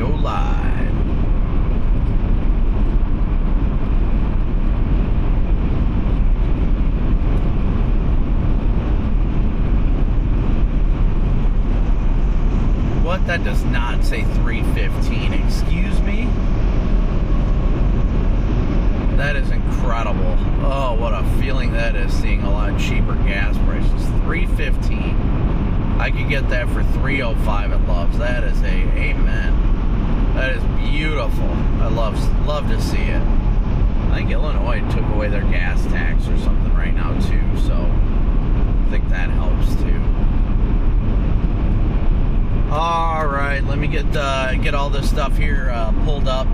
go live. What? That does not say 315. Excuse me? That is incredible. Oh, what a feeling that is, seeing a lot cheaper gas prices. 315. I could get that for 305 at Love's. That is amen. That is beautiful. I love to see it. I think Illinois took away their gas tax or something right now too, so I think that helps too. All right, let me get all this stuff here pulled up,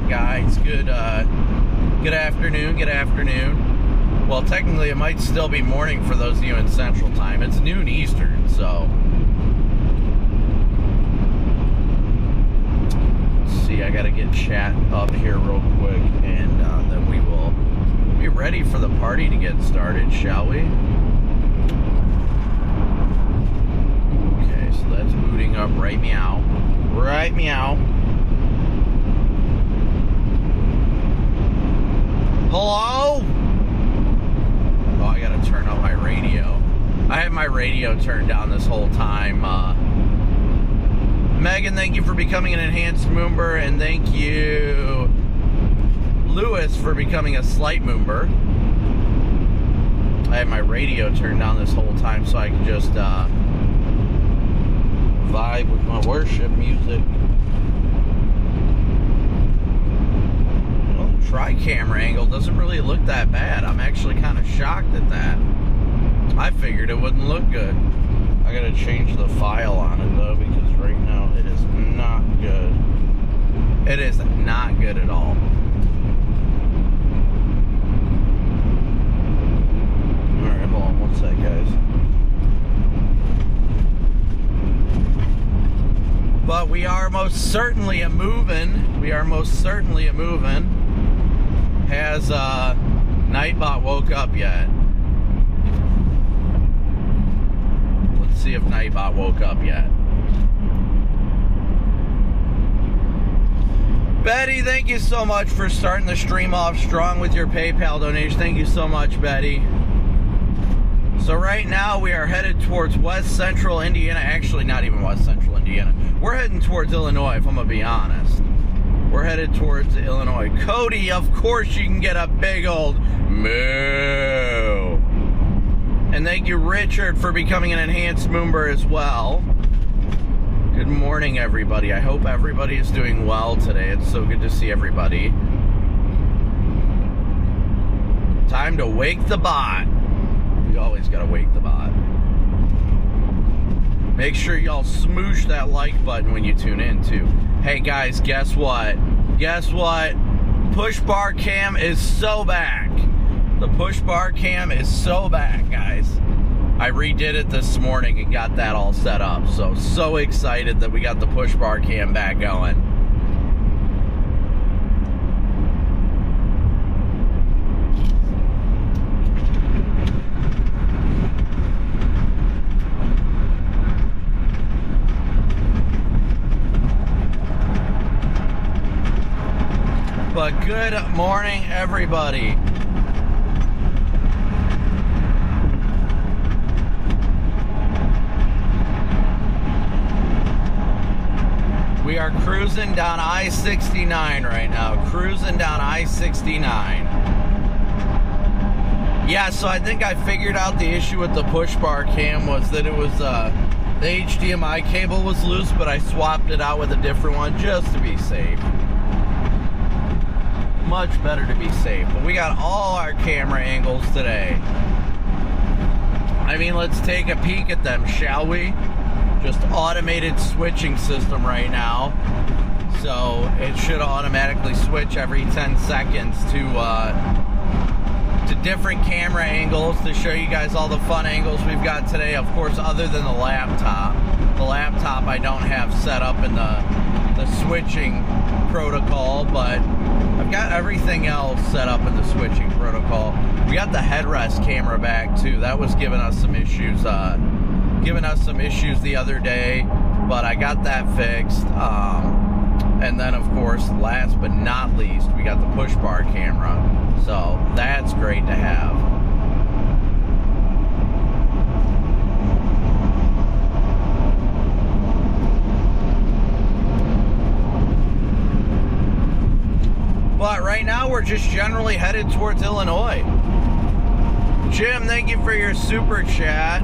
guys. Good afternoon. Good afternoon. Well, technically, it might still be morning for those of you in Central Time. It's noon Eastern, so. Let's see, I got to get chat up here real quick, and then we will be ready for the party to get started, shall we? Okay, so that's booting up right meow. Right meow. Hello? Oh, I gotta turn up my radio. I had my radio turned down this whole time. Megan, thank you for becoming an enhanced member, and thank you, Lewis, for becoming a slight member. I had my radio turned down this whole time so I could just vibe with my worship music. Tri-camera angle doesn't really look that bad. I'm actually kind of shocked at that. I figured it wouldn't look good. I gotta change the file on it though, because right now it is not good. It is not good at all. Alright, hold on one sec, guys. But we are most certainly a movin'. We are most certainly a movin'. Has Nightbot woke up yet? Let's see if Nightbot woke up yet. Betty, thank you so much for starting the stream off strong with your PayPal donation. Thank you so much, Betty. So right now we are headed towards West Central Indiana. Actually, not even West Central Indiana. We're heading towards Illinois, if I'm gonna be honest. We're headed towards Illinois. Cody, of course you can get a big old moo. And thank you, Richard, for becoming an enhanced member as well. Good morning, everybody. I hope everybody is doing well today. It's so good to see everybody. Time to wake the bot. You always gotta wake the bot. Make sure y'all smoosh that like button when you tune in, too. Hey, guys, guess what? Guess what? Push bar cam is so back. The push bar cam is so back, guys. I redid it this morning and got that all set up. So excited that we got the push bar cam back going. But good morning, everybody. We are cruising down I-69 right now. Cruising down I-69. Yeah, so I think I figured out the issue with the push bar cam was that it was the HDMI cable was loose, but I swapped it out with a different one just to be safe. Much better to be safe. But we got all our camera angles today. I mean, let's take a peek at them, shall we? Just automated switching system right now. So it should automatically switch every 10 seconds to different camera angles to show you guys all the fun angles we've got today. Of course, other than the laptop. The laptop I don't have set up in the switching protocol, but I've got everything else set up in the switching protocol. We got the headrest camera back too. That was giving us some issues the other day, but I got that fixed. And course, last but not least, we got the push bar camera. So that's great to have. But right now, we're just generally headed towards Illinois. Jim, thank you for your super chat.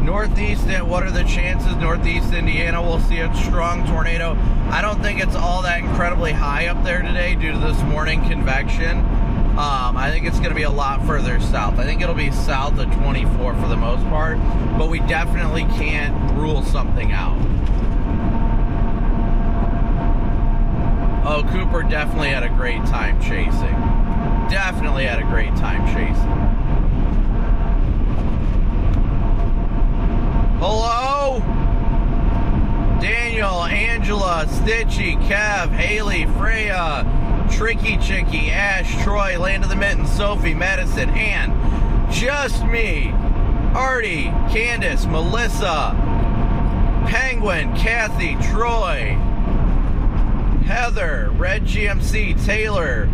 Northeast, what are the chances Northeast Indiana will see a strong tornado? I don't think it's all that incredibly high up there today due to this morning convection. I think it's going to be a lot further south. I think it'll be south of 24 for the most part, but we definitely can't rule something out. Oh, Cooper definitely had a great time chasing. Definitely had a great time chasing. Hello? Daniel, Angela, Stitchy, Kev, Haley, Freya, Tricky Chicky, Ash, Troy, Land of the Mitten, Sophie, Madison, and just me, Artie, Candace, Melissa, Penguin, Kathy, Troy, Heather, Red GMC, Taylor,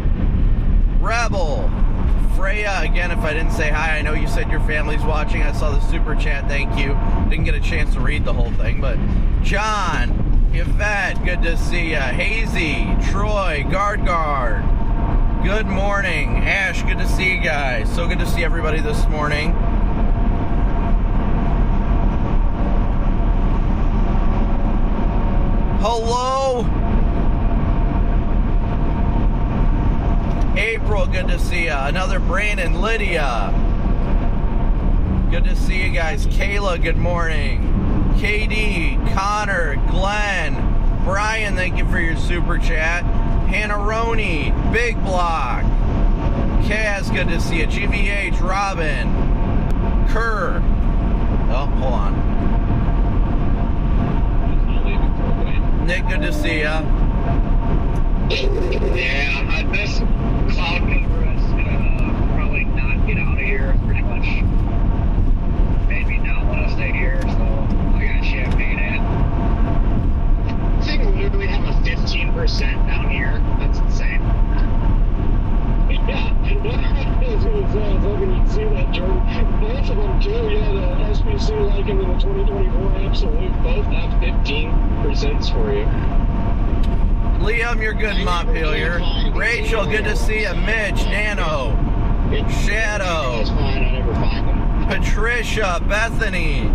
Rebel, Freya, again, if I didn't say hi, I know you said your family's watching. I saw the super chat, thank you. Didn't get a chance to read the whole thing, but John, Yvette, good to see ya. Hazy, Troy, Guard, good morning. Ash, good to see you guys. So good to see everybody this morning. Hello? April, good to see ya. Another Brandon, Lydia. Good to see you guys. Kayla, good morning. KD, Connor, Glenn, Brian, thank you for your super chat. Hannah Roney, Big Block. Kaz, good to see you. GVH, Robin, Kerr. Oh, hold on. Nick, good to see ya. Yeah, this cloud cover is gonna probably not get out of here. Pretty much made me not want to stay here, so I got champagne in. I think we literally have a 15% down here. That's insane. Yeah, and I was gonna say, I was hoping you'd see that, Jordan. Both of them too, yeah, the SBC like and the 2024 Absolute both have 15% for you. Liam, you're good, Mop Hillier. Rachel, good to see you. Mitch, Nano, Shadow, Patricia, Bethany.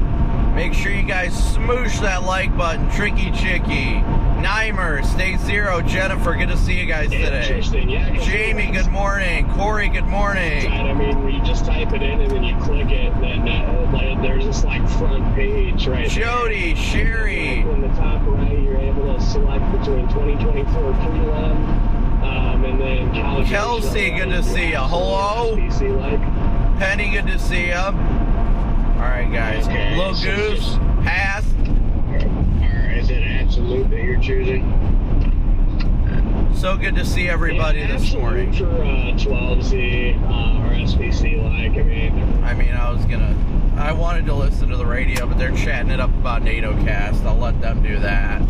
Make sure you guys smoosh that like button. Tricky Chicky, Nymer, Stay Zero, Jennifer, good to see you guys today. Yeah, Jamie, good morning. Corey, good morning. I mean, you just type it in and then you click it, and then there's this like front page right Jody, there. Sherry. In the top right, you're able to select between 2024 prelim and then college. Kelsey, good to see you. Hello. Penny, good to see you. All right, guys. Okay, Little so Goose, pass. Alright, is it Absolute that you're choosing? So good to see everybody this morning. For 12Z or SBC, like, I wanted to listen to the radio, but they're chatting it up about NATOcast. I'll let them do that.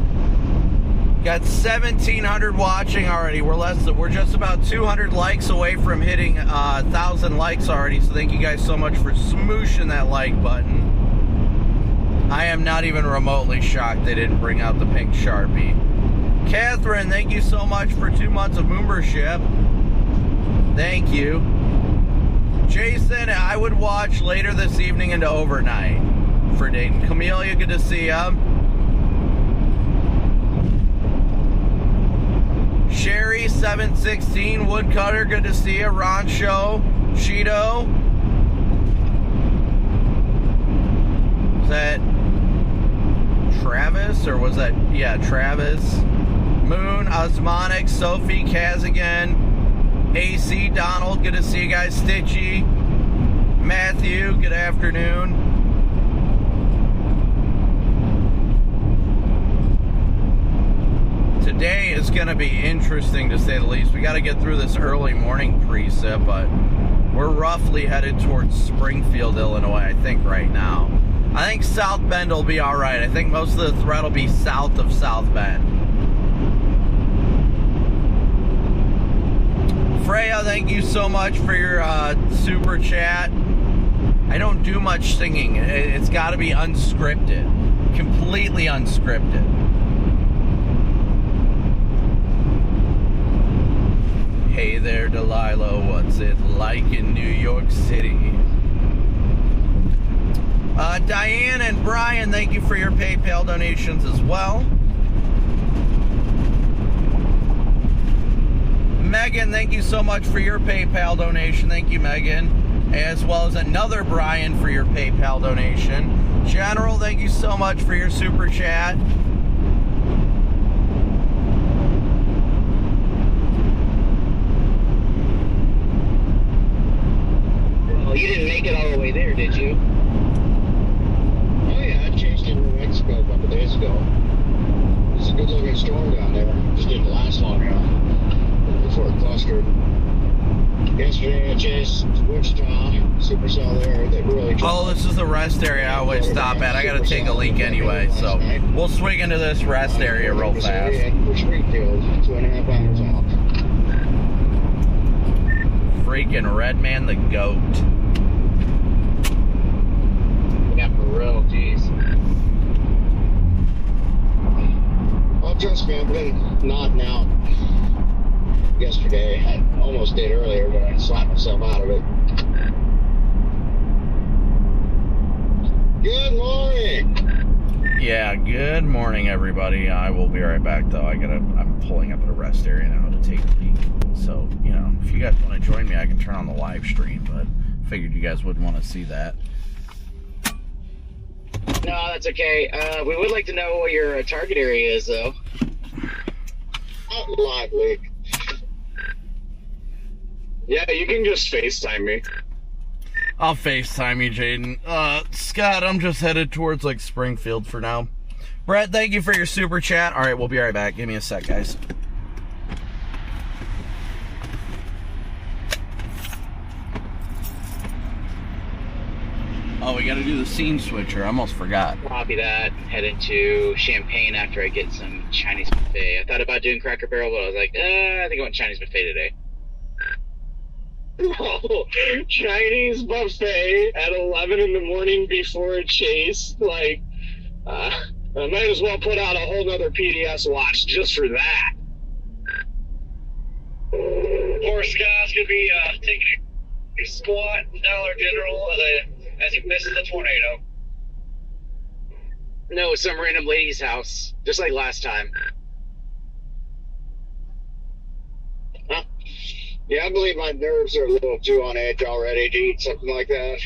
Got 1,700 watching already. We're just about 200 likes away from hitting 1,000 likes already. So thank you guys so much for smooshing that like button. I am not even remotely shocked they didn't bring out the pink Sharpie. Catherine, thank you so much for 2 months of membership. Thank you. Jason, I would watch later this evening into overnight for Dayton. Camellia, good to see ya. Sherry, 716, Woodcutter, good to see you. Ron Show, Cheeto. Is that Travis, or was that, yeah, Travis. Moon, Osmonic, Sophie, Kaz again. AC, Donald, good to see you guys. Stitchy, Matthew, good afternoon. Today is going to be interesting, to say the least. We got to get through this early morning precip, but we're roughly headed towards Springfield, Illinois, I think, right now. I think South Bend will be all right. I think most of the threat will be south of South Bend. Freya, thank you so much for your super chat. I don't do much singing. It's got to be unscripted. Completely unscripted. Hey there, Delilah. What's it like in New York City? Diane and Brian, thank you for your PayPal donations as well. Megan, thank you so much for your PayPal donation. Thank you, Megan. As well as another Brian for your PayPal donation. General, thank you so much for your super chat. Well, you didn't make it all the way there, did you? Oh yeah, I changed in New Mexico a couple days ago. It's a good looking storm down there. Just didn't last long enough before it clustered. Yesterday I chased Wichita, supercell there that really... Oh, this is the rest area I always stop at. I gotta take a leak anyway, so we'll swing into this rest area real fast. For Springfield, 2.5 hours out. Freaking Redman the goat. Yeah, for real, jeez. Well, trust me, I've been nodding out yesterday. I almost did earlier, but I slapped myself out of it. Good morning! Yeah, good morning, everybody. I will be right back, though. I'm pulling up at a rest area now to take a leak. So, you know, if you guys want to join me, I can turn on the live stream, but figured you guys wouldn't want to see that. No, that's okay. We would like to know what your target area is, though. Not lively. Yeah, you can just FaceTime me. I'll FaceTime you, Jaden. Scott, I'm just headed towards, like, Springfield for now. Brett, thank you for your super chat. All right, we'll be right back. Give me a sec, guys. Oh, we gotta do the scene switcher. I almost forgot. Copy that. Heading to Champaign after I get some Chinese buffet. I thought about doing Cracker Barrel, but I was like, I think I want Chinese buffet today. Oh, Chinese buffet at 11 in the morning before a chase. Like, I might as well put out a whole nother PDS watch just for that. Poor Scott's gonna be taking a squat in Dollar General as he misses the tornado. No, some random lady's house, just like last time. Huh? Yeah, I believe my nerves are a little too on edge already to eat something like that.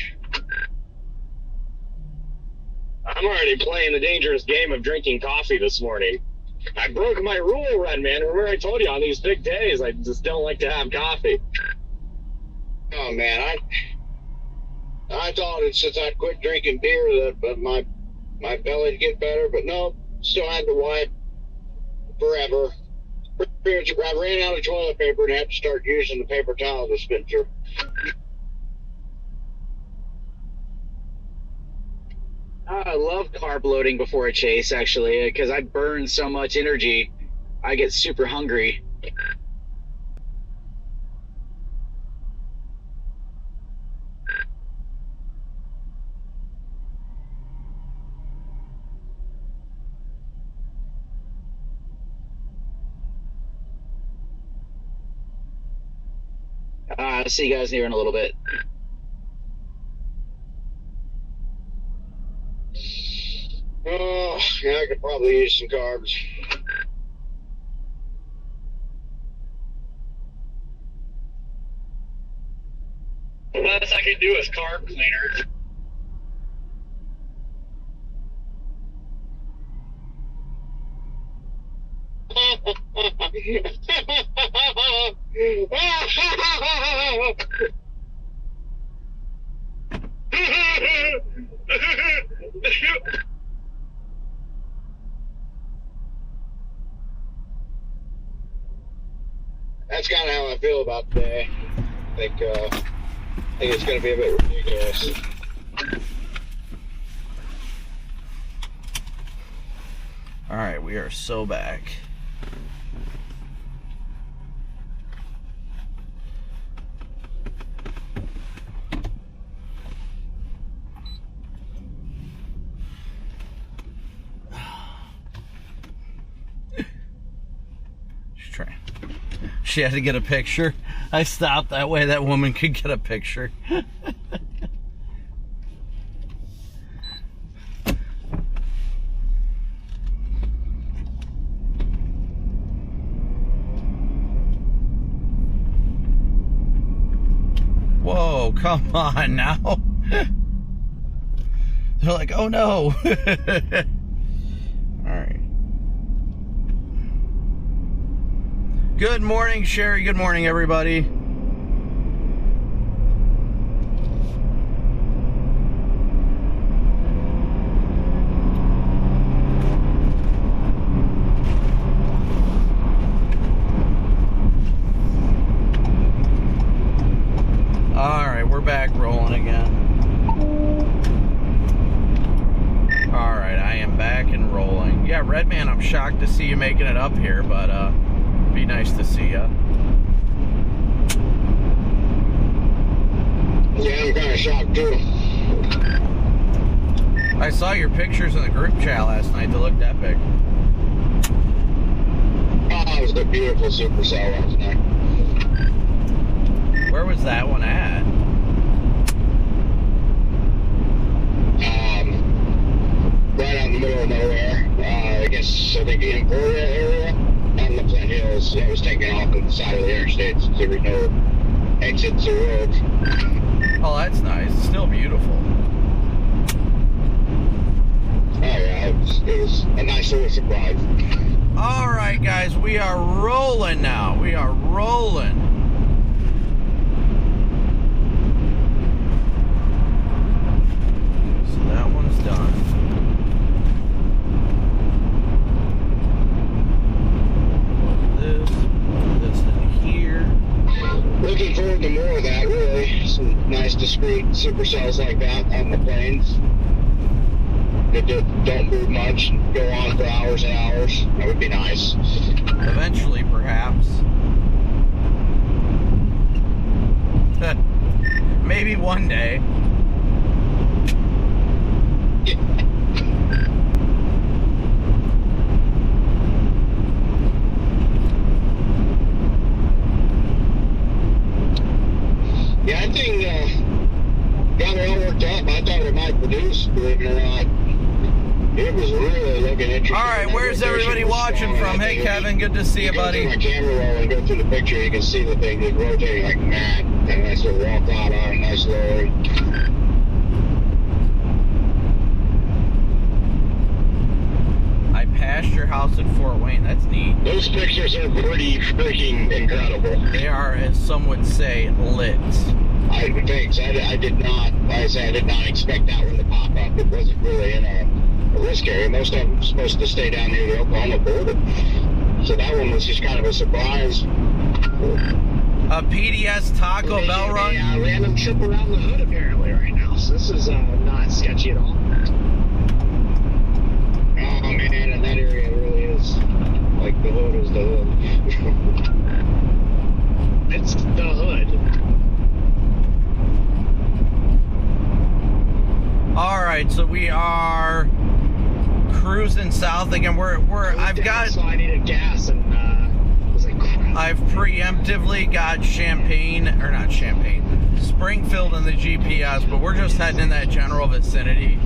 I'm already playing the dangerous game of drinking coffee this morning. I broke my rule, Redman. Remember I told you on these big days I just don't like to have coffee. Oh man, I thought it since I quit drinking beer that my belly'd get better, but no, still had to wipe forever. I ran out of toilet paper and had to start using the paper towel dispenser. I love carb loading before a chase, actually, because I burn so much energy. I get super hungry. I'll see you guys here in a little bit. Oh, yeah, I could probably use some carbs. The best I can do is carb cleaner. That's kind of how I feel about today. I think it's going to be a bit ridiculous. All right, we are so back. she had to get a picture. I stopped that way that woman could get a picture. Whoa, come on now. They're like, oh no. Alright. Good morning, Sherry. Good morning, everybody. Alright, we're back rolling again. Alright, I am back and rolling. Yeah, Redman, I'm shocked to see you making it up here, but be nice to see ya. Yeah, I'm kind of shocked too. I saw your pictures in the group chat last night. They looked epic. Oh, it was a beautiful supercell last night. Where was that one at? Right out in the middle of nowhere. I think in Emporia area, out in the Flint Hills. It was taken off on the side of the interstate, so there was no exits or roads. Oh, that's nice. It's still beautiful. Oh yeah, it was a nice little surprise. All right, guys, we are rolling now. We are rolling. So that one's done. This in here. Looking forward to more of that, really. Some nice discreet supercells like that on the planes. That don't move much, go on for hours and hours. That would be nice. Eventually, perhaps. Maybe one day. Yeah, I think got it all worked up. I thought it might produce, believe it or not. It was really looking interesting. All right, where's everybody watching from? Hey, Kevin, good to see you, buddy. My camera roll and go through the picture. You can see the thing just rotating like mad. And a nice little walk out on a nice lorry. I passed your house in Fort Wayne. That's neat. Those pictures are pretty freaking incredible. They are, as some would say, lit. Thanks. I did not, like I said, I did not expect that one to pop up. It wasn't really in a risk area. Most of them were supposed to stay down near the Oklahoma border. So that one was just kind of a surprise. A PDS Taco Bell run? A random trip around the hood apparently right now. So this is not sketchy at all. Oh man, and that area really is like the hood is the hood. It's the hood. All right, so we are cruising south again. I've got. So I needed gas and was like, crap. I've preemptively got Springfield in the GPS, but we're just heading in that general vicinity.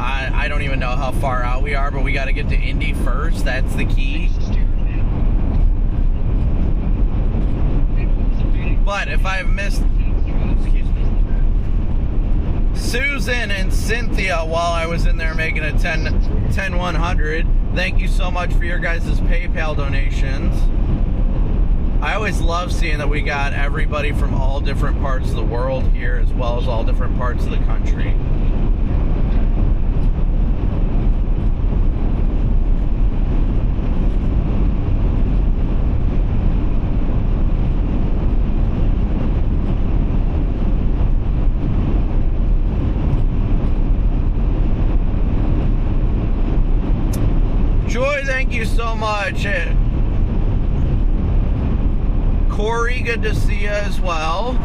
I don't even know how far out we are, but we got to get to Indy first. That's the key. But if I've missed Susan and Cynthia while I was in there making a 10-100, thank you so much for your guys' PayPal donations. I always love seeing that we got everybody from all different parts of the world here, as well as all different parts of the country. Joy, thank you so much. Corey, good to see you as well.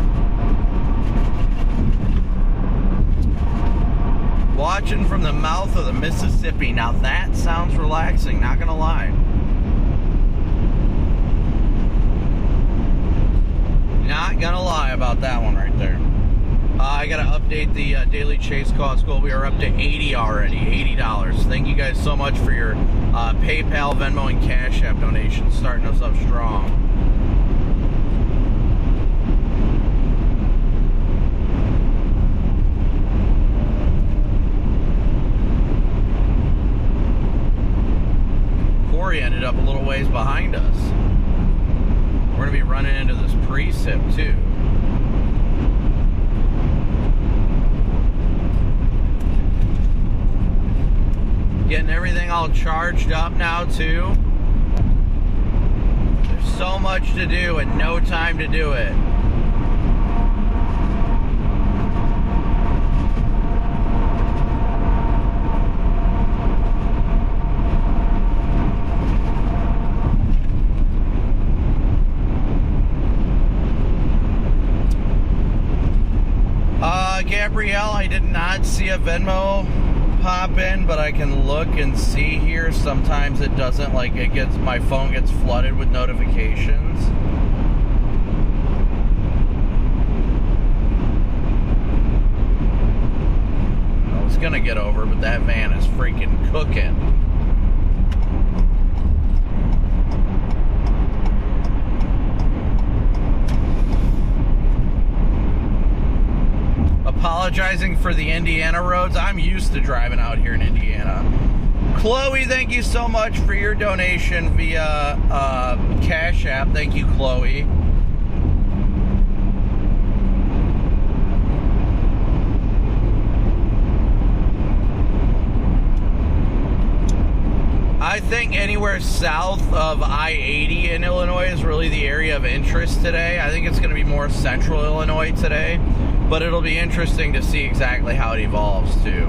Watching from the mouth of the Mississippi. Now that sounds relaxing, not gonna lie. Not gonna lie about that one right there. I gotta update the daily chase cost goal. We are up to 80 already, $80. Thank you guys so much for your PayPal, Venmo, and Cash App donations, starting us up strong. Corey ended up a little ways behind us. We're gonna be running into this precip too. Getting everything all charged up now too. There's so much to do and no time to do it. Gabrielle, I did not see a Venmo pop in, but I can look and see here. Sometimes it doesn't, like it gets, my phone gets flooded with notifications. I was gonna get over, but that van is freaking cooking. Apologizing for the Indiana roads. I'm used to driving out here in Indiana. Chloe, thank you so much for your donation via Cash App. Thank you, Chloe. I think anywhere south of I-80 in Illinois is really the area of interest today. I think it's going to be more central Illinois today. But it'll be interesting to see exactly how it evolves, too.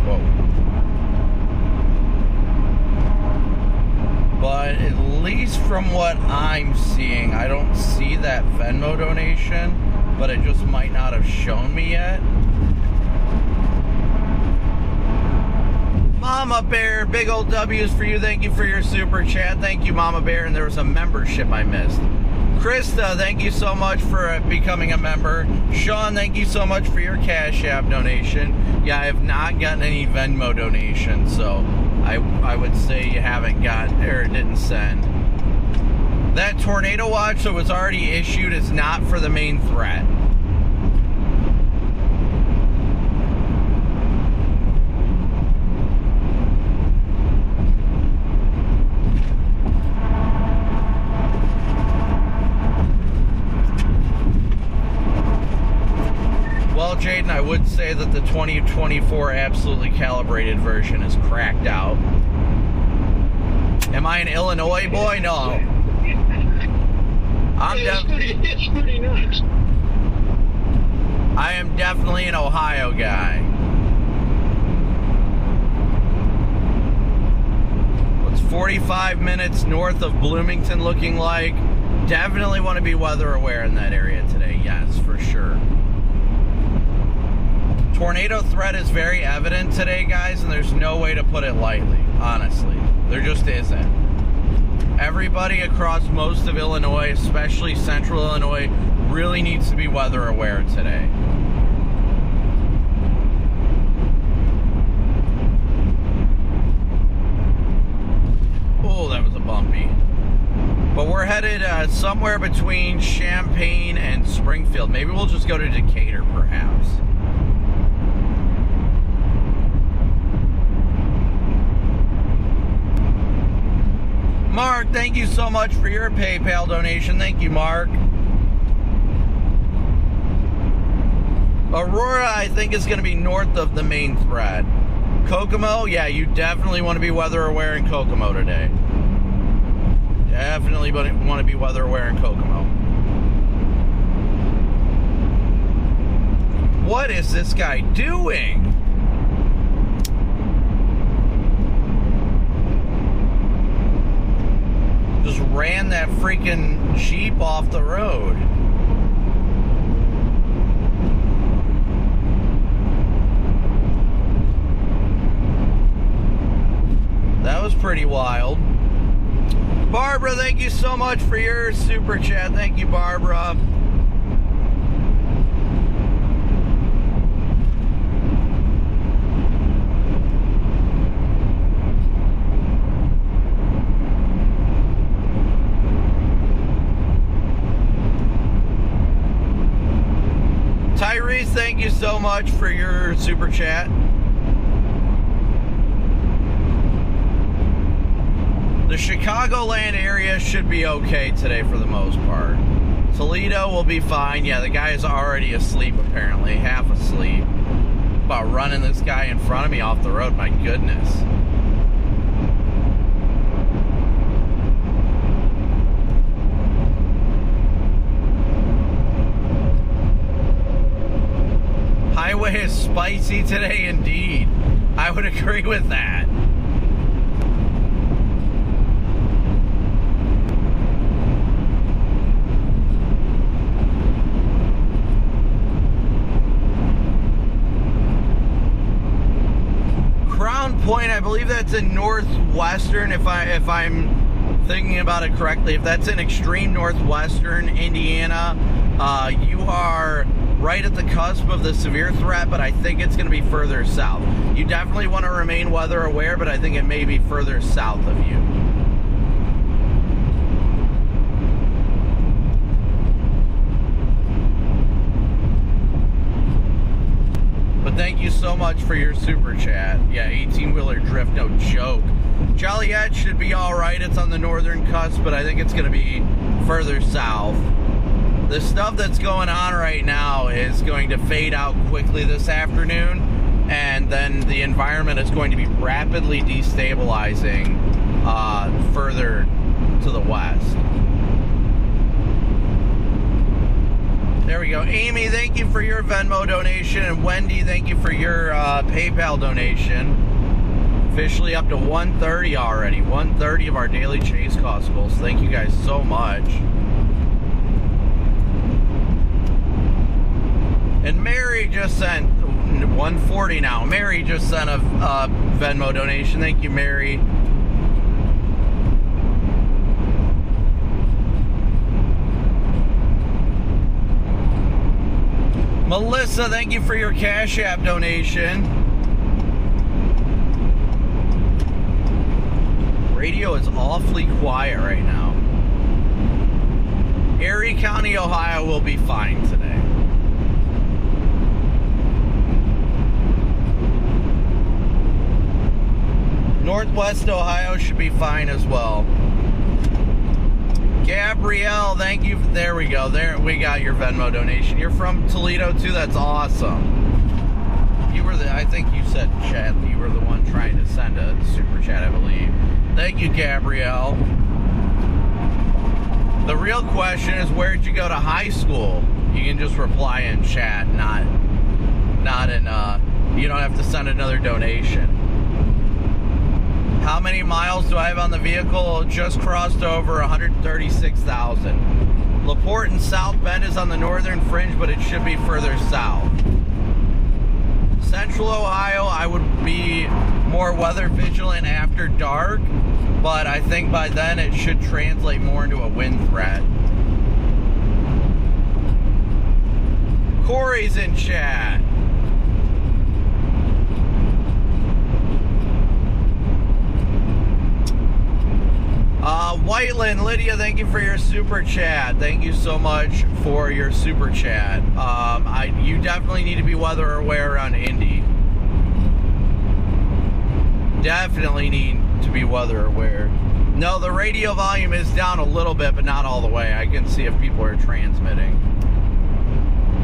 Whoa. But at least from what I'm seeing, I don't see that Venmo donation, but it just might not have shown me yet. Mama Bear, big old W's for you. Thank you for your super chat. Thank you, Mama Bear. And there was a membership I missed. Krista, thank you so much for becoming a member. Sean, thank you so much for your Cash App donation. Yeah, I have not gotten any Venmo donations, so I would say you haven't got, or didn't send. That tornado watch that was already issued is not for the main threat. Well, Jaden, I would say that the 2024 absolutely calibrated version is cracked out. Am I an Illinois boy? No. It's pretty nuts. I am definitely an Ohio guy. What's 45 minutes north of Bloomington looking like? Definitely want to be weather aware in that area today. Yes, for sure. Tornado threat is very evident today, guys, and there's no way to put it lightly, honestly. There just isn't. Everybody across most of Illinois, especially central Illinois, really needs to be weather aware today. Oh, that was a bumpy. But we're headed somewhere between Champaign and Springfield. Maybe we'll just go to Decatur, perhaps. Mark, thank you so much for your PayPal donation. Thank you, Mark. Aurora, I think, is going to be north of the main thread. Kokomo, yeah, you definitely want to be weather aware in Kokomo today. Definitely want to be weather aware in Kokomo. What is this guy doing? Just ran that freaking Jeep off the road. That pretty wild. Barbara, thank you so much for your super chat. Thank you, Barbara. Tyrese, thank you so much for your super chat. The Chicagoland area should be okay today for the most part. Toledo will be fine. Yeah, the guy is already asleep apparently, half asleep. About running this guy in front of me off the road, my goodness. Highway is spicy today indeed. I would agree with that. Crown Point, I believe that's in northwestern, if I'm thinking about it correctly. If that's in extreme northwestern Indiana, you are right at the cusp of the severe threat, but I think it's going to be further south. You definitely want to remain weather aware, but I think it may be further south of you. But thank you so much for your super chat. Yeah, 18-wheeler drift, no joke. Joliet should be all right. It's on the northern cusp, but I think it's going to be further south. The stuff that's going on right now is going to fade out quickly this afternoon, and then the environment is going to be rapidly destabilizing further to the west. There we go. Amy, thank you for your Venmo donation, and Wendy, thank you for your PayPal donation. Officially up to 130 already. 130 of our daily chase cost goals. Thank you guys so much. And Mary just sent 140 now. Mary just sent a Venmo donation. Thank you, Mary. Melissa, thank you for your Cash App donation. Radio is awfully quiet right now. Erie County, Ohio will be fine today. Northwest Ohio should be fine as well. Gabrielle, thank you. There we go. There we got your Venmo donation. You're from Toledo too. That's awesome. You were I think you said chat. You were the one trying to send a super chat, I believe. Thank you, Gabrielle. The real question is, where'd you go to high school? You can just reply in chat, not in. You don't have to send another donation. How many miles do I have on the vehicle? Just crossed over 136,000. LaPorte and South Bend is on the northern fringe, but it should be further south. Central Ohio, I would be more weather vigilant after dark, but I think by then it should translate more into a wind threat. Corey's in chat. Whiteland, Lydia, thank you for your super chat. Thank you so much for your super chat. You definitely need to be weather aware around Indy. Definitely need to be weather aware. No, the radio volume is down a little bit, but not all the way. I can see if people are transmitting.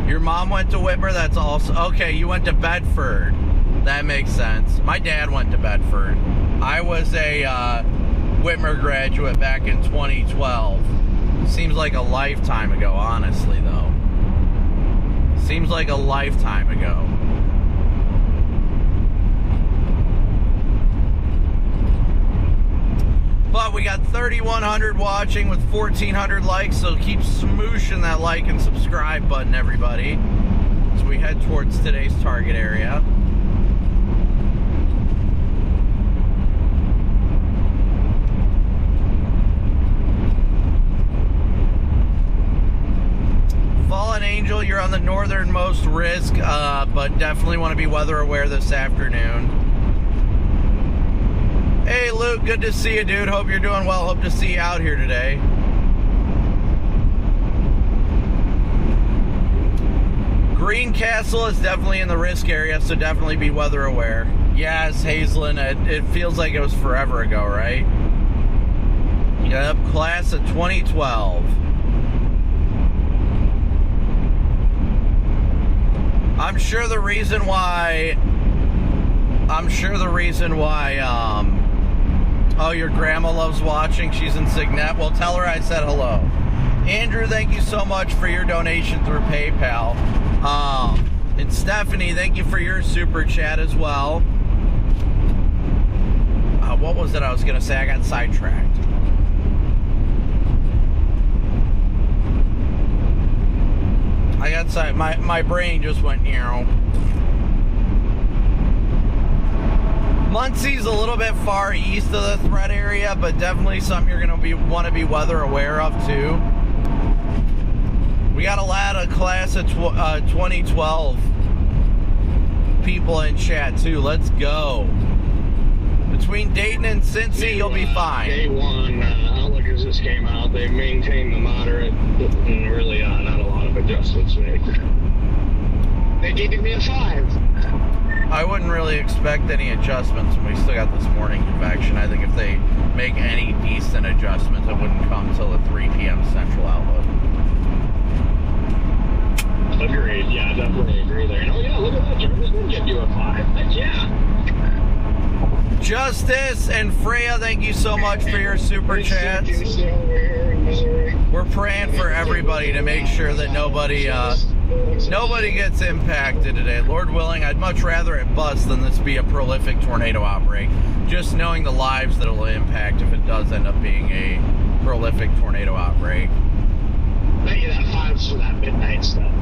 Your mom went to Whitmer? That's also... Okay, you went to Bedford. That makes sense. My dad went to Bedford. I was a... Whitmer graduate back in 2012. Seems like a lifetime ago, honestly, though. Seems like a lifetime ago. But we got 3,100 watching with 1,400 likes, so keep smooshing that like and subscribe button, everybody, as we head towards today's target area. on the northernmost risk, but definitely want to be weather aware this afternoon. Hey, Luke, good to see you, dude. Hope you're doing well. Hope to see you out here today. Greencastle is definitely in the risk area, so definitely be weather aware. Yes, Hazelin, it feels like it was forever ago, right? Yep, class of 2012. I'm sure the reason why, oh, your grandma loves watching. She's in Signet. Well, tell her I said hello. Andrew, thank you so much for your donation through PayPal. And Stephanie, thank you for your super chat as well. What was it I was going to say? I got sidetracked. My brain just went, Muncie's a little bit far east of the threat area, but definitely something you're going to want to be weather aware of too. We got a lot of class of 2012 people in chat too. Let's go. Between Dayton and Cincy, you'll be fine. Day one outlook as this came out, they maintained the moderate and really not a lot of adjustments made. They gave me a 5. I wouldn't really expect any adjustments when we still got this morning convection. I think if they make any decent adjustments, it wouldn't come until the 3 p.m. central outlook. Agreed. Yeah, definitely agree there. Oh yeah, look at that. Jarvis did give you a 5. Heck yeah. Justice and Freya, thank you so much for your super chats. We're praying for everybody to make sure that nobody gets impacted today. Lord willing, I'd much rather it bust than this be a prolific tornado outbreak. Just knowing the lives that it'll impact if it does end up being a prolific tornado outbreak. Bet you that 5's for that midnight stuff.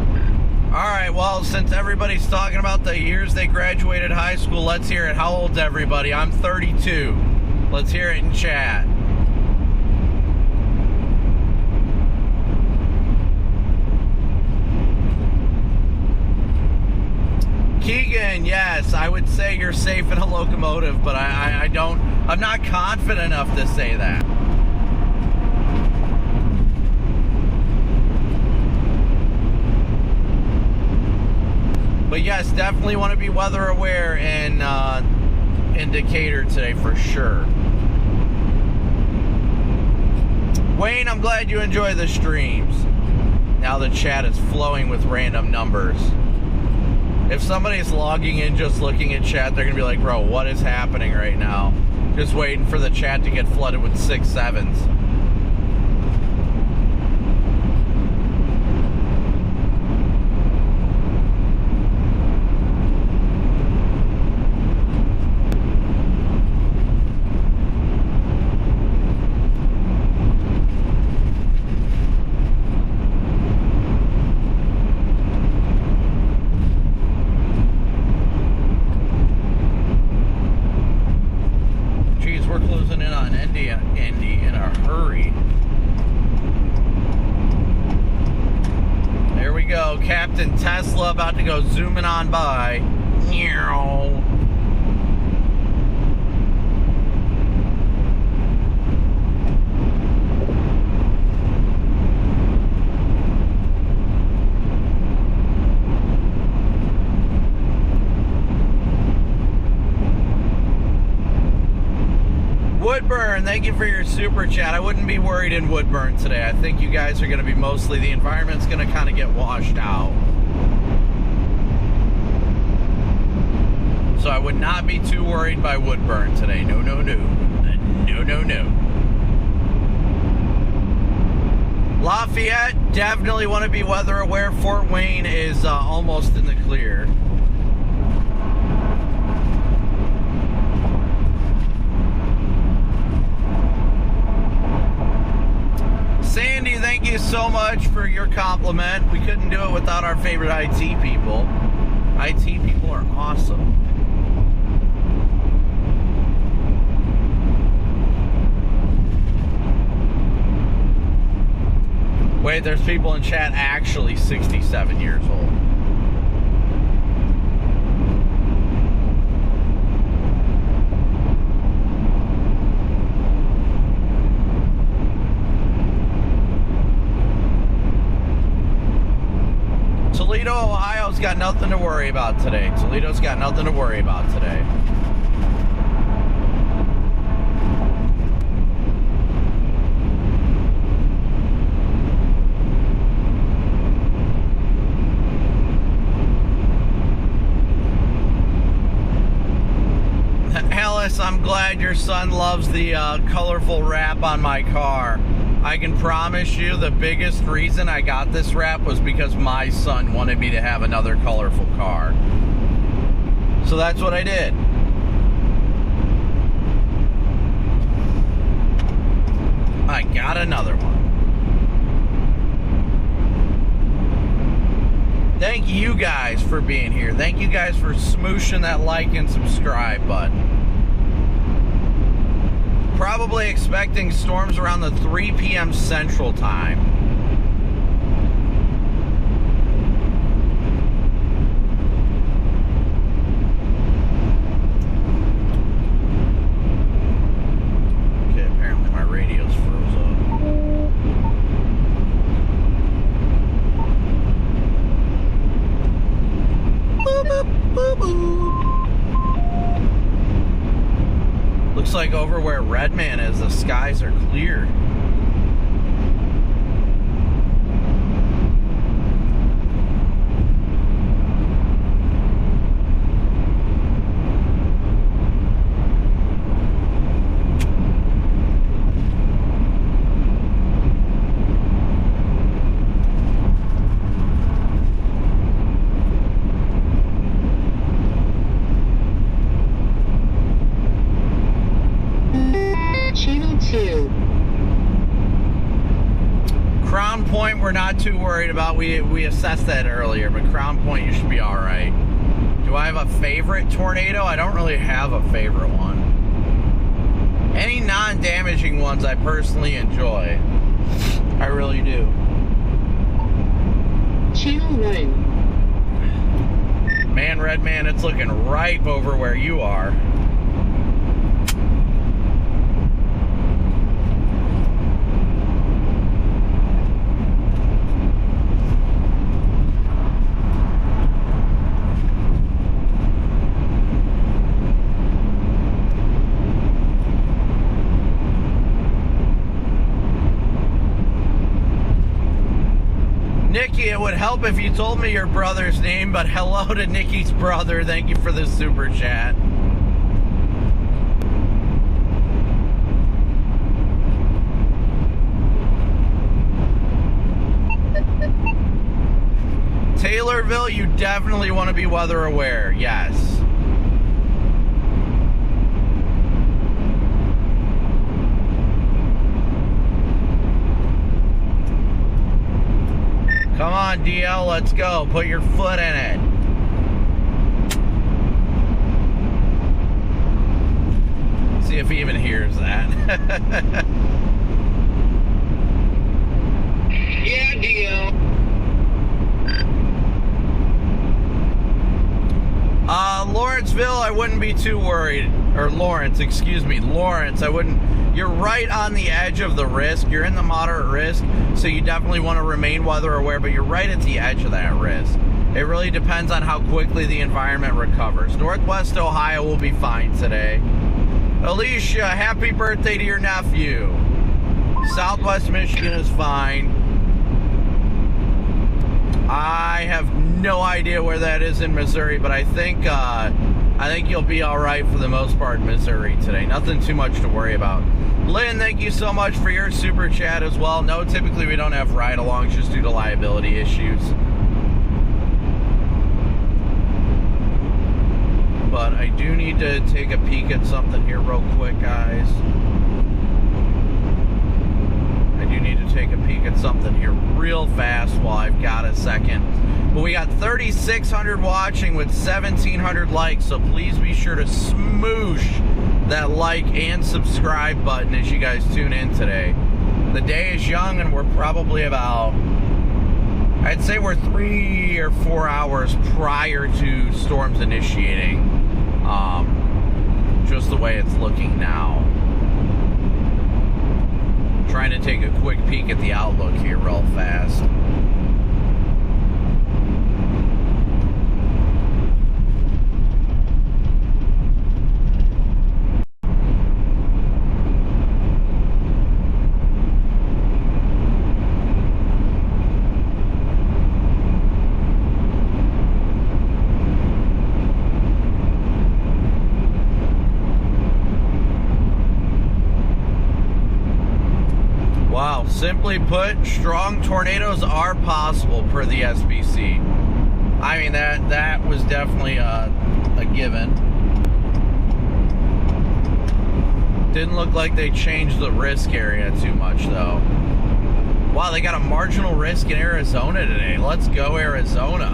Alright, well, since everybody's talking about the years they graduated high school, let's hear it. How old's everybody? I'm 32. Let's hear it in chat. Keegan, yes, I would say you're safe in a locomotive, but I'm not confident enough to say that. But yes, definitely want to be weather aware in Decatur today for sure. Wayne, I'm glad you enjoy the streams. Now the chat is flowing with random numbers. If somebody's logging in just looking at chat, they're going to be like, bro, what is happening right now? Just waiting for the chat to get flooded with 6 7s. Captain Tesla about to go zooming on by. Woodburn, thank you for your super chat. I wouldn't be worried in Woodburn today. I think you guys are going to be mostly, the environment's going to kind of get washed out. So I would not be too worried by Woodburn today. No, no, no. No, no, no. Lafayette, definitely want to be weather aware. Fort Wayne is almost in the clear. Sandy, thank you so much for your compliment. We couldn't do it without our favorite IT people. IT people are awesome. Wait, there's people in chat actually 67 years old. Toledo, Ohio's got nothing to worry about today. Toledo's got nothing to worry about today. Alice, I'm glad your son loves the colorful wrap on my car. I can promise you the biggest reason I got this wrap was because my son wanted me to have another colorful car. So that's what I did. I got another one. Thank you guys for being here. Thank you guys for smooshing that like and subscribe button. Probably expecting storms around the 3 p.m. Central Time. Okay, apparently my radio's froze up. Boop, boop, boop, boop. Looks like over where Redman is, the skies are clear. Crown Point, we're not too worried about. We assessed that earlier, but Crown Point, you should be all right. Do I have a favorite tornado? I don't really have a favorite one. Any non-damaging ones I personally enjoy. I really do. Channel 1. Man, Redman, it's looking ripe over where you are. Nikki, it would help if you told me your brother's name, but hello to Nikki's brother. Thank you for the super chat. Taylorville, you definitely want to be weather aware. Yes. Come on, DL, let's go. Put your foot in it. See if he even hears that. Yeah, DL. Lawrenceville, I wouldn't be too worried. Or Lawrence, excuse me. Lawrence, I wouldn't. You're right on the edge of the risk. You're in the moderate risk, so you definitely want to remain weather aware, but you're right at the edge of that risk. It really depends on how quickly the environment recovers. Northwest Ohio will be fine today. Alicia, happy birthday to your nephew. Southwest Michigan is fine. I have no idea where that is in Missouri, but I think you'll be all right for the most part in Missouri today. Nothing too much to worry about. Lynn, thank you so much for your super chat as well. No, typically we don't have ride-alongs just due to liability issues. But I do need to take a peek at something here real quick, guys. I do need to take a peek at something here real fast while I've got a second. But we got 3,600 watching with 1,700 likes, so please be sure to smoosh that like and subscribe button as you guys tune in today. The day is young, and we're probably about, I'd say we're 3 or 4 hours prior to storms initiating, just the way it's looking now. Trying to take a quick peek at the outlook here real fast. Wow, simply put, strong tornadoes are possible per the SBC. I mean, that was definitely a given. Didn't look like they changed the risk area too much, though. Wow, they got a marginal risk in Arizona today. Let's go, Arizona.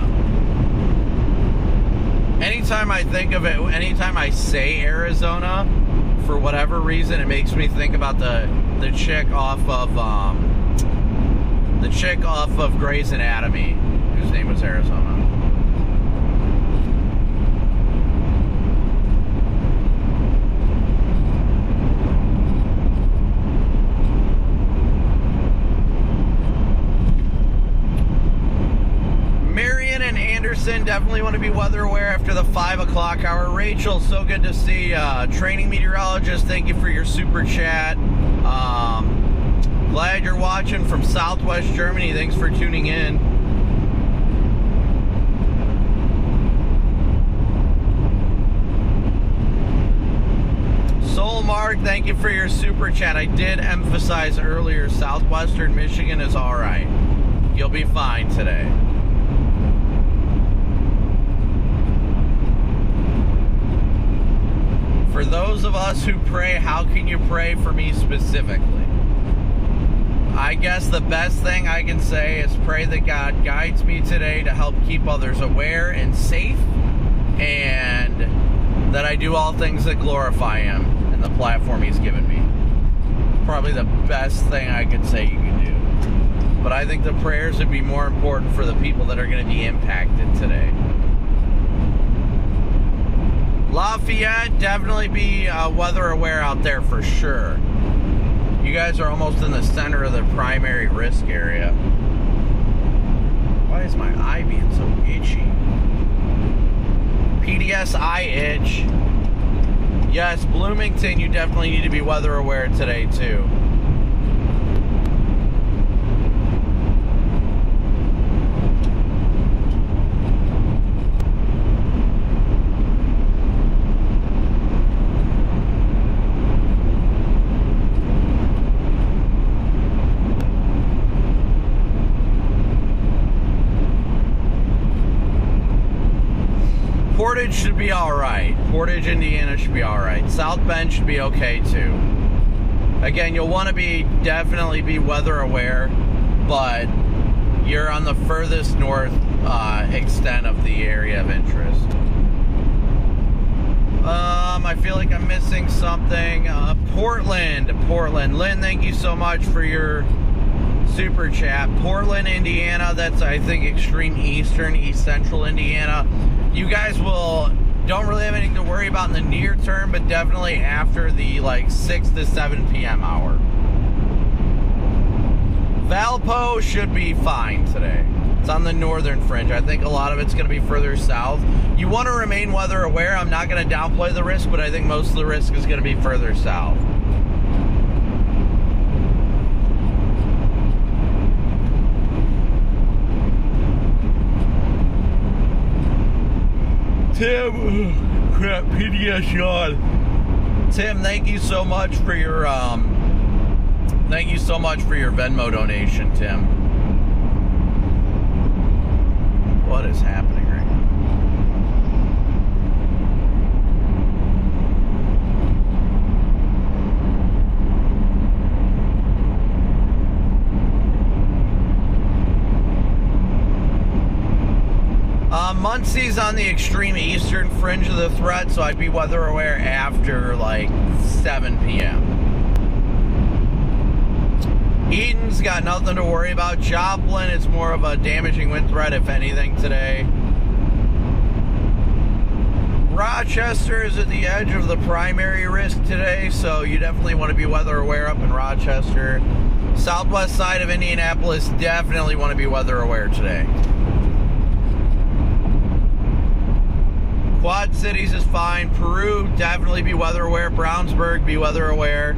Anytime I think of it, anytime I say Arizona, for whatever reason, it makes me think about the chick off of Grey's Anatomy, whose name was Arizona. Marion and Anderson definitely want to be weather aware after the 5 o'clock hour. Rachel, so good to see. Training meteorologist, thank you for your super chat. Glad you're watching from Southwest Germany. Thanks for tuning in. Soul Mark, thank you for your super chat. I did emphasize earlier, Southwestern Michigan is all right. You'll be fine today. For those of us who pray, how can you pray for me specifically? I guess the best thing I can say is pray that God guides me today to help keep others aware and safe, and that I do all things that glorify Him and the platform He's given me. Probably the best thing I could say you can do. But I think the prayers would be more important for the people that are going to be impacted today. Lafayette, definitely be weather aware out there for sure. You guys are almost in the center of the primary risk area. Why is my eye being so itchy? PDS eye itch. Yes, Bloomington, you definitely need to be weather aware today too. Portage should be alright. Portage, Indiana should be alright. South Bend should be okay too. Again, you'll want to definitely be weather aware, but you're on the furthest north extent of the area of interest. I feel like I'm missing something. Portland. Lynn, thank you so much for your super chat. Portland, Indiana, that's I think extreme eastern, east central Indiana. You guys don't really have anything to worry about in the near term, but definitely after the 6 to 7 p.m. hour. Valpo should be fine today. It's on the northern fringe. I think a lot of it's going to be further south. You want to remain weather aware. I'm not going to downplay the risk, but I think most of the risk is going to be further south. Tim, crap, PDS yawn. Tim, thank you so much for your Venmo donation, Tim. What is happening right now? Muncie's on the extreme eastern fringe of the threat, so I'd be weather aware after 7 p.m. Eden's got nothing to worry about. Joplin, it's more of a damaging wind threat, if anything, today. Rochester is at the edge of the primary risk today, so you definitely want to be weather aware up in Rochester. Southwest side of Indianapolis, definitely want to be weather aware today. Quad Cities is fine. Peru, definitely be weather aware. Brownsburg, be weather aware.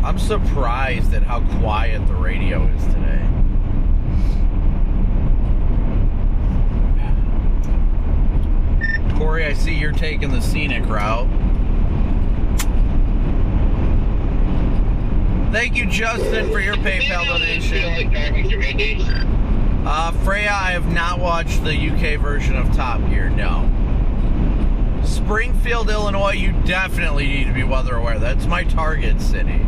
I'm surprised at how quiet the radio is today. Corey, I see you're taking the scenic route. Thank you, Justin, for your PayPal donation. Freya, I have not watched the UK version of Top Gear, no. Springfield, Illinois, you definitely need to be weather aware. That's my target city.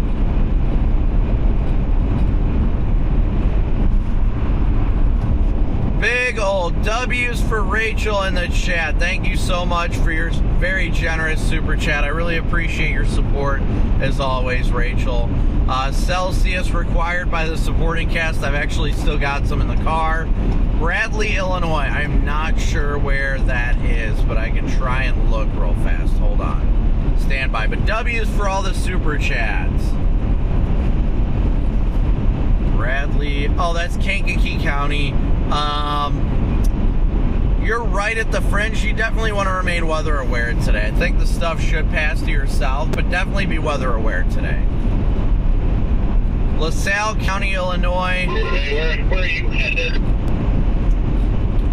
Big old W's for Rachel in the chat. Thank you so much for your very generous super chat. I really appreciate your support, as always, Rachel. Celsius required by the supporting cast. I've actually still got some in the car. Bradley, Illinois. I'm not sure where that is, but I can try and look real fast. Hold on. Stand by. But W's for all the super chats. Bradley. Oh, that's Kankakee County. You're right at the fringe. You definitely want to remain weather aware today. I think the stuff should pass to your south, but definitely be weather aware today. LaSalle County, Illinois. Where are you headed?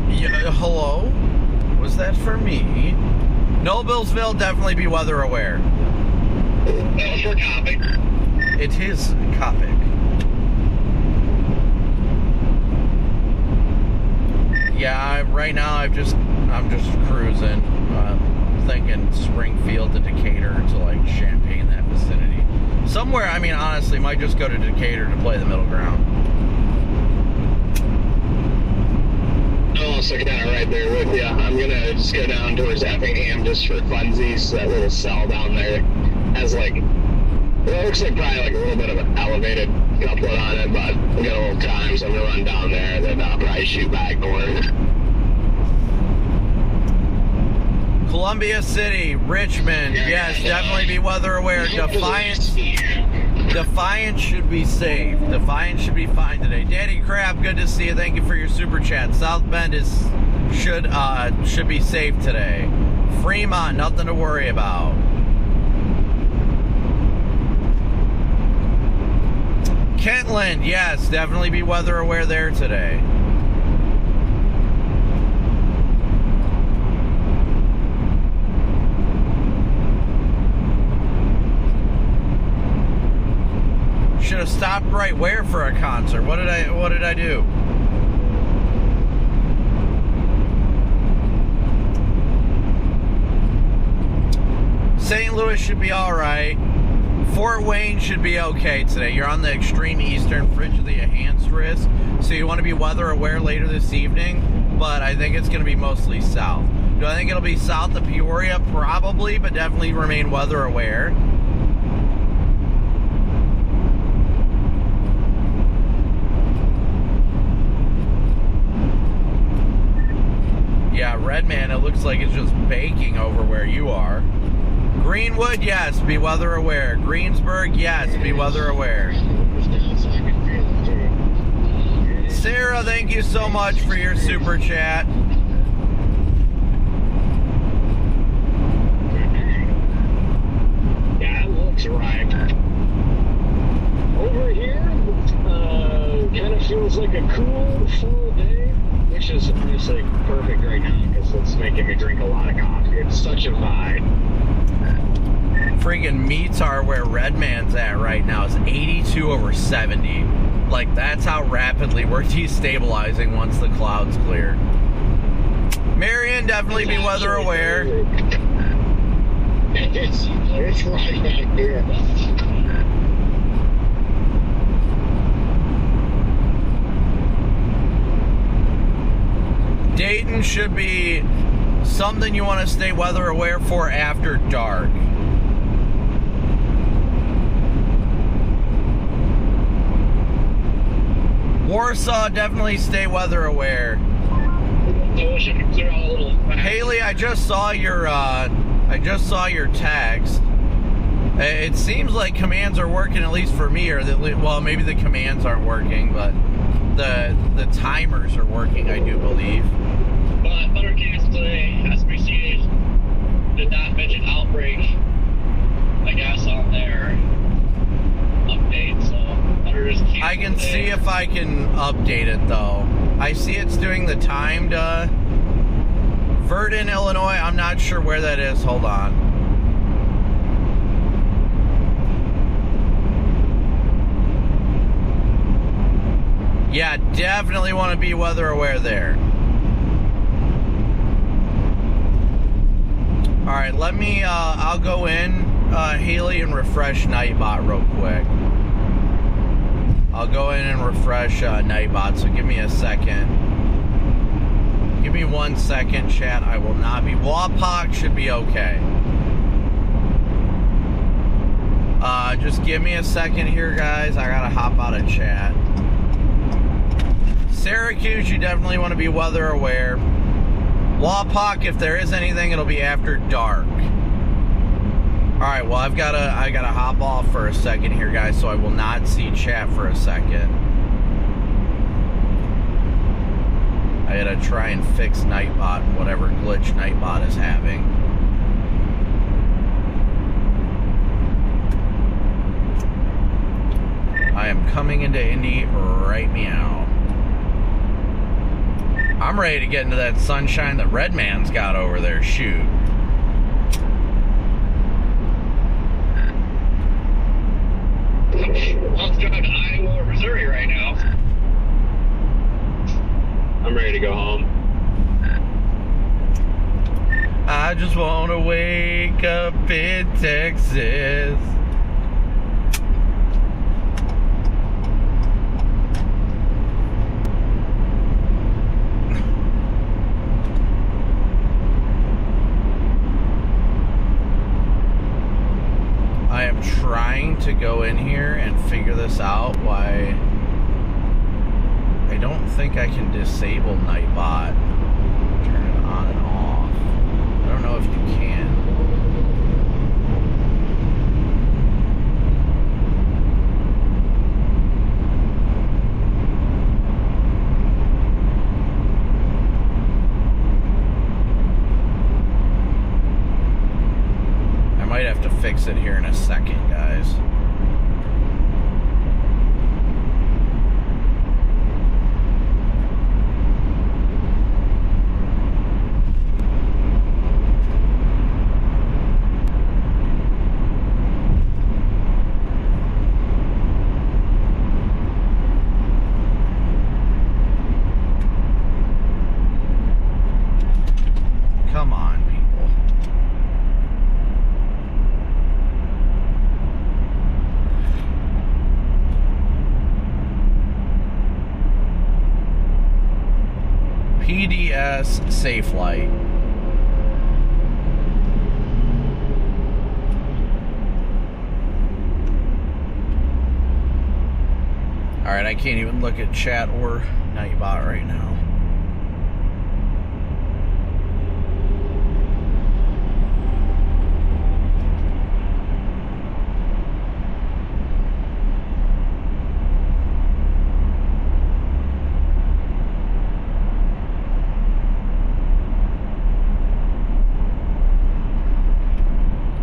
Yeah, hello? Was that for me? Noblesville, definitely be weather aware. That was for Copic. It is Copic. Yeah, right now I'm just cruising, thinking Springfield to Decatur to like Champaign, that vicinity. Somewhere, I mean, honestly, might just go to Decatur to play the middle ground. Oh, so kind of right there with you. I'm gonna just go down towards Effingham just for funsies. That little cell down there has like, well, it looks like probably like a little bit of an elevated couplet on it, but we got a little time, so I'm gonna run down there and then I'll probably shoot back north. Columbia City, Richmond, yes, definitely be weather aware. Defiance should be safe. Defiance should be fine today. Daddy Crab, good to see you. Thank you for your super chat. South Bend should be safe today. Fremont, nothing to worry about. Kentland, yes, definitely be weather aware there today. Should have stopped right where for a concert. What did I do? St. Louis should be all right. Fort Wayne should be okay today. You're on the extreme eastern fringe of the enhanced risk, so you want to be weather aware later this evening, but I think it's going to be mostly south. Do I think it'll be south of Peoria? Probably, but definitely remain weather aware. Yeah, Redman, it looks like it's just baking over where you are. Greenwood, yes, be weather aware. Greensburg, yes, be weather aware. Sarah, thank you so much for your super chat. Yeah, it looks right. Over here, kind of feels like a cool, full day, which is honestly perfect right now because it's making me drink a lot of coffee. It's such a vibe. Friggin' Meetar, where Redman's at right now, is 82 over 70. Like, that's how rapidly we're destabilizing once the clouds clear. Marion, definitely be weather aware. It's right back here. Dayton should be Something you want to stay weather aware for after dark. Warsaw, definitely stay weather aware. Haley, I just saw your text. It seems like commands are working, at least for me, or that, well, maybe the commands aren't working, but the timers are working, I do believe. But Buttercast today, SBC did not mention outbreak, I guess, on their update, so Butter just canceled I can today. see if I can update it, though. I see it's doing the timed, Verdun, Illinois. I'm not sure where that is. Hold on. Yeah, definitely want to be weather aware there. Alright, let me, I'll go in, Haley, and refresh Nightbot real quick. I'll go in and refresh Nightbot, so give me a second. Give me 1 second, chat. I will not be. Wapak should be okay. Just give me a second here, guys. I gotta hop out of chat. Syracuse, you definitely want to be weather aware. Wapak, if there is anything, it'll be after dark. Alright, well, I gotta hop off for a second here, guys, so I will not see chat for a second. I gotta try and fix Nightbot, whatever glitch Nightbot is having. I am coming into Indy right meow. I'm ready to get into that sunshine that Redman's got over there. Shoot. I'm driving to Iowa or Missouri right now. I'm ready to go home. I just want to wake up in Texas. I am trying to go in here and figure this out, why I don't think I can disable Nightbot, turn it on and off. I don't know if you can. I might have to fix it here in a second, guys. Come on, people. PDS Safe Light. Alright, I can't even look at chat or Nightbot right now.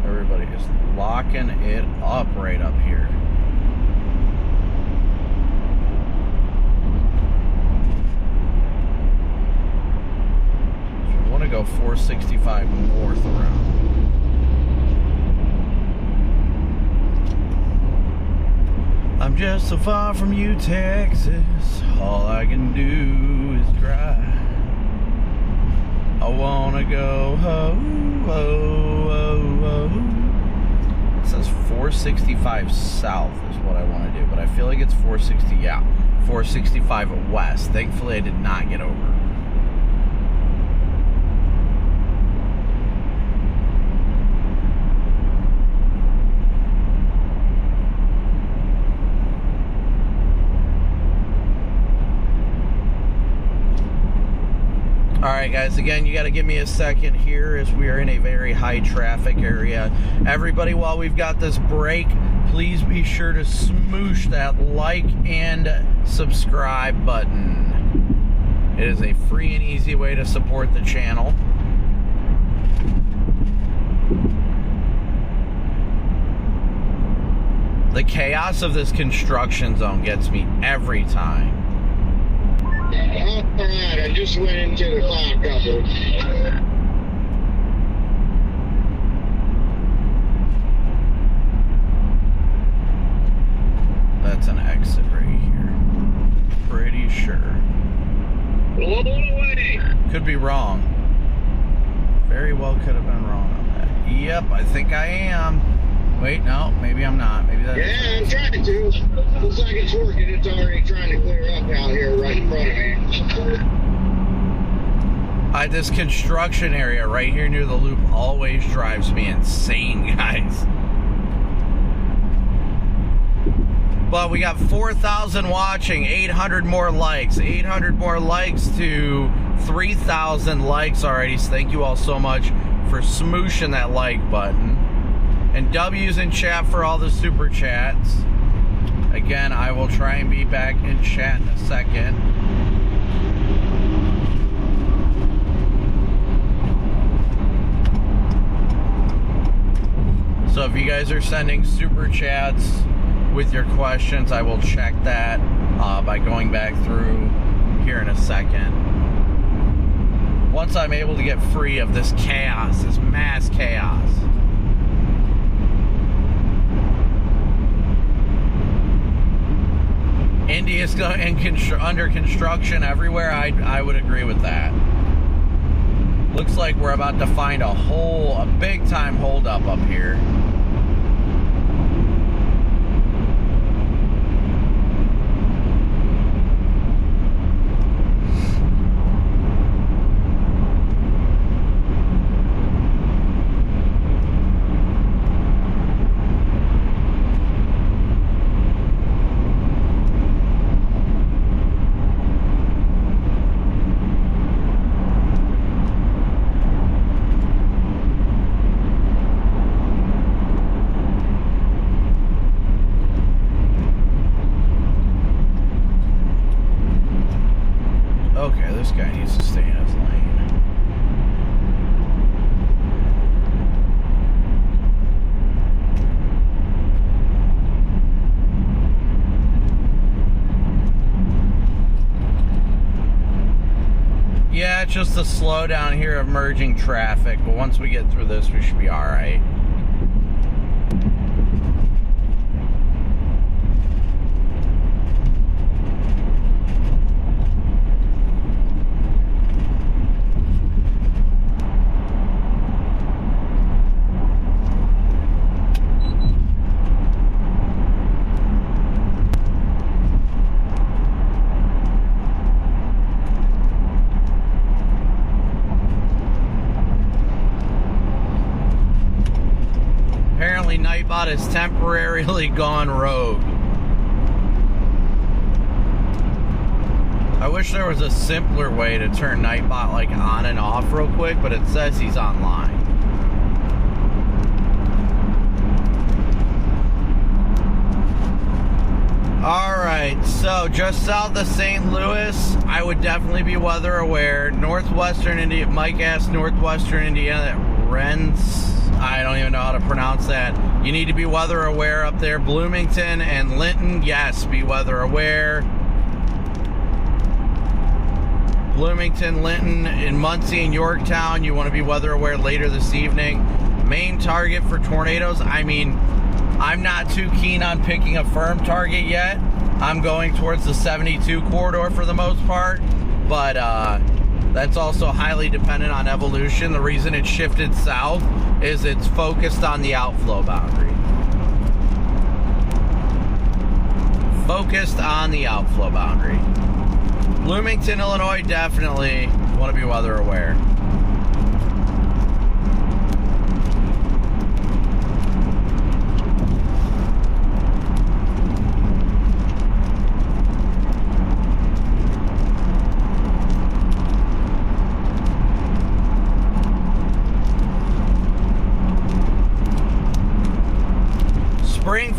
Everybody is locking it up right up here. So we want to go 465 north around. I'm just so far from you, Texas. All I can do is cry. I wanna go ho, ho, ho, ho. It says 465 south is what I want to do, but I feel like it's 460, yeah, 465 west. Thankfully, I did not get over. Alright guys, again, you got to give me a second here as we are in a very high traffic area. Everybody, while we've got this break, please be sure to smoosh that like and subscribe button. It is a free and easy way to support the channel. The chaos of this construction zone gets me every time. Alright, I just went into the cloud cover. That's an exit right here. Pretty sure. Blow away. Could be wrong. Very well could have been wrong on that. Yep, I think I am. Wait, no, maybe I'm not. Maybe that Yeah, I'm trying to. Looks like it's working. It's already trying to clear up out here right in front of me. This construction area right here near the loop always drives me insane, guys. But we got 4,000 watching, 800 more likes, 800 more likes to 3,000 likes already. So thank you all so much for smooshing that like button. And W's in chat for all the super chats. Again, I will try and be back in chat in a second. So if you guys are sending super chats with your questions, I will check that by going back through here in a second. Once I'm able to get free of this chaos, this mass chaos. Indy is under construction everywhere. I would agree with that. Looks like we're about to find a big time holdup up here. Okay, this guy needs to stay in his lane. Yeah, it's just the slowdown here of merging traffic, but once we get through this, we should be alright. Nightbot has temporarily gone rogue. I wish there was a simpler way to turn Nightbot like on and off real quick, but it says he's online. Alright, so just south of St. Louis, I would definitely be weather aware. Northwestern Indiana, Mike asked Northwestern Indiana, I don't even know how to pronounce that. You need to be weather aware up there. Bloomington and Linton, yes, be weather aware. Bloomington, Linton, in Muncie and Yorktown, you want to be weather aware later this evening. Main target for tornadoes, I mean, I'm not too keen on picking a firm target yet. I'm going towards the 72 corridor for the most part, but that's also highly dependent on evolution. The reason it shifted south is it's focused on the outflow boundary. Focused on the outflow boundary. Bloomington, Illinois, definitely want to be weather aware.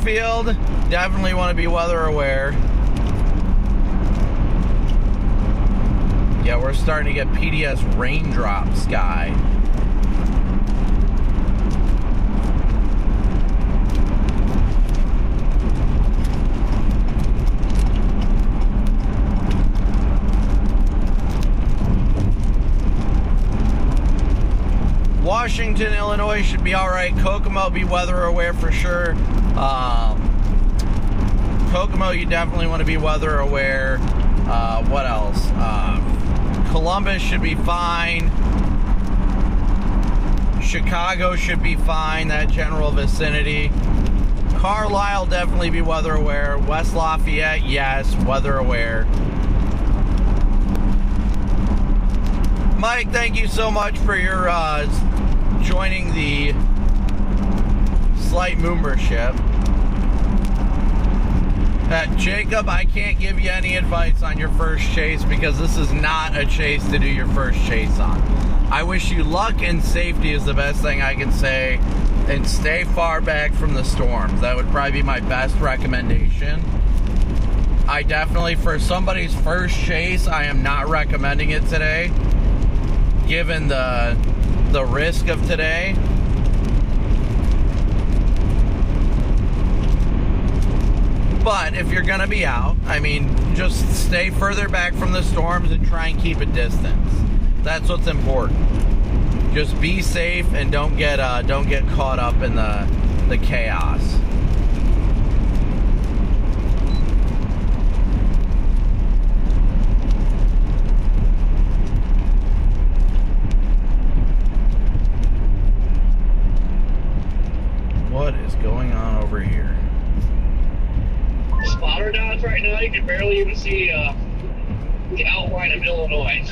Springfield, definitely want to be weather aware. Yeah, we're starting to get PDS raindrop sky. Washington, Illinois should be all right. Kokomo, be weather aware for sure. Kokomo, you definitely want to be weather aware. What else? Columbus should be fine. Chicago should be fine, that general vicinity. Carlisle, definitely be weather aware. West Lafayette, yes, weather aware. Mike, thank you so much for your joining the slight membership. Jacob, I can't give you any advice on your first chase because this is not a chase to do your first chase on. I wish you luck and safety is the best thing I can say, and stay far back from the storms. That would probably be my best recommendation. I definitely, for somebody's first chase, I am not recommending it today, given the risk of today. But if you're going to be out, I mean, just stay further back from the storms and try and keep a distance. That's what's important. Just be safe and don't get caught up in the chaos. What is going on over here? Spotter dots right now, you can barely even see the outline of Illinois.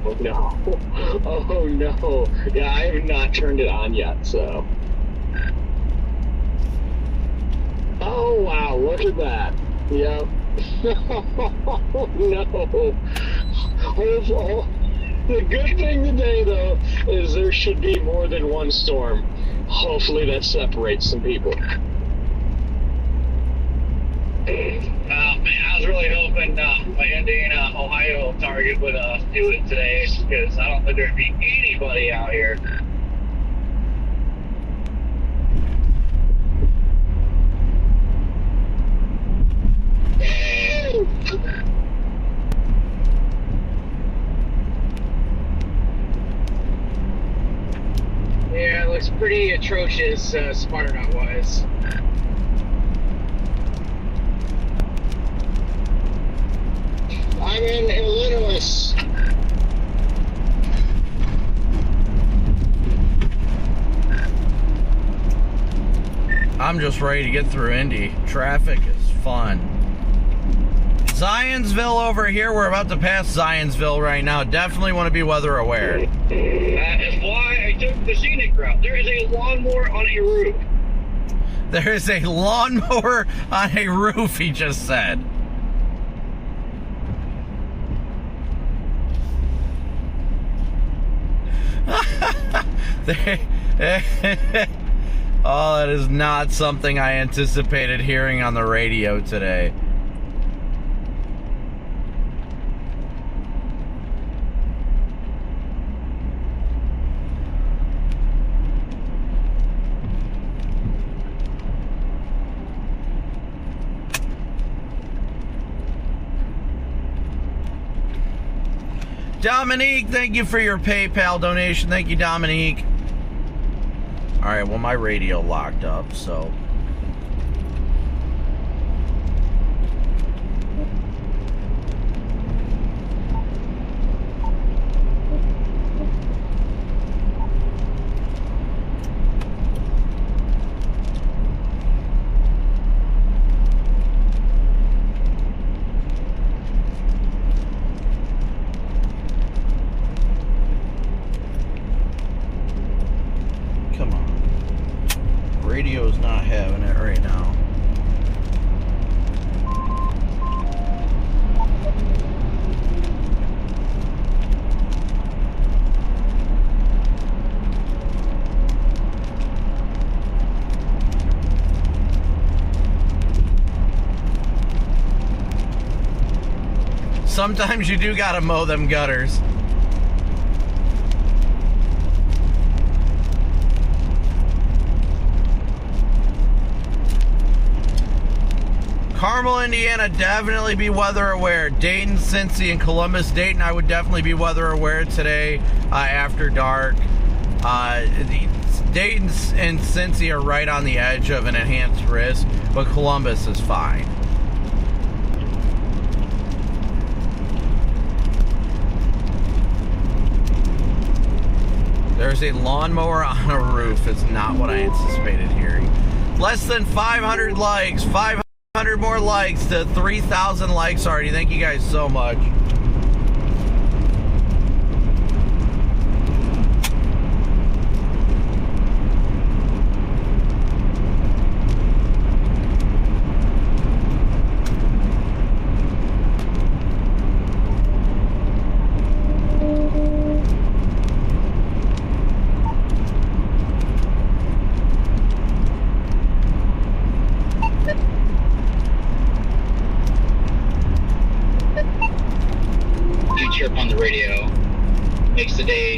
Oh no. Oh no. Yeah, I have not turned it on yet, so. Oh wow, look at that. Yep. Oh no. Oh, the good thing today though is there should be more than one storm. Hopefully that separates some people. Man, I was really hoping my Indiana, Ohio target would do it today, because I don't think there'd be anybody out here. Yeah, it looks pretty atrocious, spotter dot wise. I'm in Illinois. I'm just ready to get through Indy. Traffic is fun. Zionsville over here. We're about to pass Zionsville right now. Definitely want to be weather aware. That is why I took the scenic route. There is a lawnmower on a roof. There is a lawnmower on a roof, he just said. Oh, that is not something I anticipated hearing on the radio today. Dominique, thank you for your PayPal donation. Thank you, Dominique. All right, well, my radio locked up, so. Radio's not Sometimes you do gotta mow them gutters. Carmel, Indiana, definitely be weather aware. Dayton, Cincy, and Columbus, Dayton, I would definitely be weather aware today after dark. Dayton and Cincy are right on the edge of an enhanced risk, but Columbus is fine. There's a lawnmower on a roof. It's not what I anticipated hearing. Less than 500 likes. 500 more likes to 3,000 likes already. Thank you guys so much.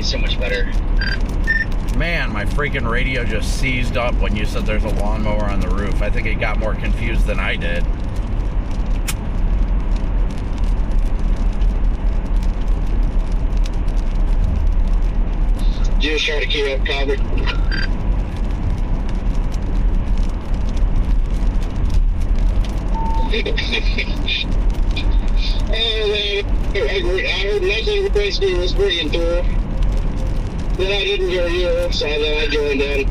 So much better. Man, my freaking radio just seized up when you said there's a lawnmower on the roof. I think it got more confused than I did. Just try to keep up, Copic. I heard nothing basically was bringing through. Then I didn't hear you, so then I joined in.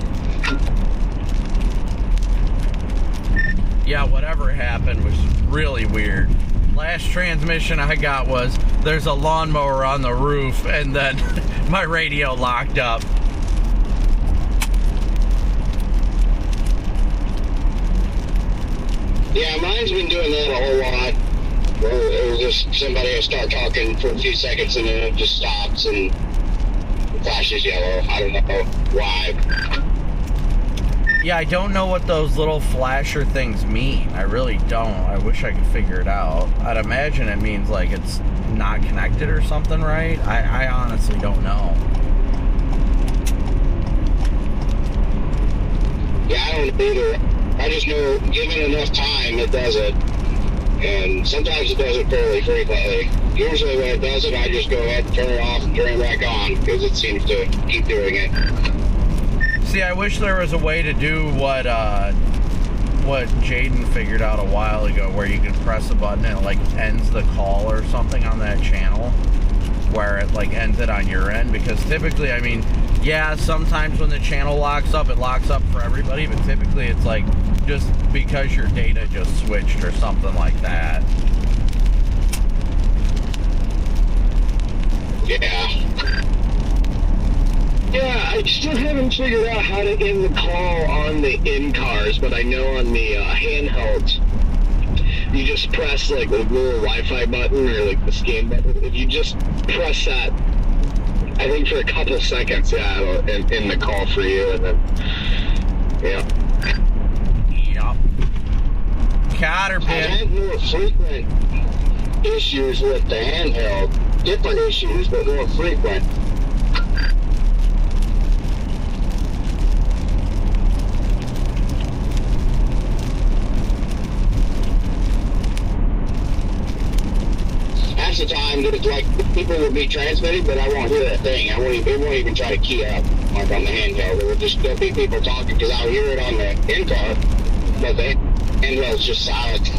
Yeah, whatever happened was really weird. Last transmission I got was, there's a lawnmower on the roof, and then my radio locked up. Yeah, mine's been doing that a whole lot. Where it was just somebody will start talking for a few seconds and then it just stops and flashes yellow. I don't know why. Yeah, I don't know what those little flasher things mean. I really don't. I wish I could figure it out. I'd imagine it means like it's not connected or something, right? I honestly don't know. Yeah, I don't either. I just know given enough time it does it. And sometimes it does it fairly frequently. Usually when it does it, I just go ahead and turn it off and turn it back on because it seems to keep doing it. See, I wish there was a way to do what Jaden figured out a while ago, where you can press a button and it like ends the call or something on that channel, where it like ends it on your end. Because typically, I mean, yeah, sometimes when the channel locks up, it locks up for everybody, but typically it's like just because your data just switched or something like that. Yeah. Yeah, I still haven't figured out how to end the call on the in-cars, but I know on the handhelds, you just press like the little Wi-Fi button or like the scan button. If you just press that, I think for a couple seconds, yeah, it'll end the call for you, and then, yeah. Yep. Caterpillar. I had more frequent issues with the handheld. Different issues, but more frequent. Half the time, it's like people will be transmitting, but I won't hear that thing. It won't even try to key up, like on the handheld. There'll be people talking because I'll hear it on the in-car, but the handheld's just silent.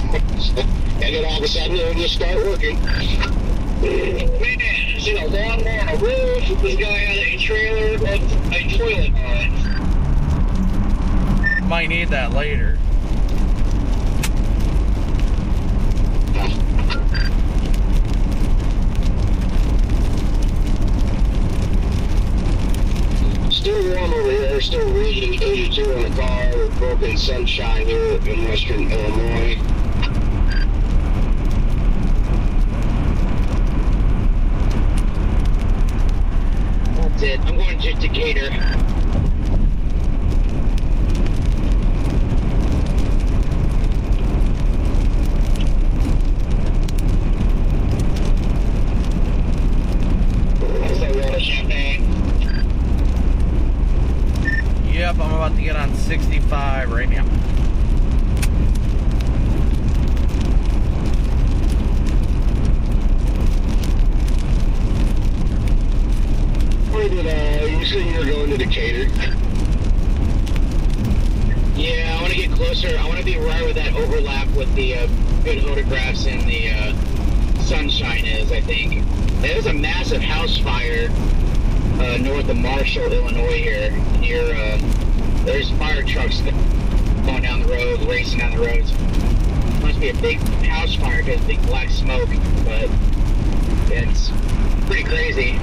And then all of a sudden, it'll just start working. Man, there's a lawnmower on a roof. This guy had a trailer with a toilet on it. Might need that later. Still warm over here, still reading 82 in the car with broken sunshine here in western Illinois. That's it. I'm going to Decatur. you said you were going to Decatur. Yeah, I want to get closer. I want to be right where that overlap with the good photographs and the sunshine is, I think. There's a massive house fire north of Marshall, Illinois here. Near, there's fire trucks going down the road, racing down the roads. Must be a big house fire because big black smoke, but it's pretty crazy.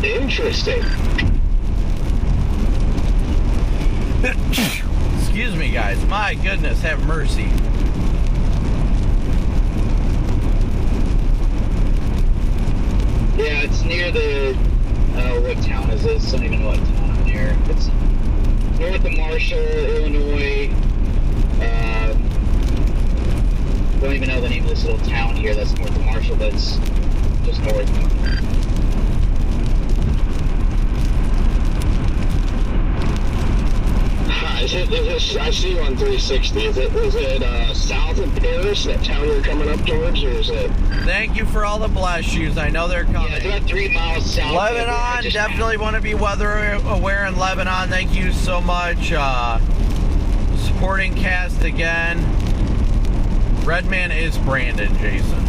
Interesting. Excuse me, guys. My goodness, have mercy. Yeah, it's near the, what town is this? I don't even know what town I'm near. It's north of Marshall, Illinois. Don't even know the name of this little town here that's north of Marshall, that's just north. I see you on 360. Is it south of Paris, that town you're coming up towards, or is it? Thank you for all the blast shoes. I know they're coming. Yeah, it's about 3 miles south. Lebanon, definitely want to be weather aware in Lebanon. Thank you so much. Supporting cast again. Redman is Brandon, Jason.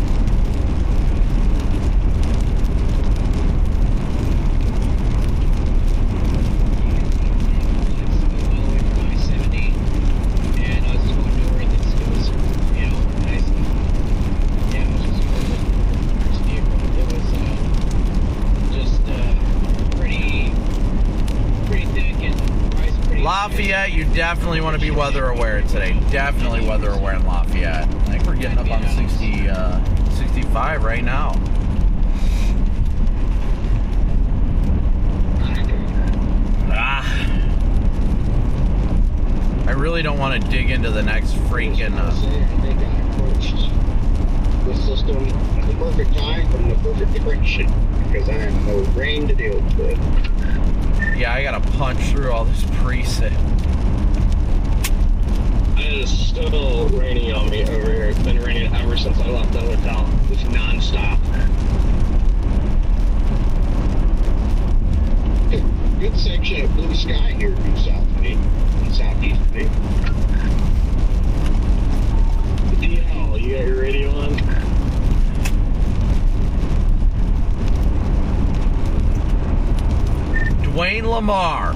Lafayette, you definitely want to be weather aware today. Definitely weather aware in Lafayette. I think we're getting up on 65 right now. I really don't want to dig into the next freaking... the system at the perfect time from the perfect direction, because I have no rain to deal with. Yeah, I gotta punch through all this preset. It is still raining on me over here. It's been raining ever since I left the hotel. It's non-stop. Good section of blue sky here in southeast of me. DL, you got your radio on? Dwayne Lamar.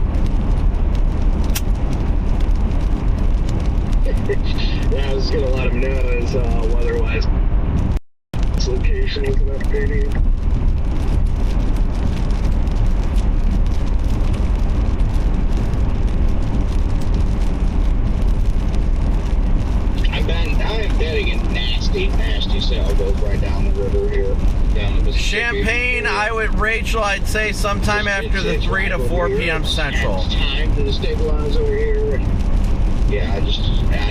Yeah, I was gonna let him know as weather-wise. This location wasn't updated. I'm betting a nasty sailboat right down the river here. Down the Mississippi. Champagne, Rachel, I'd say sometime after the 3 to 4 p.m. Central. It's time to stabilize over here. Yeah, I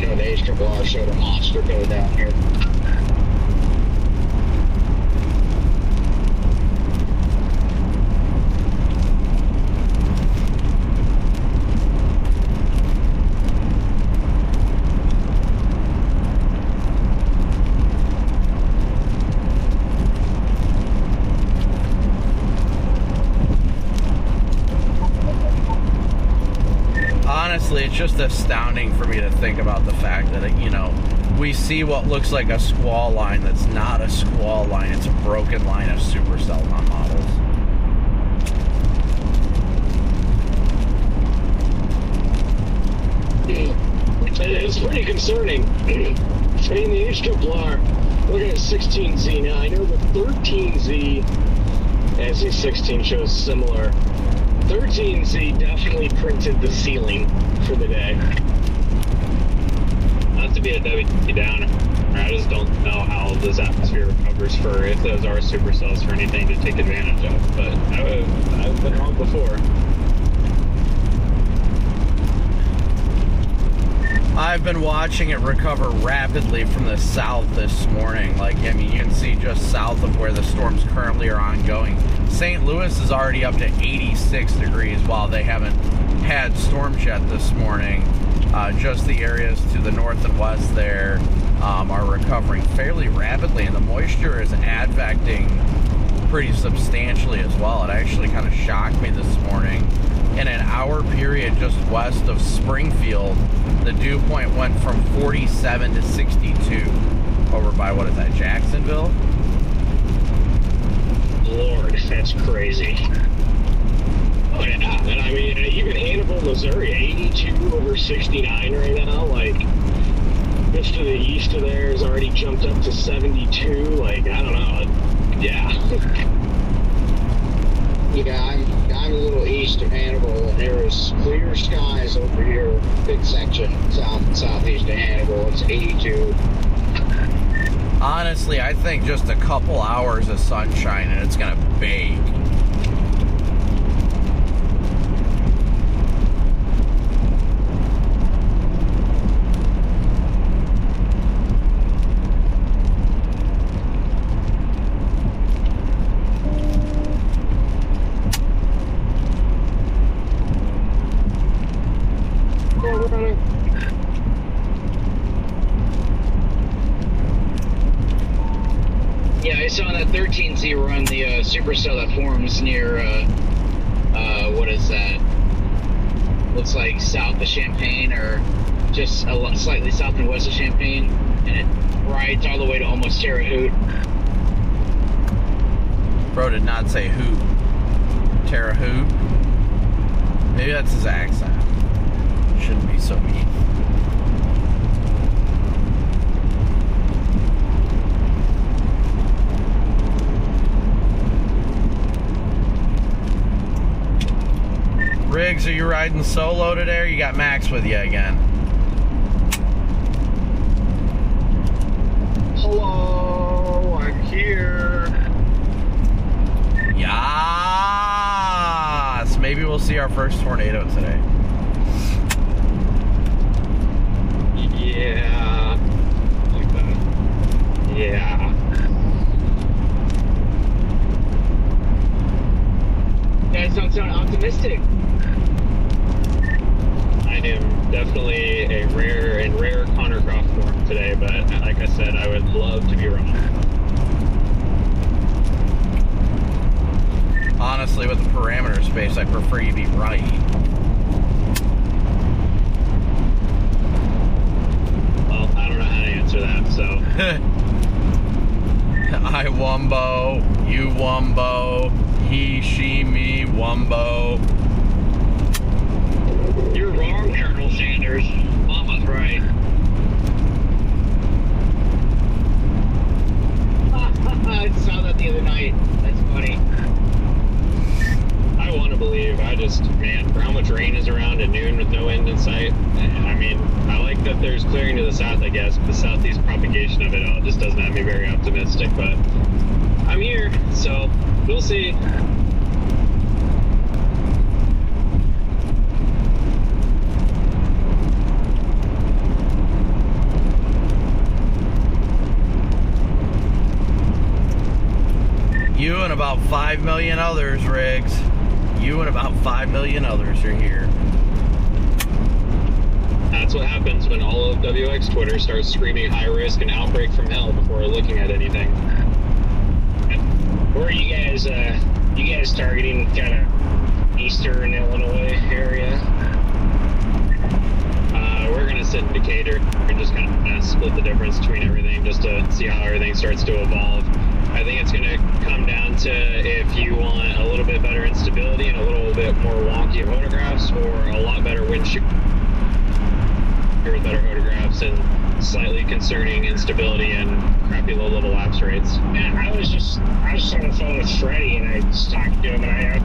know the HRR showed a monster go down here. Honestly, it's just astounding for me to think about the fact that, we see what looks like a squall line that's not a squall line. It's a broken line of supercell on models. It's pretty concerning. I mean, the HRR, looking at 16Z now, I know the 13Z, as the 16 shows similar. 13Z definitely printed the ceiling for the day. Not to be a W downer, I just don't know how this atmosphere recovers for if those are supercells for anything to take advantage of. But I've been wrong before. I've been watching it recover rapidly from the south this morning. You can see just south of where the storms currently are ongoing. St. Louis is already up to 86 degrees while they haven't had storms yet this morning. Just the areas to the north and west there are recovering fairly rapidly, and the moisture is advecting pretty substantially as well. It actually kind of shocked me this morning. In an hour period just west of Springfield, the dew point went from 47 to 62 over by, what is that, Jacksonville? Lord, that's crazy. Oh yeah, and I mean, even Hannibal, Missouri, 82 over 69 right now. Like, just to the east of there has already jumped up to 72. Like, I don't know. Yeah. Yeah, I'm a little east of Hannibal, and there is clear skies over here, big section, southeast of Hannibal. It's 82. Honestly, I think just a couple hours of sunshine and it's gonna bake. Yeah, I saw that 13Z run the Supercell that forms near, what is that? Looks like south of Champaign, or just slightly south and west of Champaign, and it rides all the way to almost Terre Haute. Bro did not say hoot. Terre Haute. Maybe that's his accent. Shouldn't be so mean. Riggs, are you riding solo today, or you got Max with you again? Hello, I'm here. Yes! Maybe we'll see our first tornado today. Yeah. Like that. Yeah. You guys don't sound optimistic. I am definitely a rare Connor Croft form today, but like I said, I would love to be wrong. Honestly, with the parameter space, I prefer you be right. Well, I don't know how to answer that, so. I wumbo, you wumbo, he, she, me, wumbo. You're wrong, Colonel Sanders. Mama's right. I saw that the other night. That's funny. I want to believe. Man, for how much rain is around at noon with no end in sight. I mean, I like that there's clearing to the south, I guess, but the southeast propagation of it all just doesn't have me very optimistic, but I'm here, so we'll see. You and about 5 million others, Riggs. You and about 5 million others are here. That's what happens when all of WX Twitter starts screaming high risk and outbreak from hell before looking at anything. Where are you guys targeting? Kind of eastern Illinois area? We're going to sit in Decatur and just kind of split the difference between everything just to see how everything starts to evolve. I think it's going to come down to if you want a little bit better instability and a little bit more wonky photographs, or a lot better wind shear with better photographs and slightly concerning instability and crappy low-level lapse rates. Yeah, I was just on the phone with Freddie, and I was talking to him, and I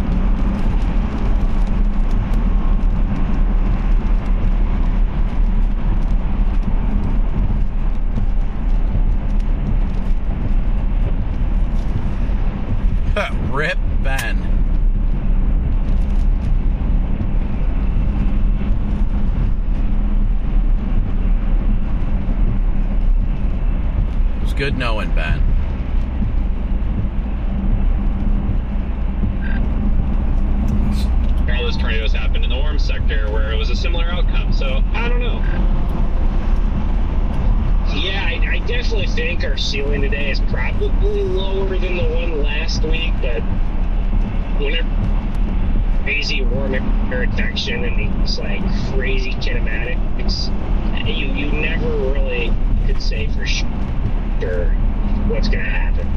Rip Ben. It was good knowing Ben. All those tornadoes happened in the warm sector where it was a similar outcome, so I don't know. Yeah, I definitely think our ceiling today is probably lower than the one last week, but whenever crazy warm air infection and these like crazy kinematics, you never really could say for sure what's going to happen.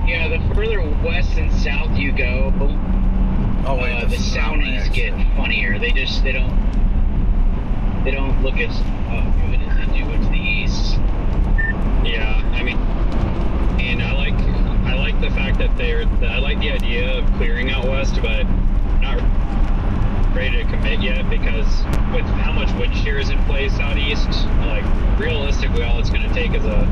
Yeah, the further west and south you go, the soundings get funnier. They don't look as good as they do to the east. Yeah, I mean, and I like the fact that I like the idea of clearing out west, but not ready to commit yet because with how much wind shear is in place out east, like realistically, all it's going to take is a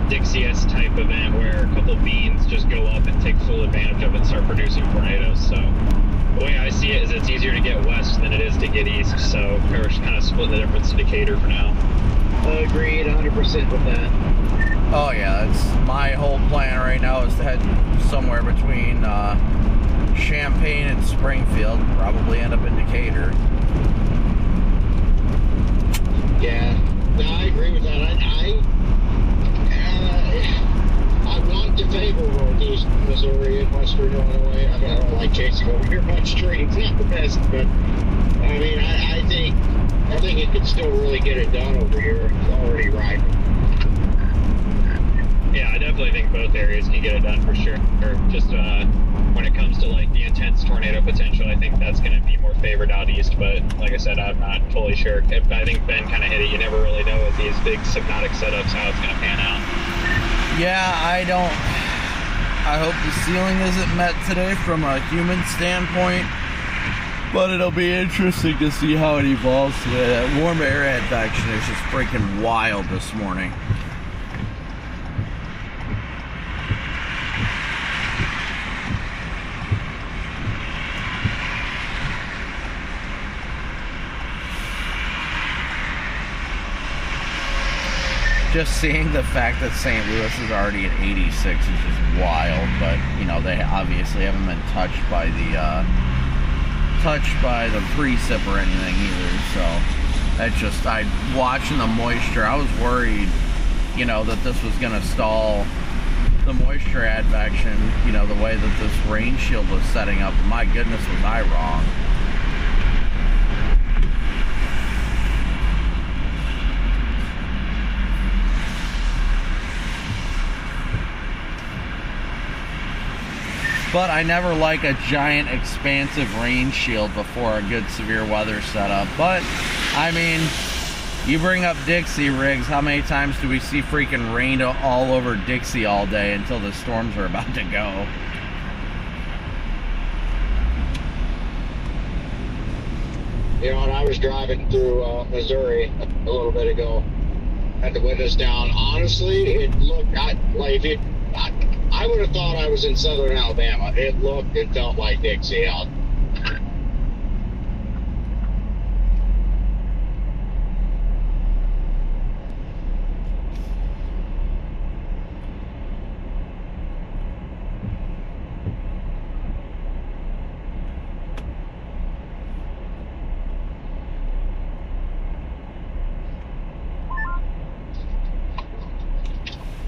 Dixie-esque type event where a couple beans just go up and take full advantage of it and start producing tornadoes. So the way I see it is it's easier to get west than it is to get east. So we're just kind of splitting the difference to Decatur for now. Agreed, 100% with that. Oh yeah, that's my whole plan right now is to head somewhere between Champaign and Springfield. Probably end up in Decatur. Yeah, no, I agree with that. I want to favor Northeast Missouri and Western Illinois. I don't like chasing over here much straight. It's not the best, but I mean, I think it could still really get it done over here. It's already right. Yeah, I definitely think both areas can get it done for sure. Just when it comes to like the intense tornado potential, I think that's going to be more favored out east. But like I said, I'm not fully sure. I think Ben kind of hit it. You never really know with these big hypnotic setups how it's going to pan out. Yeah, I hope the ceiling isn't met today from a human standpoint, but it'll be interesting to see how it evolves today. That warm air advection is just freaking wild this morning. Just seeing the fact that St. Louis is already at 86 is just wild, but you know they obviously haven't been touched by the precip or anything either. So that's just watching the moisture. I was worried, you know, that this was gonna stall the moisture advection. You know, the way that this rain shield was setting up. My goodness, was I wrong? But I never like a giant expansive rain shield before a good severe weather setup. But, I mean, you bring up Dixie rigs, how many times do we see freaking rain all over Dixie all day until the storms are about to go? You know, when I was driving through Missouri a little bit ago, had the windows down. Honestly, it looked I would have thought I was in southern Alabama. It looked and felt like Dixie out.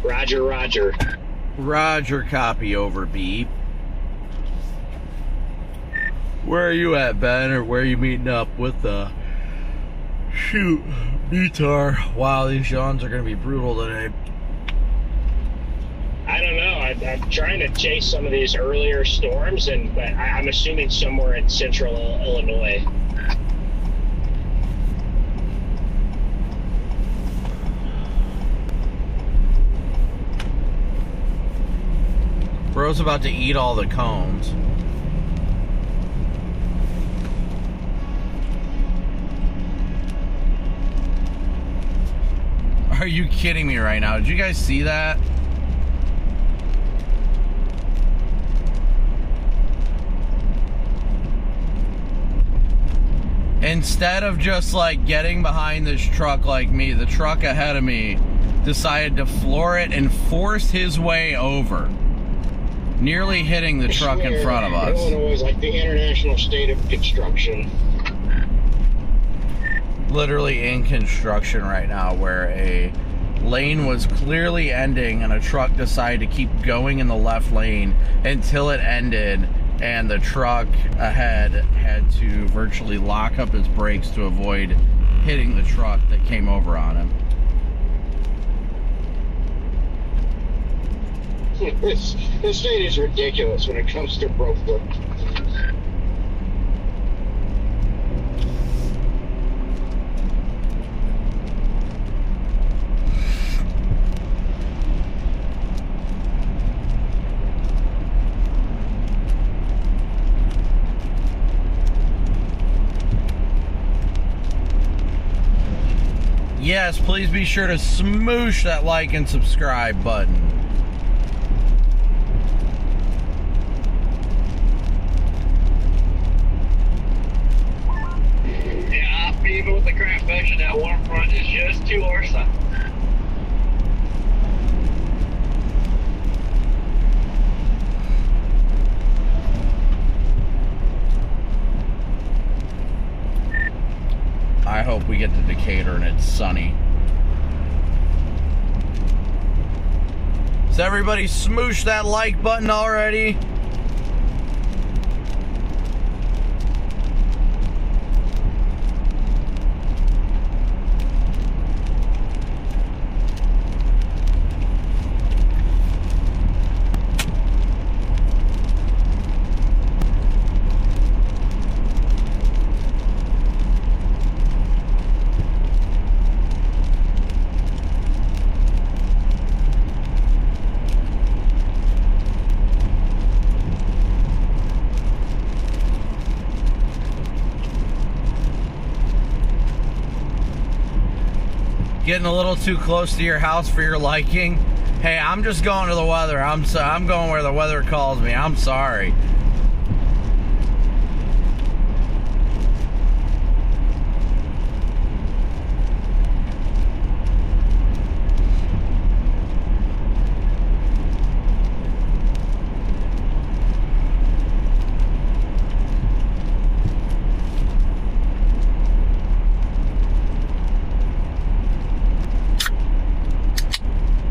Roger, roger. Roger, copy over, beep. Where are you at, Ben? Or where are you meeting up with shoot, Beatar? Wow, these yawns are going to be brutal today. I don't know. I'm trying to chase some of these earlier storms, but I'm assuming somewhere in central Illinois. Bro's about to eat all the cones. Are you kidding me right now? Did you guys see that? Instead of just like getting behind this truck like me, the truck ahead of me decided to floor it and force his way over, nearly hitting the truck in front of us. Illinois is like the international state of construction. Literally in construction right now, where a lane was clearly ending and a truck decided to keep going in the left lane until it ended, and the truck ahead had to virtually lock up his brakes to avoid hitting the truck that came over on him. This state is ridiculous when it comes to broke wood. Yes, please be sure to smoosh that like and subscribe button. Yeah, even with the craft section, that warm front is just to our side. I hope we get to Decatur and it's sunny. Has everybody smooshed that like button already? Getting a little too close to your house for your liking? Hey, I'm just going to the weather. I'm going where the weather calls me. I'm sorry.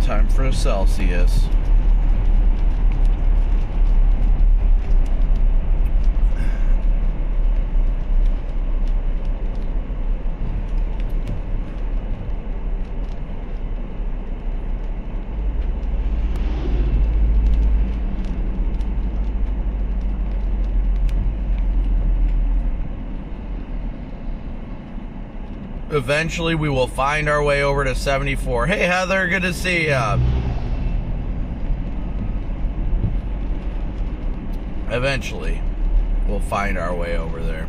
Time for a Celsius. Eventually, we will find our way over to 74. Hey, Heather, good to see ya. Eventually, we'll find our way over there.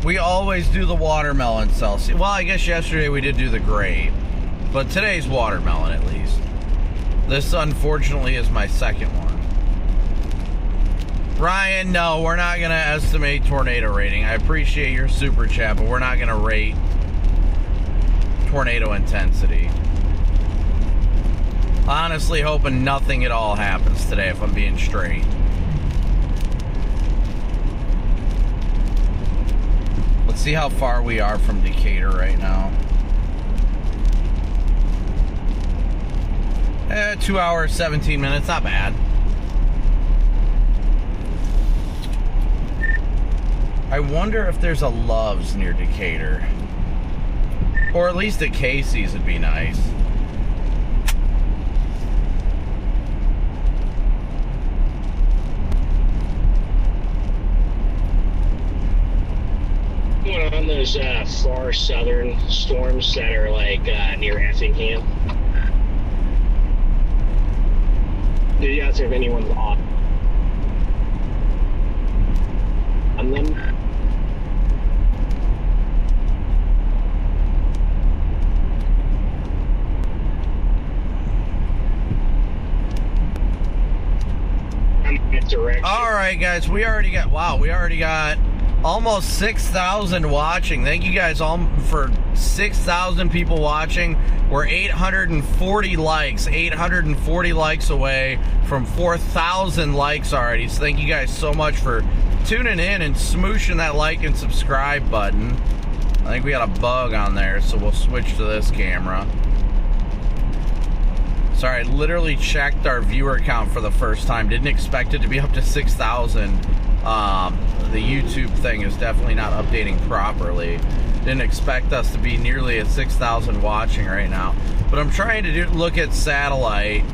We always do the watermelon Celsius. Well, I guess yesterday we did do the grape, but today's watermelon at least. This, unfortunately, is my second one. Ryan, no, we're not going to estimate tornado rating. I appreciate your super chat, but we're not going to rate tornado intensity. Honestly, hoping nothing at all happens today, if I'm being straight. Let's see how far we are from Decatur right now. 2 hours, 17 minutes, not bad. I wonder if there's a Love's near Decatur. Or at least a Casey's would be nice. Going on those far southern storms that are like near Effingham. Did you ask if anyone's on them? All right, guys, we already got Almost 6,000 watching. Thank you guys all for 6,000 people watching. We're 840 likes. 840 likes away from 4,000 likes already. So thank you guys so much for tuning in and smooshing that like and subscribe button. I think we got a bug on there, so we'll switch to this camera. Sorry, I literally checked our viewer count for the first time. Didn't expect it to be up to 6,000. The YouTube thing is definitely not updating properly. Didn't expect us to be nearly at 6,000 watching right now. But I'm trying to look at satellite.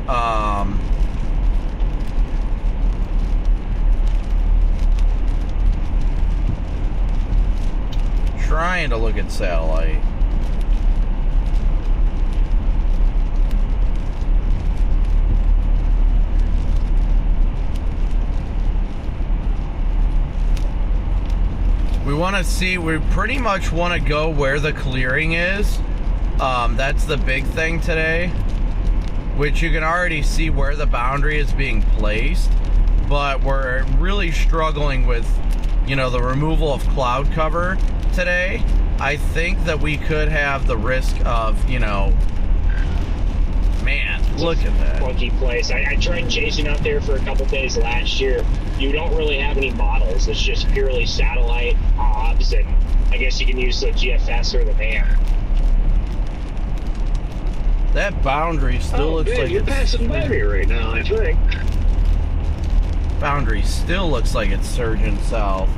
Trying to look at satellite. We want to see, we pretty much want to go where the clearing is. That's the big thing today, which you can already see where the boundary is being placed, but we're really struggling with, you know, the removal of cloud cover today. I think that we could have the risk of, you know, man, look at that. Funky place. I tried chasing out there for a couple days last year. You don't really have any models. It's just purely satellite obs, and I guess you can use the GFS or the van. That boundary still looks like you're it's passing by me right now, I think. Boundary still looks like it's surging south.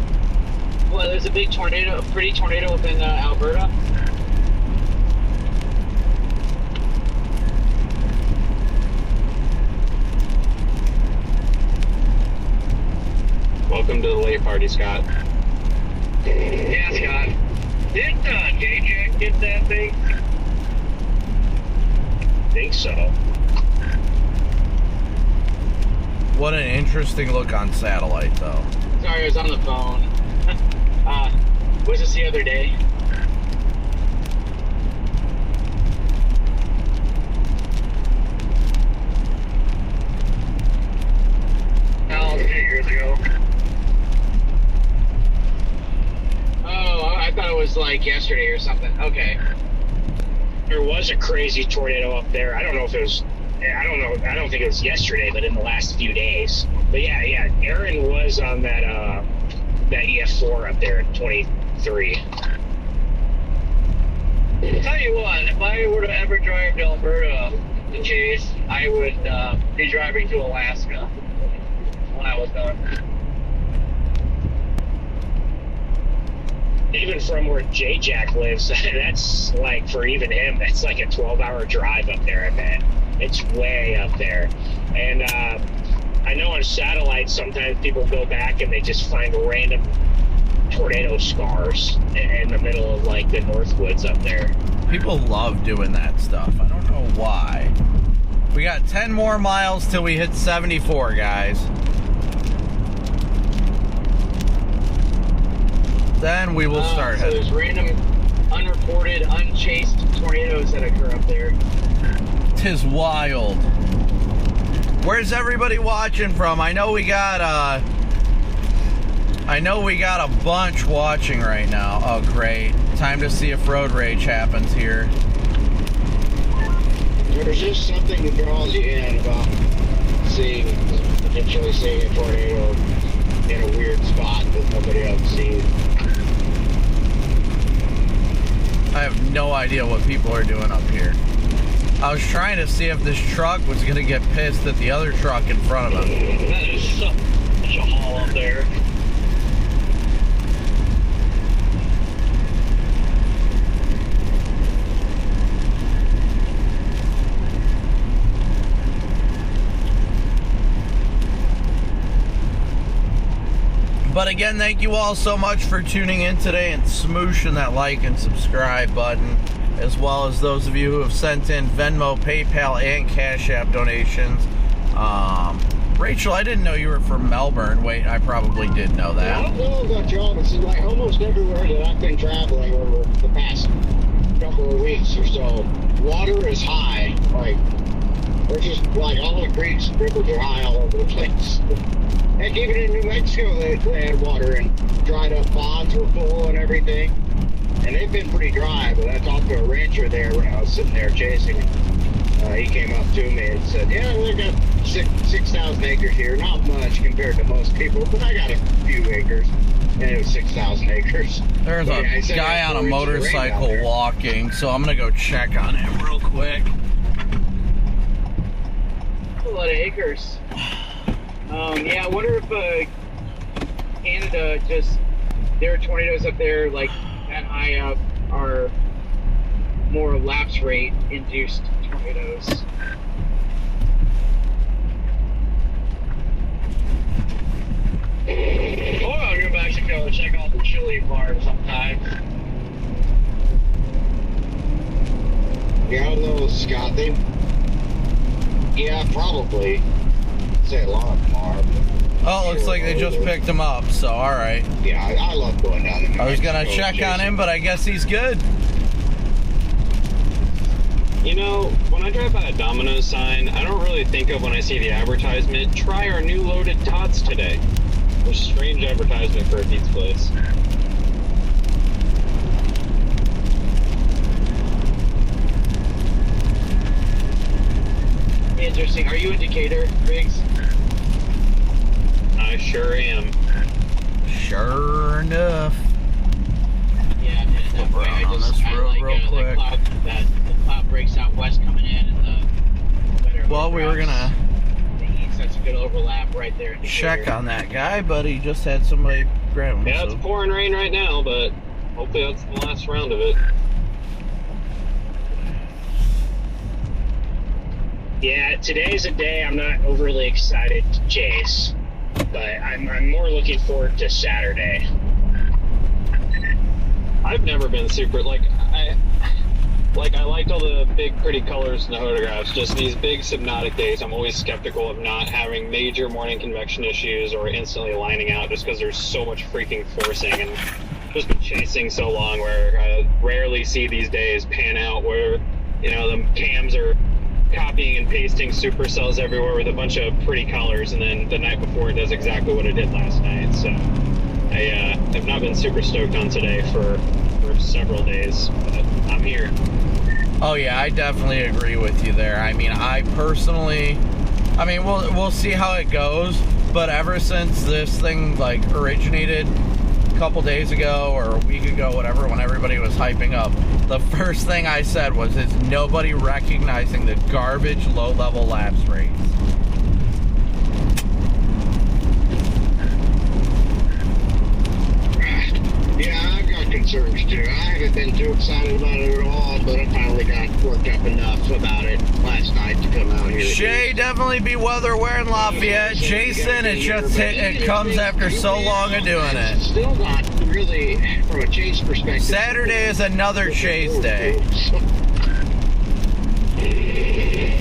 Well, there's a big tornado, a pretty tornado up in Alberta. Welcome to the late party, Scott. Yeah, Scott. Did JJ get that thing? I think so. What an interesting look on satellite, though. Sorry, I was on the phone. Was this the other day? No, 8 years ago. Oh, I thought it was like yesterday or something. Okay. There was a crazy tornado up there. I don't know if it was, I don't know, I don't think it was yesterday, but in the last few days. But yeah, Aaron was on that EF4 up there at 23. I'll tell you what, if I were to ever drive to Alberta to chase, I would be driving to Alaska when I was done. Even from where J-Jack lives, that's like, for even him, that's like a 12-hour drive up there, I bet. It's way up there. And I know on satellite, sometimes people go back and they just find random tornado scars in the middle of like the Northwoods up there. People love doing that stuff. I don't know why. We got 10 more miles till we hit 74, guys. Then we will start so heading. There's random, unreported, unchased tornadoes that occur up there. 'Tis wild. Where's everybody watching from? I know we got a bunch watching right now. Oh, great. Time to see if road rage happens here. There's just something that draws you in about potentially seeing a tornado in a weird spot that nobody else sees. I have no idea what people are doing up here. I was trying to see if this truck was going to get pissed at the other truck in front of him. That is such a haul up there. But again, thank you all so much for tuning in today and smooshing that like and subscribe button, as well as those of you who have sent in Venmo, PayPal, and Cash App donations. Rachel, I didn't know you were from Melbourne. Wait, I probably did know that. I don't know about y'all, but it's like almost everywhere that I've been traveling over the past couple of weeks or so, water is high, like It's just like all the creeks, rivers are high all over the place. Heck, even in New Mexico, they had water and dried up ponds were full and everything. And they've been pretty dry, but I talked to a rancher there when I was sitting there chasing. He came up to me and said, yeah, we got 6,000 acres here. Not much compared to most people, but I got a few acres. And it was 6,000 acres. There's a guy on a motorcycle walking, so I'm going to go check on him real quick. A lot of acres. Yeah, I wonder if Canada just, their tornadoes up there, like that high up, are more lapse rate induced tornadoes. Oh, I'll go back to go check out the chili farm sometime. Yeah, I don't know, Scott. Yeah, probably. Say a lot of them are. Oh, it looks like they just picked him up, so alright. Yeah, I love going down there. I was going to check on him, but I guess he's good. You know, when I drive by a Domino's sign, I don't really think of when I see the advertisement, try our new loaded tots today. A strange advertisement for a pizza place. Interesting. Are you in Decatur, Riggs? I sure am. Sure enough. Yeah, that way I on this road real quick. The cloud breaks out west coming in, and the better. Well, we were gonna That's a good overlap right there. check on that guy, but he just had somebody grab him. Yeah, so. it's pouring rain right now, but hopefully that's the last round of it. Yeah, today's a day I'm not overly excited to chase, but I'm more looking forward to Saturday. I've never been super I liked all the big pretty colors in the photographs. Just these big hypnotic days, I'm always skeptical of not having major morning convection issues or instantly lining out just because there's so much freaking forcing, and just been chasing so long where I rarely see these days pan out where, you know, the cams are copying and pasting supercells everywhere with a bunch of pretty colors, and then the night before it does exactly what it did last night. So I have not been super stoked on today for several days, but I'm here. Oh yeah, I definitely agree with you there. I mean, I personally, we'll see how it goes, but ever since this thing like originated a couple days ago or a week ago, whatever, when everybody was hyping up, the first thing I said was, is nobody recognizing the garbage low-level lapse rates? Yeah, I've got concerns too. I haven't been too excited about it at all, but I finally got worked up enough about it last night to come out here. Shay, definitely be weather aware in Lafayette. Jason, it comes after so long of doing it. Still not really, from a chase perspective. Saturday is another chase day.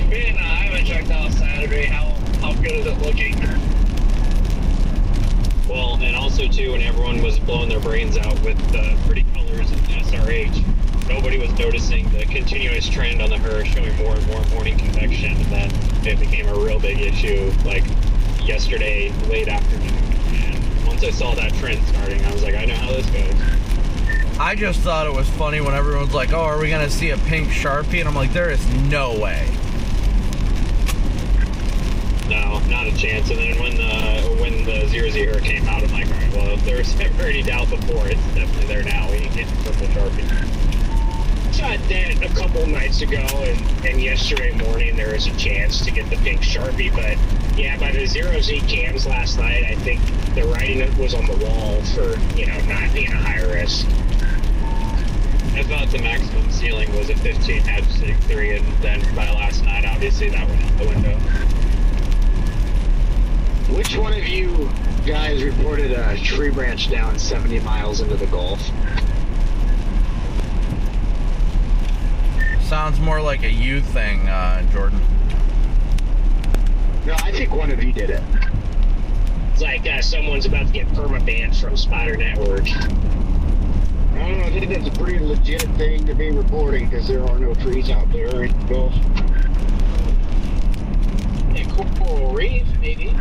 Man, I haven't checked out Saturday. How good is it looking? Well, and also too, when everyone was blowing their brains out with the pretty colors and SRH, nobody was noticing the continuous trend on the HER showing more and more morning convection, and then it became a real big issue like yesterday late afternoon. And once I saw that trend starting, I was like, I know how this goes. I just thought it was funny when everyone's like, oh, are we going to see a pink Sharpie? And I'm like, there is no way. No, not a chance. And then when the 0Z HER came out, I'm like, all right, well, if there was ever any doubt before, it's definitely there now. We get the purple Sharpie. Saw that a couple nights ago, and yesterday morning there was a chance to get the pink Sharpie, but yeah, by the 0Z cams last night, I think the writing was on the wall for, you know, not being a high risk. I thought the maximum ceiling was a 15 hatch 3, and then by last night, obviously, that went out the window. Which one of you guys reported a tree branch down 70 miles into the Gulf? Sounds more like a you thing, Jordan. No, I think one of you did it. It's like someone's about to get perma-banned from Spider Network. I don't know, I think that's a pretty legit thing to be reporting because there are no trees out there in the Gulf. Yeah, Coral Reef, maybe.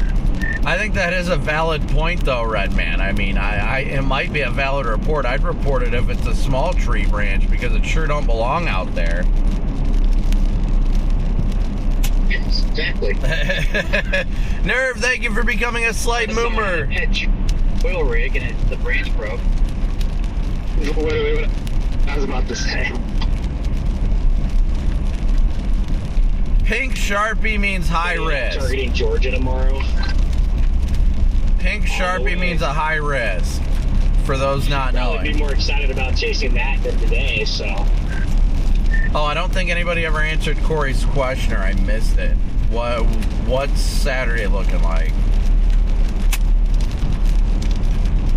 I think that is a valid point, though, Redman. I mean, it might be a valid report. I'd report it if it's a small tree branch because it sure don't belong out there. Exactly. Nerve, thank you for becoming a slight moomer. Oil rig and the branch broke. What I was about to say. Pink Sharpie means high risk. Targeting Georgia tomorrow. Pink Sharpie means a high risk. For those not I'd be knowing. more excited about chasing that than today, so. Oh, I don't think anybody ever answered Corey's question, or I missed it. What's Saturday looking like?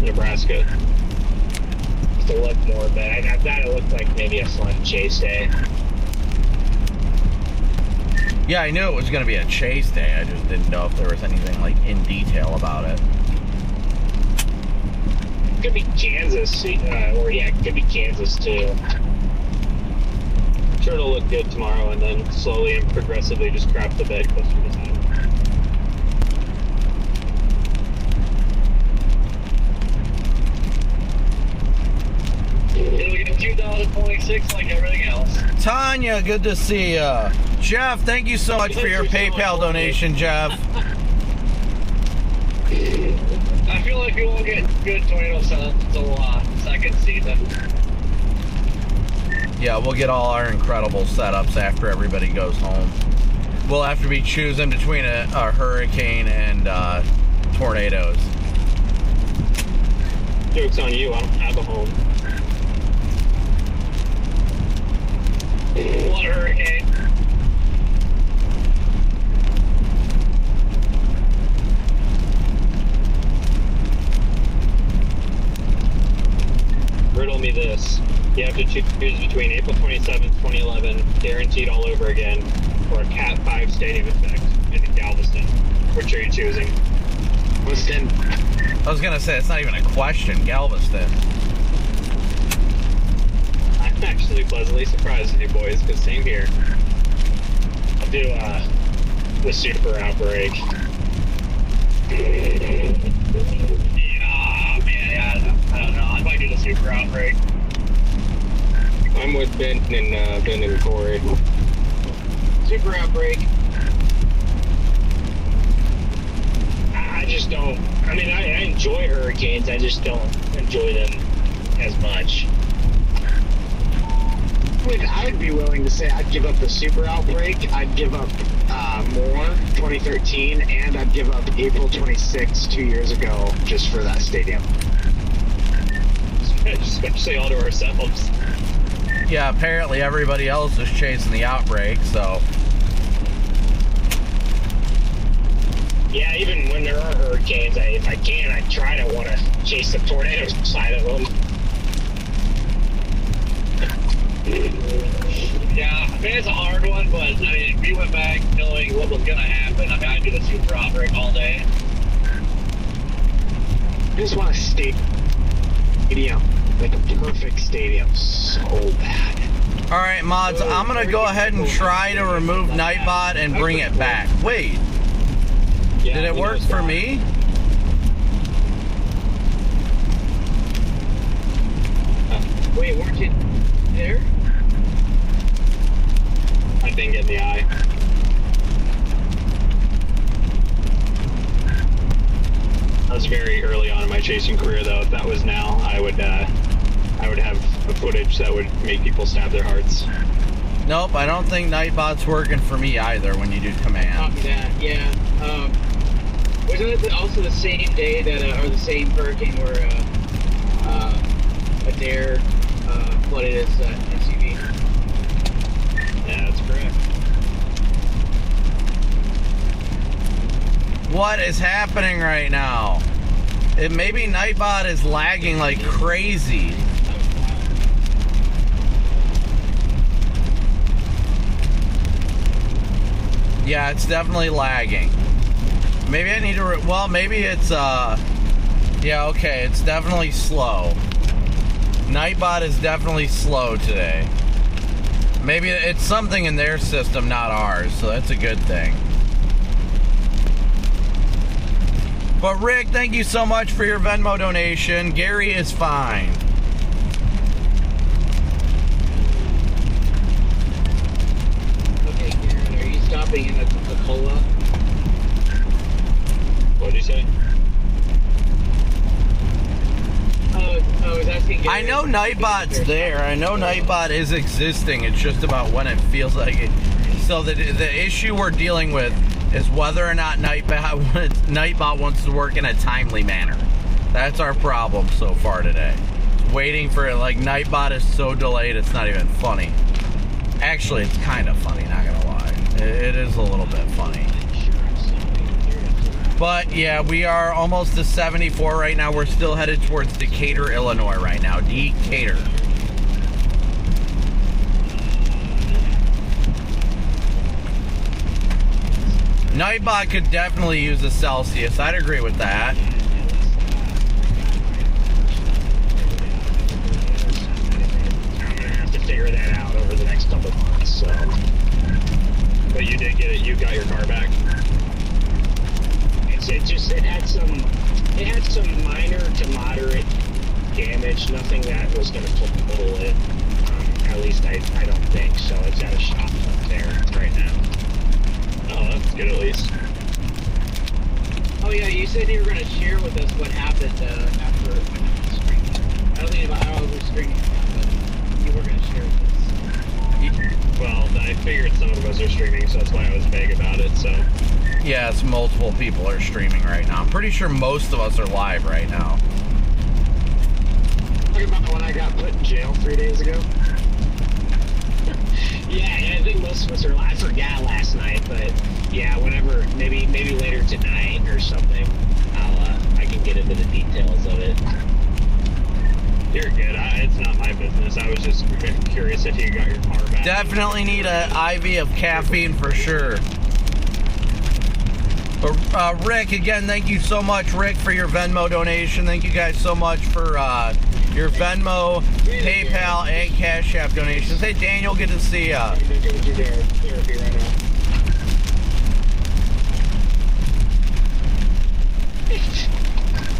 Nebraska. To look more, but I thought it looked like maybe a fun chase day. Yeah, I knew it was going to be a chase day. I just didn't know if there was anything like in detail about it. Could be Kansas, it could be Kansas too. Sure, it'll look good tomorrow, and then slowly and progressively just crap the bed closer to time. It'll get 2026 like everything else. Tanya, good to see ya. Jeff, thank you so much for your PayPal donation, Jeff. I feel like we won't get good tornado setups until second season. Yeah, we'll get all our incredible setups after everybody goes home. We'll have to be choosing between a hurricane and tornadoes. Joke's on you, I don't have a home. What hurricane? Riddle me this. You have to choose between April 27th, 2011, guaranteed all over again, or a Cat 5 stadium effect in Galveston. Which are you choosing? Galveston. I was gonna say, it's not even a question, Galveston. I'm actually pleasantly surprised with you boys, because same here. I'll do the super outbreak. I don't know. I might do the super outbreak. I'm with Ben and Corey. Super outbreak. I just don't. I mean, I enjoy hurricanes. I just don't enjoy them as much. I'd be willing to say I'd give up the super outbreak. I'd give up more 2013, and I'd give up April 26, 2 years ago, just for that stadium. Especially all to ourselves. Yeah, apparently everybody else is chasing the outbreak, so. Yeah, even when there are hurricanes, if I can, I try to want to chase the tornado side of them. Yeah, I mean, it's a hard one, but I mean, we went back knowing what was going to happen. I mean, I'd do the super outbreak all day. I just want a stadium, like a perfect stadium, so bad. All right, mods, I'm gonna go ahead and try to remove Nightbot and bring it back. Wait, Yeah, did it work for me? Wait, weren't you there? I didn't get in the eye. I was very early on in my chasing career, though. If that was now, I would have a footage that would make people stab their hearts. Nope, I don't think Nightbot's working for me either when you do command. Copy that, yeah. Wasn't it also the same day that, or the same hurricane where Adair flooded his SUV? Yeah, that's correct. What is happening right now? Maybe Nightbot is lagging like crazy. Yeah, it's definitely lagging. Maybe I need to, well, maybe it's, yeah, okay, it's definitely slow. Nightbot is definitely slow today. Maybe it's something in their system, not ours, so that's a good thing. But Rick, thank you so much for your Venmo donation. Gary is fine. Okay, Karen, are you stopping in a Coca-Cola? What did you say? I was asking Gary. I know Nightbot's there. I know Nightbot is existing. It's just about when it feels like it. So the issue we're dealing with is whether or not Nightbot wants to work in a timely manner. That's our problem so far today. Waiting for it. Like, Nightbot is so delayed, it's not even funny. Actually, it's kind of funny, not gonna lie. It is a little bit funny. But yeah, we are almost to 74 right now. We're still headed towards Decatur, Illinois right now. Decatur. Nightbot could definitely use a Celsius. I'd agree with that. I'm gonna have to figure that out over the next couple of months. So, But you did get it. You got your car back. it had some minor to moderate damage. Nothing that was gonna total it. At least I don't think so. It's at a shop up there right now. Oh, that's good at least. Oh yeah, you said you were going to share with us what happened after streaming. I don't know who's streaming, but you were going to share with us. Well, I figured some of us are streaming, so that's why I was vague about it, so. Yes, multiple people are streaming right now. I'm pretty sure most of us are live right now. Talking about when I got put in jail 3 days ago? Yeah, I think most of us are live. I forgot last night, but yeah, whenever, maybe later tonight or something, I can get into the details of it. You're good. It's not my business. I was just curious if you got your car back. Definitely need an IV of caffeine for sure. But Rick, again, thank you so much, Rick, for your Venmo donation. Thank you guys so much for your Venmo, PayPal, and Cash App donations. Hey, Daniel, good to see ya.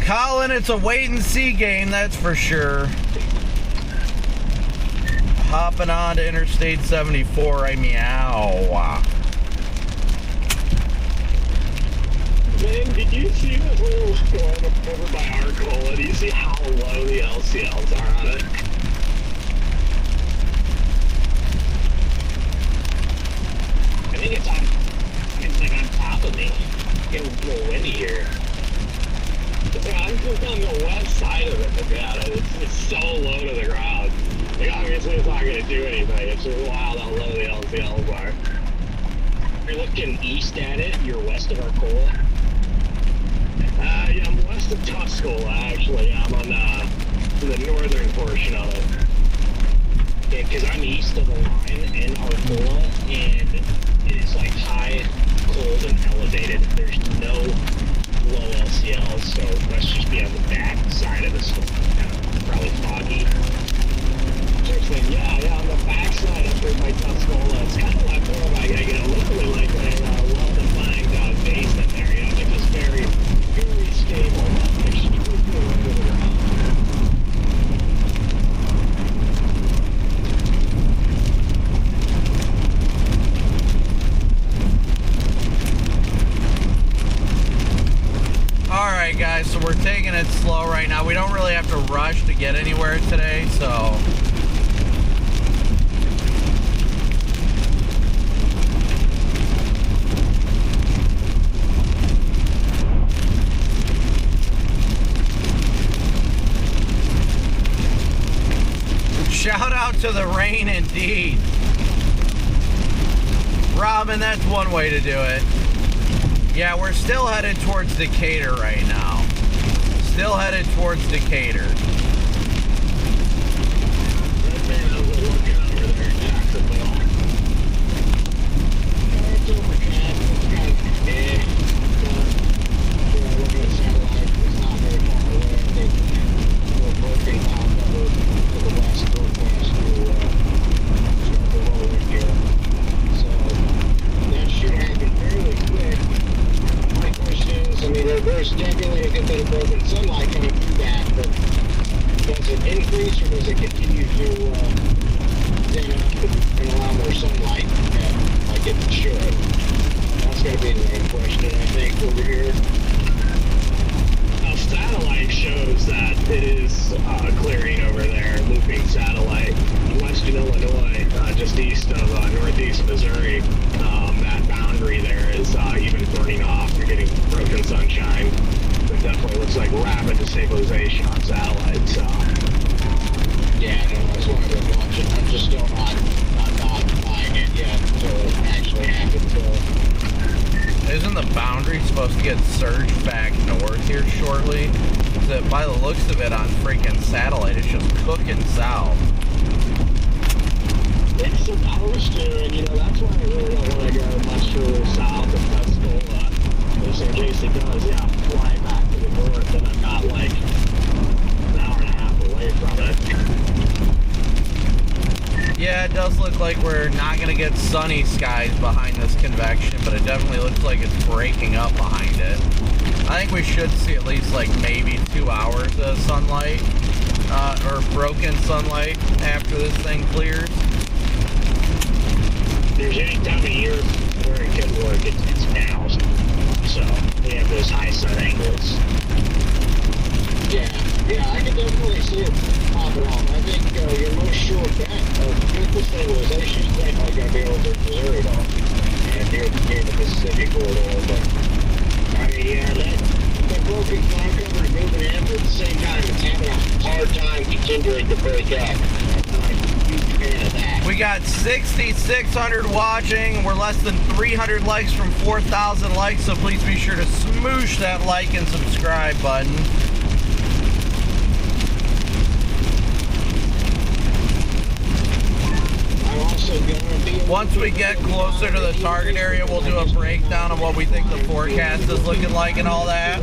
Colin, it's a wait-and-see game, that's for sure. Hopping on to Interstate 74, I meow. Man, did you see this little storm over by Arcola? Do you see how low the LCLs are on it? I think it's like on top of me. It's getting a little windy here. I'm just on the west side of it, look at it. It's so low to the ground. Like, obviously it's not going to do anything. It's just wild how low the LCLs are. If you're looking east at it, you're west of Arcola. Yeah, I'm west of Tuscola, actually. I'm on the northern portion of it. Yeah, because I'm east of the line in Arcola, and it is like high, cold, and elevated. There's no low LCLs, so let's just be on the back side of the storm. Probably foggy. Actually, yeah, on the back side up there by Tuscola, it's kind of like more of like, literally like a well-defined basin there, they're just very stable. Alright guys, so we're taking it slow right now. We don't really have to rush to get anywhere today, so... Shout out to the rain indeed. Robin, that's one way to do it. Yeah, we're still headed towards Decatur right now. Still headed towards Decatur. There's definitely little bit of broken sunlight coming through that, but does it increase or does it continue to thin up and allow more sunlight like it should? That's going to be the main question, I think, over here. Well, satellite shows that it is clearing over there, looping satellite. Western Illinois, just east of northeast Missouri, that boundary there is even burning off. You're getting broken sunshine. It definitely looks like rapid destabilization on satellite. So. Yeah, no, that's what I've been watching. I'm just still not buying it yet until it actually happens. Isn't the boundary supposed to get surged back north here shortly? So by the looks of it on freaking satellite, it's just cooking south. It's supposed to, and that's why I really don't want to go much further south if Pensacola, just in case it does, fly back to the north, and I'm not like an hour and a half away from it. Yeah, it does look like we're not going to get sunny skies behind this convection, but it definitely looks like it's breaking up behind it. I think we should see at least like maybe 2 hours of sunlight, or broken sunlight after this thing clears. There's any time of year where it could work, it's now. So we have those high sun angles. Yeah, I can definitely see it popping off. I think your most sure bet of good stabilization is definitely going to be over in Missouri, though, and near the Mississippi corridor. But I mean, that broken cloud cover is moving in, but at the same time, it's having a hard time continuing to break up. I'm not a huge fan of that. We got 6,600 watching. We're less than 300 likes from 4,000 likes, so please be sure to smoosh that like and subscribe button. Once we get closer to the target area, we'll do a breakdown of what we think the forecast is looking like and all that.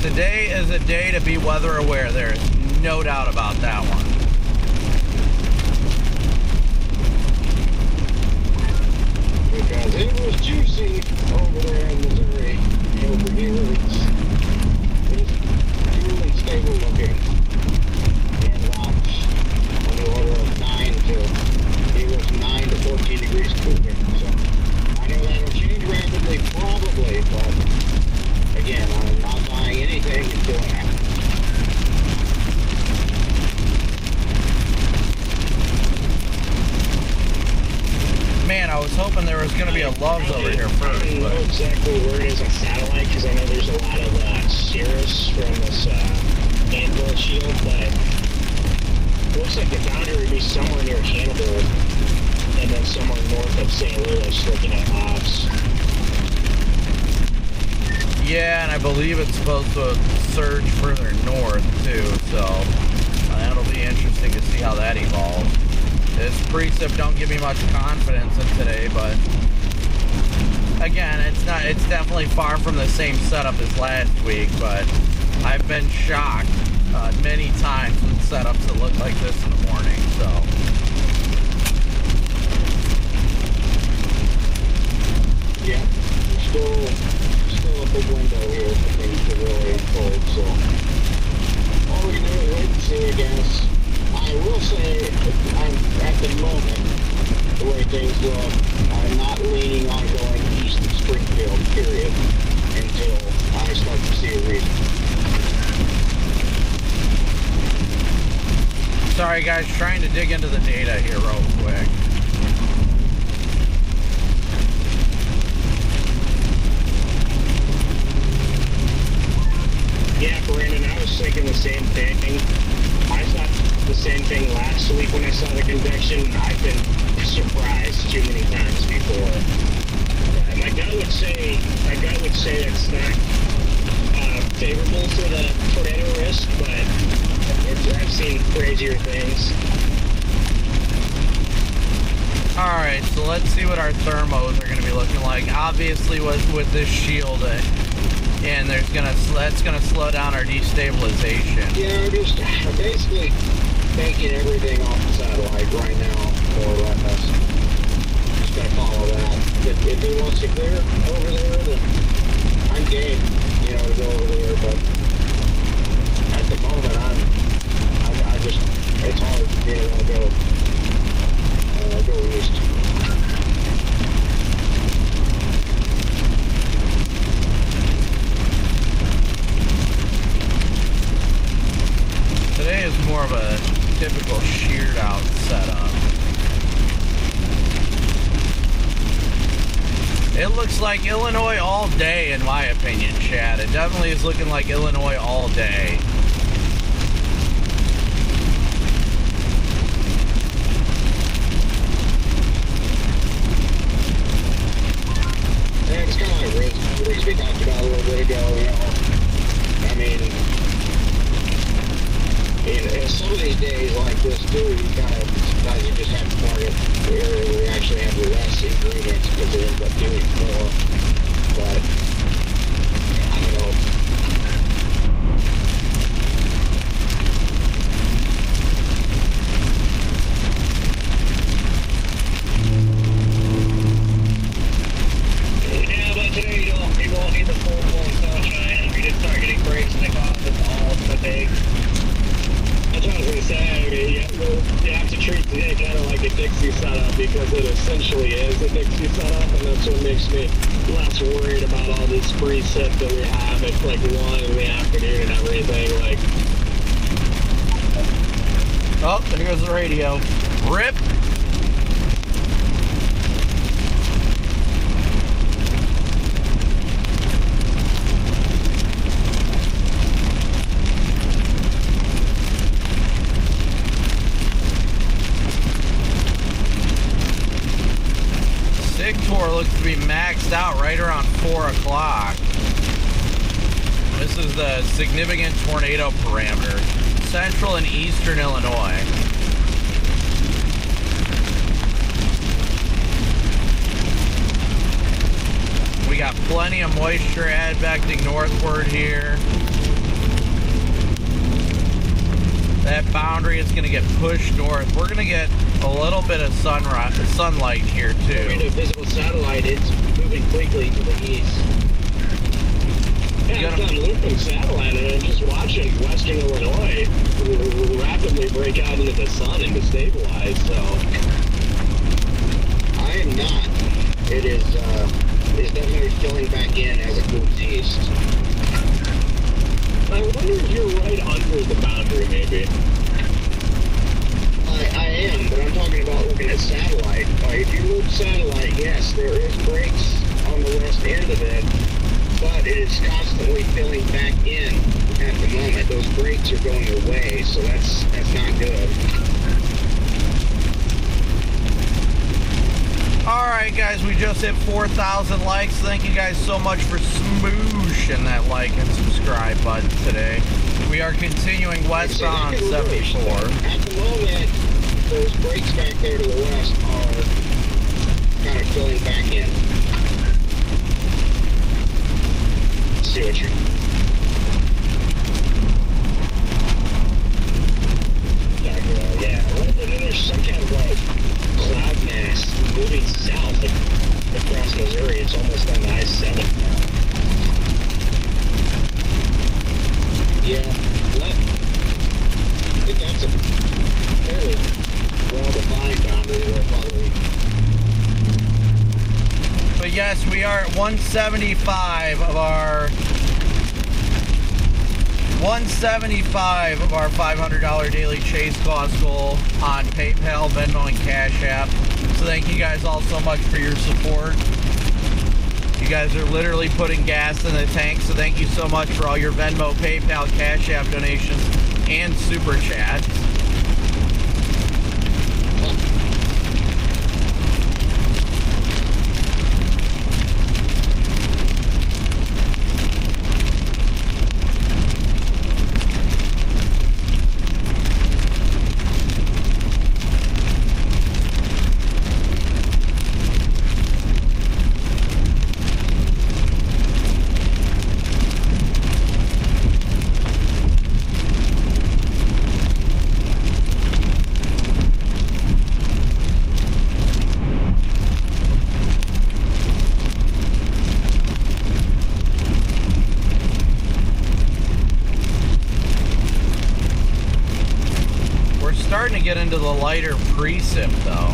Today is a day to be weather aware. There's no doubt about that one. Because it was juicy over there in Missouri. Over here, it's really stable looking. And on the order of 9 to 14 degrees cooler. So I know that'll change rapidly, probably, but again, I'm not buying anything until it happens. Man, I was hoping there was going to be a Loves over here first. I don't know exactly where it is on satellite because I know there's a lot of cirrus from this anvil shield, but it looks like the boundary would be somewhere near Hannibal and then somewhere north of St. Louis looking at ops. Yeah, and I believe it's supposed to surge further north too, so that'll be interesting to see how that evolves. This precip don't give me much confidence in today, but again, it's definitely far from the same setup as last week, but I've been shocked many times with setups that look like this in the morning, so. Yeah, still a big window here for things to really unfold, so all we can do is wait and see, I guess. I will say, at the moment, the way things look, I'm not leaning on going east of Springfield, period, until I start to see a reason. Sorry guys, trying to dig into the data here real quick. Yeah, Brandon, I was thinking the same thing. I thought the same thing last week when I saw the convection. I've been surprised too many times before. My gut would say it's not favorable for the tornado risk, but I've seen crazier things. Alright, so let's see what our thermos are going to be looking like. Obviously with this shield, and that's gonna slow down our destabilization. Yeah, I'm just basically banking everything off the satellite right now, more or less. Just gonna follow that. If he wants to clear over there, then I'm game, you know, to go over there. But at the moment, I just, it's hard for me to want to go east. Today is more of a typical sheared out setup. It looks like Illinois all day, in my opinion, Chad. It definitely is looking like Illinois all day. Yeah, it's kind of like Riggs we talked about a little bit ago, you know. I mean, in some of these days like this too, you kind of, sometimes you just have to target the area where you actually have less ingredients because they end up doing more. But, I don't know. Yeah, but today you won't need the full-blown sunshine. If you just start getting breaks in the cloud, it's all the big. That's what I was going to say. I mean, you have to treat today kind of like a Dixie setup because it essentially is a Dixie setup, and that's what makes me less worried about all this free sip that we have. It's like 1 in the afternoon and everything. Like, Oh, there goes the radio. RIP! SIGTOR looks to be maxed out right around 4 o'clock. This is the significant tornado parameter. Central and eastern Illinois. We got plenty of moisture advecting northward here. That boundary is going to get pushed north. We're going to get a little bit of sunlight here I mean, too. a visible satellite, it's moving quickly to the east. yeah, I'm looping satellite and I'm just watching western Illinois rapidly break out into the sun and destabilize. So I am not. It is definitely filling back in as it moves east. I wonder if you're right under the boundary, maybe. I am, but I'm talking about looking at satellite. If you look satellite, yes, there is breaks on the west end of it, but it is constantly filling back in at the moment. Those breaks are going away, so that's not good. Alright guys, we just hit 4,000 likes. Thank you guys so much for smooshing that like and subscribe button today. We are continuing westbound on 74. At the moment, those breaks back there to the west are kind of filling back in. Let's see what you're... Yeah, well, then there's some kind of like cloud mass moving south across Missouri. It's almost on the I-7 now. Yeah, I think that's a fairly well-defined boundary there, probably. But yes, we are at 175 of our $500 daily chase cost goal on PayPal, Venmo, and Cash App. So thank you guys all so much for your support. You guys are literally putting gas in the tank, so thank you so much for all your Venmo, PayPal, Cash App donations, and Super Chats. get into the lighter precip though.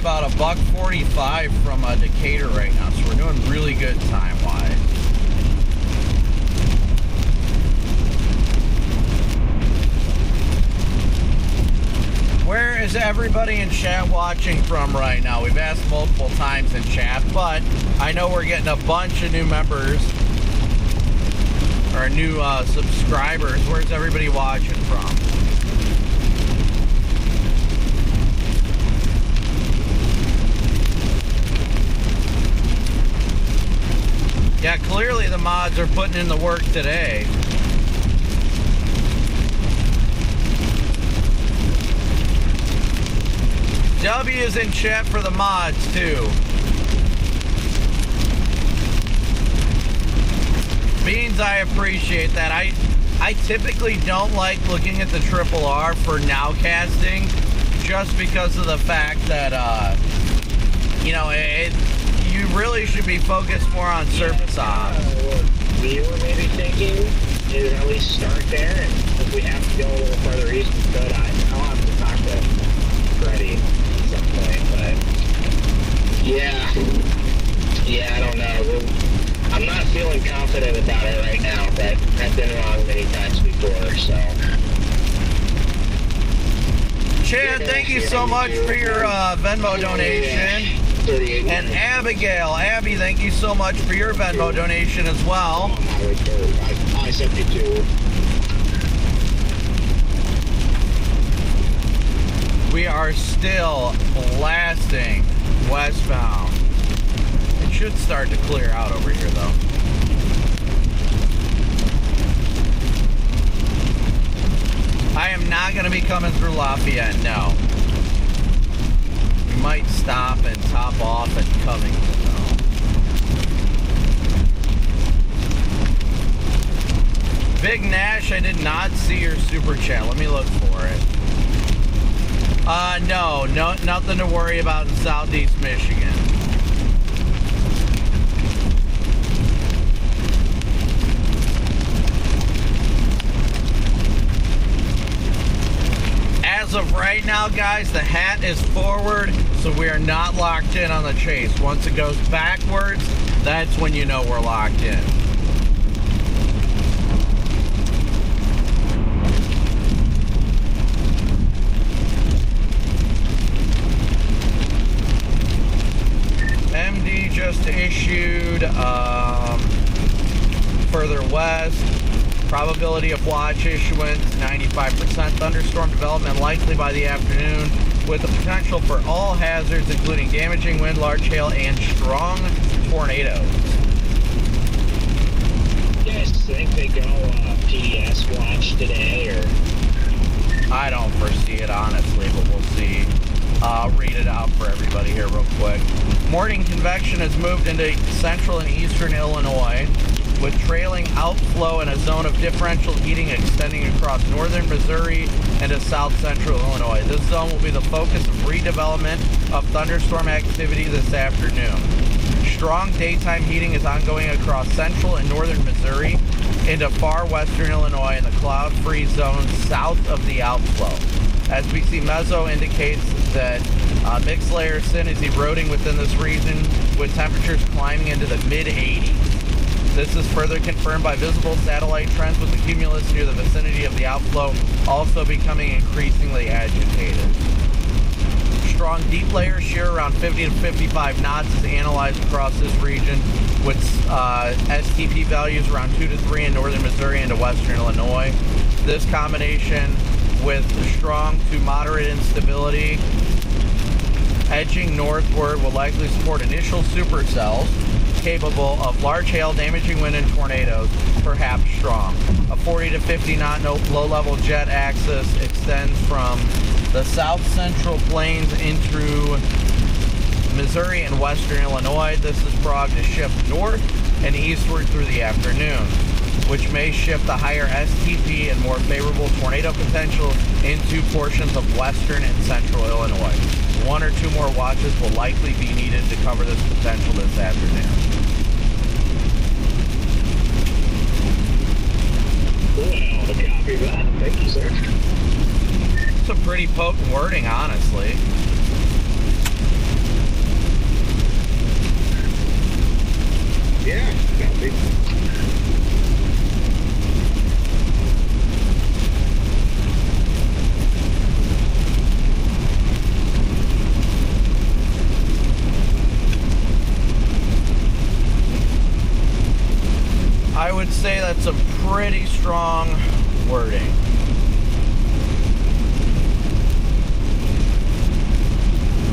About $1.45 from Decatur right now, so we're doing really good time-wise. Where is everybody in chat watching from right now? We've asked multiple times in chat, but I know we're getting a bunch of new members or new subscribers. Where's everybody watching from? Yeah, clearly the mods are putting in the work today. W is in chat for the mods too. Beans, I appreciate that. I typically don't like looking at the triple R for nowcasting just because of the fact that you know, you really should be focused more on surface ops. What we were maybe thinking is at least start there, and if we have to go a little further east, we could. I'll have to talk to Freddie at some point, but yeah, I don't know. I'm not feeling confident about it right now, but I've been wrong many times before, so. Chad, thank you so much for your Venmo donation. And Abigail, Abby, thank you so much for your Venmo donation as well. I sent you two. We are still blasting westbound. It should start to clear out over here though. I am not going to be coming through Lafayette, no. We might stop and top off at Covington, though. Big Nash, I did not see your super chat. Let me look for it. No, nothing to worry about in Southeast Michigan. As of right now, guys, the hat is forward, so we are not locked in on the chase. Once it goes backwards, that's when you know we're locked in. MD just issued further west. Probability of watch issuance, 95%. Thunderstorm development likely by the afternoon with the potential for all hazards, including damaging wind, large hail, and strong tornadoes. You guys think they go PDS watch today, or? I don't foresee it, honestly, but we'll see. I'll read it out for everybody here real quick. Morning convection has moved into central and eastern Illinois, with trailing outflow and a zone of differential heating extending across northern Missouri into south central Illinois. This zone will be the focus of redevelopment of thunderstorm activity this afternoon. Strong daytime heating is ongoing across central and northern Missouri into far western Illinois in the cloud-free zone south of the outflow. SBC Meso indicates that mixed layer thin is eroding within this region, with temperatures climbing into the mid-80s. This is further confirmed by visible satellite trends, with the cumulus near the vicinity of the outflow also becoming increasingly agitated. Strong deep layer shear around 50 to 55 knots is analyzed across this region, with STP values around 2 to 3 in northern Missouri into western Illinois. This combination with strong to moderate instability edging northward will likely support initial supercells capable of large hail, damaging wind, and tornadoes, perhaps strong. A 40 to 50 knot low-level jet axis extends from the south central plains into Missouri and western Illinois. This is prog to shift north and eastward through the afternoon, which may shift the higher STP and more favorable tornado potential into portions of western and central Illinois. 1 or 2 more watches will likely be needed to cover this potential this afternoon. Well, copy that. Thank you, sir. Some pretty potent wording, honestly. Yeah, copy. I would say that's a pretty strong wording.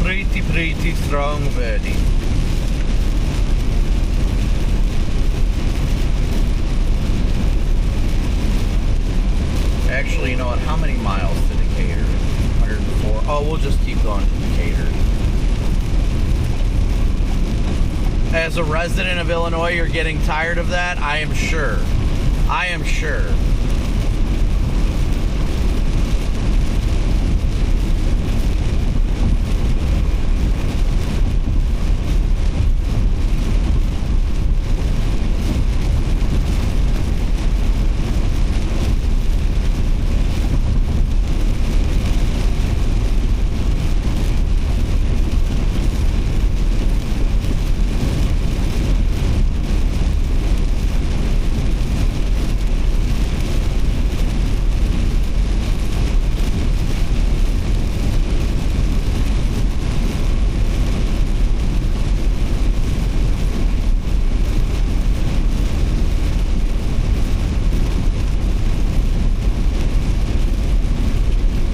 Pretty strong wording. Actually, you know what? How many miles to Decatur? 104. Oh, we'll just keep going to Decatur. As a resident of Illinois, you're getting tired of that? I am sure. I am sure.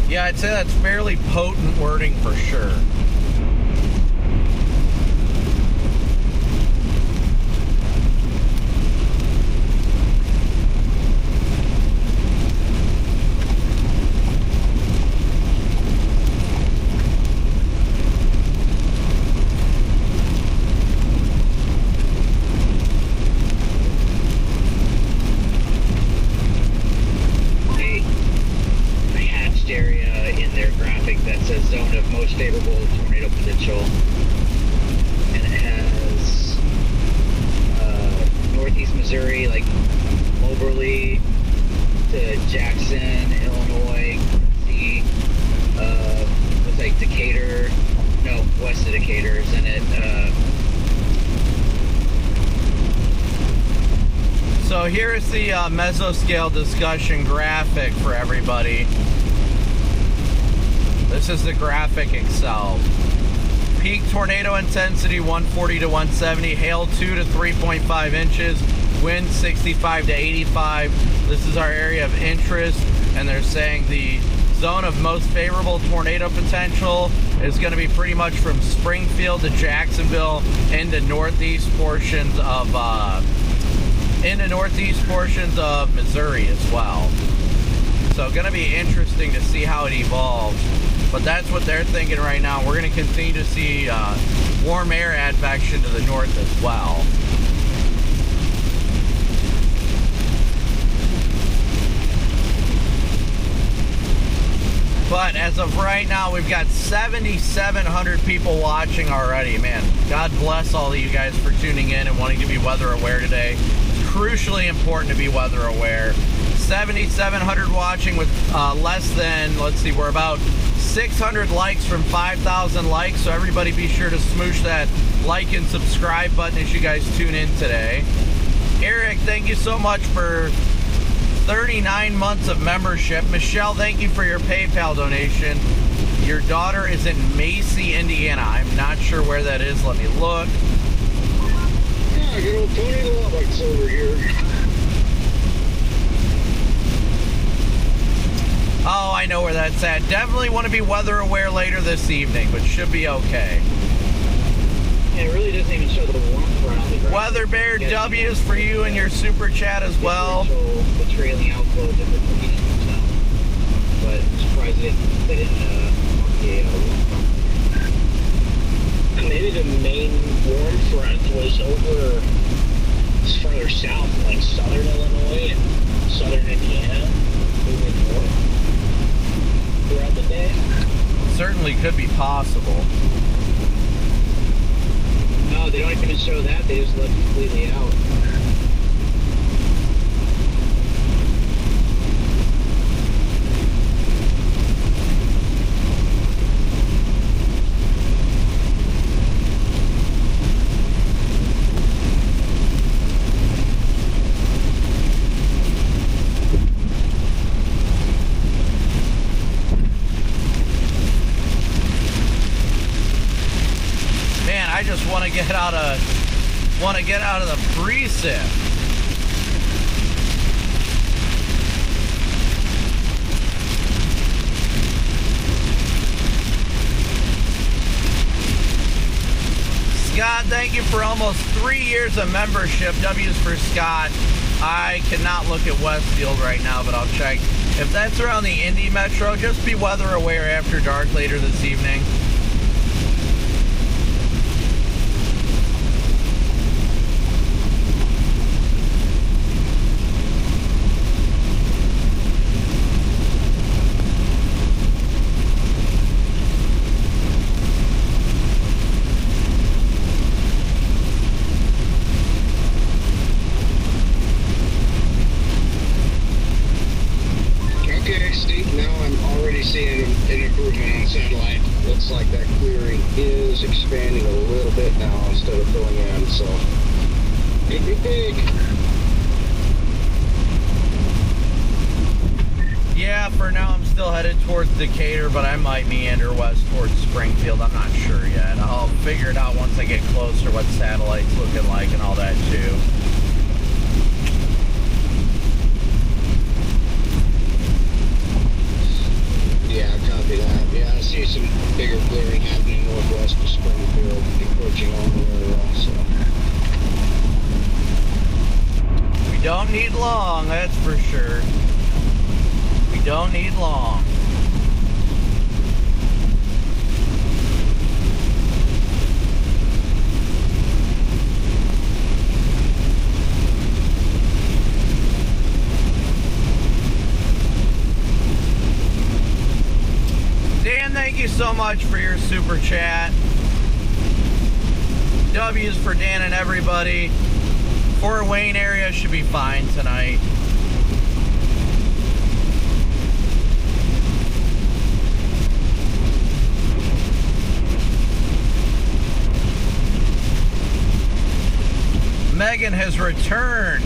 Yeah, I'd say that's fairly potent wording for sure. Zone of most favorable tornado potential, and it has northeast Missouri, like Moberly to Jackson, Illinois, see, looks like Decatur, no, west of Decatur is in it. So here's the mesoscale discussion graphic for everybody. This is the graphic itself. Peak tornado intensity 140 to 170, hail 2 to 3.5 inches, wind 65 to 85. This is our area of interest, and they're saying the zone of most favorable tornado potential is going to be pretty much from Springfield to Jacksonville into northeast portions of Missouri as well. So going to be interesting to see how it evolves. But that's what they're thinking right now. We're going to continue to see warm air advection to the north as well. But as of right now, we've got 7,700 people watching already. Man, God bless all of you guys for tuning in and wanting to be weather aware today. It's crucially important to be weather aware. 7,700 watching with less than, let's see, we're about 600 likes from 5,000 likes, so everybody be sure to smoosh that like and subscribe button as you guys tune in today. Eric, thank you so much for 39 months of membership. Michelle, thank you for your PayPal donation. Your daughter is in Macy, Indiana. I'm not sure where that is. Let me look. Yeah, good old Tony the Lovex over here. Oh, I know where that's at. Definitely want to be weather aware later this evening, but should be okay. Yeah, it really doesn't even show the warmth around it Weather Bear W's for you and your super chat as well. The trailing outflow different from each themselves. But I'm surprised they didn't Maybe the main warm front was over further south, like southern Illinois and southern Indiana, moving north throughout the day. Certainly could be possible. No, they don't even show that. They just left it completely out. I just want to get out of the precip. Scott, thank you for almost 3 years of membership. W's for Scott. I cannot look at Westfield right now, but I'll check. If that's around the Indy Metro, just be weather aware after dark later this evening. Seeing an improvement on satellite. Looks like that clearing is expanding a little bit now instead of filling in, so big. Yeah, for now I'm still headed towards Decatur, but I might meander west towards Springfield. I'm not sure yet. I'll figure it out once I get closer what satellite's looking like and all that too. Yeah, copy that. Yeah, I see some bigger clearing happening northwest of Springfield, encroaching on the area also. We don't need long, that's for sure. We don't need long. Dan, thank you so much for your super chat. W's for Dan and everybody. Fort Wayne area should be fine tonight. Megan has returned.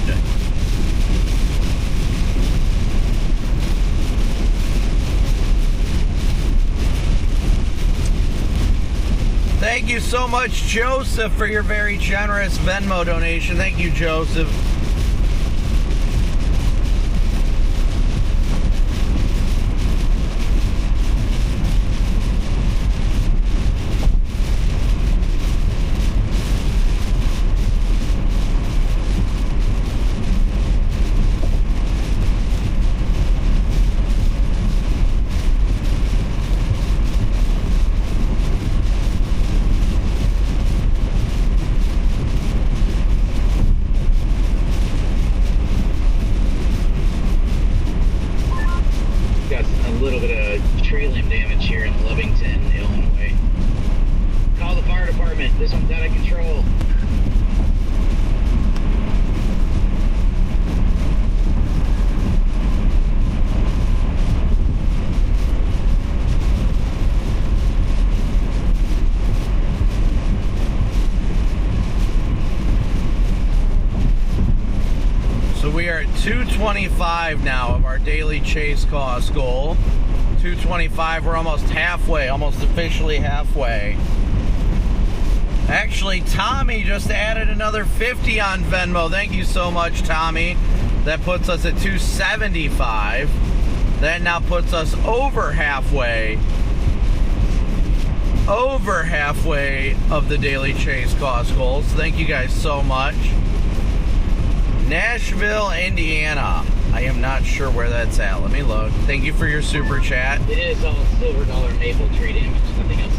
Thank you so much, Joseph, for your very generous Venmo donation. Thank you, Joseph. We are at 225 now of our daily chase cost goal. 225, we're almost halfway, almost officially halfway. Actually, Tommy just added another 50 on Venmo. Thank you so much, Tommy. That puts us at 275. That now puts us over halfway over halfway of the Daily Chase cost goals. Thank you guys so much. Nashville, Indiana. I am not sure where that's at. Let me look. Thank you for your super chat. It is all silver dollar maple tree damage. Nothing else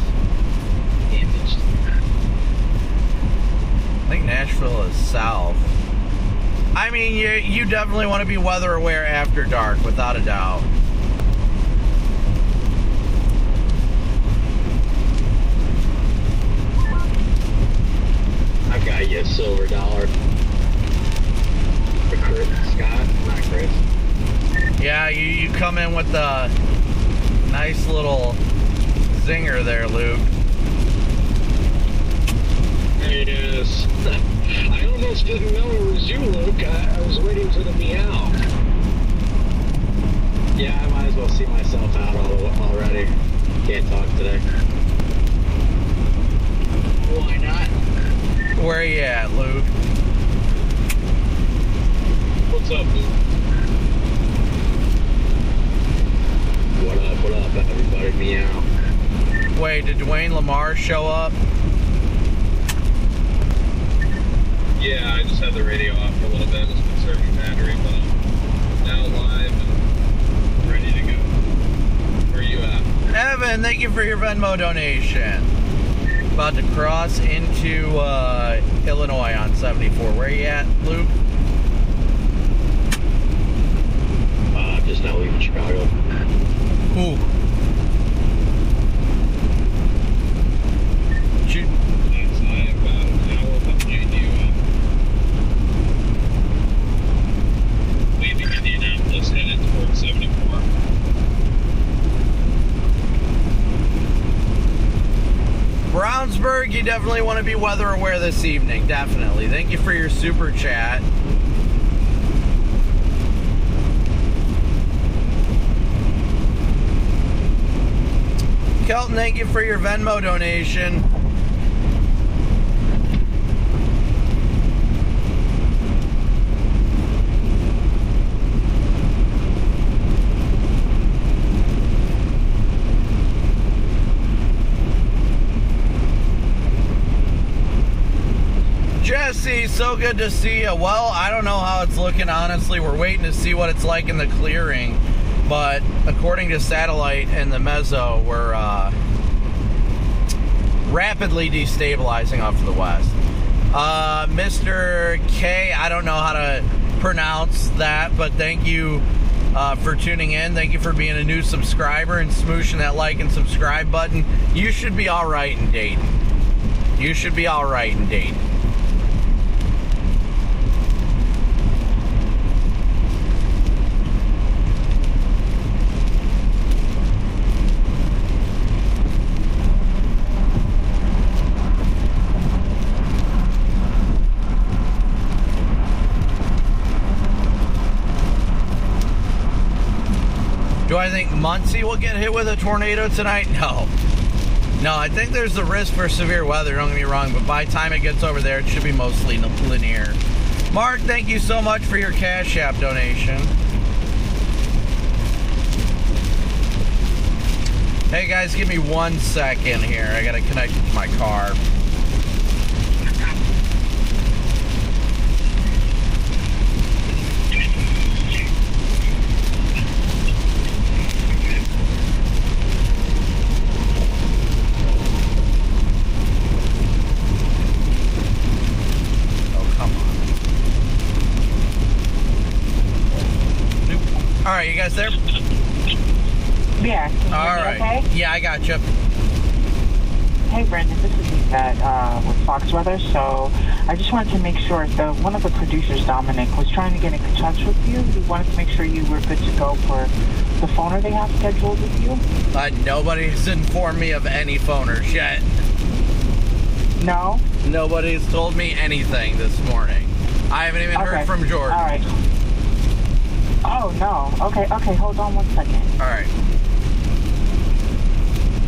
damaged. I think Nashville is south. I mean, you definitely want to be weather aware after dark, without a doubt. I've got you, silver dollar. For Chris, Scott, not Chris. Yeah, you come in with the nice little zinger there, Luke. Yes. I almost didn't know it was you, Luke. I was waiting for the meow. Yeah, I might as well see myself out already. Can't talk today. Why not? Where you at, Luke? What's up, Luke? What up, everybody? Meow. Wait, did Dwayne Lamar show up? Yeah, I just had the radio off for a little bit. It's conserving battery, but I'm now live and ready to go. Where are you at? Evan, thank you for your Venmo donation. About to cross into Illinois on 74. Where you at, Luke? Just now leaving Chicago. Ooh. Thanks, I am about an hour behind you. Leaving Indianapolis, headed towards 74. Brownsburg, you definitely want to be weather aware this evening. Definitely. Thank you for your super chat. Kelton, thank you for your Venmo donation. Jesse, so good to see you. Well, I don't know how it's looking, honestly. We're waiting to see what it's like in the clearing. But according to satellite and the mezzo, we're rapidly destabilizing off to the west. Mr. K, I don't know how to pronounce that, but thank you for tuning in. Thank you for being a new subscriber and smooshing that like and subscribe button. You should be all right in Dayton. You should be all right in Dayton. Do I think Muncie will get hit with a tornado tonight? No. No, I think there's the risk for severe weather, don't get me wrong, but by the time it gets over there, it should be mostly linear. Mark, thank you so much for your Cash App donation. Hey guys, give me 1 second here. I gotta connect it to my car. All right, you guys there? Yeah. All right. Okay? Yeah, I got you. Hey, Brendan, this is Yvette with Fox Weather. So I just wanted to make sure that one of the producers, Dominic, was trying to get in touch with you. He wanted to make sure you were good to go for the phoner they have scheduled with you. Nobody's informed me of any phoners yet. No? Nobody's told me anything this morning. I haven't even heard from Jordan. All right. Oh, no. Okay, hold on 1 second. All right.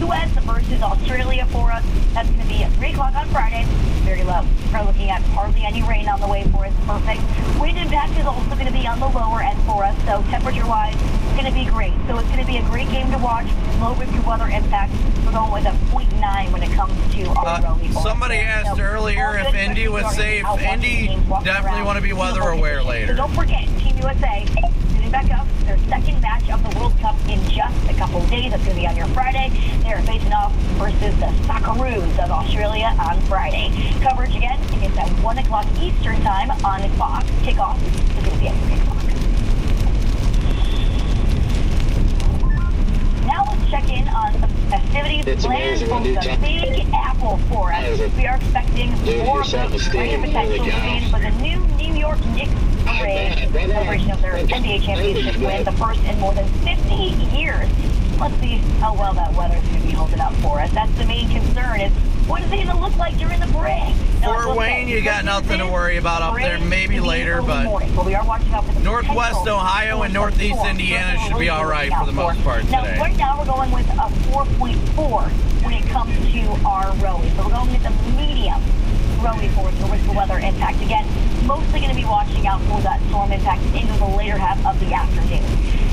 US versus Australia for us. That's going to be at 3 o'clock on Friday. Very low. We're looking at hardly any rain on the way for us. Perfect. Wind impact is also going to be on the lower end for us. So temperature-wise, going to be great. So it's going to be a great game to watch. Low risk of weather impact. We're going with a 0.9 when it comes to our rally. Somebody asked earlier if Indy was safe. Indy definitely want to be weather aware later. So don't forget, Team USA sitting back up. Their second match of the World Cup in just a couple of days. That's going to be on your Friday. They're facing off versus the Socceroos of Australia on Friday. Coverage again begins at 1 o'clock Eastern time on Fox. Kickoff is going to be at 3 o'clock. Now let's check in on some festivities planned for the Big Apple for us. We are expecting more of those greater potential games for the new New York Knicks parade celebration of their NBA championship win, the first in more than 50 years. Let's see how well that weather's going to be holding up for us. That's the main concern is what is it going to look like during the parade? Fort Wayne, you got nothing to worry about up there. Maybe later, but Northwest Ohio and Northeast Indiana should be all right for the most part today. Now, right now we're going with a 4.4 when it comes to our rally. So we're going with a medium rally for the risk of weather impact. Again, mostly going to be watching out for that storm impact into the later half of the afternoon.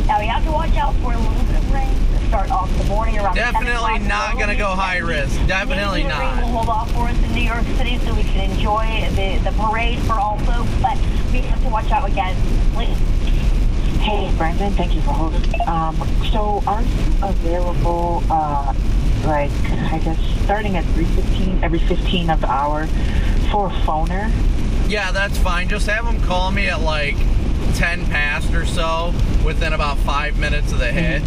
Now, you have to watch out for a little bit of rain to start off the morning around definitely not going to go high risk. Definitely maybe not. The rain will hold off for us in New York City so we can enjoy the parade for all folks, but we have to watch out again. Please. Hey, Brandon, thank you for holding. So are you available, like, I guess, starting at 3:15, every 15 of the hour for a phoner? Yeah, that's fine. Just have them call me at like 10 past or so within about 5 minutes of the hit.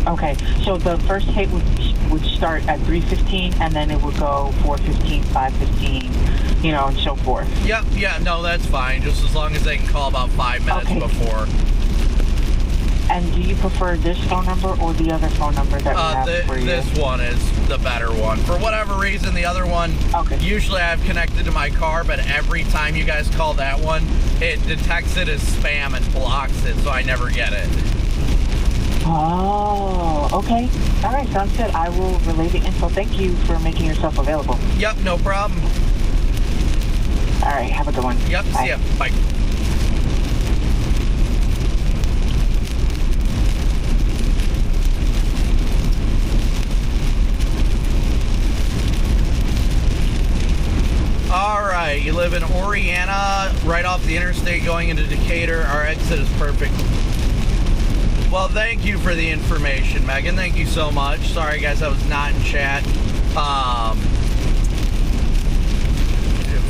Okay, so the first hit would start at 3:15 and then it would go 4:15, 5:15, you know, and so forth. Yep, yeah, no, that's fine. Just as long as they can call about 5 minutes before. And do you prefer this phone number or the other phone number that we have for you? This one is the better one. For whatever reason, the other one, usually I have connected to my car, but every time you guys call that one, it detects it as spam and blocks it, so I never get it. Oh, okay. All right, sounds good. I will relay the info. Thank you for making yourself available. Yep, no problem. All right, have a good one. Yep, Bye. see ya. Bye. All right, you live in Oriana, right off the interstate going into Decatur. Our exit is perfect. Well, thank you for the information, Megan. Thank you so much. Sorry, guys, I was not in chat.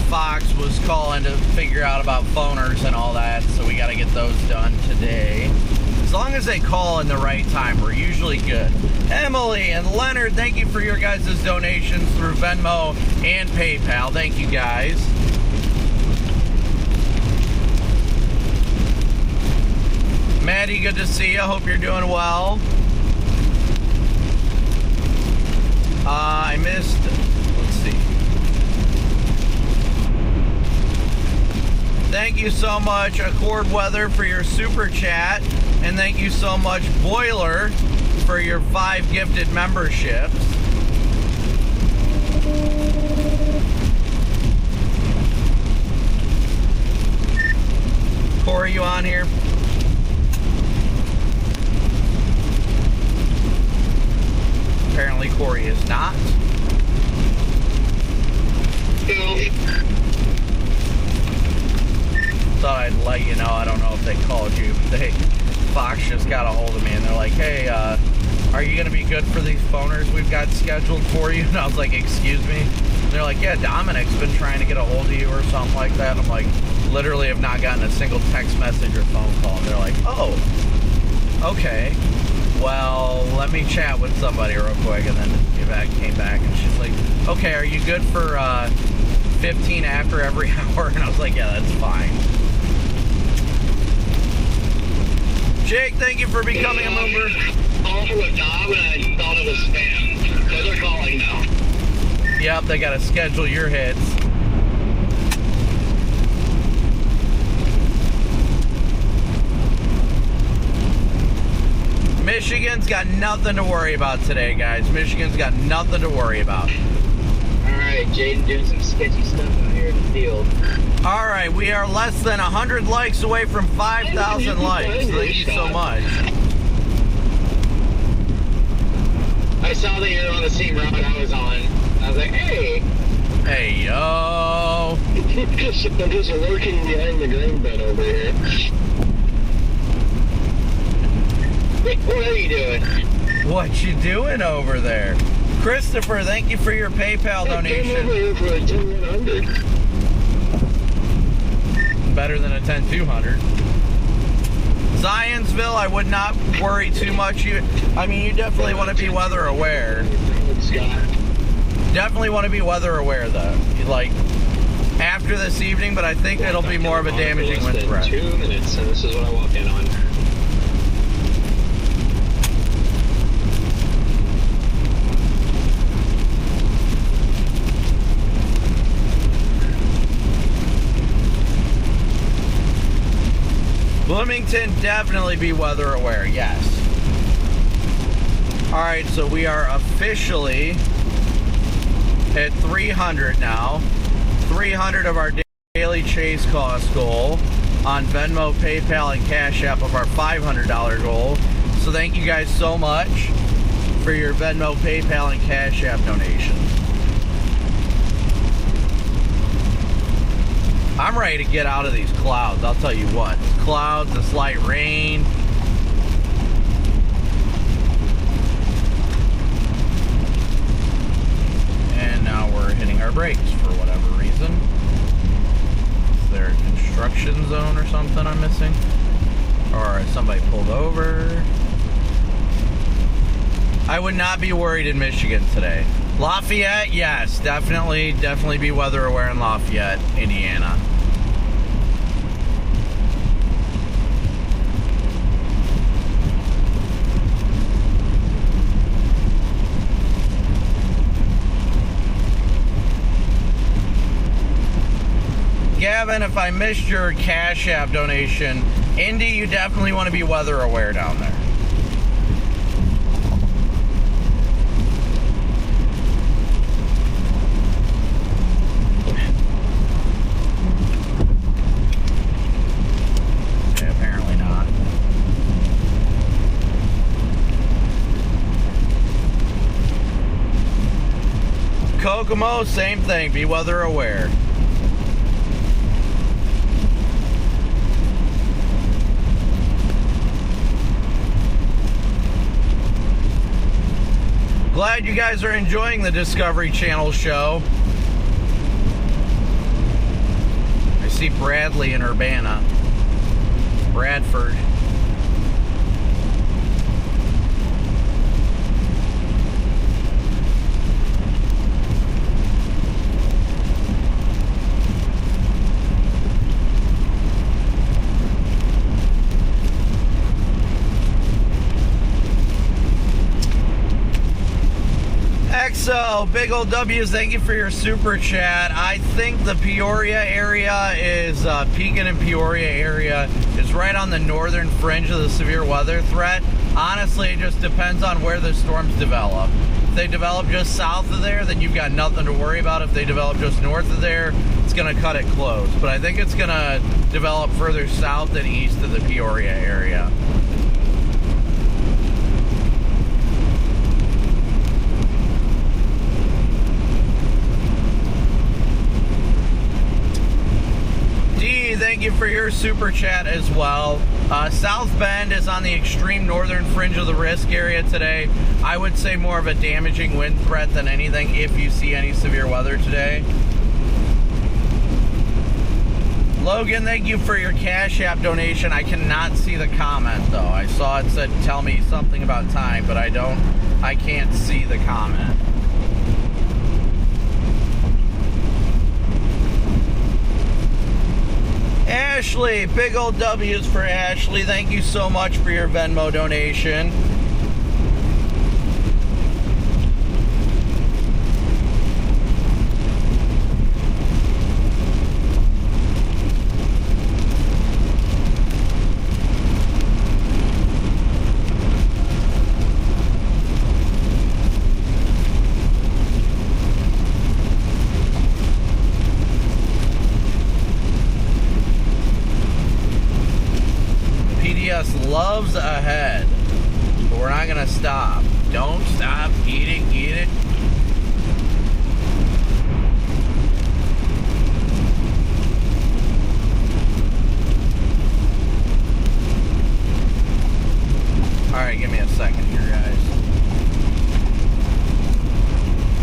Fox was calling to figure out about phoners and all that, so we got to get those done today. As long as they call in the right time, we're usually good. Emily and Leonard, thank you for your guys' donations through Venmo and PayPal. Thank you, guys. Maddie, good to see you. Hope you're doing well. I missed, let's see. Thank you so much, Accord Weather, for your super chat. And thank you so much, Boiler, for your 5 gifted memberships. Corey, you on here? Apparently Corey is not. Thought I'd let you know. I don't know if they called you. Fox just got a hold of me and they're like, hey, are you going to be good for these phoners we've got scheduled for you? And I was like, excuse me? And they're like, yeah, Dominic's been trying to get a hold of you or something like that. I'm like, literally have not gotten a single text message or phone call. And they're like, oh, okay. Well, let me chat with somebody real quick. And then came back and she's like, okay, are you good for 15 after every hour? And I was like, yeah, that's fine. Jake, thank you for becoming a member. Call for a job and I thought it was spam. So they're calling now. Yep, they gotta schedule your hits. Michigan's got nothing to worry about today, guys. Michigan's got nothing to worry about. Alright. right, Jaden doing some sketchy stuff out here in the field. All right, we are less than 100 likes away from 5,000 likes. Thank you so much. I saw that you were on the same route I was on. I was like, hey. Hey, yo. I'm just lurking behind the grain bin over here. Wait, what are you doing? What you doing over there? Christopher, thank you for your PayPal donation. I came over here for a 10-100. Better than a 10-200. Zionsville, I would not worry too much. You definitely want to be weather aware. Definitely want to be weather aware, though. Like, after this evening, but I think it'll be more of a damaging wind threat. 2 minutes, and this is what I walk in on. Bloomington, definitely be weather aware, yes. All right, so we are officially at 300 now. 300 of our daily chase cost goal on Venmo, PayPal, and Cash App of our $500 goal. So thank you guys so much for your Venmo, PayPal, and Cash App donations. I'm ready to get out of these clouds, I'll tell you what. Clouds, this light rain. And now we're hitting our brakes for whatever reason. Is there a construction zone or something I'm missing? Or somebody pulled over? I would not be worried in Michigan today. Lafayette, yes, definitely be weather aware in Lafayette, Indiana. Gavin, if I missed your Cash App donation, Indy, you definitely want to be weather aware down there. Okay, apparently not. Kokomo, same thing, be weather aware. Glad you guys are enjoying the Discovery Channel show. I see Bradley in Urbana. Bradford. So, Big Old W's, thank you for your super chat. I think the Peoria area is, Pekin and Peoria area is right on the northern fringe of the severe weather threat. Honestly, it just depends on where the storms develop. If they develop just south of there, then you've got nothing to worry about. If they develop just north of there, it's going to cut it close. But I think it's going to develop further south and east of the Peoria area. Thank you for your super chat as well. South Bend is on the extreme northern fringe of the risk area today. I would say more of a damaging wind threat than anything if you see any severe weather today. Logan, thank you for your Cash App donation. I cannot see the comment though. I saw it said tell me something about time, but I can't see the comment. Ashley, big old W's for Ashley. Thank you so much for your Venmo donation. PS loves ahead. But we're not gonna stop. Don't stop. Eat it, eat it. Alright, give me a second here, guys.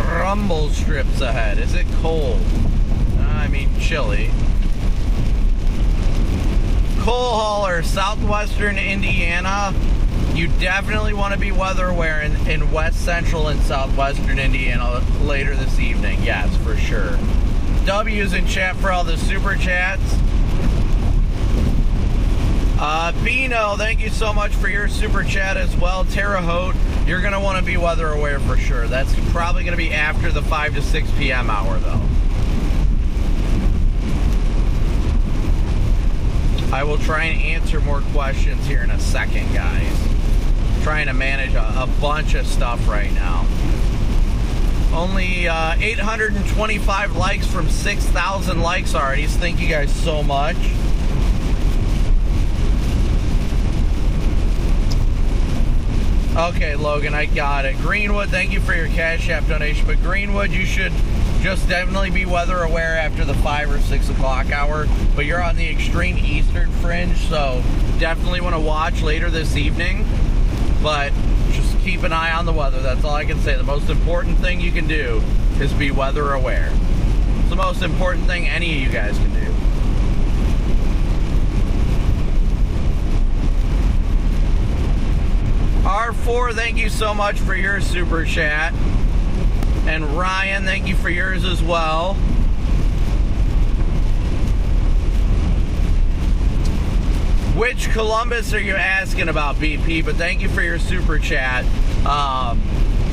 Rumble strips ahead. Is it cold? I mean, chilly. Coal hauler, southwestern Indiana. You definitely want to be weather aware in west central and southwestern Indiana later this evening. Yes, for sure. W's in chat for all the super chats. Bino, thank you so much for your super chat as well. Terre Haute, you're going to want to be weather aware for sure. That's probably going to be after the 5 to 6 p.m. hour, though. I will try and answer more questions here in a second, guys. Trying to manage a bunch of stuff right now. Only 825 likes from 6,000 likes already. Thank you guys so much. Okay, Logan, I got it. Greenwood, thank you for your Cash App donation. But Greenwood, you should just definitely be weather aware after the 5 or 6 o'clock hour. But you're on the extreme eastern fringe, so definitely want to watch later this evening. But just keep an eye on the weather. That's all I can say. The most important thing you can do is be weather aware. It's the most important thing any of you guys can do. R4, thank you so much for your super chat. And Ryan, thank you for yours as well. Which Columbus are you asking about, BP? But thank you for your super chat.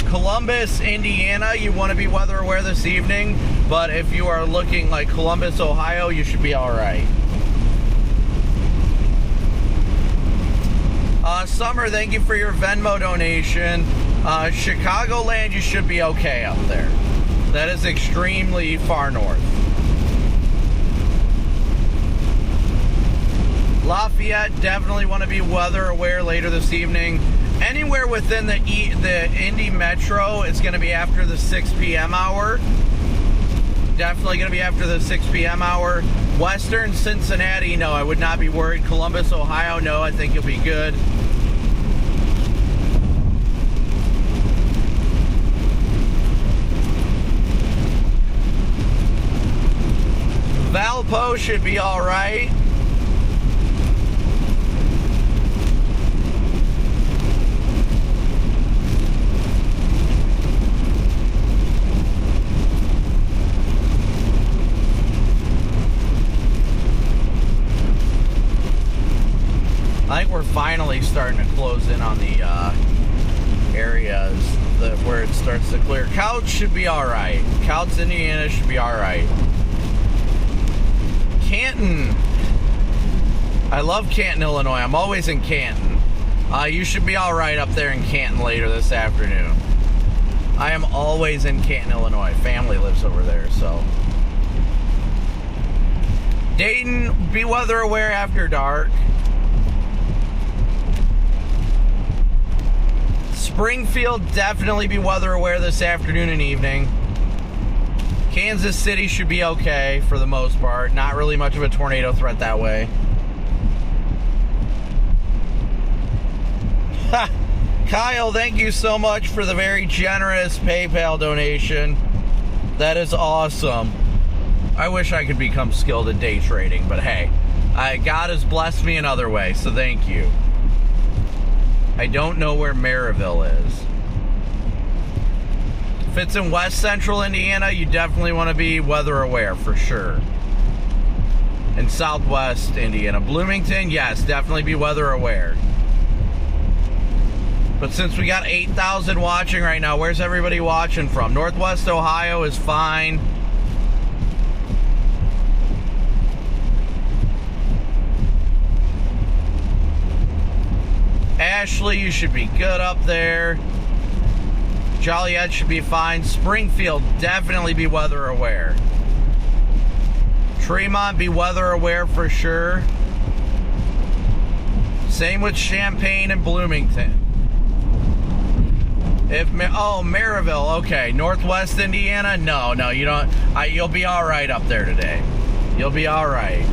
Columbus, Indiana, you want to be weather aware this evening. But if you are looking like Columbus, Ohio, you should be all right. Summer, thank you for your Venmo donation. Chicagoland, you should be okay up there. That is extremely far north. Lafayette, definitely want to be weather aware later this evening. Anywhere within the Indy Metro, it's going to be after the 6 p.m. hour. Definitely going to be after the 6 p.m. hour. Western Cincinnati, no, I would not be worried. Columbus, Ohio, no, I think you'll be good. Valpo should be all right. I think we're finally starting to close in on the areas where it starts to clear. Couch should be all right. Couch, Indiana should be all right. Canton. I love Canton, Illinois. I'm always in Canton. You should be all right up there in Canton later this afternoon. I am always in Canton, Illinois. Family lives over there, so. Dayton, be weather aware after dark. Springfield, definitely be weather aware this afternoon and evening. Kansas City should be okay for the most part. Not really much of a tornado threat that way. Kyle, thank you so much for the very generous PayPal donation. That is awesome. I wish I could become skilled at day trading, but hey, God has blessed me in other ways, so thank you. I don't know where Maryville is. If it's in west central Indiana, you definitely want to be weather aware for sure. In southwest Indiana. Bloomington, yes, definitely be weather aware. But since we got 8,000 watching right now, where's everybody watching from? Northwest Ohio is fine. Ashley, you should be good up there. Joliet should be fine. Springfield, definitely be weather aware. Tremont, be weather aware for sure. Same with Champaign and Bloomington. Maryville, okay. Northwest Indiana? No, you don't. You'll be all right up there today. You'll be all right.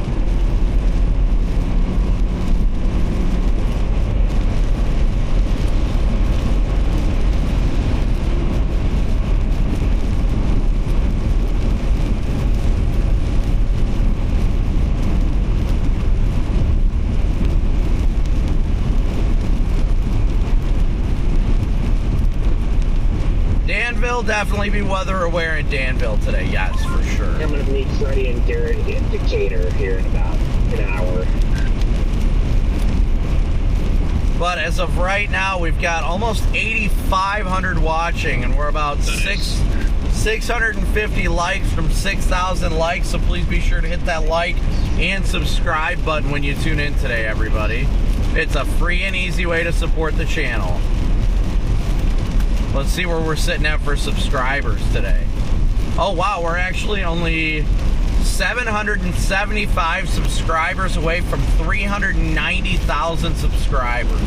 Danville, definitely be weather aware in Danville today. Yes, for sure. I'm going to meet Freddie and Garrett in Decatur here in about an hour. But as of right now, we've got almost 8,500 watching, and we're about 650 likes from 6,000 likes. So please be sure to hit that like and subscribe button when you tune in today, everybody. It's a free and easy way to support the channel. Let's see where we're sitting at for subscribers today. Oh, wow, we're actually only 775 subscribers away from 390,000 subscribers.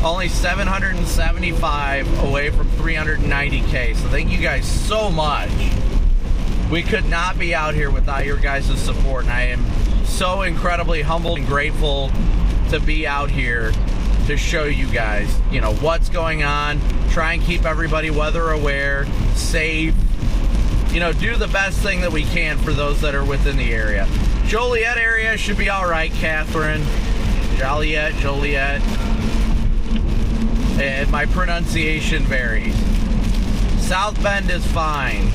Only 775 away from 390K. So thank you guys so much. We could not be out here without your guys' support, and I am so incredibly humbled and grateful to be out here to show you guys, you know, what's going on. Try and keep everybody weather aware, safe. You know, do the best thing that we can for those that are within the area. Joliet area should be all right, Catherine. Joliet. And my pronunciation varies. South Bend is fine.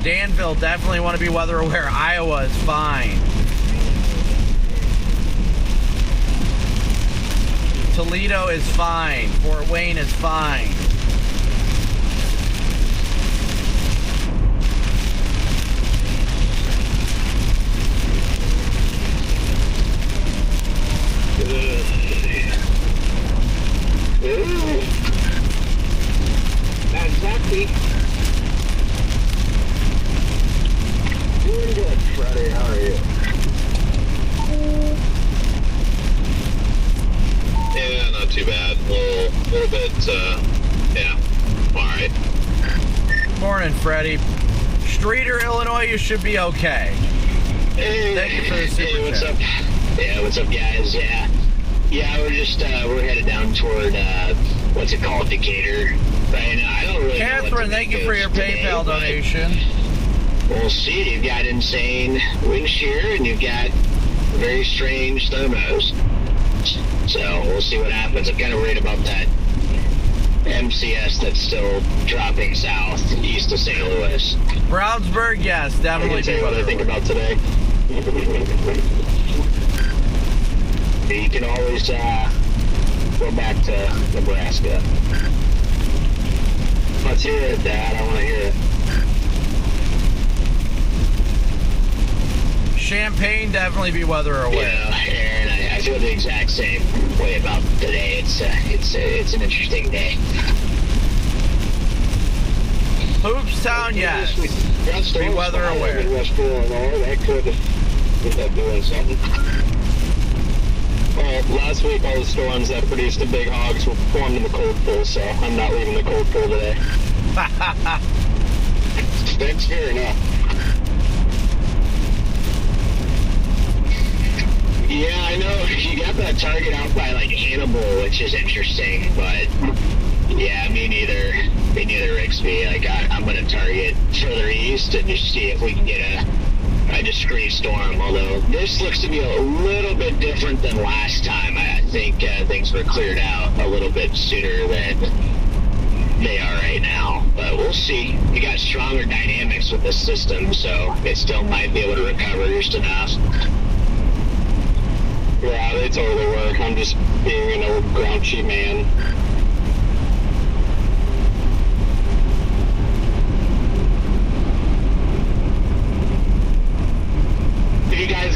Danville, definitely want to be weather aware. Iowa is fine. Toledo is fine. Fort Wayne is fine. Exactly. Doing good, Freddie. How are you? Yeah, not too bad. A little bit, yeah, alright. Morning, Freddie. Streeter, Illinois, you should be okay. Hey, Thank you for the super what's chat. up? Yeah, what's up, guys? Yeah, we're just, we're headed down toward, what's it called, Decatur right now. I don't really know what Catherine, to thank make you for of your today, PayPal but donation. We'll see. You've got insane wind shear, and you've got very strange thermos. So we'll see what happens. I'm kind of worried about that MCS that's still dropping south east of St. Louis. Brownsburg, yes, I definitely. can tell you what I think about today. You can always go back to Nebraska. Let's hear it, Dad. I want to hear it. Champaign, definitely be weather aware. Yeah, Aaron, I feel the exact same way about today. It's an interesting day. Hoopstown, yes. Be weather aware. West Illinois, that could end up doing something. Well, last week all the storms that produced the big hogs were formed in the cold pool, so I'm not leaving the cold pool today. That's fair enough. Yeah, I know. You got that target out by like Hannibal, which is interesting, but yeah, me neither, Rixby. Like I'm gonna target further east and just see if we can get a discrete storm. Although this looks to be a little bit different than last time. I think things were cleared out a little bit sooner than they are right now. But we'll see. You got stronger dynamics with this system, so it still might be able to recover just enough. Yeah, they totally were. I'm just being an old grouchy man. If you guys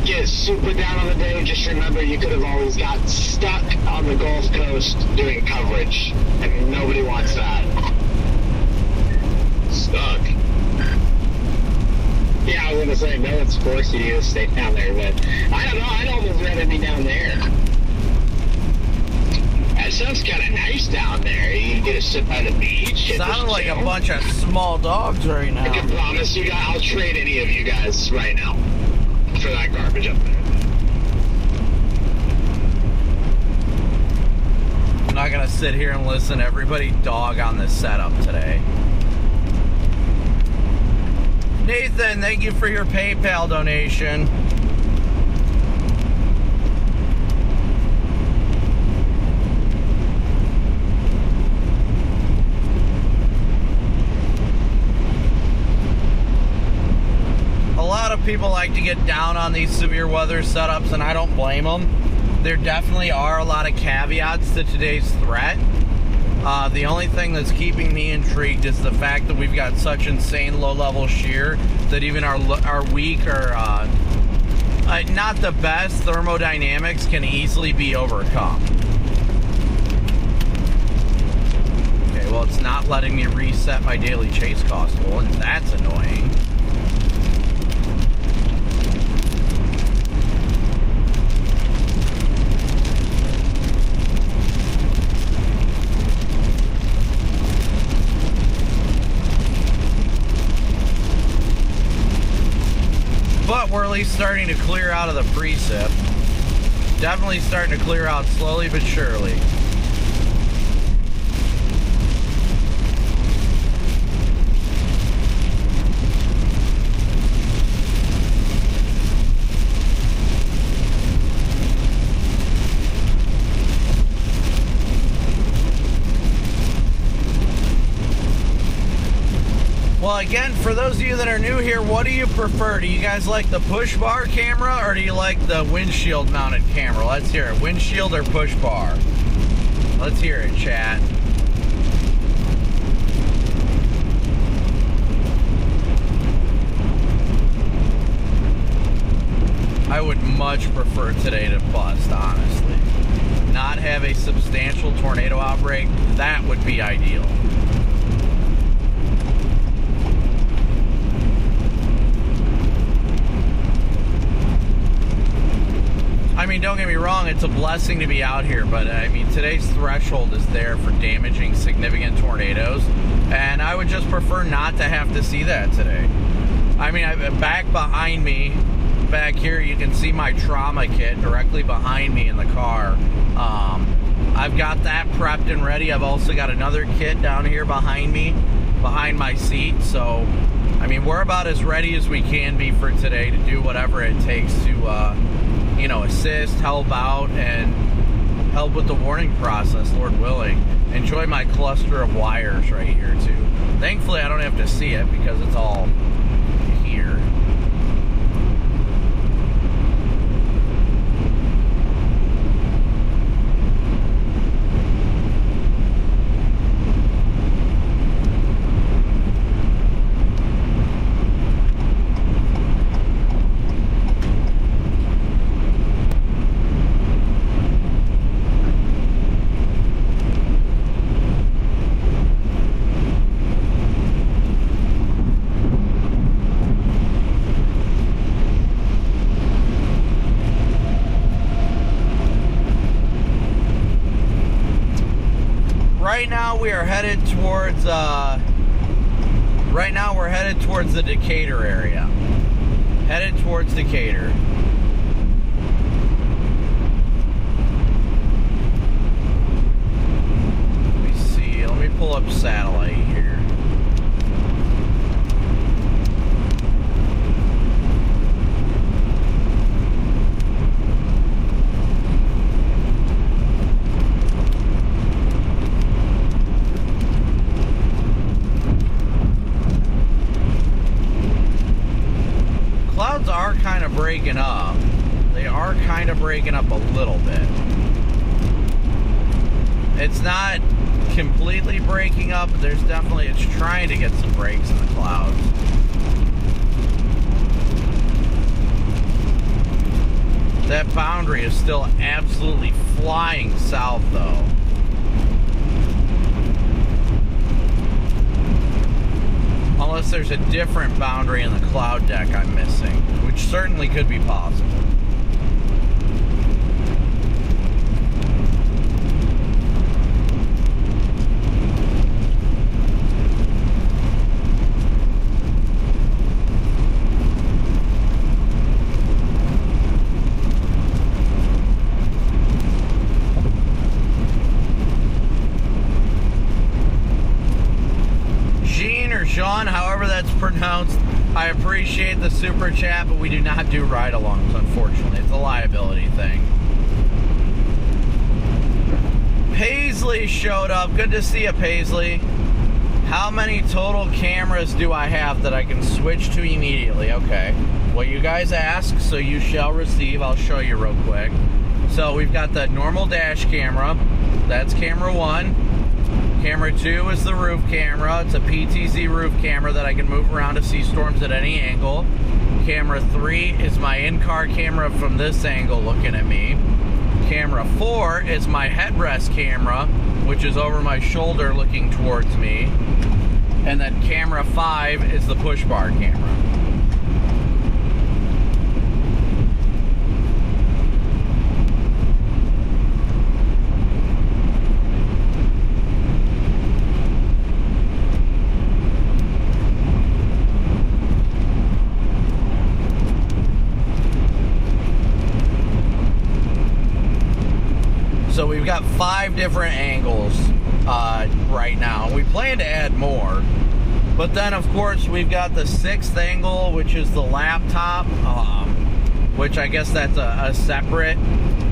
get super down on the day, just remember you could have always got stuck on the Gulf Coast doing coverage, and nobody wants that. Stuck. Yeah, I was gonna say, no one's forcing you to stay down there, but I don't know, I'd almost rather be down there. sounds kind of nice down there. You get to sit by the beach. Sounded like a bunch of small dogs right now. I can promise you guys, I'll trade any of you guys right now for that garbage up there. I'm not gonna sit here and listen to everybody dog on the setup today. Nathan, thank you for your PayPal donation. A lot of people like to get down on these severe weather setups, and I don't blame them. There definitely are a lot of caveats to today's threat. The only thing that's keeping me intrigued is the fact that we've got such insane low-level shear that even our weak or not the best thermodynamics can easily be overcome. Okay, well, it's not letting me reset my daily chase cost goal, and that's annoying. But we're at least starting to clear out of the precip. Definitely starting to clear out slowly but surely. Well, again, for those of you that are new here, what do you prefer? Do you guys like the push bar camera or do you like the windshield mounted camera? Let's hear it. Windshield or push bar? Let's hear it, chat. I would much prefer today to bust, honestly. Not have a substantial tornado outbreak, that would be ideal. I mean, don't get me wrong, it's a blessing to be out here, but I mean, today's threshold is there for damaging significant tornadoes, and I would just prefer not to have to see that today. I mean, back behind me, back here, you can see my trauma kit directly behind me in the car. I've got that prepped and ready. I've also got another kit down here behind me, behind my seat, so, I mean, we're about as ready as we can be for today to do whatever it takes to, you know, assist, help out, and help with the warning process, Lord willing. Enjoy my cluster of wires right here, too. Thankfully, I don't have to see it because it's all here. Right now we are headed towards the Decatur area. Headed towards Decatur. Let me see. Let me pull up satellite here. Clouds are kind of breaking up. They are kind of breaking up a little bit. It's not completely breaking up, but there's definitely, it's trying to get some breaks in the clouds. That boundary is still absolutely flying south, though. Unless there's a different boundary in the cloud deck I'm missing, which certainly could be possible. I appreciate the super chat, but we do not do ride-alongs, unfortunately. It's a liability thing. Paisley showed up. Good to see you, Paisley. How many total cameras do I have that I can switch to immediately? Okay. Well, you guys ask, so you shall receive. I'll show you real quick. So we've got the normal dash camera. That's camera 1. Camera 2 is the roof camera. It's a PTZ roof camera that I can move around to see storms at any angle. Camera 3 is my in-car camera from this angle looking at me. Camera 4 is my headrest camera, which is over my shoulder looking towards me. And then camera 5 is the push bar camera. So we've got 5 different angles right now. We plan to add more. But then, of course, we've got the 6th angle, which is the laptop, which I guess that's a separate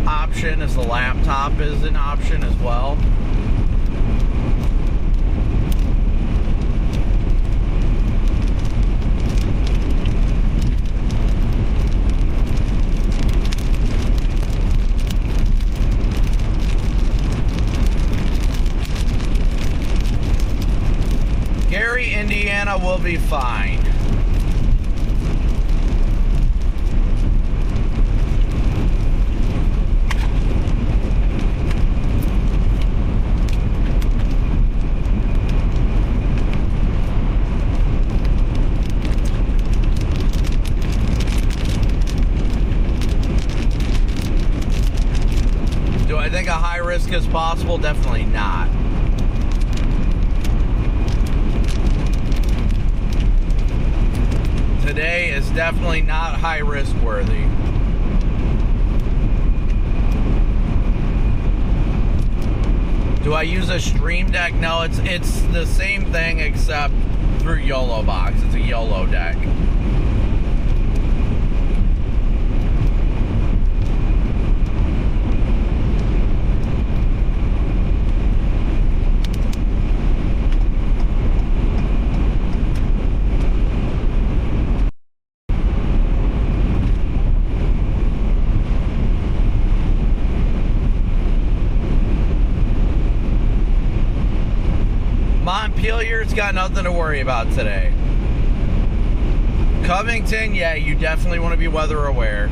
option, as the laptop is an option as well. Gary, Indiana will be fine. Do I think a high risk is possible? Definitely not. Today is definitely not high risk worthy. Do I use a Stream Deck? No, it's the same thing except through YOLO Box. It's a YOLO deck. Montpelier's got nothing to worry about today. Covington, yeah, you definitely want to be weather aware.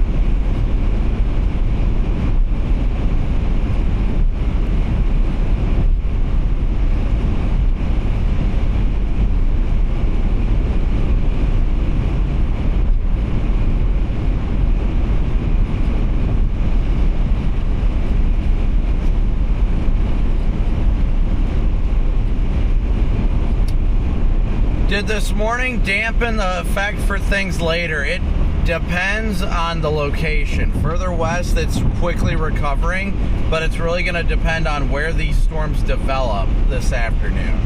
Did this morning dampen the effect for things later? It depends on the location. Further west, it's quickly recovering, but it's really going to depend on where these storms develop this afternoon.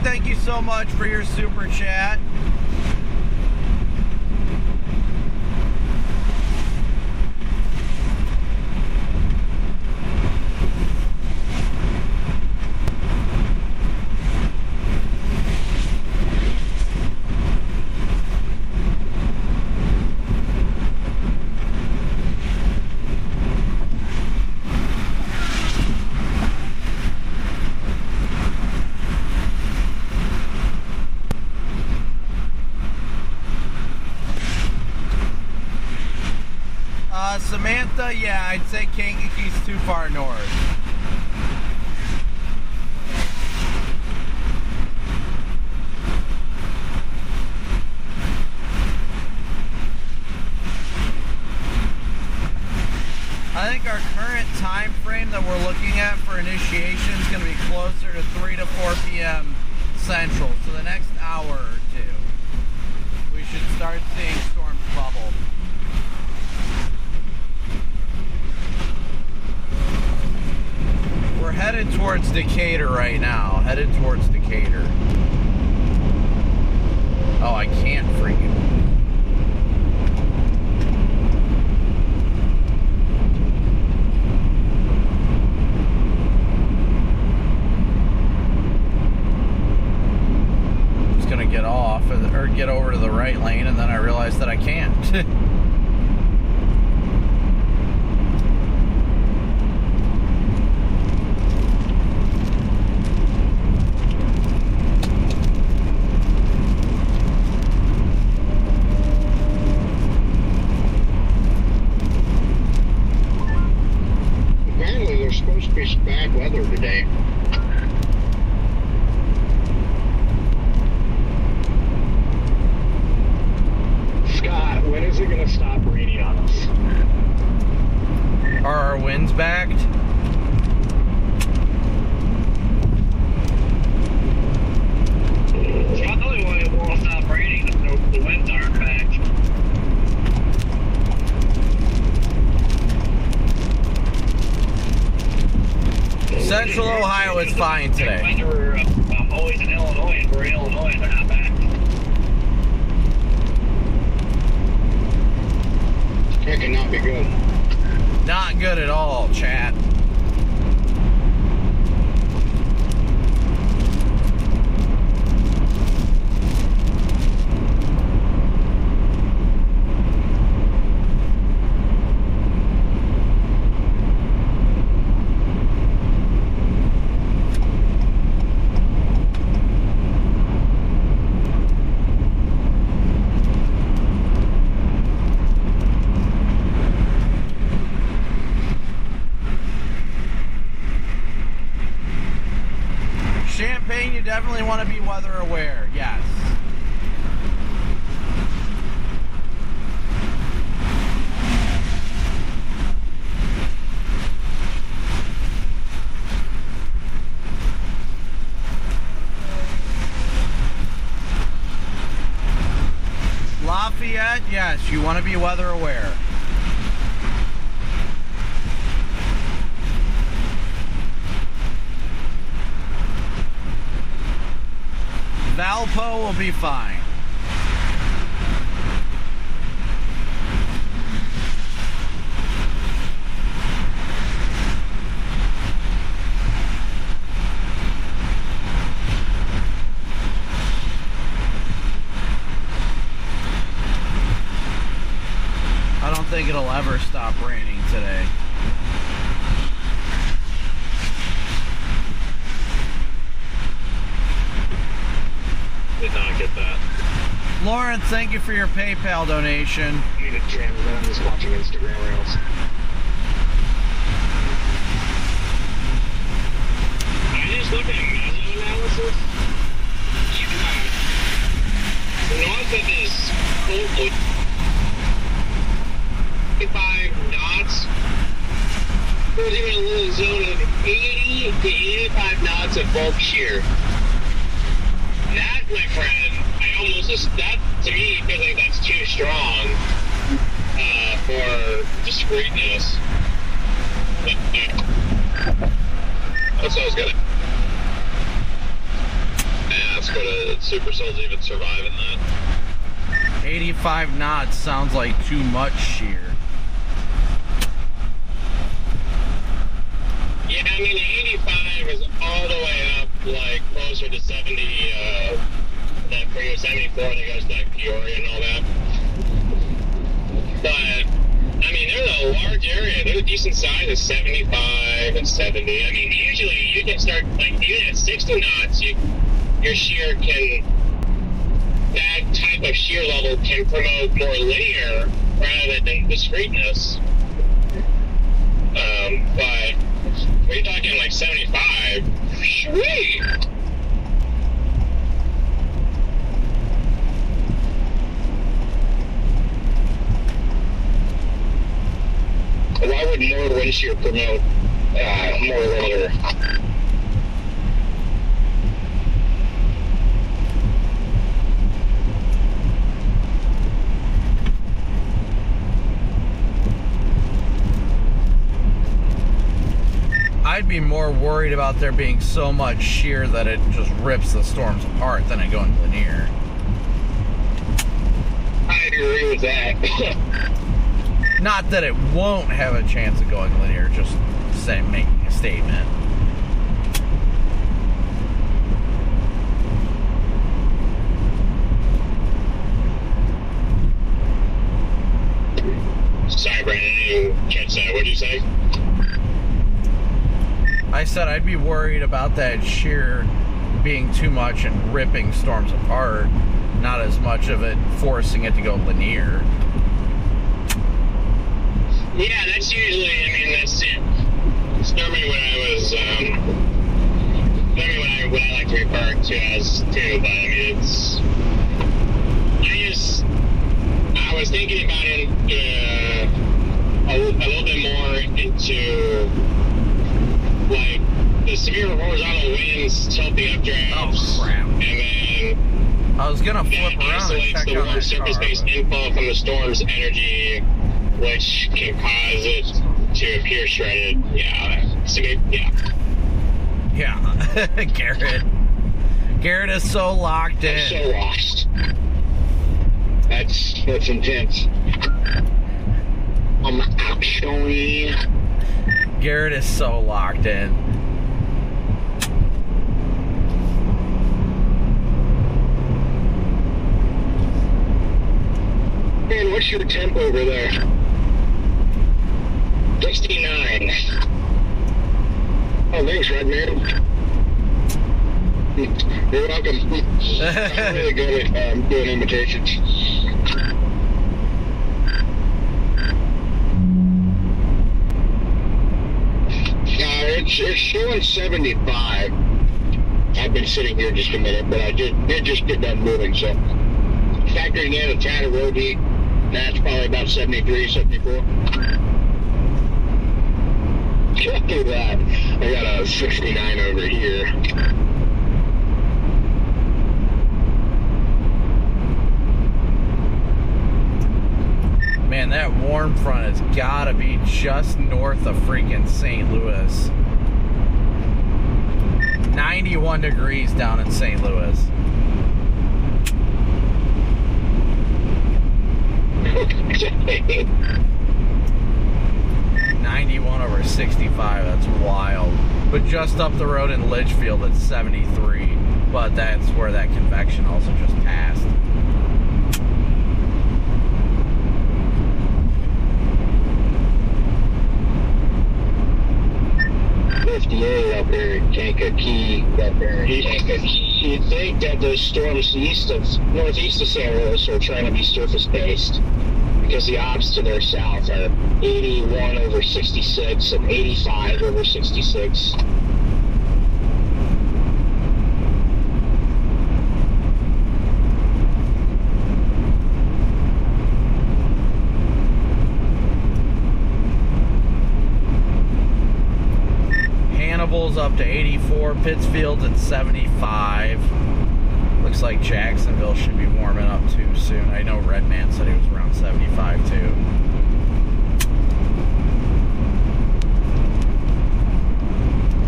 Thank you so much for your super chat. Samantha, yeah, I'd say Kankakee's too far north. I think our current time frame that we're looking at for initiation is going to be closer to 3 to 4 p.m. Central, so the next hour or two, we should start seeing storms bubble. We're headed towards Decatur right now. Headed towards Decatur. Oh, I can't freaking. Just gonna get off or get over to the right lane, and then I realized that I can't. Apparently there's supposed to be some bad weather today. Scott, when is it going to stop raining on us? Are our winds backed? Probably when it won't stop raining if the winds aren't back. Central Ohio is fine today. Winds were always in Illinois, and we're in Illinois, they're not back. That cannot be good. Not good at all, chat. Champaign, you definitely want to be weather aware, yes. Lafayette, yes, you want to be weather aware. Valpo will be fine. I don't think it'll ever stop raining today. Did not get that. Lawrence, thank you for your PayPal donation. You need to jam it. I'm just watching Instagram Reels. I just looked at meso analysis. North of this cold 55 knots. There's even a little zone of 80 to 85 knots of bulk shear. That, my friend, that to me feels like that's too strong for discreetness. That's what I was gonna ask, but Supercell's even surviving that. 85 knots sounds like too much shear. Yeah, I mean, 85 is all the way up, like, closer to 70, that Frio 74 that goes to, like, Peoria and all that. But, I mean, they're a large area. They're a decent size of 75 and 70. I mean, usually you can start, like, even at 60 knots, your shear can, that type of shear level can promote more linear rather than discreteness. But when you're talking like 75, sweet! Why would more wind shear promote more linear? I'd be more worried about there being so much shear that it just rips the storms apart than it going linear. I agree with that. Not that it won't have a chance of going linear, just making a statement. Sorry, Brandon, I didn't catch that. What did you say? I said I'd be worried about that shear being too much and ripping storms apart, not as much of it forcing it to go linear. Yeah, that's usually, I mean, that's it. It's normally what I was, normally what I like to refer to as too, but I mean, I was thinking about it a little bit more into, like, the severe horizontal winds tilt the updrafts. Oh, crap. And then I was gonna flip that around and isolates check the on warm that surface-based car, inflow from the storm's energy, which can cause it to appear shredded. Yeah. So yeah. Yeah. Garrett is so locked in. I'm so lost. That's intense. Actually, Garrett is so locked in. man, what's your temp over there? 69. Oh, thanks, Red Man. You're welcome. I'm really good at doing imitations. It's showing 75. I've been sitting here just a minute, but it just get done moving, so factoring in a tad of road heat, that's probably about 73, 74. Look at that. I got a 69 over here. Man, that warm front has got to be just north of freaking St. Louis. 91 degrees down in St. Louis. 91 over 65, that's wild. But just up the road in Litchfield, it's 73. But that's where that convection also just passed. Up there in Kankakee, up there in Kankakee. You'd think that those storms northeast of St. Louis are trying to be surface-based because the odds to their south are 81 over 66 and 85 over 66. Hannibal's up to 84, Pittsfield's at 75. Looks like Jacksonville should be warming up too soon. I know Redman said he was around 75 too.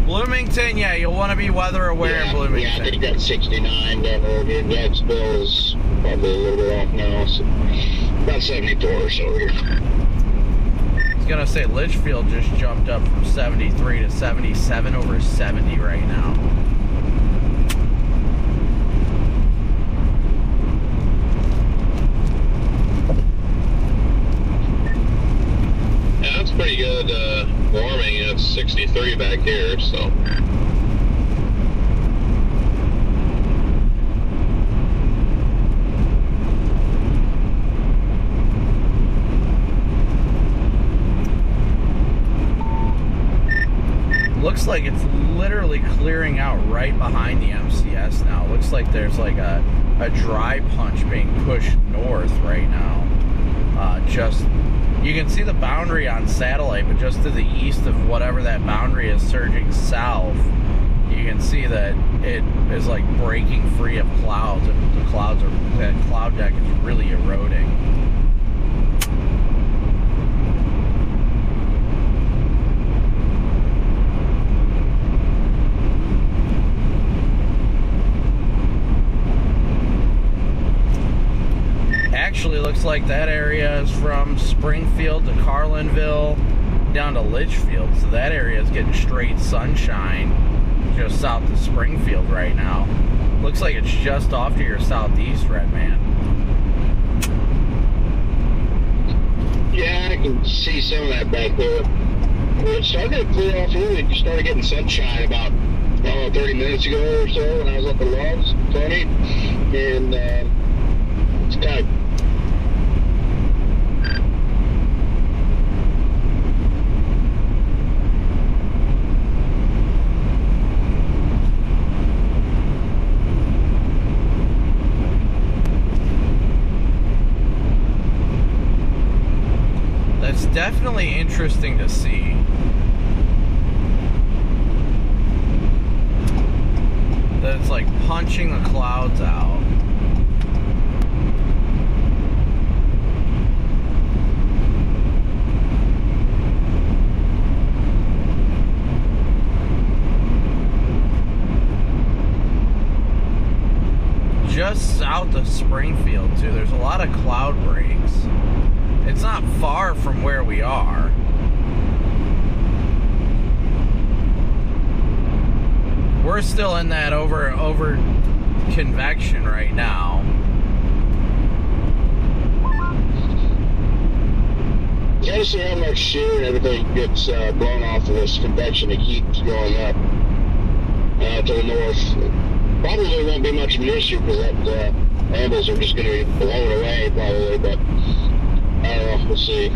Bloomington, yeah, you'll want to be weather aware in Bloomington. Yeah, I think that's 69 down over here. Jacksonville is probably a little bit off now, so about 74 or so here. I was gonna say Litchfield just jumped up from 73 to 77 over 70 right now. Yeah, that's pretty good warming. It's 63 back here, so. Looks like it's literally clearing out right behind the MCS now. Looks like there's like a dry punch being pushed north right now. You can see the boundary on satellite, but just to the east of whatever that boundary is surging south, you can see that it is like breaking free of clouds, and that cloud deck is really eroding. Looks like that area is from Springfield to Carlinville down to Litchfield. So that area is getting straight sunshine just south of Springfield right now. Looks like it's just off to your southeast, Redman. Yeah, I can see some of that back there. It started to clear off here. It started getting sunshine about 30 minutes ago or so when I was up at Logs, Tony. And it's kind of... That's definitely interesting to see. That it's like punching the clouds out. Just south of Springfield too, there's a lot of cloud breaks. It's not far from where we are. We're still in that over convection right now. You gotta see how much shear and everything gets blown off of this convection. It keeps going up to the north. Probably won't be much of an issue because that ambles are just going to be blown away probably, but I don't know, we'll see.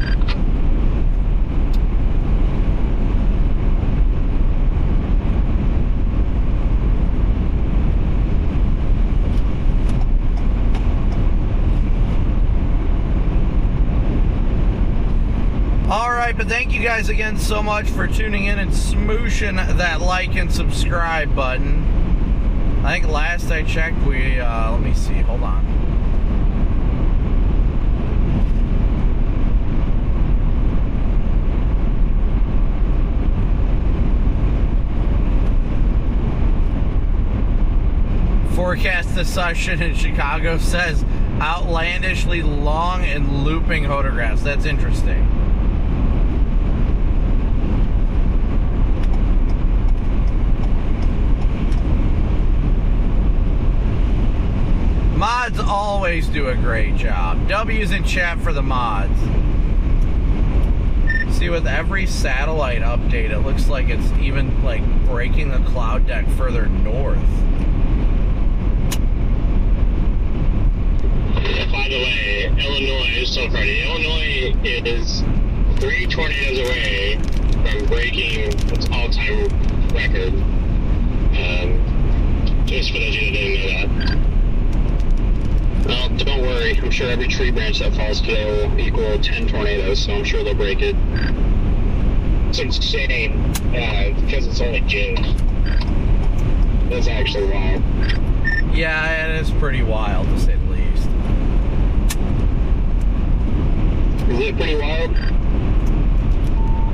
Alright, but thank you guys again so much for tuning in and smooshing that like and subscribe button. I think last I checked, we, let me see, hold on. Forecast session in Chicago says outlandishly long and looping photographs. That's interesting. Mods always do a great job. W's in chat for the mods. See, with every satellite update, it looks like it's even like breaking the cloud deck further north. By the way, Illinois is so funny. Illinois is 3 tornadoes away from breaking its all-time record. Just for those of you that didn't know that. Well, don't worry. I'm sure every tree branch that falls today will equal 10 tornadoes, so I'm sure they'll break it. It's insane, because it's only June. That's actually wild. Yeah, it is pretty wild, to say the least. Is it pretty wild?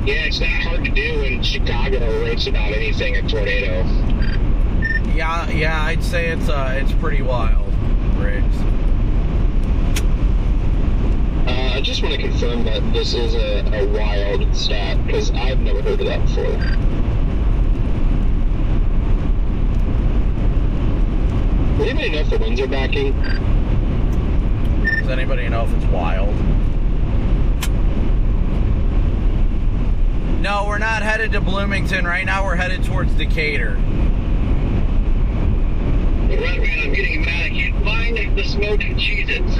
Yeah, it's not hard to do in Chicago rates about anything a tornado. Yeah, I'd say it's pretty wild, Riggs. I just want to confirm that this is a wild stat, because I've never heard of that before. Does anybody know if the winds are backing? Does anybody know if it's wild? No, we're not headed to Bloomington. Right now we're headed towards Decatur. Right, man, I'm getting mad. I can't find the smoked Cheez-Its.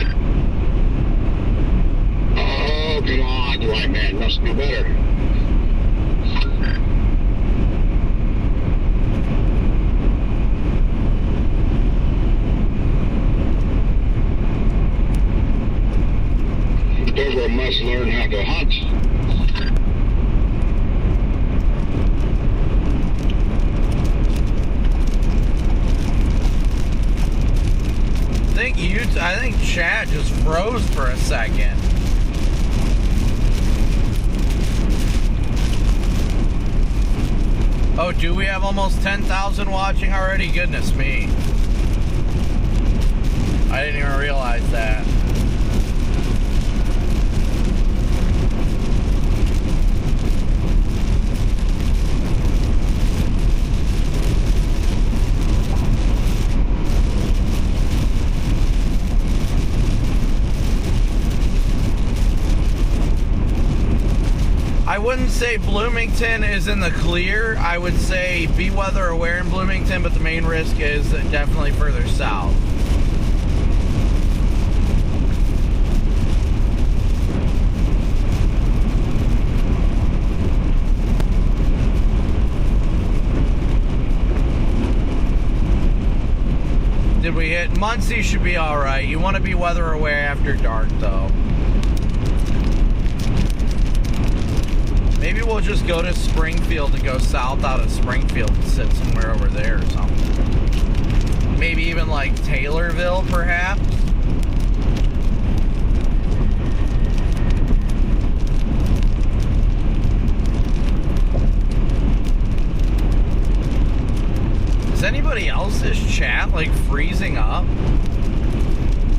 Oh, come on, you white man. Must be better. Deborah must learn how to hunt. I think chat just froze for a second. Oh, do we have almost 10,000 watching already? Goodness me. I didn't even realize that. I wouldn't say Bloomington is in the clear. I would say be weather aware in Bloomington, but the main risk is definitely further south. Did we hit? Muncie should be alright. You want to be weather aware after dark, though. Maybe we'll just go to Springfield and go south out of Springfield and sit somewhere over there or something. Maybe even like Taylorville, perhaps. Is anybody else's chat like freezing up?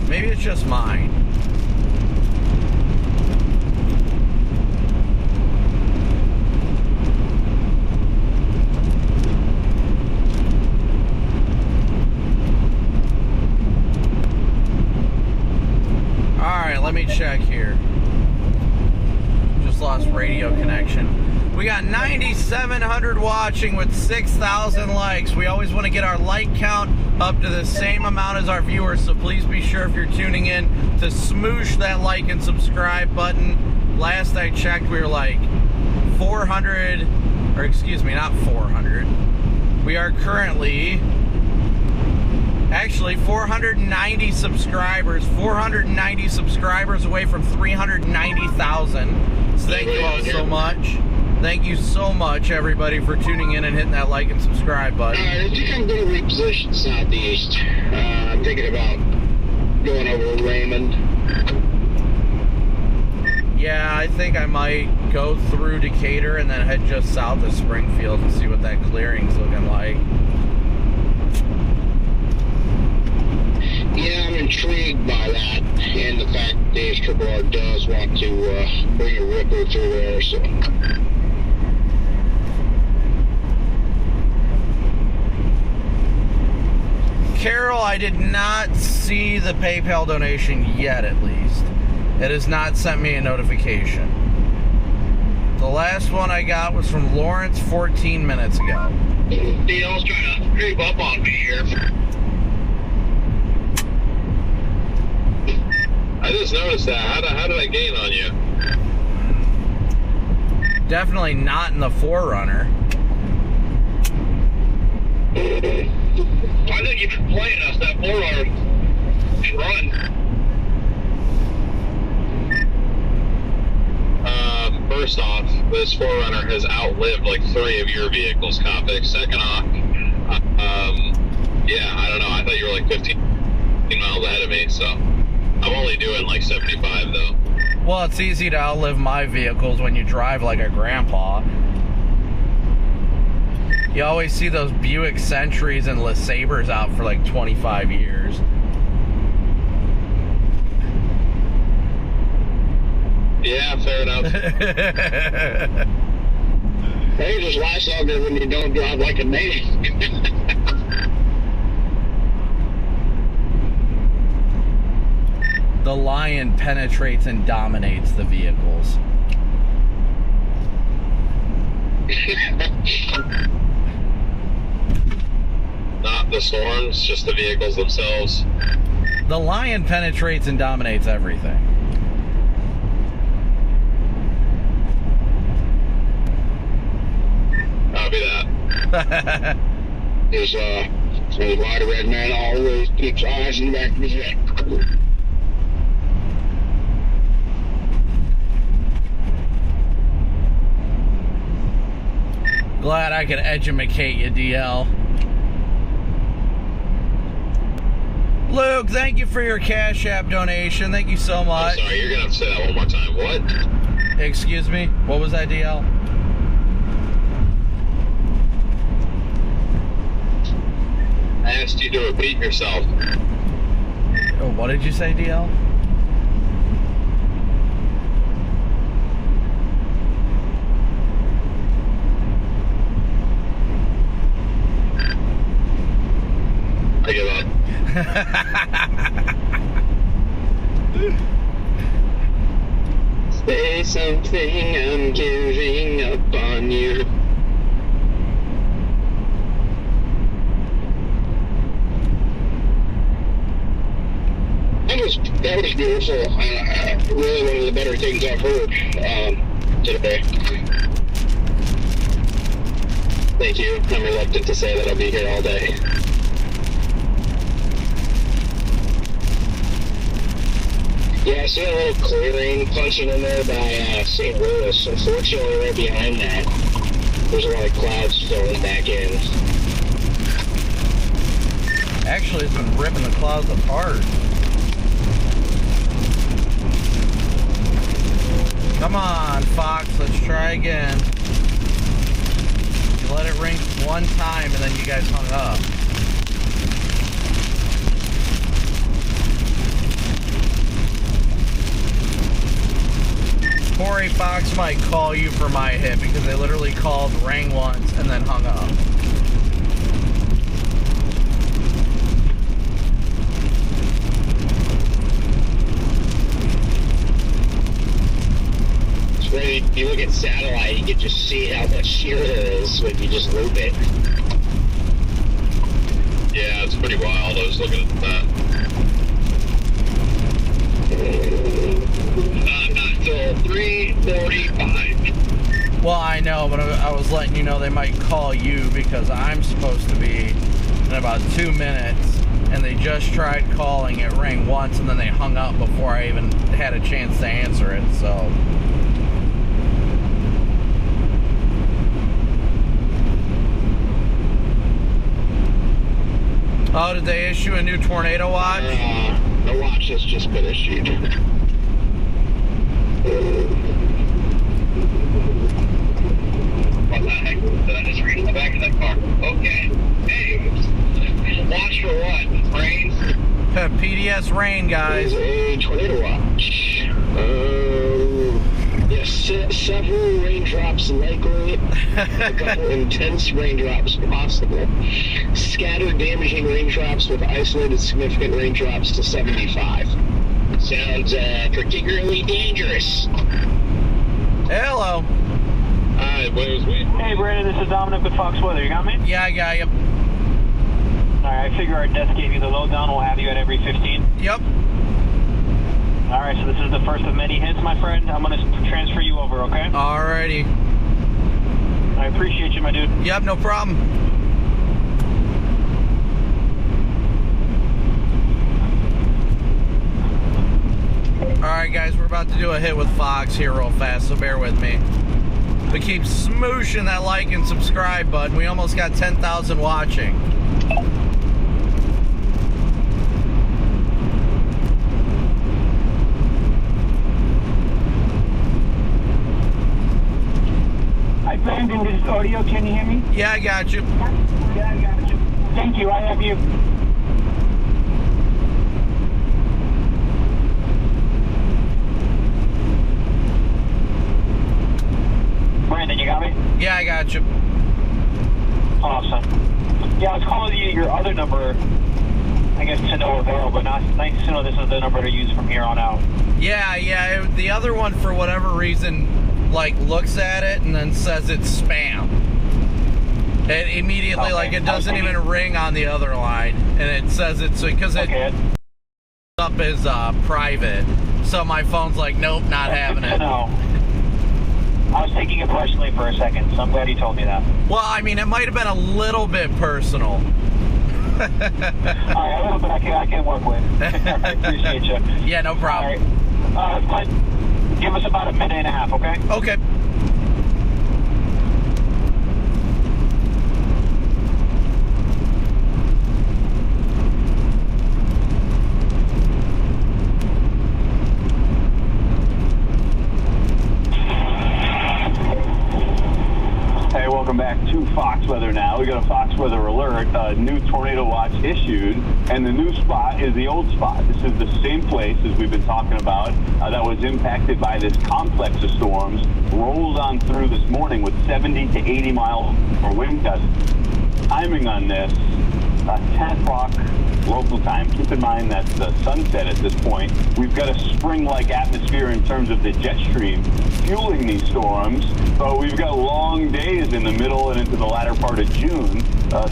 Maybe it's just mine. Alright, let me check here. Just lost radio connection. We got 9,700 watching with 6,000 likes. We always want to get our like count up to the same amount as our viewers, so please be sure if you're tuning in to smoosh that like and subscribe button. Last I checked, we were like 400, or excuse me, not 400. We are currently, actually 490 subscribers. 490 subscribers away from 390,000. So thank you all so much. Thank you so much, everybody, for tuning in and hitting that like and subscribe button. I think I'm going to reposition southeast. I'm thinking about going over to Raymond. Yeah, I think I might go through Decatur and then head just south of Springfield and see what that clearing's looking like. Yeah, I'm intrigued by that, and the fact that Dave's Triple R does want to bring a ripper through there, so... Carol, I did not see the PayPal donation yet, at least. It has not sent me a notification. The last one I got was from Lawrence 14 minutes ago. DL's trying to creep up on me here. I just noticed that. How did I gain on you? Definitely not in the Forerunner. I think you've been playing us that Forerunner and run. First off, this Forerunner has outlived like 3 of your vehicles, Copic. Second off, yeah, I don't know. I thought you were like 15 miles ahead of me, so I'm only doing like 75 though. Well, it's easy to outlive my vehicles when you drive like a grandpa. You always see those Buick Centuries and LeSabres out for like 25 years. Yeah, fair enough. Hey, just last longer when you don't drive like a native. The Lion penetrates and dominates the vehicles. Not the storms, just the vehicles themselves. The Lion penetrates and dominates everything. Copy that. His white red man always keeps eyes in the back of his head. Glad I could educate you, DL. Luke, thank you for your Cash App donation. Thank you so much. I'm sorry, you're going to have to say that one more time. What? Excuse me? What was that, DL? I asked you to repeat yourself. Oh, what did you say, DL? I give up. Stay something, I'm giving up on you. That was beautiful. Really one of the better things I've heard today. Thank you. I'm reluctant to say that I'll be here all day. Yeah, I see a little clearing punching in there by St. Louis. Unfortunately, right behind that, there's a lot of clouds filling back in. Actually, it's been ripping the clouds apart. Come on, Fox, let's try again. You let it ring one time and then you guys hung up. Corey, Fox might call you for my hit because they literally called, rang once, and then hung up. If you look at satellite, you can just see how much shear there is when you just loop it. Yeah, it's pretty wild. I was looking at that. Not till 3:45. Well, I know, but I was letting you know they might call you because I'm supposed to be in about 2 minutes, and they just tried calling. It rang once, and then they hung up before I even had a chance to answer it, so... Oh, did they issue a new tornado watch? The watch has just been issued. What the heck? Did I just reach the back of that car? Okay. Hey, watch for what? Rain? PDS rain, guys. There's a tornado watch. Yes, several raindrops likely. A couple intense raindrops possible. Scattered damaging raindrops with isolated significant raindrops to 75. Sounds particularly dangerous. Hello. Hi, Blaze. Hey, Brandon, this is Dominic with Fox Weather. You got me? Yeah, I got you. Alright, I figure our desk gave you the lowdown. We'll have you at every 15. Yep. Alright, so this is the first of many hits, my friend. I'm going to transfer you over, okay? Alrighty. I appreciate you, my dude. Yep, no problem. Alright, guys, we're about to do a hit with Fox here real fast, so bear with me. We keep smooshing that like and subscribe button. We almost got 10,000 watching. Hi, Brandon, this is audio. Can you hear me? Yeah, I got you. Yeah, I got you. Thank you. I have you. Brandon, you got me? Yeah, I got you. Awesome. Yeah, I was calling you your other number, I guess, to no avail, but nice to know this is the number to use from here on out. Yeah, the other one, for whatever reason, like, looks at it and then says it's spam. It immediately, okay. like, it doesn't even ring on the other line, and it says it's, because it up as private, so my phone's like, nope, not having it. No. I was taking it personally for a second, so I'm glad you told me that. Well, I mean, it might have been a little bit personal. All right, a little bit I can work with. I appreciate you. Yeah, no problem. All right. Give us about a minute and a half, okay? Okay. Hey, welcome back to Fox Weather now. We got a Fox Weather alert, new tornado watch issued, and the new spot is the old spot. This is the same place as we've been talking about that was impacted by this complex of storms, rolled on through this morning with 70 to 80 miles per wind gusts. Timing on this, 10 o'clock local time. Keep in mind that the sunset at this point, we've got a spring-like atmosphere in terms of the jet stream fueling these storms, but we've got long days in the middle and into the latter part of June.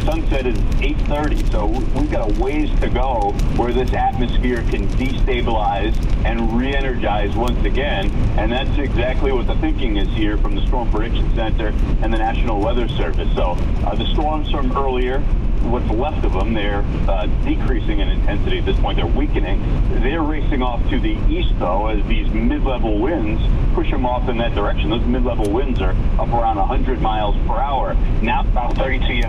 Sunset is 8:30, so we've got a ways to go where this atmosphere can destabilize and re-energize once again, and that's exactly what the thinking is here from the Storm Prediction Center and the National Weather Service. So the storms from earlier, what's left of them, they're decreasing in intensity at this point. They're weakening. They're racing off to the east, though, as these mid-level winds push them off in that direction. Those mid-level winds are up around 100 miles per hour. Now about 32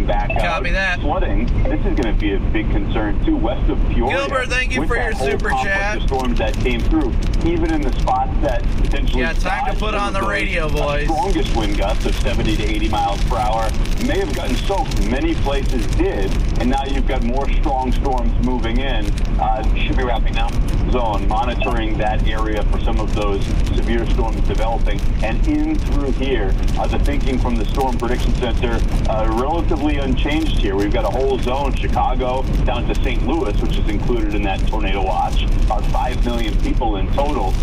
back out. Copy that. Flooding. This is going to be a big concern, too, west of Peoria. Gilbert, thank you for your super chat. The storms that came through, even in the spots that potentially... Yeah, time to put on the radio, boys. Strongest wind gusts of 70 to 80 miles per hour may have gotten soaked. Many places did, and now you've got more strong storms moving in. Should be wrapping now. Zone, monitoring that area for some of those severe storms developing. And in through here, the thinking from the Storm Prediction Center, relatively unchanged here. We've got a whole zone, Chicago down to St. Louis, which is included in that tornado watch. About 5 million people in total.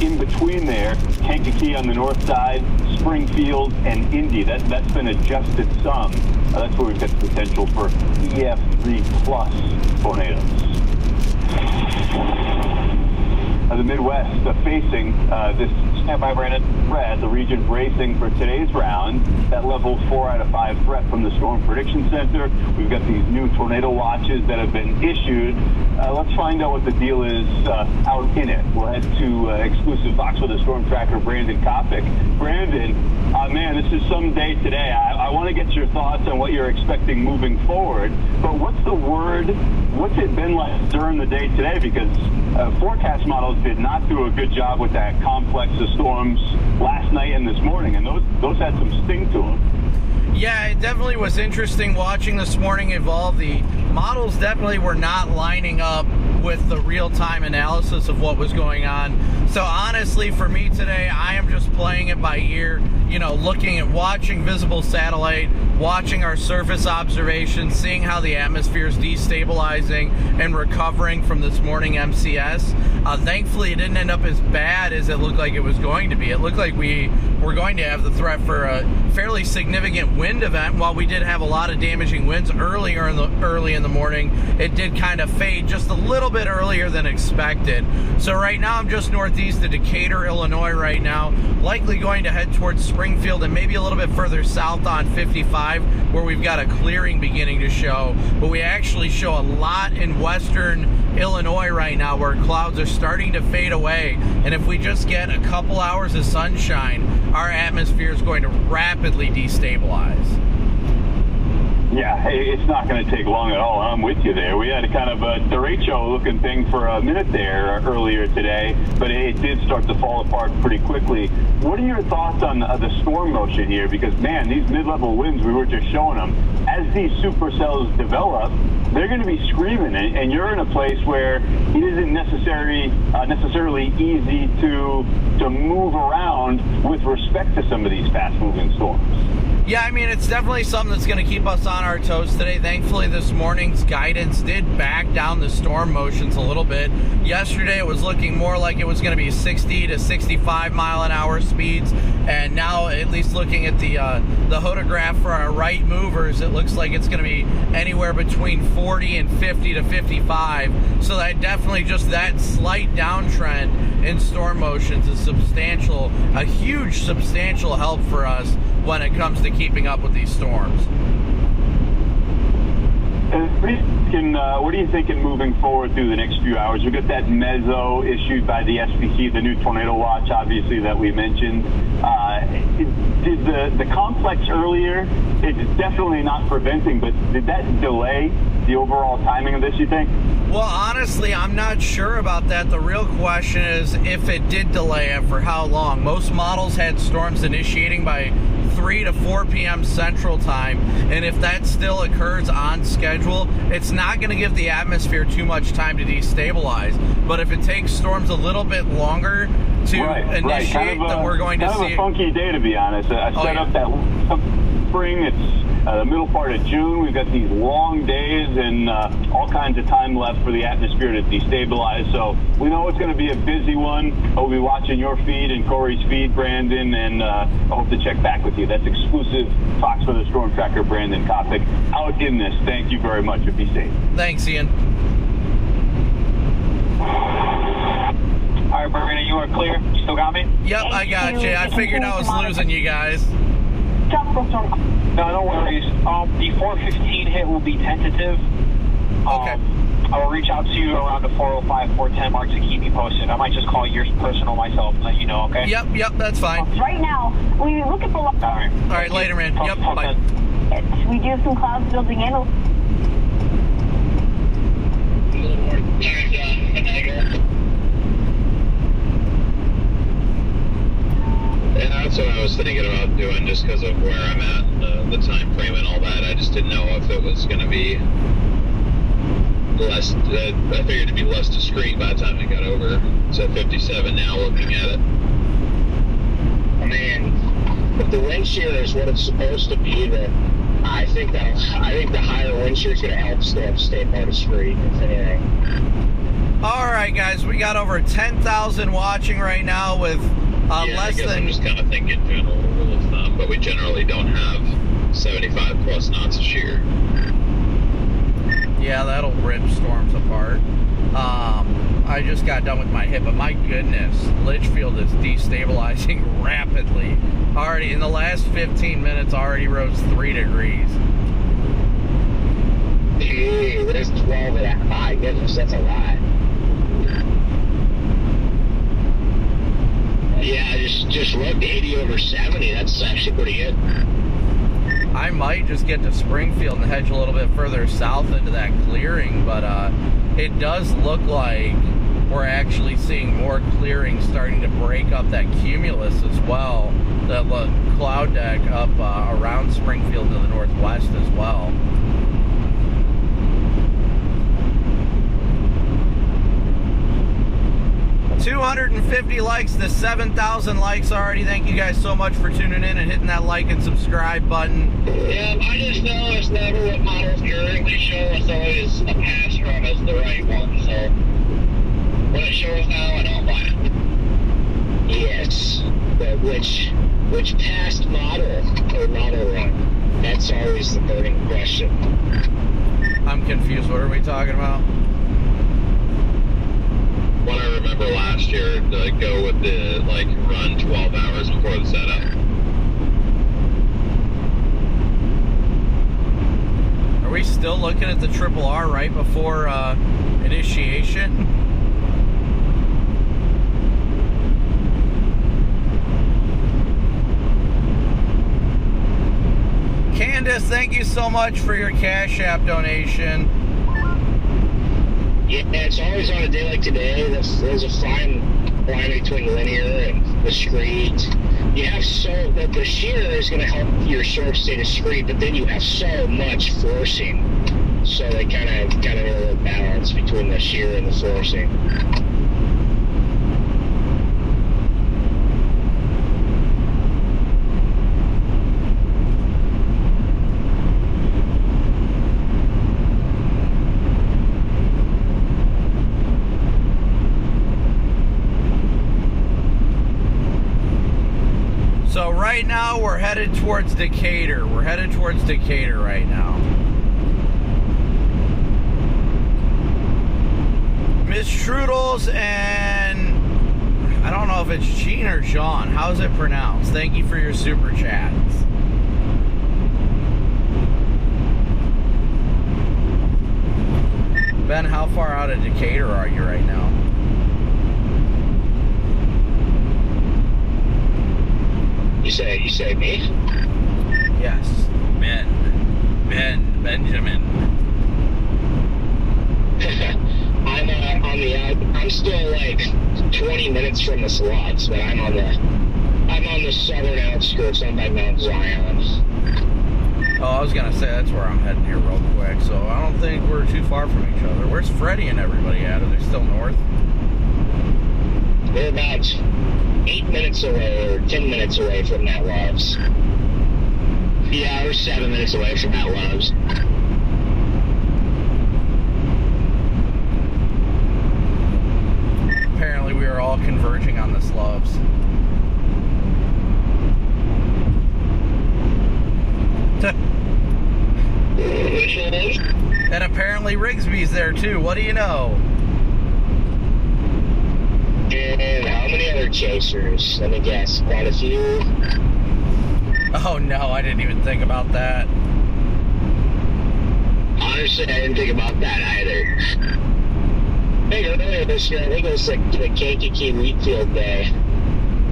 In between there, Kankakee on the north side, Springfield, and Indy. That's been adjusted some. That's where we've got the potential for EF3 plus tornadoes. The Midwest facing this standby, Brandon. Red, the region bracing for today's round. That level 4 out of 5 threat from the Storm Prediction Center. We've got these new tornado watches that have been issued. Let's find out what the deal is out in it. We'll head to exclusive Fox with the Storm Tracker, Brandon Copic. Brandon, man, this is some day today. I want to get your thoughts on what you're expecting moving forward. But what's the word? What's it been like during the day today? Because forecast models did not do a good job with that complex of storms last night and this morning, and those had some sting to them. Yeah, it definitely was interesting watching this morning evolve. The models definitely were not lining up with the real-time analysis of what was going on. So honestly, for me today, I am just playing it by ear, you know, looking at watching visible satellite, watching our surface observations, seeing how the atmosphere is destabilizing and recovering from this morning MCS. Thankfully, it didn't end up as bad as it looked like it was going to be. It looked like we were going to have the threat for a fairly significant wind event. While we did have a lot of damaging winds early in the morning, it did kind of fade just a little bit earlier than expected. So right now I'm just northeast of Decatur, Illinois right now, likely going to head towards Springfield and maybe a little bit further south on 55 where we've got a clearing beginning to show. But we actually show a lot in western Illinois right now where clouds are starting to fade away, and if we just get a couple hours of sunshine, our atmosphere is going to rapidly destabilize. Yeah, it's not going to take long at all. I'm with you there. We had a kind of a derecho-looking thing for a minute there earlier today, but it did start to fall apart pretty quickly. What are your thoughts on the storm motion here? Because, man, these mid-level winds, we were just showing them, as these supercells develop, they're going to be screaming, and you're in a place where it isn't necessarily easy to move around with respect to some of these fast-moving storms. Yeah, I mean, it's definitely something that's going to keep us on our toes today. Thankfully, this morning's guidance did back down the storm motions a little bit. Yesterday, it was looking more like it was going to be 60 to 65 mile an hour speeds, and now, at least looking at the hodograph for our right movers, it looks like it's going to be anywhere between 40 and 50 to 55. So that definitely, just that slight downtrend in storm motions is substantial, a huge substantial help for us when it comes to keeping up with these storms. What are you thinking moving forward through the next few hours? We got that mezzo issued by the SPC, the new tornado watch, obviously, that we mentioned. Did the complex earlier, it's definitely not preventing, but did that delay the overall timing of this, you think? Well, honestly, I'm not sure about that. The real question is if it did delay it, for how long. Most models had storms initiating by 3 to 4 p.m. Central Time, and if that still occurs on schedule, it's not going to give the atmosphere too much time to destabilize. But if it takes storms a little bit longer to initiate, then we're going to see... Kind of a funky day, to be honest. I set up that spring. the middle part of June. We've got these long days and all kinds of time left for the atmosphere to destabilize. So we know it's going to be a busy one. I'll be watching your feed and Corey's feed, Brandon, and I hope to check back with you. That's exclusive Fox Weather Storm Tracker, Brandon Copic, out in this. Thank you very much, and be safe. Thanks, Ian. All right, Brandon, you are clear. You still got me? Yep, I got you. I figured I was losing you guys. No, no worries. The 415 hit will be tentative. Okay. I will reach out to you around the 405, 410 mark to keep you posted. I might just call yours personal myself and let you know, okay? Yep, that's fine. Right now, when you look at the... All right, later, man. Yep, bye. We do have some clouds building in. A little more time Finagler. Yeah, that's what I was thinking about doing, just because of where I'm at, the time frame and all that. I just didn't know if it was going to be less. I figured it'd be less discreet by the time it got over. It's at 57 now, looking at it. I mean, if the wind shear is what it's supposed to be, then I think the higher wind shear is going to help stay more discreet, if anything. All right, guys, we got over 10,000 watching right now with less than... I'm just kind of thinking general rule of thumb, but we generally don't have 75 plus knots of shear. Yeah, that'll rip storms apart. I just got done with my hit, but my goodness, Litchfield is destabilizing rapidly. Already, in the last 15 minutes, already rose 3 degrees. Gee, there's 12 of that. My goodness, that's a lot. Yeah, just look, 80 over 70. That's actually pretty good. I might just get to Springfield and hedge a little bit further south into that clearing, but it does look like we're actually seeing more clearing starting to break up that cumulus as well. That cloud deck up around Springfield to the northwest as well. $250 likes to 7,000 likes already. Thank you guys so much for tuning in and hitting that like and subscribe button. Yeah, I just know it's never what models currently show us always a pass from as the right one, so when it shows now, I don't buy it. Yes, but which past model or model run? That's always the burning question. I'm confused. What are we talking about? What I remember last year, to go with the, run 12 hours before the setup. Are we still looking at the triple R right before initiation? Candace, thank you so much for your Cash App donation. Yeah, it's always on a day like today. There's a fine line between linear and discrete. You have the shear is going to help your surf stay discrete, but then you have so much forcing. So they kind of a balance between the shear and the forcing. So right now we're headed towards Decatur. We're headed towards Decatur right now. Miss Strudels and I don't know if it's Jean or Jean. How's it pronounced? Thank you for your super chats. Ben, how far out of Decatur are you right now? You say me? Yes, Benjamin. I'm still like 20 minutes from the slots, but I'm on the southern outskirts. I'm by Mount Zion. Oh, I was gonna say that's where I'm heading here real quick. So I don't think we're too far from each other. Where's Freddie and everybody at? Are they still north? They're about 8 minutes away or 10 minutes away from that loves. Yeah, we're 7 minutes away from that Loves. Apparently we are all converging on this Loves. And apparently Rigsby's there too. What do you know? And how many other chasers? Let me guess. Quite a few. Oh no, I didn't even think about that. Honestly, I didn't think about that either. I think earlier this year, I think it was like the Kankakee Wheatfield Day.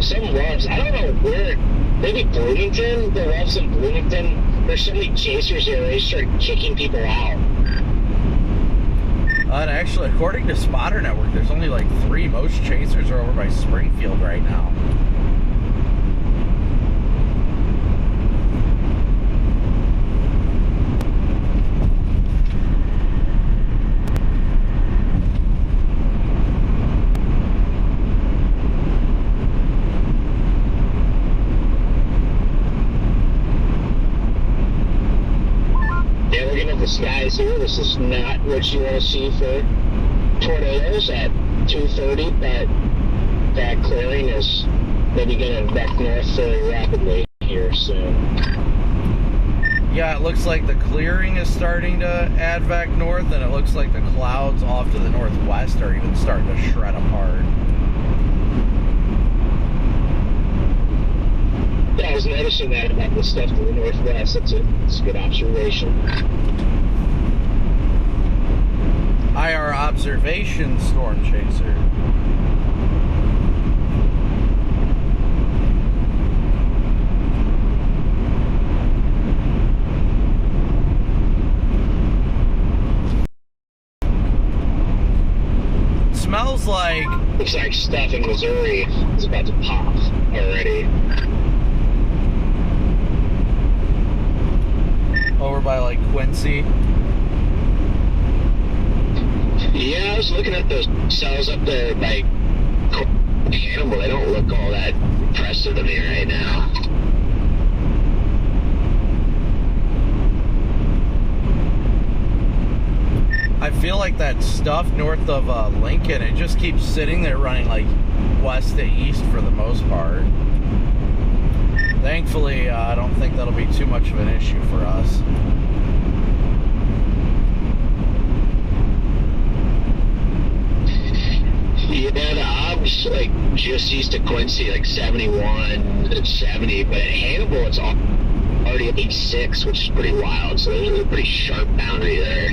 Some Loves, I don't know where, maybe Bloomington? The Loves in Bloomington. There's so many chasers here, they start kicking people out. And actually, according to Spotter Network, there's only like 3. Most chasers are over by Springfield right now. Skies here. This is not what you want to see for tornadoes at 2:30, but that clearing is maybe going to back north very rapidly here soon. Yeah, it looks like the clearing is starting to advec north, and it looks like the clouds off to the northwest are even starting to shred apart. Yeah, I was noticing that about the stuff to the northwest. That's a good observation. IR observation storm chaser. Smells like... Looks like stuff in Missouri is about to pop already. Over by like Quincy. Yeah, I was looking at those cells up there by Hannibal. They don't look all that impressive to me right now. I feel like that stuff north of Lincoln, it just keeps sitting there running like west to east for the most part. Thankfully, I don't think that'll be too much of an issue for us. Yeah, the obs, like, just east of Quincy, like 71, 70, but at Hannibal, it's already 86, which is pretty wild, so there's a pretty sharp boundary there.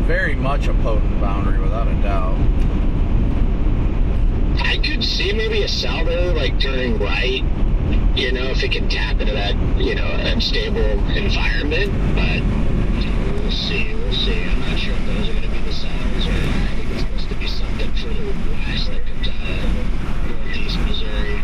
Very much a potent boundary, without a doubt. I could see maybe a salvo, like, turning right, you know, if it can tap into that, you know, unstable environment, but we'll see. I'm not sure if those are going to be the salvos, or I think it's supposed to be something further west that comes out of northeast Missouri.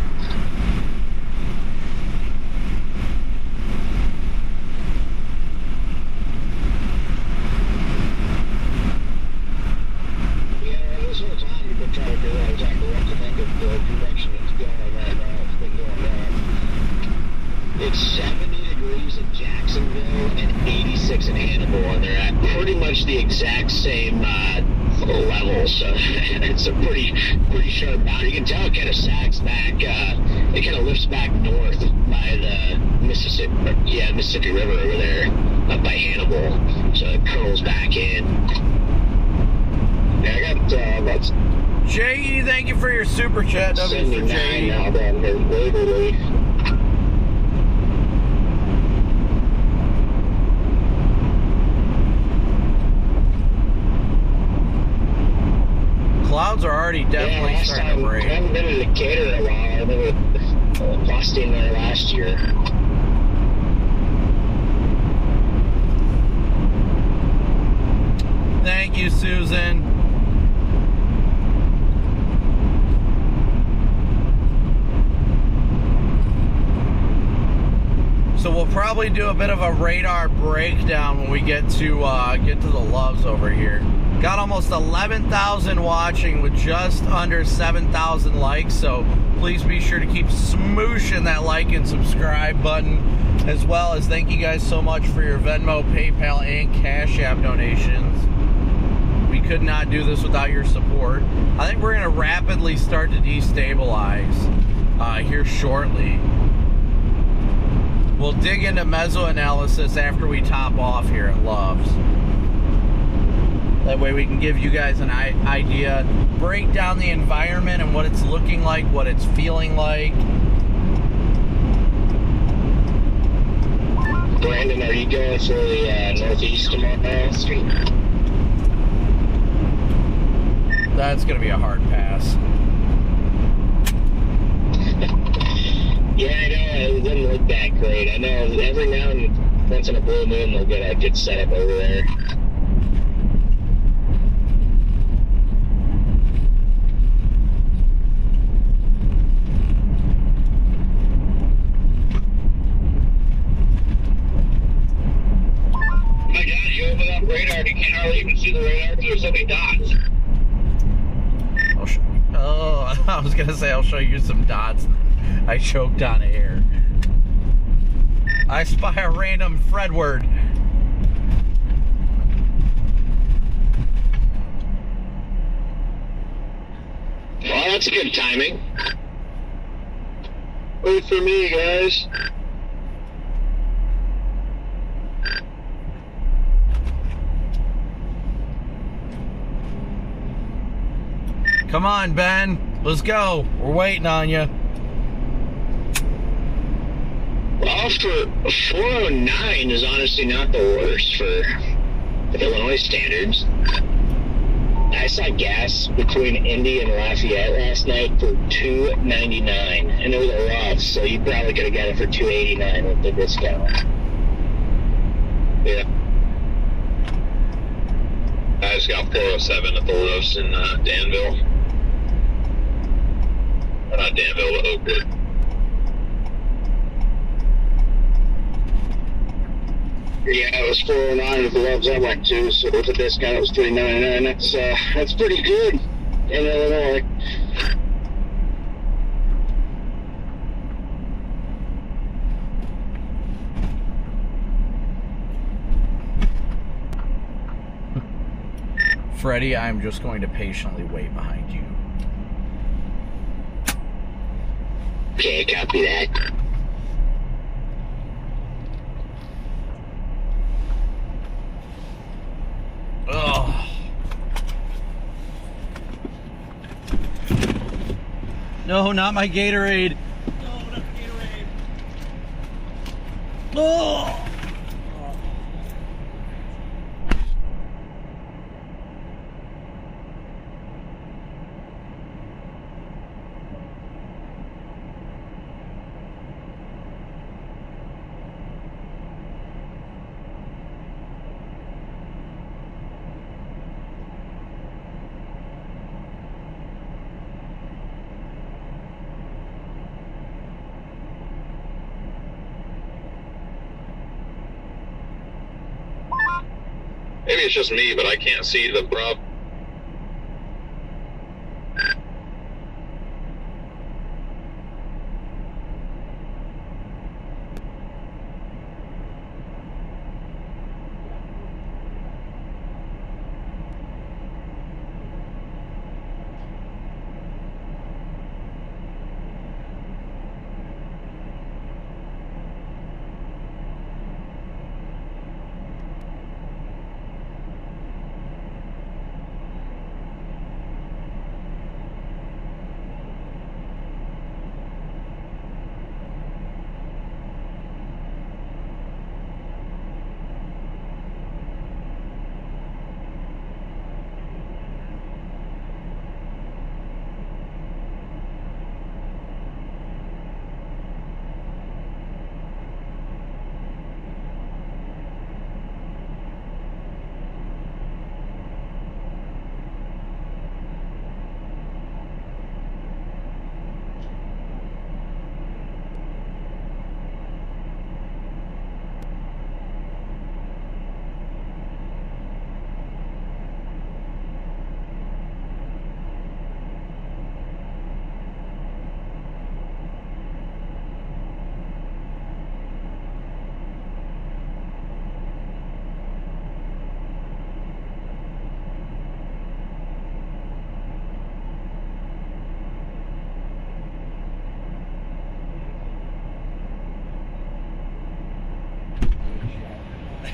Yeah, this whole time we've been trying to figure out exactly what to think of the direction it's going right now. It's been going down. It's 70 degrees in Jacksonville and 86 in Hannibal, and they're at pretty much the exact same level, so it's a pretty sharp boundary. You can tell it kind of sags back, it kind of lifts back north by the Mississippi River over there, up by Hannibal, so it curls back in. Yeah, I got that's J.E., thank you for your super chat. W for J.E. now down here in Waverly. Clouds are already definitely starting to break. I haven't been to Decatur in a while. I remember busting there last year. Thank you, Susan. So we'll probably do a bit of a radar breakdown when we get to the Loves over here. Got almost 11,000 watching with just under 7,000 likes, so please be sure to keep smooshing that like and subscribe button, as well as thank you guys so much for your Venmo, PayPal, and Cash App donations. We could not do this without your support. I think we're going to rapidly start to destabilize here shortly. We'll dig into mesoanalysis after we top off here at Love's. That way we can give you guys an idea, break down the environment and what it's looking like, what it's feeling like. Brandon, are you going for the northeast tomorrow? Street. That's going to be a hard pass. Yeah, I know. It didn't look that great. I know every now and once in a blue moon they'll get a good setup over there. Oh my God, you open up radar, you can't hardly even see the radar because there's so many dots. Oh, I was going to say I'll show you some dots. I choked on air. I spy a random Fred word. Well, that's good timing. Wait for me, guys. Come on, Ben. Let's go. We're waiting on you. Well, for 409 is honestly not the worst for Illinois standards. I saw gas between Indy and Lafayette last night for $2.99, and it was a rough, so you probably could have got it for $2.89 with the discount. Yeah. I just got 407 at the Los in Danville. Not Danville, but Oakwood. Yeah, it was 409 with the Loves I went to, so with the discount it was $3.99. That's pretty good in Illinois. Freddie, I'm just going to patiently wait behind you. Okay, copy that. Oh. No, not my Gatorade. No, not Gatorade. Oh. Maybe it's just me, but I can't see the prop.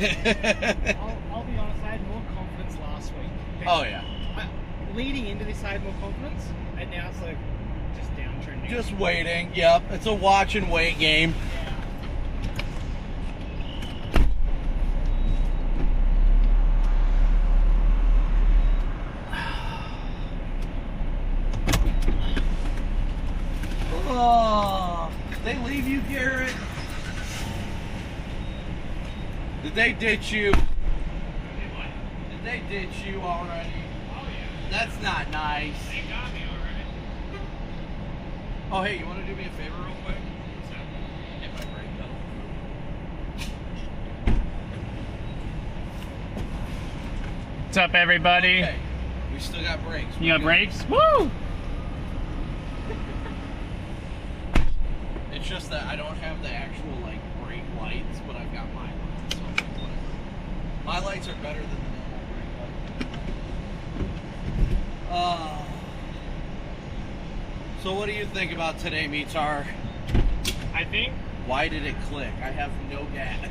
I'll be honest, I had more confidence last week. Oh, yeah. Leading into this, I had more confidence, and now it's like just downtrending. Just waiting. Yep, it's a watch and wait game. Oh, did they leave you, Garrett? Did they ditch you? Did they ditch you already? Oh yeah. That's not nice. They got me already. Oh, hey, you want to do me a favor real quick? What's that? Hit my brake pedal. What's up, everybody? Okay. We still got brakes. You got brakes? Woo! It's just that I don't have the actual, like, brake lights, but I've got my lights, so whatever. My lights are better than the normal brake lights. So what do you think about today, Mitar? I think. Why did it click? I have no gas.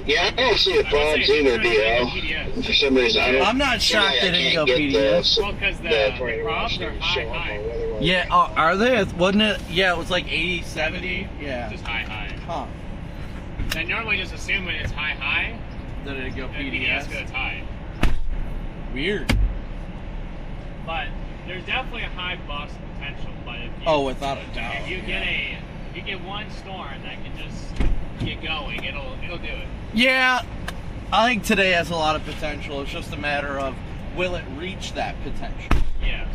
Yeah, I don't see a problem either, DL. For some reason, I'm not shocked they didn't go PDS. Well, because the props are high. Yeah, are they? Wasn't it? Yeah, it was like 80, 70. Yeah. Just high. Huh. I normally just assume when it's high, Did it go then PDS? PDS goes high. Weird. But there's definitely a high bust potential. But if you, Without a doubt. if you get one storm that can just get going, it'll do it. Yeah, I think today has a lot of potential. It's just a matter of will it reach that potential? Yes.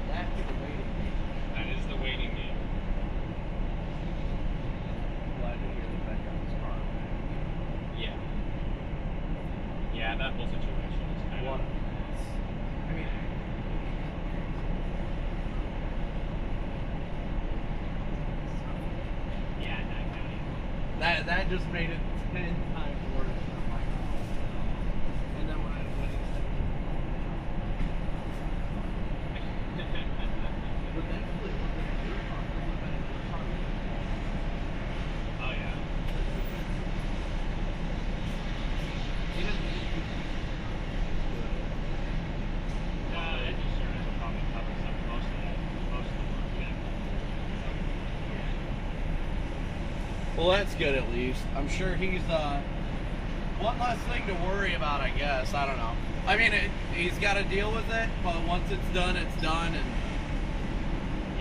That's the waiting game. That is the waiting game. Glad to hear that that got his car. Yeah. Yeah, that whole situation is kind of. I mean, Yeah, not counting. that just made it 10 times worse. And then when I went Oh yeah. Insurance will probably cover most of the work. Well, that's good at least. I'm sure he's one less thing to worry about, I guess. I don't know. I mean, he's got to deal with it, but once it's done, it's done. And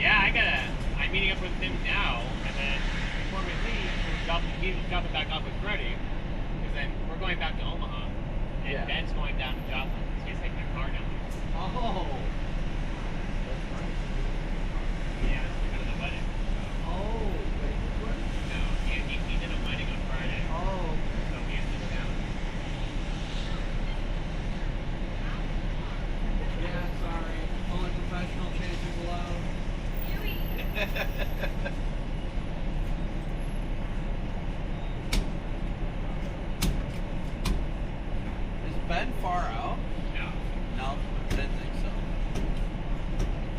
Yeah, I'm meeting up with him now, and then before we leave, he's dropping back off with Freddie, because then we're going back to Omaha, and Yeah. Ben's going down to Joplin. So he's taking my car down. oh, Yeah, because of the wedding. oh, No, he did a wedding on Friday, oh. so he is just down. Yeah, sorry. Only professional changes allowed. Is Ben far out? No. No, I didn't think so.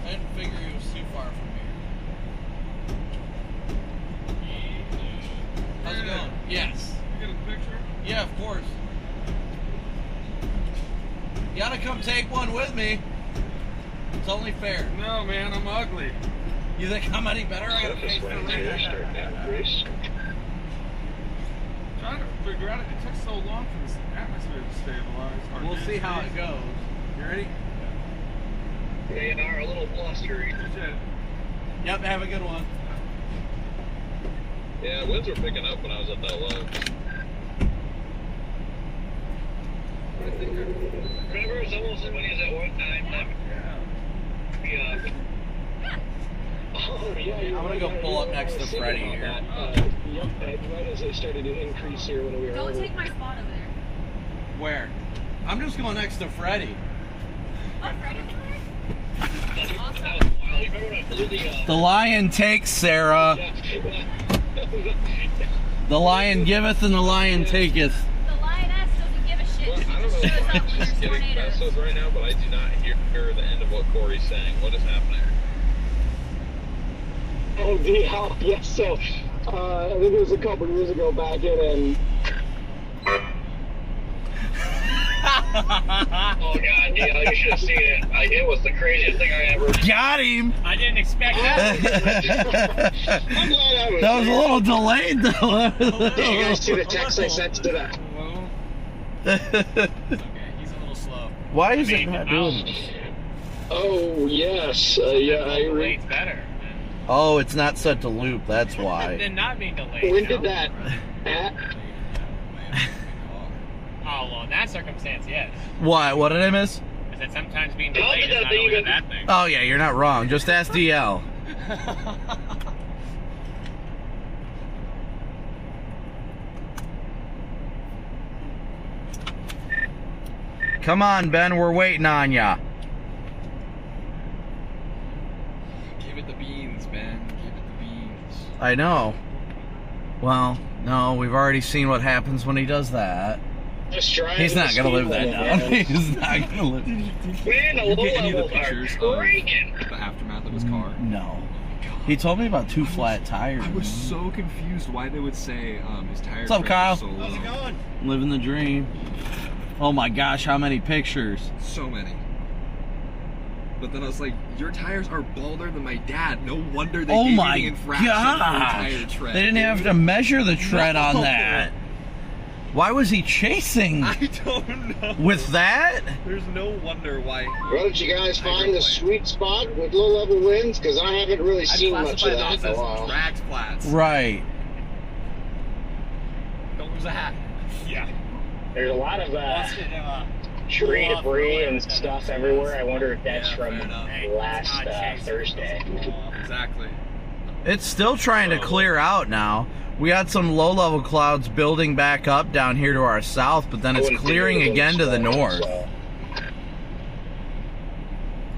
I didn't figure he was too far from here. How's it going? Yes. You get a picture? Yeah, of course. You gotta come take one with me. It's only fair. No, man, I'm ugly. You think I'm any better? I gotta face the Trying to figure out it took so long for this atmosphere to stabilize. Our We'll see how it days. goes. You ready? They are a little blustery. Yep, have a good one. Yeah, winds were picking up when I was at that low. Remember, it's almost as windy as at one time. Oh, yeah, I'm gonna go pull up next to Freddie here. Yep, right as they started to increase here when we were Don't over. take my spot over there. Where? I'm just going next to Freddie. Oh, Freddie's over there? That was wild. You remember when I blew the, The lion takes, Sarah. The lion giveth and the lion taketh. The lioness doesn't give a shit. Well, I don't know She if shows up I'm when there's just getting tornadoes. passive right now, but I do not hear the end of what Corey's saying. What is happening? Oh, yeah, so I think it was a couple years ago back in, and Oh god, Neil, you should have seen it. It was the craziest thing I ever. Got him. I didn't expect that. I'm glad I was. That was a little delayed though. Did you guys see the text I sent to that? Okay, he's a little slow. Why is it not doing this? Oh yes, yeah, I agree. Delayed's better. Oh, it's not set to loop. That's why. Than not being delayed. When did that? Oh, well, in that circumstance, yes. What? What did I miss? I said sometimes being delayed is not always a bad thing. Oh yeah, you're not wrong. Just ask DL. Come on, Ben. We're waiting on ya. Give it the beans, Ben. Give it the beans. I know. Well, no, we've already seen what happens when he does that. He's not gonna live that down. He's not gonna live. Man, the You low get any of the levels are pictures of breaking. the aftermath of his car? No. He told me about two flat tires. I was so confused why they would say his tires. What's up, Kyle? So How's it going? Living the dream. Oh my gosh, how many pictures? So many. But then I was like, your tires are balder than my dad. No wonder they Oh gave you my the infraction for gosh! tire tread. They didn't have to measure the tread on No. that. Why was he chasing I don't know. with that? There's no wonder why. Why don't you guys find the sweet spot with low-level winds? Because I haven't really seen much of that in a while. Drag flats. Right. Don't lose a hat. Yeah. There's a lot of tree debris and stuff everywhere. I wonder if that's from last Thursday. Exactly. It's still trying to clear out now. We had some low-level clouds building back up down here to our south, but then it's clearing again to the north.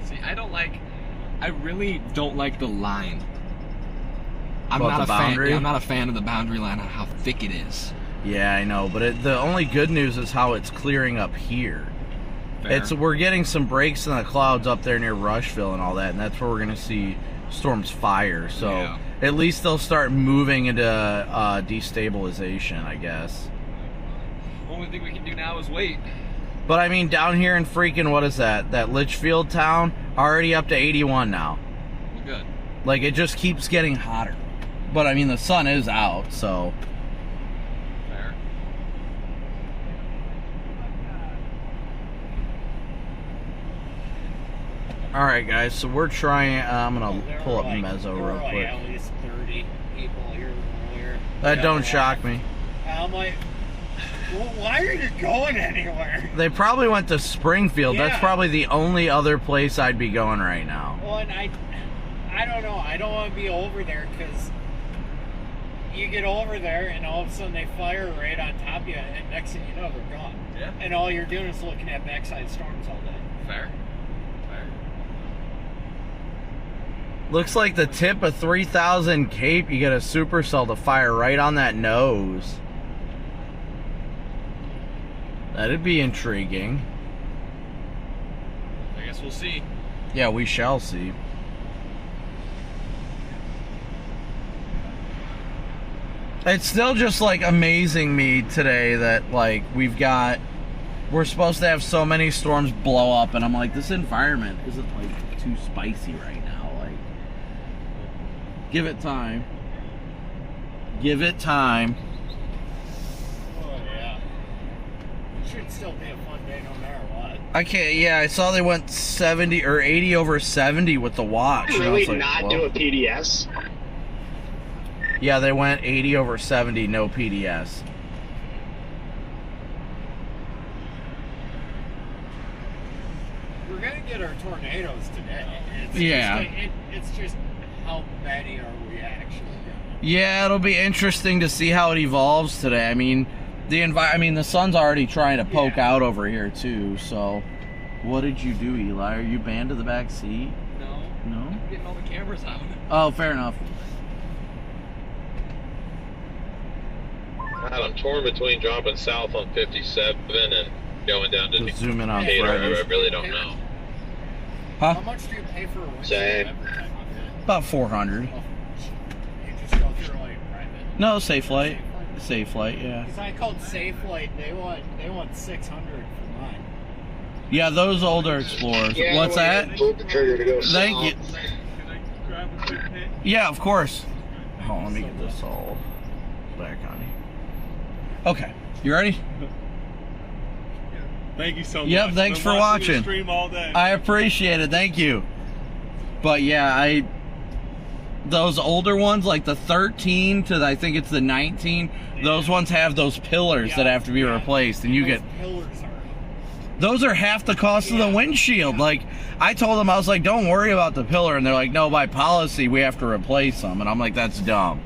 See, I really don't like the line. I'm What, not the a fan. boundary? Yeah, I'm not a fan of the boundary line on how thick it is. Yeah, I know, but the only good news is how it's clearing up here. Fair. We're getting some breaks in the clouds up there near Rushville and all that, and that's where we're going to see storms fire. So Yeah. at least they'll start moving into destabilization, I guess. Only thing we can do now is wait. But I mean, down here in freaking, what is that? That Litchfield town, already up to 81 now. Well, good. Like, it just keeps getting hotter. But I mean, the sun is out, so. Fair. Alright, guys, so we're trying. I'm going to pull up Mezzo real quick. At least 30 people here and there. That don't shock me. I'm like, well, why are you going anywhere? They probably went to Springfield. Yeah. That's probably the only other place I'd be going right now. Well, and I don't know. I don't want to be over there because you get over there and all of a sudden they fire right on top of you, and next thing you know, they're gone. Yeah. And all you're doing is looking at backside storms all day. Fair. Fair. Looks like the tip of 3000 Cape, you get a supercell to fire right on that nose. That'd be intriguing. I guess we'll see. Yeah, we shall see. It's still just like amazing me today that like we're supposed to have so many storms blow up, and I'm like, this environment isn't like too spicy right now. Like, give it time. Give it time. Oh, yeah. Should still be a fun day no matter what. I can't. Yeah, I saw they went 70 or 80 over 70 with the watch. and I Really was like, not well. do a PDS? Yeah, they went 80 over 70, no PDS. We're gonna get our tornadoes today. It's just how many are we actually gonna? Yeah, it'll be interesting to see how it evolves today. I mean, the sun's already trying to poke out over here too. So, what did you do, Eli? Are you banned to the back seat? No. No. I'm getting all the cameras out. Oh, fair enough. I'm torn between dropping south on 57 and going down to Let's zoom in on Decatur. Fridays. I really don't know. Huh? How much do you pay for a windshield Same. every time you get? About 400. You just go through like private. No, Safe Flight, yeah. Because I called Safe Flight, they want 600 for mine. Yeah, those older Explorers. Yeah, What's that? Pulled the trigger to go Thank you. south. Yeah, of course. Hold on, let me get this all back on you. Okay, you ready? Thank you so much. Yep, thanks for Your watching. stream all day. I appreciate it. Thank you. But yeah, those older ones, like the 13 to I think it's the 19, those ones have those pillars that have to be replaced, and you get. Those are half the cost of the windshield. Like, I told them, I was like, don't worry about the pillar. And they're like, no, by policy, we have to replace them. And I'm like, that's dumb.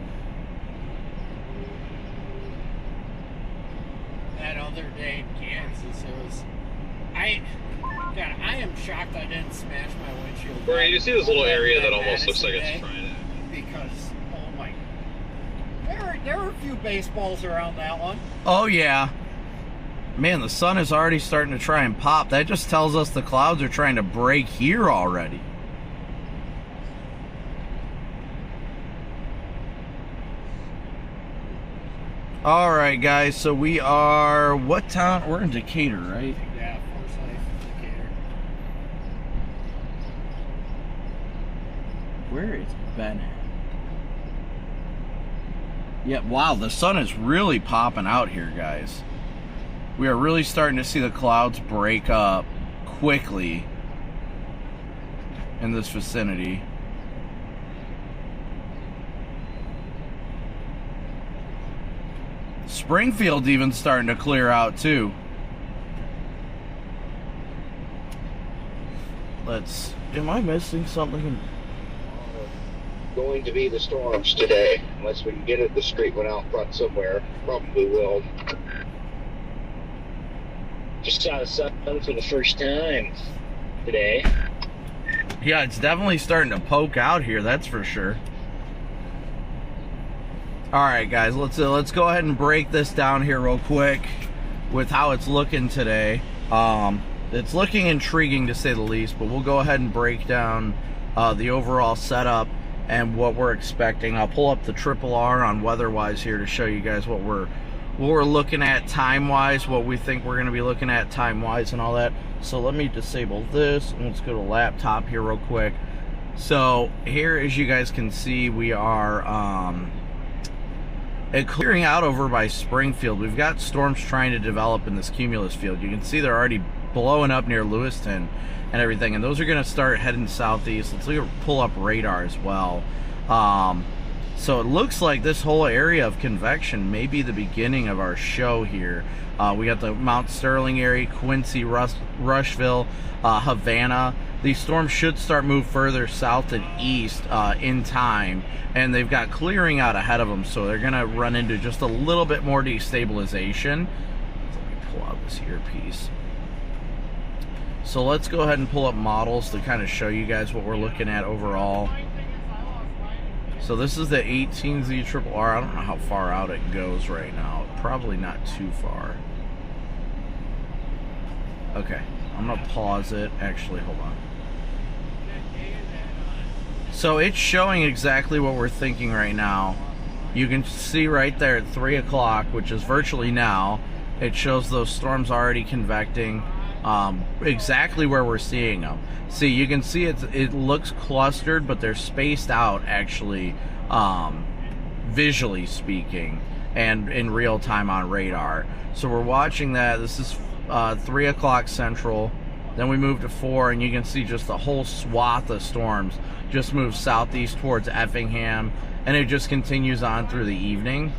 That other day in Kansas, it was... I am shocked I didn't smash my windshield. Right, you see this little area that almost looks like it's Friday. Because, oh my... There were a few baseballs around that one. Oh, yeah. Man, the sun is already starting to try and pop. That just tells us the clouds are trying to break here already. All right, guys. So we are... What town? We're in Decatur, right? Yeah, Forsyth, Decatur. Where is Ben? Yeah, wow. The sun is really popping out here, guys. We are really starting to see the clouds break up quickly in this vicinity. Springfield's even starting to clear out too. Am I missing something? Going to be the storms today, unless we can get it the street one out front somewhere. Probably will. Just saw the sun for the first time today. Yeah, it's definitely starting to poke out here, that's for sure. Alright guys, let's go ahead and break this down here real quick with how it's looking today. It's looking intriguing to say the least, but we'll go ahead and break down the overall setup and what we're expecting. I'll pull up the Triple R on weather-wise here to show you guys what we're looking at time-wise, what we think we're going to be looking at time-wise and all that. So let me disable this, and let's go to laptop here real quick. So here, as you guys can see, we are clearing out over by Springfield. We've got storms trying to develop in this cumulus field. You can see they're already blowing up near Lewiston and everything, and those are going to start heading southeast. Let's pull up radar as well. So it looks like this whole area of convection may be the beginning of our show here. We got the Mount Sterling area, Quincy, Rushville, Havana. These storms should start move further south and east in time, and they've got clearing out ahead of them, so they're going to run into just a little bit more destabilization. Let me pull out this earpiece. So let's go ahead and pull up models to kind of show you guys what we're looking at overall. So this is the 18Z Triple R. I don't know how far out it goes right now. Probably not too far. Okay, I'm gonna pause it. Actually, hold on. So it's showing exactly what we're thinking right now. You can see right there at 3 o'clock, which is virtually now, it shows those storms already convecting exactly where we're seeing them. See, you can see it looks clustered, but they're spaced out actually, visually speaking, and in real time on radar. So we're watching that. This is 3 o'clock central. Then we move to 4, and you can see just the whole swath of storms just move southeast towards Effingham, and it just continues on through the evening.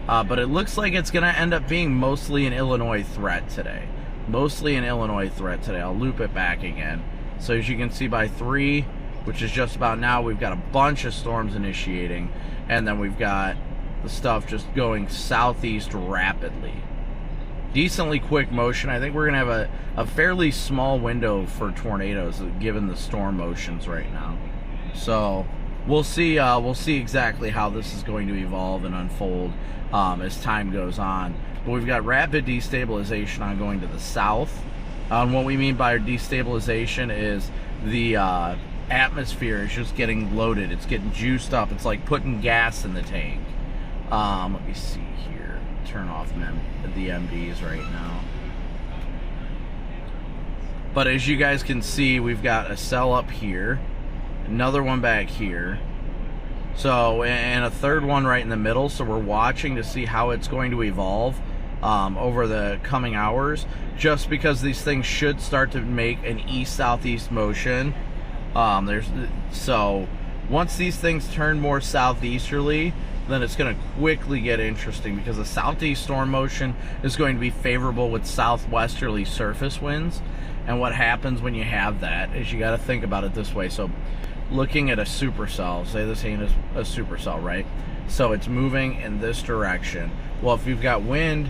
But it looks like it's going to end up being mostly an Illinois threat today. Mostly an Illinois threat today. I'll loop it back again. So as you can see by 3, which is just about now, we've got a bunch of storms initiating, and then we've got the stuff just going southeast rapidly. Decently quick motion. I think we're going to have a fairly small window for tornadoes given the storm motions right now. So we'll see exactly how this is going to evolve and unfold as time goes on. But we've got rapid destabilization on going to the south. And what we mean by destabilization is the atmosphere is just getting loaded. It's getting juiced up. It's like putting gas in the tank. Let me see here. Turn off the MDs right now. But as you guys can see, we've got a cell up here, another one back here, so, and a third one right in the middle. So we're watching to see how it's going to evolve over the coming hours, just because these things should start to make an east-southeast motion. So once these things turn more southeasterly, then it's going to quickly get interesting, because the southeast storm motion is going to be favorable with southwesterly surface winds. And what happens when you have that is you got to think about it this way. So looking at a supercell, say this ain't a supercell, right? So it's moving in this direction. Well, if you've got wind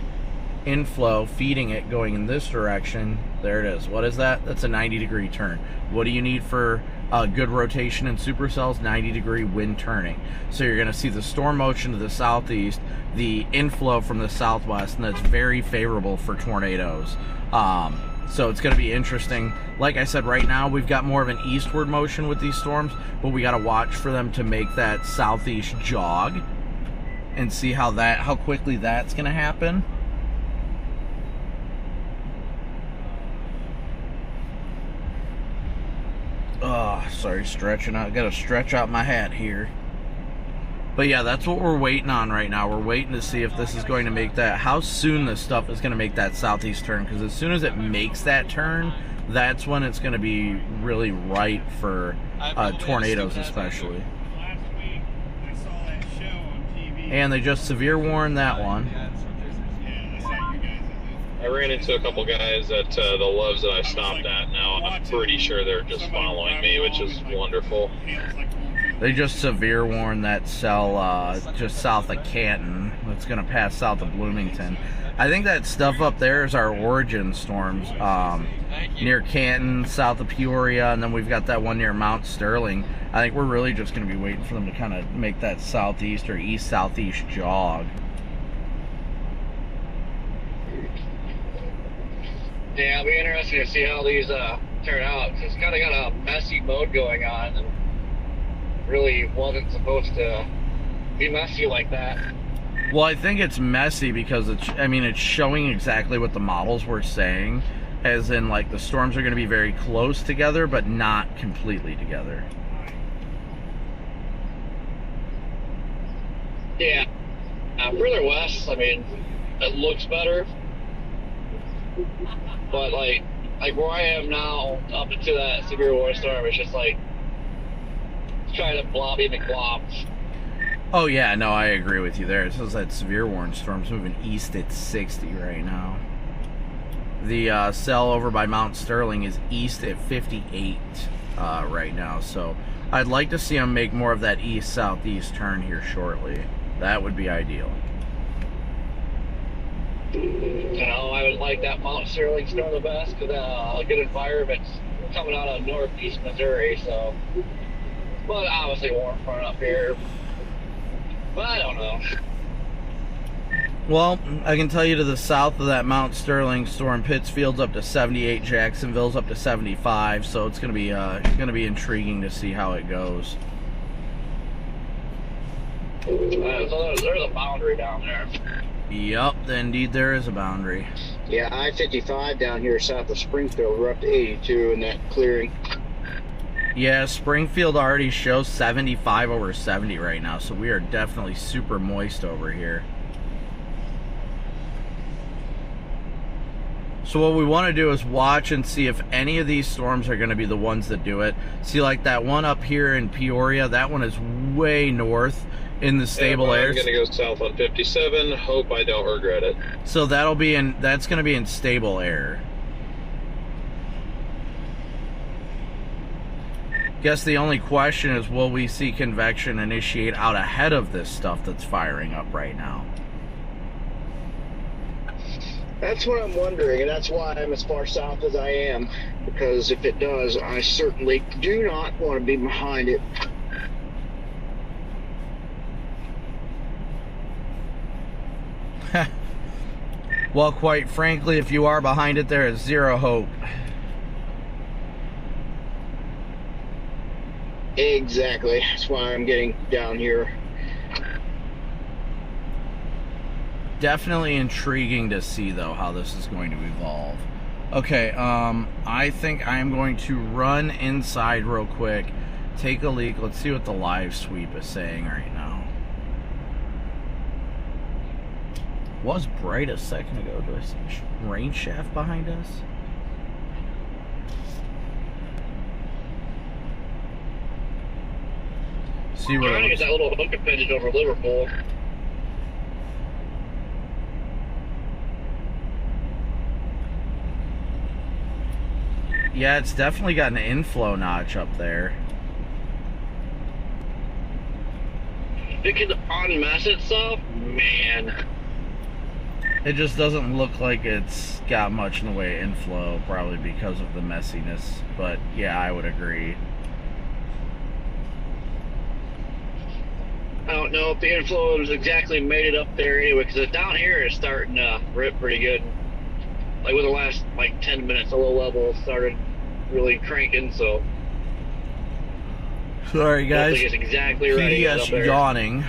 inflow feeding it going in this direction, there it is. What is that? That's a 90-degree turn. What do you need for good rotation in supercells? 90-degree wind turning. So you're going to see the storm motion to the southeast, the inflow from the southwest, and that's very favorable for tornadoes. So it's going to be interesting. Like I said, right now we've got more of an eastward motion with these storms, but we got to watch for them to make that southeast jog and see how quickly that's going to happen. Oh, sorry, stretching out. Got to stretch out my hat here. But yeah, that's what we're waiting on right now. We're waiting to see if this is going to make that, how soon this stuff is going to make that southeast turn. Because as soon as it makes that turn, that's when it's going to be really ripe for tornadoes, especially. Last week, I saw that show on TV. And they just severe warned that one. I ran into a couple guys at the Loves that I stopped at now, and I'm pretty sure they're just following me, which is wonderful. They just severe warned that cell just south of Canton. It's going to pass south of Bloomington. I think that stuff up there is our origin storms near Canton, south of Peoria, and then we've got that one near Mount Sterling. I think we're really just going to be waiting for them to kind of make that southeast or east-southeast jog. Yeah, it'll be interesting to see how these turn out. It's kind of got a messy mode going on, and really wasn't supposed to be messy like that. Well, I think it's messy because it's showing exactly what the models were saying, as in like the storms are going to be very close together, but not completely together. Yeah. Further west, it looks better. But like where I am now, up into that severe warning storm, it's just like trying to blobby McBlobs. Oh yeah, no, I agree with you there. It says that severe warning storm's moving east at 60 right now. The cell over by Mount Sterling is east at 58 right now. So I'd like to see them make more of that east-southeast turn here shortly. That would be ideal. You know, I would like that Mount Sterling storm the best because a good environment coming out of northeast Missouri. So, but obviously warm front up here. But I don't know. Well, I can tell you to the south of that Mount Sterling storm, Pittsfield's up to 78, Jacksonville's up to 75. So it's going to be intriguing to see how it goes. So there's a boundary down there. Yep, indeed there is a boundary. Yeah, I-55 down here south of Springfield, we're up to 82 in that clearing. Yeah, Springfield already shows 75 over 70 right now, so we are definitely super moist over here. So what we want to do is watch and see if any of these storms are going to be the ones that do it. See, like that one up here in Peoria, that one is way north in the stable air. I'm going to go south on 57. Hope I don't regret it. So that's going to be in stable air. Guess the only question is, will we see convection initiate out ahead of this stuff that's firing up right now? That's what I'm wondering, and that's why I'm as far south as I am. Because if it does, I certainly do not want to be behind it. Well, quite frankly, if you are behind it, there is zero hope. Exactly. That's why I'm getting down here. Definitely intriguing to see, though, how this is going to evolve. Okay, I think I'm going to run inside real quick, take a leak. Let's see what the live sweep is saying right now. Was bright a second ago. Do I see a rain shaft behind us? See I'm what trying to get that little hook appendage over Liverpool. Yeah, it's definitely got an inflow notch up there. It can unmess itself? Man. It just doesn't look like it's got much in the way of inflow, probably because of the messiness. But yeah, I would agree. I don't know if the inflow has exactly made it up there anyway, because down here is starting to rip pretty good. Like with the last 10 minutes, the low level started really cranking, so. Sorry guys, I think it's exactly right. PDS yawning.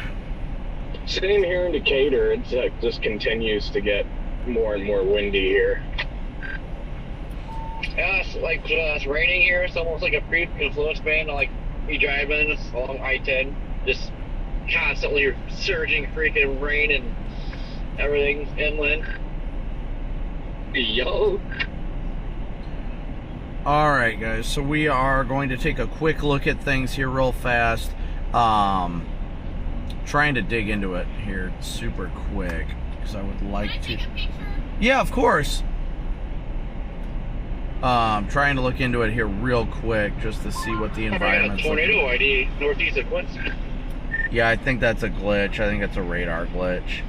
Same here in Decatur. It just continues to get more and more windy here. Yeah, it's raining here. It's almost like a pre-influence band. You driving along I-10, just constantly surging freaking rain and everything inland. Yo. Alright guys, so we are going to take a quick look at things here real fast. Trying to dig into it here super quick, because I would like to. Yeah, of course. Trying to look into it here real quick, just to see what the environment's like. Tornado ID northeast of Quincy. Yeah, I think that's a glitch. I think it's a radar glitch.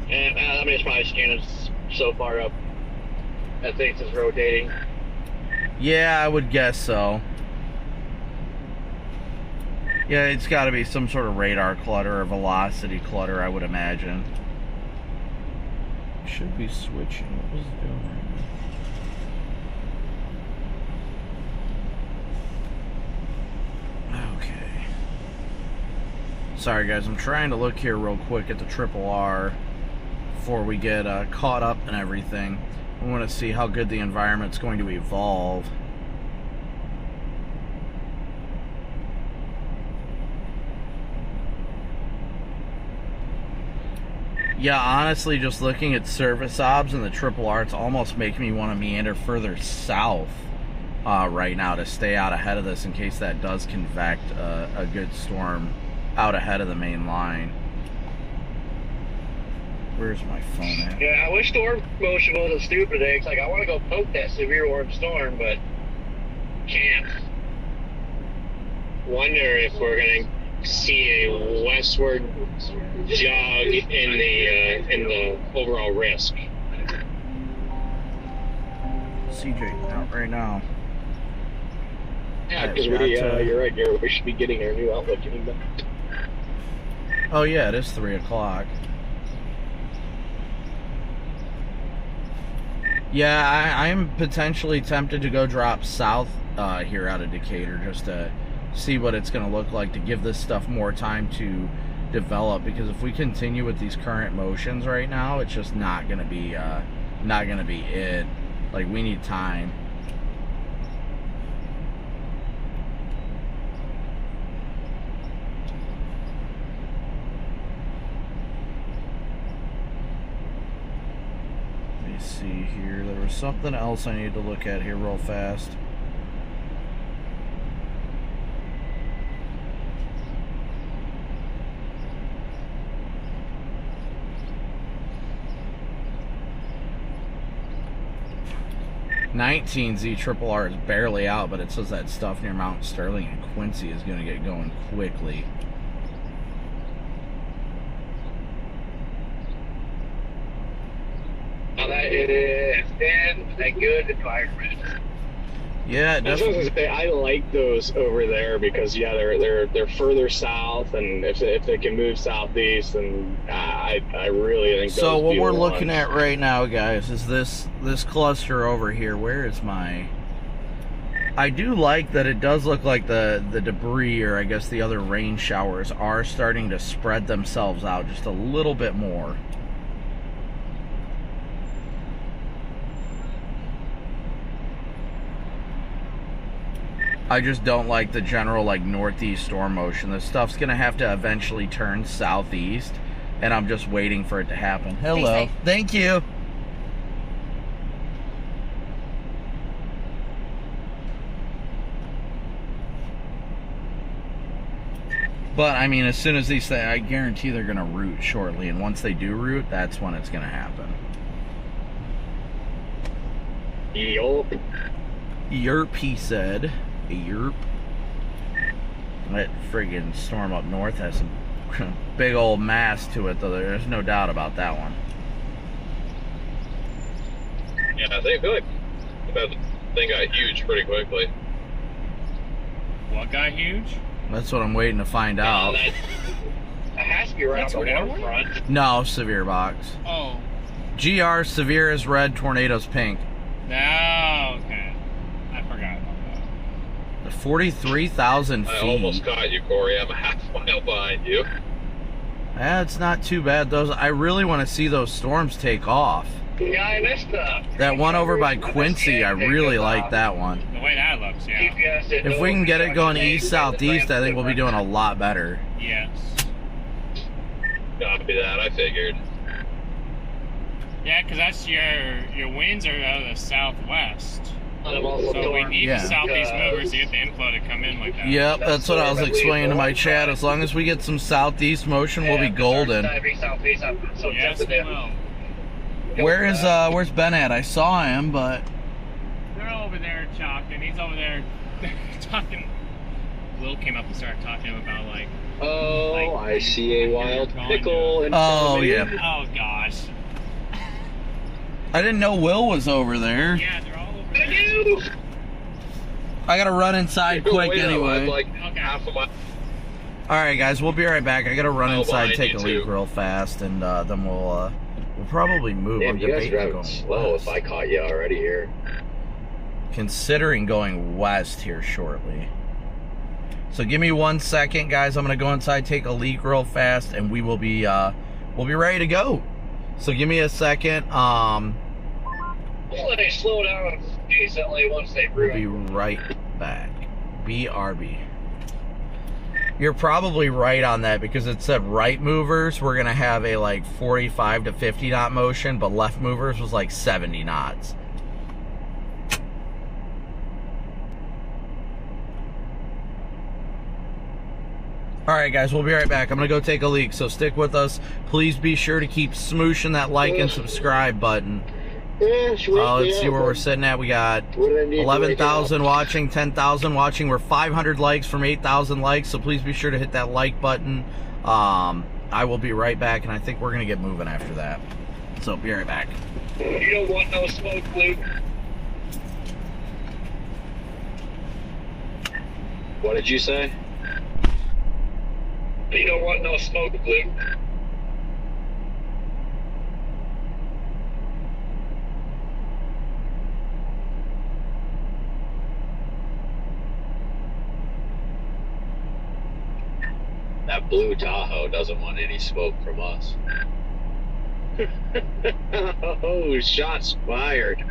And it's probably scanning so far up. I think it's rotating. Yeah, I would guess so. Yeah, it's got to be some sort of radar clutter or velocity clutter, I would imagine. Should be switching. What was it doing right now? Okay. Sorry guys, I'm trying to look here real quick at the Triple R before we get caught up and everything. I want to see how good the environment's going to evolve. Yeah, honestly, just looking at service obs and the Triple R, it's almost making me want to meander further south right now to stay out ahead of this in case that does convect a good storm out ahead of the main line. Where's my phone at? Yeah, I wish storm motion wasn't stupid today. It's I want to go poke that severe warm storm, but can't. Wonder if we're gonna see a westward jog in the overall risk. CJ, out right now. Yeah, because you're right, Gary. We should be getting our new outlook any minute. Oh yeah, it is 3 o'clock. Yeah, I'm potentially tempted to go drop south here out of Decatur just to see what it's going to look like, to give this stuff more time to develop, because if we continue with these current motions right now, it's just not going to be it. Like, we need time. Let me see here. There was something else I need to look at here real fast. Z Triple R is barely out, but it says that stuff near Mount Sterling and Quincy is going to get going quickly. Well, that is a good environment. Yeah, definitely. I like those over there because they're further south, and if they can move southeast, then I really think. So what we're looking at right now, guys, is this cluster over here. Where is my? I do like that it does look like the debris, or I guess the other rain showers, are starting to spread themselves out just a little bit more. I just don't like the general like northeast storm motion. This stuff's gonna have to eventually turn southeast, and I'm just waiting for it to happen. Hello. Thank you. But I mean, as soon as these things, I guarantee they're gonna root shortly, and once they do root, that's when it's gonna happen. Yerp. Yerp, he said. Yerp. That friggin' storm up north has some big old mass to it, though. There's no doubt about that one. Yeah, I feel like that thing got huge pretty quickly. What got huge? That's what I'm waiting to find out. That has to be right on the waterfront. No, severe box. Oh. GR, severe is red, tornadoes pink. No, okay. I forgot about that. The 43,000 feet. I almost caught you, Corey. I'm a half mile behind you. Yeah, it's not too bad. Those, I really want to see those storms take off. Yeah, I missed that one over by Quincy. I really like that one. The way that looks, yeah. If we can get it going east-southeast, I think we'll be doing a lot better. Yes. Copy that, I figured. Yeah, because that's your winds are out of the southwest. So we need the southeast movers to get the inflow to come in like that. Yep, that's what I was explaining to my chat. As long as we get some southeast motion, we'll be golden. Yes, we will. Where's Ben at? I saw him, but they're over there talking. He's over there talking. Will came up and started talking to him about like. Oh, like, I see a wild pickle. Oh yeah. Oh gosh. I didn't know Will was over there. Yeah, they're all over there. I gotta run inside quick anyway. Like half a mile. All right, guys, we'll be right back. I gotta run inside, take a leak real fast, and then we'll probably move. Damn, I'm you guys debating driving going slow west. if I caught you already here. Considering going west here shortly. So give me 1 second, guys. I'm gonna go inside, take a leak real fast, and we'll be ready to go. So give me a second. Well, they slow down decently once they We'll be right back. BRB. You're probably right on that because it said right movers we're gonna have a like 45 to 50 knot motion, but left movers was like 70 knots. Alright guys, we'll be right back. I'm gonna go take a leak, so stick with us. Please be sure to keep smooshing that like and subscribe button. Let's see where we're sitting at. We got 11,000 watching, 10,000 watching. We're 500 likes from 8,000 likes, so please be sure to hit that like button. I will be right back, and I think we're going to get moving after that. So, be right back. You don't want no smoke, Luke. What did you say? You don't want no smoke, Luke. That blue Tahoe doesn't want any smoke from us. Oh, shots fired.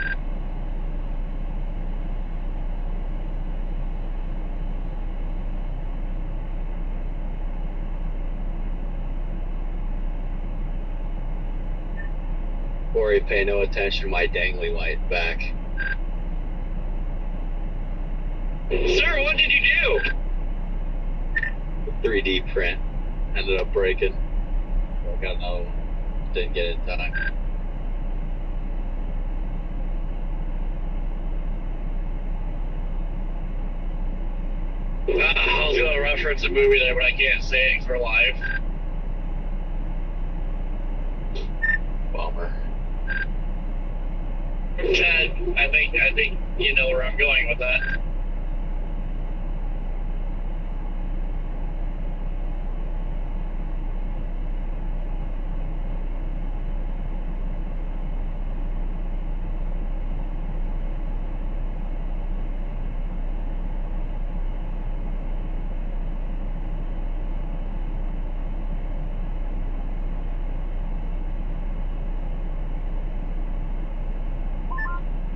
Corey, pay no attention to my dangly light back. Sir, what did you do? 3D print ended up breaking. I got another one. Didn't get it in time. I was gonna reference a movie there, but I can't say it 'cause we're live. Bummer. Chad, I think you know where I'm going with that.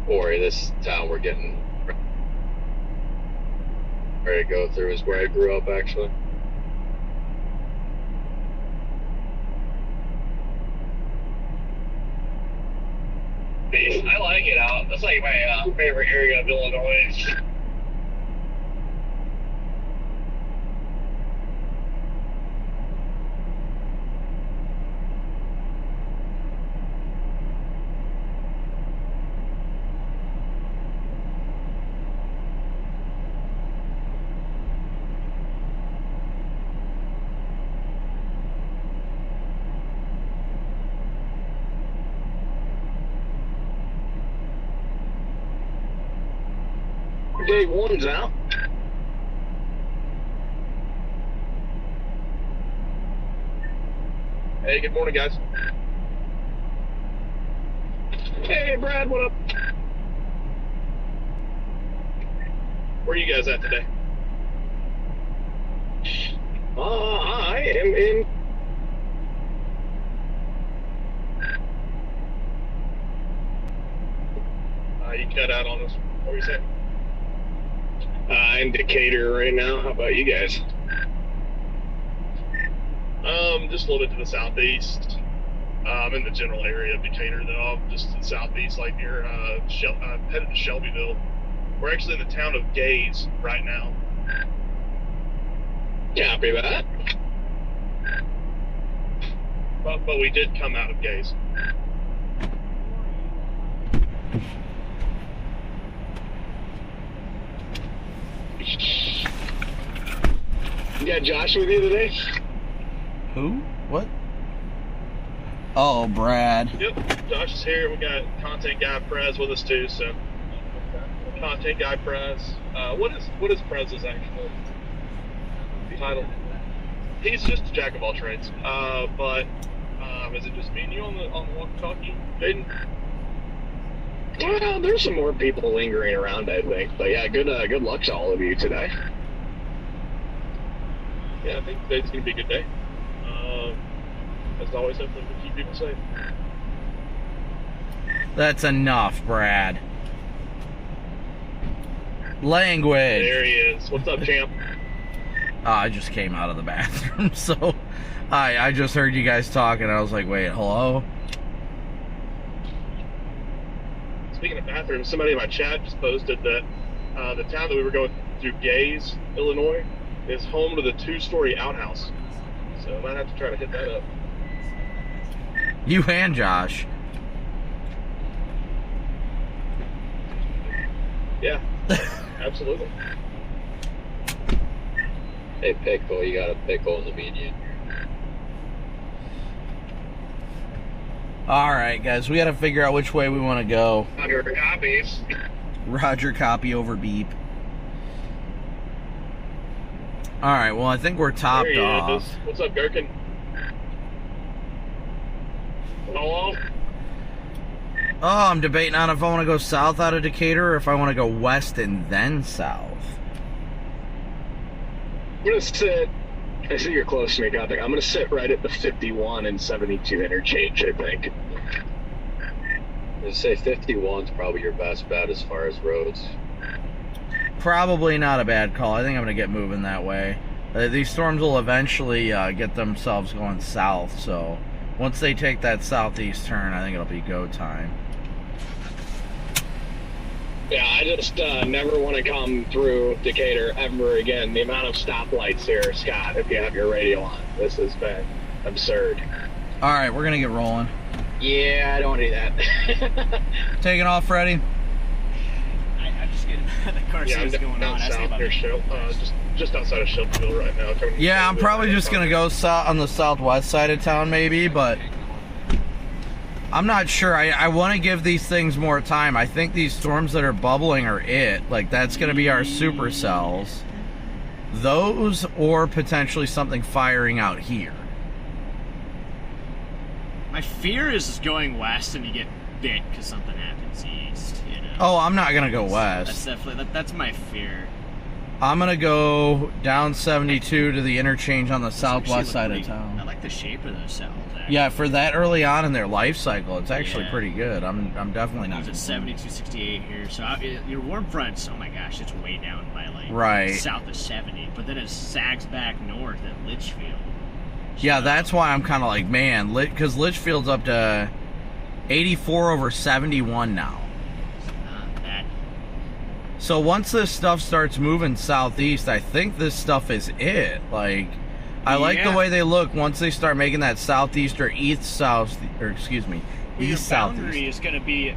Corey, this town we're getting. where I go through is where I grew up, actually. I like it out. That's like my favorite area of Illinois. Day one's out. Hey, good morning, guys. Hey, Brad, what up? Where are you guys at today? I am in. You cut out on us. What were you saying? In Decatur right now. How about you guys? Just a little bit to the southeast. I'm in the general area of Decatur, though. I'm just to the southeast, like near, I'm headed to Shelbyville. We're actually in the town of Gaze right now. Copy that. But we did come out of Gaze. You got Josh with you today? Who? What? Oh, Brad. Yep, Josh is here. We got content guy Prez with us too. So, content guy Prez. What is Prez's actual title? He's just a jack of all trades. But is it just me and you on the walkie-talkie, Jaden? Well, there's some more people lingering around, I think. But yeah, good luck to all of you today. Yeah, I think today's gonna be a good day. As always, hopefully we keep people safe. That's enough, Brad. Language. There he is. What's up, champ? I just came out of the bathroom, so I just heard you guys talking. I was like, wait, hello? Speaking of bathrooms, somebody in my chat just posted that the town that we were going through, Gaze, Illinois, is home to the 2-story outhouse. So I might have to try to hit that up. You and Josh. Yeah, absolutely. Hey, pickle, you got a pickle in the median. Alright, guys, we gotta figure out which way we want to go. Roger, copies. Roger, copy, over, beep. Alright, well, I think we're topped There he off. is. What's up, Gherkin? Hello? Oh, I'm debating on if I want to go south out of Decatur or if I want to go west and then south. I'm going to sit, I see you're close to me, Copic. I'm going to sit right at the 51 and 72 interchange, I think. I'm going to say 51's probably your best bet as far as roads. Probably not a bad call. I think I'm going to get moving that way. These storms will eventually get themselves going south, so once they take that southeast turn, I think it'll be go time. Yeah, I just never want to come through Decatur ever again. The amount of stoplights here, Scott, if you have your radio on. This has been absurd. All right, we're going to get rolling. Yeah, I don't want to do that. Taking off, Freddie? I'm just getting the car Yeah, I'm going down on. south near just outside of Shelbyville right now. Yeah, I'm probably just going to go on the southwest side of town maybe, but I'm not sure. I want to give these things more time. I think these storms that are bubbling are it. Like, that's going to be our supercells. Those or potentially something firing out here. My fear is going west and you get bit because something happens east, you know? Oh, I'm not going to go west. That's definitely, that's my fear. I'm going to go down 72 to the interchange on the southwest side of town. I like like the shape of those cells. Actually. Yeah, for that early on in their life cycle, it's actually pretty good. I'm definitely not. It's at 72.68 here, so your warm front's, oh my gosh, it's way down by like south of 70, but then it sags back north at Litchfield. Yeah, that's why I'm kind of like, man, because Litchfield's up to 84 over 71 now. Not bad. So once this stuff starts moving southeast, I think this stuff is it. Like, I like the way they look once they start making that southeast or east-south, or excuse me, east-southeast. Your boundary is going to be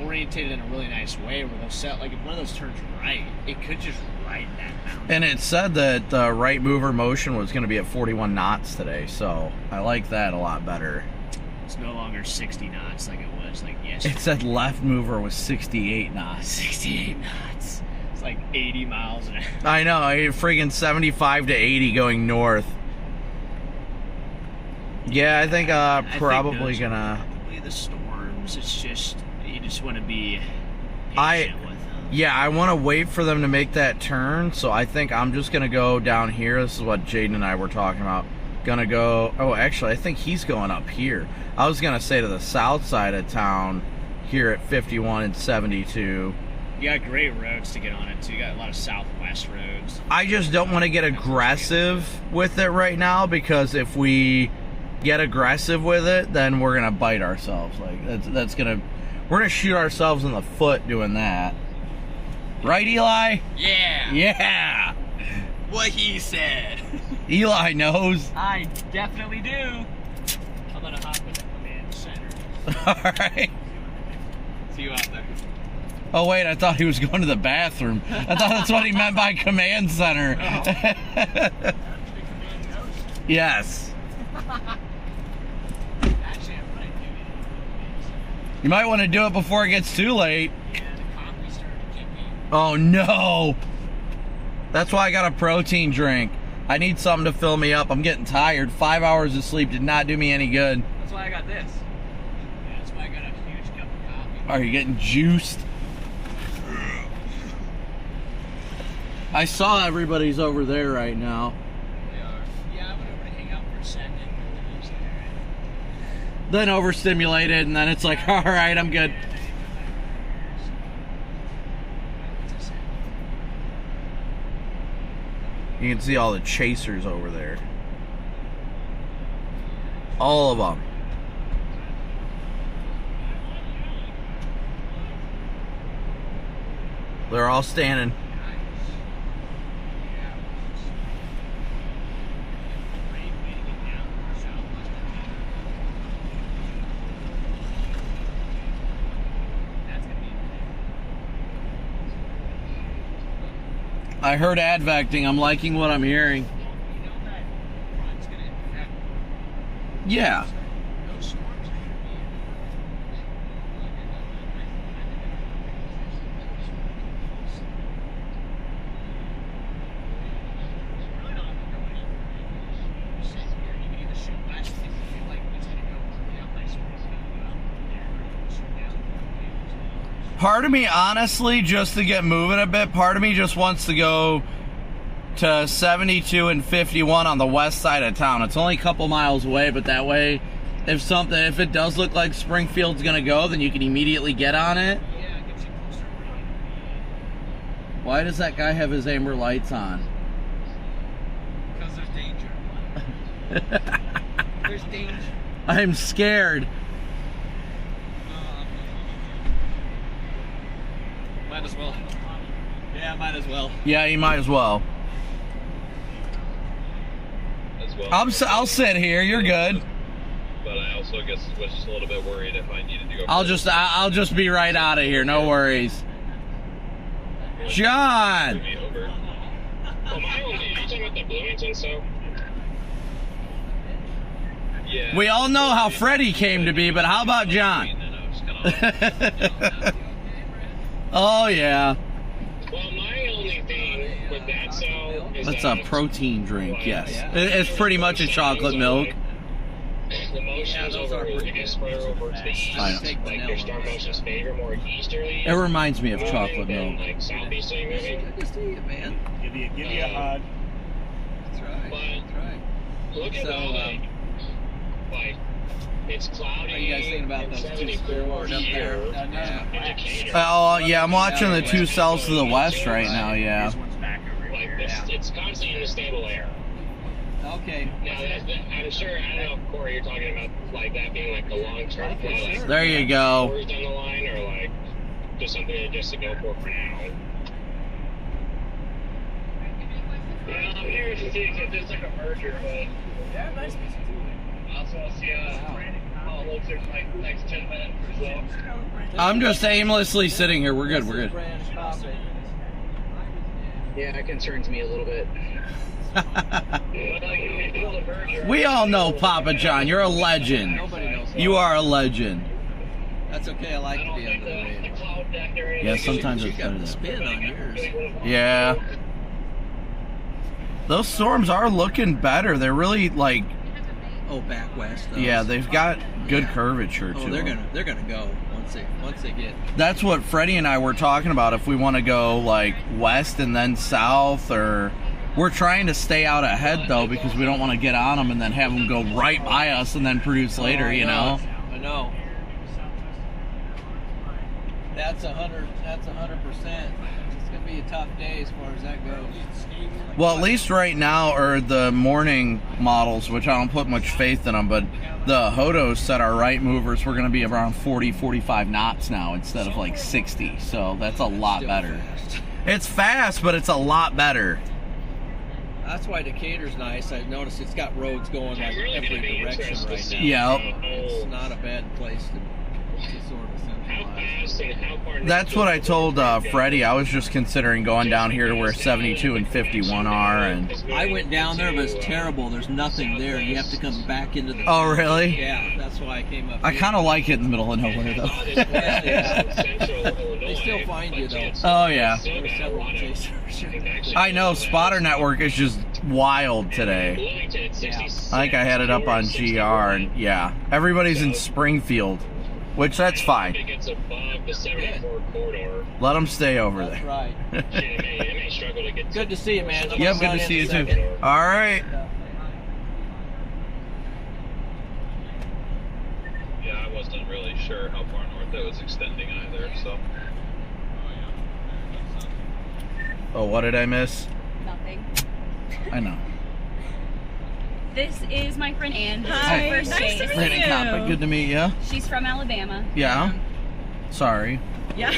orientated in a really nice way where they'll set, like if one of those turns right, it could just ride that mountain. And it said that the right mover motion was going to be at 41 knots today, so I like that a lot better. It's no longer 60 knots like it was like yesterday. It said left mover was 68 knots. 68 knots. It's like 80 miles an hour. I know, friggin' 75 to 80 going north. Yeah, I think probably gonna... Probably the storms, it's just, you just want to be patient with them. Yeah, I want to wait for them to make that turn, so I think I'm just going to go down here. This is what Jaden and I were talking about. Gonna go, oh, actually, I think he's going up here. I was going to say to the south side of town, here at 51 and 72. You got great roads to get on it, too. You got a lot of southwest roads. I just don't want to get aggressive with it right now, because if we get aggressive with it, then we're going to bite ourselves. Like, that's going to... We're going to shoot ourselves in the foot doing that. Right, Eli? Yeah. Yeah. What he said. Eli knows. I definitely do. I'm going to hop in the command center. All right. See you out there. Oh, wait, I thought he was going to the bathroom. I thought that's what he meant by command center. Oh. Yes. You might want to do it before it gets too late. Yeah, the coffee started to kick in. Oh, no. That's why I got a protein drink. I need something to fill me up. I'm getting tired. 5 hours of sleep did not do me any good. That's why I got this. Yeah, that's why I got a huge cup of coffee. Are you getting juiced? I saw everybody's over there right now. They are. Yeah, I went over to hang out for a second. Then overstimulated, and then it's like, all right, I'm good. You can see all the chasers over there. All of them. They're all standing. I heard advecting. I'm liking what I'm hearing. Yeah. Part of me, honestly, just to get moving a bit, part of me just wants to go to 72 and 51 on the west side of town. It's only a couple miles away, but that way, if it does look like Springfield's gonna go, then you can immediately get on it. Why does that guy have his amber lights on? Because there's danger. There's danger. I'm scared. Might as well. Yeah, might as well. Yeah, you might as well. I'll sit here. You're good. But I also guess was just a little bit worried if I needed to go. I'll just be right out of here. No worries. John. Oh, my own, are you talking about the Bloomington stuff? Yeah. We all know how Freddie came to be, but how about John? Oh, yeah. Well, my only thing with that cell is that's a protein drink, yes. It's pretty much a chocolate milk. The motions over east or over to the east, like their star motions favor more easterly. It reminds me of chocolate milk. Like southeasterly moving. Good to see you, man. Give you a hug. That's right. But look at all like like it's cloudy. What are you guys thinking about those two scoreboard up there? Oh, yeah, I'm watching the two cells to the west right now, yeah. Like it's constantly in a stable air. Okay. Now, I'm sure, I don't know, Corey, you're talking about like that being like the long-term flow. Like, there you go. Down the line, or like just something just to go for now. Yeah, I'm here to see if there's like a merger, but yeah, nice to see you. I also want to see how it looks in like the next 10 minutes or so. I'm just aimlessly sitting here. We're good. We're good. Yeah, it concerns me a little bit. We all know Papa John. You're a legend. You are a legend. That's okay. I like to be under the radar. Yeah, sometimes it's better the spin on yours. Yeah. Those storms are looking better. They're really like. Oh, back west. Those. Yeah, they've got good curvature too. Oh, they're gonna go once they get. That's what Freddie and I were talking about. If we want to go like west and then south, or we're trying to stay out ahead though, because we don't want to get on them and then have them go right by us and then produce later. You know. I know. That's 100%. It's gonna be a tough day as far as that goes. Well, at least right now, or the morning models, which I don't put much faith in them, but the Hodos said our right movers were going to be around 40, 45 knots now instead of like 60. So that's a lot better. It's fast, but it's a lot better. That's why Decatur's nice. I've noticed it's got roads going like every direction right now. Yeah. It's not a bad place to sort of centralize. That's what I told Freddie. I was just considering going down here to where 72 and 51 are. And I went down there, but it's terrible. There's nothing there. You have to come back into the... Oh, really? Yeah, that's why I came up I kind of like it in the middle of nowhere, though. They still find you, though. Oh, yeah. Chasers. I know. Spotter Network is just wild today. Yeah. I think I had it up on GR, and yeah. Everybody's in Springfield, which that's fine. Let them stay over there. That's right. Good to see you, man. Yep, good to see you too. All right. Yeah, I wasn't really sure how far north it was extending either, so. Oh, what did I miss? Nothing. I know. This is my friend Ann. This is Hi. her first Nice date. to meet you. Copic, good to meet you. She's from Alabama. Yeah. Sorry. Yeah.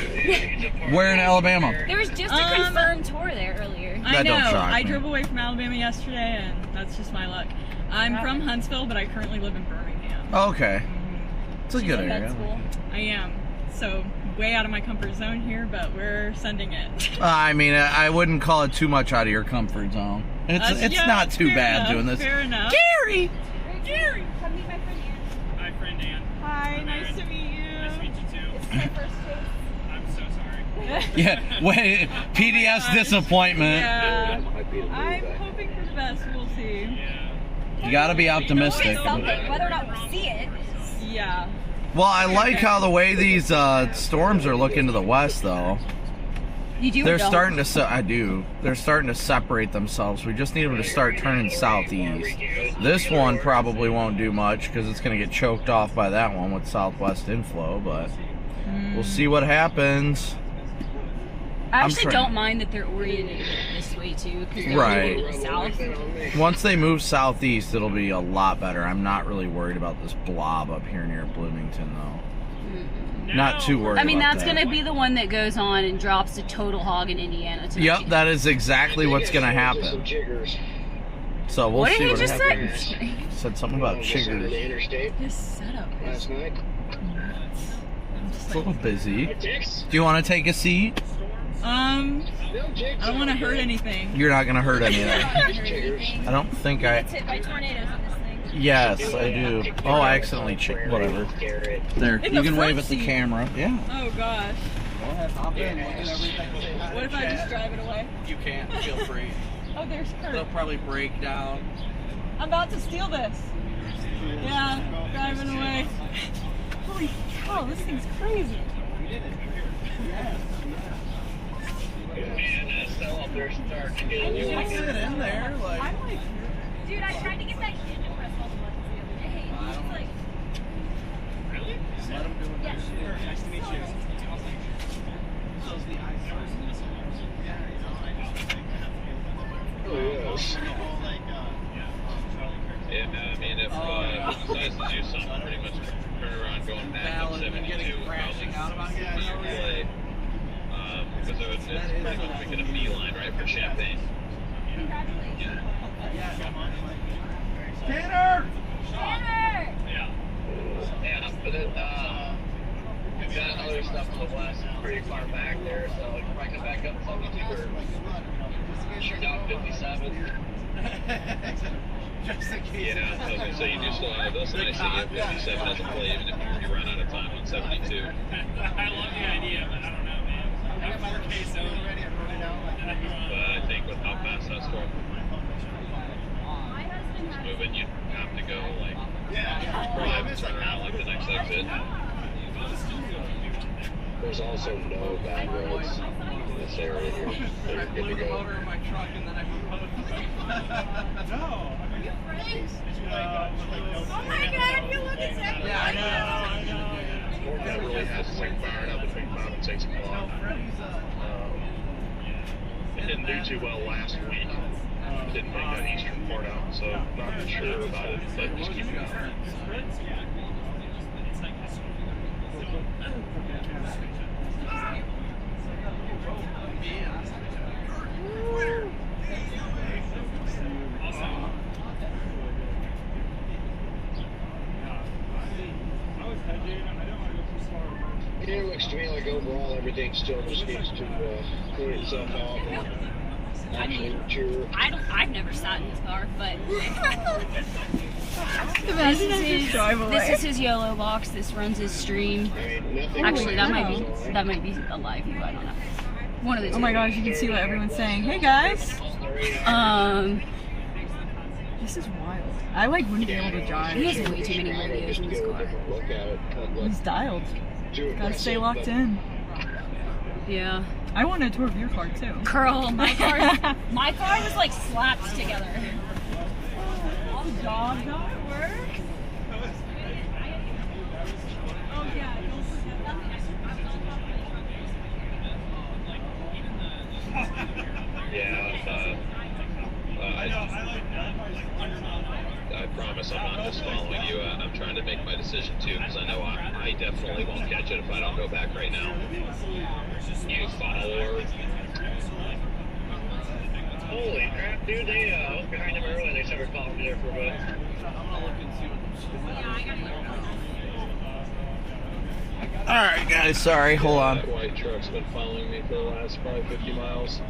Where in Alabama? There was just a confirmed tour there earlier. I know. don't shock I me. drove away from Alabama yesterday, and that's just my luck. I'm from Huntsville, but I currently live in Birmingham. Okay. It's a good in med area. school. I am. So, way out of my comfort zone here, but we're sending it. I mean, I wouldn't call it too much out of your comfort zone. It's Yeah, not too fair bad enough, doing this. Fair enough. Gary! Gary! Come meet my friend Ann. Hi, friend Ann. Hi, nice to meet you. Nice to meet you too. This is my first date. I'm so sorry. Yeah, wait, PDS disappointment. Yeah. I'm hoping for the best. We'll see. Yeah. You gotta be optimistic. Something, whether or not we see it. Yeah. Well, I like how the way these storms are looking to the west, though. You do. They're starting to. I do. They're starting to separate themselves. We just need them to start turning southeast. This one probably won't do much because it's going to get choked off by that one with southwest inflow. But we'll see what happens. I actually don't mind that they're oriented this way too, because they're Right. moving south. Once they move southeast, it'll be a lot better. I'm not really worried about this blob up here near Bloomington, though. Not too worried. I mean, about that's that. going to be the one that goes on and drops the total hog in Indiana tonight. Yep, that is exactly what's going to happen. So we'll What see did he what just happens. say? He said something about chiggers. This setup is Last night. It's a little busy. Do you want to take a seat? I don't want to hurt anything. You're not going to hurt anything. I don't think I... It's hit by tornadoes in this thing. Yes, I do. Oh, I accidentally checked. Whatever. There, In you the can wave front at the seat. camera. Yeah. Oh gosh. Go ahead, hop in. We'll do everything. Say hi. What if I just drive it away? You can. Feel free. Oh, there's They'll Kurt. probably break down. I'm about to steal this. Yeah, driving away. Holy cow, this thing's crazy. Sit in there. Like, Dude, I tried to get that kid to press all the buttons the other day. decides to do something, pretty much turn around going back at 72, crashing out about play. Because it's pretty much making a beeline right for Champagne. Tanner! Yeah, but then we've got other stuff to the west, pretty far back there, so we can probably come back up 72 or shoot down 57. Just in case. Yeah, I was going to say, you do still have those nice to get 57 doesn't play even if you run out of time on 72. I love the idea, but I don't know, man. I got my case already. I wrote it out. But I think with how fast that's going, it's moving, you have to go like probably turn around like the next exit. There's also no bad roads in this area here. They're good to go. No, I mean, Oh my God, you look exactly yeah, I know. That really has to like firing up between 5 and 6 o'clock. It didn't do too well last week. Didn't make that eastern part out, so not sure about it, but just keep it going. It looks to me like overall everything still just needs to clear itself out and actually mature. I've never sat in his car, but Imagine I just drive away. this is his YOLO box. This runs his stream. Actually, that might be a live view. I don't know. One of the two. Oh my gosh, you can see what everyone's saying. Hey guys. This is wild. I like wouldn't be able to drive. He has way too many radios in his car. He's dialed. Gotta stay locked in. Yeah. I want a tour of your car too. Girl, my car was like slapped together. All the dogs don't work. Oh yeah, don't forget I promise I'm not just following you. I'm trying to make my decision too, because I know I definitely won't catch it if I don't go back right now. You follow. Holy crap, dude, they I was behind them early, they said we're calling me there for a bit. Alright guys, sorry, hold on. That white truck's been following me for the last probably 50 miles.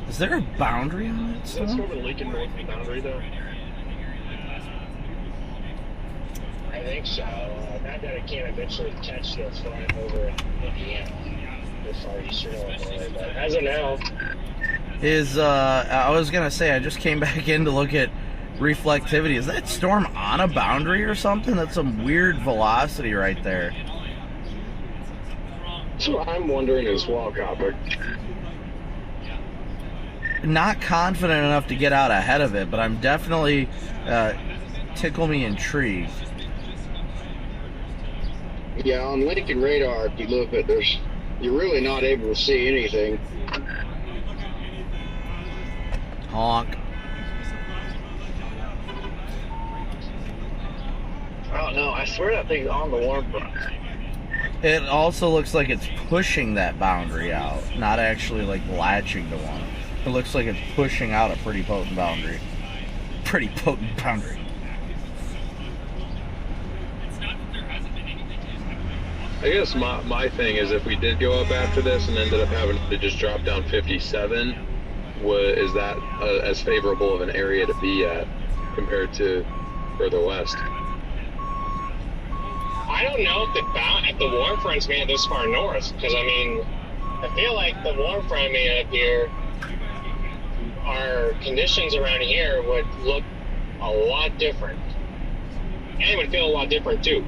Is there a boundary on it? Is that sort of a Lincoln North boundary though? I think so. Not that it can't eventually catch this flying over Indiana, the far eastern Illinois, but as of now. I was gonna say, I just came back in to look at reflectivity. Is that storm on a boundary or something? That's some weird velocity right there. That's what I'm wondering as well, Copic. Not confident enough to get out ahead of it, but I'm definitely tickle me intrigued. Yeah, on Lincoln radar, if you look at there's, you're really not able to see anything. Honk. Oh no, I swear that thing's on the warm front. It also looks like it's pushing that boundary out, not actually like latching to one. It looks like it's pushing out a pretty potent boundary. Pretty potent boundary. I guess my thing is if we did go up after this and ended up having to just drop down 57, is that as favorable of an area to be at compared to further west? I don't know if the warm front's made it this far north, because I mean, I feel like the warm front made it up here, our conditions around here would look a lot different. And it would feel a lot different too.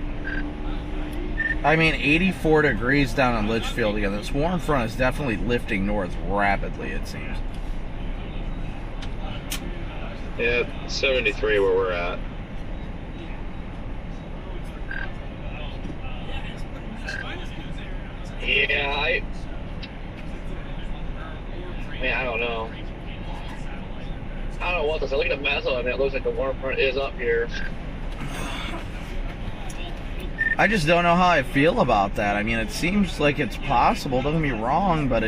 I mean, 84 degrees down in Litchfield again. This warm front is definitely lifting north rapidly, it seems. Yeah, 73 where we're at. Yeah, I mean, I don't know. I don't know what this is. Look at the mess on it. It looks like the warm front is up here. I just don't know how I feel about that. I mean, it seems like it's possible, don't get me wrong, but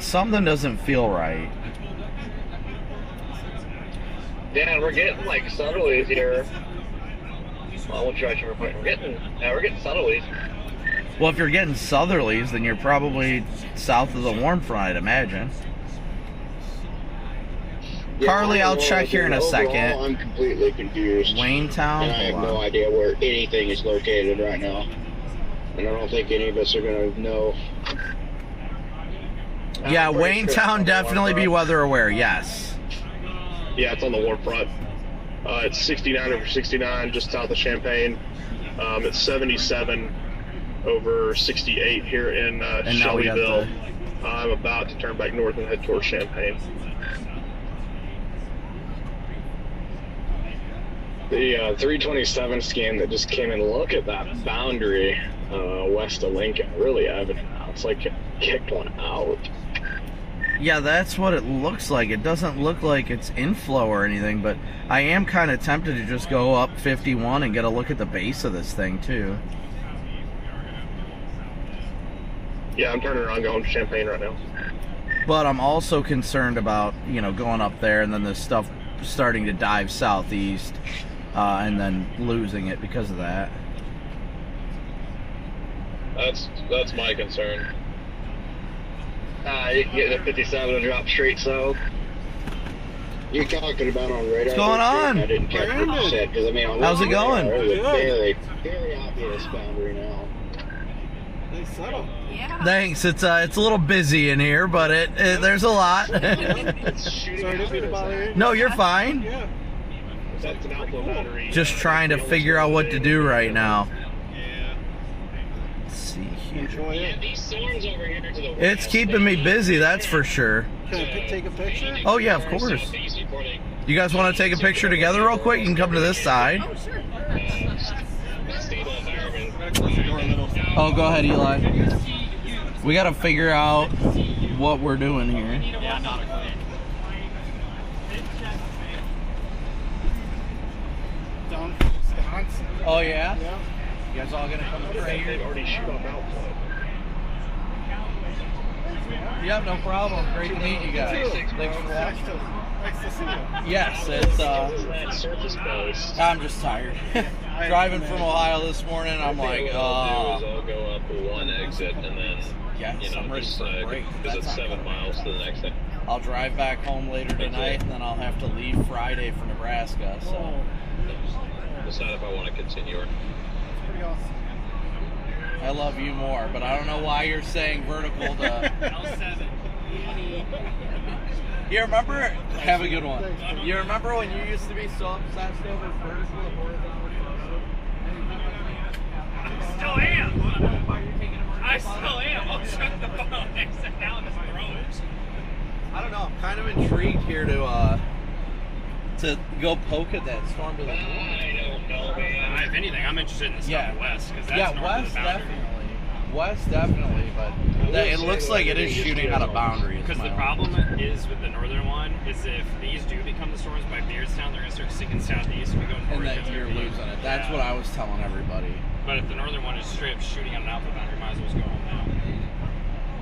something doesn't feel right. Dan, we're getting like southerlies here. Well, what direction we're putting? We're getting southerlies. Well, if you're getting southerlies, then you're probably south of the warm front, I'd imagine. Yeah, Carly, I'll check here in a second. I'm completely confused. Waynestown? And I have no idea where anything is located right now. And I don't think any of us are going to know. Yeah, Waynestown, definitely be weather aware, yes. Yeah, it's on the warm front. It's 69 over 69, just south of Champaign. It's 77 over 68 here in Shelbyville. I'm about to turn back north and head towards Champaign. The 327 scan that just came in, look at that boundary west of Lincoln. Really evident now. It's like it kicked one out. Yeah, that's what it looks like. It doesn't look like it's inflow or anything, but I am kind of tempted to just go up 51 and get a look at the base of this thing, too. Yeah, I'm turning around going to Champaign right now. But I'm also concerned about, going up there and then this stuff starting to dive southeast and then losing it because of that. That's my concern. You can get a 57 and drop straight south. You're talking about on radar. What's going on? I didn't catch what you said, because I mean, how's it going? There's a very, very obvious boundary now. They settle. Yeah. Thanks. It's a little busy in here, but there's a lot. Sorry, didn't mean to bother you. No, you're fine. Yeah. That's an outflow boundary. Just trying to figure out what to do right now. Let's see here. Enjoy it. These storms over here to the west, It's keeping me busy, that's for sure. Can I take a picture? Oh yeah, of course. You guys want to take a picture together real quick? You can come to this side. Oh, sure. Close the door a little. Oh, go ahead, Eli. We got to figure out what we're doing here. Yeah, not a clue. Down from Wisconsin. Oh yeah? Yeah. You guys all gonna come right here? They've already shoot off outflow. Yep, no problem. Great to meet you guys. Thanks for watching. Nice to see you. Yes, it's That surface base. I'm just tired. Driving from Ohio this morning, I'm like, I'll go up one exit and then yes, I'm ready for a break. because it's 7 miles to the next thing. I'll drive back home later tonight, and then I'll have to leave Friday for Nebraska. So Decide if I want to continue or. Pretty awesome. I love you more, but I don't know why you're saying vertical to L7. You remember? Have a good one. You remember when you used to be so obsessed over vertical and horizontal? Still am. I still am. I'll shut the phone and sit down and just throw it. I don't know. I'm kind of intrigued here to go poke at that storm to the north. I don't know, man. If anything, I'm interested in the southwest because that's north west of the boundary. West definitely, but it looks like it is shooting out of boundary. Because the problem is with the northern one is if these do become the storms by Beardstown, they're going to start sinking southeast and we go north. And then you're losing it. That's what I was telling everybody. But if the northern one is straight up shooting out an alpha boundary, might as well just go home now.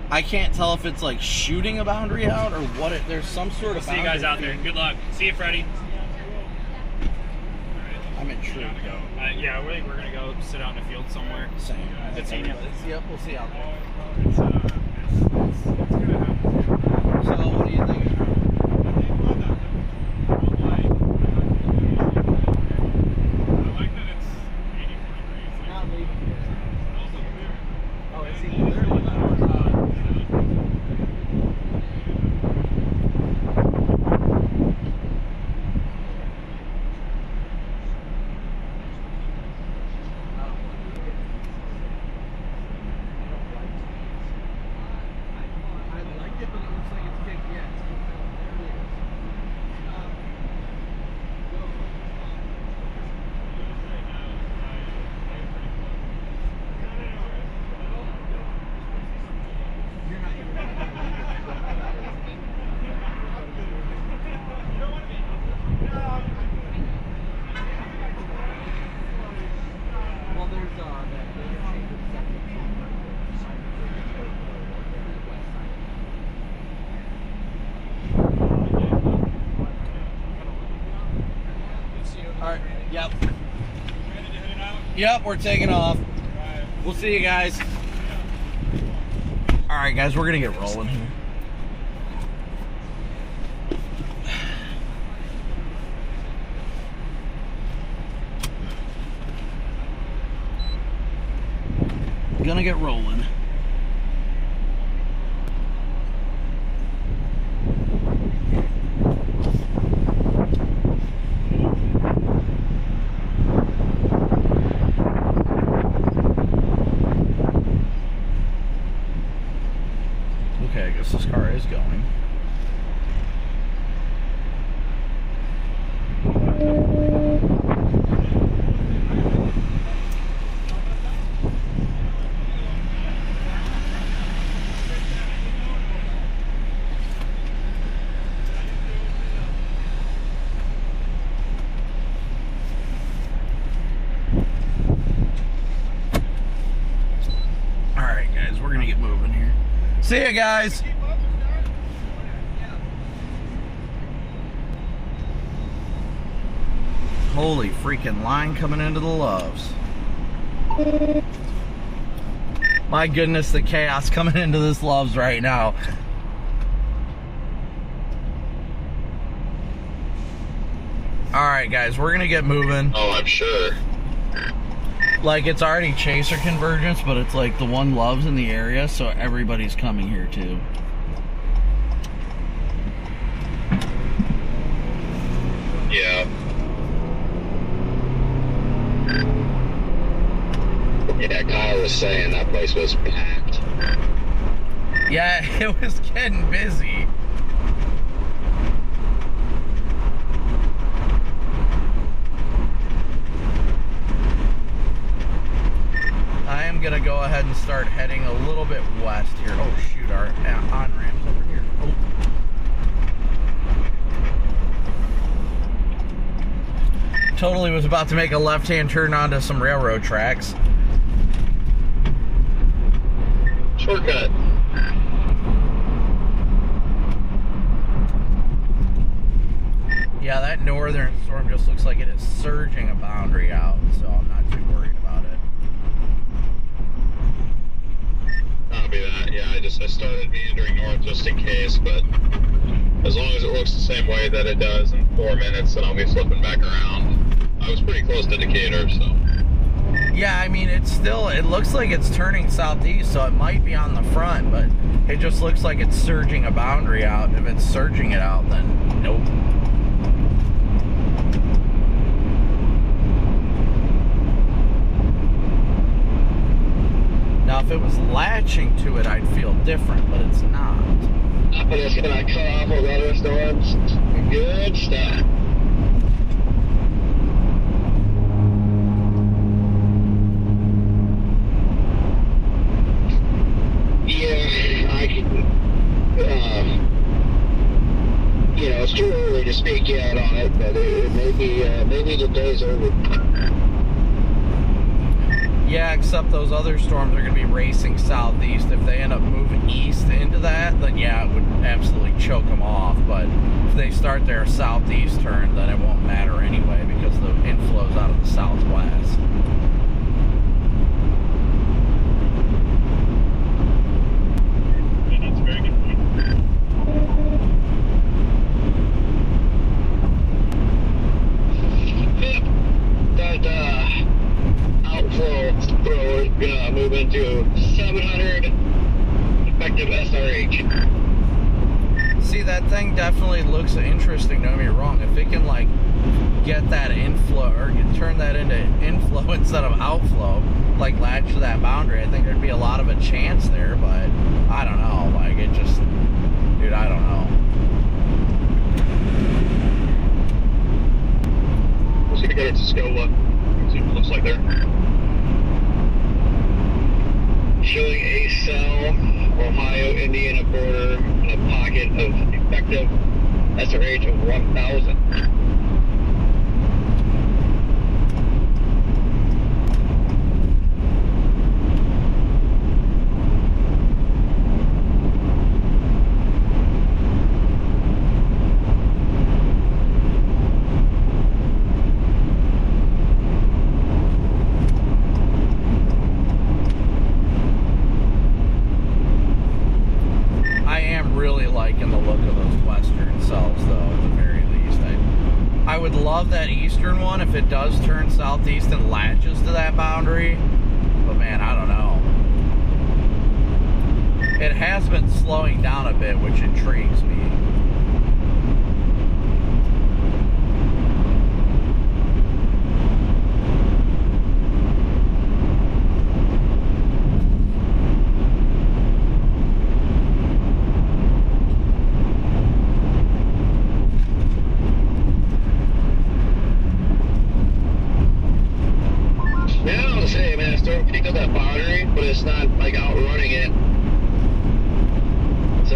I can't tell if it's like shooting a boundary out or what. There's some sort of. See you guys out there. Good luck. See you, Freddie. I'm intrigued though. Yeah, I think we're gonna go sit out in the field somewhere. Same. Good seeing you. Yep, we'll see you out there. So, what do you think? Oh, is he? Alright, yep. Yep, we're taking off. We'll see you guys. Alright guys, we're gonna get rolling here. Gonna get rolling. Okay, I guess this car is going. Alright guys, we're gonna get moving here. See ya guys! Holy freaking line coming into the Loves. My goodness, the chaos coming into this Loves right now. Alright guys, we're gonna get moving. Oh, I'm sure. Like, it's already Chaser convergence, but it's like the one Loves in the area, so everybody's coming here too. Yeah. Yeah, Kyle was saying that place was packed. Yeah, it was getting busy. I am gonna go ahead and start heading a little bit west here. Oh shoot, our on-ramp's over here. Oh. Totally was about to make a left-hand turn onto some railroad tracks. Shortcut. Yeah, that northern storm just looks like it is surging a boundary out, so I'm not too worried about it. Copy that. Yeah, I started meandering north just in case, but as long as it looks the same way that it does in 4 minutes, then I'll be flipping back around. I was pretty close to Decatur, so. Yeah, I mean, it looks like it's turning southeast, so it might be on the front, but it just looks like it's surging a boundary out. If it's surging it out, then nope. Now, if it was latching to it, I'd feel different, but it's not. But it's gonna cut off with other storms. Good stuff. Yeah, I can, you know, it's too early to speak yet on it, but maybe the day's over. Yeah, except those other storms are going to be racing southeast. If they end up moving east into that, then yeah, it would absolutely choke them off. But if they start their southeast turn, then it won't matter anyway because the inflow's out of the southwest. Yeah, that's a very good point. Yep. That outflow thrower is gonna move into 700 effective SRH. See, that thing definitely looks interesting, don't get me wrong. If it can, like, get that inflow, or turn that into inflow instead of outflow, like, latch to that boundary, I think there'd be a lot of a chance there, but I don't know. Like, it just, dude, I don't know. Let's get it to Scola. See what it looks like there. Showing a cell, Ohio-Indiana border, in a pocket of effective SRH of 1,000. would love that eastern one if it does turn southeast and latches to that boundary. But man, I don't know. It has been slowing down a bit, which intrigues me. But it's not like outrunning it. So,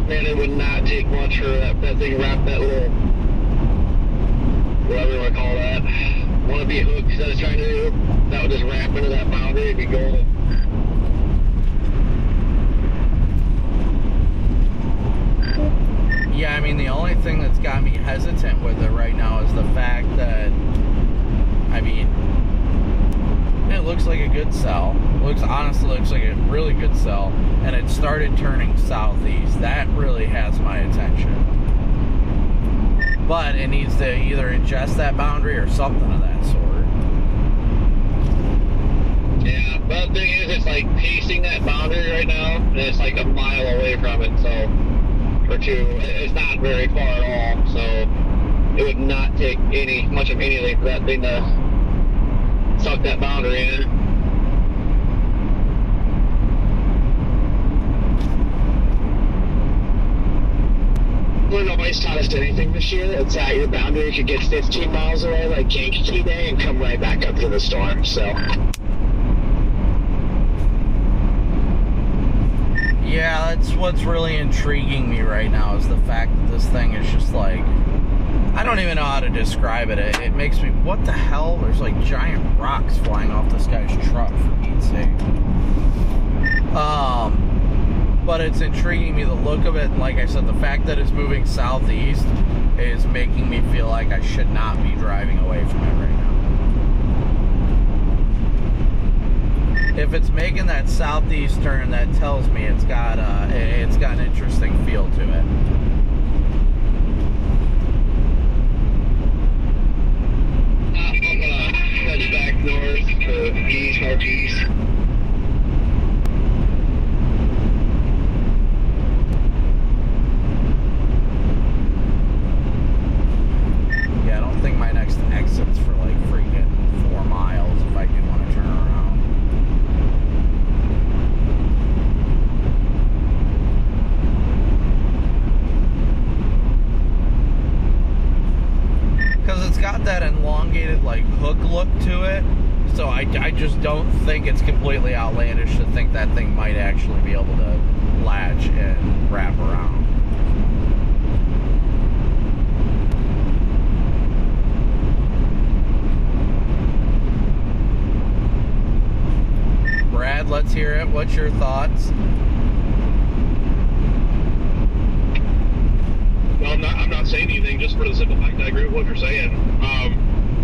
man, it would not take much for that thing to wrap that little, whatever you want to call that, wannabe hook that it's trying to do. That would just wrap into that boundary. It'd be golden. Yeah, I mean, the only thing that's got me hesitant with it right now is the fact that, I mean, it looks like a good cell. Honestly looks like a really good cell. And it started turning southeast. That really has my attention. But it needs to either ingest that boundary or something of that sort. Yeah, but the thing is, it's like pacing that boundary right now, and it's like a mile away from it, so, or two. It's not very far at all, so it would not take much of anything for that thing to suck that boundary in. Well, nobody's taught us anything this year. It's that your boundary could get 15 miles away like Kankakee Day and come right back up to the storm, so. Yeah, that's what's really intriguing me right now is the fact that this thing is just like, I don't even know how to describe it. It makes me, what the hell? There's like giant rocks flying off this guy's truck, for Pete's sake. But it's intriguing me, the look of it, and like I said, the fact that it's moving southeast is making me feel like I should not be driving away from it right now. If it's making that southeast turn, that tells me it's got an interesting feel to it. Back north to east, northeast. Yeah, I don't think my next exit's for like freaking 4 miles if I do want to turn around. Because it's got that elongated like hook look to it, so I just don't think it's completely outlandish to think that thing might actually be able to latch and wrap around. Brad, let's hear it. What's your thoughts? No, I'm not saying anything, just for the simple fact that I agree with what you're saying.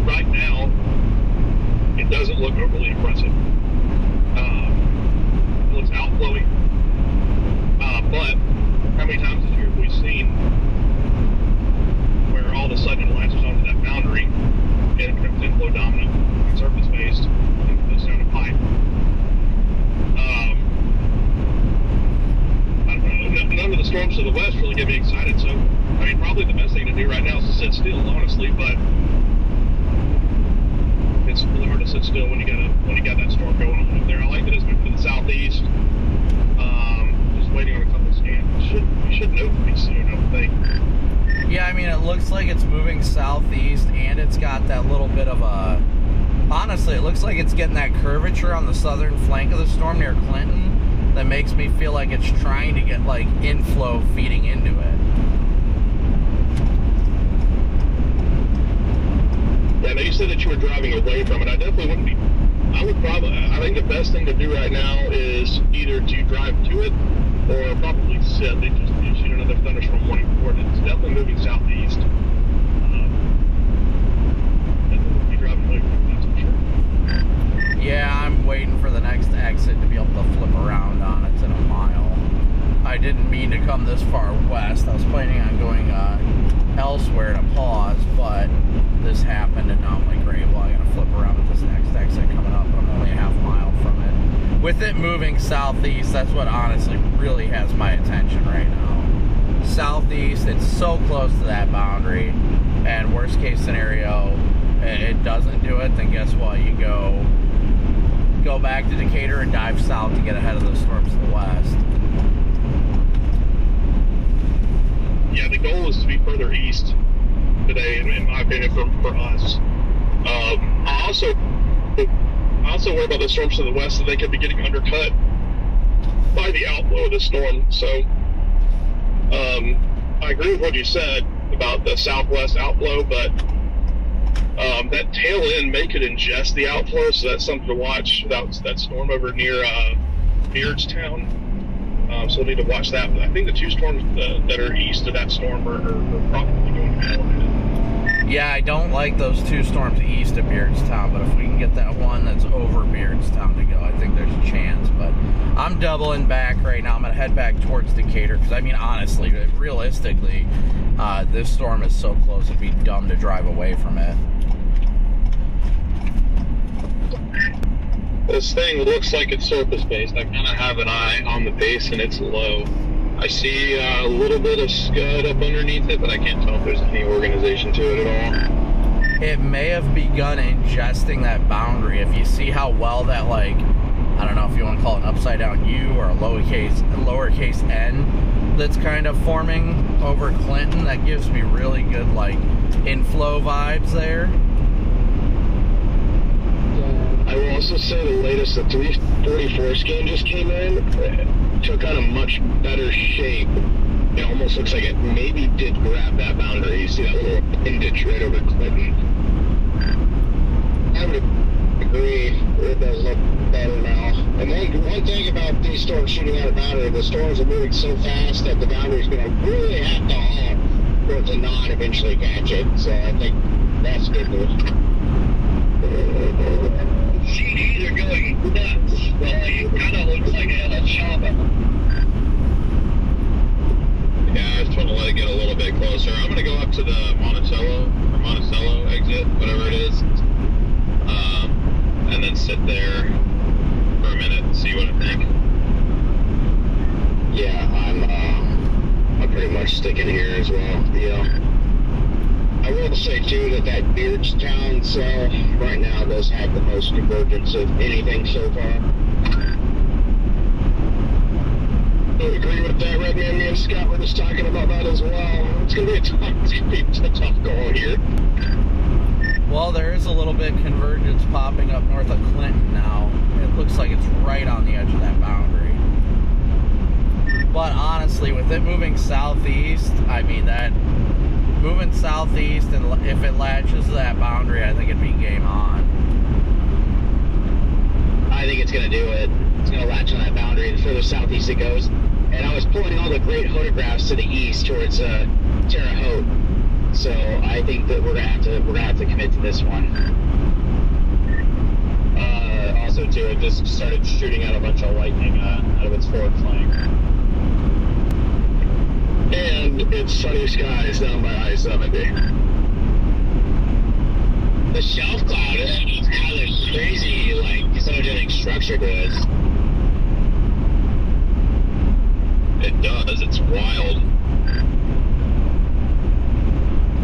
Right now, it doesn't look overly impressive. It looks outflowy. But how many times this year have we seen where all of a sudden it latches onto that boundary and it becomes inflow dominant, surface based, and goes down a pipe? I don't know. None of the storms to the west really get me excited, so I mean, probably the best thing to do right now is to sit still, honestly, but it's really hard to sit still when you got that storm going on up there. I like that it's moving to the southeast. Just waiting on a couple of scans. We should know pretty soon, I would think. Yeah, I mean, it looks like it's moving southeast, and it's got that little bit of a... Honestly, it looks like it's getting that curvature on the southern flank of the storm near Clinton that makes me feel like it's trying to get, like, inflow feeding into it. Yeah, now you said that you were driving away from it. I definitely wouldn't be. I think the best thing to do right now is either to drive to it or probably sit. They just issued another thunderstorm warning report. It's definitely moving southeast. Definitely be driving away from it, that's for sure. Yeah, I'm waiting for the next exit to be able to flip around on it in a mile. I didn't mean to come this far west. I was planning on going elsewhere to gonna pause, but this happened, and now I'm like, great, well, I gotta flip around at this next exit coming up, but I'm only a half mile from it. With it moving southeast, that's what honestly really has my attention right now. Southeast, it's so close to that boundary, and worst case scenario, it doesn't do it, then guess what? You go back to Decatur and dive south to get ahead of the storms to the west. Yeah, the goal is to be further east today, in my opinion, for us. I also worry about the storms to the west, that they could be getting undercut by the outflow of the storm. So I agree with what you said about the southwest outflow, but that tail end may could ingest the outflow, so that's something to watch. That storm over near Beardstown. So we'll need to watch that. But I think the two storms that are east of that storm are probably going to be more. Yeah, I don't like those two storms east of Beardstown, but if we can get that one that's over Beardstown to go, I think there's a chance. But I'm doubling back right now. I'm going to head back towards Decatur, because I mean, honestly, realistically, this storm is so close, it'd be dumb to drive away from it. This thing looks like it's surface-based. I kind of have an eye on the base, and it's low. I see a little bit of scud up underneath it, but I can't tell if there's any organization to it at all. It may have begun ingesting that boundary. If you see how well that, like, I don't know if you want to call it an upside-down U or a lowercase n that's kind of forming over Clinton, that gives me really good, like, inflow vibes there. I will also say the latest, the 344 scan just came in, took on a much better shape. It almost looks like it maybe did grab that boundary. You see that little inditch right over Clinton. I would agree. It does look better now. And one thing about these storms shooting out of boundary, the storms are moving so fast that the boundary's going to really have to haul for it to not eventually catch it. So I think that's good news. CDs are going nuts. Well, it kind of looks like a shopping. Yeah, I just want to let it get a little bit closer. I'm going to go up to the Monticello exit, whatever it is, and then sit there for a minute and see what I think. Yeah, I'm pretty much sticking here as well. Yeah. I will say, too, that Beardstown cell right now does have the most convergence of anything so far. I agree with that, Redman. Me and Scott were just talking about that as well. It's going to be a tough goal here. Well, there is a little bit of convergence popping up north of Clinton now. It looks like it's right on the edge of that boundary. But honestly, with it moving southeast, I mean, that moving southeast, and if it latches to that boundary, I think it'd be game on. I think it's going to do it. It's going to latch on that boundary the further southeast it goes. And I was pulling all the great photographs to the east towards Terre Haute. So I think that we're gonna have to commit to this one. Also, too, it just started shooting out a bunch of lightning out of its forward flank. And it's sunny skies down by I-70. The shelf cloud has a crazy, like, photogenic structure to it. It does. It's wild.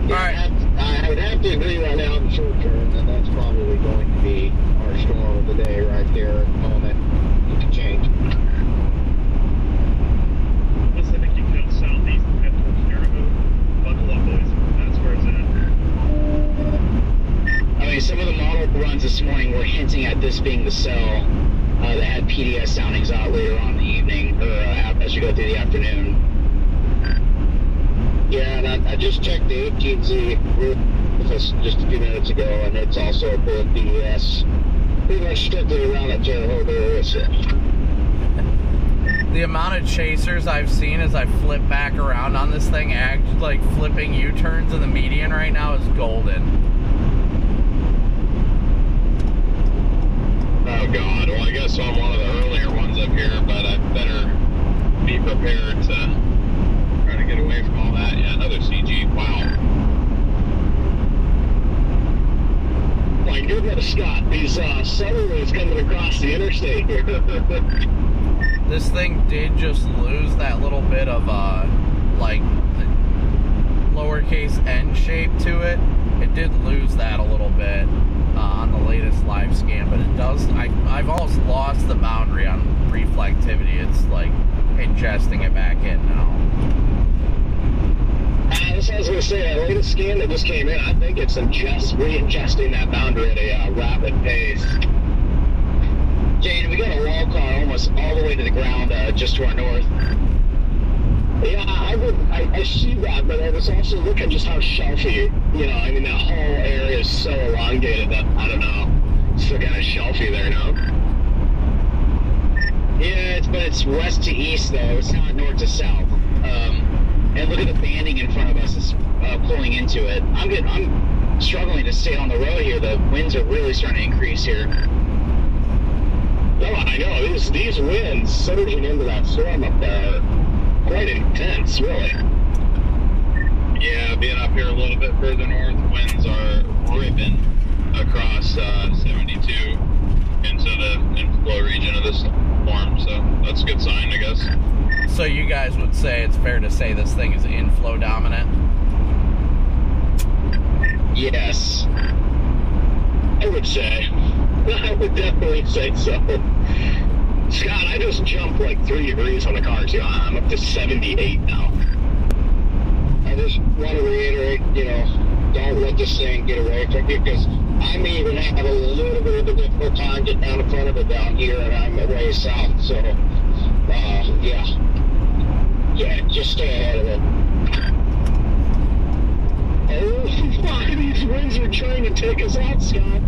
Yeah, I would have to agree right now in the short term that that's probably going to be our storm of the day right there at the moment. It could change. Plus, I think you go southeast and head towards Terre Haute. Buckle up, boys. That's where it's at. I mean, some of the model runs this morning were hinting at this being the cell that had PDS soundings out later on in the evening, or as you go through the afternoon. Yeah, and I just checked the 18Z with us just a few minutes ago, and it's also a full PDS. Pretty much strictly around that Terre Haute area. So. The amount of chasers I've seen as I flip back around on this thing, like flipping U-turns in the median right now, is golden. Oh God, well I guess I'm one of the earlier ones up here, but I better be prepared to try to get away from all that. Yeah, another CG, wow. look at Scott. These southerlies coming across the interstate here. This thing did just lose that little bit of like lowercase n shape to it. It did lose that a little bit on the latest live scan, but it does. I've almost lost the boundary on reflectivity. It's like ingesting it back in now. That's what I was going to say. The latest scan that just came in, I think it's re-ingesting that boundary at a rapid pace. Jane, we got a wall car almost all the way to the ground just to our north. Yeah, I see that, but I was also looking just how shelfy, you know, I mean, that whole area is so elongated that, I don't know, it's still kind of shelfy there now. Yeah, but it's west to east, though. It's not north to south. And look at the banding in front of us. It's pulling into it. I'm struggling to stay on the road here. The winds are really starting to increase here. No, I know. These winds surging into that storm up there are quite intense, really. Yeah, being up here a little bit further north, winds are ripping across 72 into the inflow region of this storm, so that's a good sign, I guess. So you guys would say it's fair to say this thing is inflow dominant? Yes. I would say. I would definitely say so. Scott, I just jumped like 3 degrees on the car, too. I'm up to 78 now. I just want to reiterate, you know, don't let this thing get away from you, because I may even have a little bit of a difficult time getting down in front of it down here, and I'm way south, so, yeah. Yeah, just stay ahead of it. Oh, why these winds are trying to take us out, Scott?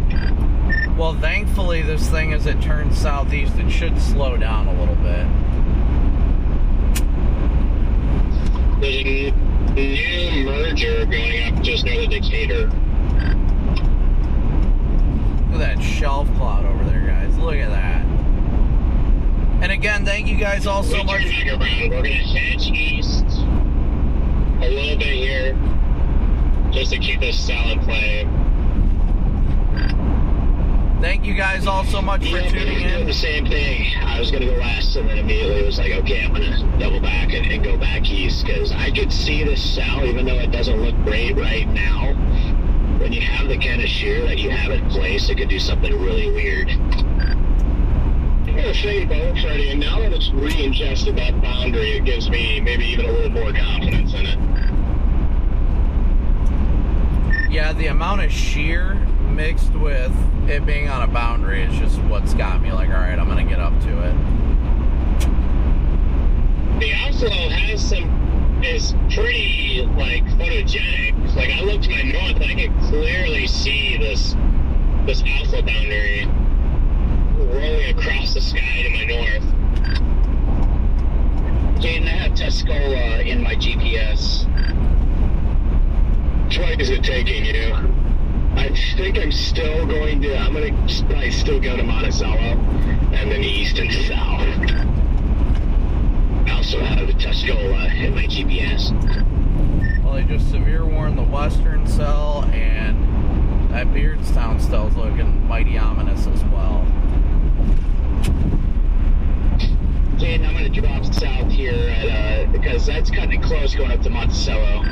Well, thankfully, this thing, as it turns southeast, it should slow down a little bit. There's a new merger going up just near the Decatur. Look at that shelf cloud over there, guys. Look at that. And again, thank you guys all so much. We're going to hedge east a little bit here, just to keep this solid play. Thank you guys all so much for tuning in. The same thing. I was going to go west, and then immediately it was like, okay, I'm going to double back and go back east, because I could see this south, even though it doesn't look great right now. When you have the kind of shear that you have in place, it could do something really weird. I'm going to say both, Freddie, and now that it's re-ingested that boundary, it gives me maybe even a little more confidence in it. Yeah, the amount of shear mixed with it being on a boundary is just what's got me like, all right, I'm going to get up to it. The outflow has is pretty, like, photogenic. Like, I look to my north, and I can clearly see this outflow boundary rolling across the sky to my north. Jaden, I have Tuscola in my GPS. Which way is it taking you? I think I'm still going to, I'm going to probably still go to Monticello, and then east and south. I also have the Tuscola in my GPS. Well, they just severe warned the western cell, and that Beardstown cell is looking mighty ominous as well. Jaden, I'm going to drop south here at, because that's cutting it close going up to Monticello.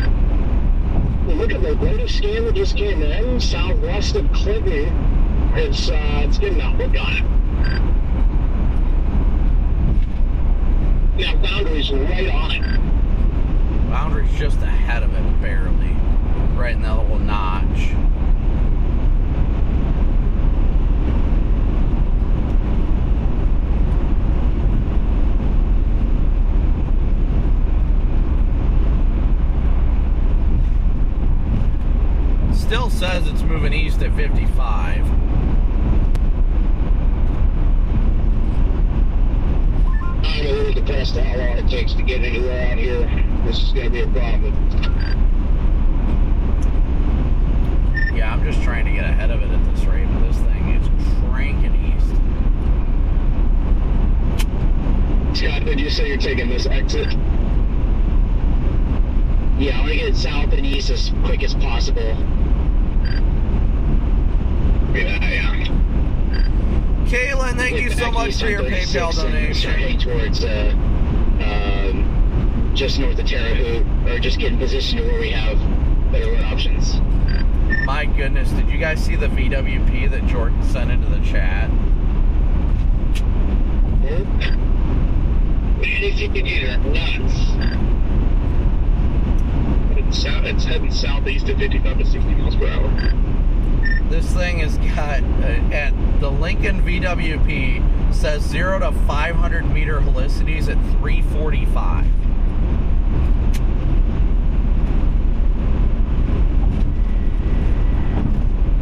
Look at the latest scan that just came in, southwest of Clinton. It's getting a hook on it. Now, boundary's right on it. Boundary's just ahead of it, barely. Right in that little notch. Still says it's moving east at 55. I'm a little depressed how long it takes to get anywhere out here. This is going to be a problem. Yeah, I'm just trying to get ahead of it at this rate, but this thing is cranking east. Scott, did you say you're taking this exit? Yeah, I want to get south and east as quick as possible. Copy that, yeah. Caitlin, thank you so much for your PayPal donation. Heading towards just north of Terre Haute, or just get in position to where we have better road options. My goodness, did you guys see the VWP that Jordan sent into the chat? Anything you need are nuts. It's heading southeast at 55 to 60 miles per hour. This thing has got, at the Lincoln VWP, says 0 to 500 meter helicities at 345.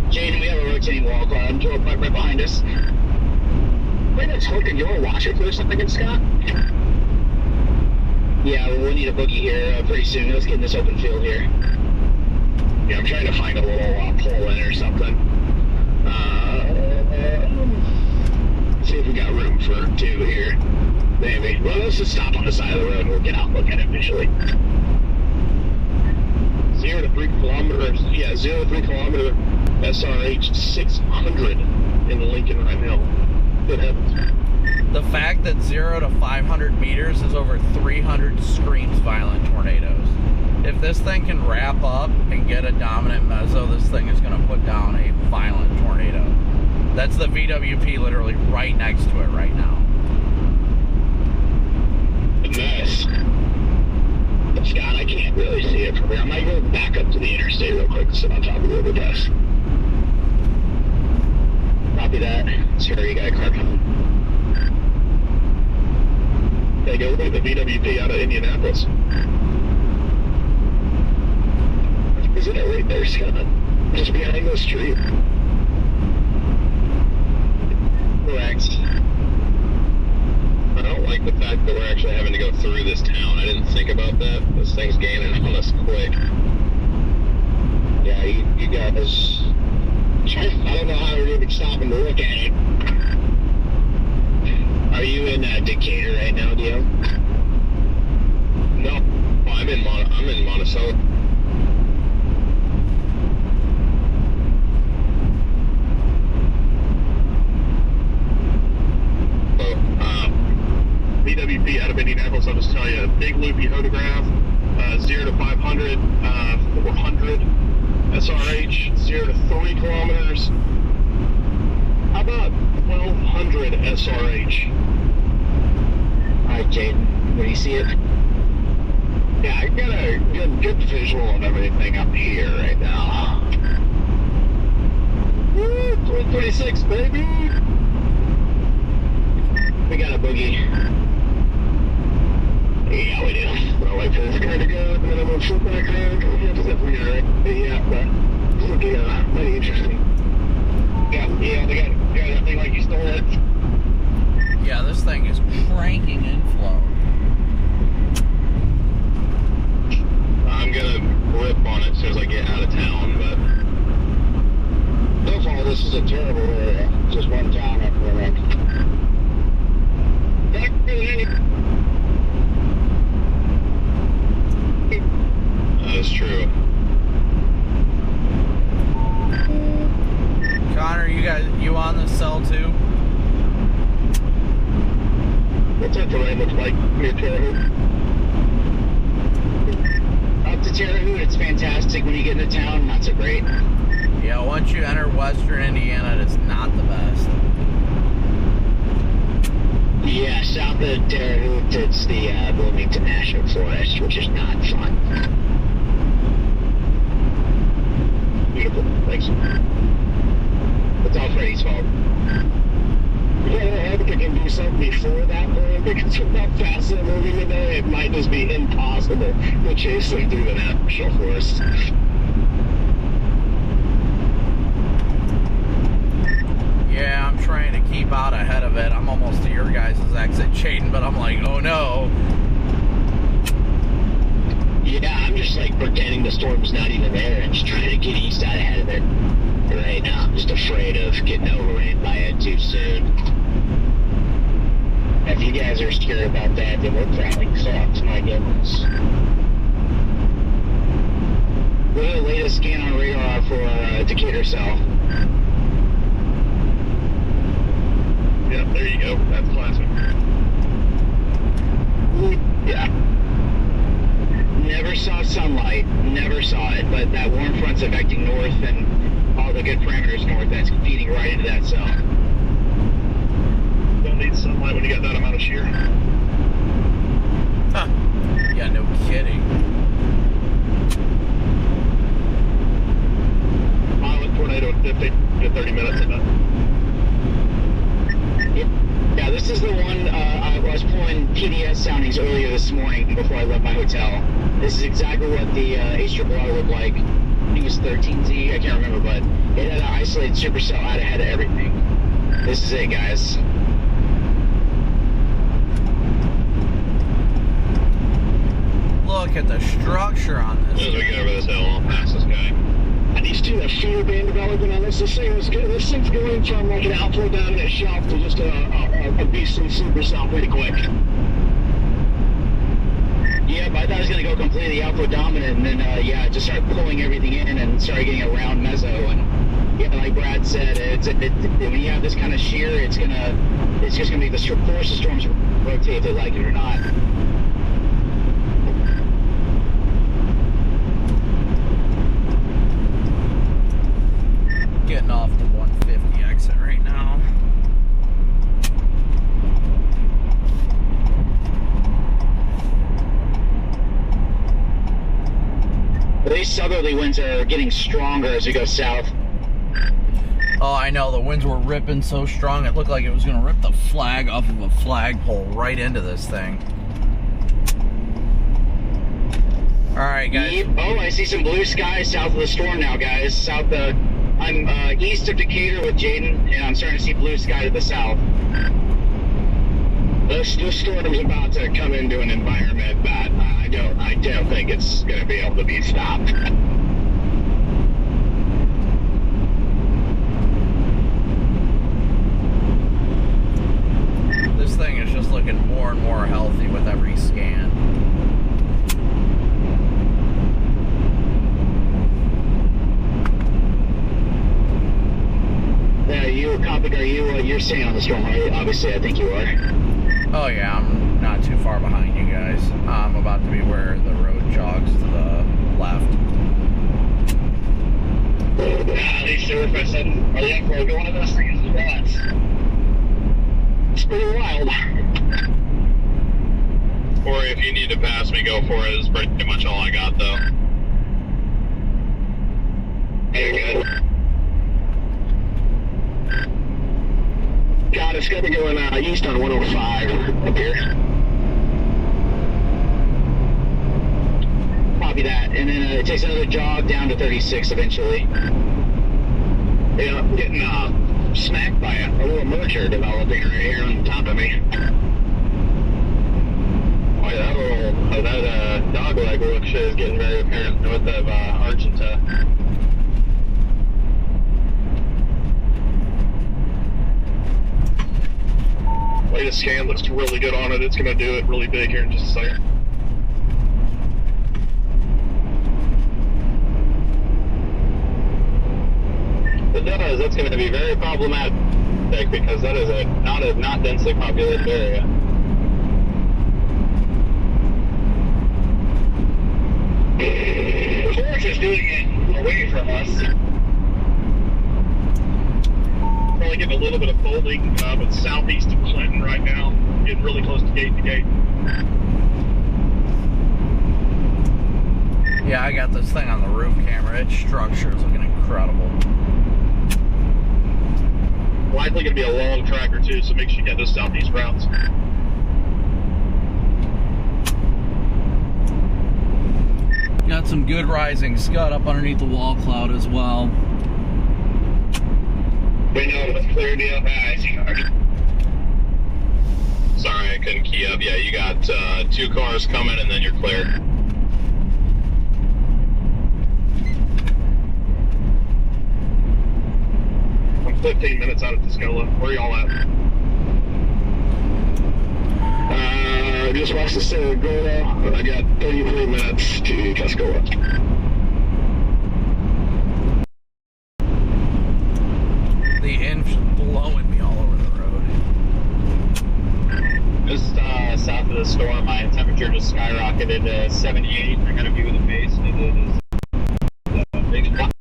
Jaden, we have a rotating wall car. I'm right behind us. Wait, that's hooking your washer for something, Scott? Yeah, we'll need a boogie here pretty soon. Let's get in this open field here. Yeah, I'm trying to find a little pole in or something. See if we got room for two here. Maybe. Well, let's just stop on the side of the road and we'll get out and look at it visually. 0 to 3 kilometers. Yeah, 0 to 3 kilometer SRH 600 in Lincoln right now. Good heavens. The fact that 0 to 500 meters is over 300 screams violent tornadoes. If this thing can wrap up and get a dominant mezzo, this thing is going to put down a violent tornado. That's the VWP literally right next to it right now. Nice. Scott, I can't really see it from here. I might go back up to the interstate real quick and sit on top of the overpass. Copy that. Sure, you got a car coming. They go with the VWP out of Indianapolis. Isn't it right there, Scott? Just behind the street. Correct. I don't like the fact that we're actually having to go through this town. I didn't think about that. This thing's gaining on us quick. Yeah, you guys... I don't know how we're even stopping to look at it. Are you in Decatur right now, Dio? No. Oh, I'm in Monticello. VWP out of Indianapolis, I'll just tell you, big loopy photograph, 0 to 500, 400 SRH, 0 to 3 kilometers. How about 1200 SRH? Alright, Jaden, when you see it? Yeah, I got a good visual of everything up here right now. Woo, 2026, baby! We got a boogie. Yeah, we do. I'll wait for this car to go, and then I'm going to flip back around. Yeah, just have to get it right. Yeah, but it's looking pretty interesting. Yeah, they got that thing like you stole it. Yeah, this thing is cranking inflow. I'm going to rip on it as soon as I get out of town, but so far this is a terrible area. Just one town after the next. That's true. Connor, you on the cell too? What's that terrain look like near Terre Haute? Up to Terre Haute, it's fantastic. When you get into town, not so great. Yeah, once you enter western Indiana, it's not the best. Yeah, south of Terre Haute, it's the Bloomington National Forest, which is not fun. Beautiful. Thanks. It's all Freddie's fault. Yeah, I hope they can do something before that point, because with how fast they're moving today, it might just be impossible to chase them through the national forest. Yeah, I'm trying to keep out ahead of it. I'm almost to your guys' exit, Chaden, but I'm like, oh no. Yeah, I'm just like pretending the storm's not even there and just trying to get east out ahead of it. Right now, I'm just afraid of getting overran by it too soon. If you guys are scared about that, then we're probably sucks, my goodness. We're the latest scan on radar for Decatur South. Yeah, there you go. That's classic. Yeah. Never saw sunlight. Never saw it. But that warm front's affecting north and all the good parameters north. That's feeding right into that cell. Don't need sunlight when you got that amount of shear. Huh. Yeah, no kidding. Violent tornado in 15 to 30 minutes. Yeah, this is the one I was pulling PDS soundings earlier this morning before I left my hotel. This is exactly what the HRR looked like. I think it was 13Z, I can't remember, but it had an isolated supercell out ahead of everything. This is it, guys. Look at the structure on this. As we get over this hill, I'll pass this guy. And these two, that feeder band development on this, this thing's going from like an outflow dominant shelf to just a beastly supercell pretty quick. Yep, I thought it was going to go completely outflow dominant, and then, yeah, it just started pulling everything in and started getting a round mezzo. And, yeah, like Brad said, when you have this kind of shear, it's just going to be the force of storms rotate if they like it or not. Getting off the 150 exit right now. These southerly winds are getting stronger as we go south. Oh, I know. The winds were ripping so strong, it looked like it was going to rip the flag off of a flagpole right into this thing. All right, guys. Oh, I see some blue skies south of the storm now, guys. I'm east of Decatur with Jaden, and I'm starting to see blue sky to the south. This storm's about to come into an environment that I don't think it's going to be able to be stopped. This thing is just looking more and more healthy with every scan. Copic, you're staying on the storm, right? Obviously, I think you are. Oh yeah, I'm not too far behind you guys. I'm about to be where the road jogs to the left. These surface and are the Emperor going to those things is nuts. It's pretty wild. Or if you need to pass me, go for it. It's pretty much all I got, though. Very good. God, it's going to be going east on 105 up here. Copy that. And then it takes another jog down to 36 eventually. Yeah, I'm getting smacked by a little merger developing right here on top of me. Oh, yeah, that dog leg look shit is getting very apparent with the Argenta. Latest scan looks really good on it. It's going to do it really big here in just a second. It does. That's going to be very problematic because that is a not densely populated area. The force is doing it away from us. Probably getting a little bit of folding, but southeast of Clinton right now, getting really close to gate. Yeah, I got this thing on the roof camera. Its structure is looking incredible. Likely going to be a long tracker too, so make sure you get those southeast routes. Got some good rising scud up underneath the wall cloud as well. We know it's clear deal. Sorry, I couldn't key up. Yeah, you got 2 cars coming and then you're clear. I'm 15 minutes out of Tuscola. Where are y'all at? Just west of Saragona. I got 33 minutes to Tuscola. The inch is blowing me all over the road. storm, my temperature just skyrocketed to 78. I got a view of the base, and it is the big rocky.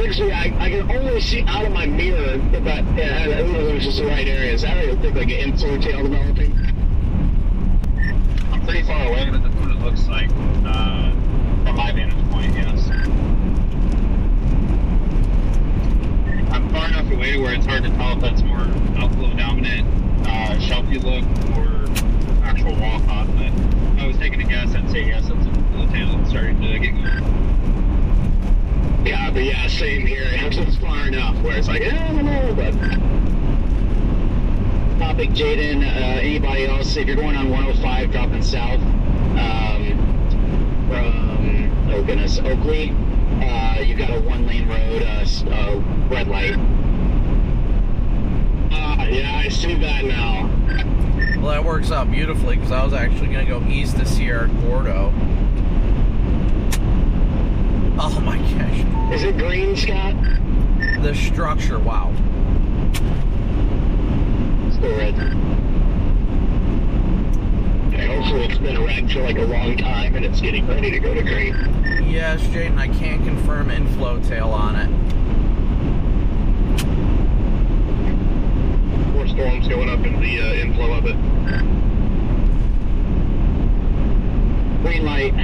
Actually, I can only see out of my mirror, but I don't know if it's just the right areas. I don't even think like an inflow tail developing. I'm pretty far away, but that's what it looks like from my vantage point, yes. I'm far enough away to where it's hard to tell if that's more outflow dominant, shelfy look, or actual wall caught, but if I was taking a guess, I'd say yes, it's the tail that's starting to get good. Yeah, but yeah, same here. It's far enough where it's like, I don't know, but... Copic, Jaden, anybody else, if you're going on 105 dropping south from, oh goodness, Oakley, you got a one-lane road, red light. Yeah, I see that now. Well, that works out beautifully because I was actually going to go east to Sierra Gordo. Oh my gosh. Is it green, Scott? The structure, wow. Still red. Okay, hopefully it's been a red for like a long time and it's getting ready to go to green. Yes, Jaden, I can't confirm inflow tail on it. More storms going up in the inflow of it. Green light.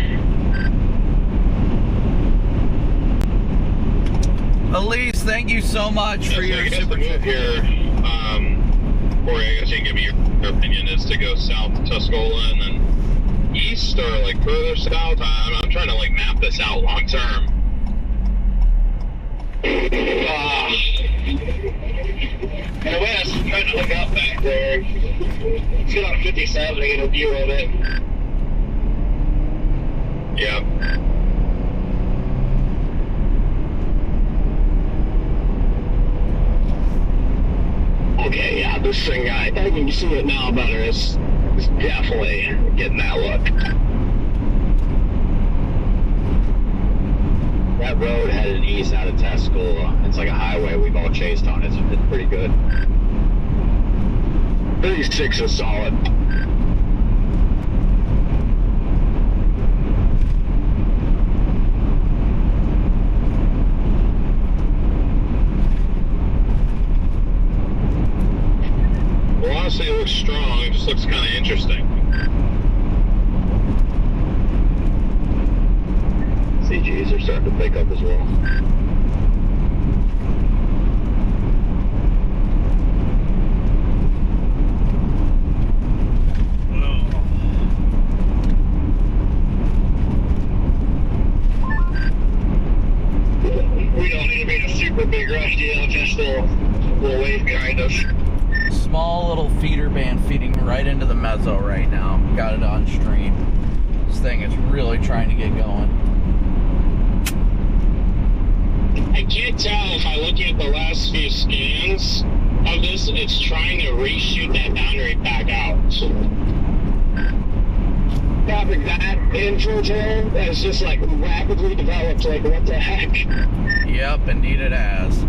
Elise, thank you so much for your super chat here. Corey, I guess you can give me your opinion is to go south to Tuscola and then east or like further south. I'm trying to like map this out long term. And the way I was trying to look up back there, let's get on 57 to get a view of it. Yeah. Okay, yeah, this thing, I think you can see it now better. It's definitely getting that look. That road headed east out of Tuscola. It's like a highway we've all chased on. It's pretty good. 36 is solid. Well, honestly, it looks strong. It just looks kind of interesting. CGs are starting to pick up as well. We don't need to be in a super big rush deal, just a little wave behind us. Small little feeder band feeding right into the mezzo right now. Got it on stream. This thing is really trying to get going. I can't tell if I look at the last few scans of this, it's trying to reshoot that boundary back out. Copic, that info tail has just like rapidly developed, like what the heck? Yep, indeed it has.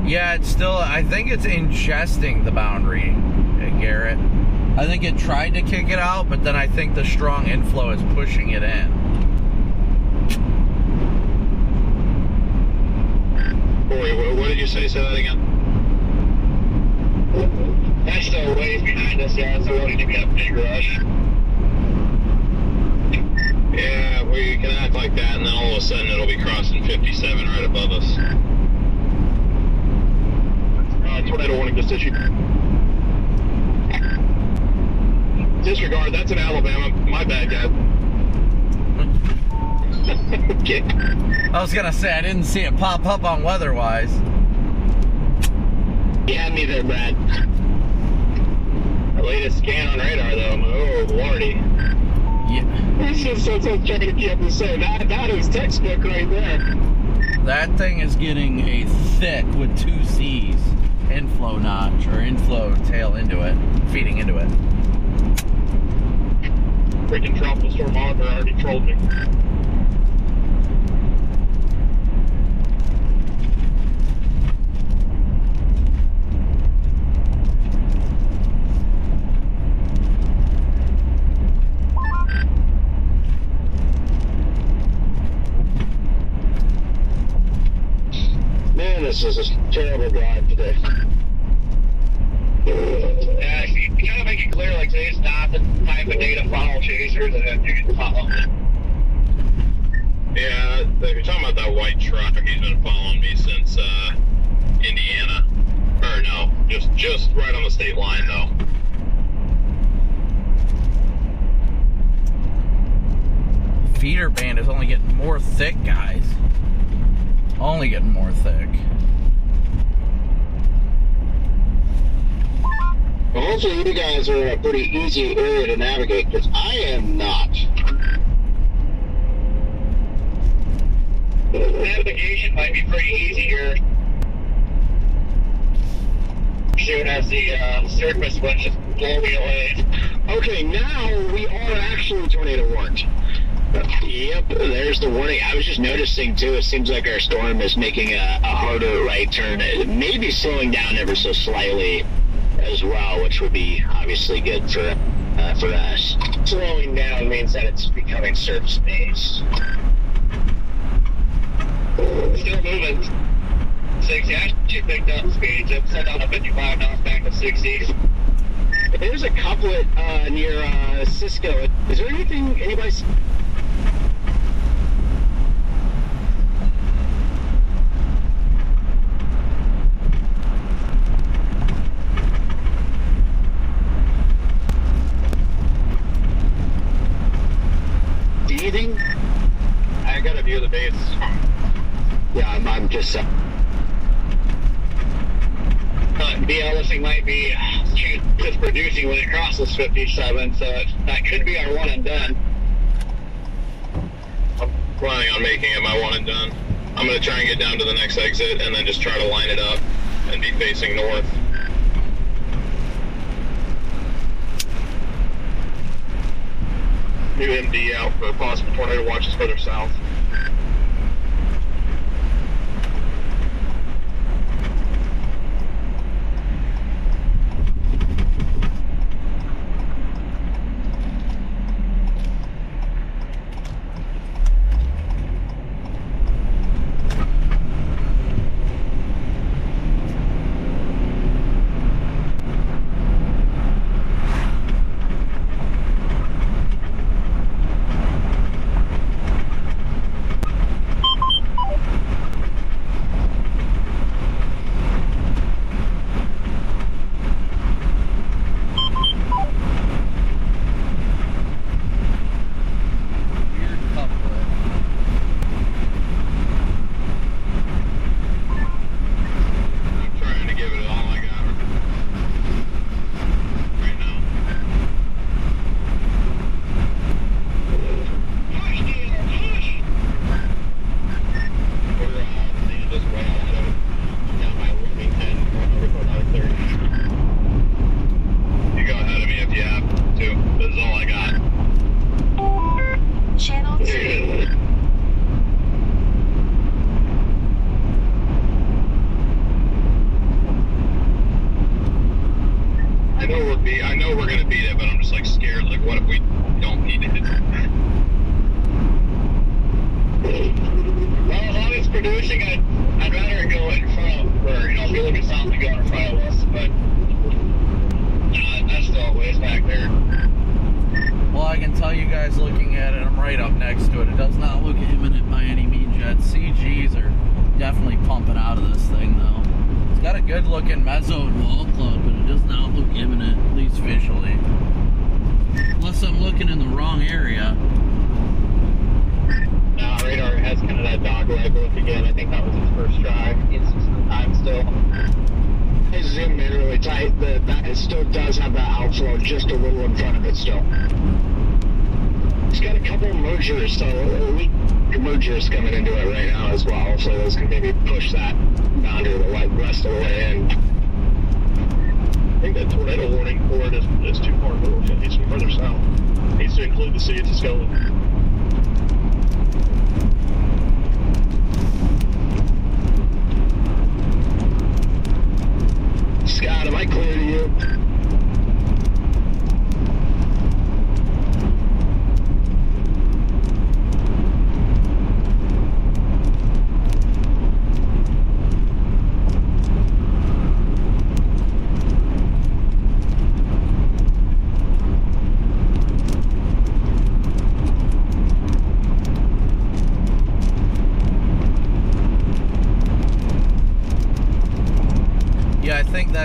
Yeah, it's still, I think it's ingesting the boundary, Garrett. I think it tried to kick it out, but then I think the strong inflow is pushing it in. Corey, what did you say? Say that again. That's the wave behind us, yeah, so we don't need to get a big rush. Yeah, we can act like that, and then all of a sudden it'll be crossing 57 right above us. Tornado warning just issued. Disregard, that's in Alabama. My bad, guy. Okay. I was gonna say, I didn't see it pop up on WeatherWise. You had me there, Brad. The latest scan on radar, though. Oh, lordy. Yeah. It's just so trying to keep up the same. That is textbook right there. That thing is getting a thick with 2 C's. Inflow notch, or inflow tail into it, feeding into it. Freaking tropical storm monitor already trolled me. this is a terrible drive today. Yeah, if you kind of make it clear, like today's not the type of day to follow chasers, and then you can follow. Yeah, if you're talking about that white truck, he's been following me since Indiana. Or no, just right on the state line though. Feeder band is only getting more thick, guys. Only getting more thick. Well, hopefully you guys are in a pretty easy area to navigate, because I am not. Navigation might be pretty easy here. Soon as the surface will just blow me away. Okay, now we are actually tornado warned. Yep, there's the warning. I was just noticing too, it seems like our storm is making a harder right turn. It may be slowing down ever so slightly as well, which would be obviously good for us. Slowing down means that it's becoming surface-based. Still moving. 60. I actually picked up speeds. I've set down to 55 now, back to 60. There's a couplet near Cisco. Is there anything anybody's... Anything? I got a view of the base. Yeah, I'm just... BL, this thing might be just producing when it crosses 57, so that could be our one and done. I'm planning on making it my one and done. I'm going to try and get down to the next exit and then just try to line it up and be facing north. New MD out for possible tornado watches further south. I know we're gonna beat it, but I'm just like scared. Like, what if we don't need it? Well, as long as it's producing, I'd rather go in front, or if you look at something going in front of us, but that's still a ways back there. Well, I can tell you guys looking at it, I'm right up next to it. It does not look imminent by any means yet. CGs are definitely pumping out of this thing, though. It's got a good looking mezzo and wall cloud, but it does not look imminent, at least visually. Unless I'm looking in the wrong area. No, radar has kind of that dog leg look again. I think that was his first try. It's some time still. I zoomed in really tight. It still does have that outflow just a little in front of it still. It's got a couple mergers, so weak mergers coming into it right now as well, so those can maybe push that boundary the rest of the way in. I think that tornado warning for it is too far north. It needs to be further south. It needs to include the city of Tuscola. Scott, am I clear to you?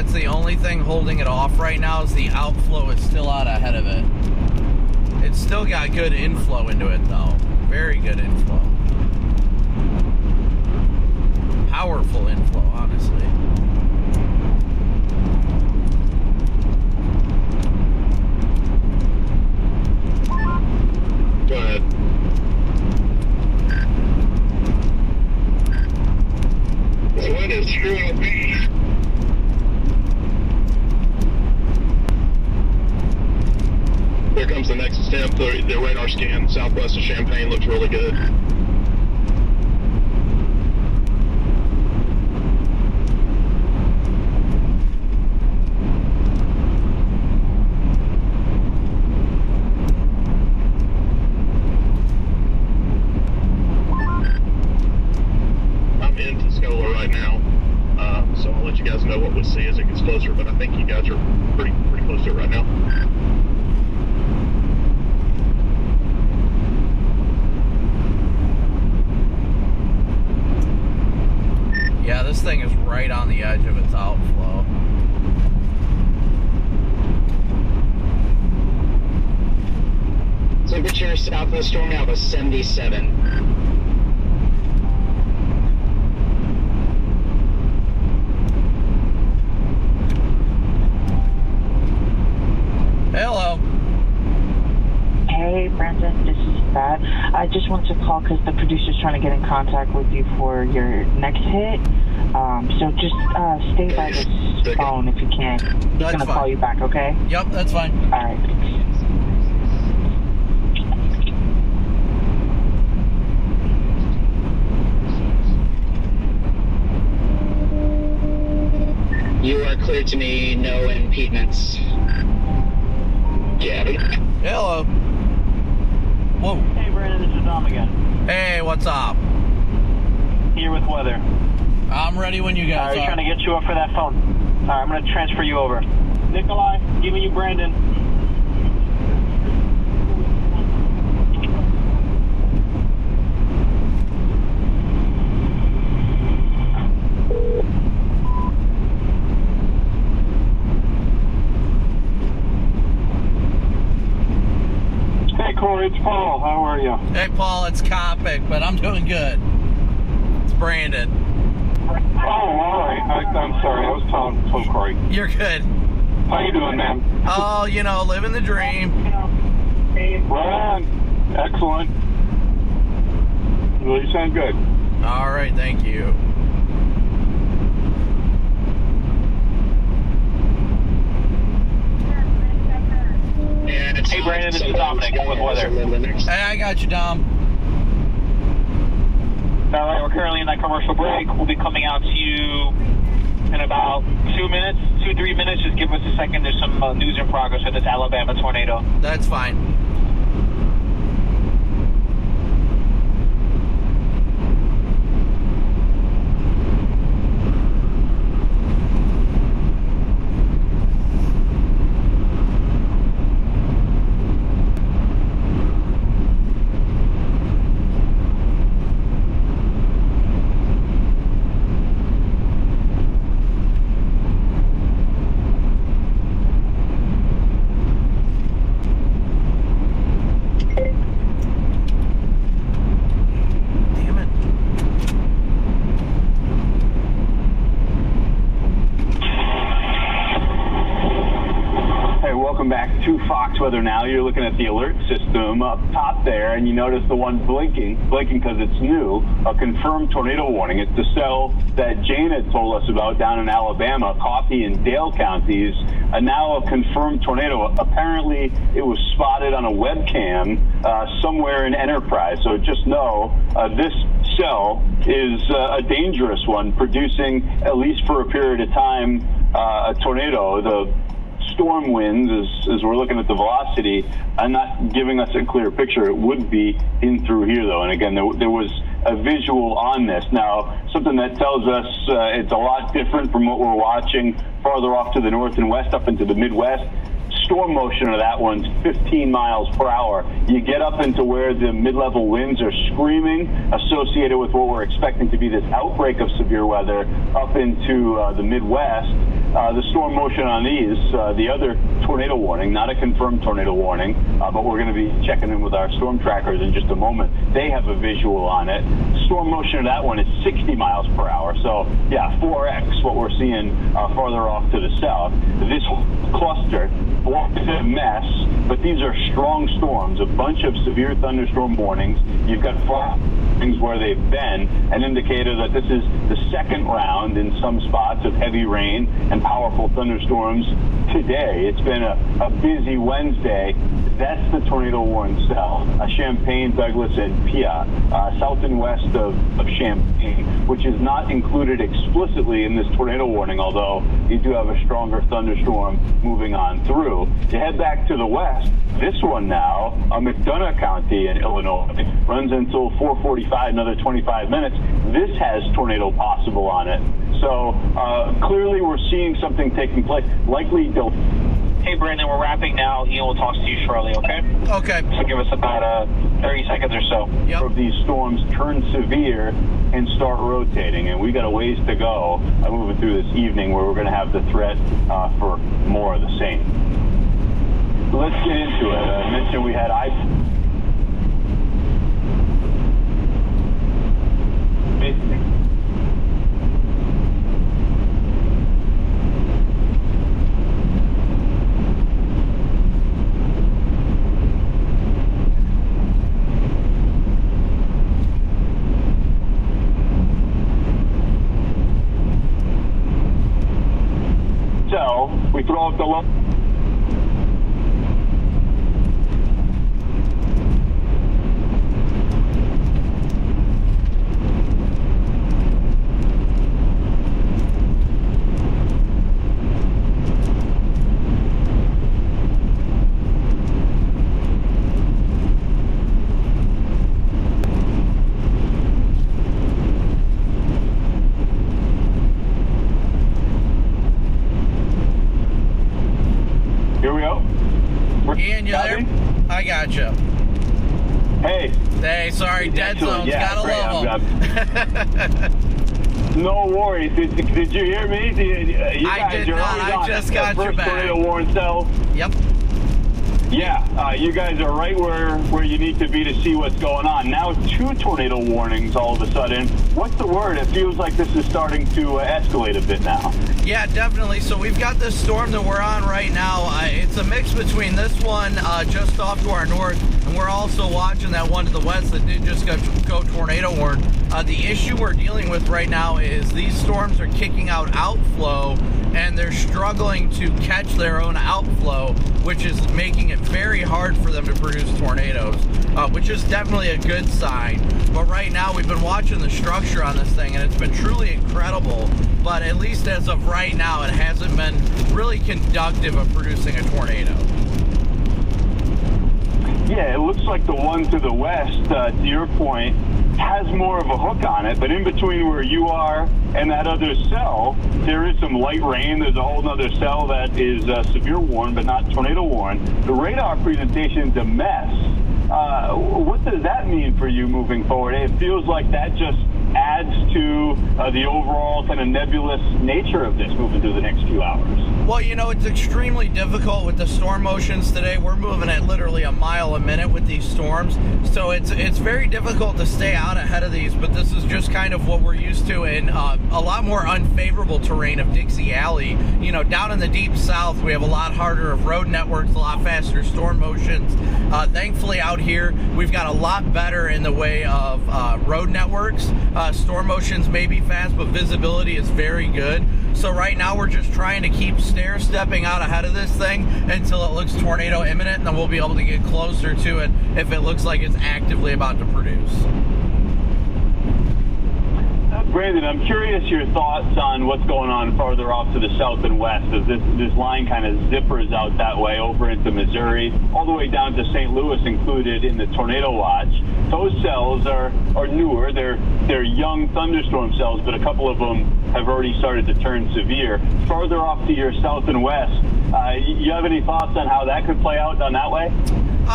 that's the only thing holding it off right now is the outflow is still out ahead of it. It's still got good inflow into it, though. Very good inflow. Powerful inflow, honestly. Go ahead. The wind is screwing with me. Here comes the next attempt. The radar scan southwest of Champaign looks really good. I'm in Tuscola right now, so I'll let you guys know what we see as it gets closer, but I think you guys are pretty close to it right now. Yeah, this thing is right on the edge of its outflow. Temperature south of the storm now was 77. Hello. Hey, Brendan, this is Pat. I just wanted to call because the producer's trying to get in contact with you for your next hit. So just stay by this phone if you can. He's going to call you back, okay? Yep, that's fine. All right. You are clear to me, no impediments. Gavin. Hello. Whoa. Hey, Brandon, this is Dom again. Hey, what's up? Here with weather. I'm ready when you guys are. are. Trying to get you up for that phone. All right, I'm going to transfer you over. Nikolai, giving you Brandon. Hey, Corey, it's Paul. How are you? Hey, Paul, it's Copic, but I'm doing good. It's Brandon. Oh, all right. I'm sorry. I was telling Corey. You're good. How you doing, man? Oh, you know, living the dream. Right on. Excellent. Well, you sound good. All right, thank you. Hey, Brandon, this is Dominic with weather. Hey, I got you, Dom. All right, we're currently in that commercial break. We'll be coming out to you in about 2-3 minutes. Just give us a second. There's some news in progress with this Alabama tornado. That's fine. Weather now. You're looking at the alert system up top there, and you notice the one blinking because it's new, a confirmed tornado warning. It's the cell that Jane had told us about down in Alabama, Coffee and Dale counties, and now a confirmed tornado. Apparently, it was spotted on a webcam somewhere in Enterprise. So just know this cell is a dangerous one, producing, at least for a period of time, a tornado. The storm winds, as we're looking at the velocity, and not giving us a clear picture. It would be in through here, though. And again, there was a visual on this. Now, something that tells us it's a lot different from what we're watching farther off to the north and west, up into the Midwest. Storm motion of that one's 15 miles per hour. You get up into where the mid-level winds are screaming, associated with what we're expecting to be this outbreak of severe weather up into the Midwest. the storm motion on these, the other tornado warning, not a confirmed tornado warning, but we're going to be checking in with our storm trackers in just a moment. They have a visual on it. Storm motion of that one is 60 miles per hour. So, yeah, 4x what we're seeing farther off to the south. This cluster, it's a mess, but these are strong storms, a bunch of severe thunderstorm warnings. You've got things where they've been, an indicator that this is the second round in some spots of heavy rain and powerful thunderstorms today. It's been a busy Wednesday. That's the tornado warning cell, Champaign, Douglas, and Pia, south and west of Champaign, which is not included explicitly in this tornado warning, although you do have a stronger thunderstorm moving on through. You head back to the west. This one now, McDonough County in Illinois, runs until 4:45, another 25 minutes. This has tornado possible on it. So clearly we're seeing something taking place, likely. Hey, Brandon, we're wrapping now. Ian will talk to you shortly, okay? Okay. So give us about 30 seconds or so. Yep. Of these storms turn severe and start rotating, and we got a ways to go moving through this evening where we're going to have the threat for more of the same. Let's get into it. I mentioned we had we throw up the low. Ian, you there? I got you. Hey, sorry, dead zones. Yeah, gotta love them. No worries. Did you hear me? I did not. I just got you back. Tornado warning cell. Yep. Yeah, you guys are right where you need to be to see what's going on. Now 2 tornado warnings all of a sudden. What's the word? It feels like this is starting to escalate a bit now. Yeah, definitely. So we've got this storm that we're on right now. It's a mix between this one just off to our north, and we're also watching that one to the west that did just go tornado warned. The issue we're dealing with right now is these storms are kicking out outflow, and they're struggling to catch their own outflow, which is making it very hard for them to produce tornadoes, which is definitely a good sign. But right now we've been watching the structure on this thing, and it's been truly incredible, but at least as of right now it hasn't been really conductive of producing a tornado. Yeah, it looks like the one to the west, to your point, has more of a hook on it, but in between where you are and that other cell, there is some light rain. There's a whole other cell that is severe warned, but not tornado warned. The radar presentation's a mess. What does that mean for you moving forward? It feels like that just adds to the overall kind of nebulous nature of this moving through the next few hours. Well, you know, it's extremely difficult with the storm motions today. We're moving at literally a mile a minute with these storms, so it's very difficult to stay out ahead of these, but this is just kind of what we're used to in a lot more unfavorable terrain of Dixie Alley. You know, down in the deep south, we have a lot harder of road networks, a lot faster storm motions. Thankfully, out here, we've got a lot better in the way of road networks. Storm motions may be fast, but visibility is very good. So right now we're just trying to keep stair-stepping out ahead of this thing until it looks tornado imminent, and then we'll be able to get closer to it if it looks like it's actively about to produce. Brandon, I'm curious your thoughts on what's going on farther off to the south and west as this line kind of zippers out that way over into Missouri, all the way down to St. Louis included in the tornado watch. Those cells are newer. They're young thunderstorm cells, but a couple of them have already started to turn severe. Farther off to your south and west, you have any thoughts on how that could play out down that way?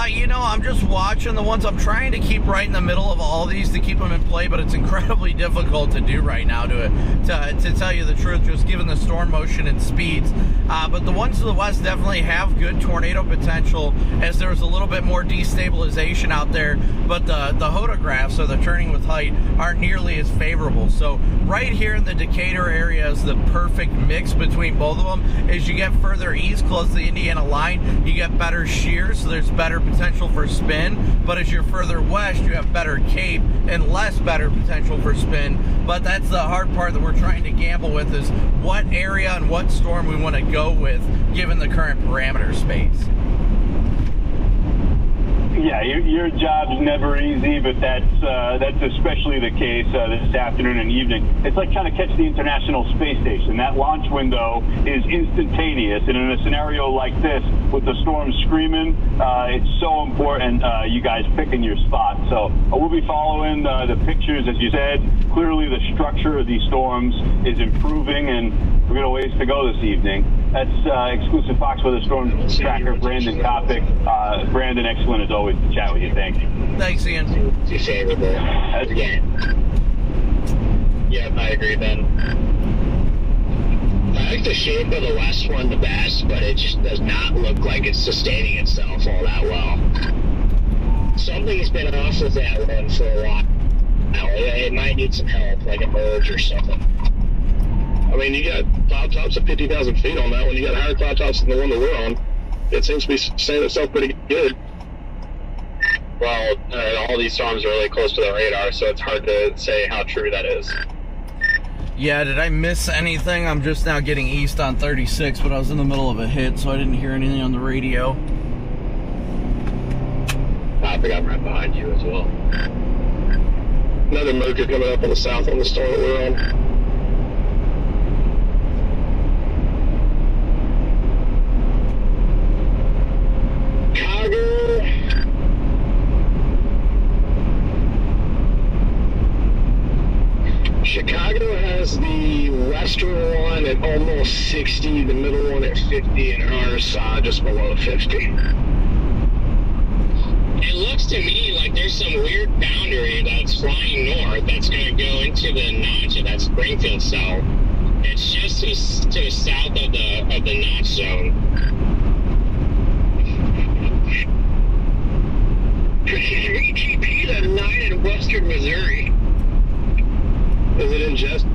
You know, I'm just watching the ones. I'm trying to keep right in the middle of all these to keep them in play, but it's incredibly difficult to do right now, to tell you the truth, just given the storm motion and speeds. But the ones to the west definitely have good tornado potential, as there's a little bit more destabilization out there, but the hodographs, or the turning with height, aren't nearly as favorable. So right here in the Decatur area is the perfect mix between both of them. As you get further east, close to the Indiana line, you get better shear, so there's better potential for spin, but as you're further west, you have better cape and less better potential for spin. But that's the hard part that we're trying to gamble with, is what area and what storm we want to go with given the current parameter space. Yeah, your job's never easy, but that's especially the case this afternoon and evening. It's like trying to catch the International Space Station. That launch window is instantaneous, and in a scenario like this, with the storm screaming, it's so important you guys picking your spot. So we'll be following the pictures, as you said. Clearly, the structure of these storms is improving, and we've got a ways to go this evening. That's exclusive Fox Weather Storm Tracker, Brandon Copic. Brandon, excellent as always to chat with you. Thank you. Thanks, Ian. Too favorable. Yep, I agree, Ben. I like the shape of the west one the best, but it just does not look like it's sustaining itself all that well. Something's been off with that one for a while. It might need some help, like a merge or something. I mean, you got cloud tops at 50,000 feet on that one. You got higher cloud tops than the one that we're on. It seems to be staying itself pretty good. Well, all these storms are really close to the radar, so it's hard to say how true that is. Yeah, did I miss anything? I'm just now getting east on 36, but I was in the middle of a hit, so I didn't hear anything on the radio. I think I'm right behind you as well. Another merger coming up on the south on the storm that we're on. Chicago has the western one at almost 60, the middle one at 50, and ours just below 50. It looks to me like there's some weird boundary that's flying north that's going to go into the notch of that Springfield cell. It's just to the south of the notch zone. ATP to 9 in western Missouri. Is it ingest?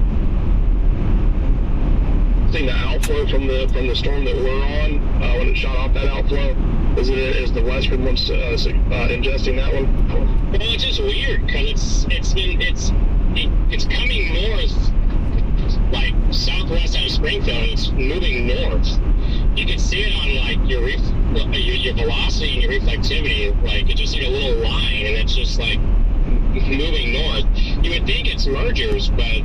Seeing the outflow from the storm that we're on when it shot off that outflow? Is the western one ingesting that one? Well, it's just weird because it's coming north, like southwest out of Springfield. It's moving north. You can see it on like your velocity and your reflectivity. Like it's just like a little line, and it's just like moving north. You would think it's mergers, but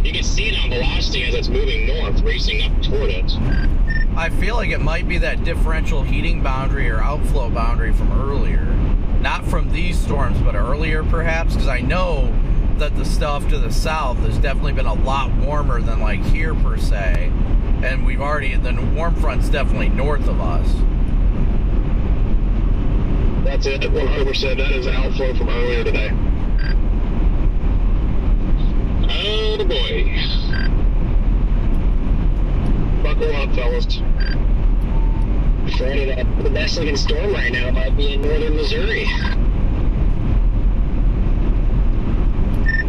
you can see it on velocity as it's moving north, racing up toward it. I feel like it might be that differential heating boundary or outflow boundary from earlier. Not from these storms, but earlier perhaps, because I know that the stuff to the south has definitely been a lot warmer than like here per se. And the warm front's definitely north of us. That's it, 100%. That is an outflow from earlier today. Oh boy. Buckle up, fellas. The best looking storm right now might be in northern Missouri.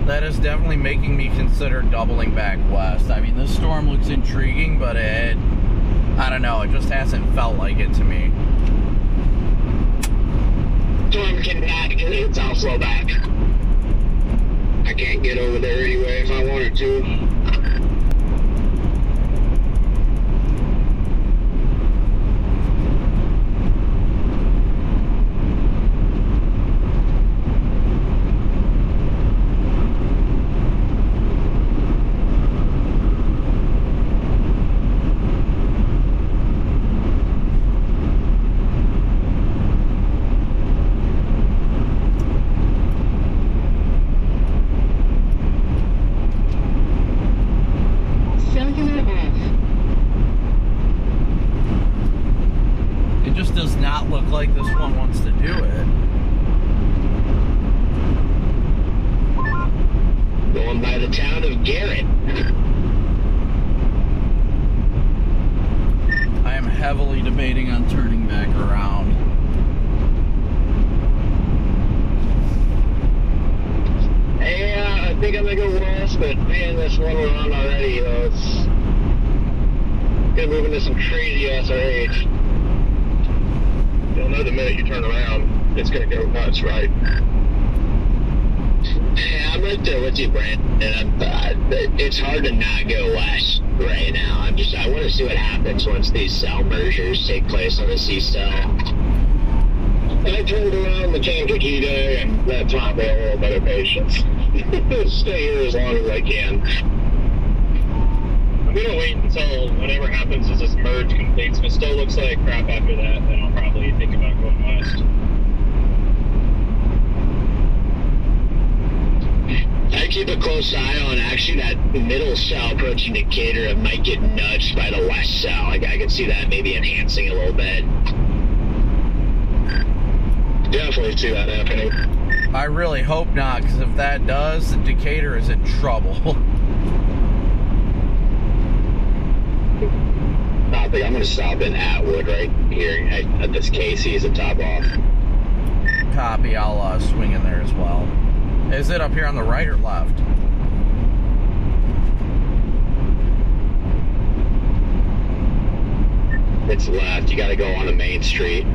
That is definitely making me consider doubling back west. I mean, this storm looks intriguing, but I don't know, it just hasn't felt like it to me. Storm cannot get its outflow back. I can't get over there anyway if I wanted to. not look like this one wants to do it. Going by the town of Garrett. I am heavily debating on turning back around. Yeah, I think I'm gonna go west, but man, this one we're on already, though, it's gonna move into some crazy ass RH. You'll know the minute you turn around, it's gonna go nuts, right? Yeah, I'm right there with you, Brandon. It's hard to not go west right now. I want to see what happens once these cell mergers take place on the C cell. I turned around the Kankakee Day, and that taught me a little bit of patience. Stay here as long as I can. I'm gonna wait until whatever happens as this merge completes. If it still looks like crap after that, then I'll probably think about going west. I keep a close eye on actually that middle cell approaching Decatur. It might get nudged by the west cell. I can see that maybe enhancing a little bit. Definitely see that happening. I really hope not, because if that does, the Decatur is in trouble. I think I'm going to stop in Atwood right here at this Casey's and top off. Copy, I'll swing in there as well. Is it up here on the right or left? It's left. You got to go on the main street.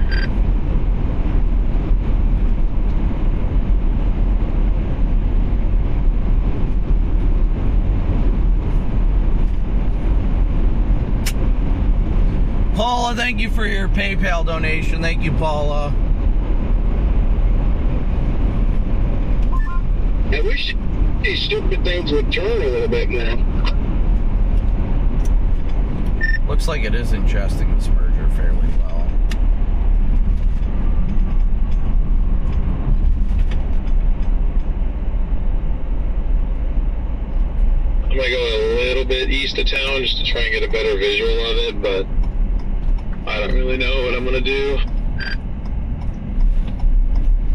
Paula, thank you for your PayPal donation. Thank you, Paula. I wish these stupid things would turn a little bit more. Looks like it is ingesting this merger fairly well. I'm going to go a little bit east of town just to try and get a better visual of it, but I don't really know what I'm going to do.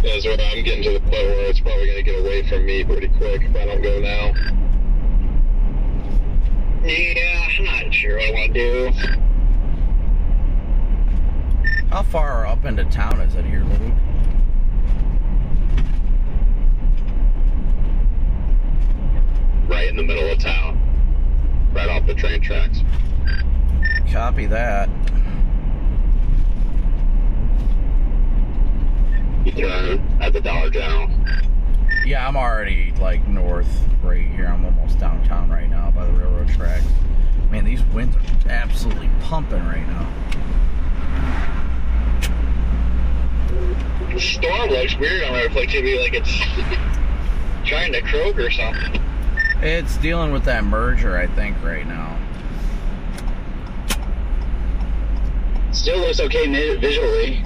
That's where I'm getting to the point where it's probably going to get away from me pretty quick if I don't go now. Yeah, I'm not sure what I want to do. How far up into town is it here, Luke? Right in the middle of town. Right off the train tracks. Copy that. You turn at the Dollar General. Yeah, I'm already like north right here. I'm almost downtown right now by the railroad tracks. Man, these winds are absolutely pumping right now. The storm looks weird on there. It's like maybe like it's trying to croak or something. It's dealing with that merger, I think, right now. Still looks okay visually.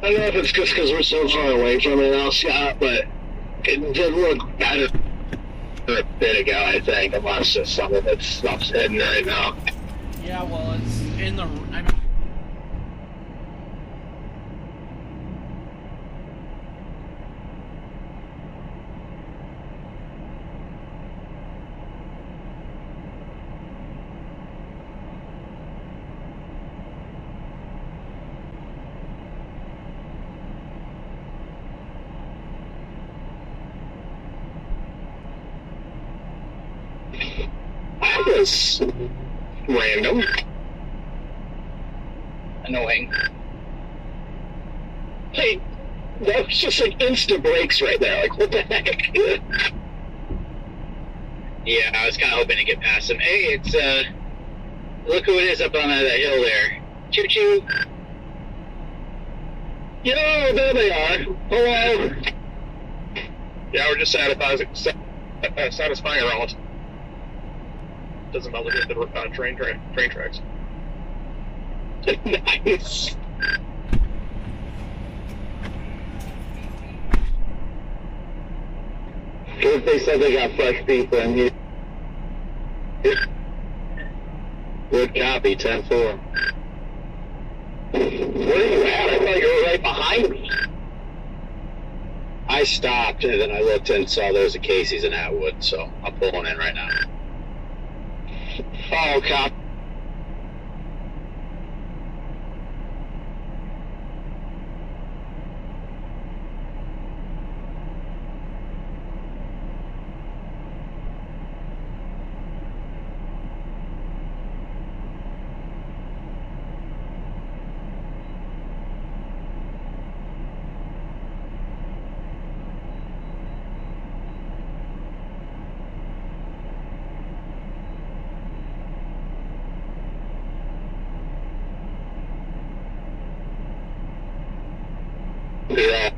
I don't know if it's just because we're so far away from it now, Scott, but it did look better a bit ago, I think, unless it's something that stuff's hidden right now. Yeah, well, it's in the... I mean, That was random. Annoying. Hey, that was just like insta brakes right there. Like, what the heck? Yeah, I was kind of hoping to get past him. Hey, it's, look who it is up on that hill there. Choo-choo. Yo, there they are. Hello. Yeah, we're just satisfying a route. Doesn't about looking at the train tracks. Nice. Because they said they got fresh people in here. Good copy, 10-4. Where are you at? I thought you were right behind me. I stopped and then I looked and saw there was a Casey's in Atwood, so I'm pulling in right now. Oh, cop. Yeah.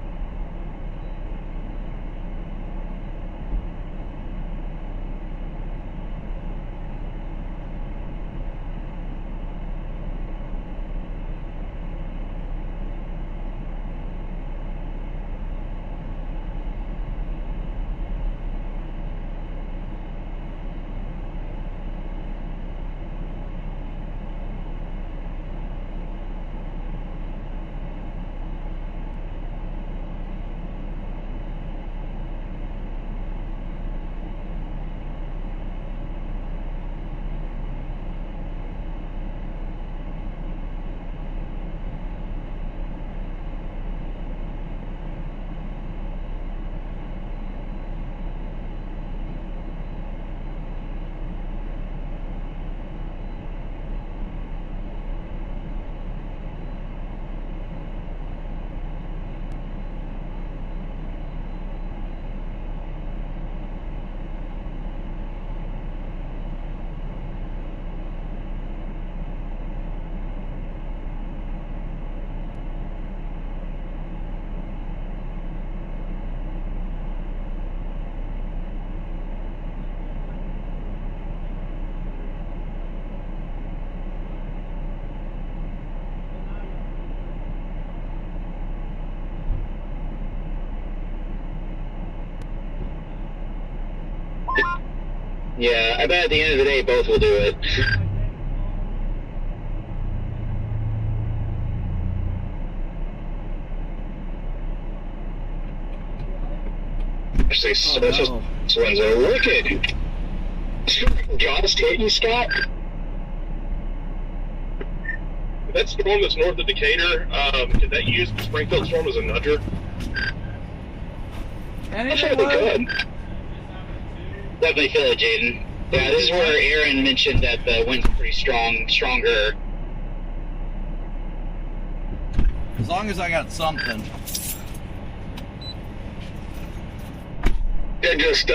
Yeah, I bet at the end of the day, both will do it. This one's a wicked. Just hit you, Scott. That storm that's north of Decatur, did that use the Springfield storm as a nudger? I'm sure they could. Definitely feel it, Jaden. Yeah, this is where Aaron mentioned that the wind's pretty stronger. As long as I got something. They're just,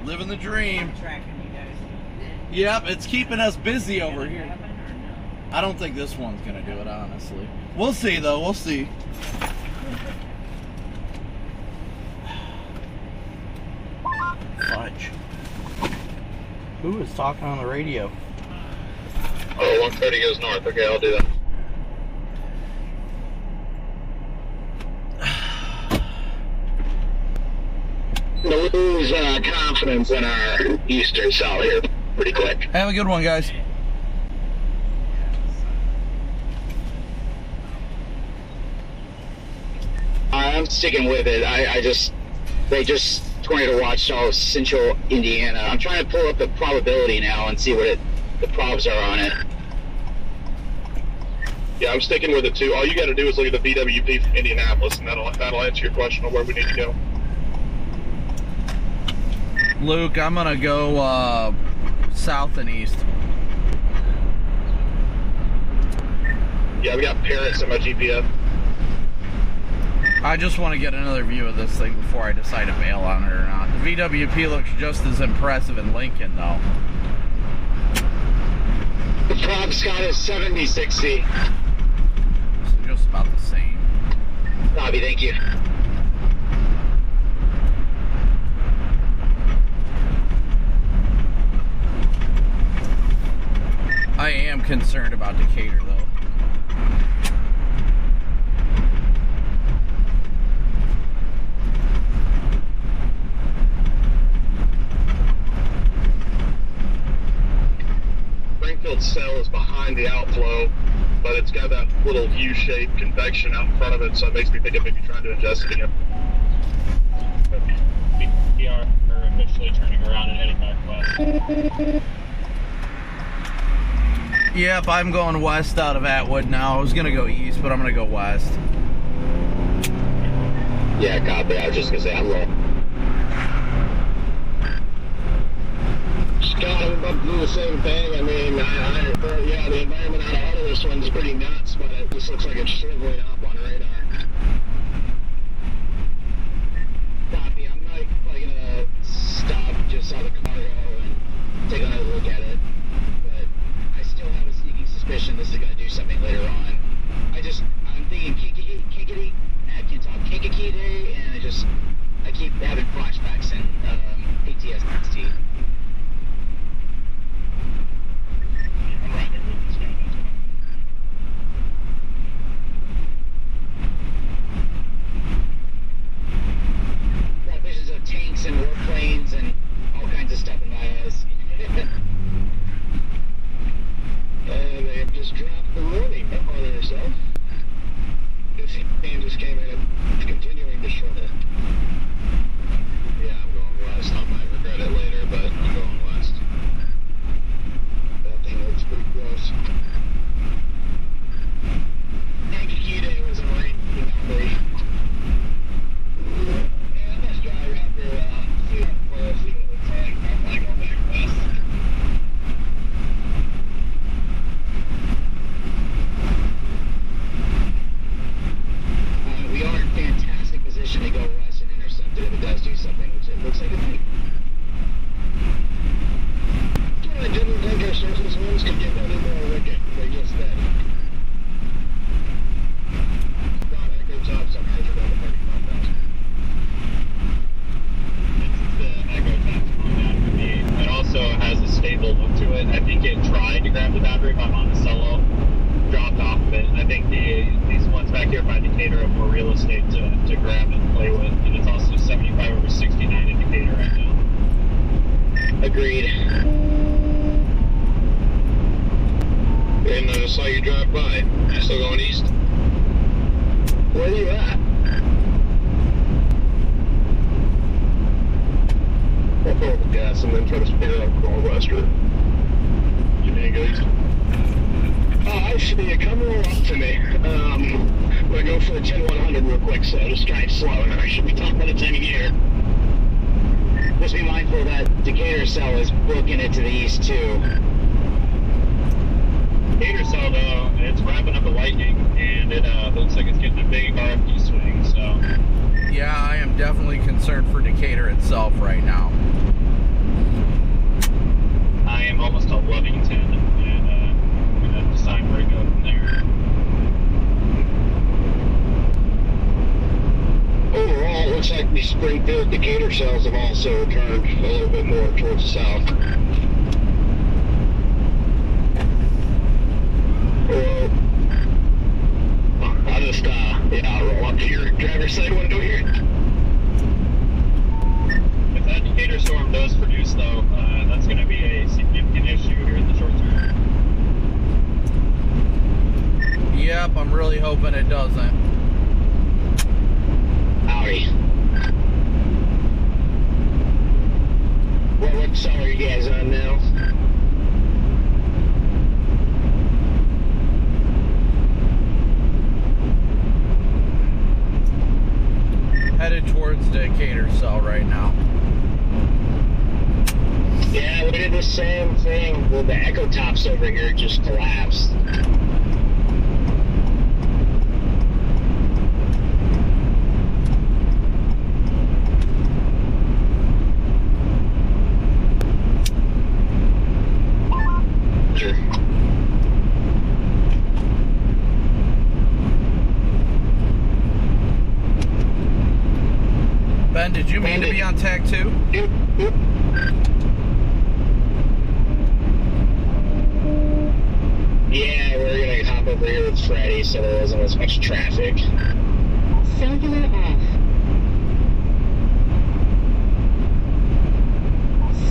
living the dream. Yep, it's keeping us busy over here. I don't think this one's gonna do it, honestly. We'll see, though. We'll see. Fudge. Who is talking on the radio? Oh, 130 goes north. Okay, I'll do that. To lose confidence in our eastern cell here pretty quick. Have a good one, guys. I'm sticking with it. They just tornado watched all of Central Indiana. I'm trying to pull up the probability now and see what the probs are on it. Yeah, I'm sticking with it too. All you got to do is look at the VWP from Indianapolis, and that'll answer your question on where we need to go. Luke, I'm gonna go south and east. Yeah, we got parrots in my GPS. I just want to get another view of this thing before I decide to bail on it or not. The VWP looks just as impressive in Lincoln, though. The prop Scott is 7060. So just about the same. Bobby, thank you. I am concerned about Decatur, though. Springfield's cell is behind the outflow, but it's got that little U-shaped convection out in front of it, so it makes me think it may be trying to ingest it again. We are officially turning around and heading back west. Yep, I'm going west out of Atwood now. I was going to go east, but I'm going to go west. Yeah, copy. I was just going to say I'm low. Scott, I'm about to do the same thing. I mean, yeah, the environment out of this one's pretty nuts, but it just looks like it's shriveling up on radar. Copy. I'm not probably going to stop just out of cargo and take another look at it. Have a sneaking suspicion this is going to do something later on. I'm thinking Kinkity, I can't talk, Kinkity, and I keep having flashbacks and PTSD. Got visions of tanks and warplanes and all kinds of stuff in my eyes. They have just dropped the warning on herself. This thing just came in and continuing to short it. Yeah, I'm going west. I might regret it later, but I'm going west. That thing looks pretty close. Kankakita was a rain anomaly. Yeah, let's drive out there, see what it looks like. I'm going to go back west. We are in fantastic position to go west and intercept it if it does do something, which it looks like it might. I didn't think our surface winds could get any more wicked. They just did. God, Echo Top's on measured on the 35,000. It's the Echo Top's going down for me. It also has a stable look to it. I think it tried to grab the battery by Monticello. Dropped off of it. I think these ones back here by Decatur have more real estate to grab and play with, and it's also 75 over 69 in Decatur right now. Agreed. And I saw you drive by. You still going east? Where are you at? I'll fill up the gas and then try to spin up going west, or you need to go east? I see you. Come roll up to me. I'm going to go for the 10-100 real quick, so just drive slow, and I should be talking by the time you get here. Just be mindful that Decatur cell is booking it to the east, too. Decatur cell, though, it's wrapping up a lightning, and it looks like it's getting a big RFD swing, so... Yeah, I am definitely concerned for Decatur itself right now. I am almost to Lovington, and I'm going to decide where to go from there. Overall, it looks like the Springfield Decatur cells have also turned a little bit more towards the south. Well, I'll just, I'll roll up to your driver's side window here. If that Decatur storm does produce, though, that's going to be a significant issue here in the short term. Yep, I'm really hoping it doesn't. Decatur cell right now. Yeah, we did the same thing with the Echo Tops over here, just collapsed. Ben, did you mean to be on tag 2? Yeah, we're gonna hop over here with Freddie so there wasn't as much traffic. Cellular off.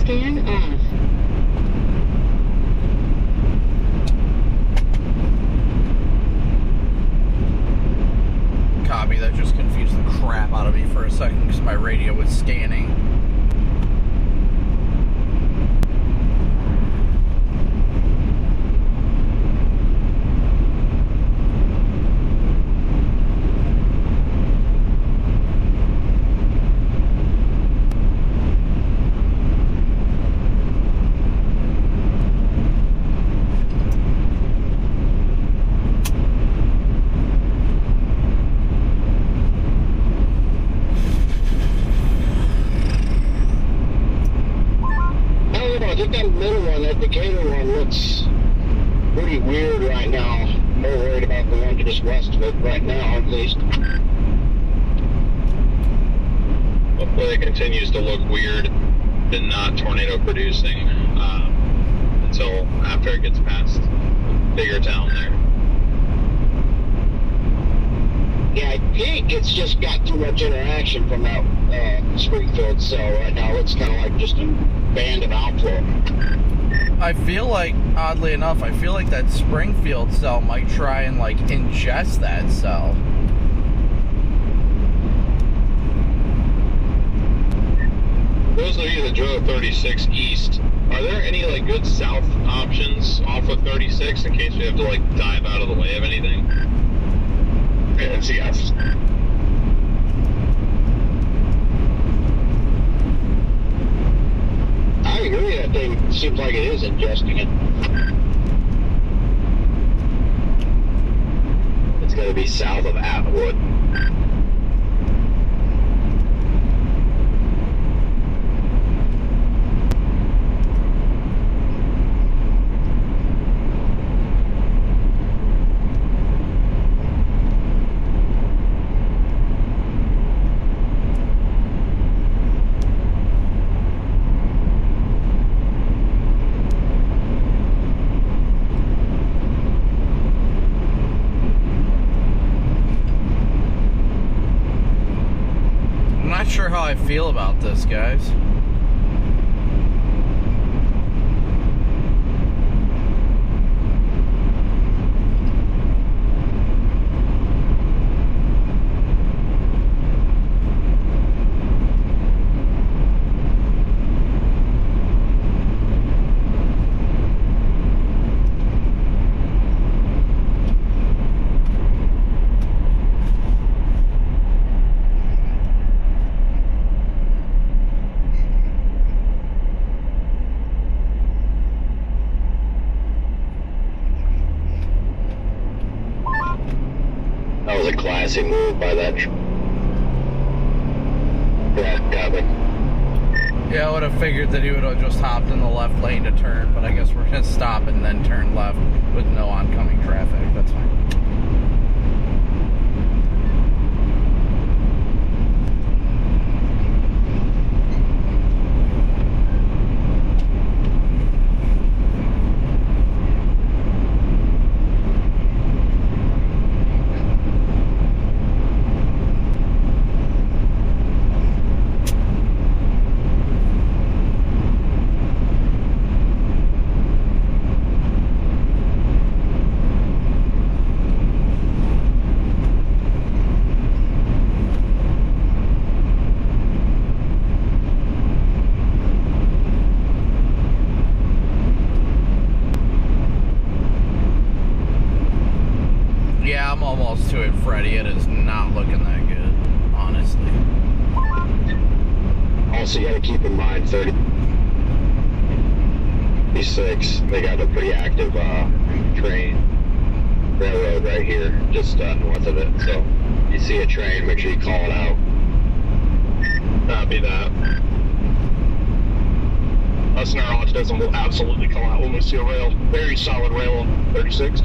Scan off. Copy, that just confused the crap out of me for a second because my radio was scanning. I think that middle one, that Decatur one, looks pretty weird right now. I'm more worried about the one just west of it right now, at least. Hopefully it continues to look weird and not tornado producing until after it gets past bigger town there. Yeah, I think it's just got too much interaction from that Springfield cell right now. It's kind of like just a band of outflow. I feel like, oddly enough, I feel like that Springfield cell might try and, like, ingest that cell. Those of you that drove 36 east, are there any, like, good south options off of 36 in case we have to, like, dive out of the way of anything? Yes. I agree, that thing seems like it is ingesting it. It's going to be south of Atwood. Sure how I feel about this, guys. That was a classic move by that. Yeah, Copic. Yeah, I would have figured that he would have just hopped in the left lane to turn, but I guess we're going to stop and then turn left with no oncoming traffic. That's fine. also got to keep in mind 36, they got a pretty active train railroad right here, just north of it. So you see a train, make sure you call it out. Copy that. Us in our autism will absolutely call out when we see a rail. Very solid rail on 36.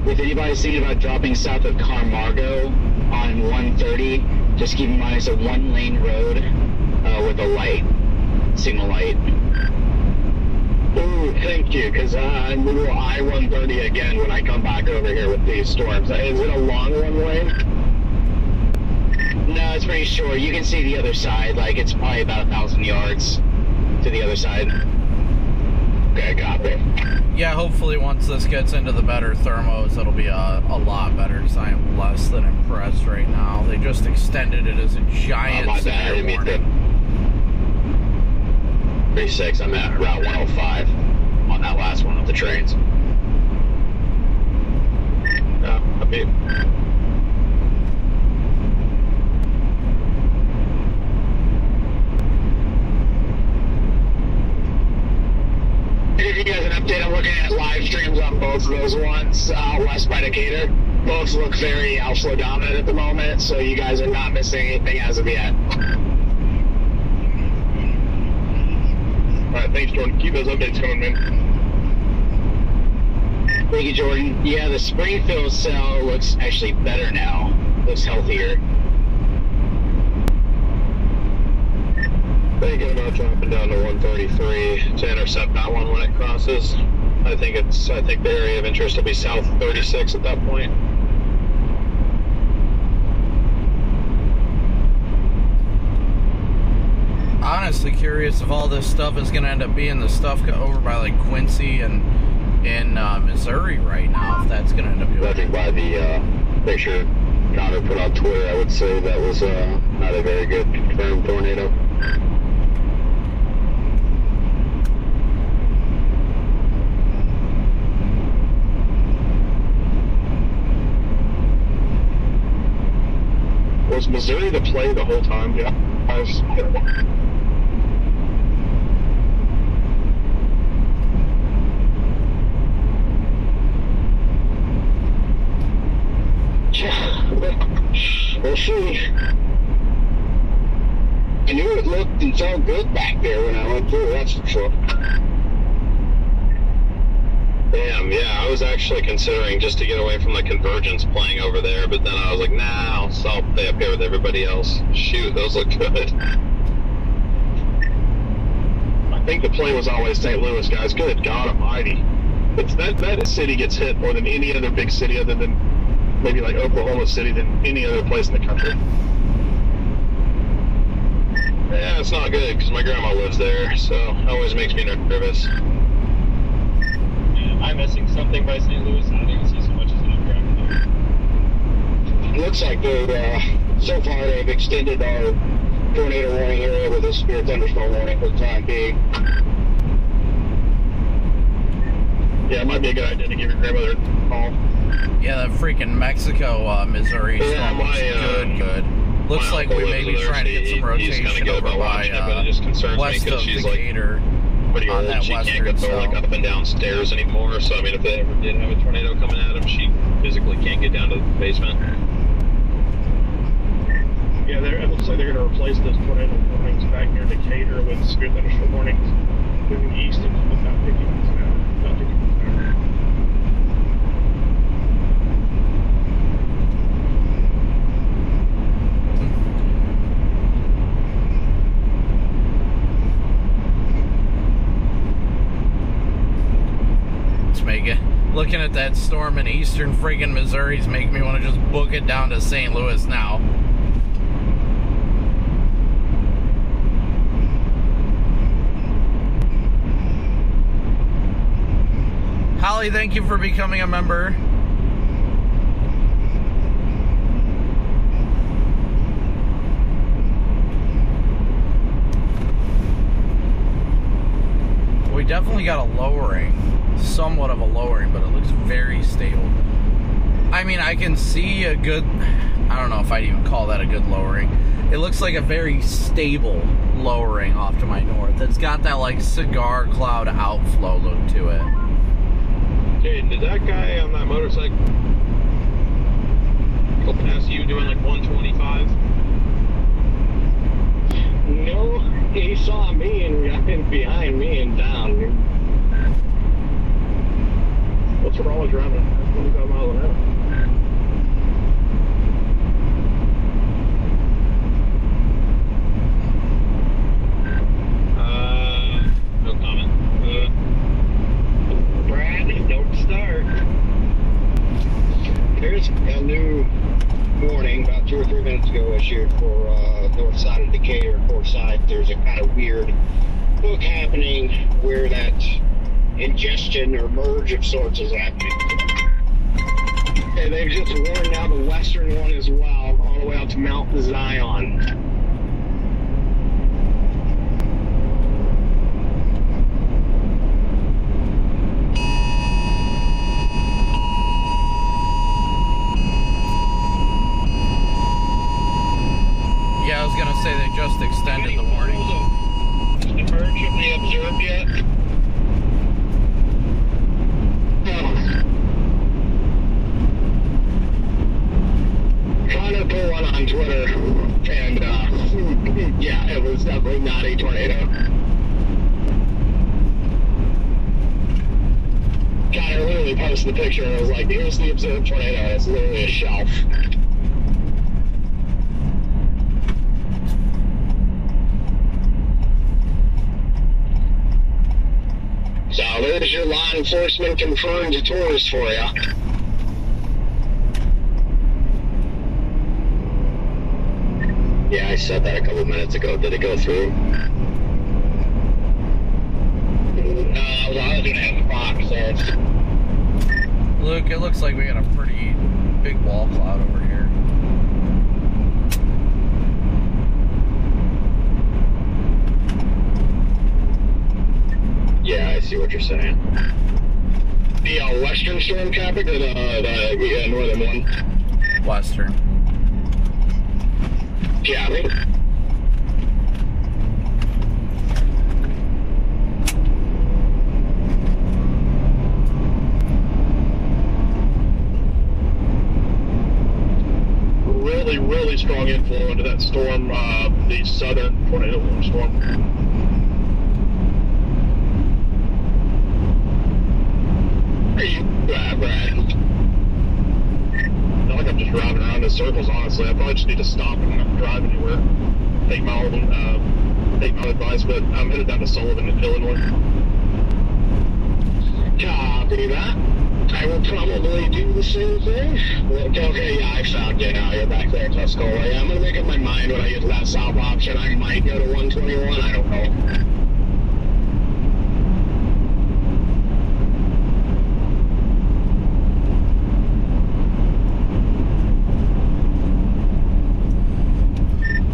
If anybody's thinking about dropping south of Carmargo on 130, just keep in mind it's a one-lane road with a light, signal light. Ooh, thank you, because I will I-130 again when I come back over here with these storms. Is it a long one-way? No, it's pretty short. You can see the other side. Like, it's probably about 1,000 yards to the other side. Okay, got it. Yeah, hopefully once this gets into the better thermos, it'll be a lot better, because I am less than impressed right now. They just extended it as a giant severe warning. 36, I'm at Route 105 on that last one of the trains. I mean, If you guys an update, I'm looking at live streams on both of those ones, west by Decatur. Both look very outflow dominant at the moment, so you guys are not missing anything as of yet. Alright, thanks, Jordan. Keep those updates coming, man. Thank you, Jordan. Yeah, the Springfield cell looks actually better now. Looks healthier. Thinking about dropping down to 133 to intercept that one when it crosses. I think the area of interest will be south of 36 at that point. Honestly curious if all this stuff is going to end up being the stuff over by like Quincy and in Missouri right now, if that's going to end up doing. I think by the picture Connor put on Twitter, I would say that was not a very good confirmed tornado. Was Missouri the play the whole time? Yeah. We'll see. I knew it looked and felt good back there when I went through, that's for sure. Damn, yeah, I was actually considering just to get away from the convergence playing over there, but then I was like, nah, I'll stay up here with everybody else. Shoot, those look good. I think the play was always St. Louis, guys. Good God almighty. That city gets hit more than any other big city other than maybe like Oklahoma City than any other place in the country. Yeah, it's not good because my grandma lives there, so it always makes me nervous. Am I missing something by St. Louis? I don't even see so much as an updraft there. Looks like they're, so far they've extended our tornado warning area with a severe thunderstorm warning for the time being. Yeah, it might be a good idea to give your grandmother a call. Yeah, that freaking Mexico, Missouri storm looks good. Looks like we may be trying to get some rotation over by west of Decatur on that western zone. Like up and down stairs anymore, so I mean, if they ever did have a tornado coming at them, she physically can't get down to the basement. Yeah, it looks like they're going to replace those tornado warnings back near Decatur with severe thunderstorm warnings moving east and about 50 miles an hour. About 50 miles an hour. Looking at that storm in eastern friggin' Missouri is making me want to just book it down to St. Louis now. Holly, thank you for becoming a member. We definitely got a lowering. Somewhat of a lowering, but it looks very stable. I mean, I can see a good, I don't know if I'd even call that a good lowering. It looks like a very stable lowering off to my north. It's got that like cigar cloud outflow look to it. Hey, did that guy on that motorcycle go past you doing like 125? No, he saw me and got in behind me and down. What's wrong with driving at 25 miles an hour? No comment. Brad, don't start. There's a new warning about 2 or 3 minutes ago issued for north side of Decatur, north side. There's a kind of weird hook happening where that ingestion or merge of sorts is happening. And they've just warned now the western one as well, all the way out to Mount Zion. Yeah, I was gonna say they just extended the warning. The merge have they observed yet? Trying to pull one on Twitter, and yeah, it was definitely not a tornado. Guy literally posted the picture and it was like, here's the observed tornado, and it's literally a shelf. So there's your law enforcement confirmed tourist for you. Yeah, I said that a couple minutes ago. Did it go through? I was gonna have a box there. Luke, it looks like we got a pretty big wall cloud over here. Yeah, I see what you're saying. The western storm, Copic, or the northern one? Western. Copy. Really, really strong inflow into that storm, the southern tornado storm. Are you Brad? I feel like I'm just driving around in circles, honestly. I probably just need to stop and not drive anywhere. Take my advice, but I'm headed down to Sullivan in Illinois. Copy that. I will probably do the same thing. Okay, yeah, I found you now. You're back there at Tuscola. Yeah, I'm going to make up my mind when I get to that south option. I might go to 121. I don't know.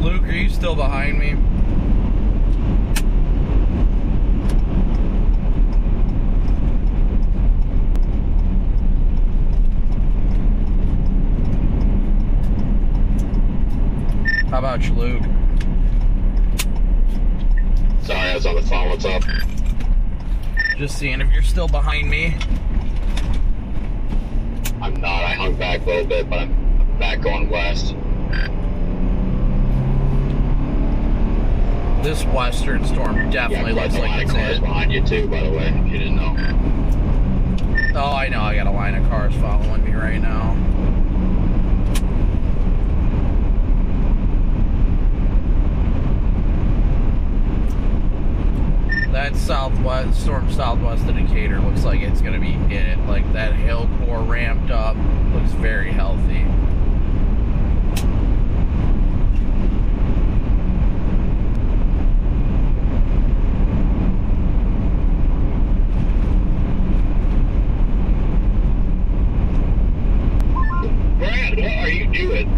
Luke, are you still behind me? How about you, Luke? Sorry, I was on the phone. What's up? Just seeing if you're still behind me. I'm not. I hung back a little bit, but I'm back going west. This western storm definitely looks like it's cars behind you too, by the way, if you didn't know. Oh, I know. I got a line of cars following me right now. That southwest storm southwest of Decatur looks like it's going to be in it. Like that hill core ramped up, looks very healthy. Brad, what are you doing?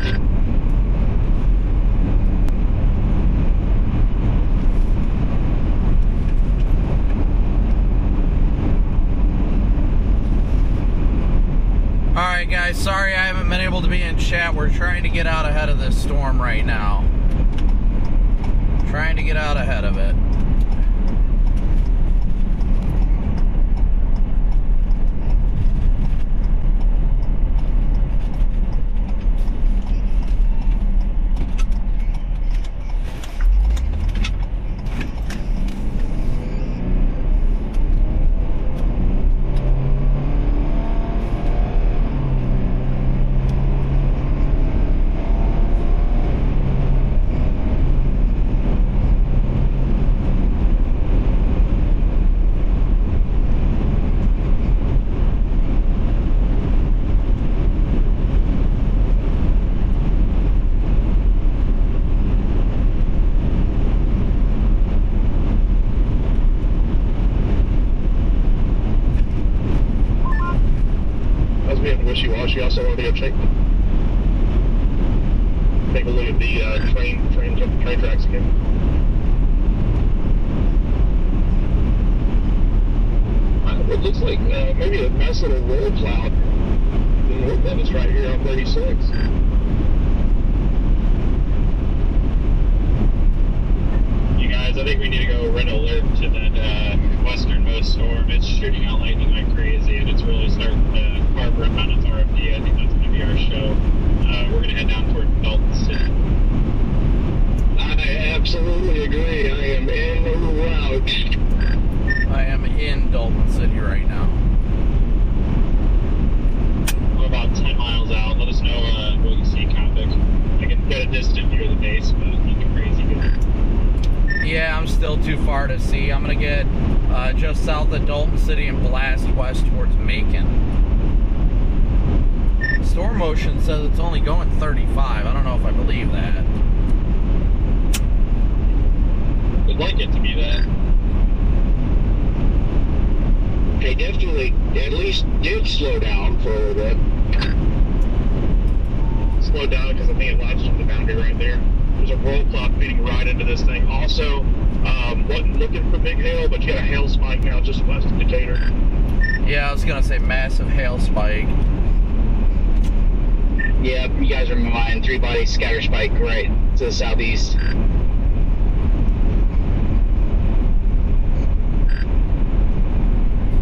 Alright guys, sorry I haven't been able to be in chat. We're trying to get out ahead of this storm right now. trying to get out ahead of it. Wishy-washy. Also want to go take a look at the train tracks again. It looks like maybe a nice little roll cloud in north of us right here on 36. You guys, I think we need to go red alert to that westernmost storm. It's shooting out lightning like crazy, and it's really starting to harbor on its RFD. I think that's going to be our show. We're going to head down toward Dalton City. I absolutely agree. I am en route. I am in Dalton City right now. I'm about 10 miles out. Let us know what you see, Copic. I can get a distant view of the base, but nothing crazy good. Yeah, I'm still too far to see. I'm going to get just south of Dalton City and blast west towards Macon. Storm motion says it's only going 35. I don't know if I believe that. Would like it to be that. They definitely at least did slow down for a little bit. Slow down because I think it latched on the boundary right there. There's a roll cloud feeding right into this thing. Also, wasn't looking for big hail, but you got a hail spike now just west of Decatur. Yeah, I was going to say massive hail spike. Yeah, you guys are in mind. 3-body scatter spike right to the southeast.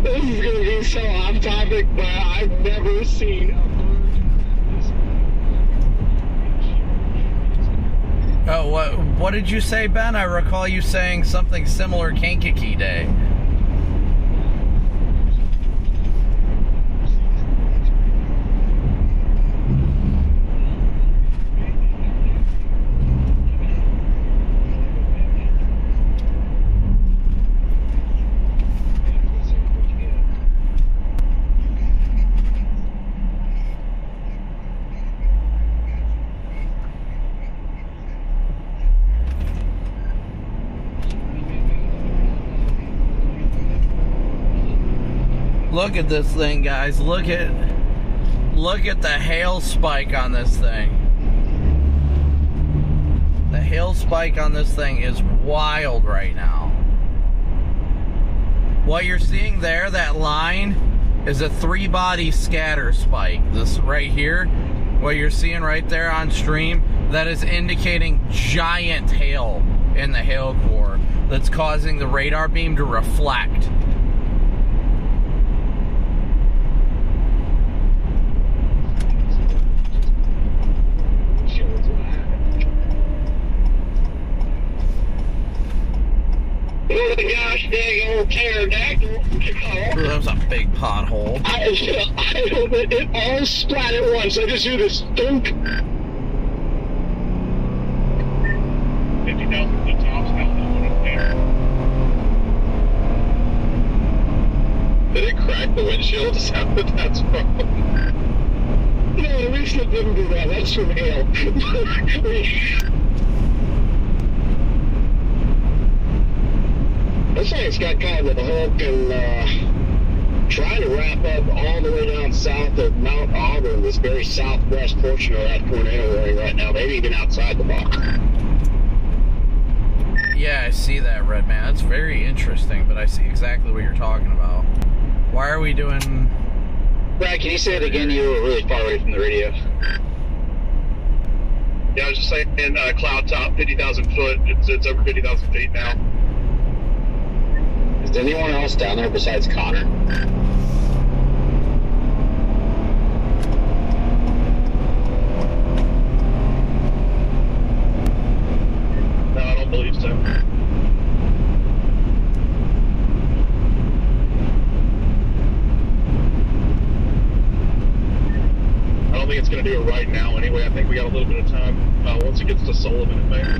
This is going to be so off topic, but I've never seen a bird. Oh, what did you say, Ben? I recall you saying something similar Kankakee Day. Look at this thing, guys. Look at the hail spike on this thing. The hail spike on this thing is wild right now. What you're seeing there, that line, is a 3-body scatter spike. This right here, what you're seeing right there on stream, that is indicating giant hail in the hail core that's causing the radar beam to reflect. Oh my gosh, dang old pterodactyl. Oh, that was a big pothole. It all splat at once. I just hear this thunk. 50,000 foot tops, one up there. Did it crack the windshield? Is that what that's from? No, at least it didn't do that. That's from hail. This thing's got kind of a hook and trying to wrap up all the way down south of Mount Auburn, this very southwest portion of that tornado area right now, maybe even outside the box. Yeah, I see that, Red Man. That's very interesting, but I see exactly what you're talking about. Why are we doing... Brad, can you say it again? You were really far away from the radio. Yeah, I was just saying, cloud top, 50,000 foot. It's over 50,000 feet now. Is there anyone else down there besides Connor? No, I don't believe so. I don't think it's going to do it right now anyway. I think we got a little bit of time once it gets to Sullivan and Mayor.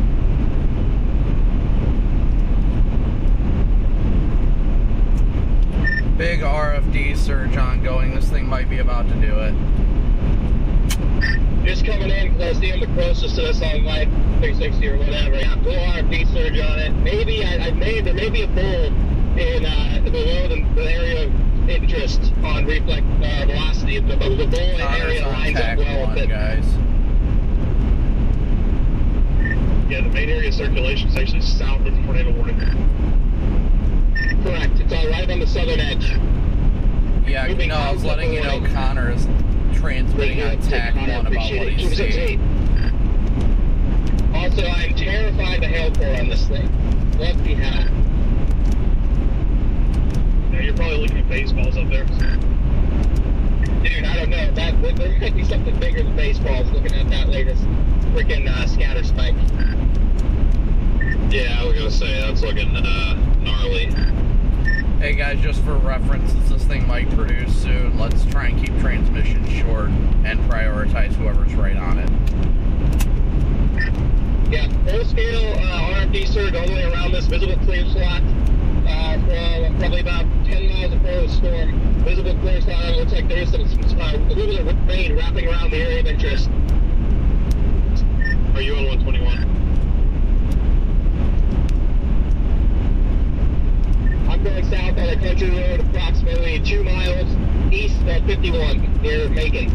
Big RFD surge ongoing. This thing might be about to do it. Just coming in because I see him the closest to us on my 360 or whatever. Yeah, full RFD surge on it. Maybe there may be a bull in below the area of interest on reflex velocity. The bull area lines up well with it. Guys. Yeah, the main area of circulation is actually south of the tornado warning. Correct. It's all right on the southern edge. Yeah, no, I was letting you know Connor is transmitting on TAC 1 about what he's seeing. Also, I'm terrified of hail core on this thing. What the hell? Yeah, you're probably looking at baseballs up there. Dude, I don't know. There might be something bigger than baseballs looking at that latest freaking scatter spike. Yeah, I was going to say, that's looking gnarly. Hey guys, just for reference, since this thing might produce soon, let's try and keep transmission short and prioritize whoever's right on it. Yeah, full scale RFD surge all the way around this visible clear slot from probably about 10 miles before the storm. Visible clear slot, it looks like there's a little bit of rain wrapping around the area of interest. Are you on 121? I'm going south on a country road approximately 2 miles east of 51 near Macon.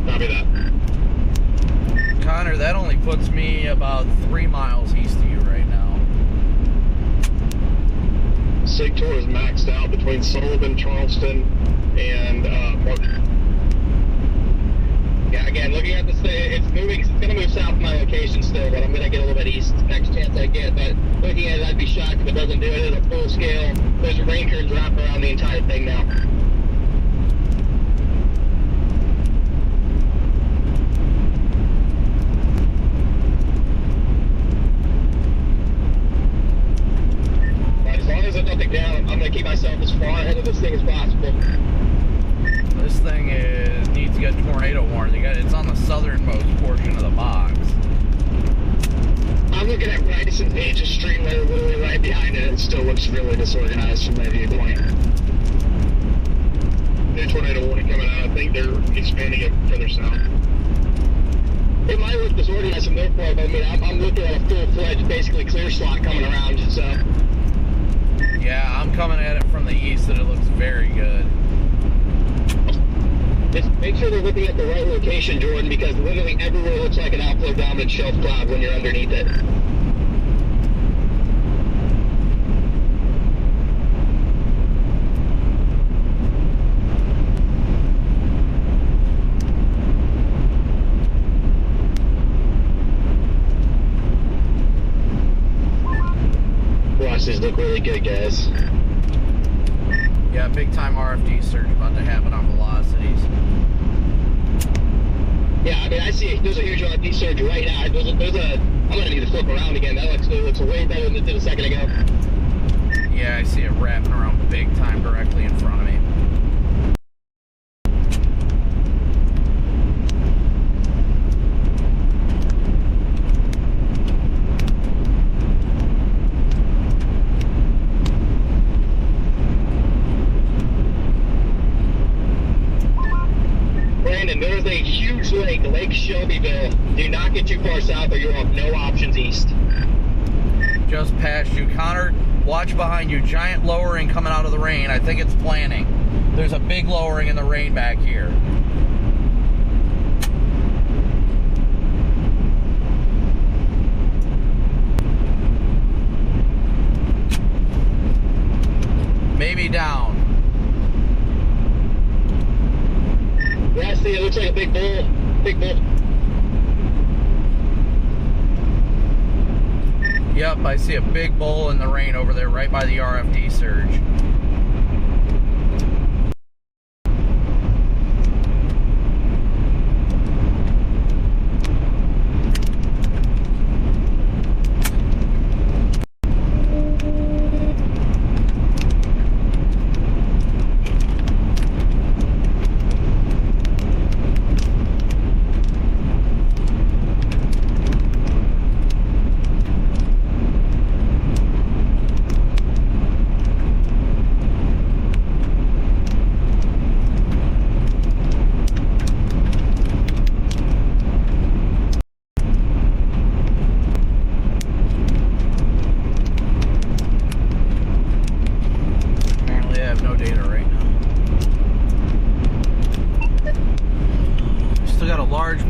Copy that. Connor, that only puts me about 3 miles east of you right now. SIG tour is maxed out between Sullivan, Charleston, and Martin. Yeah, again, looking at this thing, it's going to move south of my location still, but I'm going to get a little bit east next chance I get. But looking at it, I'd be shocked if it doesn't do it at a full scale. There's rain curtains wrapped around the entire thing now. But as long as there's nothing down, I'm going to keep myself as far ahead of this thing as possible. This thing needs to get tornado warning. It's on the southernmost portion of the box. I'm looking at Bryson Page's streamler literally right behind it. It still looks really disorganized from my viewpoint. New tornado warning coming out. I think they're expanding it further south. It might look disorganized from their part, but I mean, I'm looking at a full-fledged, basically clear slot coming around, so. Yeah, I'm coming at it from the east, and it looks very good. Just make sure they're looking at the right location, Jordan, because literally everywhere looks like an outflow dominant shelf cloud when you're underneath it. Velocities look really good, guys. Yeah, big time RFD surge about to happen on velocities. Yeah, I mean, I see there's a huge RFD surge right now. I'm going to need to flip around again. That looks way better than it did a second ago. Yeah, I see it wrapping around big time directly in front of me. There's a huge lake, Lake Shelbyville. Do not get too far south or you'll have no options east. Just past you. Connor, watch behind you. Giant lowering coming out of the rain. I think it's planning. There's a big lowering in the rain back here. Maybe down. Yes, big bull. Big bull. Yep, I see a big bull in the rain over there right by the RFD surge.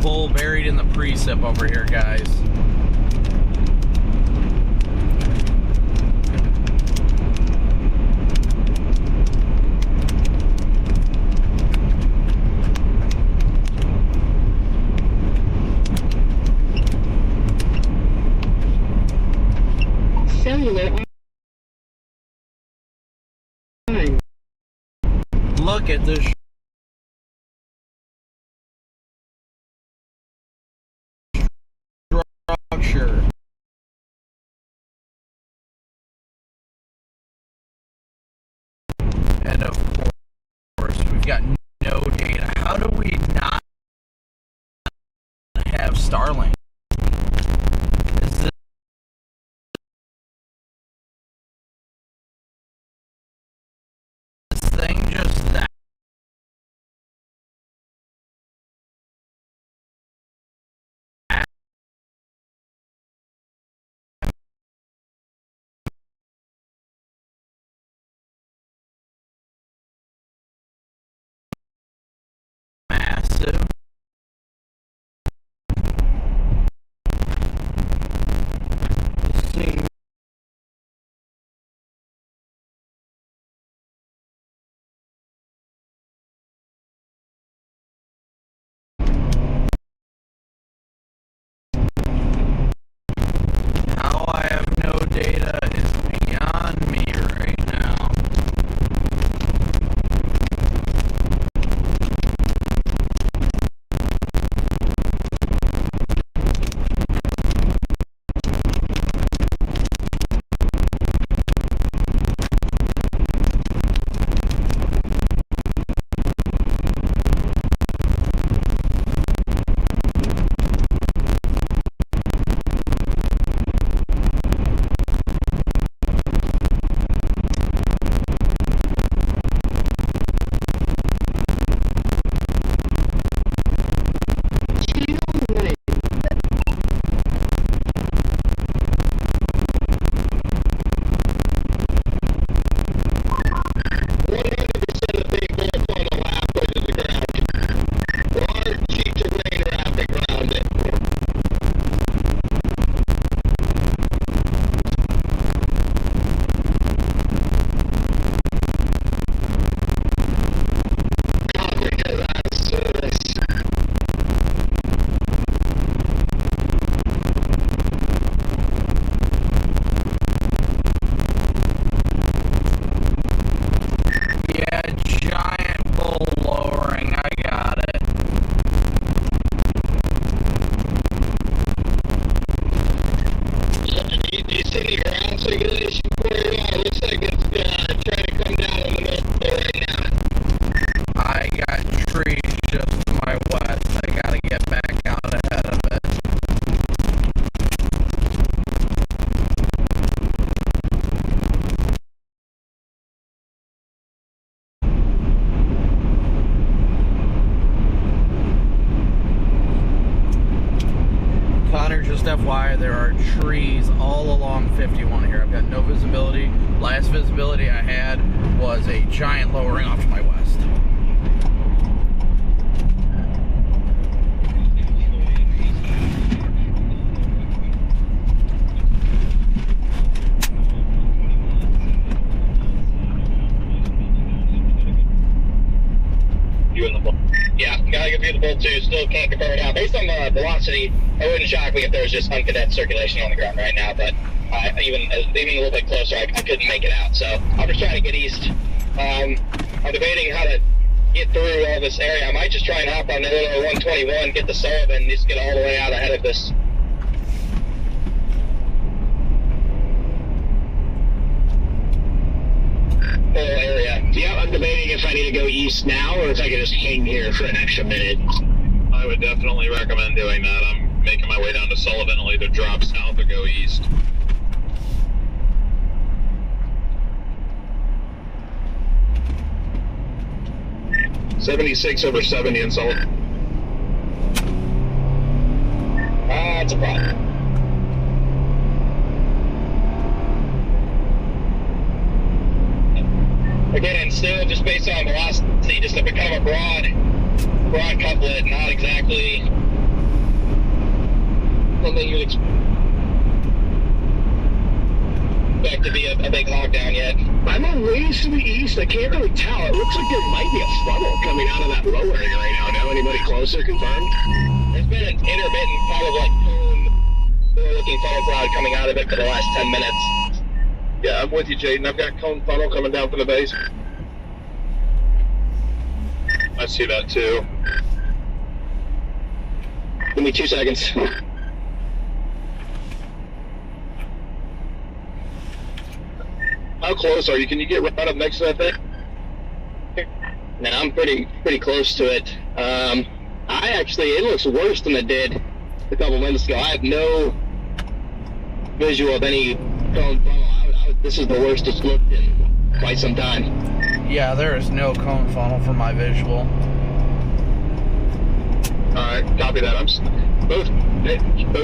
Bull buried in the precip over here, guys. Cellular. Look at this. Structure. And of course, we've got no data. How do we not have Starlink? Is this thing just that? Massive. Let's see. How I have no data is beyond me right now. FYI, there are trees all along 51 here. I've got no visibility. Last visibility I had was a giant lowering off to my west. You in the ball. Yeah, gotta reputable to still can't confirm it now. Based on the velocity, it wouldn't shock me if there was just uncondensed circulation on the ground right now, but even a little bit closer, I couldn't make it out. So I'm just trying to get east. I'm debating how to get through all this area. I might just try and hop on the little 121, get the Sullivan, and just get all the way out ahead of this. Whole area. Yeah, I'm debating if I need to go east now or if I can just hang here for an extra minute. I would definitely recommend doing that. I'm making my way down to Sullivan. I'll either drop south or go east. (76/70) in Sullivan. That's a problem. Again, still just based on velocity, just a kind of a broad couplet, not exactly something you'd expect to be a big hog down yet. I'm a ways to the east. I can't really tell. It looks like there might be a funnel coming out of that low area right now. Now, anybody closer confirmed? There's been an intermittent kind of like cone-looking funnel cloud coming out of it for the last 10 minutes. Yeah, I'm with you, Jaden. I've got cone funnel coming down from the base. I see that too. Give me 2 seconds. How close are you? Can you get right up next to that thing? No, I'm pretty close to it. It looks worse than it did a couple minutes ago. I have no visual of any cone funnel. This is the worst it's looked in quite some time. Yeah, there is no cone funnel for my visual. Alright, copy that. Both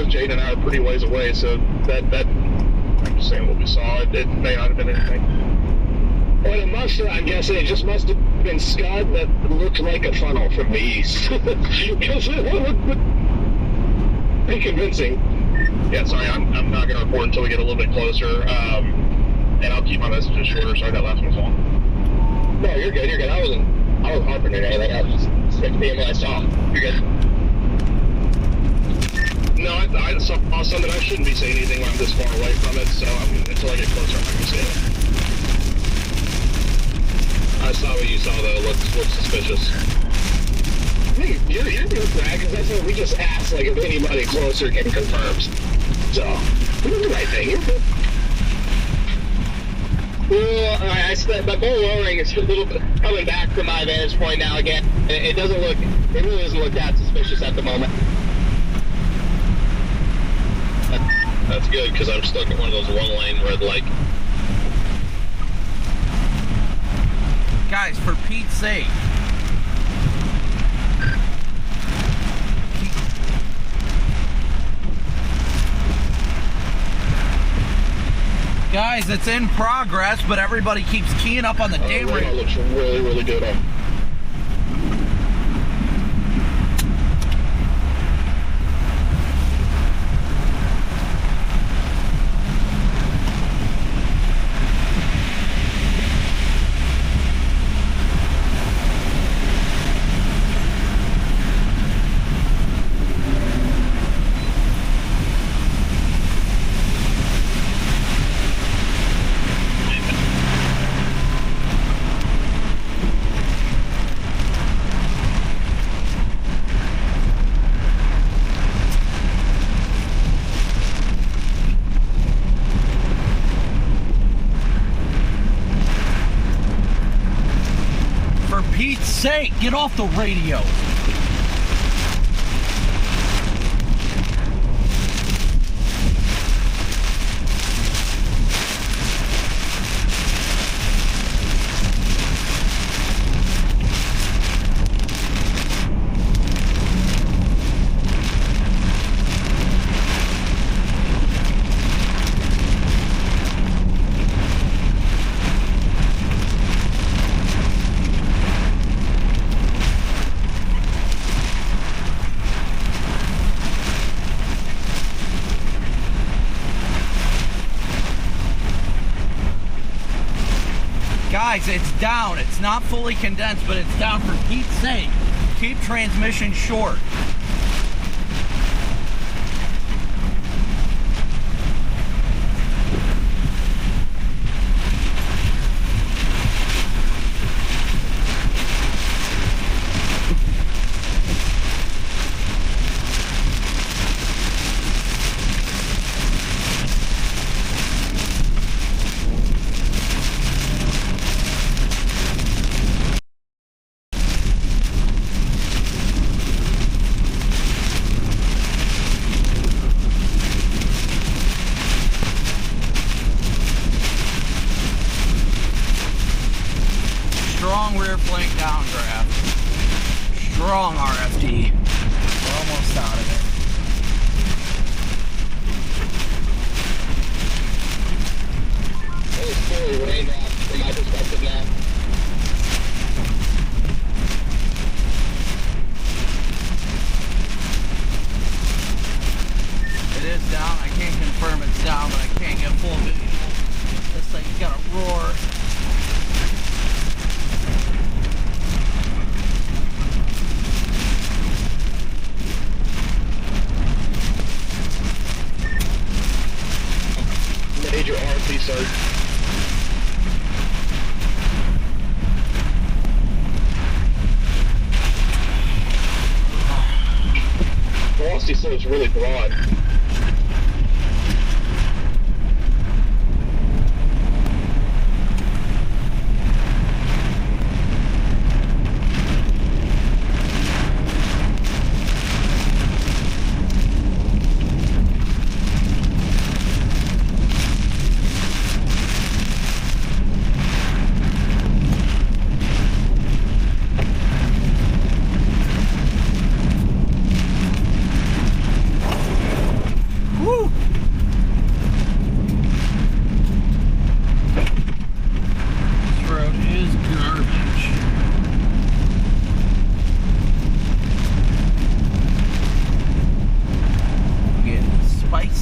Jade and I are pretty ways away, so that I'm just saying what we saw. It may not have been anything. Well, it must have, I'm guessing it just must have been scud that looked like a funnel from the east. Because it looked pretty convincing. Yeah, sorry, I'm not going to report until we get a little bit closer. And I'll keep my messages shorter. Sorry, that last one was long. No, you're good. I wasn't harping or anything. I was just sticking to what I saw. You're good. No, I saw something. I shouldn't be saying anything when I'm this far away from it. So until I get closer, I'm not going to say it. I saw what you saw though. Looks suspicious. Hey, you're good, Brad, because that's what we just asked. Like if anybody closer can confirm. So you did the right thing. You're good. Well, the bull lowering is a little bit coming back from my vantage point now again. It really doesn't look that suspicious at the moment. That's good, because I'm stuck in one of those one-lane red light. Guys, for Pete's sake. Guys, it's in progress, but everybody keeps keying up on the damn radio. It looks really, really good on. Say, get off the radio. Guys, it's down. It's not fully condensed, but it's down for Pete's sake. Keep transmission short. Strong rear flank downdraft. Strong RFD. We're almost out of it. It's fully rained off from my perspective now. It is down. I can't confirm it's down, but I can't get full visual. This thing's got a roar. Major RC surge. Velocity surge is really broad.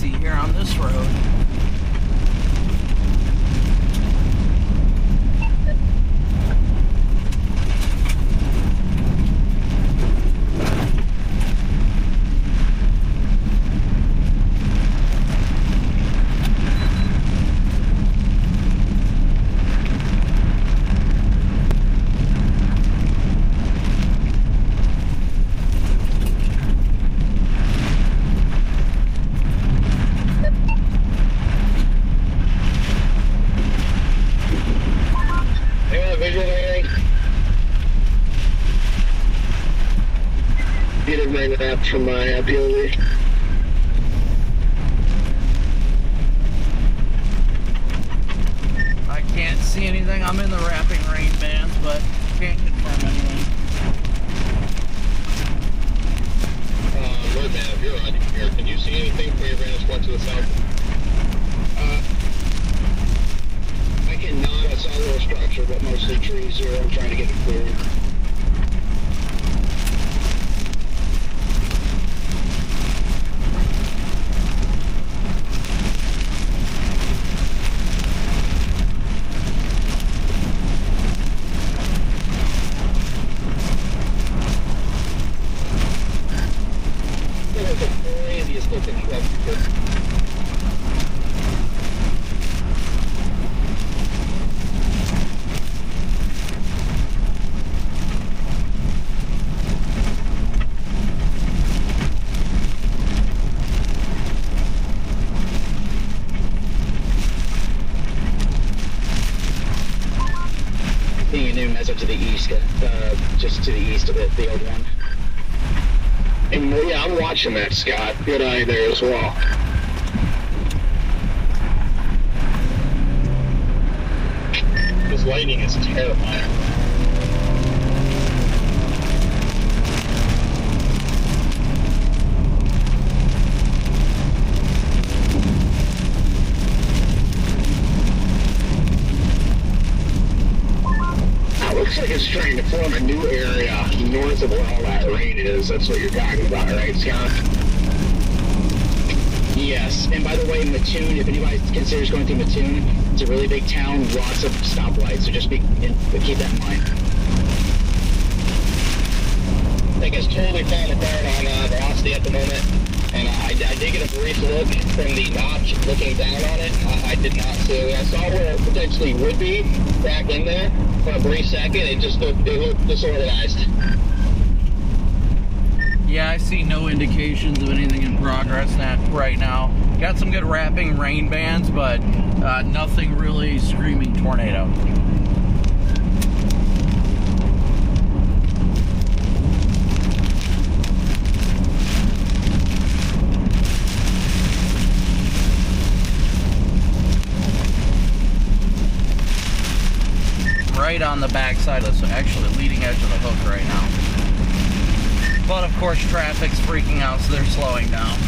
Here on this road. From my POV. I can't see anything. I'm in the wrapping rain bands, but can't confirm anything. Roadman, if you're on here, can you see anything from your vantage point to the south? I cannot. I saw a little structure, but mostly trees here. I'm trying to get it clear. To the east, just to the east of it, the old one. And yeah, I'm watching that, Scott. Good eye there as well. This lighting is terrifying. Looks like it's trying to form a new area north of where all that rain is. That's what you're talking about, right, Scott? Yes. And by the way, Mattoon, if anybody considers going through Mattoon, it's a really big town, lots of stoplights, so just keep that in mind. Everything is totally falling apart on velocity at the moment. And I did get a brief look from the notch looking down on it. I did not see. I saw where it potentially would be back in there for a brief second. It looked disorganized. Yeah, I see no indications of anything in progress right now. Got some good wrapping rain bands, but nothing really screaming tornado. Right on the backside of this, actually leading edge of the hook right now. But of course traffic's freaking out, so they're slowing down.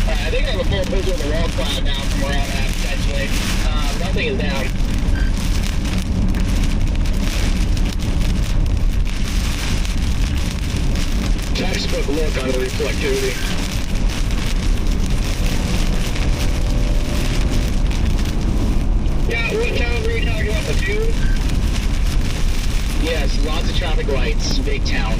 I think I have a full picture of the wall cloud now from where I'm at, potentially. Nothing is down. Textbook look on the reflectivity. Yeah, what town were you talking about? The Dune? Yes, lots of traffic lights. Big town.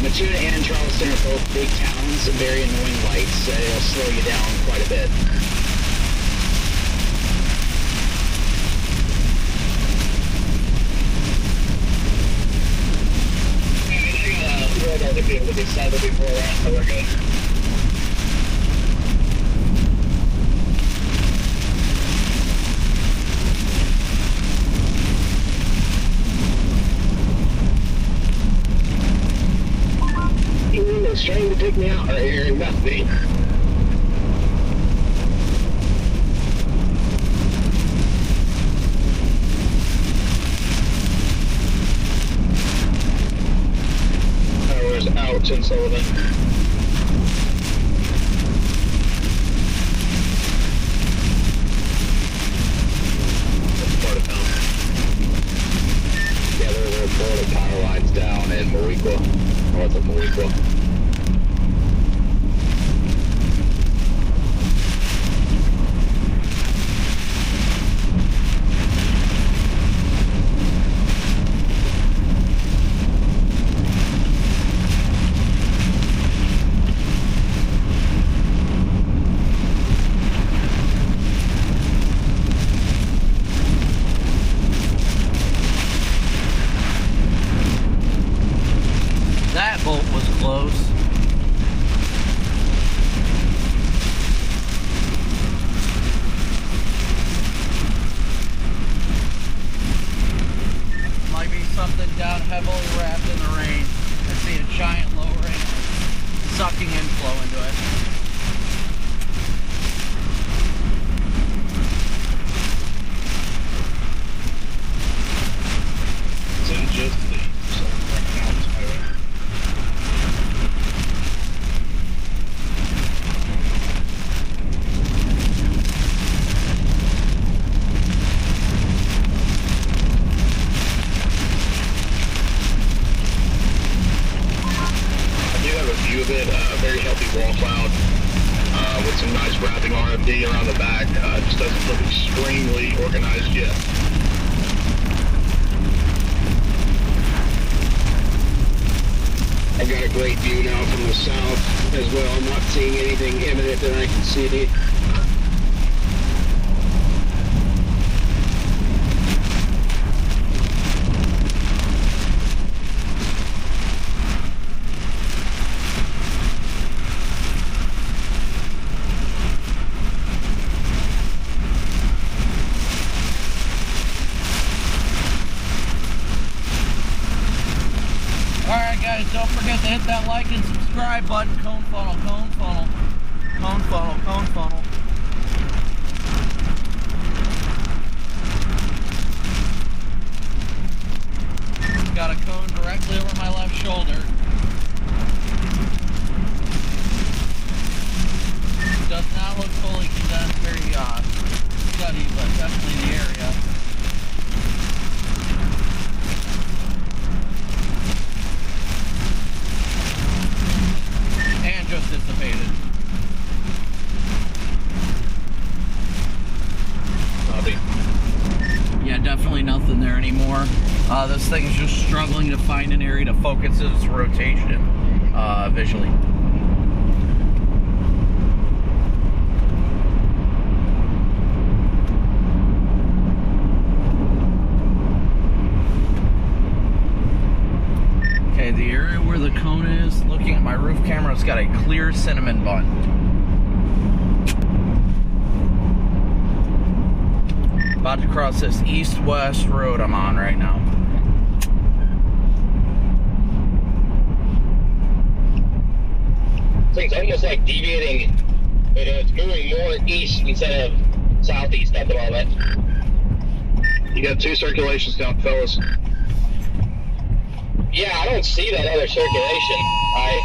Matuna and Charleston are both big towns, very annoying lights. It'll slow you down quite a bit. I got a road to be settled before that, so we're good. It's trying to take me out right here, nothing. Where's Ouch and Sullivan? That's part of town. Yeah, there are border power lines down in Mariqua, north of Mariqua. That bolt was close. Might be something down heavily wrapped in the rain. I see a giant low rain sucking inflow into it. It's just the view of it, a very healthy wall cloud with some nice wrapping RFD around the back. Just doesn't look extremely organized yet. I've got a great view now from the south as well. I'm not seeing anything imminent that I can see. Don't forget to hit that like and subscribe button. Cone funnel, cone funnel, cone funnel, cone funnel. Got a cone directly over my left shoulder. dissipated. Copy. Yeah, definitely nothing there anymore. This thing's just struggling to find an area to focus its rotation visually. Okay, the area where the cone is, looking at my roof camera, it's got a clear cinnamon bun. About to cross this east-west road I'm on right now. Thing's almost like deviating. It's moving more east instead of southeast at the moment. You got 2 circulations down, fellas. Yeah, I don't see that other circulation. I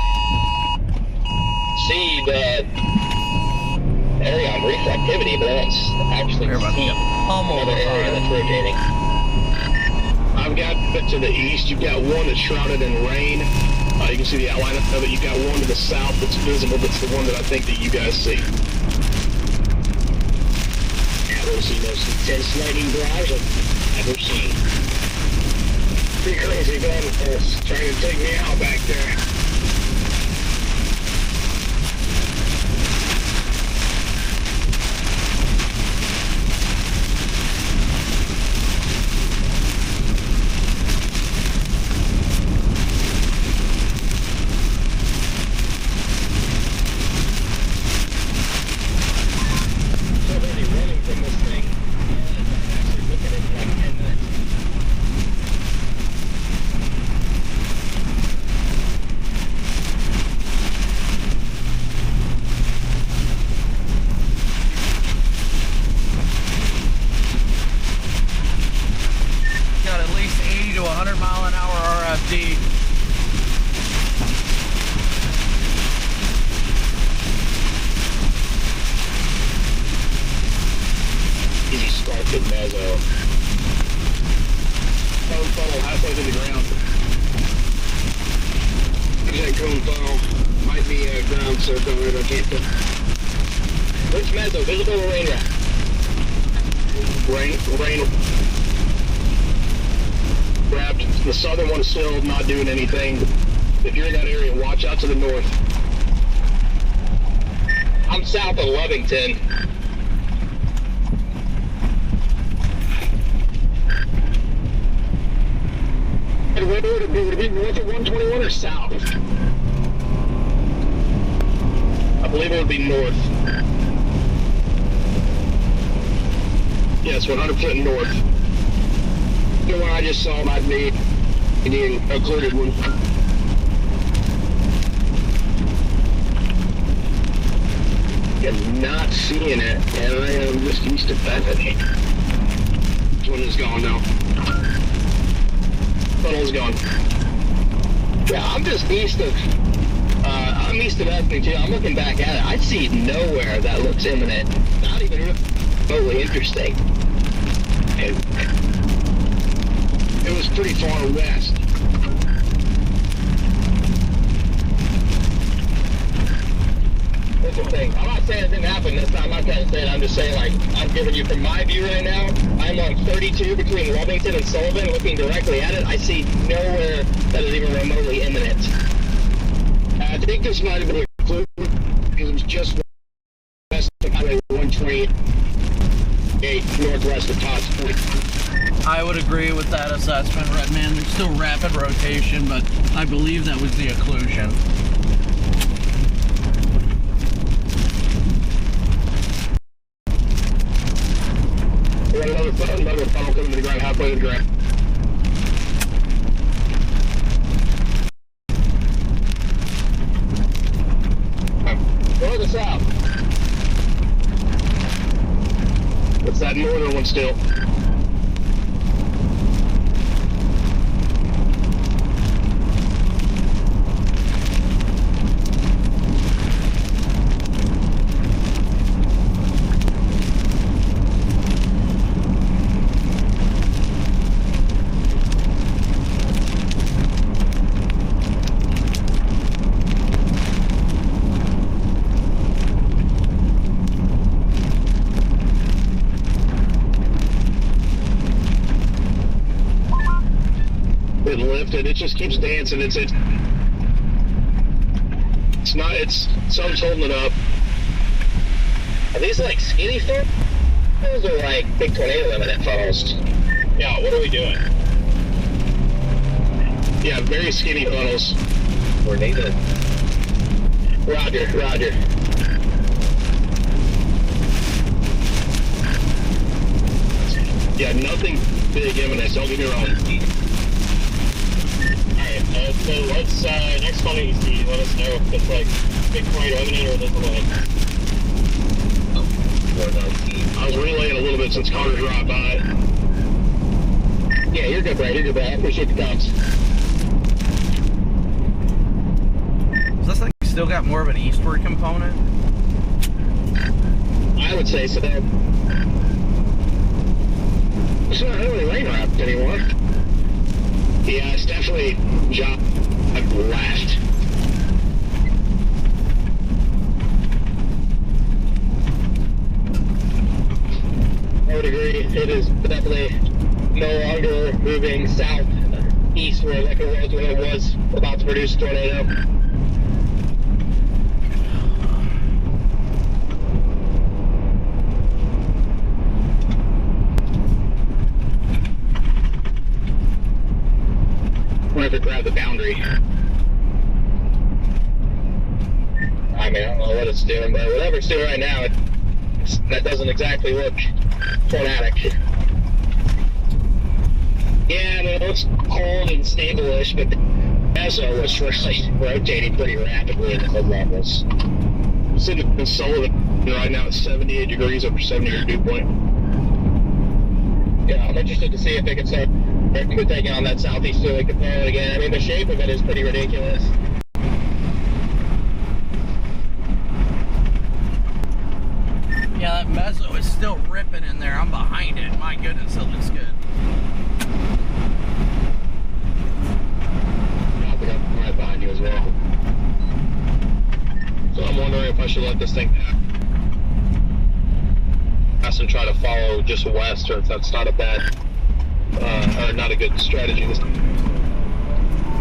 see the area on reflectivity, but that's actually another area that's rotating. I've got to the east. You've got one that's shrouded in rain. You can see the outline of it. You've got one to the south that's visible. That's the one that I think that you guys see. Never seen those intense lightning drives I've ever seen. Pretty crazy, man. It's trying to take me out back there. The southern one is still not doing anything. If you're in that area, watch out to the north. I'm south of Lovington. Would it be north of 121 or south? I believe it would be north. Yes, 100% north. The one I just saw might be the occluded one. I'm not seeing it, and I am just east of Bethany. This one is gone now. Funnel's gone. Yeah, I'm just east of, I'm east of Bethany too. I'm looking back at it. I see nowhere that looks imminent. Not even remotely interesting. It was pretty far west. That's the thing. I'm not saying it didn't happen this time. I'm not trying to say it. I'm just saying, like, I'm giving you from my view right now. I'm on 32 between Lovington and Sullivan, looking directly at it. I see nowhere that is even remotely imminent. I think this might have been a clue because it was just west of Highway 128, northwest of Todd's Point. I would agree with that assessment, Redman. There's still rapid rotation, but I believe that was the occlusion. We got another funnel coming to the ground, halfway to the ground. North or south? It's that northern one still. it. It just keeps dancing. Something's holding it up. Are these like skinny funnels or like big tornado limited funnels? Yeah, what are we doing? Yeah, very skinny funnels. Tornado. Roger. Yeah, nothing big imminent, don't get me wrong. Alright, so let's, next one you see, let us know if it's like big tornado imminent or doesn't look. I was relaying a little bit since Carter dropped by. Yeah, you're good, Brad. I appreciate the comms. Does this thing still got more of an eastward component? I would say so. It's not really rain wrapped anymore. Yeah, it's definitely job left. I would agree. It is definitely no longer moving south eastward like it was when it was about to produce a tornado. We'll have to grab the boundary. I mean, I don't know what it's doing, but whatever it's doing right now, that doesn't exactly look tornadic. Yeah, I mean, it looks cold and stable-ish, but the meso was really rotating pretty rapidly in the mid levels. I'm sitting in Sullivan right now at 78 degrees over 70 dew point. Yeah, I'm interested to see if they can start taking on that southeasterly component again. I mean, the shape of it is pretty ridiculous. Yeah, that meso is still ripping in there. I'm behind it. My goodness, it looks good. I think I'm right behind you as well. So I'm wondering if I should let this thing pass and try to follow just west, or if that's not a bad, or not a good strategy.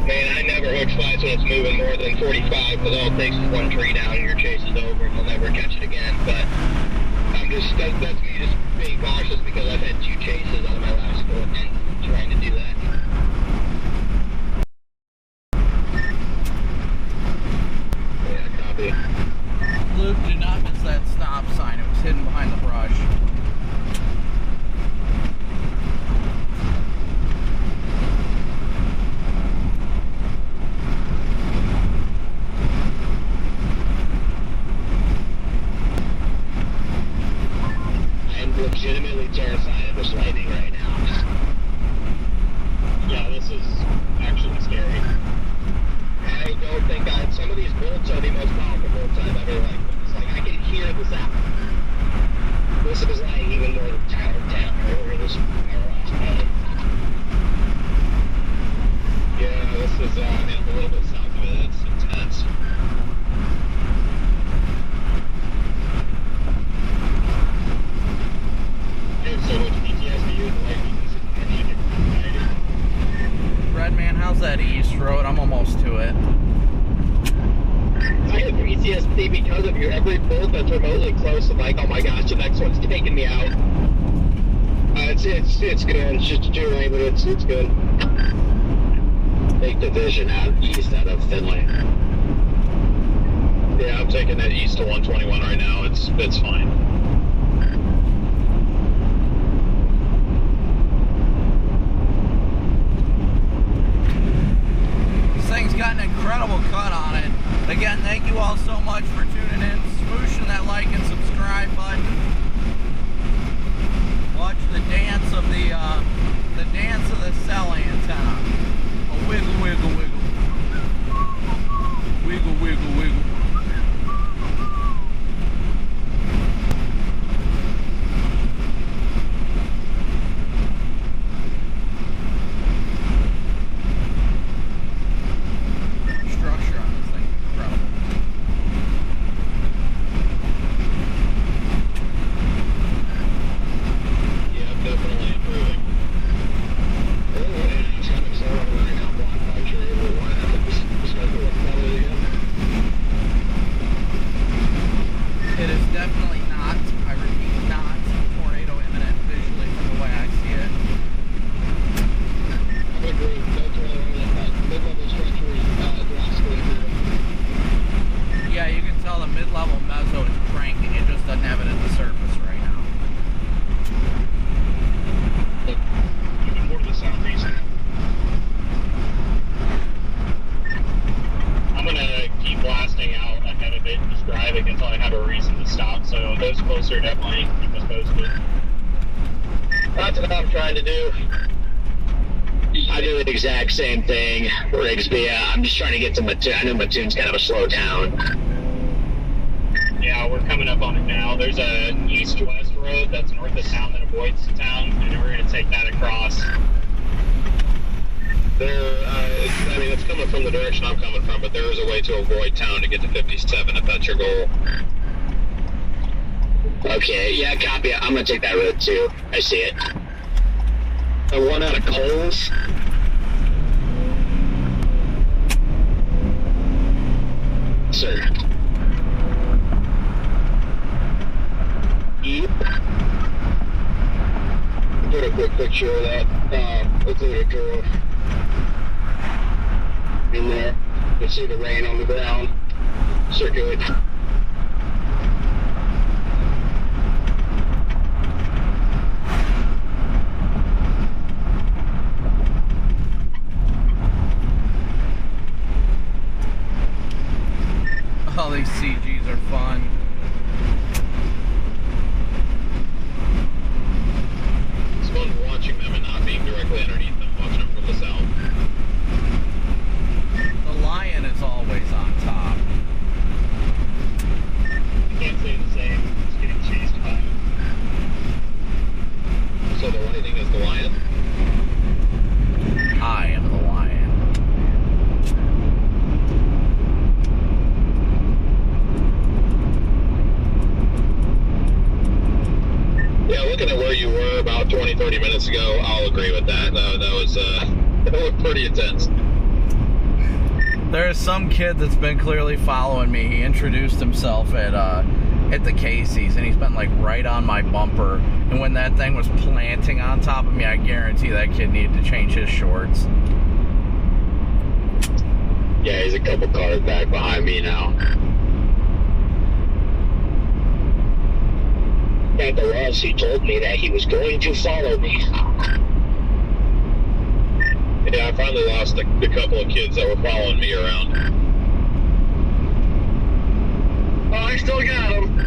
Man, I never hook spots when it's moving more than 45, because all it takes is one tree down and your chase is over and you'll never catch it again. But that's me just being cautious because I've had 2 chases out of my last 4 and trying to do that. Yeah, copy. Luke, do not miss that stop sign. It was hidden behind the brush. Legitimately terrified of this lightning right now. Yeah, this is actually scary. I don't think some of these bolts are the most powerful bolts I've ever it's like I can hear the sound. This is like even more tower down over this last night. Yeah, this is a little bit south of it. It's intense. So much PTSD with Redman, how's that east road? I'm almost to it. I have PTSD because of you. Every bolt that's remotely close, I'm like, oh my gosh, the next one's taking me out. It's good. It's just too late, but it's good. Big division out east out of Finley. Yeah, I'm taking that east to 121 right now. It's fine. Thing's got an incredible cut on it. Again, thank you all so much for tuning in, smooshing that like and subscribe button. Watch the dance of the cell antenna. A wiggle, wiggle, wiggle. Wiggle, wiggle, wiggle. definitely not. I repeat, not tornado imminent visually from the way I see it. I would agree. No tornado imminent. That mid-level structure is drastically improving. Yeah, you can tell the mid-level mezzo is cranking. It just doesn't have it at the surface right now. Moving more to the southeast. I'm gonna keep blasting out ahead of it, just driving until I have a reason to stop. So those closer definitely keep us posted. That's what I'm trying to do. I do the exact same thing, Rigsby. I'm just trying to get to Mattoon. I know Mattoon's kind of a slow town. Yeah, we're coming up on it now. There's a east-west road that's north of town that avoids town, and we're gonna take that across. I mean, it's coming from the direction I'm coming from, but there is a way to avoid town to get to 57 if that's your goal. Okay, yeah, copy. I'm gonna take that road too. I see it. The one out of Coles. Sir. Yep. Put a quick picture of that. Hopefully a girl in there. You can see the rain on the ground. Circulate. All these CGs are fun. It's fun watching them and not being directly underneath them, watching them from the south. The Lion is always on top. I can't say the same. Just getting chased by him. So the Lightning is the Lion? I am the Lion. Yeah, looking at where you were about 20-30 minutes ago, I'll agree with that. That was pretty intense. There's some kid that's been clearly following me. He introduced himself at the Casey's, and he's been like right on my bumper. And when that thing was planting on top of me, I guarantee that kid needed to change his shorts. Yeah, he's a couple cars back behind me now. At the Ross, he told me that he was going to follow me. Yeah, I finally lost the couple of kids that were following me around. Oh, I still got him.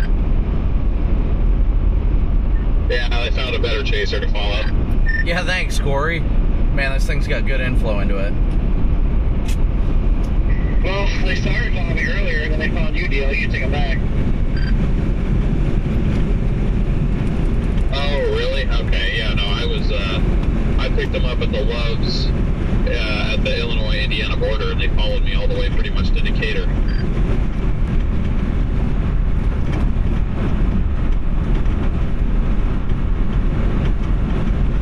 Yeah, they found a better chaser to follow. Yeah, thanks, Corey. Man, this thing's got good inflow into it. Well, they started following me earlier, and then they found you, Deal. You take them back. Oh, really? Okay, yeah, no, I picked them up at the Loves at the Illinois-Indiana border, and they followed me all the way pretty much to Decatur.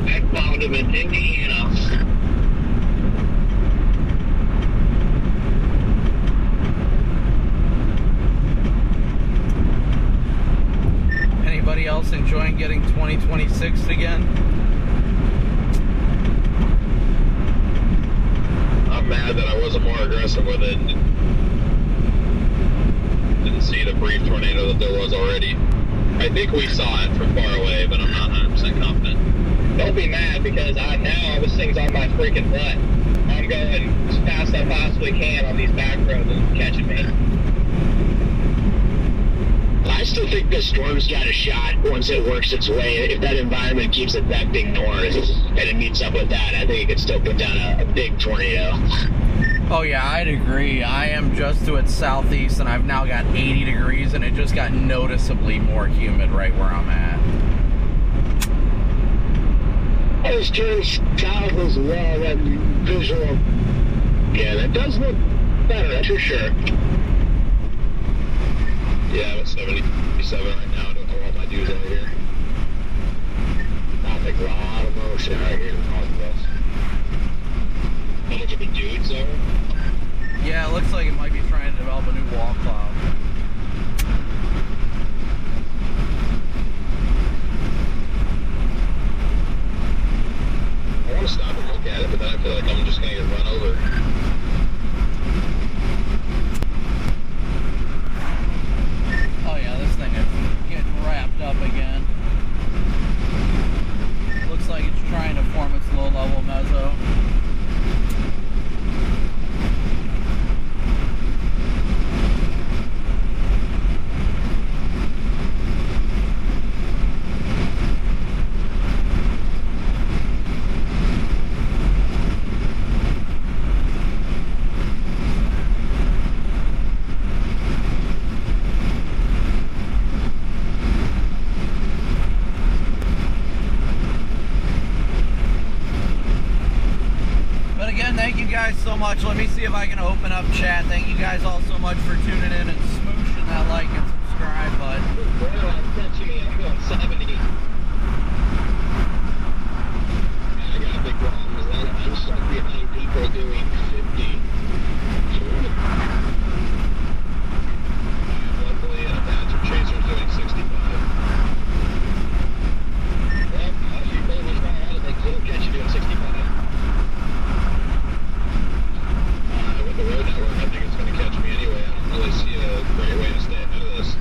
I found them in Indiana. Anybody else enjoying getting 2026 again? I'm mad that I wasn't more aggressive with it. Didn't see the brief tornado that there was already. I think we saw it from far away, but I'm not 100% confident. Don't be mad because now this thing's on my freaking butt. I'm going as fast as I possibly can on these back roads and catching me. I still think this storm's got a shot once it works its way. If that environment keeps advecting north and it meets up with that, I think it could still put down a big tornado. Oh yeah, I'd agree. I am just to its southeast, and I've now got 80 degrees, and it just got noticeably more humid right where I'm at. I was turning south as well, that visual. Yeah, that does look better, that's for sure. Yeah, I'm at 77 right now. I don't know what my dudes over here. I think a lot of motion right here in the northwest. How much of a dude's over? Yeah, it looks like it might be trying to develop a new wall cloud. so much. Let me see if I can open up chat. Thank you guys all so much for tuning in and smooshing that like and subscribe button. Well, I'm catching me. I'm going 70. I got big problems. I'm stuck behind people doing 50. Luckily, Badger Chaser's doing 65. Well, if you go this far out, they could catch you doing 65. With the road network, I think it's going to catch me anyway. I don't really see a great way to stay ahead of this.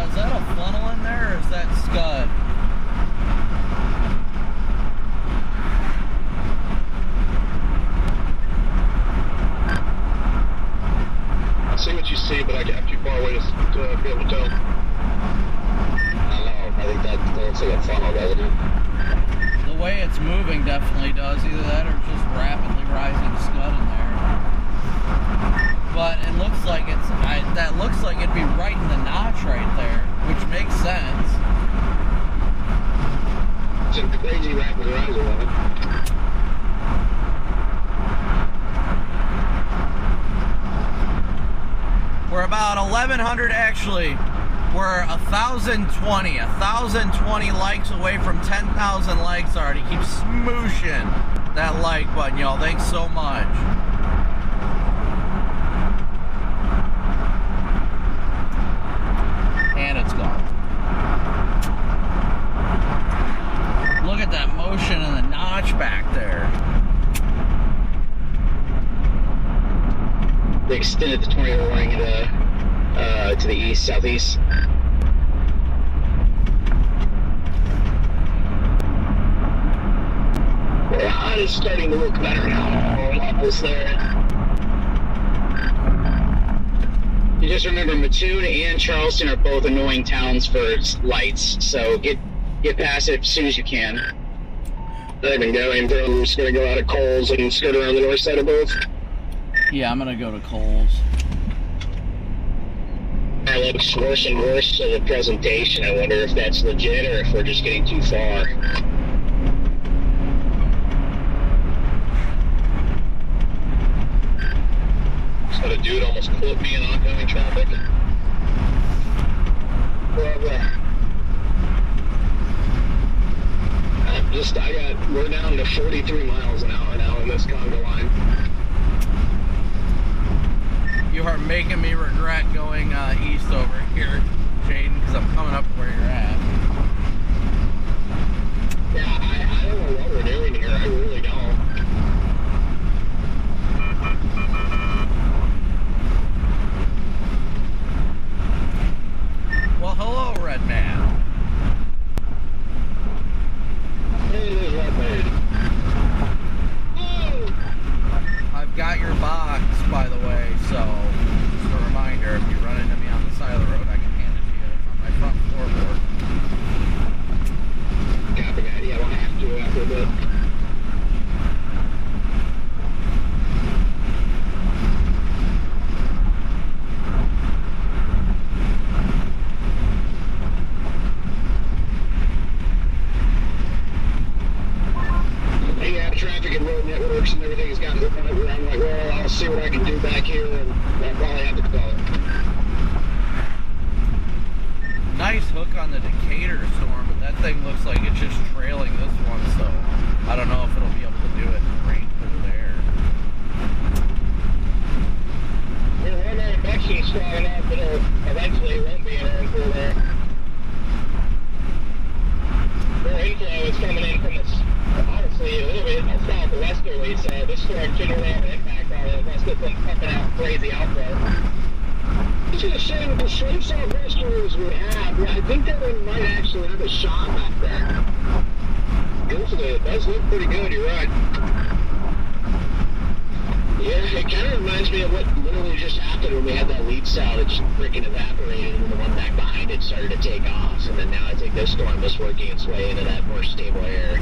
Is that a funnel in there, or is that scud? I see what you see, but I'm too far away to be able to tell. I don't know. I think that looks like a funnel, doesn't it? The way it's moving definitely does. Either that or just rapidly rising scud in there. But it looks like it's that looks like it'd be right in the notch right there, which makes sense. It's a crazy rapid riser on it. We're about 1,100 actually. We're 1,020 likes away from 10,000 likes already. Keep smooshing that like button, y'all. Thanks so much. And it's gone. Look at that motion in the notch back there. They extended the tornado warning to the east, southeast. Well, it's starting to look better now. Almost there. You just remember, Mattoon and Charleston are both annoying towns for lights, so get past it as soon as you can. I've been going through. I'm just going to go out of Coles and skirt around the north side of both. Yeah, I'm gonna go to Coles. It looks worse and worse to the presentation. I wonder if that's legit or if we're just getting too far. So the dude almost clipped me in oncoming traffic. We're down to 43 miles an hour now in this conga line. You are making me regret going east over here, Jaden, because I'm coming up to where you're at. Yeah, I don't know what we're doing here. I really don't. Well, hello, Red Man. Hey, there's Red Man. I've got your box, by the way, so just a reminder, if you run into me on the side of the road, I can hand it to you. It's on my front floorboard. Copy that. Yeah, I won't have to after a bit. Traffic and road networks and everything has gotten to the point where I'm like, well, I'll see what I can do back here, and I'll probably have to call it. Nice hook on the Decatur storm, but that thing looks like it's just trailing this one, so I don't know if it'll be able to do it in rain over there. Well, one more induction strong enough, it'll eventually won't be an airflow there. More inflow is coming in from this. Honestly, a little bit southwesterly, so this storm shouldn't really have an impact on it unless this one's pumping out crazy outflow. It's just a shame with the same southwesterlies we have. Yeah, I think that one might actually have a shot back there. It does look pretty good, you're right. Yeah, it kind of reminds me of what literally just happened when we had that lead cell that just freaking evaporated and the one back behind it started to take off. And then now I think this storm is working its way into that more stable air.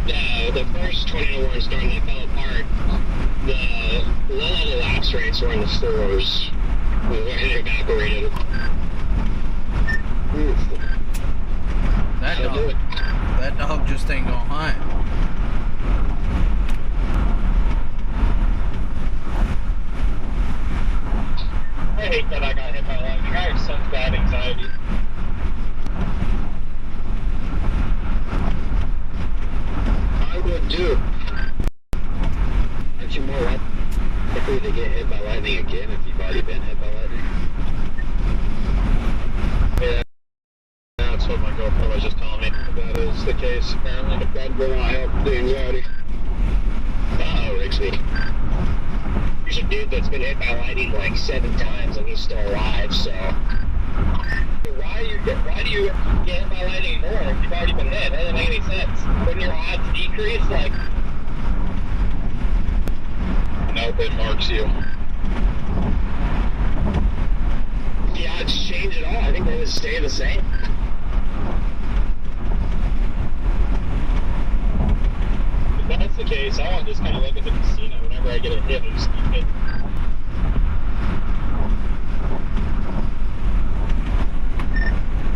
Yeah, the first tornado warning storm that fell hate that I got hit by lightning. I have such bad anxiety. I would too. Aren't you more likely to get hit by lightning again if you've already been hit by lightning? Yeah, that's what my girlfriend was just telling me. That is the case. Apparently, the blood will not help the anxiety. Uh-oh, Rigsby. There's a dude that's been hit by lightning like 7 times and he's still alive, so... Why do you get hit by lightning more if you've already been hit? That doesn't make any sense. Wouldn't your odds decrease? Like... Nope, it marks you. The odds change at all. I think they would stay the same. If that's the case, I want to just kind of look at the casino whenever I get a hit and just keep hitting.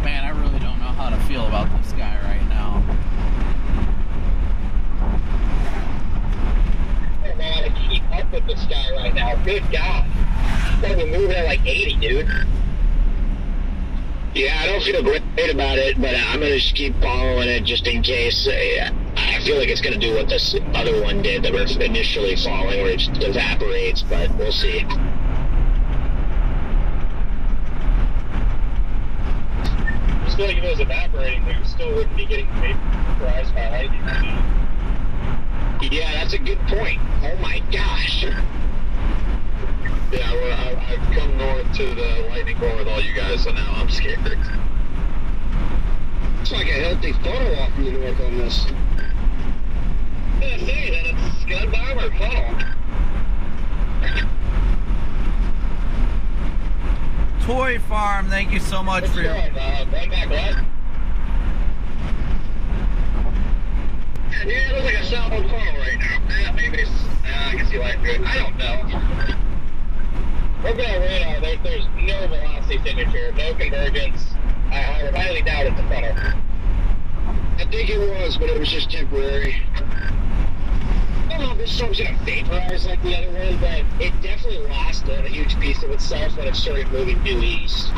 Man, I really don't know how to feel about this guy right now. I don't know how to keep up with this guy right now. Good God. He's probably moving at like 80, dude. Yeah, I don't feel great about it, but I'm going to just keep following it just in case. I feel like it's going to do what this other one did that was initially falling, where it just evaporates, but we'll see. I just feel like if it was evaporating, we still wouldn't be getting vaporized by lightning right now. Yeah, that's a good point. Oh my gosh. Yeah, well, I've come north to the lightning bolt with all you guys, so now I'm scared. It's like a healthy funnel off from the north on this. I'm gonna say that it's scud bomb or funnel. Toy Farm, thank you so much for your... Going back left. Yeah, it looks like a solid funnel right now. Maybe it's, I can see light through it. I don't know. We're going radar. There's no velocity signature, no convergence. I highly doubt it's a funnel. I think it was, but it was just temporary. I don't know if this storm's gonna vaporize like the other one, but it definitely lost a huge piece of itself when it started moving due east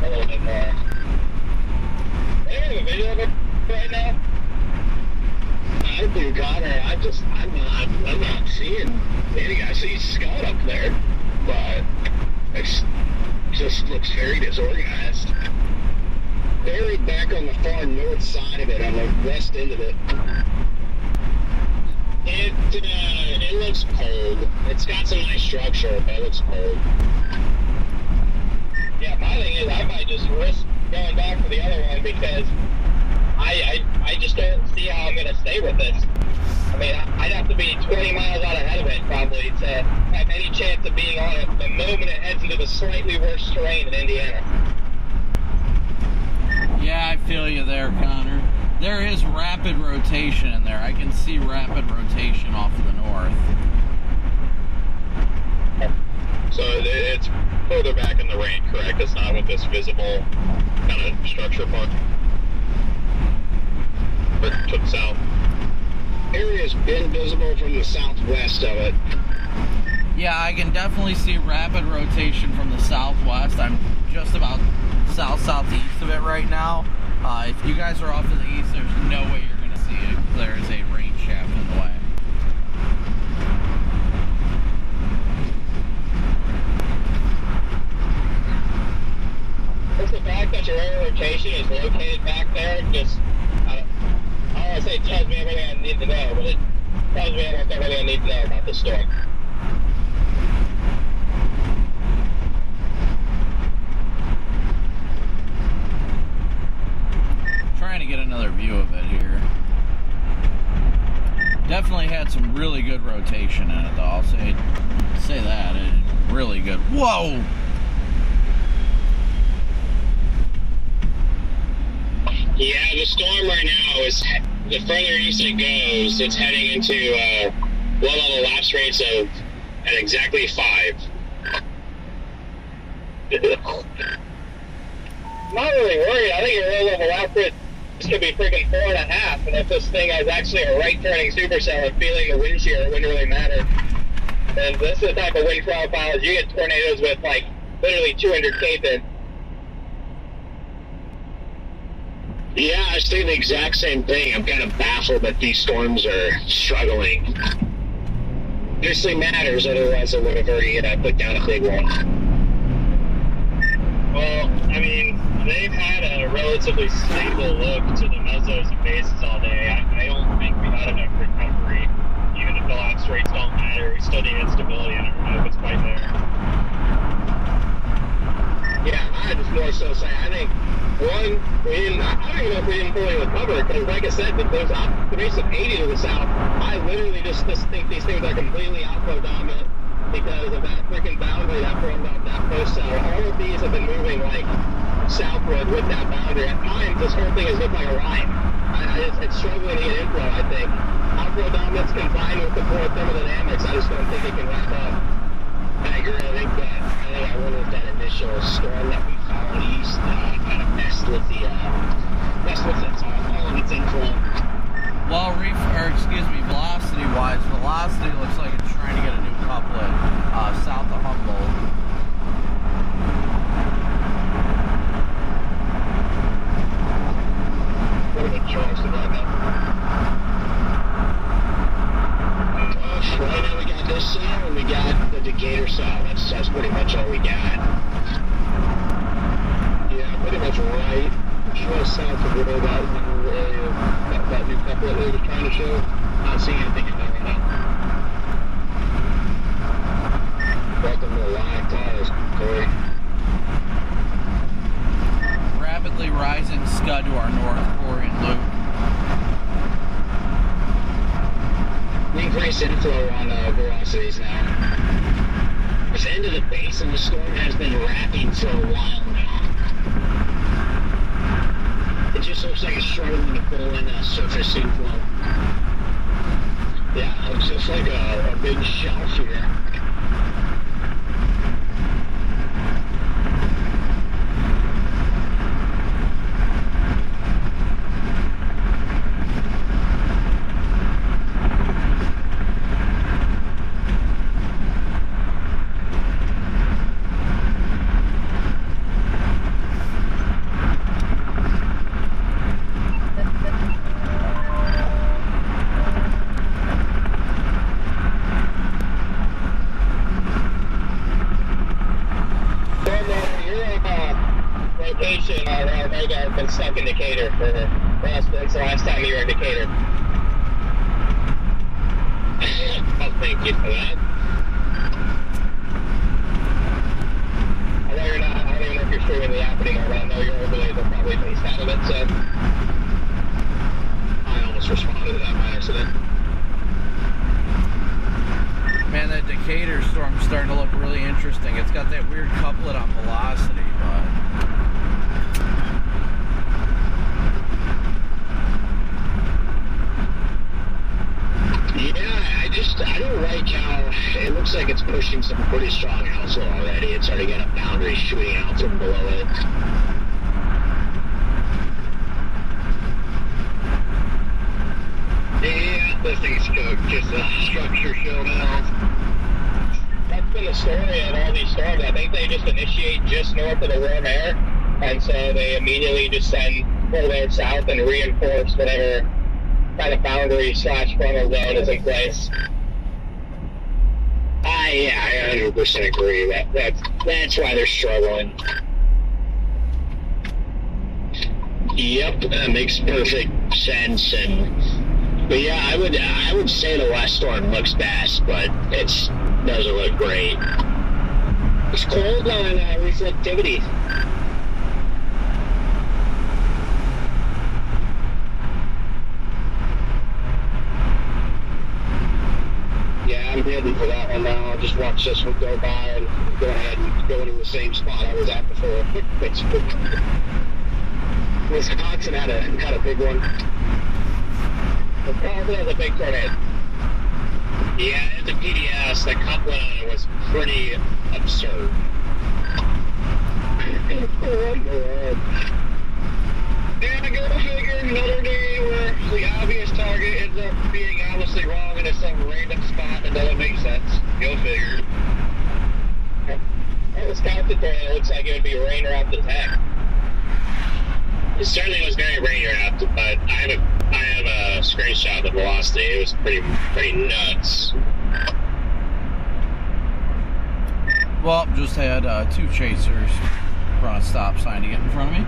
a little bit more. They have a video of it right now. I do, Connor. I'm not seeing anything. I see Scott up there, but it just looks very disorganized. Buried back on the far north side of it, on the west end of it. It looks cold. It's got some nice structure, but it looks cold. Yeah, my thing is I might just risk going back to the other one because I just don't see how I'm going to stay with this. I mean, I'd have to be 20 miles out ahead of it probably to have any chance of being on it the moment it heads into the slightly worse terrain in Indiana. Yeah, I feel you there, Connor. There is rapid rotation in there. I can see rapid rotation off to the north. So it's further back in the rain, correct? It's not with this visible kind of structure part. But to the south. Area's been visible from the southwest of it. Yeah, I can definitely see rapid rotation from the southwest. I'm just about southeast of it right now. If you guys are off to the east, there's no way you're going to see it. There is a rain shaft in the way. Just the fact that your air rotation is located back there, just, I don't want to say it tells me everything I need to know, but it tells me almost everything I need to know about this storm. Trying to get another view of it here. Definitely had some really good rotation in it, though. I'll say that. It's really good. Whoa! Yeah, the storm right now is, the further east it goes, it's heading into low-level lapse rates of at exactly 5. Not really worried. I think your low-level lapse rate could be freaking 4.5, and if this thing is actually a right-turning supercell and feeling the wind shear, it wouldn't really matter. And this is the type of wind profiles you get tornadoes with like literally 200 Cape in. Yeah, I was thinking the exact same thing. I'm kind of baffled that these storms are struggling. Obviously matters, otherwise I would have already put down a big one. Well, I mean, they've had a relatively stable look to the mesos and bases all day. I don't think we had enough recovery. Even if the lapse rates don't matter, we still need instability. I don't know if it's quite there. Yeah, I just more so say, I think, one, I don't even know if we didn't fully recover, because like I said, there's observation 80 to the south. I literally just think these things are completely outflow dominant because of that freaking boundary that formed up that post cell. All of these have been moving like southward with that boundary. At times, this whole thing has looked like a line. It's struggling to get inflow, I think. Outflow dominance combined with the poor thermodynamics, I just don't think it can wrap up. I agree. I wonder if that initial storm that we followed east kind of messed with all of its inflow. Well, velocity-wise, velocity looks like it's trying to get a new couplet south of Humboldt. What about Charleston right now? Right now we got this cell and we got the Decatur cell. That's pretty much all we got. Yeah, pretty much right just south of where that area, that new couplet they were trying to show. Not seeing anything in there right now. Welcome to the live tires, Corey. Rapidly rising scud to our north, Corey and Luke. Increased inflow on velocities now. This end of the basin, the storm has been wrapping for a while now. It just looks like it's struggling to pull in surface inflow. Yeah, it's just like a big shelf here. Stuck in Decatur for the last time you were in Decatur. Oh, thank you for that. I don't even know if you're streaming the app anymore, but I know your overlays are probably based out of it, so I almost responded to that by accident. Man, that Decatur storm's starting to look really interesting. It's got that weird couplet on velocity, but I don't like how it looks like it's pushing some pretty strong outflow already. It's already got a boundary shooting out from below it. Yeah, this thing's just a structure show now. That's been the story of all these storms. I think they just initiate just north of the warm air, and so they immediately just send full air south and reinforce whatever kind of boundary / frontal zone is in place. Yeah, I 100% agree. That's why they're struggling. Yep, that makes perfect sense. But yeah, I would say the last storm looks best, but it doesn't look great. It's cold on reflectivity. Yeah, I'm ready for that one now. I'll just watch this one go by and go ahead and go into the same spot I was at before. Wisconsin had a big one. Wisconsin has a big tornado. Yeah, it's a PDS. The coupling on it was pretty absurd. Yeah, go figure, another day where the obvious target ends up being obviously wrong and it's some random spot that doesn't make sense. Go figure. it was counted for, it looks like it would be rain wrapped attack. It certainly was very rain wrapped, but I have a screenshot of the velocity. It was pretty nuts. Well, just had 2 chasers run a stop sign to get in front of me.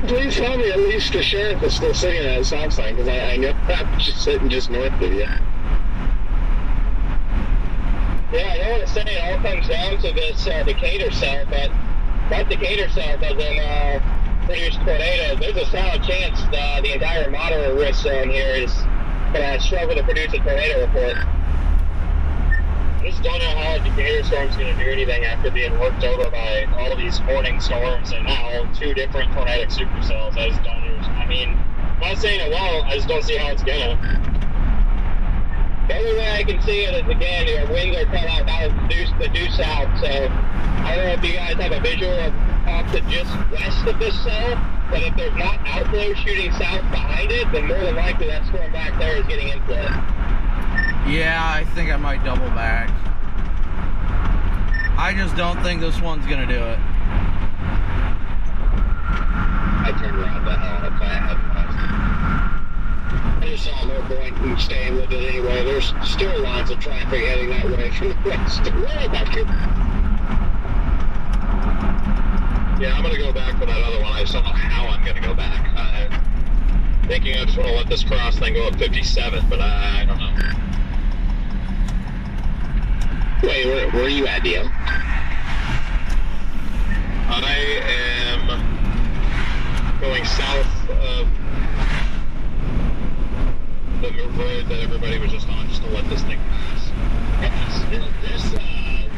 Please tell me at least the sheriff is still sitting at that stop sign, because I know I'm just sitting just north of you. Yeah, I don't want to say it all comes down to this Decatur cell, but that Decatur cell doesn't produce tornadoes. There's a solid chance the entire moderate risk zone here is going to struggle to produce a tornado report. I just don't know how a Decatur storm's going to do anything after being worked over by all these morning storms and now 2 different tornadic supercells. I just don't understand. I mean, I'm not saying it won't, I just don't see how it's going to. The only way I can see it is, again, your winds are cut out the due south, so I don't know if you guys have a visual of off to just west of this cell, but if there's not outflow shooting south behind it, then more than likely that storm back there is getting into it. Yeah, I think I might double back. I just don't think this one's gonna do it. I turned around the hell if I had I just saw no point in staying with it anyway. There's still lines of traffic heading that way from the west. Yeah, I'm going to go back for that other one. I just don't know how I'm going to go back. I'm thinking I just want to let this cross thing go up 57, but I don't know. Wait, where are you at, Dio? I am going south of the road that everybody was just on, just to let this thing pass.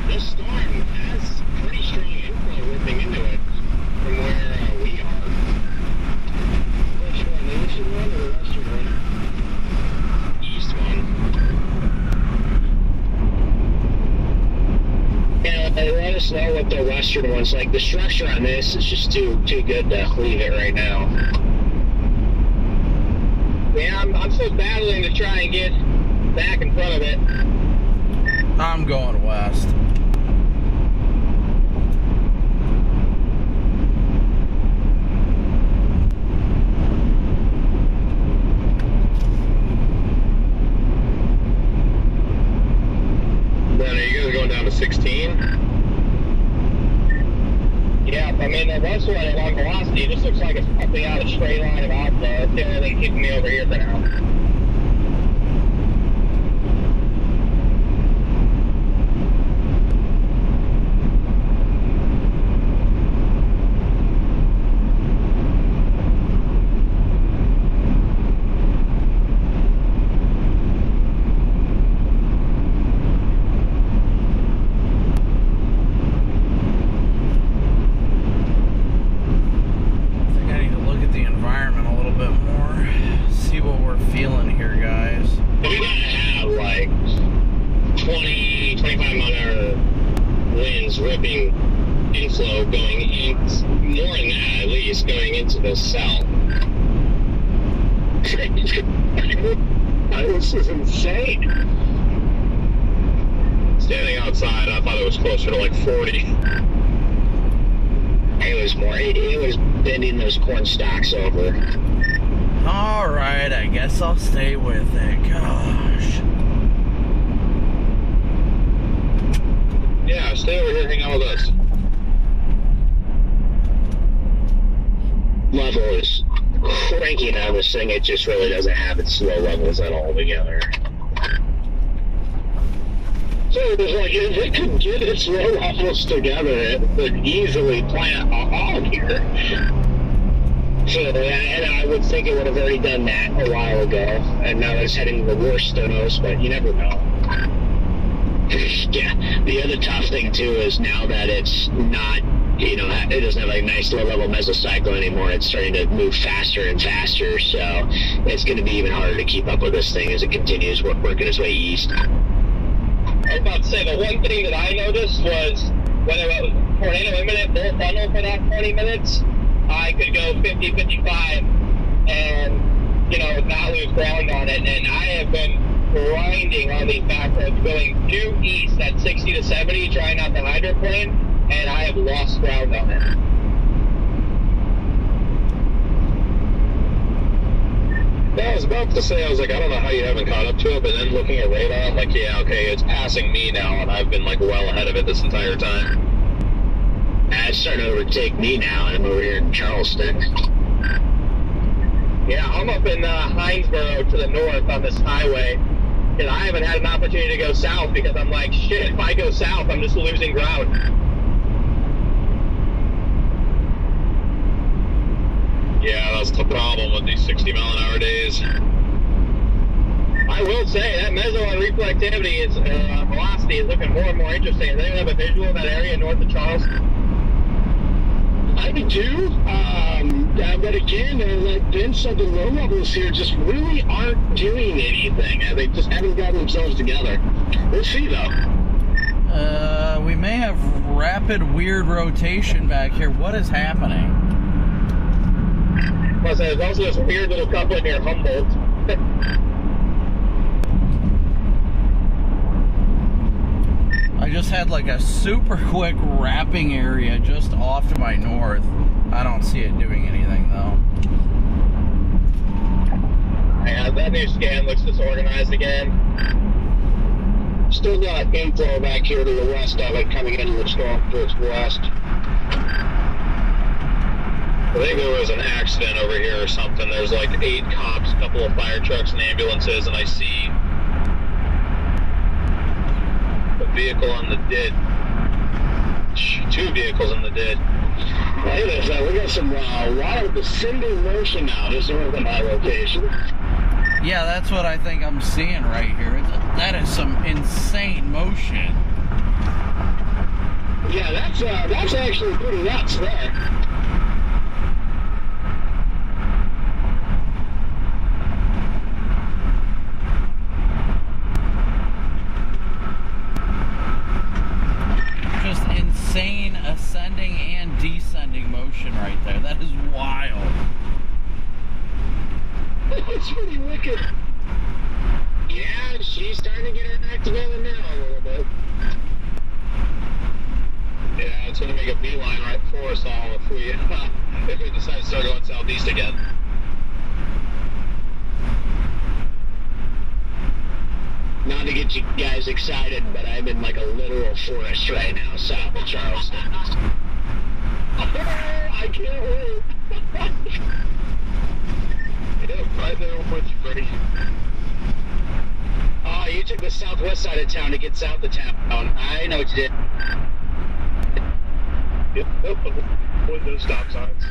This storm has pretty strong inflow ripping into it from where we are. Which one, the eastern one or the western one? East one. Yeah, let us know what the western one's like. The structure on this is just too good to leave it right now. Yeah, I'm still battling to try and get back in front of it. I'm going west. Then are you guys going down to 16? Yeah, I mean, there was one at long velocity. It just looks like it's pumping out a straight line of outflow. It's the only thing keeping me over here for now. This is insane. Standing outside, I thought it was closer to like 40. It was more. It was bending those corn stalks over. All right, I guess I'll stay with it. Gosh. Yeah, stay over here, hang out with us. Level is cranking on this thing. It just really doesn't have its slow levels at all together. So it was like, if it could get its slow levels together, it would easily plant a hog here. So, and I would think it would have already done that a while ago, and now it's heading to the worst stonos, but you never know. Yeah, the other tough thing too is now that it's not, you know, it doesn't have a nice low-level mesocycle anymore. It's starting to move faster and faster, so it's going to be even harder to keep up with this thing as it continues working its way east. I was about to say, the one thing that I noticed was when it was tornado imminent full funnel for that 20 minutes, I could go 50-55 and, you know, not lose ground on it. And I have been grinding on the back roads going due east at 60 to 70, trying out the hydroplane, and I have lost ground on it. Yeah, I was about to say, I was like, I don't know how you haven't caught up to it, but then looking at radar, I'm like, yeah, okay, it's passing me now, and I've been like well ahead of it this entire time. It's starting to overtake me now, and I'm over here in Charleston. Yeah, I'm up in Hinesboro to the north on this highway, and I haven't had an opportunity to go south because I'm like, shit, if I go south, I'm just losing ground. Yeah, that's the problem with these 60-mile-an-hour days. I will say that meso on reflectivity is velocity is looking more and more interesting. Does anyone have a visual of that area north of Charleston? I do, but again, like Vince said, the low levels here just really aren't doing anything. They just haven't gotten themselves together. We'll see, though. We may have rapid weird rotation back here. What is happening? Well, there's also this weird little couplet near Humboldt. I just had like a super quick wrapping area just off to my north. I don't see it doing anything though. Yeah, that new scan looks disorganized again. Still got inflow back here to the west of it, coming into the storm towards the west. I think there was an accident over here or something. There's like 8 cops, a couple of fire trucks and ambulances, and I see a vehicle in the ditch. 2 vehicles in the ditch. Hey, we got some wild descending motion now just north of my location. Yeah, that's what I think I'm seeing right here. That is some insane motion. Yeah, that's actually pretty nuts there. Just insane ascending and descending motion right there. That is wild. It's pretty wicked. Yeah, she's starting to get her act together now a little bit. Yeah, it's going to make a beeline right for us all if we decide to start going southeast again. Not to get you guys excited, but I'm in like a literal forest right now, south of Charleston. I can't wait. Right there with you, buddy. Oh, you took the southwest side of town to get south of town. I know what you did. Yep, avoid those stop signs.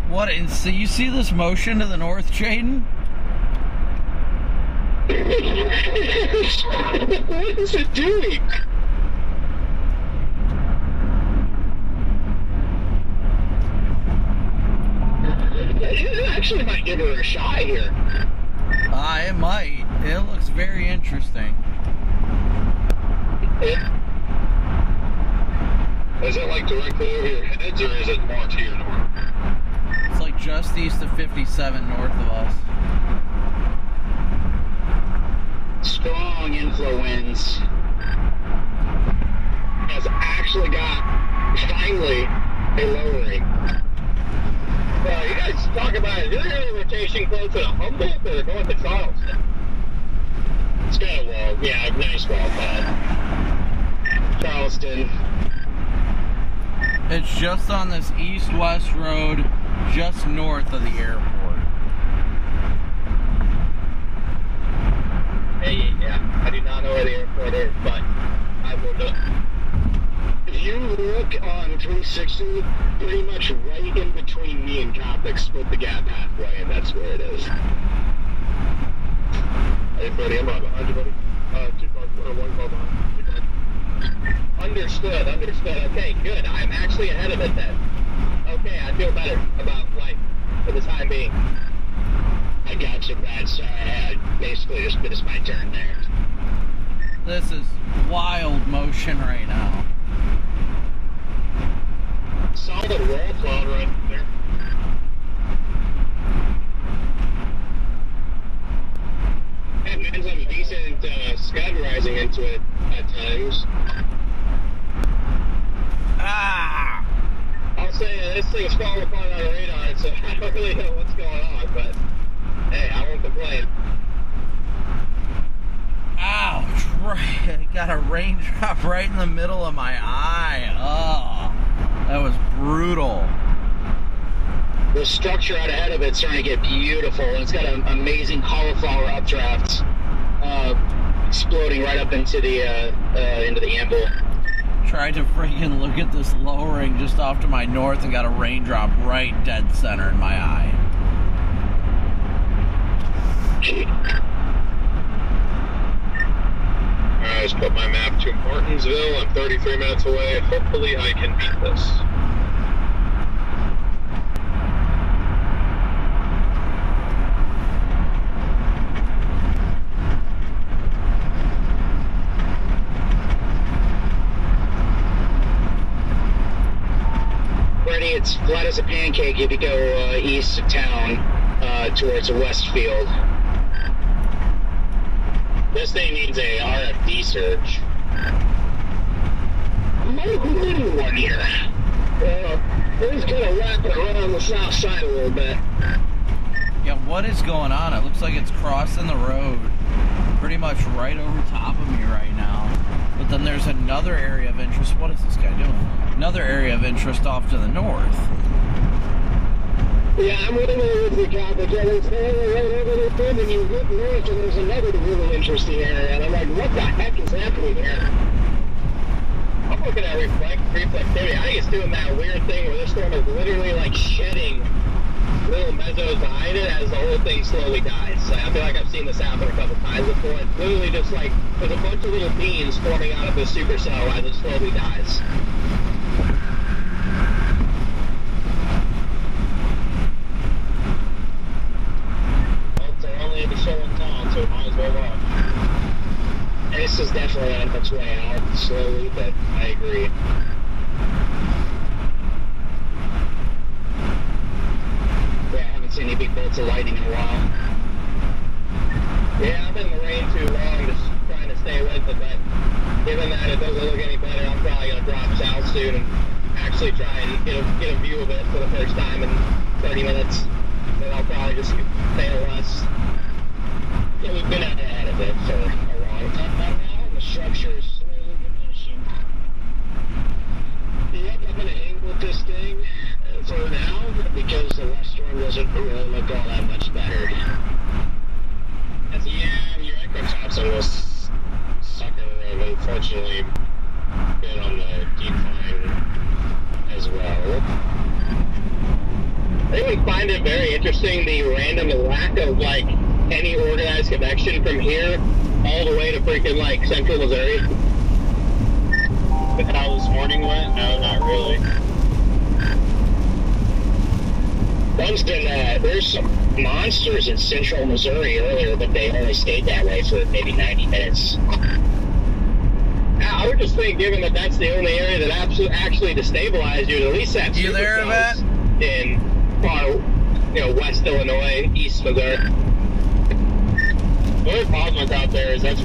What? And so you see this motion to the north, Jaden? What is it doing? It actually might give her a shot here. It might. It looks very interesting. Is it like directly over your heads, or is it more to your north? It's like just east of 57 north of us. Strong inflow winds. Has actually got, finally, a lowering. Well, you guys talk about it. You're hearing rotation close to Humboldt or north to Charleston? It's got a wall. Yeah, nice wall pad. Charleston. It's just on this east-west road, just north of the airport. Hey, yeah, I do not know where the airport is, but I will look. If you look on 360, pretty much right in between me and Copic, split the gap halfway, and that's where it is. Hey, buddy, I'm right behind you, buddy. 2 cars, 1 car behind. Understood. Okay, good. I'm actually ahead of it then. Okay, I feel better about flight for the time being. I got you, Brad. Sorry, I basically just missed my turn there. This is wild motion right now. Solid wall cloud right there. and some decent scud rising into it at times. Ah! I'll say this thing's falling apart on the radar, so I don't really know what's going on, but hey, I won't complain. Ouch! Right, got a raindrop right in the middle of my eye. Oh, that was brutal. The structure out ahead of it's starting to get beautiful. It's got an amazing cauliflower updraft, exploding right up into the amble. Tried to freaking look at this lowering just off to my north and got a raindrop right dead center in my eye. I just put my map to Martinsville. I'm 33 minutes away. Hopefully I can beat this. Freddie, it's flat as a pancake if you go east of town towards Westfield. This thing needs a RFD surge. Might be needing one here. It's kind of wrapping around the south side a little bit. Yeah, what is going on? It looks like it's crossing the road pretty much right over top of me right now. But then there's another area of interest. What is this guy doing? Another area of interest off to the north. Yeah, I'm really with you, Copic. Yeah, there's right over the thing, and you look north, and there's another really interesting area, and I'm like, what the heck is happening here? I'm looking at reflectivity. I think it's doing that weird thing where this storm is literally like shedding little mesos behind it as the whole thing slowly dies. I feel like I've seen this happen a couple times before. It's literally just like there's a bunch of little beans forming out of this supercell as it slowly dies. So it might as well walk. This is definitely on its way out slowly, but I agree. Yeah, I haven't seen any big bolts of lightning in a while. Yeah, I've been in the rain too long, just trying to stay with it, but given that it doesn't look any better, I'm probably going to drop south soon and actually try and get a view of it for the first time in 30 minutes. Then I'll probably just sail west. Yeah, we've been ahead of it for a long time now, and the structure is slowly diminishing. Yep, I'm going to hang with this thing for now, because the west storm doesn't really look all that much better. Yeah, your Equinox on this sucker have unfortunately been on the decline as well. I think we find it very interesting, the random lack of, like, any organized connection from here all the way to freaking, like, central Missouri. How this morning went? No, not really. There's some monsters in central Missouri earlier, but they only stayed that way for maybe 90 minutes. I would just think, given that that's the only area that actually destabilized you, at least have you there, Matt? In far, West Illinois, East Missouri. The only problem with out there is that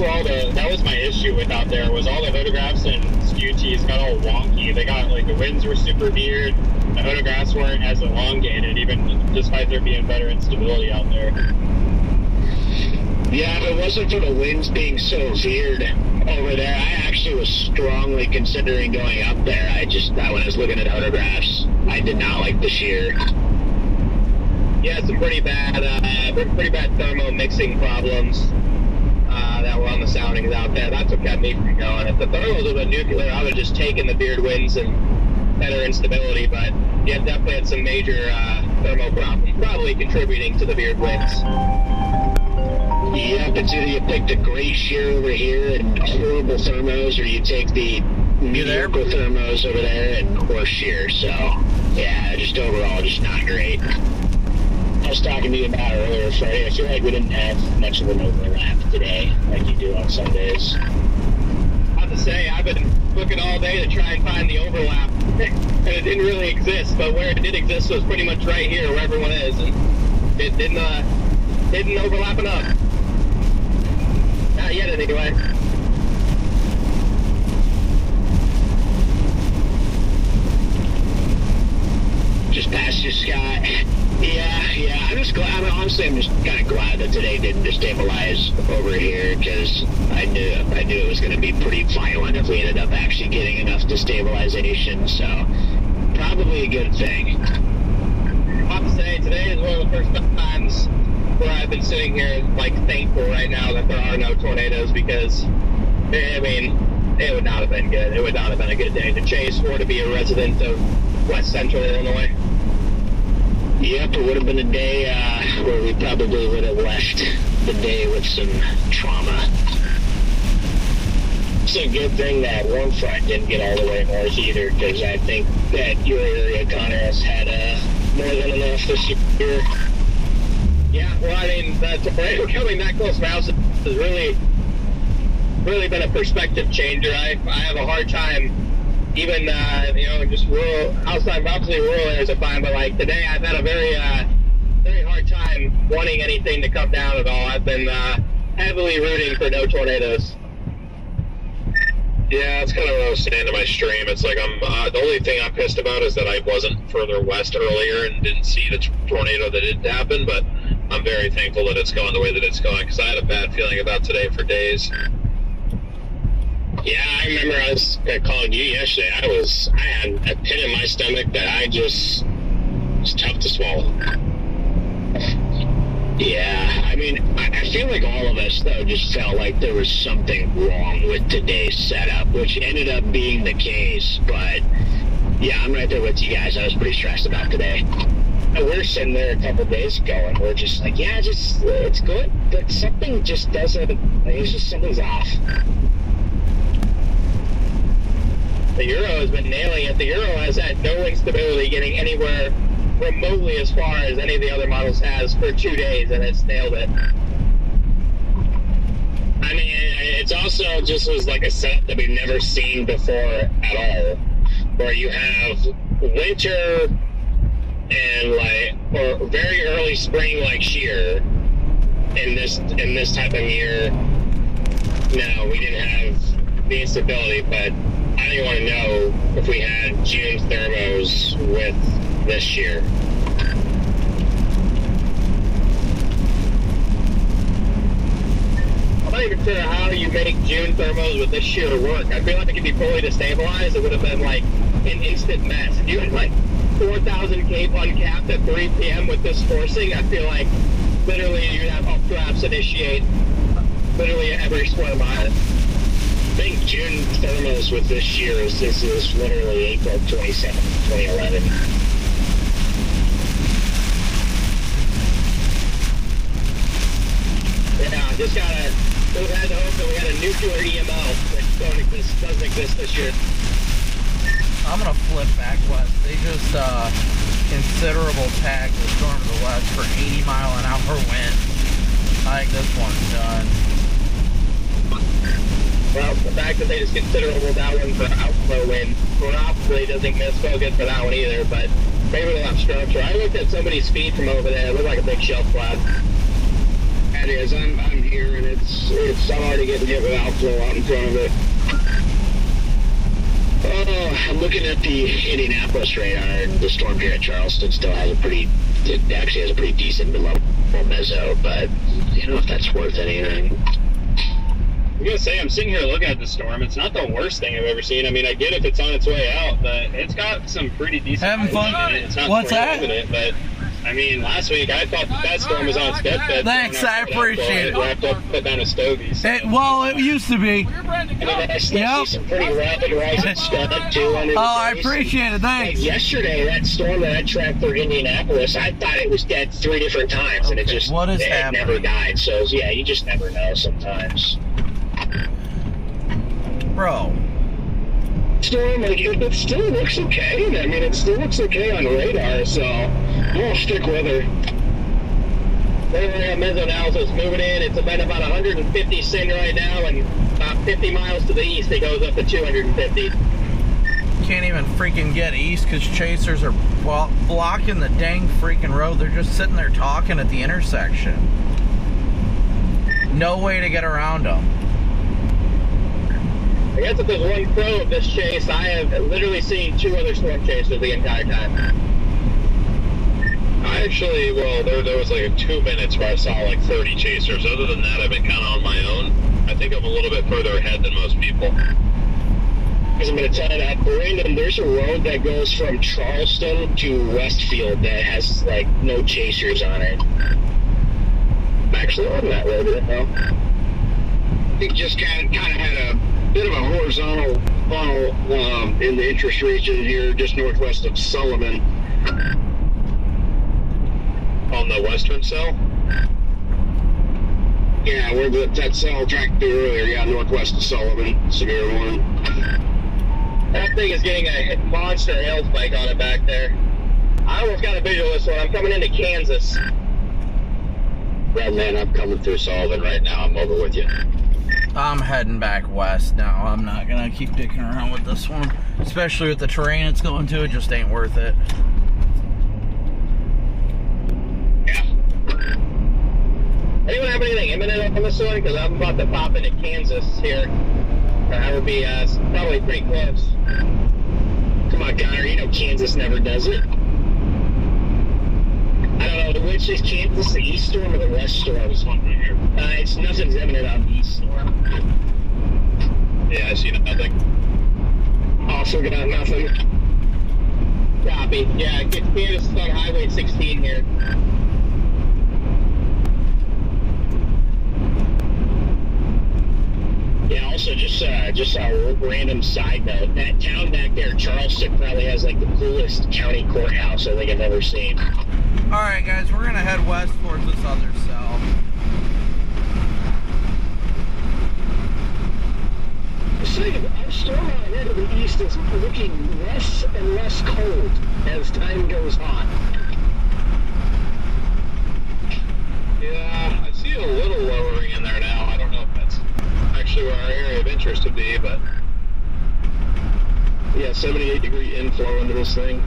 was my issue with out there, was all the photographs and SKUTs got all wonky. They got, like, the winds were super weird, the photographs weren't as elongated, even despite there being better instability out there. Yeah, if it wasn't for the winds being so weird over there, I actually was strongly considering going up there. When I was looking at photographs, I did not like the shear. Yeah, some pretty bad thermo mixing problems that were on the soundings out there. That's what kept me from going. If the thermals would have been nuclear, I would have just taken the beard winds and better instability. But yeah, definitely had some major thermo problems, probably contributing to the beard winds. Yeah, it's either you pick the great shear over here and horrible thermos, or you take the mediocre thermos over there and horse shear. So yeah, just overall, just not great. I was talking to you about earlier, Freddie. I feel like we didn't have much of an overlap today, like you do on Sundays. I have to say, I've been looking all day to try and find the overlap, and it didn't really exist. But where it did exist was pretty much right here, where everyone is, and it didn't overlap enough. anyway. Just past you, Scott. Yeah. I'm just glad. Honestly, I'm just kind of glad that today didn't destabilize over here, because I knew it was going to be pretty violent if we ended up actually getting enough destabilization. So probably a good thing. I have to say, today is one of the first times where I've been sitting here like thankful right now that there are no tornadoes, because I mean, it would not have been good. It would not have been a good day to chase or to be a resident of West Central Illinois. Yep, it would have been a day where we probably would have left the day with some trauma. It's a good thing that warm front didn't get all the way north either, because I think that your area, Connor, has had more than enough this year. Yeah, well, I mean, the tornado coming that close to my house has really been a perspective changer. I have a hard time, even just rural, outside, obviously rural areas are fine, but like today I've had a very hard time wanting anything to come down at all. I've been heavily rooting for no tornadoes. Yeah, that's kind of what I was saying to my stream. It's like the only thing I'm pissed about is that I wasn't further west earlier and didn't see the tornado that didn't happen, but I'm very thankful that it's going the way that it's going, because I had a bad feeling about today for days. Yeah, I remember I was calling you yesterday. I had a pit in my stomach that it's tough to swallow. Yeah, I mean, I feel like all of us, though, just felt like there was something wrong with today's setup, which ended up being the case. But, yeah, I'm right there with you guys. I was pretty stressed about today. We were sitting there a couple days ago, and we're just like, yeah, it's good, but something just doesn't, something's off. The Euro has been nailing it. The Euro has had no instability getting anywhere remotely as far as any of the other models has for 2 days, and it's nailed it. I mean, it's also just was like a setup that we've never seen before at all, where you have winter and or very early spring like shear in this type of year. No, we didn't have the instability, but I don't even want to know if we had June thermos with this year. I'm not even sure how you make June thermos with this shear work. I feel like it could be fully destabilized. It would have been like an instant mess. If you had like 4,000 cape uncapped at 3 p.m. with this forcing, I feel like literally you'd have updrafts initiate literally every square mile. I think June thermos with this year is literally April 27, 2011. Yeah, just we've had the hope that we had a nuclear EML that doesn't exist this year. I'm gonna flip back west. They just considerable tag the storm to the west for 80-mile-an-hour wind. I think this one's done. Well, the fact that they just considerable that one for outflow wind probably doesn't miss focus for that one either, but maybe they'll have structure. I looked at somebody's speed from over there. It looked like a big shelf cloud. That is, I'm here, and it's hard to get hit with outflow out in front of it. Oh, I'm looking at the Indianapolis radar, and the storm here at Charleston still has it actually has a pretty decent level mezzo, but you know if that's worth anything. I'm gonna say, I'm sitting here looking at the storm. It's not the worst thing I've ever seen. I mean, I get if it's on its way out, but it's got some pretty decent. Having fun? It's not What's that? It, but I mean, last week I thought that storm was on its deathbed. Thanks, I appreciate it. Wrapped up, put down a stogie. So. It used to be. Yep. Some pretty rapid rising stuff too. I appreciate it. Thanks. Like yesterday, that storm that I tracked for Indianapolis, I thought it was dead 3 different times, and it just never died. So yeah, you just never know sometimes. Bro. Storm, like, it still looks okay. I mean, it still looks okay on radar, so we'll stick with her. Anyway, mezzo now, so it's moving in. It's been about 150 sin right now, and about 50 miles to the east, it goes up to 250. Can't even freaking get east because chasers are blocking the dang freaking road. They're just sitting there talking at the intersection. No way to get around them. I guess if there's one pro of this chase, I have literally seen 2 other storm chasers the entire time. I actually, well, there was like 2 minutes where I saw like 30 chasers. Other than that, I've been kind of on my own. I think I'm a little bit further ahead than most people. Because I'm going to tell you that, Brandon, there's a road that goes from Charleston to Westfield that has, like, no chasers on it. I'm actually on that road right now. I think just kind of had a bit of a horizontal funnel in the interest region here, just northwest of Sullivan. On the western cell? Yeah, where that cell tracked through earlier, yeah, northwest of Sullivan, severe one. That thing is getting a monster hail spike on it back there. I almost got a visual of this one. I'm coming into Kansas. Red man, I'm coming through Sullivan right now. I'm over with you. I'm heading back west now. I'm not gonna keep dicking around with this one, especially with the terrain it's going to. It just ain't worth it. Anyone have anything imminent on this one? Because I'm about to pop into Kansas here. That would be probably pretty close. Come on, Connor, you know Kansas never does it. I don't know, which is Kansas, the east storm or the west storm? It's nothing's imminent on the east storm. Yeah, I see nothing. Also got nothing. Copy. Yeah, Kansas is on Highway 16 here. Yeah, also just a random side note, that town back there, Charleston, probably has like the coolest county courthouse I think I've ever seen. Alright guys, we're gonna head west towards this other cell. Our storm out ahead to the east is looking less and less cold as time goes on. Yeah, I see a little lowering in there now. I don't know if that's actually where our area of interest would be, but yeah, 78-degree inflow into this thing.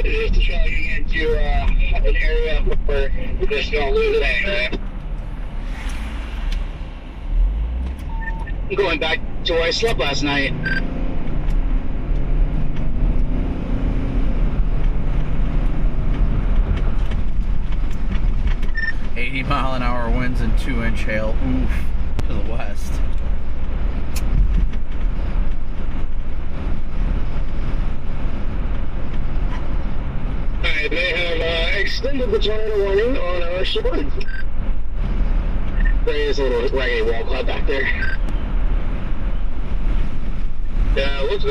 Just to try to get into an area where we're just gonna lose it anyway. I'm going back to where I slept last night. .80-mile-an-hour winds and 2-inch hail. Oof, to the west. Alright, they have extended the tornado warning on our storm. There is a little raggedy wall cloud back there. yeah, it looks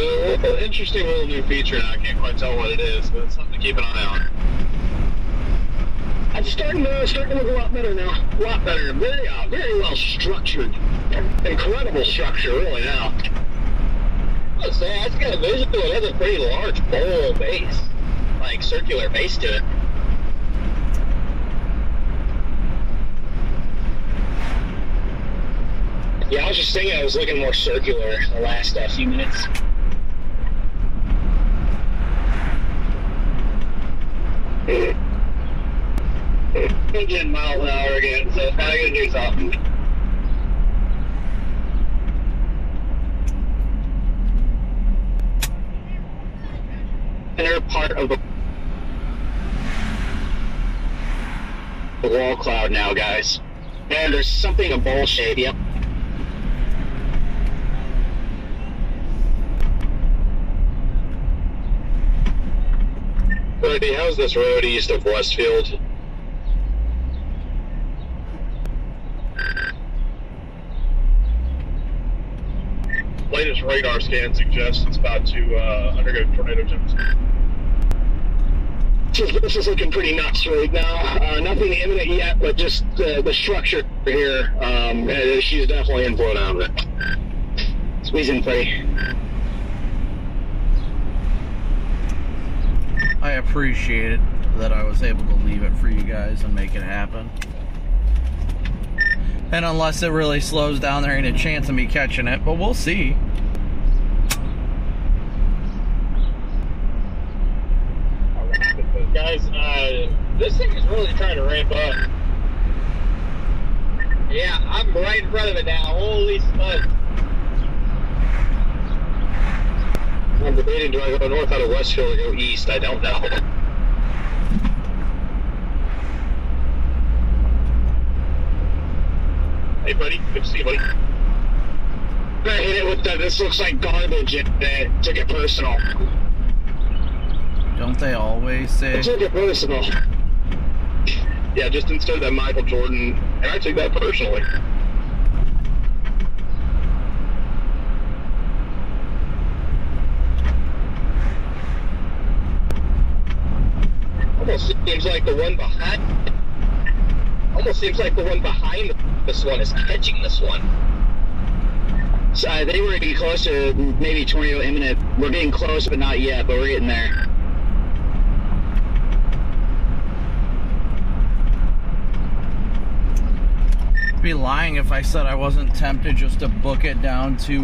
an interesting little new feature now. I can't quite tell what it is, but it's something to keep an eye on. It's starting to look a lot better now. A lot better. Very well structured. Incredible structure, really, now. I'd say that's got a visual. It has a pretty large bowl base, like circular base to it. Yeah, I was just thinking I was looking more circular the last few minutes. 10 miles an hour again, so it's probably going to do something. Inner part of the wall cloud now, guys. And there's something a bowl shape, yep. Brady, how's this road east of Westfield? Latest radar scan suggests it's about to undergo tornado zones. This is looking pretty nuts right now. Nothing imminent yet, but just the structure here. She's definitely in flow down of it. Squeezing pretty. I appreciate it that I was able to leave it for you guys and make it happen. And unless it really slows down, there ain't a chance of me catching it, but we'll see. guys. This thing is really trying to ramp up. Yeah, I'm right in front of it now. Holy smokes. I'm debating, do I go north out of Westfield or go east? I don't know. Hey, buddy. Good to see you, buddy. I hit it with the, this looks like garbage, and took it personal. Don't they always say? I took it personal. Yeah, just instead of that Michael Jordan, and I take that personally. Almost seems like the one behind. Almost seems like the one behind this one is catching this one. So, they were getting close to maybe tornado imminent. We're getting close, but not yet. But we're getting there. I'd be lying if I said I wasn't tempted just to book it down to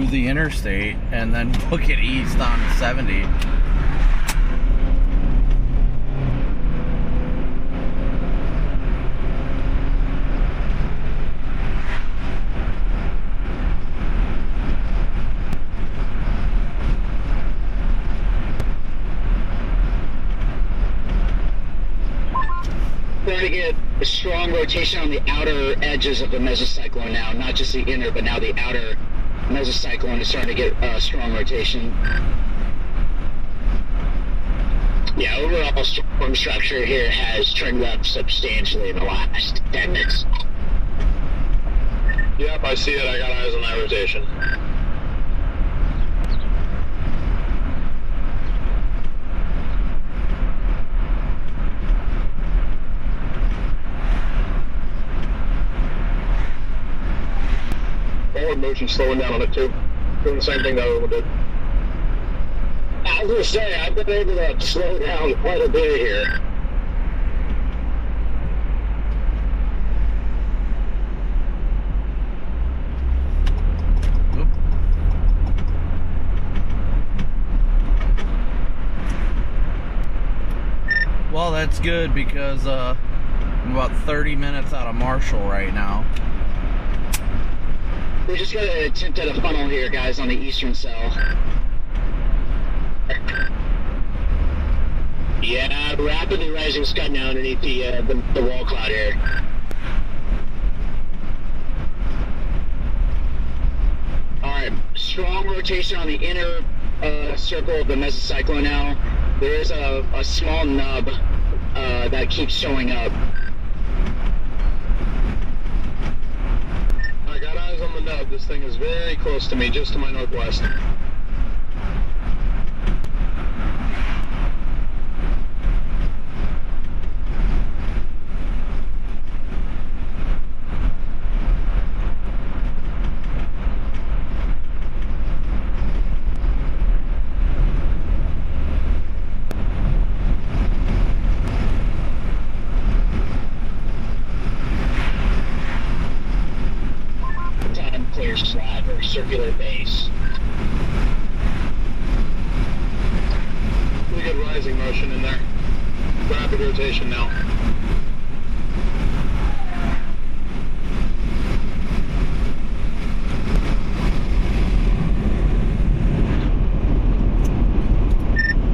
the interstate and then book it east on 70. Trying to get a strong rotation on the outer edges of the mesocyclone now, not just the inner, but now the outer mesocyclone is starting to get a strong rotation. Yeah, overall storm structure here has turned up substantially in the last 10 minutes. Yep, I see it. I got eyes on that rotation. Forward motion slowing down on it too. Doing the same thing that other one did. I was going to say, I've been able to slow down quite a bit here. Well, that's good because I'm about 30 minutes out of Marshall right now. We just got an attempt at a funnel here, guys, on the eastern cell. Yeah, rapidly rising scud now underneath the wall cloud here. Alright, strong rotation on the inner circle of the mesocyclone now. There is a small nub that keeps showing up. I got eyes on the nub. This thing is very close to me, just to my northwest. Clear slab or circular base. We get rising motion in there. Rapid rotation now.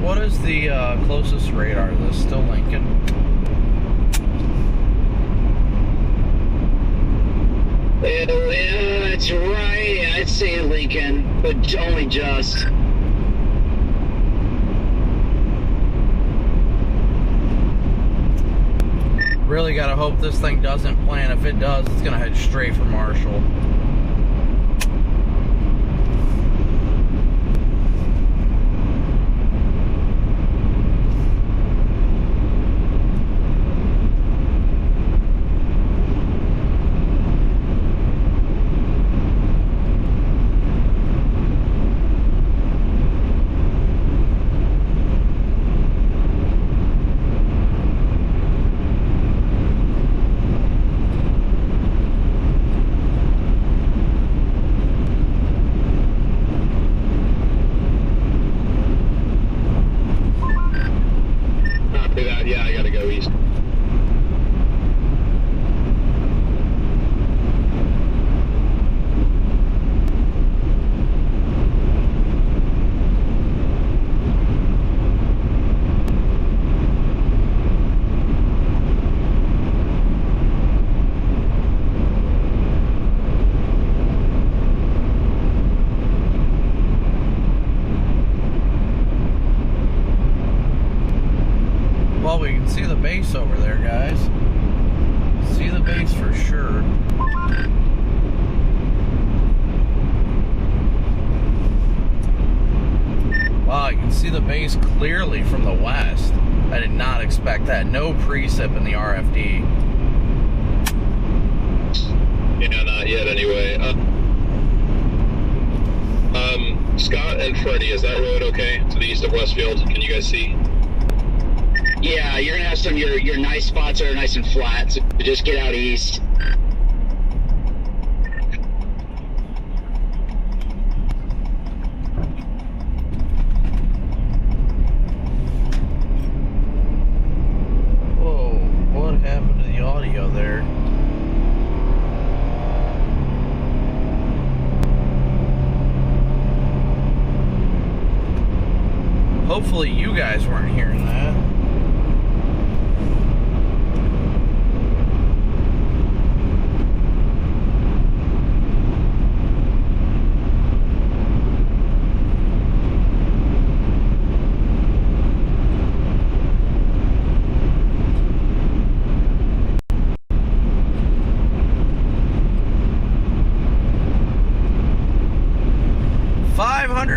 What is the closest radar? Is this still Lincoln? Yeah, that's right. I'd say Lincoln, but only just. Really gotta hope this thing doesn't plan. If it does, it's gonna head straight for Marshall. see the base over there, guys. See the base for sure. Wow, you can see the base clearly from the west. I did not expect that. No precip in the RFD. Yeah, not yet anyway. Scott and Freddie, is that road okay? To the east of Westfield, can you guys see? Yeah, you're gonna have some your nice spots that are nice and flat, so just get out east. Whoa, what happened to the audio there? Hopefully you guys weren't hearing that.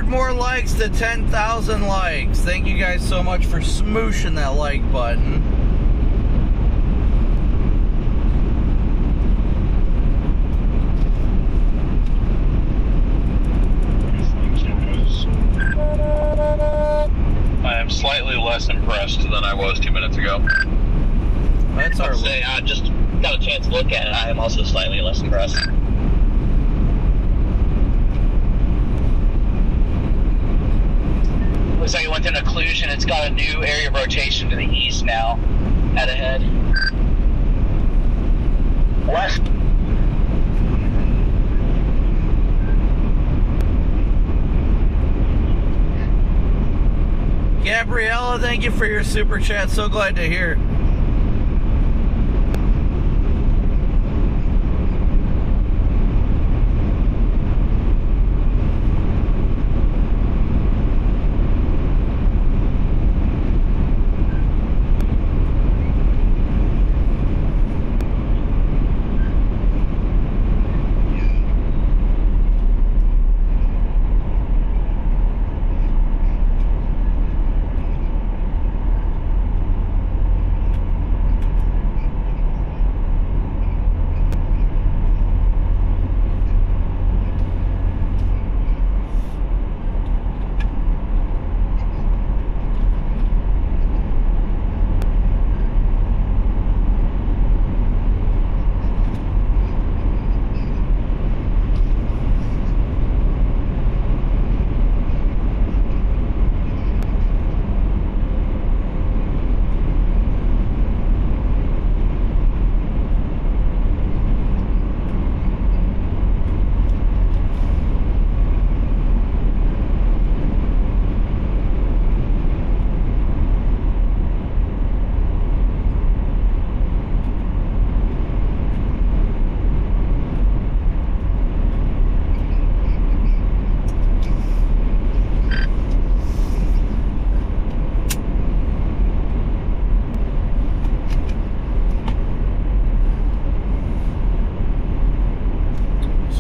More likes to 10,000 likes. Thank you guys so much for smooshing that like button. I am slightly less impressed than I was 2 minutes ago. That's our. Say, I just got a chance to look at it. I am also slightly less impressed. Looks like it went through an occlusion. It's got a new area of rotation to the east now. Head ahead. West. Gabriella, thank you for your super chat. So glad to hear.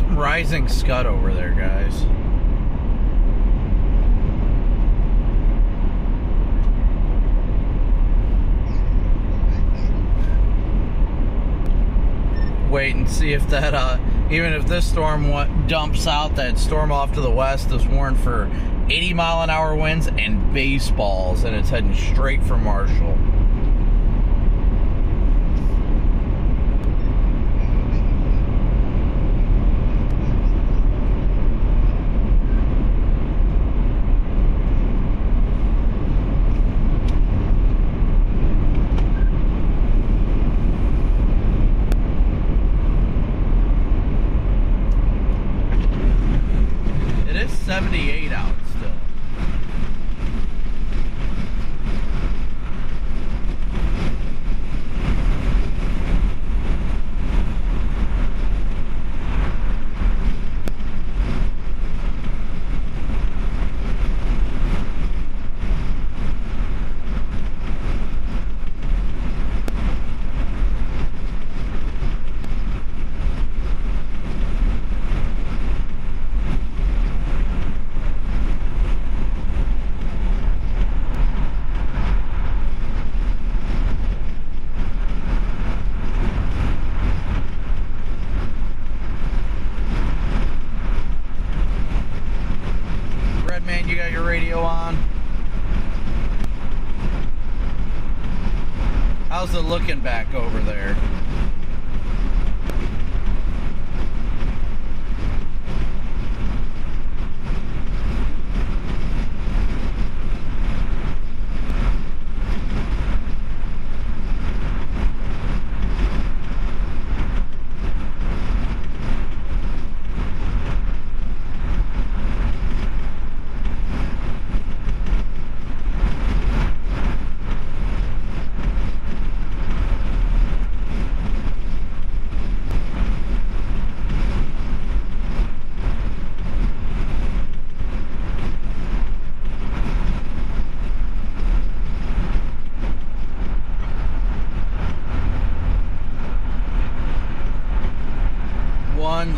Rising scud over there, guys. Wait and see if that, even if this storm dumps out, that storm off to the west is warned for 80-mile-an-hour winds and baseballs, and it's heading straight for Marshall. It is 78 out still. man? You got your radio on? How's it looking back over there?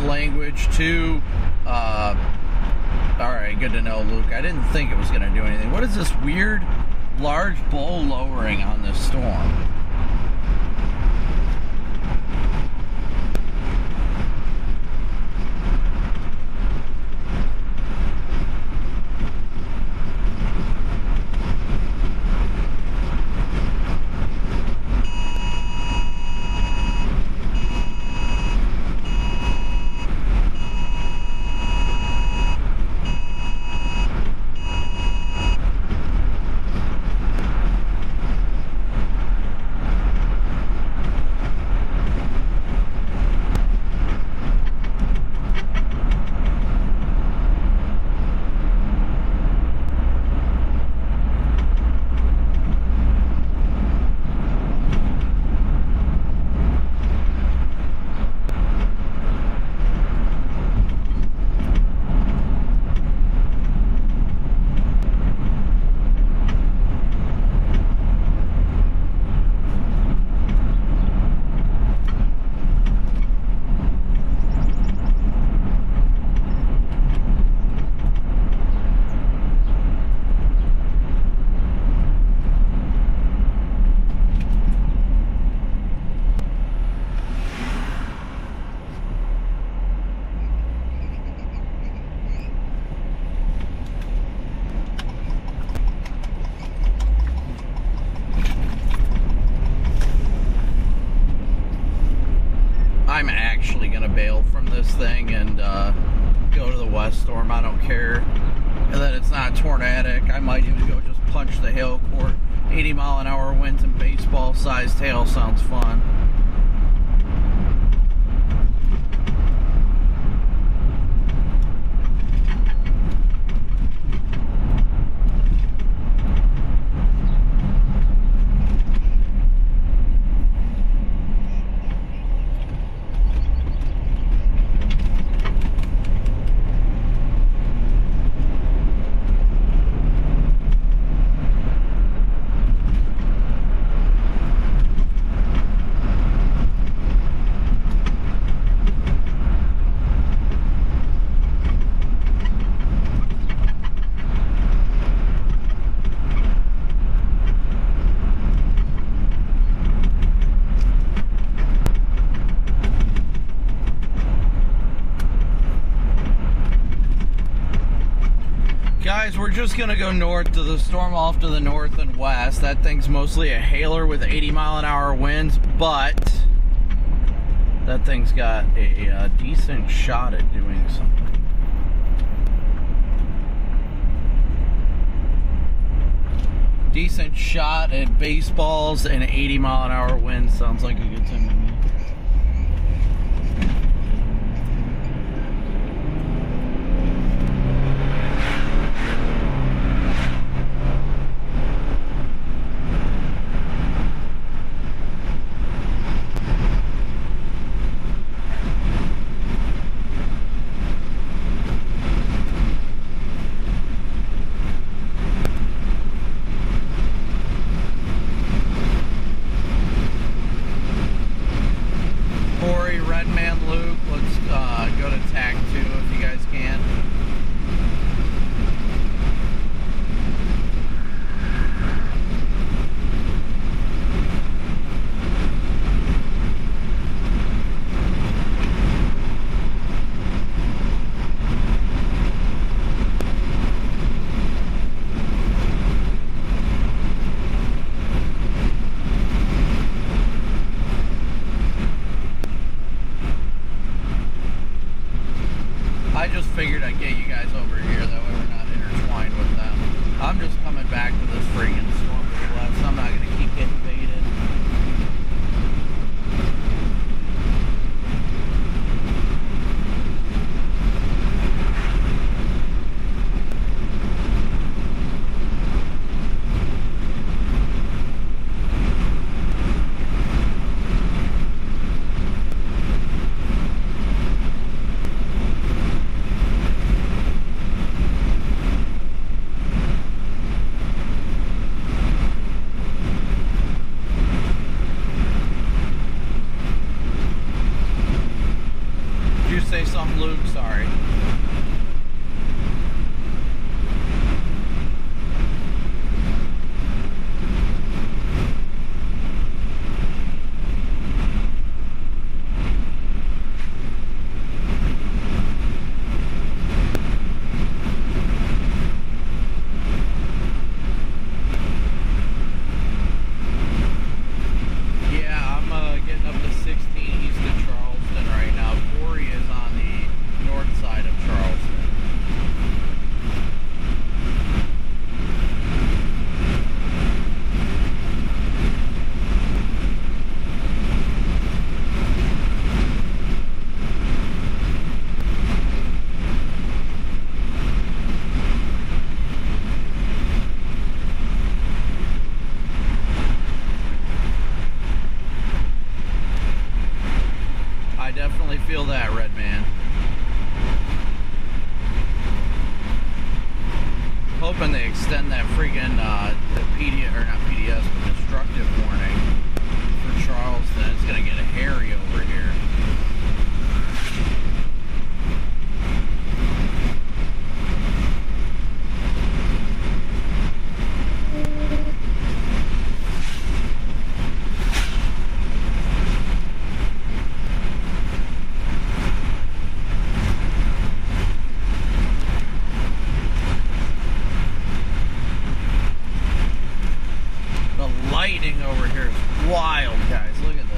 Language 2, alright, good to know, Luke. I didn't think it was going to do anything. What is this weird large bowl lowering on this storm? I'm actually going to bail from this thing and go to the West Storm. I don't care that it's not tornadic. I might even go just punch the hail court. 80-mile-an-hour winds and baseball-sized hail sounds fun. Guys, we're just gonna go north to the storm off to the north and west. That thing's mostly a hailer with 80-mile-an-hour winds, but that thing's got a decent shot at doing something. Decent shot at baseballs and 80-mile-an-hour winds. Sounds like a good time to me. hoping they extend that freaking the PDS, or not PDS, but destructive warning for Charleston. It's gonna get hairy over here. Lightning over here is wild, guys. Look at this.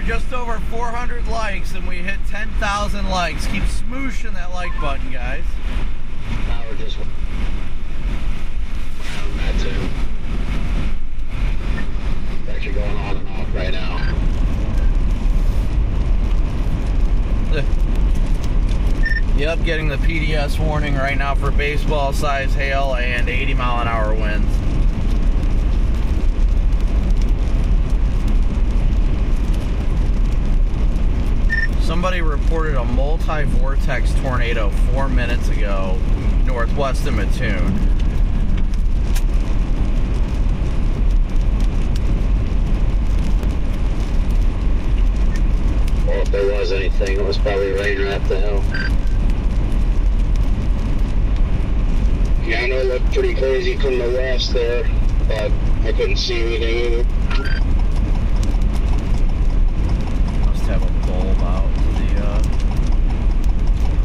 Just over 400 likes and we hit 10,000 likes. Keep smooshing that like button, guys. Now we're just around that too. It's actually going on and off right now. Yep, getting the PDS warning right now for baseball size hail and 80-mile-an-hour winds. Somebody reported a multi-vortex tornado 4 minutes ago northwest of Mattoon. Well, if there was anything, it was probably rain right up the hill. Yeah, I know it looked pretty crazy from the west there, but I couldn't see anything either. Must have a bulb out.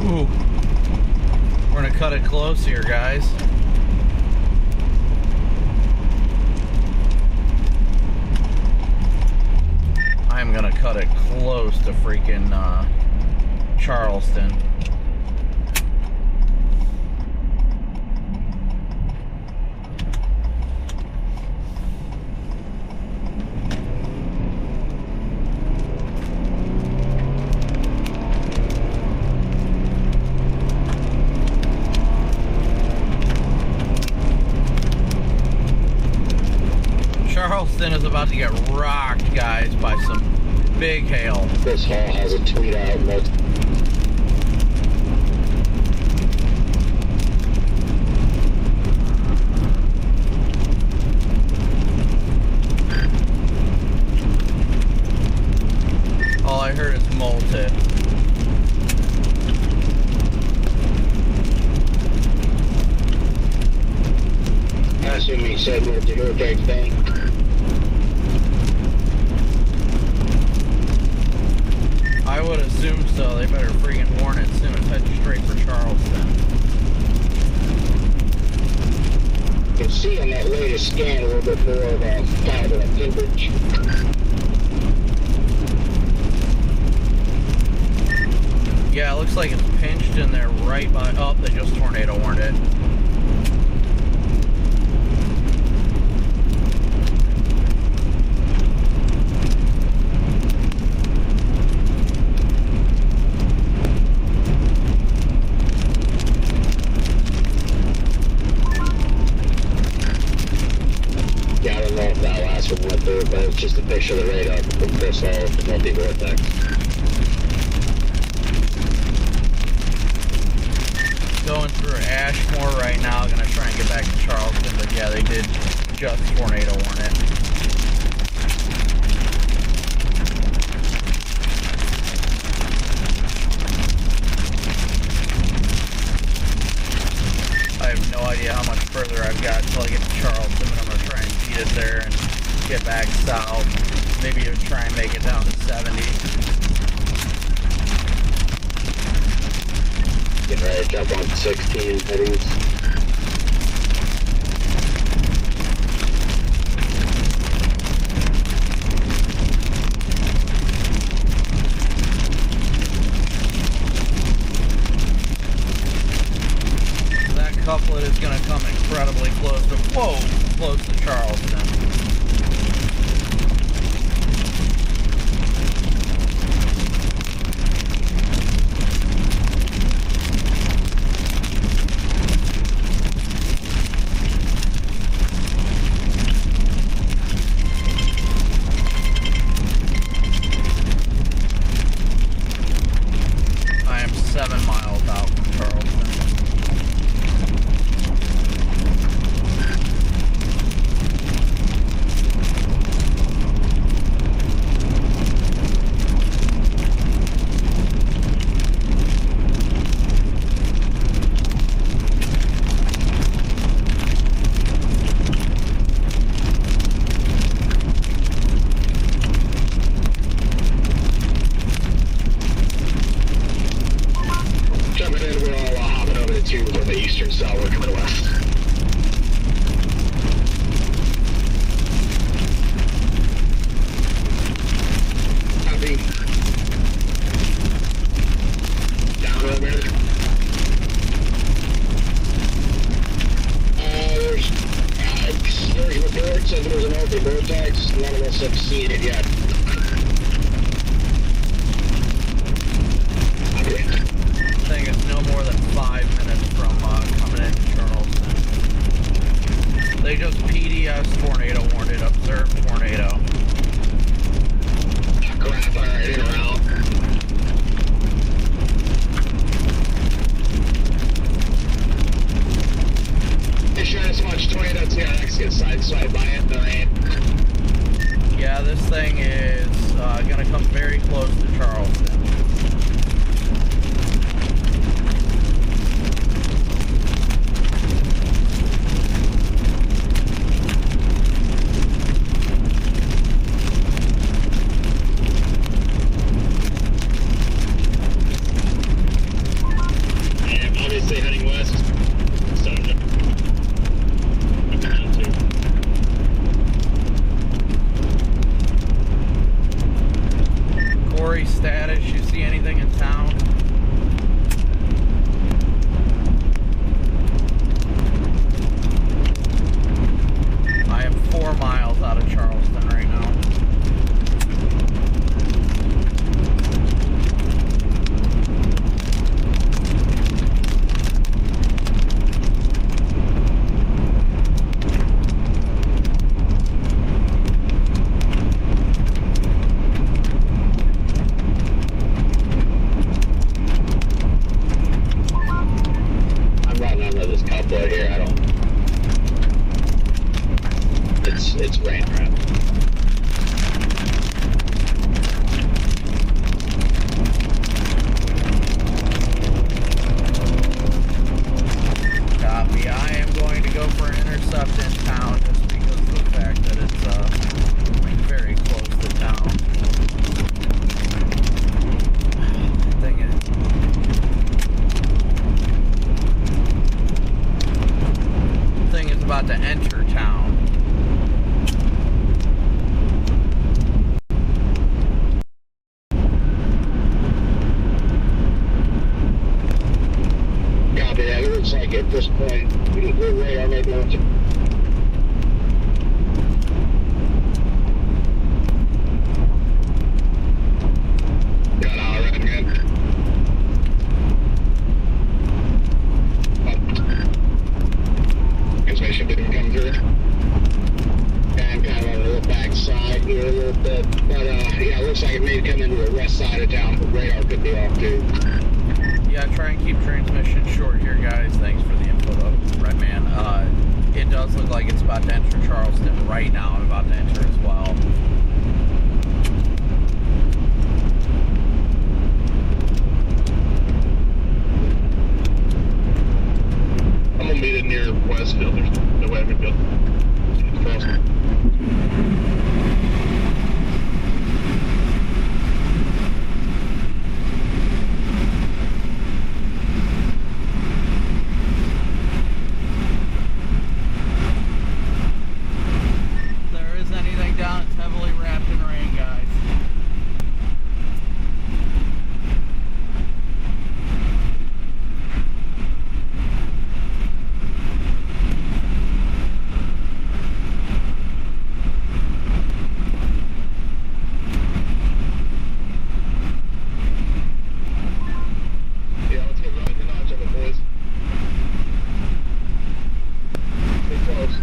Ooh. We're gonna cut it close here, guys. I'm gonna cut it close to freaking Charleston. Charleston is about to get rocked, guys, by some big hail. This hall has a tweet out. All I heard is molted. I assume he said we're the hurricane thing. I would assume so. They better freaking warn it soon. It's heading straight for Charleston. You can see on that latest scan a little bit more of a kind of a pinch. Yeah, it looks like it's pinched in there right by... Oh, they just tornado warned it. Yeah, I don't know if that last one went through, but it's just a picture of the radar from this all the multi-vortex. Going through Ashmore right now. Gonna try and get back to Charleston, but yeah, they did just tornado warn it. I have no idea how much further I've got until I get to Charleston, but I'm gonna try and beat it there and get back south. Maybe even try and make it down to 70. Getting ready to jump on 16 headings. Copic report says there's an open vortex. None of us have seen it yet. Thing is no more than 5 minutes from coming into Charleston. They just PDS tornado warned it. Observed tornado. Crap, alright, in or out. They showed us much tornado TRX get sideswiped by it in the rain. Yeah, this thing is gonna come very close to Charleston. Obviously heading west. Corey, status, you see anything in town? I am 4 miles out of Charleston right now. Here, I don't. It's rain crap. Copy. I am going to go for an intercept in town just because of the fact that it's very close to town. Thing is about to enter town. Copy that. It looks like at this point, we're right on that mountain. Got all right, man. Transmission didn't come through. Yeah, I'm kind of on the back side here a little bit. But, yeah, it looks like it may come into the west side of town, but radar could be off, too. Yeah, try and keep transmission short here, guys. Thanks for the info, though, Redman. It does look like it's about to enter Charleston right now. I'm about to enter as well. I'm gonna meet it near Westfield. There's no way I could go across. If there is anything down, it's heavily wrapped in rain, guys. Yeah, let's get right in the notch of it, boys. Stay close.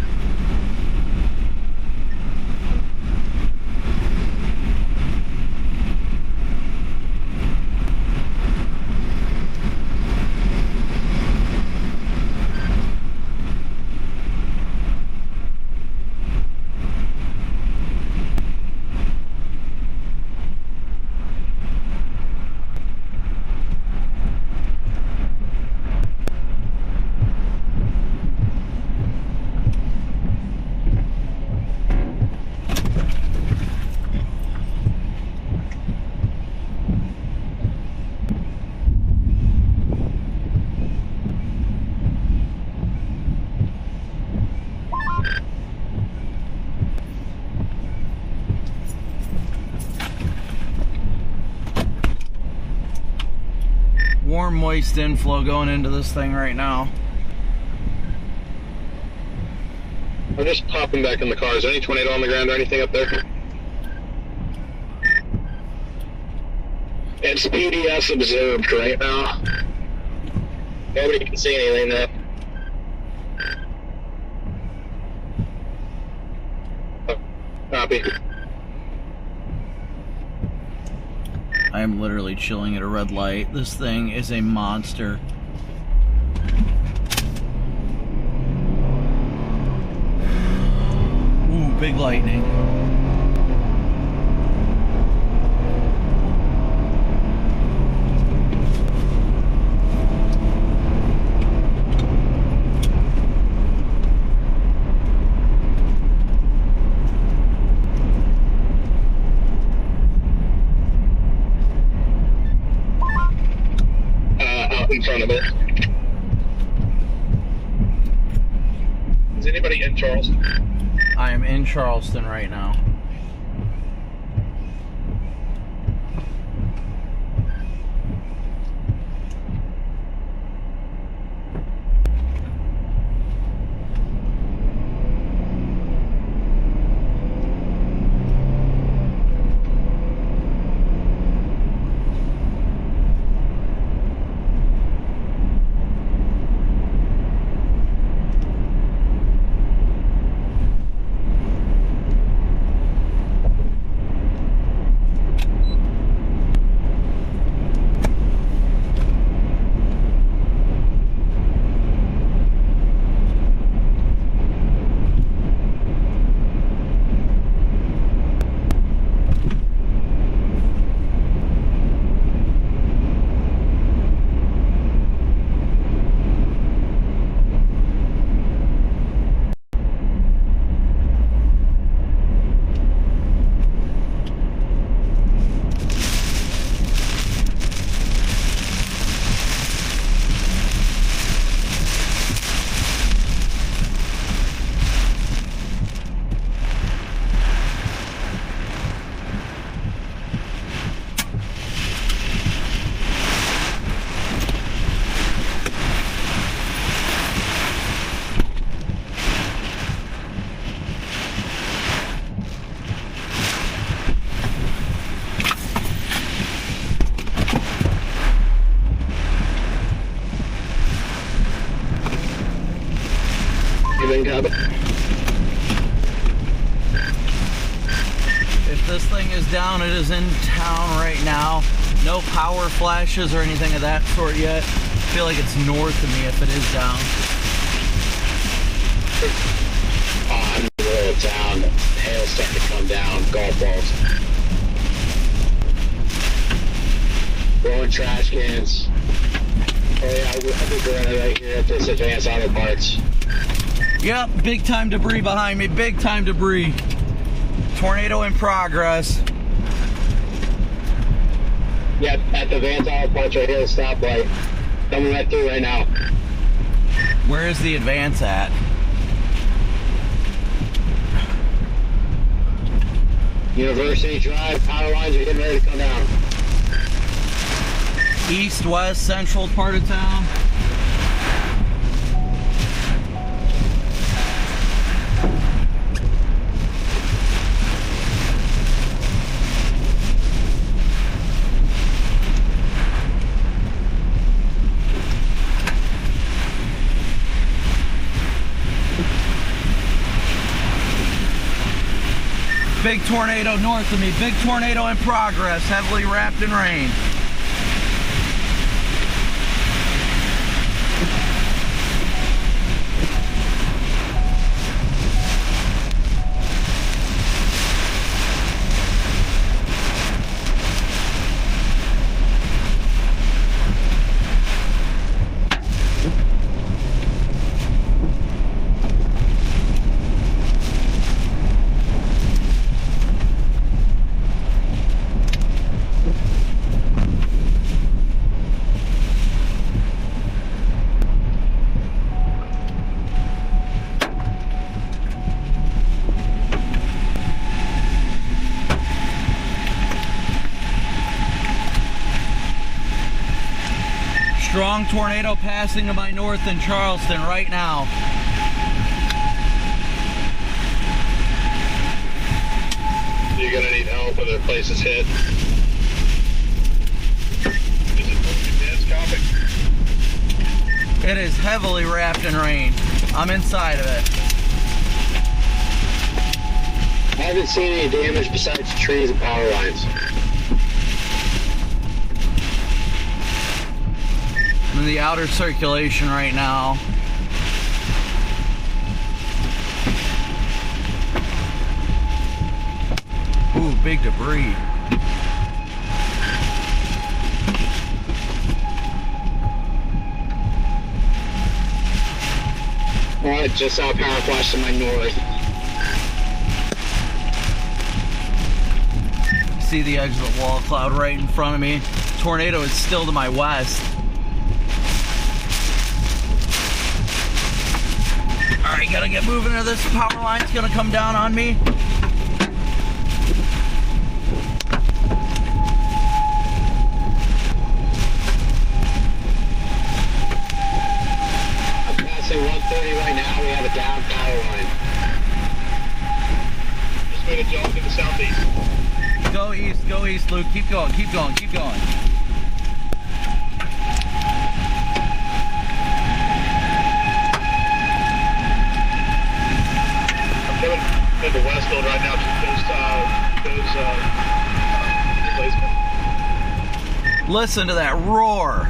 Warm, moist inflow going into this thing right now. I'm just popping back in the car. Is there any tornado on the ground or anything up there? It's PDS observed right now. Nobody can see anything though. Copy. I am literally chilling at a red light. This thing is a monster. Ooh, big lightning. In front of it. Is anybody in Charleston? I am in Charleston right now. If this thing is down, it is in town right now. No power flashes or anything of that sort yet. I feel like it's north of me if it is down. I'm in the middle of town. Hail's starting to come down. Golf balls. Throwing trash cans. Oh yeah, I think we're running right here at this Advanced Auto Parts. Yep, big time debris behind me. Big time debris. Tornado in progress. Yeah, at the Advanced Auto Parts right here, the stoplight. Coming right through right now. Where is the Advance at? University Drive, power lines are getting ready to come down. East, west, central part of town. Big tornado north of me. Big tornado in progress, heavily wrapped in rain. Strong tornado passing to my north in Charleston right now. where the place is hit. It's Copic. It is heavily wrapped in rain. I'm inside of it. I haven't seen any damage besides trees and power lines. I'm in the outer circulation right now. Ooh, big debris. Alright, just saw a power flash to my north. See the edge of the wall cloud right in front of me. Tornado is still to my west. Alright, gotta get moving or this power line's gonna come down on me. I'm passing 130 right now. We have a down power line. Just made a jump in the southeast. Go east, Luke. Keep going, keep going, keep going. I'm coming into Westfield right now to those Listen to that roar.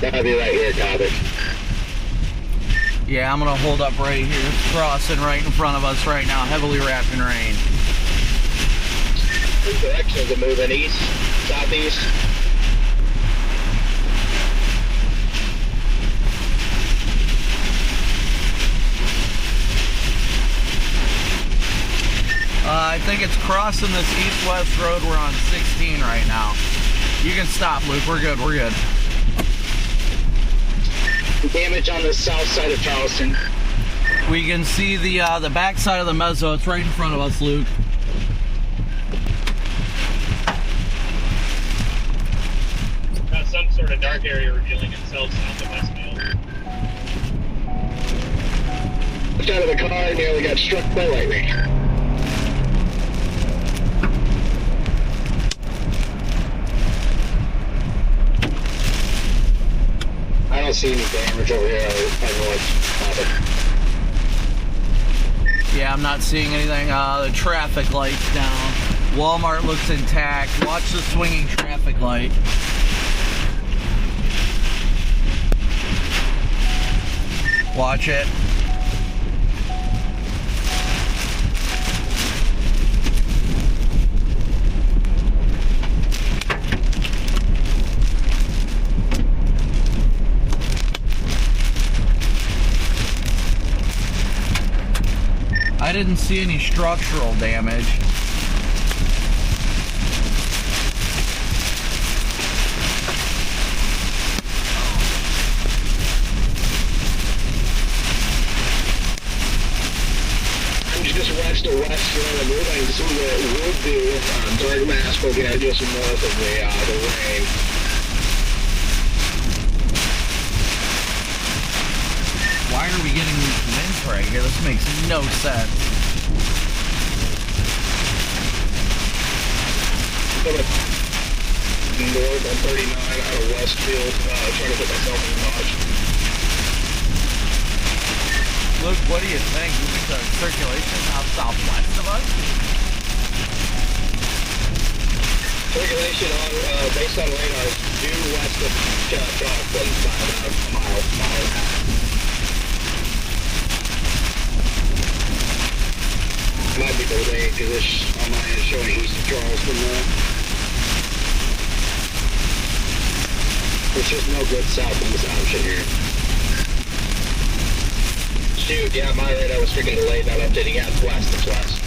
That'll be right here, Copic. Yeah, I'm gonna hold up right here. It's crossing right in front of us right now, heavily wrapped in rain. Which directions are moving? East, southeast? I think it's crossing this east-west road. We're on 16 right now. You can stop, Luke. We're good. We're good. Damage on the south side of Charleston. We can see the back side of the mezzo. It's right in front of us, Luke. Got some sort of dark area revealing itself south of Westfield. Looked out of the car and nearly got struck by lightning. I don't see any damage over here. I know what's happening. Yeah, I'm not seeing anything. The traffic light's down. Walmart looks intact. Watch the swinging traffic light. Watch it. I didn't see any structural damage. I'm just west of Westfield. We're going to see what it would do. Dark mass will get just north of the rain. Why are we getting these winds right here? This makes no sense. North on 39 out of Westfield, trying to put myself in Dodge. Luke, what do you think? You think the circulation out southwest of us? Circulation on, based on radar, due west of Charleston by about a mile and a half. Might be delayed because this on my end showing east of Charleston there. There's just no good southeast option here. Shoot, yeah, my radar was freaking delayed, not updating out west to west.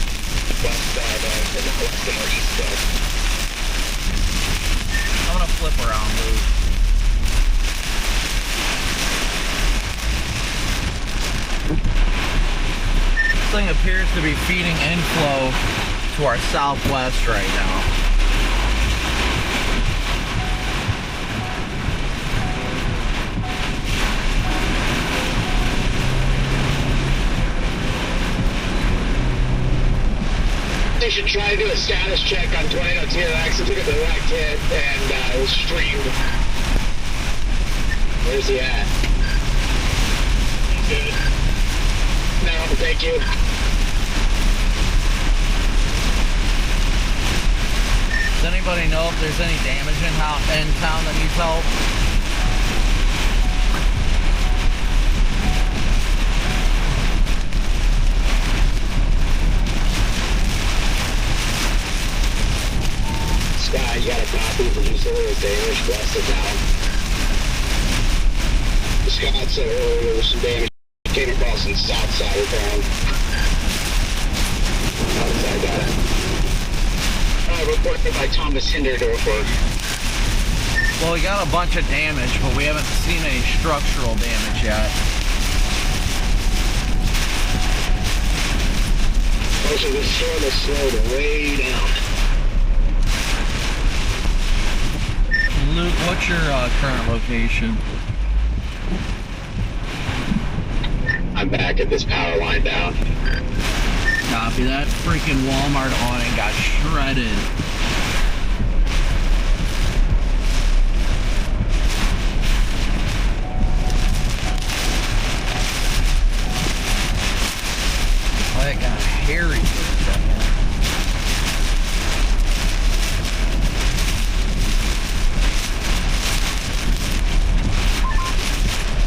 West, not west or east west. I'm gonna flip around, Luke. This thing appears to be feeding inflow to our southwest right now. probably should try to do a status check on Tornado TRX. I took a direct hit and it was streamed. Where's he at? Good. No, thank you. Does anybody know if there's any damage in town that needs help? Sky, you got a copy for you, so there was damage, blast it down. Scott said earlier there was some damage came across on the south side of town. I got it. Reported by Thomas Hinderdorfer. Well, we got a bunch of damage, but we haven't seen any structural damage yet. Most of the storm has slowed way down. Luke, what's your current location? I'm back at this power line down. Copy that. Freaking Walmart awning got shredded. Oh, that got hairy for a second.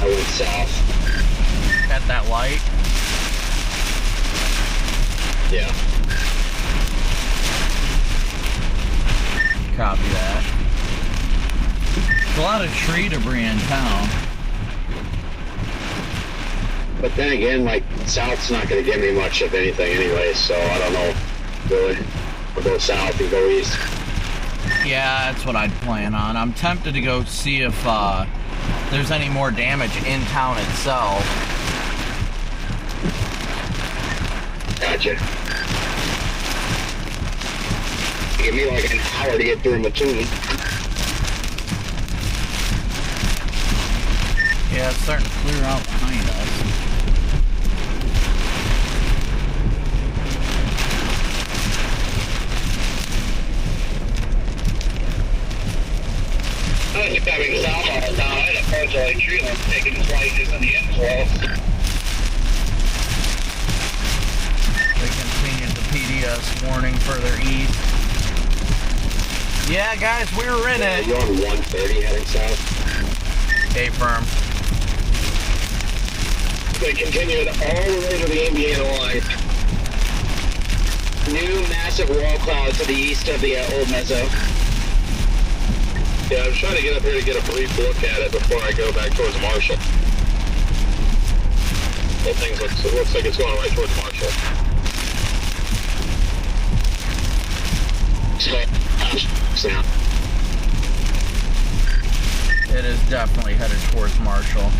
I went south. At that light? Yeah. Copy that. There's a lot of tree debris in town. But then again, like, south's not going to give me much of anything anyway, so I don't know. Really. I'll go south and go east. Yeah, that's what I'd plan on. I'm tempted to go see if there's any more damage in town itself. Gotcha. Give me like an hour to get through Mattoon. Yeah, it's starting to clear out behind us. I was having south all the time. I had a partially tree line taking slices in the inflow. They continued the PDS warning further east. Yeah, guys, we were in it. You're on 130 heading south. Okay, firm. They continued all the way to the Indiana line. New massive wall cloud to the east of the old mezzo. Yeah, I'm trying to get up here to get a brief look at it before I go back towards Marshall. Whole thing looks like it's going right towards Marshall. It is definitely headed towards Marshall.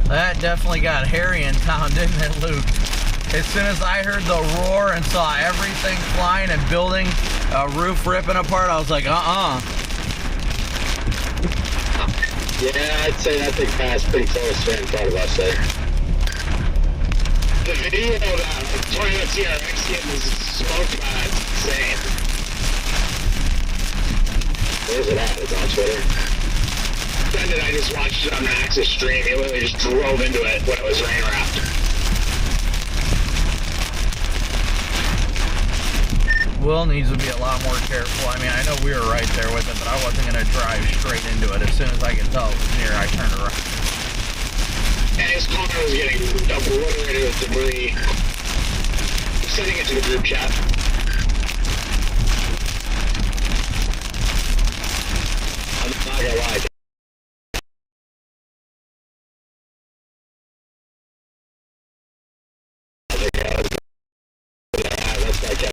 That definitely got hairy in town, didn't it, Luke? As soon as I heard the roar and saw everything flying and building, roof ripping apart, I was like, Yeah, I'd say that thing passed pretty close right in front of us there. The video of the Tornado TRX getting smoked by is insane. Where's it at? It's on Twitter. Friend and I just watched it on Max's stream. He literally just drove into it when it was rain wrapped. Will needs to be a lot more careful. I mean, I know we were right there with it, but I wasn't going to drive straight into it. As soon as I could tell it was near, I turned around. And his car was getting obliterated with debris. I'm sending it to the group chat. I'm not gonna lie. That's like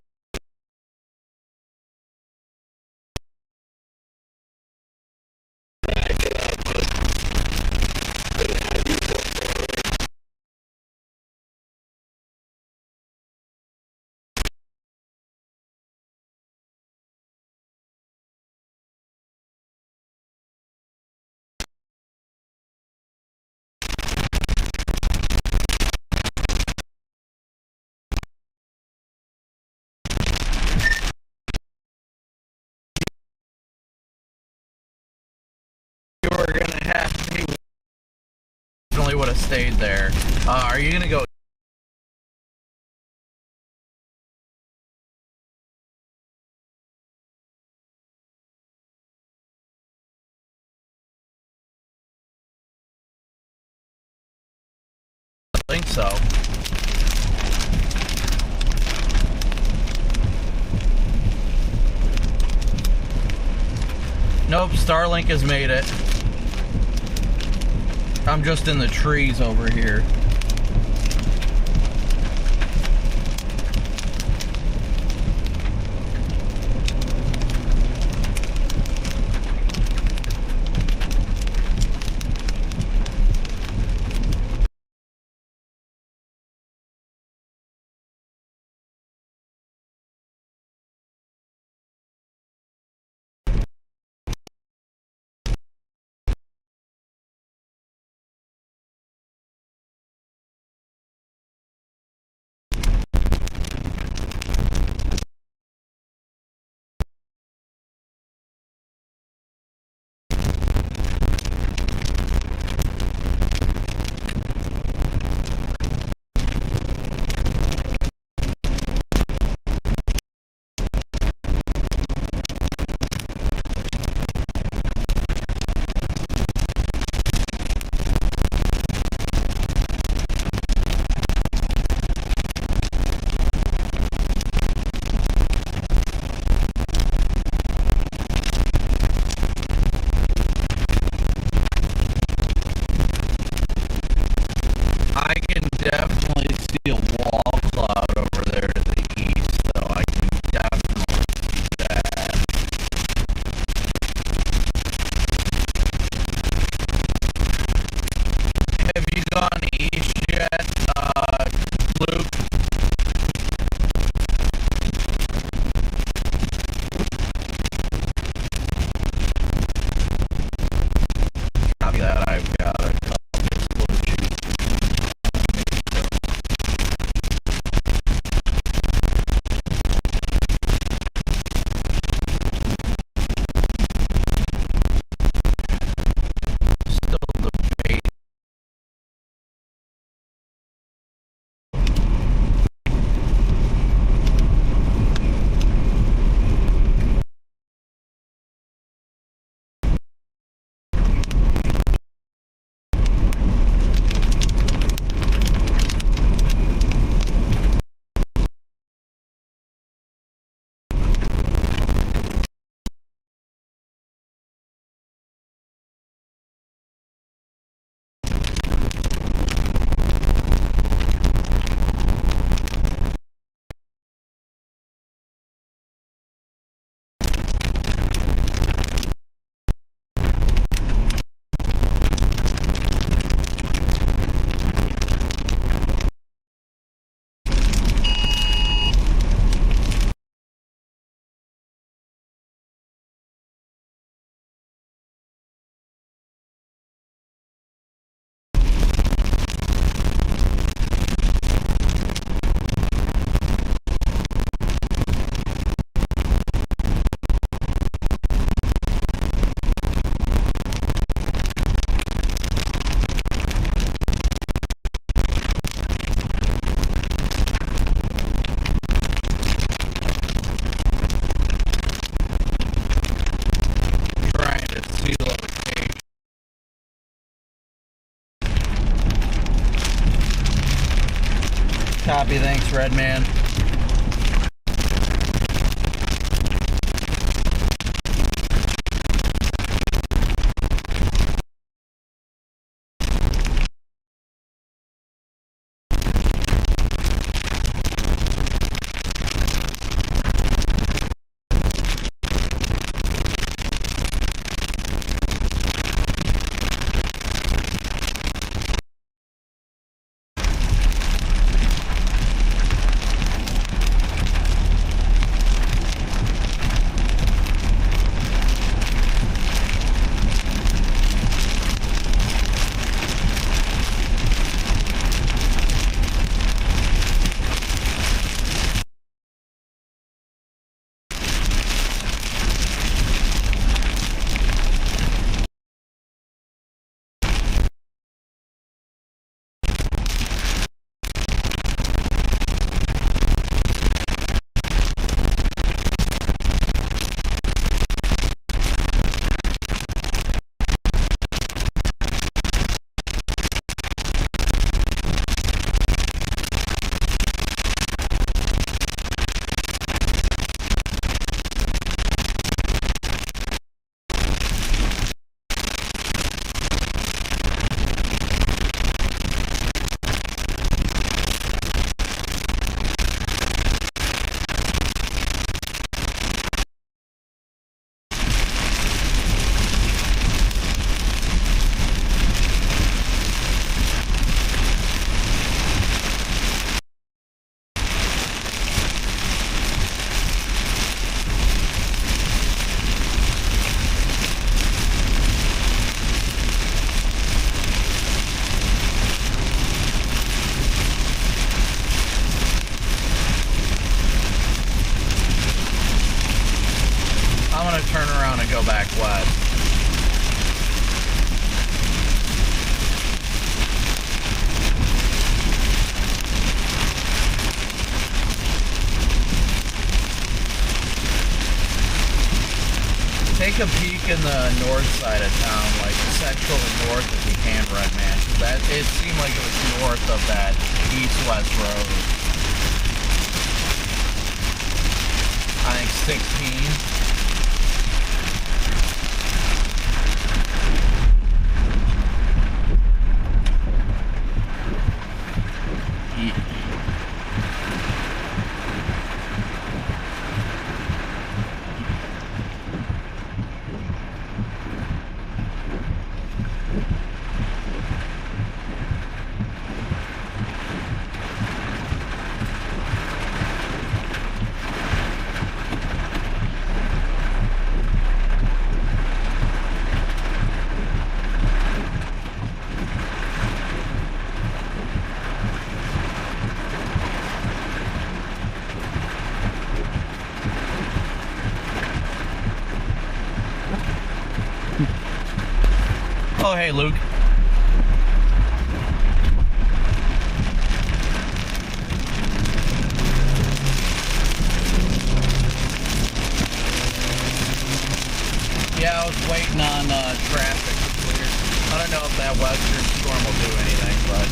have stayed there. Are you gonna go? I think so. Nope, Starlink has made it. I'm just in the trees over here. Definitely see a wall cloud over there to the east, so I can definitely see that. Have you gone east yet, Luke? Copy that, I've got a couple of Copy, thanks, Redman. west. Take a peek in the north side of town, like central and north if you can, Redman. That it seemed like it was north of that east-west road. I think 16. Oh, hey, Luke. Yeah, I was waiting on traffic to clear. I don't know if that western storm will do anything, but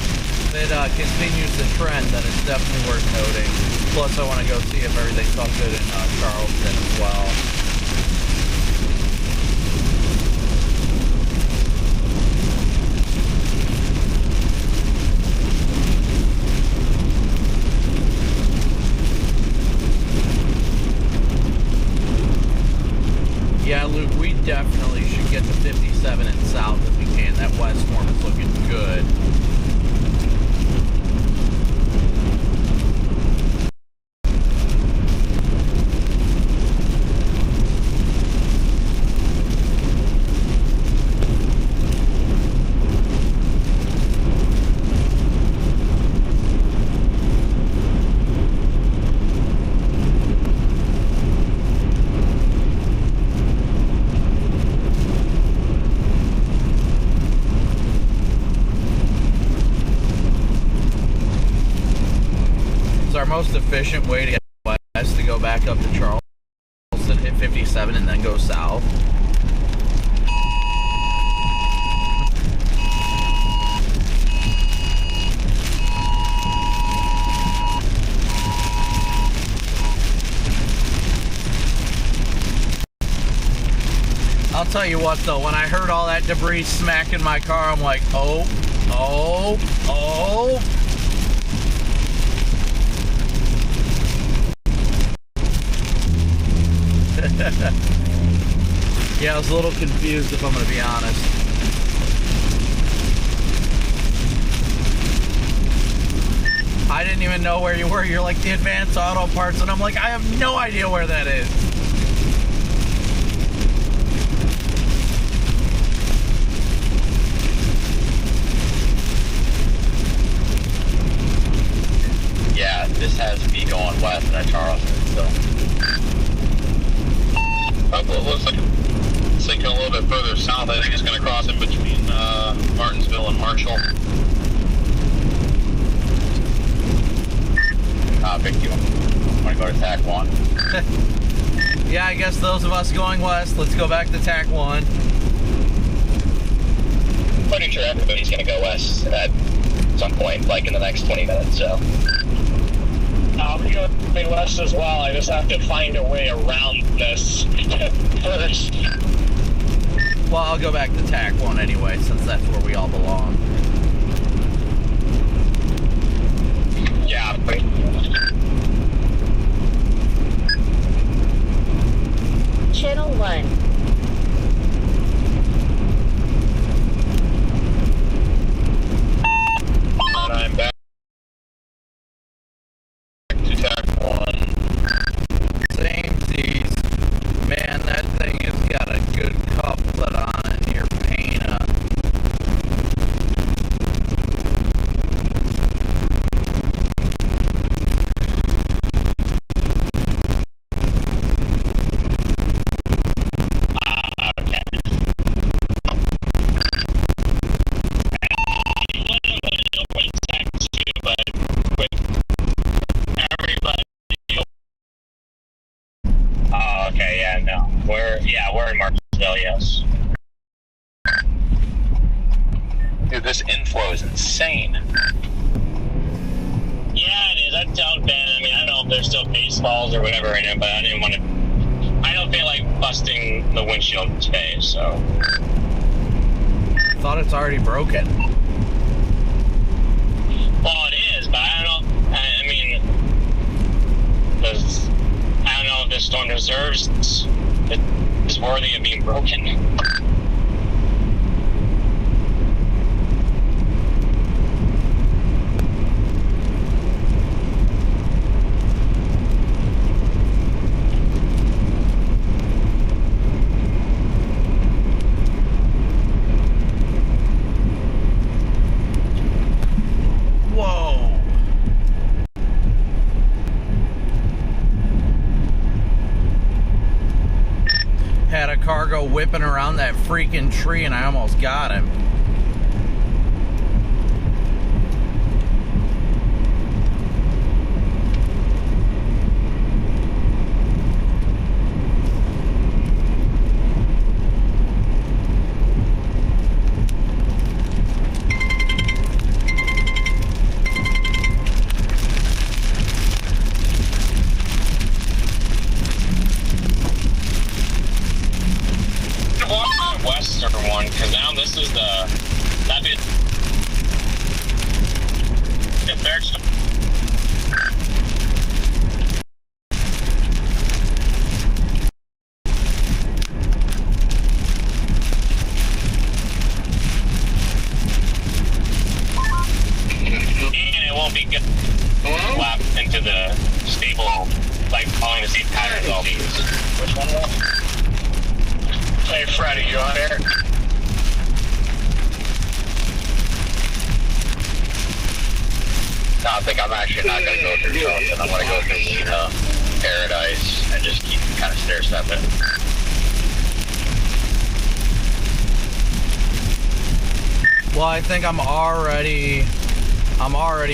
if it continues the trend, then it's definitely worth noting. Plus, I want to go see if everything's all good in Charleston as well. Yeah, Luke, we definitely should get to 57 and south if we can. That west storm is looking good. Our most efficient way to get west to go back up to Charleston, hit 57, and then go south. I'll tell you what though, when I heard all that debris smacking my car, I'm like, oh. Yeah, I was a little confused if I'm going to be honest. I didn't even know where you were. You're like the Advanced Auto Parts, and I'm like, I have no idea where that is. Yeah, this has to be going west at Charleston, so. Well, it looks like it's sinking a little bit further south. I think it's going to cross in between Martinsville and Marshall. Copic, you want to go to TAC 1? Yeah, I guess those of us going west, let's go back to TAC 1. Pretty sure everybody's going to go west at some point, like in the next 20 minutes, so. I'll be going west as well. I just have to find a way around this first. Well, I'll go back to TAC 1 anyway, since that's where we all belong. Yeah. Channel 1. And I'm back to TAC 1. Same D's. Man, that thing has got a good couplet on it, your paint. we're in Marksville, yes. Dude, this inflow is insane. Yeah, it is. I tell Ben, I mean, I don't know if there's still baseballs or whatever in it, but I didn't want to. I don't feel like busting the windshield today, so. Thought it's already broken. Well, it is, but I don't know. I mean, I don't know if this storm deserves. It's worthy of being broken. Had a cargo whipping around that freaking tree and I almost got him. Western one, because now this is that'd be the third storm. And it won't be good lap into the stable, like following the same patterns all these. Which one was? Hey, Freddy, you on there? No, I think I'm actually not going to go through Charleston. I'm going to go through Paradise and just keep kind of stair-stepping. Well, I think I'm already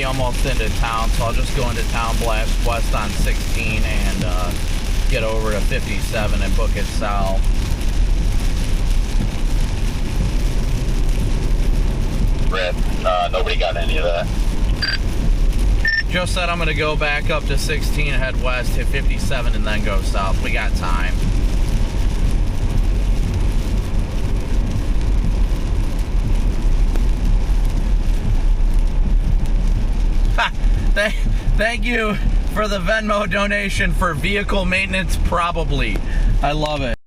almost into town, so I'll just go into town, blast west on 16 and get over to 57 and book it south. Rip, nobody got any of that. Just said I'm going to go back up to 16, head west, hit 57, and then go south. We got time. Thank you for the Venmo donation for vehicle maintenance, probably. I love it.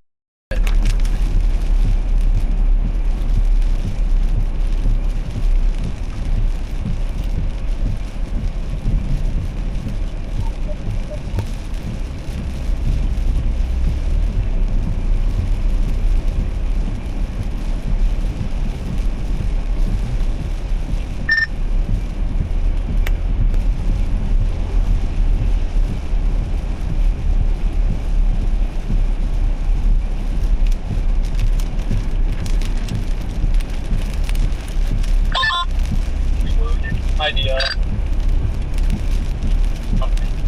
Idea.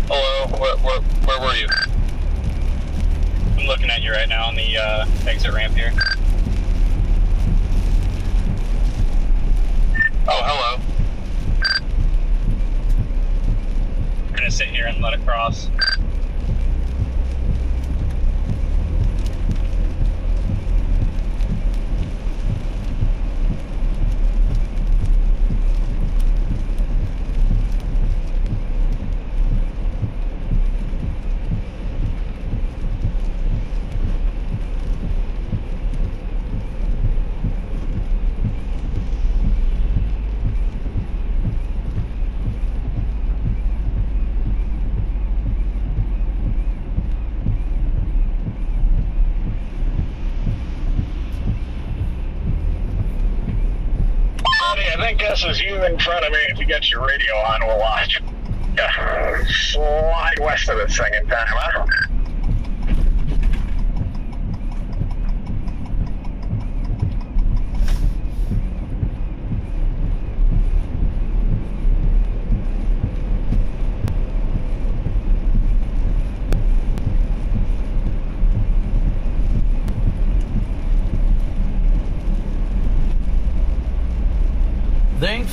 Hello, where were you? I'm looking at you right now on the exit ramp here. Oh, hello. I'm gonna sit here and let it cross. I think this is you in front of me. If you get your radio on, we'll watch. Yeah. Slide west of this thing in time, huh?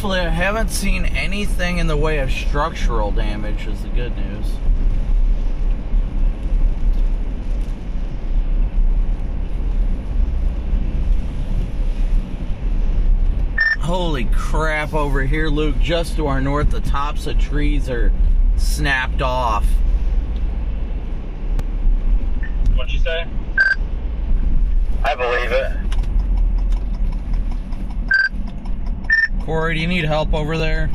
Thankfully, I haven't seen anything in the way of structural damage, is the good news. Holy crap, over here, Luke, just to our north, the tops of trees are snapped off. What'd you say? I believe it. Corey, do you need help over there?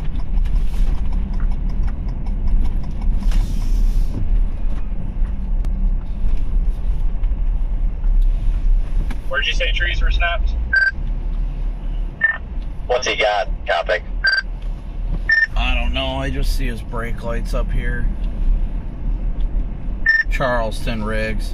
Where'd you say trees were snapped? What's he got, Copic? I don't know, I just see his brake lights up here. Charleston Riggs.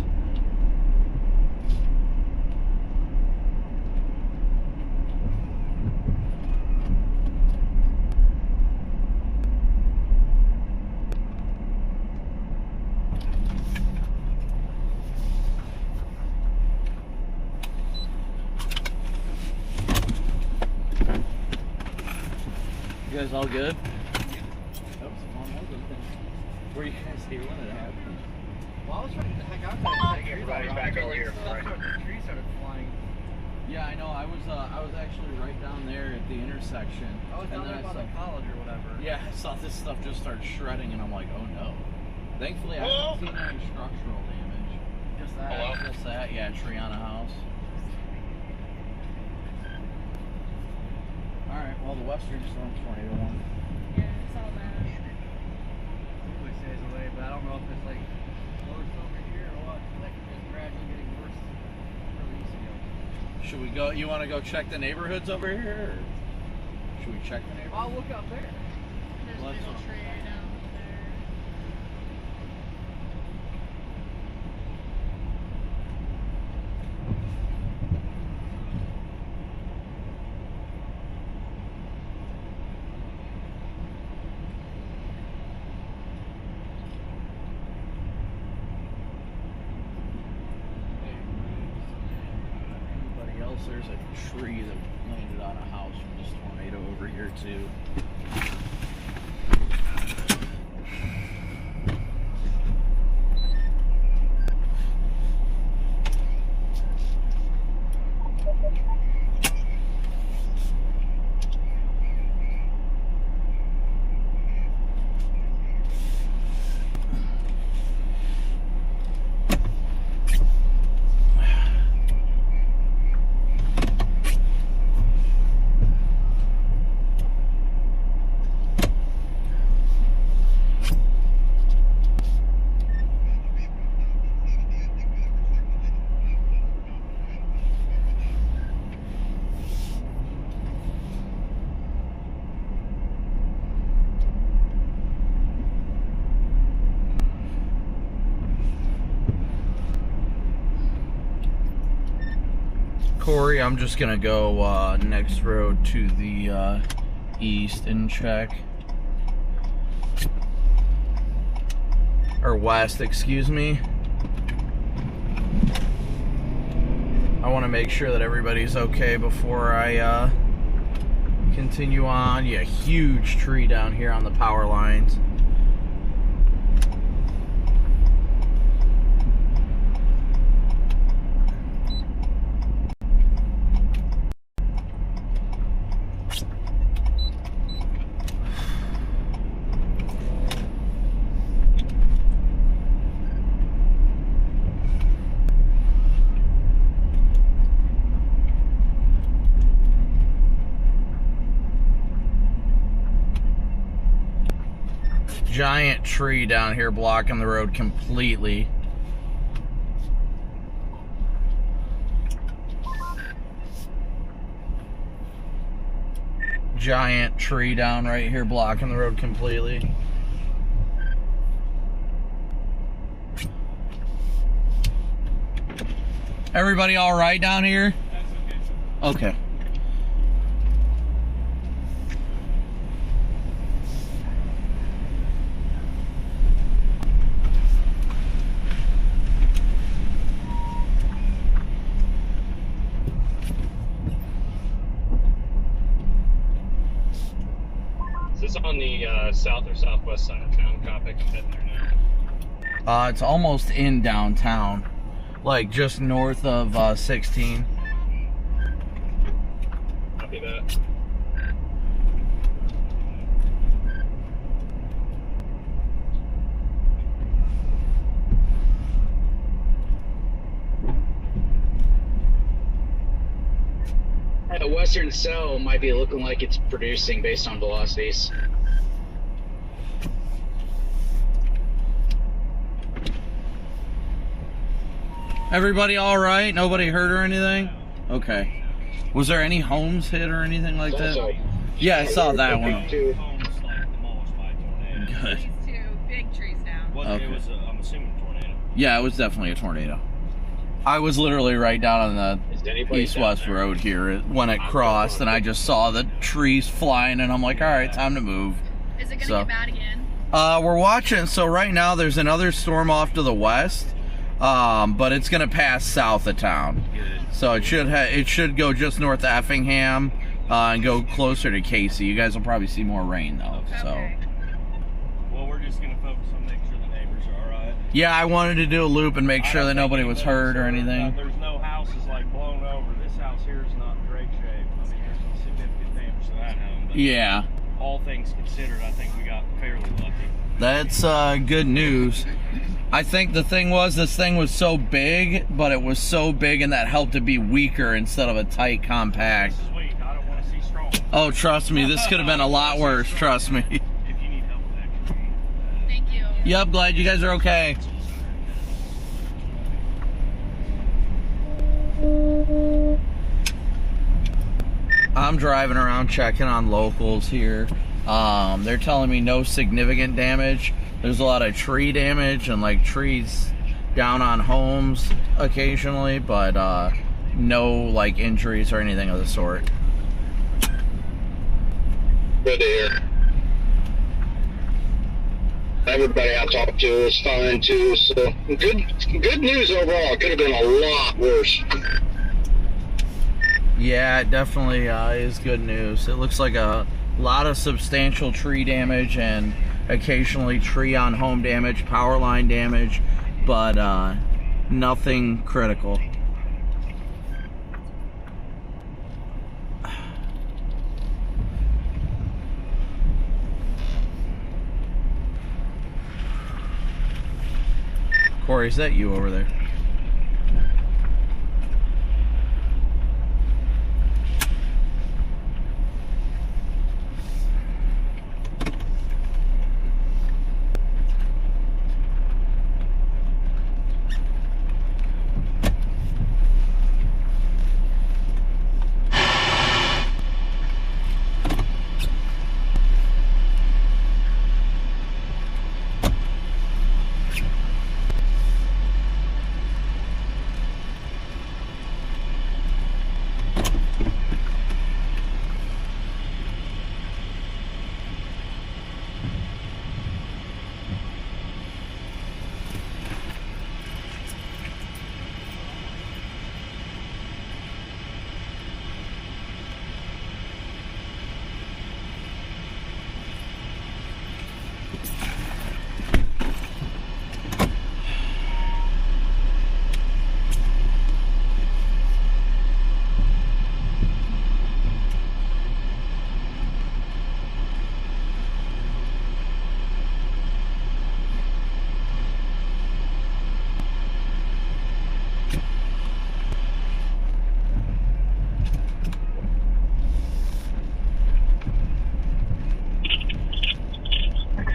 You guys all good? That was fun. Were you guys here when it happened? Well, I was trying to heck out there to get everybody back over here. The trees started flying. Yeah, I know. I was actually right down there at the intersection. I was down there by the college or whatever. Yeah, I saw this stuff just start shredding, and I'm like, oh no. Thankfully, I haven't seen any structural damage. Just that. Hello? Just that, yeah, tree on a house. Alright, well, the Western Storm Tornado one. Yeah, I saw that. Hopefully it stays away, but I don't know if it's like worse over here or what. It's like it's gradually getting worse really easy. Should we go? You want to go check the neighborhoods over here? Or should we check the neighborhoods? I'll look up there. There's a big old tree right down there. Anybody else? There's a tree that landed on a house from this tornado over here too. Corey, I'm just gonna go next road to the east and check. Or west, excuse me. I want to make sure that everybody's okay before I continue on. Yeah, huge tree down here on the power lines. Giant tree down here blocking the road completely. Giant tree down right here blocking the road completely. Everybody all right down here? Okay. south or southwest side of town, Copic. I'm heading there now. It's almost in downtown, like just north of 16. Copy that. The western cell might be looking like it's producing based on velocities. Everybody all right? Nobody hurt or anything? Okay. Was there any homes hit or anything like that? Yeah, I saw that one. Good. Two big trees down. Okay. It was, I'm assuming, a tornado. Yeah, it was definitely a tornado. I was literally right down on the east-west road here when it crossed, and I just saw the trees flying, and I'm like, all right, time to move. Is it going to get bad again? We're watching. So right now there's another storm off to the west, but it's going to pass south of town. So it should go just north of Effingham and go closer to Casey. You guys will probably see more rain, though. Okay. So. Well, we're just going to focus on making sure the neighbors are all right. Yeah, I wanted to do a loop and make sure that nobody was hurt or anything. There's no houses like blown over. This house here is not in great shape. I mean, there's some significant damage to that home. But Yeah. all things considered, I think we got fairly lucky. That's good news. I think the thing was, this thing was so big, but it was so big and that helped it be weaker instead of a tight, compact. This is weak. I don't want to see strong. Oh, trust me, this could have been a lot worse, trust me. If you need help with that. Thank you. Yep, glad you guys are okay. I'm driving around checking on locals here. They're telling me no significant damage. There's a lot of tree damage and like trees down on homes occasionally, but no like injuries or anything of the sort. Good to hear. Everybody I talked to was fine too, so good news overall. It could have been a lot worse. Yeah, it definitely is good news. It looks like a lot of substantial tree damage and occasionally tree on home damage, power line damage, but nothing critical. Corey, is that you over there?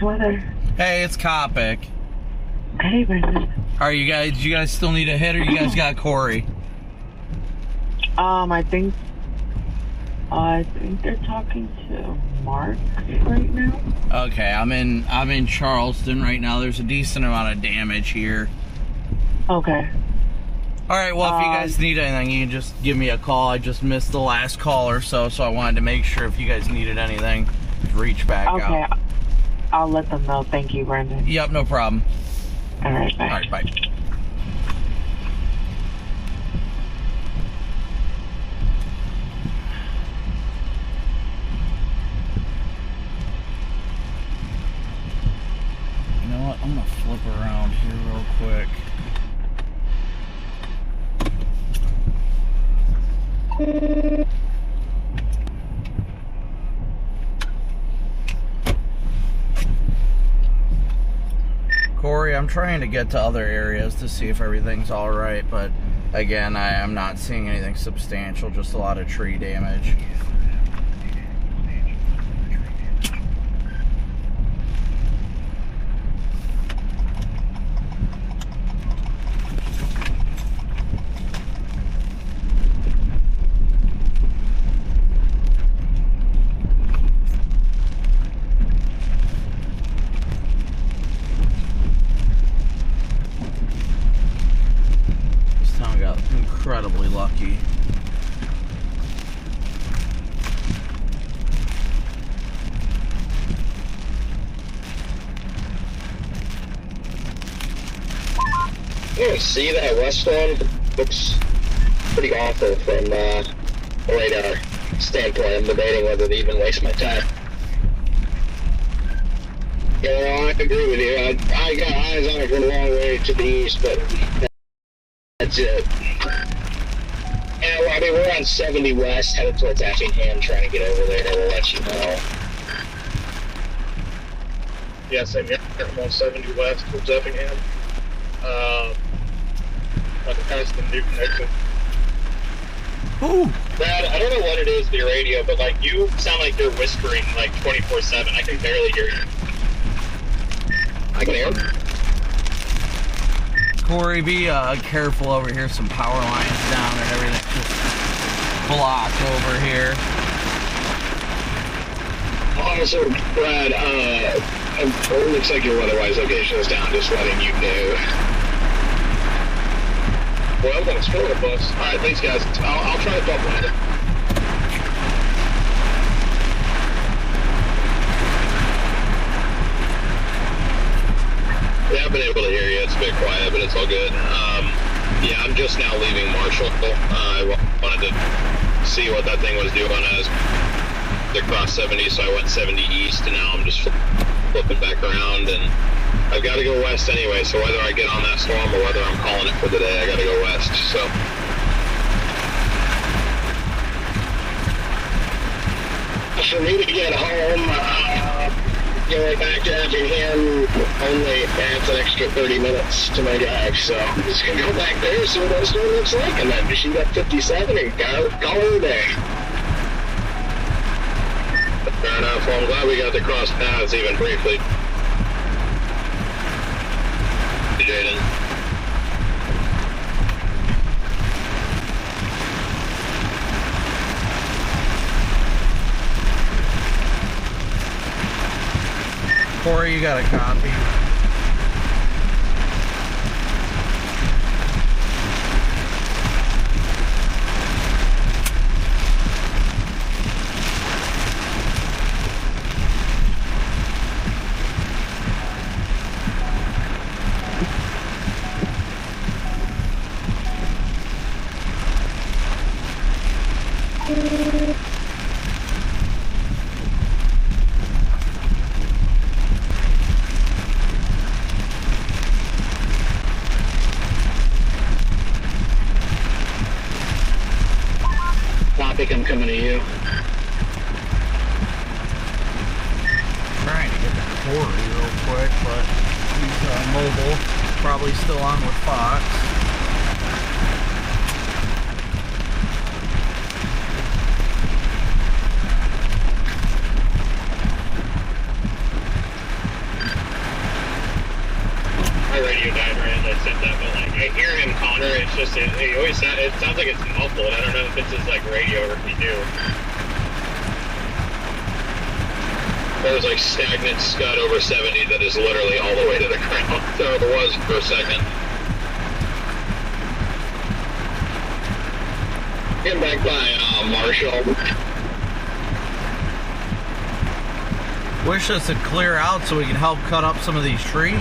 Weather. Hey, it's Copic. Hey, Brendan. Are you guys? Do you guys still need a hit, or you guys got Corey? I think they're talking to Mark right now. Okay, I'm in Charleston right now. There's a decent amount of damage here. Okay. All right. Well, if you guys need anything, you can just give me a call. I just missed the last call or so I wanted to make sure if you guys needed anything, reach back out. Okay. I'll let them know. Thank you, Brendan. Yep, no problem. All right, bye. All right, bye. I'm gonna flip around here real quick. Corey, I'm trying to get to other areas to see if everything's alright, but again, I am not seeing anything substantial, just a lot of tree damage. Incredibly lucky. You see that west one? Looks pretty awful from a radar standpoint. I'm debating whether to even waste my time. Yeah, I agree with you. I got eyes on it from a long way to the east, but that's it. Yeah, well, I mean, we're on 70 west, headed towards Effingham, trying to get over there. We'll let you know. Yeah, same here. I'm on 70 west towards Effingham. About to pass the Newton exit. Ooh. Brad, I don't know what it is with your radio, but like you sound like you're whispering like 24/7. I can barely hear you. I can hear. Corey, be careful over here. Some power lines down and everything just blocked over here. Also, Brad, it looks like your weather-wise location is down. Just letting you know. Well, I'm gonna score the bus. All right, thanks, guys. I'll try to bump later. Yeah, I've been able to hear you. It's a bit quiet, but it's all good. Yeah, I'm just now leaving Marshall. I wanted to see what that thing was doing as they crossed 70, so I went 70 east, and now I'm just flipping back around, and I've got to go west anyway, so whether I get on that storm or whether I'm calling it for the day, I got to go west, so. For me to get home, going back to Effingham only adds an extra 30 minutes to my drive, so I'm just going to go back there, see what that storm looks like, and then shoot up 57 and call it a day. Fair enough. Well, I'm glad we got to cross paths even briefly. Jaden. Corey, you got a copy? Copic, I'm coming to you. Trying to get to Corey real quick, but he's mobile. Probably still on with Fox. My radio died right as I said that, but like I hear him, Connor. It's just it sounds like it's muffled. I don't know if it's his like radio or if you do. There's like stagnant scud over 70 that is literally all the way to the ground. There it was for a second. Getting back by Marshall. Wish us to clear out so we can help cut up some of these trees.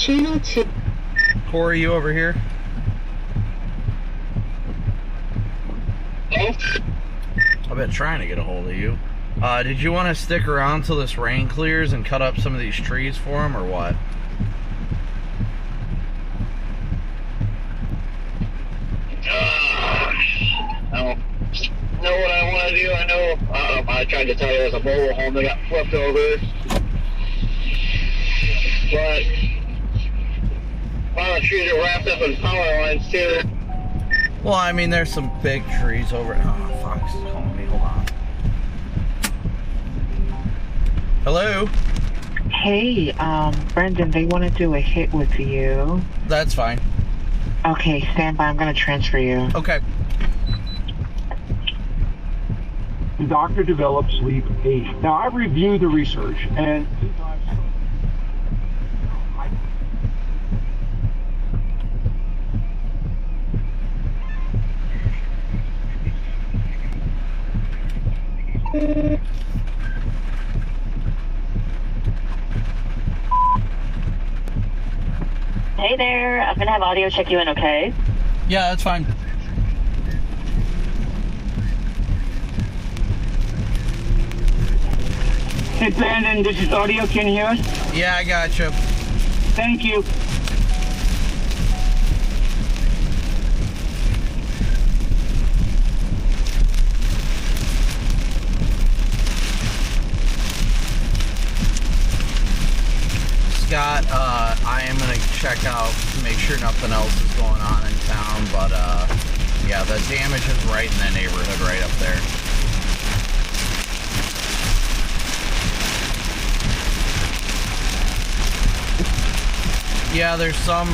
Channel 2. Corey, you over here? Oh? I've been trying to get a hold of you. Did you want to stick around till this rain clears and cut up some of these trees for them, or what? I don't know what I want to do. I know I tried to tell you there's a mobile home that got flipped over. But a lot of trees are wrapped up in power lines too. Well, I mean, there's some big trees over. Oh, Fox is calling me. Hold on. Hello? Hey, Brendan, they want to do a hit with you. That's fine. Okay, stand by. I'm going to transfer you. Okay. The doctor developed sleep aid. Now, I've reviewed the research, and Hey there, I'm gonna have audio check you in, okay? Yeah, that's fine. Hey Brandon, this is audio, can you hear us? Yeah, I got you. Thank you. Scott, I am going to check out to make sure nothing else is going on in town, but yeah, the damage is right in that neighborhood right up there. Yeah, there's some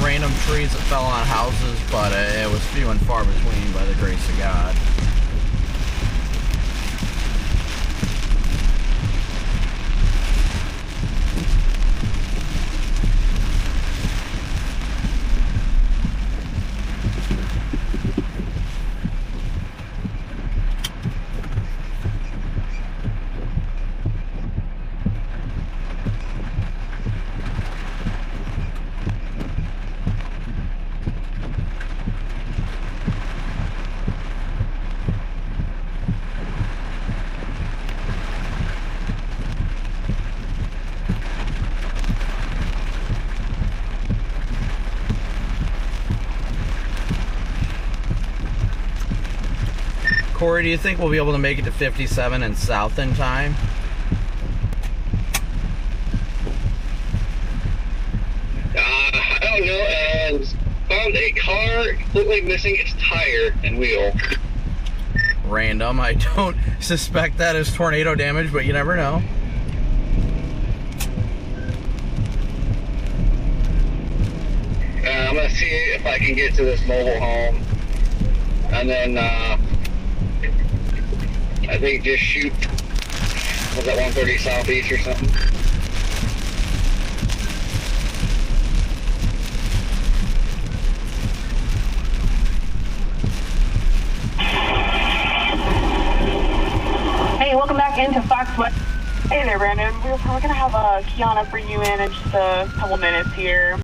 random trees that fell on houses, but it was few and far between by the grace of God. Corey, do you think we'll be able to make it to 57 and south in time? I don't know, and found a car completely missing its tire and wheel. Random. I don't suspect that as tornado damage, but you never know. I'm going to see if I can get to this mobile home, and then I think just shoot, was that 130 southeast or something? Hey, welcome back into Fox West. Hey there, Brandon. We're going to have Kiana bring you in just a couple minutes here.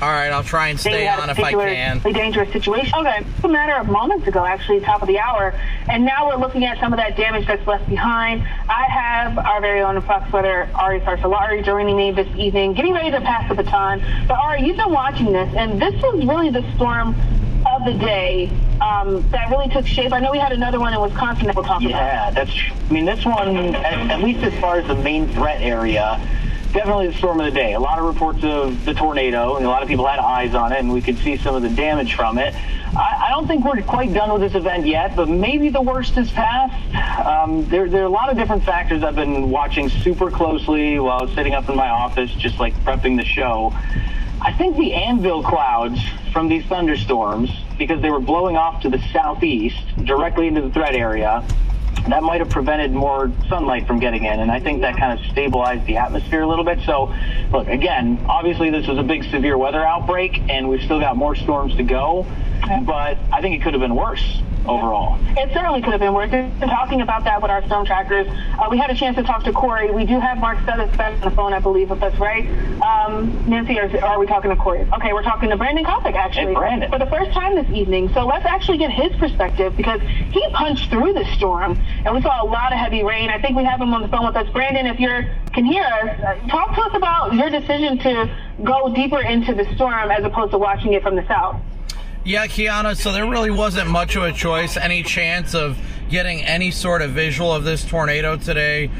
Alright, I'll try and stay on if I can. A dangerous situation. Okay, a matter of moments ago, actually, top of the hour, and now we're looking at some of that damage that's left behind. I have our very own Fox Weather, Ari Sarsalari, joining me this evening, getting ready to pass the baton. But Ari, you've been watching this, and this was really the storm of the day that really took shape. I know we had another one in Wisconsin that we'll talk about. Yeah, I mean, this one, at least as far as the main threat area, definitely the storm of the day. A lot of reports of the tornado, and a lot of people had eyes on it, and we could see some of the damage from it. I don't think we're quite done with this event yet, but maybe the worst is past. There are a lot of different factors I've been watching super closely while I was sitting up in my office, just like prepping the show. I think the anvil clouds from these thunderstorms, because they were blowing off to the southeast, directly into the threat area, that might have prevented more sunlight from getting in, and I think that kind of stabilized the atmosphere a little bit. So, look, again, obviously this was a big severe weather outbreak, and we've still got more storms to go. but I think it could have been worse overall. It certainly could have been worse. We've been talking about that with our storm trackers. We had a chance to talk to Corey. We do have Mark Suthers back on the phone, I believe, if that's right. Nancy, or are we talking to Corey? Okay, we're talking to Brandon Copic, actually. Hey, Brandon. For the first time this evening. So let's actually get his perspective, because he punched through the storm, and we saw a lot of heavy rain. I think we have him on the phone with us. Brandon, if you can hear us, talk to us about your decision to go deeper into the storm as opposed to watching it from the south. Yeah, Kiana, so there really wasn't much of a choice, any chance of getting any sort of visual of this tornado today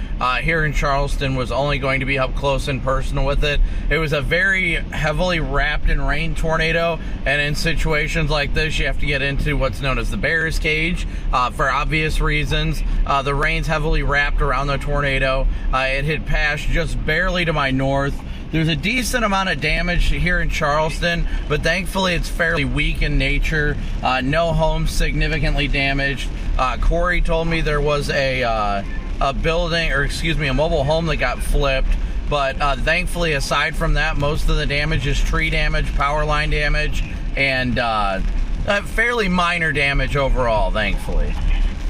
here in Charleston was only going to be up close and personal with it. It was a very heavily wrapped in rain tornado, and in situations like this you have to get into what's known as the bear's cage for obvious reasons. The rain's heavily wrapped around the tornado. It had passed just barely to my north. There's a decent amount of damage here in Charleston, but thankfully it's fairly weak in nature. No homes significantly damaged. Corey told me there was a building, or excuse me, a mobile home that got flipped. But thankfully, aside from that, most of the damage is tree damage, power line damage, and fairly minor damage overall, thankfully.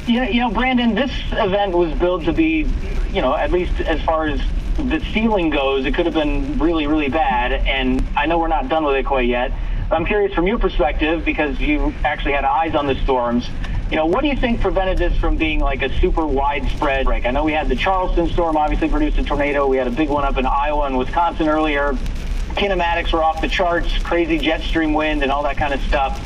Yeah, Brandon, this event was billed to be, at least as far as the ceiling goes, it could have been really, really bad, and I know we're not done with it quite yet. But I'm curious from your perspective, because you actually had eyes on the storms, what do you think prevented this from being like a super widespread break? I know we had the Charleston storm obviously produced a tornado. We had a big one up in Iowa and Wisconsin earlier. Kinematics were off the charts, crazy jet stream wind and all that kind of stuff.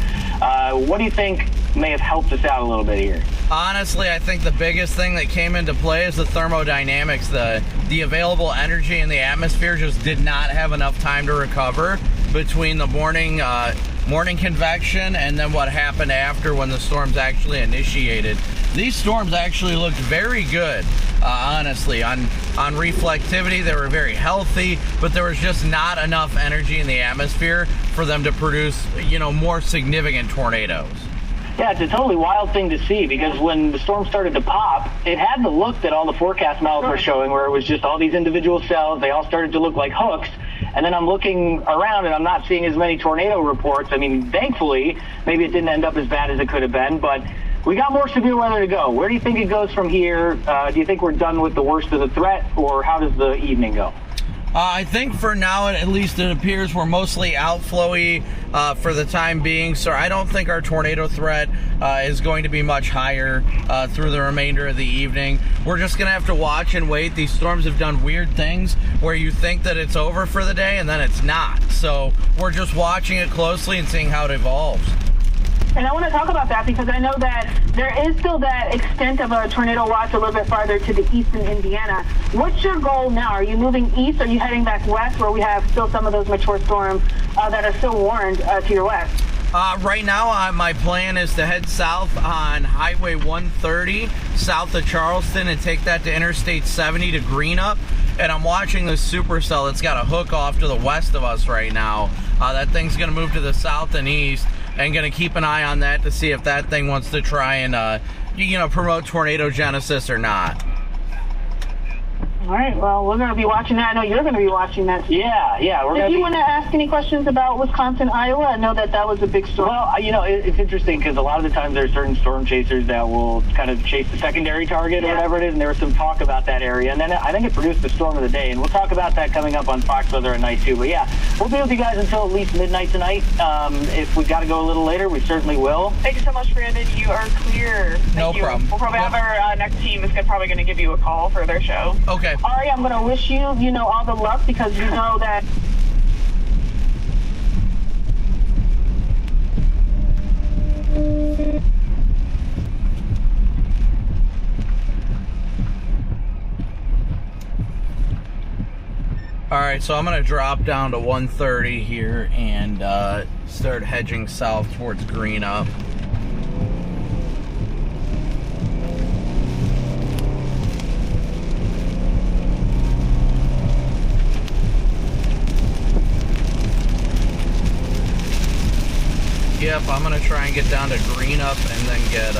What do you think may have helped us out a little bit here? Honestly, I think the biggest thing that came into play is the thermodynamics. The available energy in the atmosphere just did not have enough time to recover between the morning convection and then what happened after when the storms actually initiated. These storms actually looked very good, honestly. On reflectivity, they were very healthy, but there was just not enough energy in the atmosphere for them to produce, more significant tornadoes. Yeah, it's a totally wild thing to see, because when the storm started to pop, it had the look that all the forecast models were showing, where it was just all these individual cells. They all started to look like hooks. And then I'm looking around and I'm not seeing as many tornado reports. I mean, thankfully, maybe it didn't end up as bad as it could have been, but we got more severe weather to go. Where do you think it goes from here? Do you think we're done with the worst of the threat, or how does the evening go? I think for now, at least it appears we're mostly outflowy for the time being, so I don't think our tornado threat is going to be much higher through the remainder of the evening. We're just going to have to watch and wait. These storms have done weird things where you think that it's over for the day and then it's not. So we're just watching it closely and seeing how it evolves. And I want to talk about that because I know that there is still that extent of a tornado watch a little bit farther to the east in Indiana. What's your goal now? Are you moving east? Or are you heading back west where we have still some of those mature storms that are still warned to your west? Right now, my plan is to head south on Highway 130 south of Charleston and take that to Interstate 70 to Greenup. And I'm watching this supercell that's got a hook off to the west of us right now. That thing's going to move to the south and east, and going to keep an eye on that to see if that thing wants to try and, promote tornado genesis or not. All right, well, we're going to be watching that. I know you're going to be watching that. Yeah. If you want to ask any questions about Wisconsin, Iowa, I know that was a big storm. Well, it's interesting because a lot of the times there are certain storm chasers that will kind of chase the secondary target or whatever it is, and there was some talk about that area. And then I think it produced the storm of the day, and we'll talk about that coming up on Fox Weather at night, too. But yeah, we'll be with you guys until at least midnight tonight. If we got to go a little later, we certainly will. Thank you so much, Brandon. You are clear. No problem. We'll probably have our next team is probably going to give you a call for their show. Okay. Ari, I'm going to wish you, all the luck because you know that. All right, so I'm going to drop down to 130 here and start hedging south towards Greenup. Yep, I'm gonna try and get down to Greenup and then get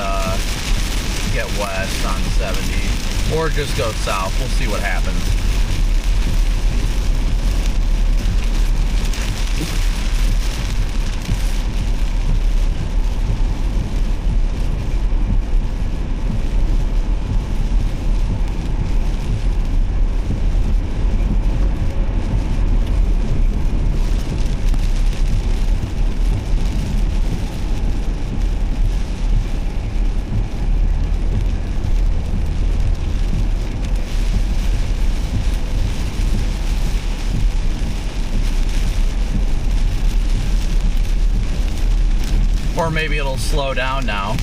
west on 70, or just go south. We'll see what happens. Or maybe it'll slow down now.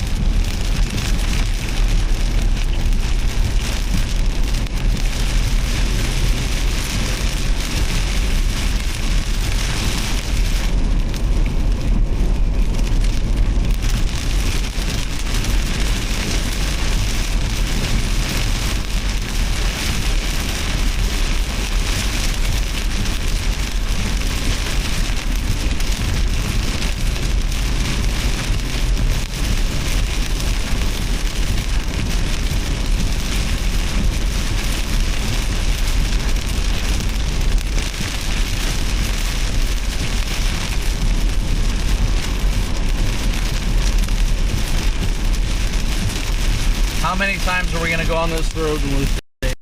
How many times are we going to go on this road and lose data?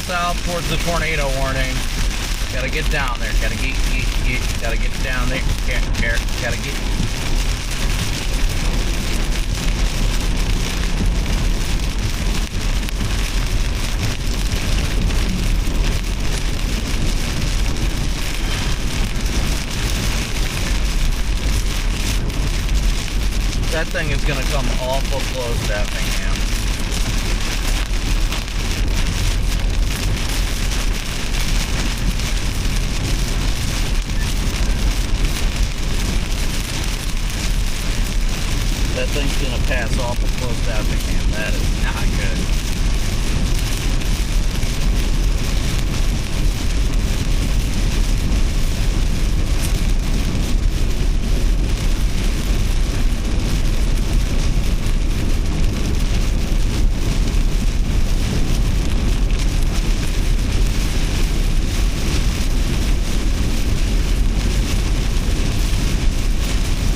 South towards the tornado warning. Gotta get down there. Gotta get down there. Gotta get. That thing is gonna come awful close to Effingham. That thing's gonna pass awful close to Effingham. That is not good.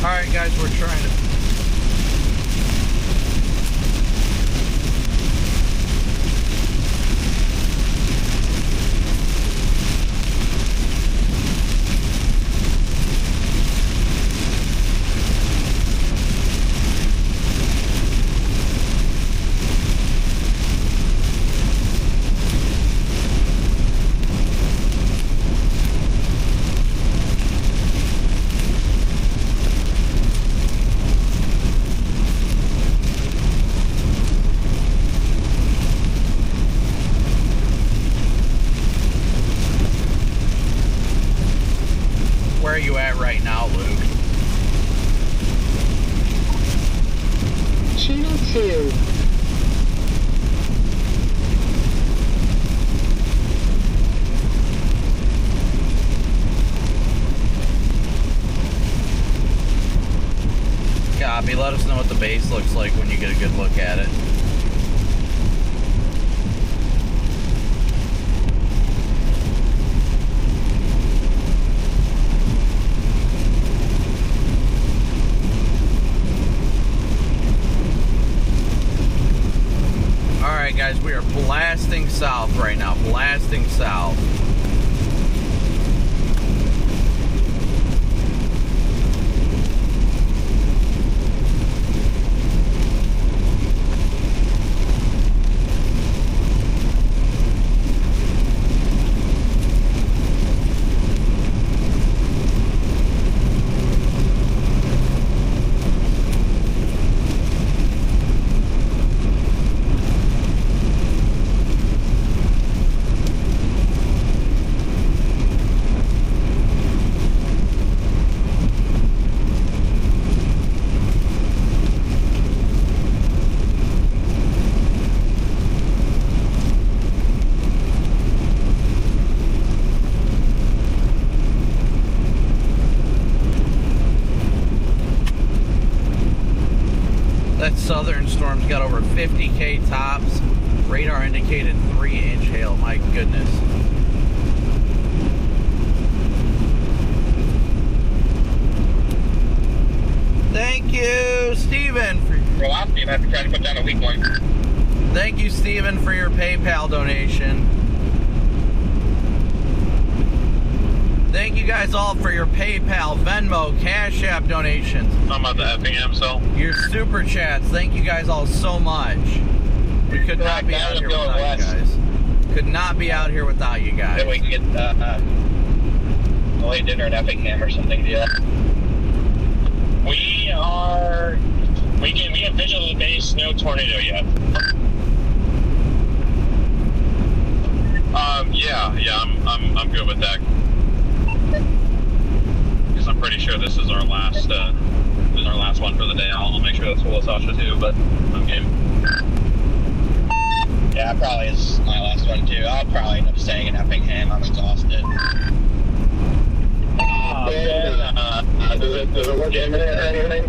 Alright guys, we're trying to... Where are you at right now, Luke? Channel 2. Copy. Let us know what the base looks like when you get a good look at it. Alright guys, we are blasting south right now. Blasting south. That southern storm's got over 50K tops. Radar indicated 3-inch hail. My goodness. Thank you, Steven. Well, I'm going to have to try to put down a weak one. Thank you, Steven, for your PayPal donation. Thank you guys all for your PayPal, Venmo, Cash App donations. Talking about the Effingham cell? Your super chats. Thank you guys all so much. We could not be out here without you guys. Could not be out here without you guys. Then we can get a late dinner at Effingham or something. Yeah. We have visual of the base, no tornado yet. I'm good with that. Because I'm pretty sure this is our last one for the day. I'll make sure that's full of Sasha too, but I'm game. Yeah, probably is my last one too. I'll probably end up staying in Effingham. I'm exhausted. Does it look imminent or anything?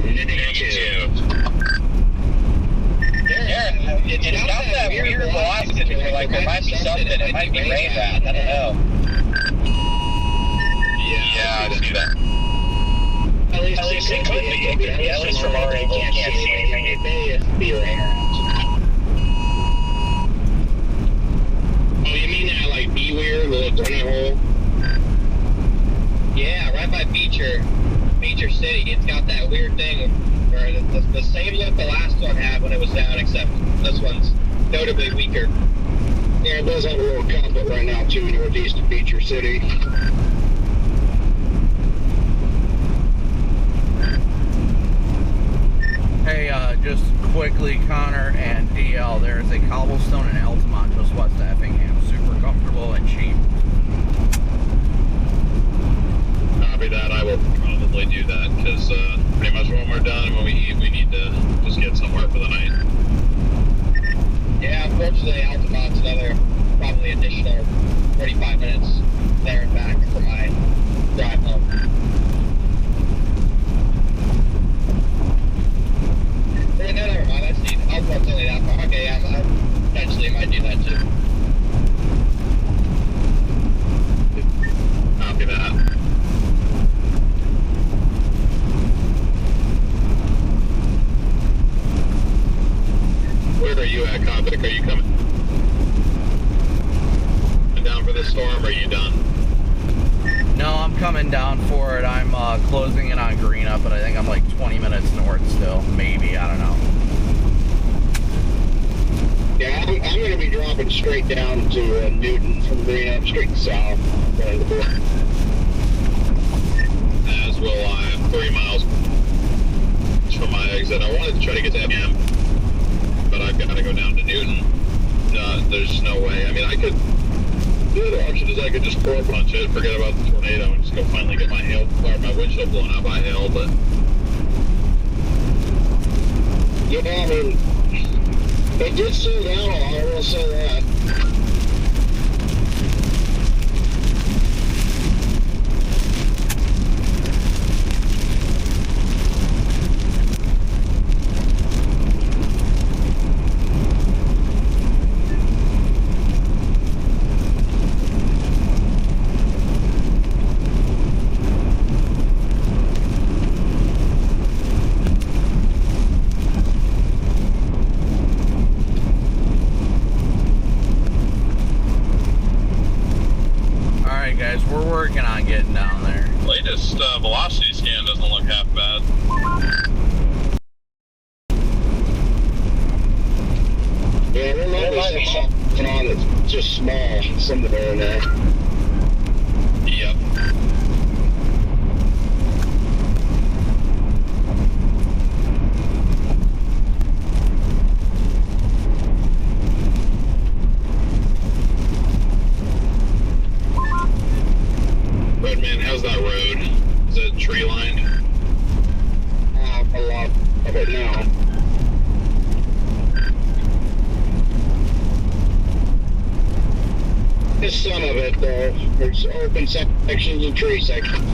-2. Yeah, it's got that weird velocity where like there might be something. It might be rain rat. I don't know. Yeah, I see that. At least it could be. At least from our angle, you can't see anything. It may be rain rat. Oh, you mean that like B weird, the little donut hole? Yeah, right by Beecher City. It's got that weird thing where the same look the last one had when it was down, except this one's notably weaker. Yeah, it does have a little couplet right now too, northeast of Beecher City. Hey, just quickly, Connor and DL, there is a cobblestone in Altamont just west of Effingham. Super comfortable and cheap. Copy that. I will probably do that because pretty much when we're done and when we eat, we need to just get somewhere for the night. Yeah, unfortunately, Altamont's another probably additional 45 minutes there and back for my drive home. No, never mind. I see. Altamont's only that far. Okay, I eventually might do that too. Copy that. Where are you at, Copic? Are you coming down for this storm, or are you done? No, I'm coming down for it. I'm closing in on Greenup, but I think I'm like 20 minutes north still. Maybe, I don't know. Yeah, I'm going to be dropping straight down to Newton from Greenup, straight south, going to the border. As will I. 3 miles from my exit. I wanted to try to get to Effingham, but I've got to go down to Newton. There's no way. I mean, I could. The other option is I could just pour punch it, forget about the tornado, and just go finally get my windshield blown out by hail. But yeah, I mean, it did slow down a lot. I will say that. We're working on getting down there. Latest velocity scan doesn't look half bad. Yeah, there might be something on that's just small somewhere in there. Yep. Redman, how's that road? Is it tree lined? A lot of it now. Just some of it, though. There's open sections and tree sections.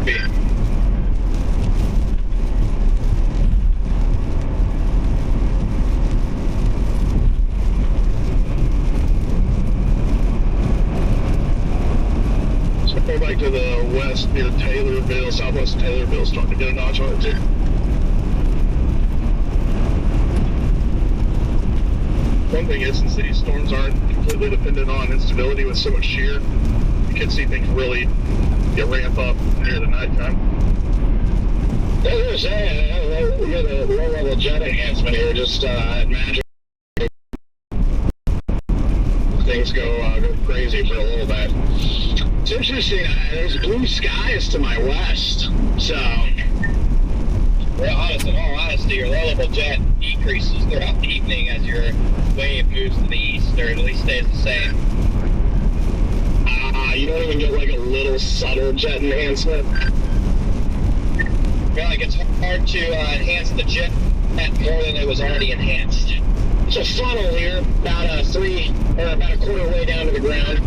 be. So go back to the west near Taylorville, southwest Taylorville, starting to get a notch on it too. One thing is, since these storms aren't completely dependent on instability with so much shear, you can see things really ramp up near the nighttime. I was gonna say, we got a low-level jet enhancement here, just imagine things go crazy for a little bit. It's interesting, there's blue skies to my west, so... Well, in all honesty, your low-level jet decreases throughout the evening as your wave moves to the east, or at least stays the same. You don't even get like a little subtle jet enhancement? I feel like it's hard to enhance the jet more than it was already enhanced. It's a funnel here, about a quarter way down to the ground.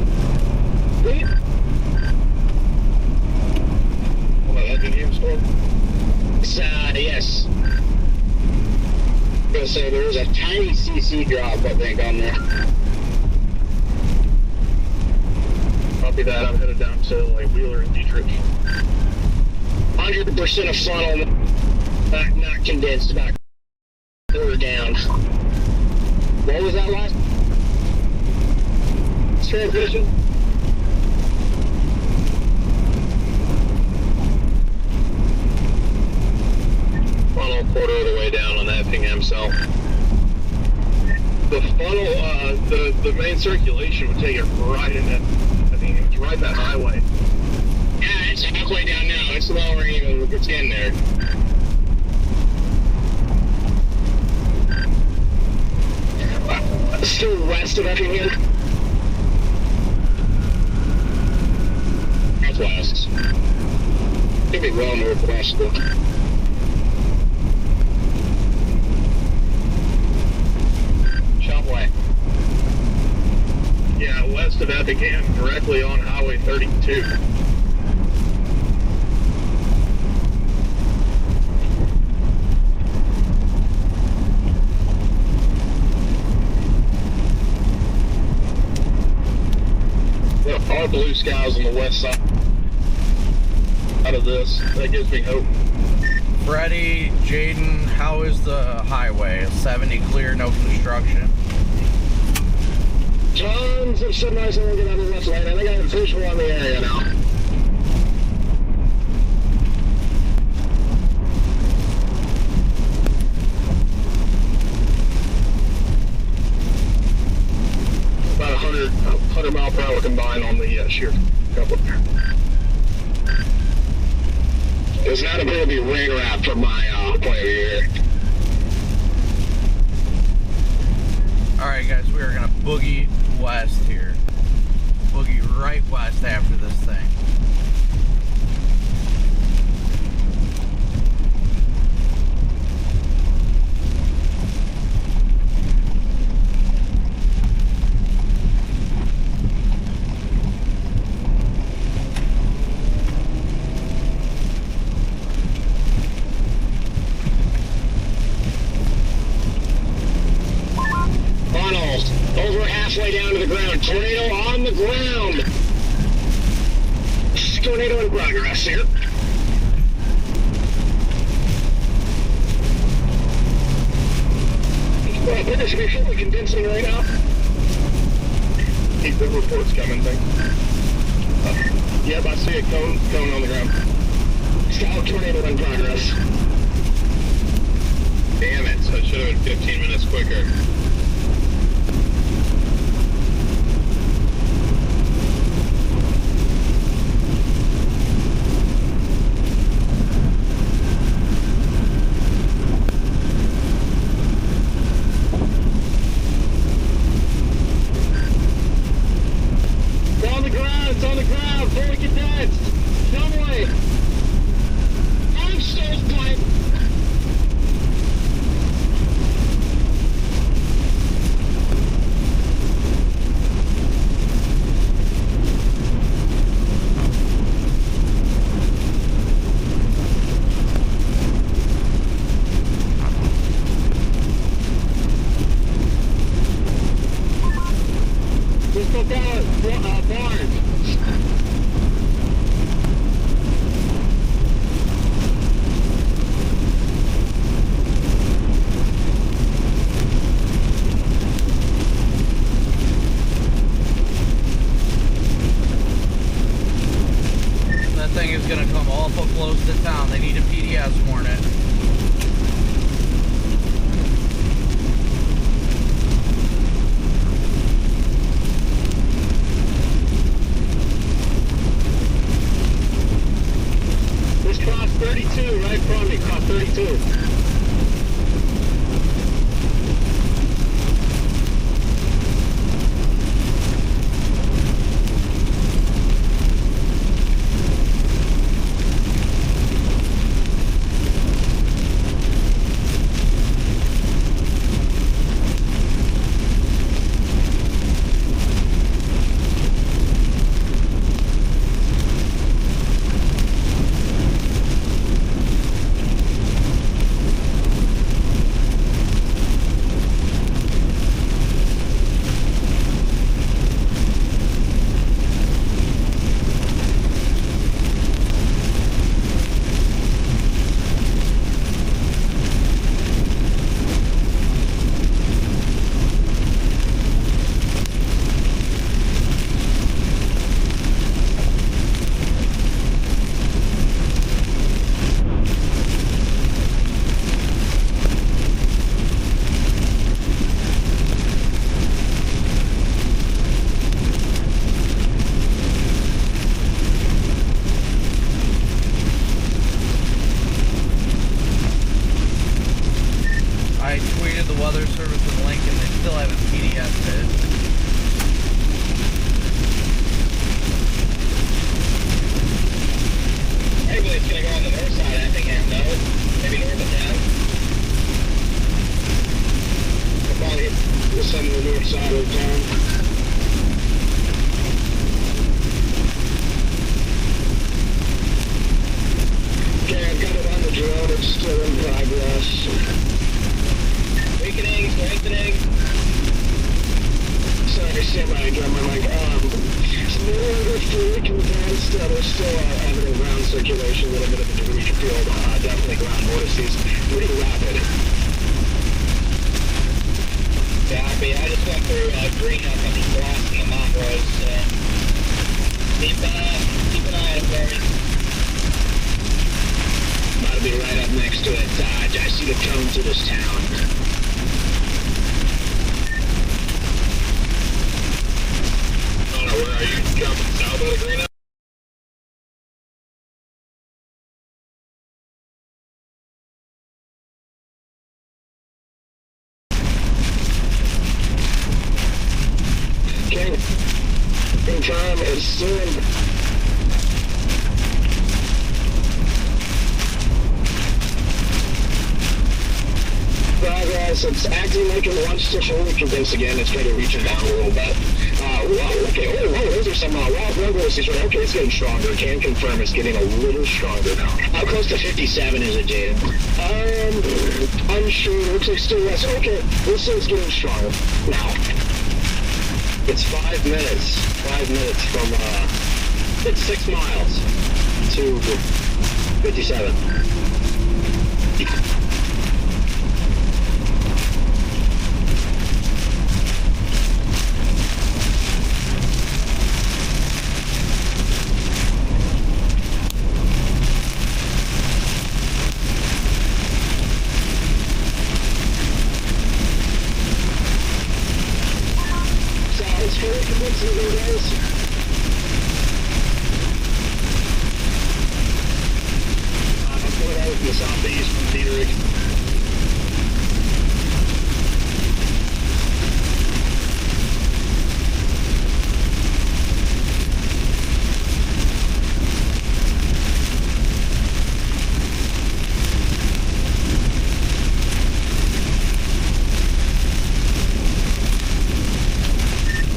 Well, that Effingham storm? Yes. I'm gonna say there's a tiny CC drop, I think, on there. Copy that. I'm headed down to like Wheeler and Dietrich. 100% of funnel, not condensed, about a quarter down. What was that last transmission? Funnel quarter of the way down on the Effingham cell. The funnel, the main circulation would take it right in that. I mean, it's right that highway. Yeah, it's halfway down now. It's lowering even. It's getting there. Still west of Effingham. Northwest. Could be well northwest. Shopway. Yeah, west of Effingham, directly on Highway 32. There are blue skies on the west side of this. That gives me hope. Freddie, Jaden, how is the highway? 70 clear, no construction. Tons of semis looking on the left lane. I think I have visual on the area now. About 100 mile per hour combined on the shear coupler. It's not appear to be rain wrap from my point of view here. Alright guys, we are gonna boogie west here. Boogie right west after this thing. Over halfway down to the ground. Tornado on the ground. Tornado in progress here. Well, this should be fully condensing right now. Keep the reports coming, thanks. Yep, I see a cone on the ground. Solid tornado in progress. Damn it, so it should have been 15 minutes quicker. It's on the ground, fully condensed. Subway. I'm stovepipe. just took out Barnes. That thing is going to come awful close to town. They need a PDS warrant. Just cross 32 right from me, cross 32. I tweeted the weather service with Lincoln. They still haven't PDS'd it. Everybody's gonna go on the north side of Effingham, though. Maybe north of town. We'll probably hit some of the north side of town. Okay, I've got it on the drone. It's still in progress. Weakening, strengthening. Sorry, somebody got my mic. It's no longer fully condensed. There's still evident ground circulation, a little bit of a degree field. Definitely ground vortices. Pretty rapid. Copy. I just went through green up on these blocks in the Montrose, so keep an eye on it for me. About to be right up next to it. I see the cone to this town. Where are you? Jumping south of the green up? Okay. In time, it's still in. Progress. It's acting like it wants to fully condense again. It's kind of reaching down a little bit. Wow, okay. Oh, those are some wild vortices. Right? Okay, it's getting stronger. Can confirm it's getting a little stronger now. How close to 57 is it, Jaden? Unsure. Looks like still less. Okay, this thing's getting stronger now. It's 5 minutes. 5 minutes from, it's 6 miles to 57. It's very convincing, guys. I'm going out with the southeast from Dietrich.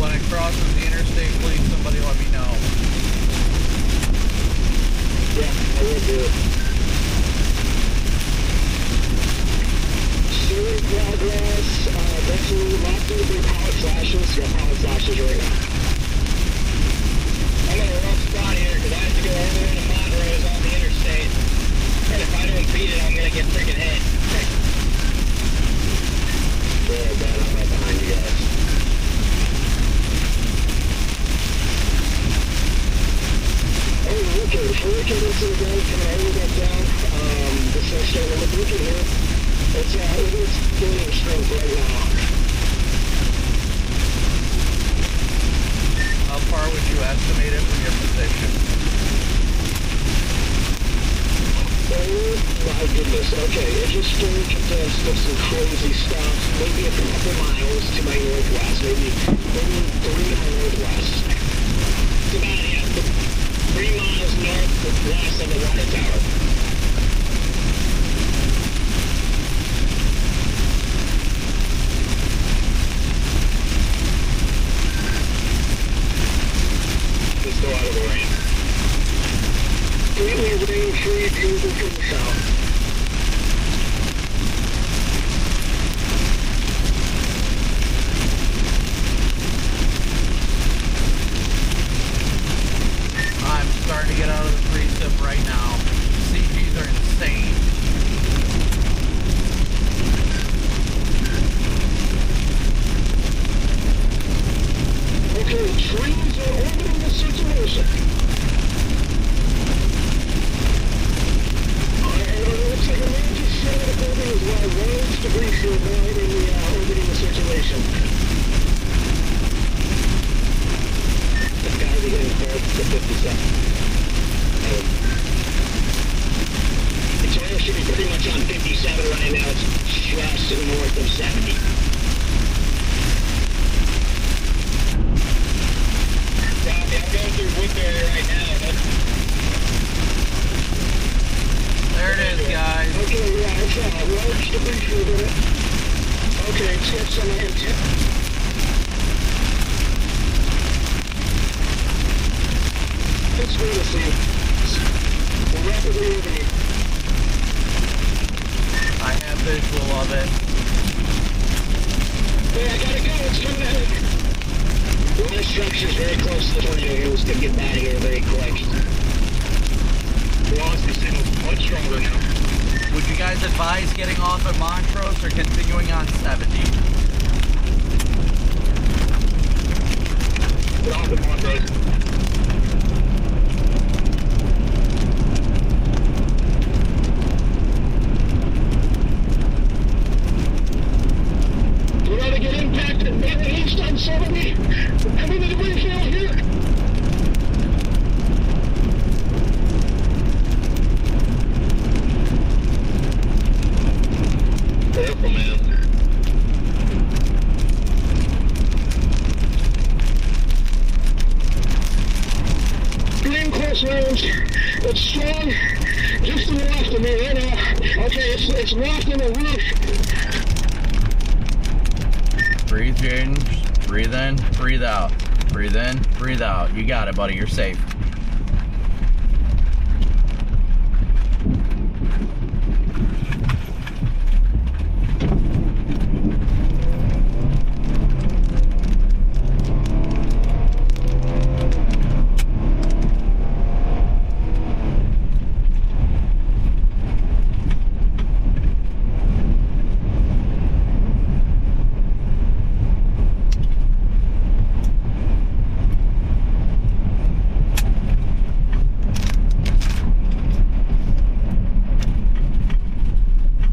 When it crosses the interstate, please somebody let me know. Yeah, I will do it. Still in progress. Definitely locked in with pilot flashes. Got pilot flashes right now. cadence of the gun coming all the way back down. This thing's starting to look wicked here. It is gaining strength right now. How far would you estimate it from your position? Oh my goodness. Okay, it just started condensed with some crazy stuff. Maybe a couple miles to my northwest. Maybe 3 to my northwest. It's about 3 miles northwest of the water tower. Let's go out of the rain. Completely rain-free, beautiful from the south. I'm starting to get out of the precip right now. CGs are insane. Okay, trees are orbiting the situation. And it looks like a major shell of building as well. Large debris field now orbiting the circulation. The guys are getting close to 57. The tornado should be pretty much on 57 right now. It's just north of 70. I'm going through Woodbury right now. There it is, guys. Okay, yeah, it's a large debris field in it. Okay, it's got some intent. It's good to see. We're rapidly orbiting. I have visual of it. Hey, I gotta go. It's coming ahead. One of the structures very close to the tornado here was to get out of here very quick. We lost the signal much stronger now. Would you guys advise getting off at Montrose or continuing on 70? Get off at Montrose. We're going to get impacted. Maybe east on 70. I'm in the debris field here. Careful, man. Getting close range. It's strong. Just to the left of me right now. Okay, it's wafting the roof. Breathe in, breathe in, breathe out. Breathe in, breathe out. You got it, buddy. You're safe.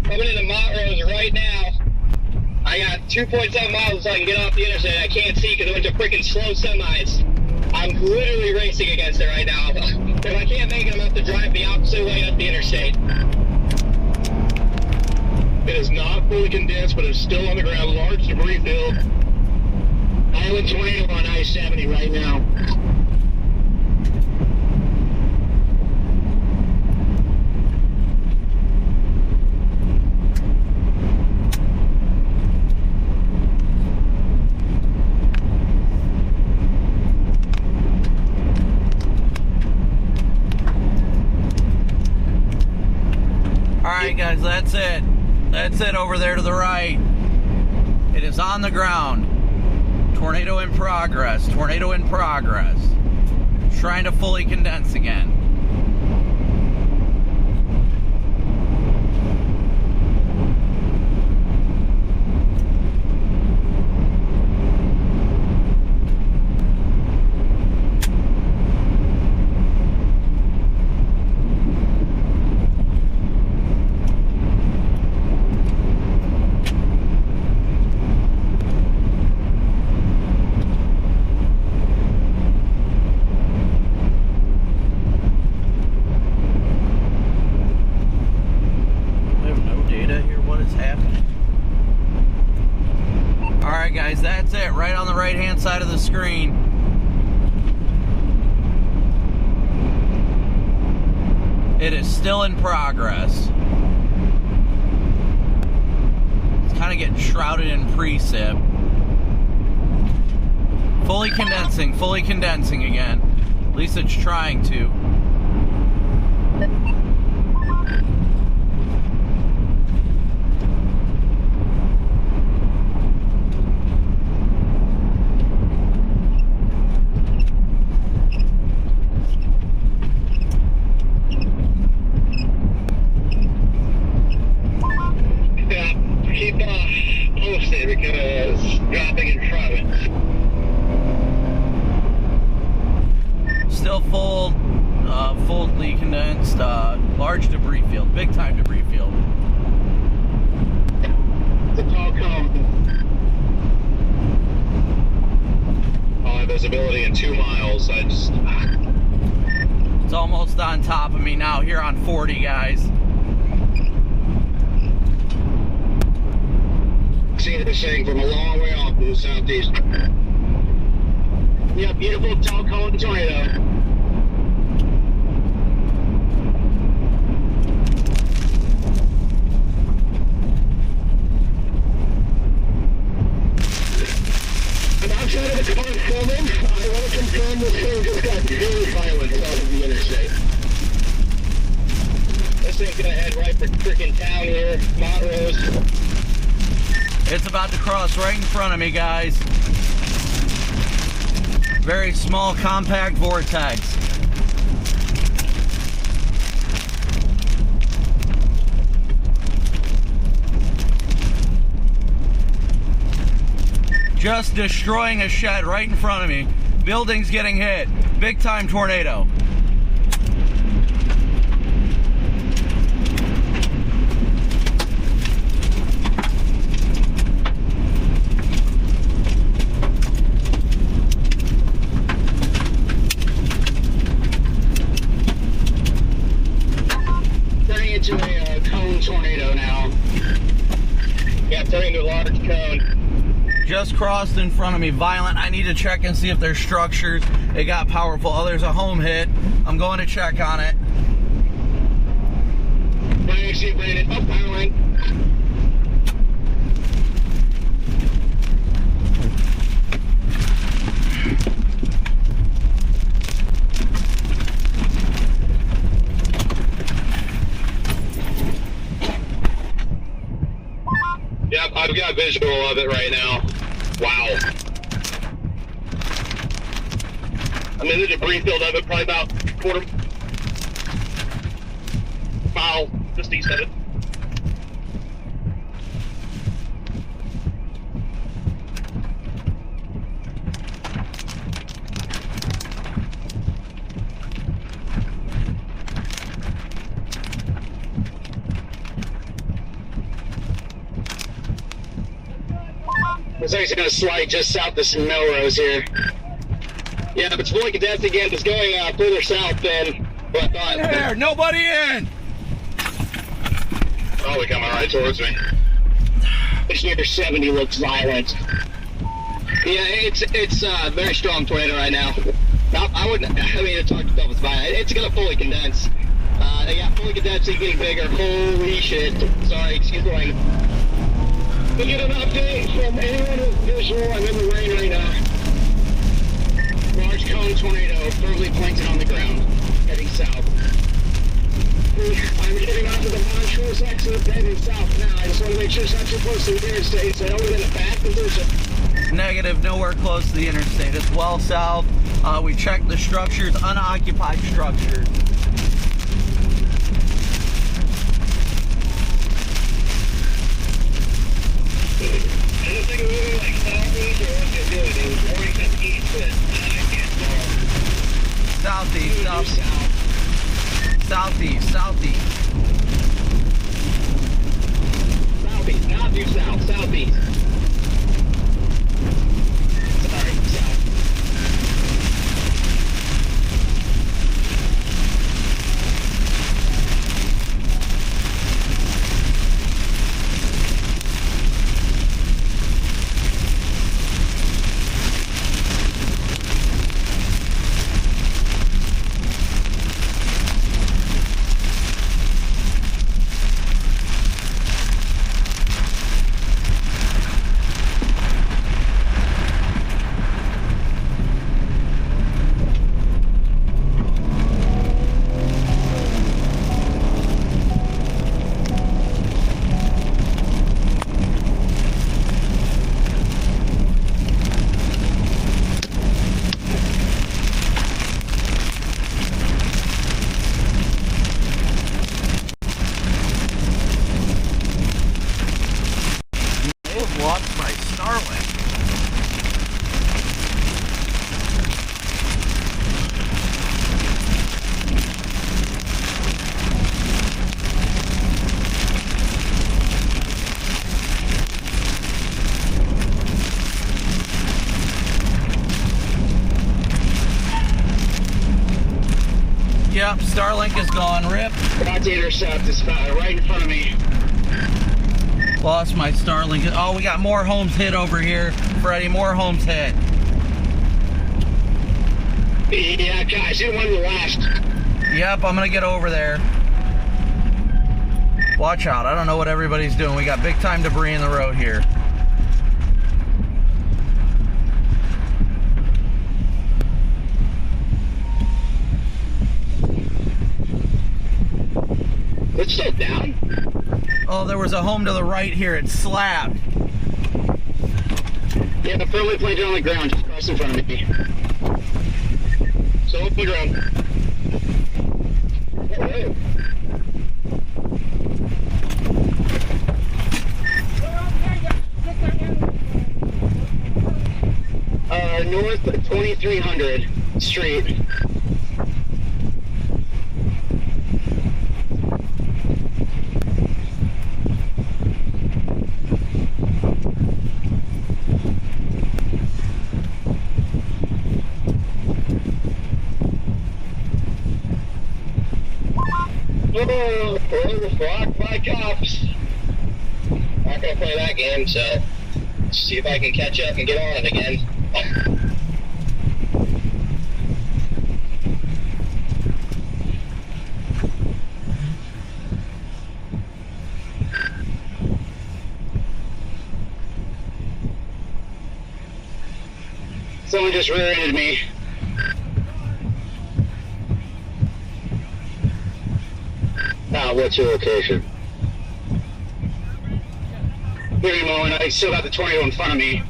Coming into Montrose right now. I got 2.7 miles until I can get off the interstate. I can't see because I went to freaking slow semis. I'm literally racing against it right now. If I can't make it, I'm going to have to drive the opposite way up the interstate. It is not fully condensed, but it's still on the ground. Large debris field. Island tornado on I-70 right now. Alright guys, that's it. That's it over there to the right. It is on the ground. Tornado in progress. Tornado in progress. Trying to fully condense again. Still in progress. It's kind of getting shrouded in precip. Fully condensing again. At least it's trying to. Keep posted because dropping in front of it. Still fully condensed, large debris field, big time debris field. The tall cone. All visibility in 2 miles. It's almost on top of me now here on 40, guys. See this thing from a long way off to the southeast. Yeah, beautiful tall cone tornado. I'm outside of the car filming. I want to confirm this thing just got very violent off of the interstate. This thing's gonna head right for freaking town here, Montrose. It's about to cross right in front of me, guys. Very small, compact vortex. Just destroying a shed right in front of me. Buildings getting hit. Big time tornado. Into a cone tornado now. Yeah, turning into a large cone. Just crossed in front of me, violent. I need to check and see if there's structures. It got powerful. Oh, there's a home hit. I'm going to check on it. Brandon, up power line. Yep, I've got visual of it right now. Wow. I'm in the debris field of it, probably about quarter mile just east of it. It's actually going to slide just south of some Melrose here. Yeah, but it's fully condensed again. It's going further south than what I thought. There, nobody in! Probably coming right towards me. It's near 70 looks violent. Yeah, it's a very strong tornado right now. I mean, talk about it's violent. It's going to fully condense. Yeah, fully condensed and getting bigger. Holy shit. Sorry, excuse the rain. We get an update from anyone who's visual. I'm in the rain right now. Large cone tornado, firmly planted on the ground, heading south. I'm getting onto the Montrose exit, heading south now. I just want to make sure it's not too close to the interstate. So I don't get in the back of this. Negative, nowhere close to the interstate. It's well south. We checked the structures, unoccupied structures. Anything moving like southeast or what's it doing? It was warning to east, but I can't tell. Southeast. Southeast, not due south, southeast. Sorry, south. Yep, Starlink is gone. Rip. Got the intercept. It's right in front of me. Lost my Starlink. Oh, we got more homes hit over here. Freddie, more homes hit. Yeah, guys, it went last. Yep, I'm gonna get over there. Watch out. I don't know what everybody's doing. We got big time debris in the road here. It's still down? Oh, there was a home to the right here. It slapped. Yeah, the friendly plane down on the ground just across in front of me. So up the ground. North 2300 Street. Oh, blocked by cops. Not gonna play that game, so let's see if I can catch up and get on it again. Someone just rear-ended me. What's your location? Give me a moment, I still got the tornado in front of me.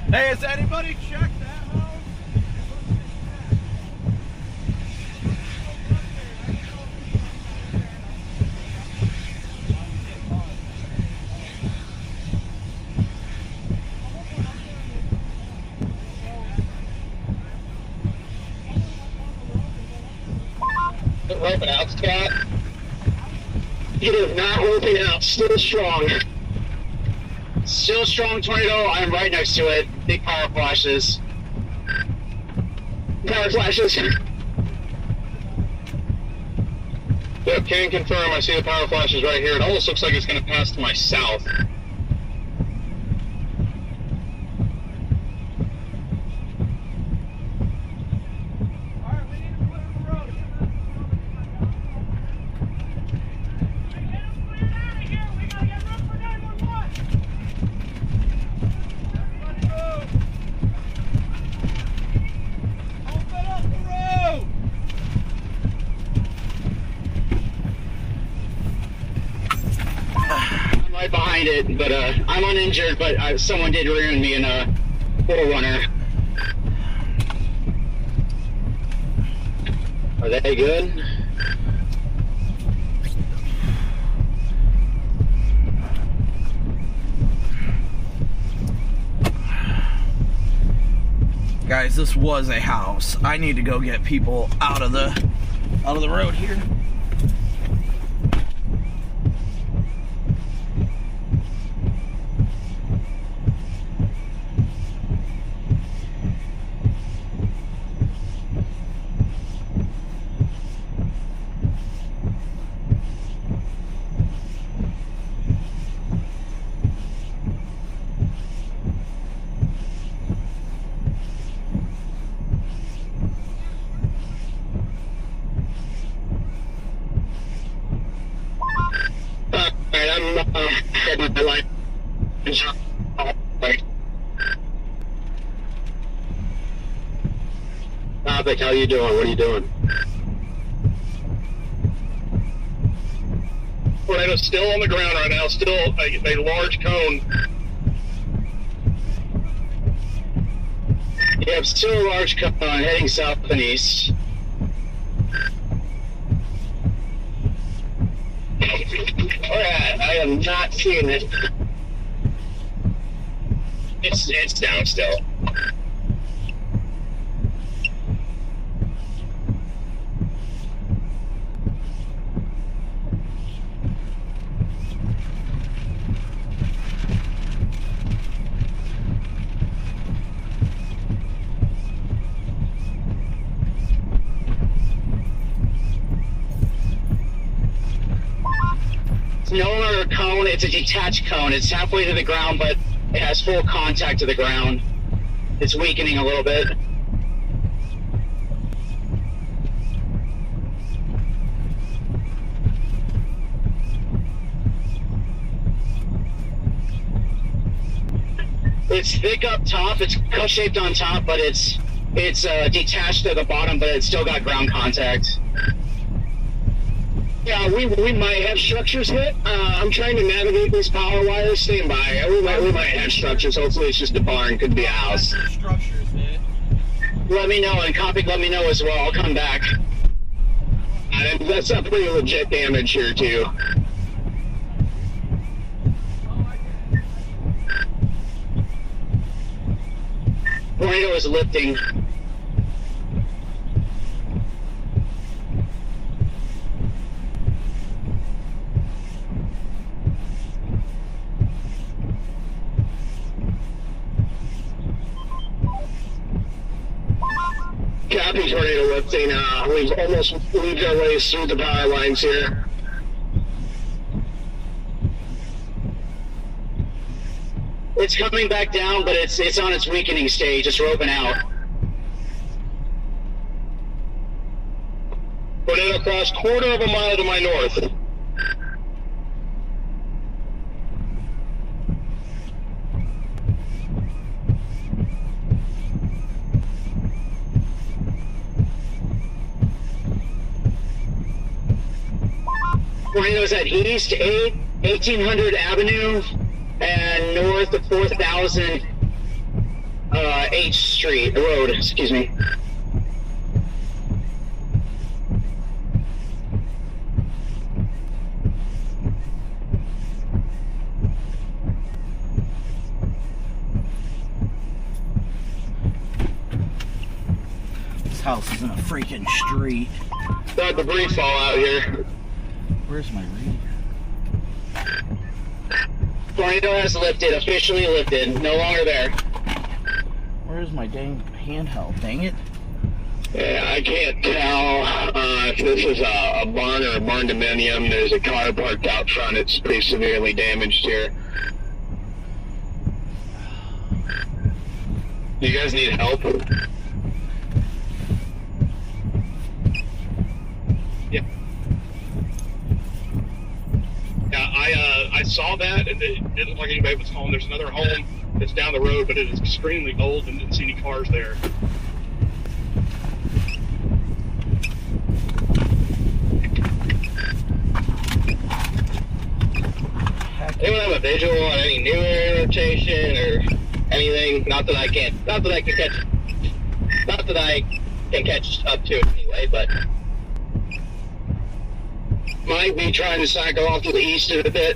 Hey, has anybody checked that house? Open out, Scott. It is not open out, still strong. Still strong tornado, I'm right next to it. Big power flashes. Power flashes. Yep, can confirm, I see the power flashes right here. It almost looks like it's going to pass to my south. It, but I'm uninjured, but someone did rear-end me in a 4Runner. Are they good? Guys, this was a house. I need to go get people out of the road here. Copic, how you doing? What are you doing? Tornado's still on the ground right now, still a large cone. Yeah, still a large cone heading south and east. Alright, I am not seeing it. It's down still. It's no longer a cone, it's a detached cone. It's halfway to the ground, but it has full contact to the ground. It's weakening a little bit. It's thick up top, it's cup-shaped on top, but it's detached at the bottom, but it's still got ground contact. Yeah, we might have structures hit. I'm trying to navigate these power wires. Stand by. We might have structures. Hopefully it's just a barn. Could be a house. Structures hit. Let me know, and Copic, let me know as well. I'll come back. That's a pretty legit damage here, too. Tornado is lifting. Copy, tornado lifting. We've almost weaved our ways through the power lines here. It's coming back down, but it's on its weakening stage. It's roping out. Tornado crossed quarter of a mile to my north. Tornadoes at East 1800 Avenue and north of 4000 H Street Road, excuse me. This house is in a freaking street. Got debris fall out here. Where's my reader? Tornado has lifted, officially lifted, no longer there. Where's my dang handheld? Dang it. Yeah, I can't tell if this is a barn or a barn dominium. There's a car parked out front. It's pretty severely damaged here. You guys need help? Yeah. Yeah, I saw that, and it didn't look like anybody was home. There's another home that's down the road, but it is extremely old and didn't see any cars there. Anyone have a visual on any new area rotation or anything? Not that I can catch up to it anyway, but might be trying to cycle off to the east a bit.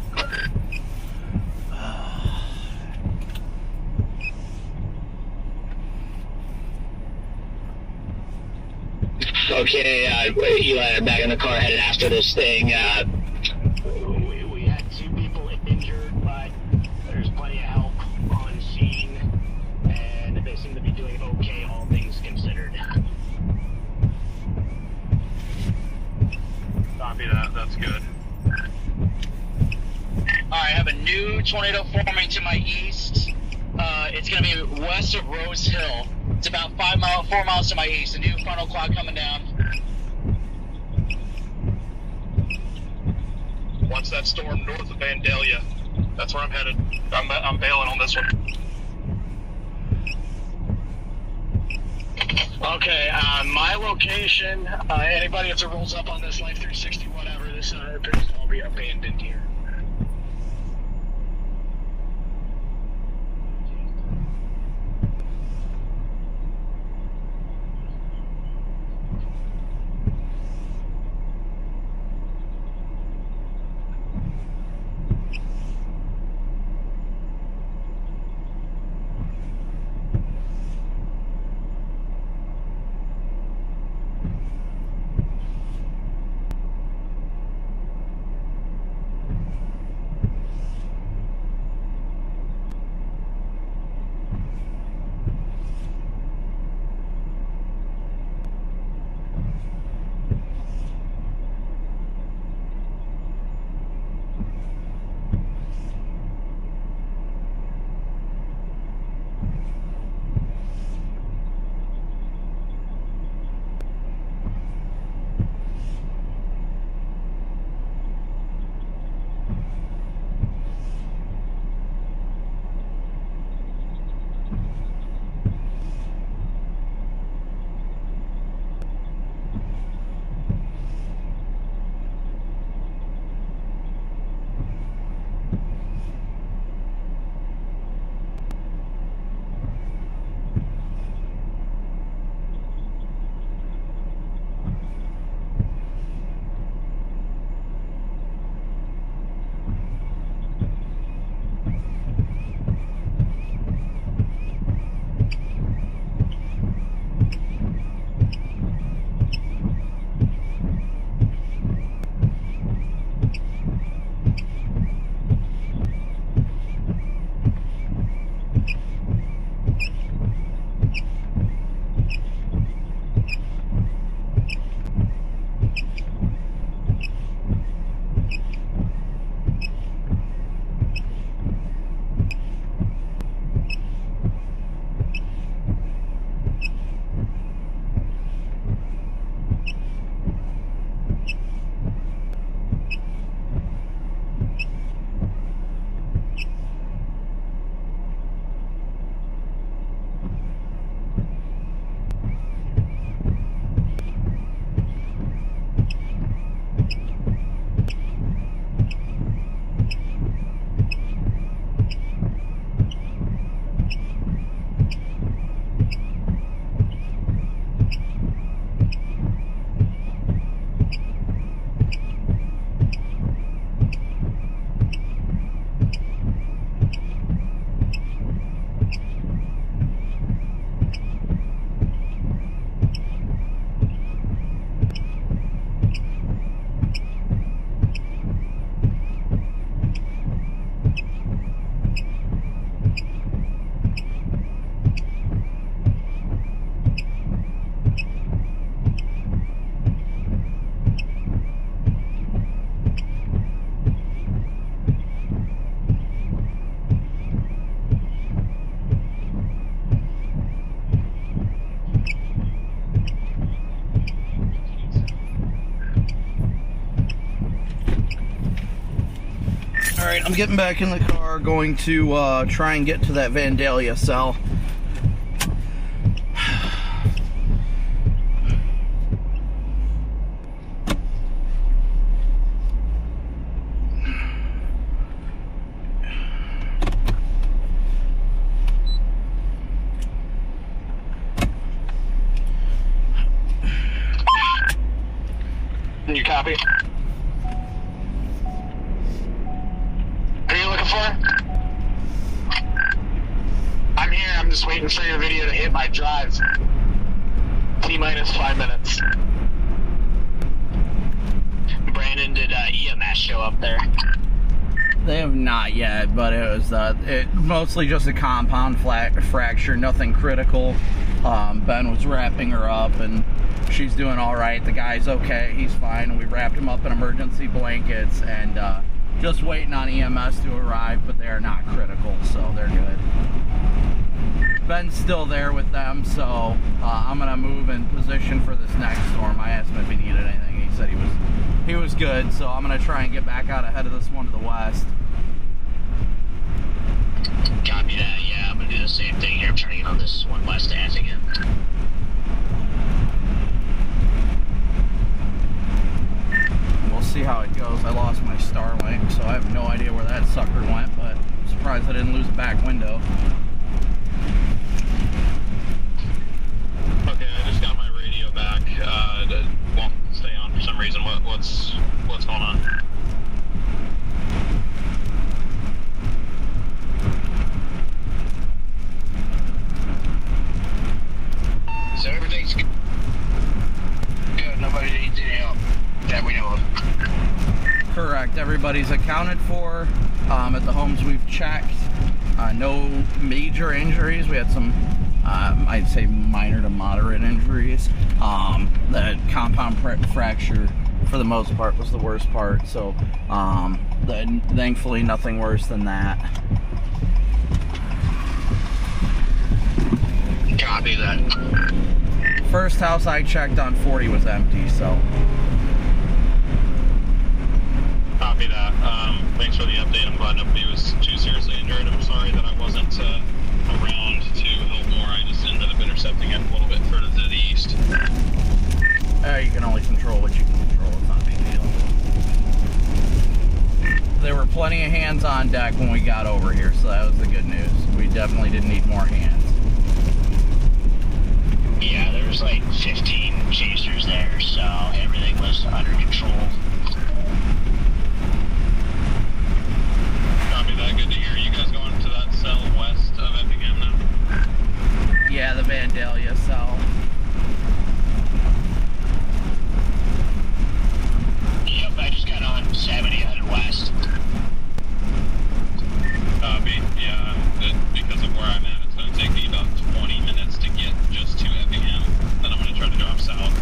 Okay, Eli, I'm back in the car headed after this thing. We had 2 people injured, but there's plenty of help on scene, and they seem to be doing okay, all things considered. Copy that. That's good. Alright, I have a new tornado forming to my east. It's going to be west of Rose Hill. It's about 4 miles to my east. A new frontal cloud coming down. Watch that storm north of Vandalia. That's where I'm headed. I'm bailing on this one. Okay, my location, anybody if it rolls up on this Life 360, whatever, this appears to all be abandoned here. Alright, I'm getting back in the car, going to try and get to that Vandalia cell. You copy? Who are you looking for? I'm here. I'm just waiting for your video to hit my drive. T-minus 5 minutes. Brandon, did EMS show up there? They have not yet, but it was mostly just a compound fracture, nothing critical. Ben was wrapping her up, and she's doing all right. The guy's okay, he's fine. We wrapped him up in emergency blankets, and just waiting on EMS to arrive, but they are not critical, so they're good. Ben's still there with them, so I'm gonna move in position for this next storm. I asked him if he needed anything. He said he was good, so I'm gonna try and get back out ahead of this one to the west. Copy that. Yeah, I'm gonna do the same thing here. I'm trying to get on this one west to Effingham. We'll see how it goes. I lost my Starlink, so I have no idea where that sucker went, but I'm surprised I didn't lose a back window. Okay, I just got my radio back. It won't stay on for some reason. What's going on? So everything's good. Nobody needs any help that we know of. Correct. Everybody's accounted for at the homes we've checked. No major injuries. We had some, I'd say, minor to moderate injuries. The compound fracture, for the most part, was the worst part. So, thankfully, nothing worse than that. Copy that. First house I checked on 40 was empty, so. Copy that. Thanks for the update. I'm glad nobody was too seriously injured. I'm sorry that I wasn't around to help more. I just ended up intercepting it a little bit further to the east. You can only control what you can control. It's not a big deal. There were plenty of hands on deck when we got over here, so that was the good news. We definitely didn't need more hands. Yeah, there was like 15 chasers there, so everything was under control. Copy that. Good to hear. You guys going to that cell west of Effingham now? Yeah, the Vandalia cell. Yep, I just got on 70 headed west. Copy. Yeah, because of where I'm at, it's going to take me about 20 minutes to get just to Effingham. Then I'm going to try to drop south.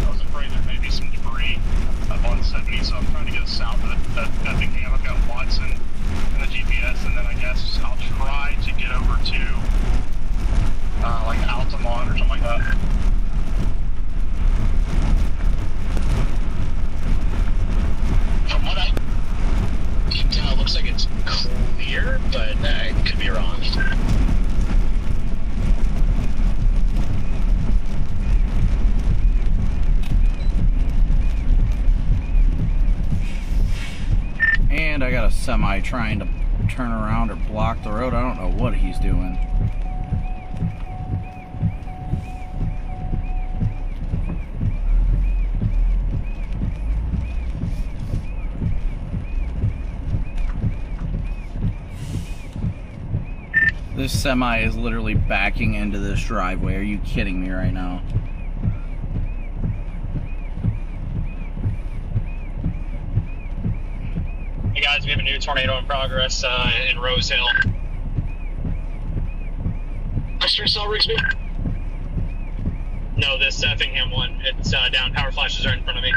I was afraid there may be some debris up on 70, so I'm trying to get south of Effingham. I've got Watson and the GPS, and then I guess I'll try to get over to like Altamont or something like that. From what I can tell, it looks like it's clear, but I could be wrong. And I got a semi trying to turn around or block the road. I don't know what he's doing. This semi is literally backing into this driveway. Are you kidding me right now? Hey guys, we have a new tornado in progress in Rose Hill. Extra cell Rigsby? No, this Effingham one. It's down. Power flashes are in front of me.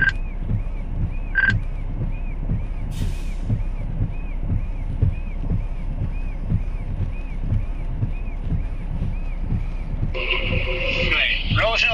Right. Rose Hill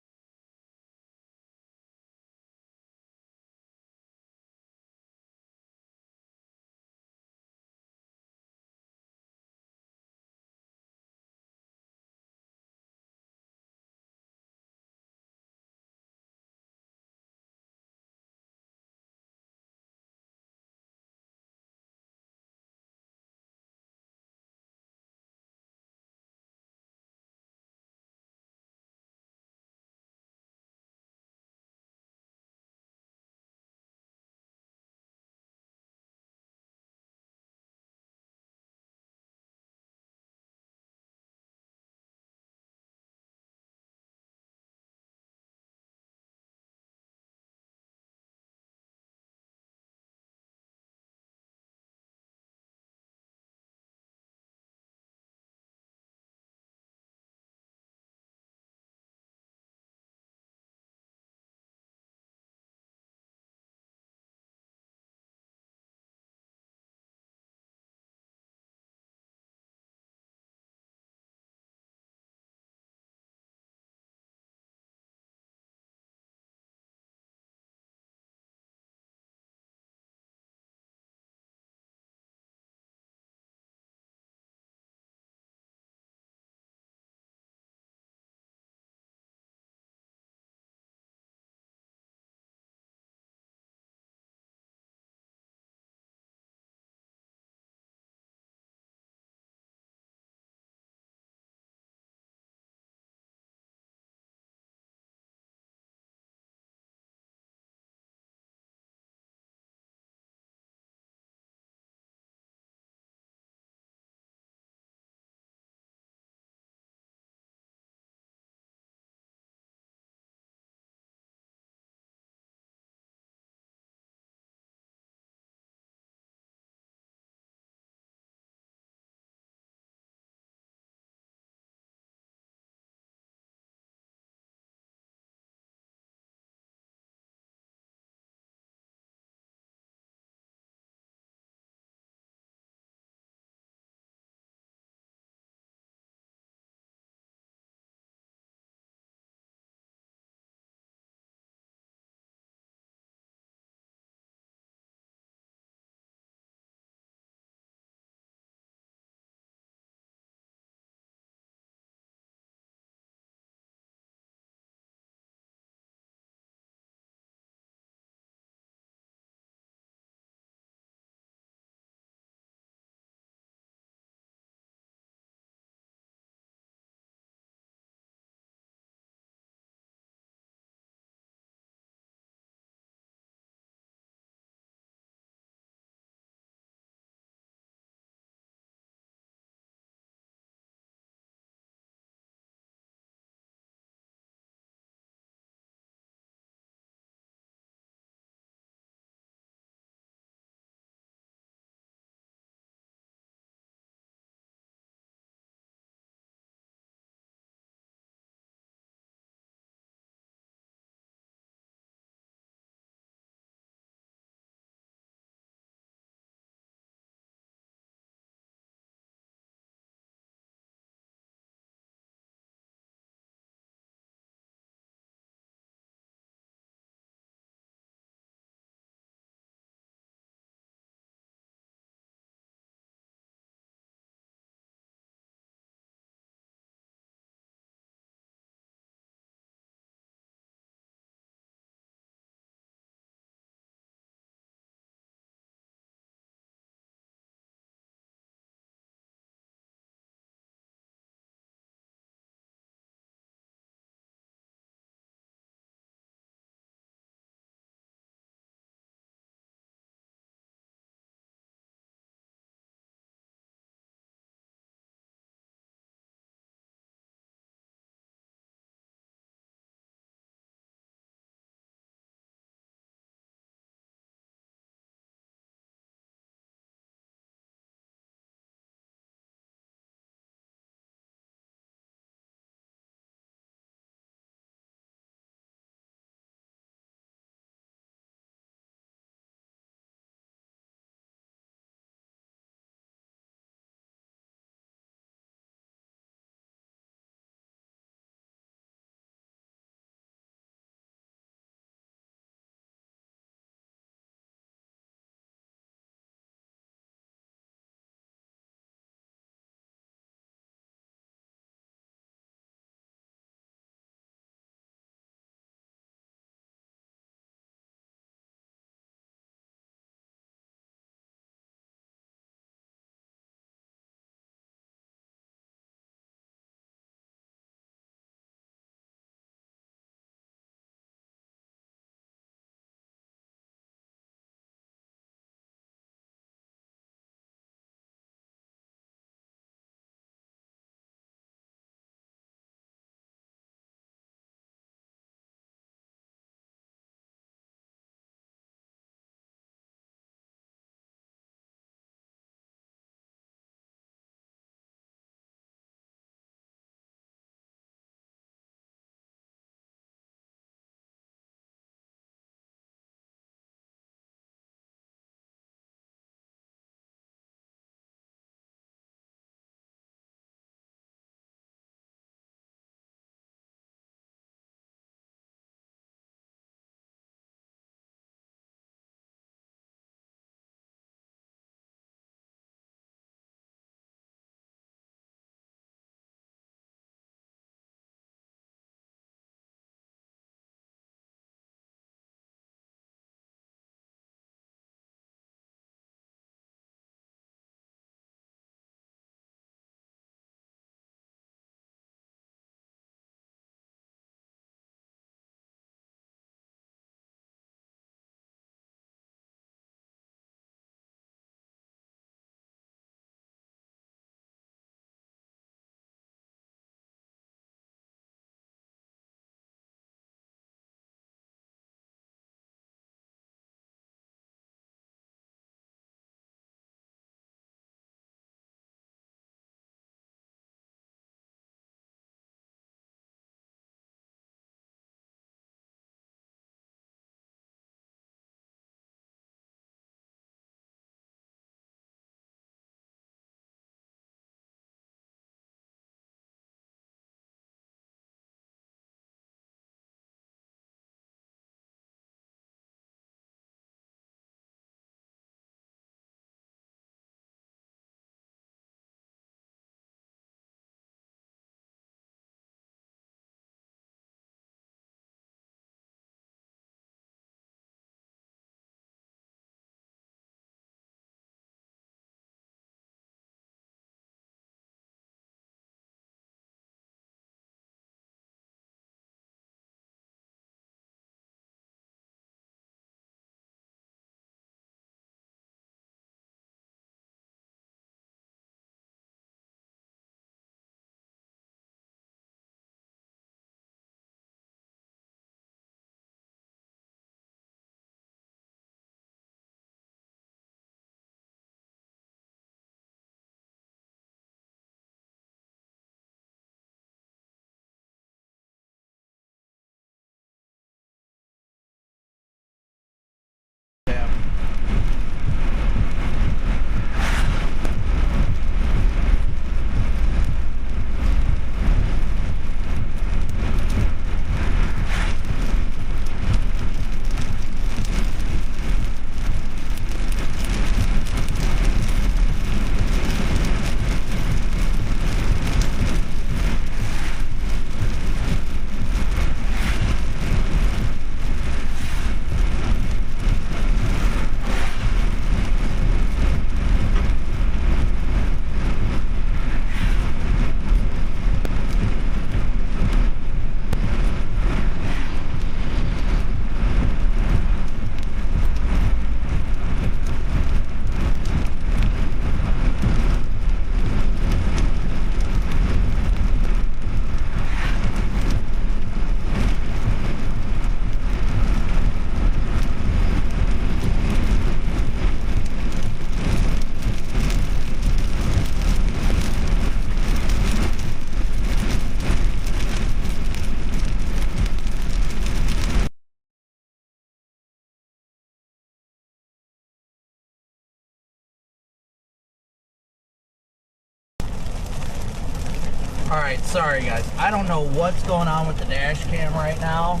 Alright, sorry guys. I don't know what's going on with the dash cam right now.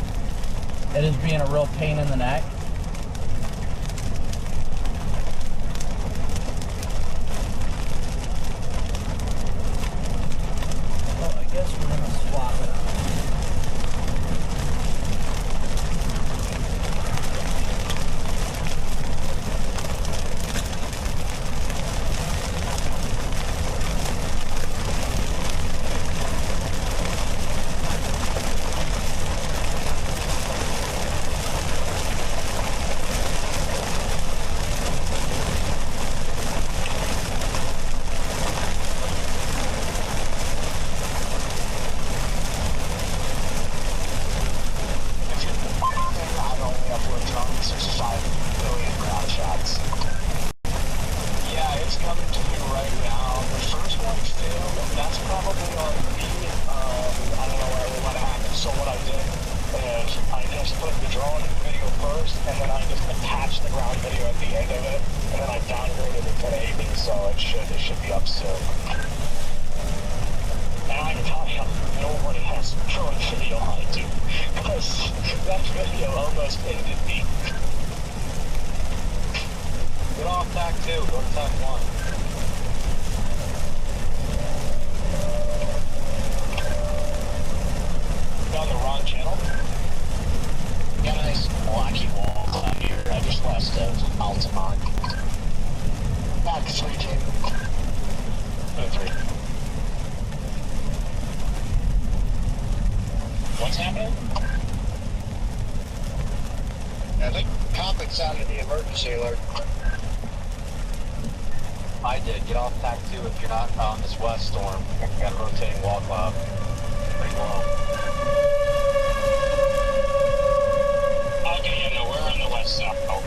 It is being a real pain in the neck. Well, I guess we're going to swap it out. What's happening? I think Copic sounded the emergency alert. I did. Get off tack 2 if you're not on this west storm. You got a rotating wall cloud. Pretty low. Okay, yeah, no, we're on the west south. Oh.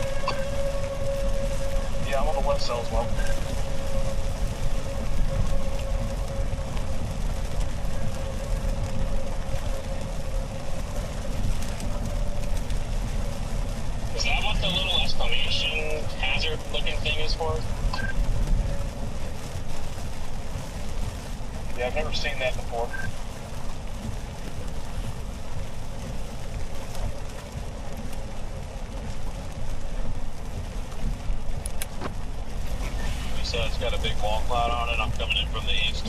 Yeah, I'm on the west south as well. Is that what the little exclamation hazard looking thing is for? Yeah, I've never seen that before. So it's got a big wall cloud on it. I'm coming in from the east.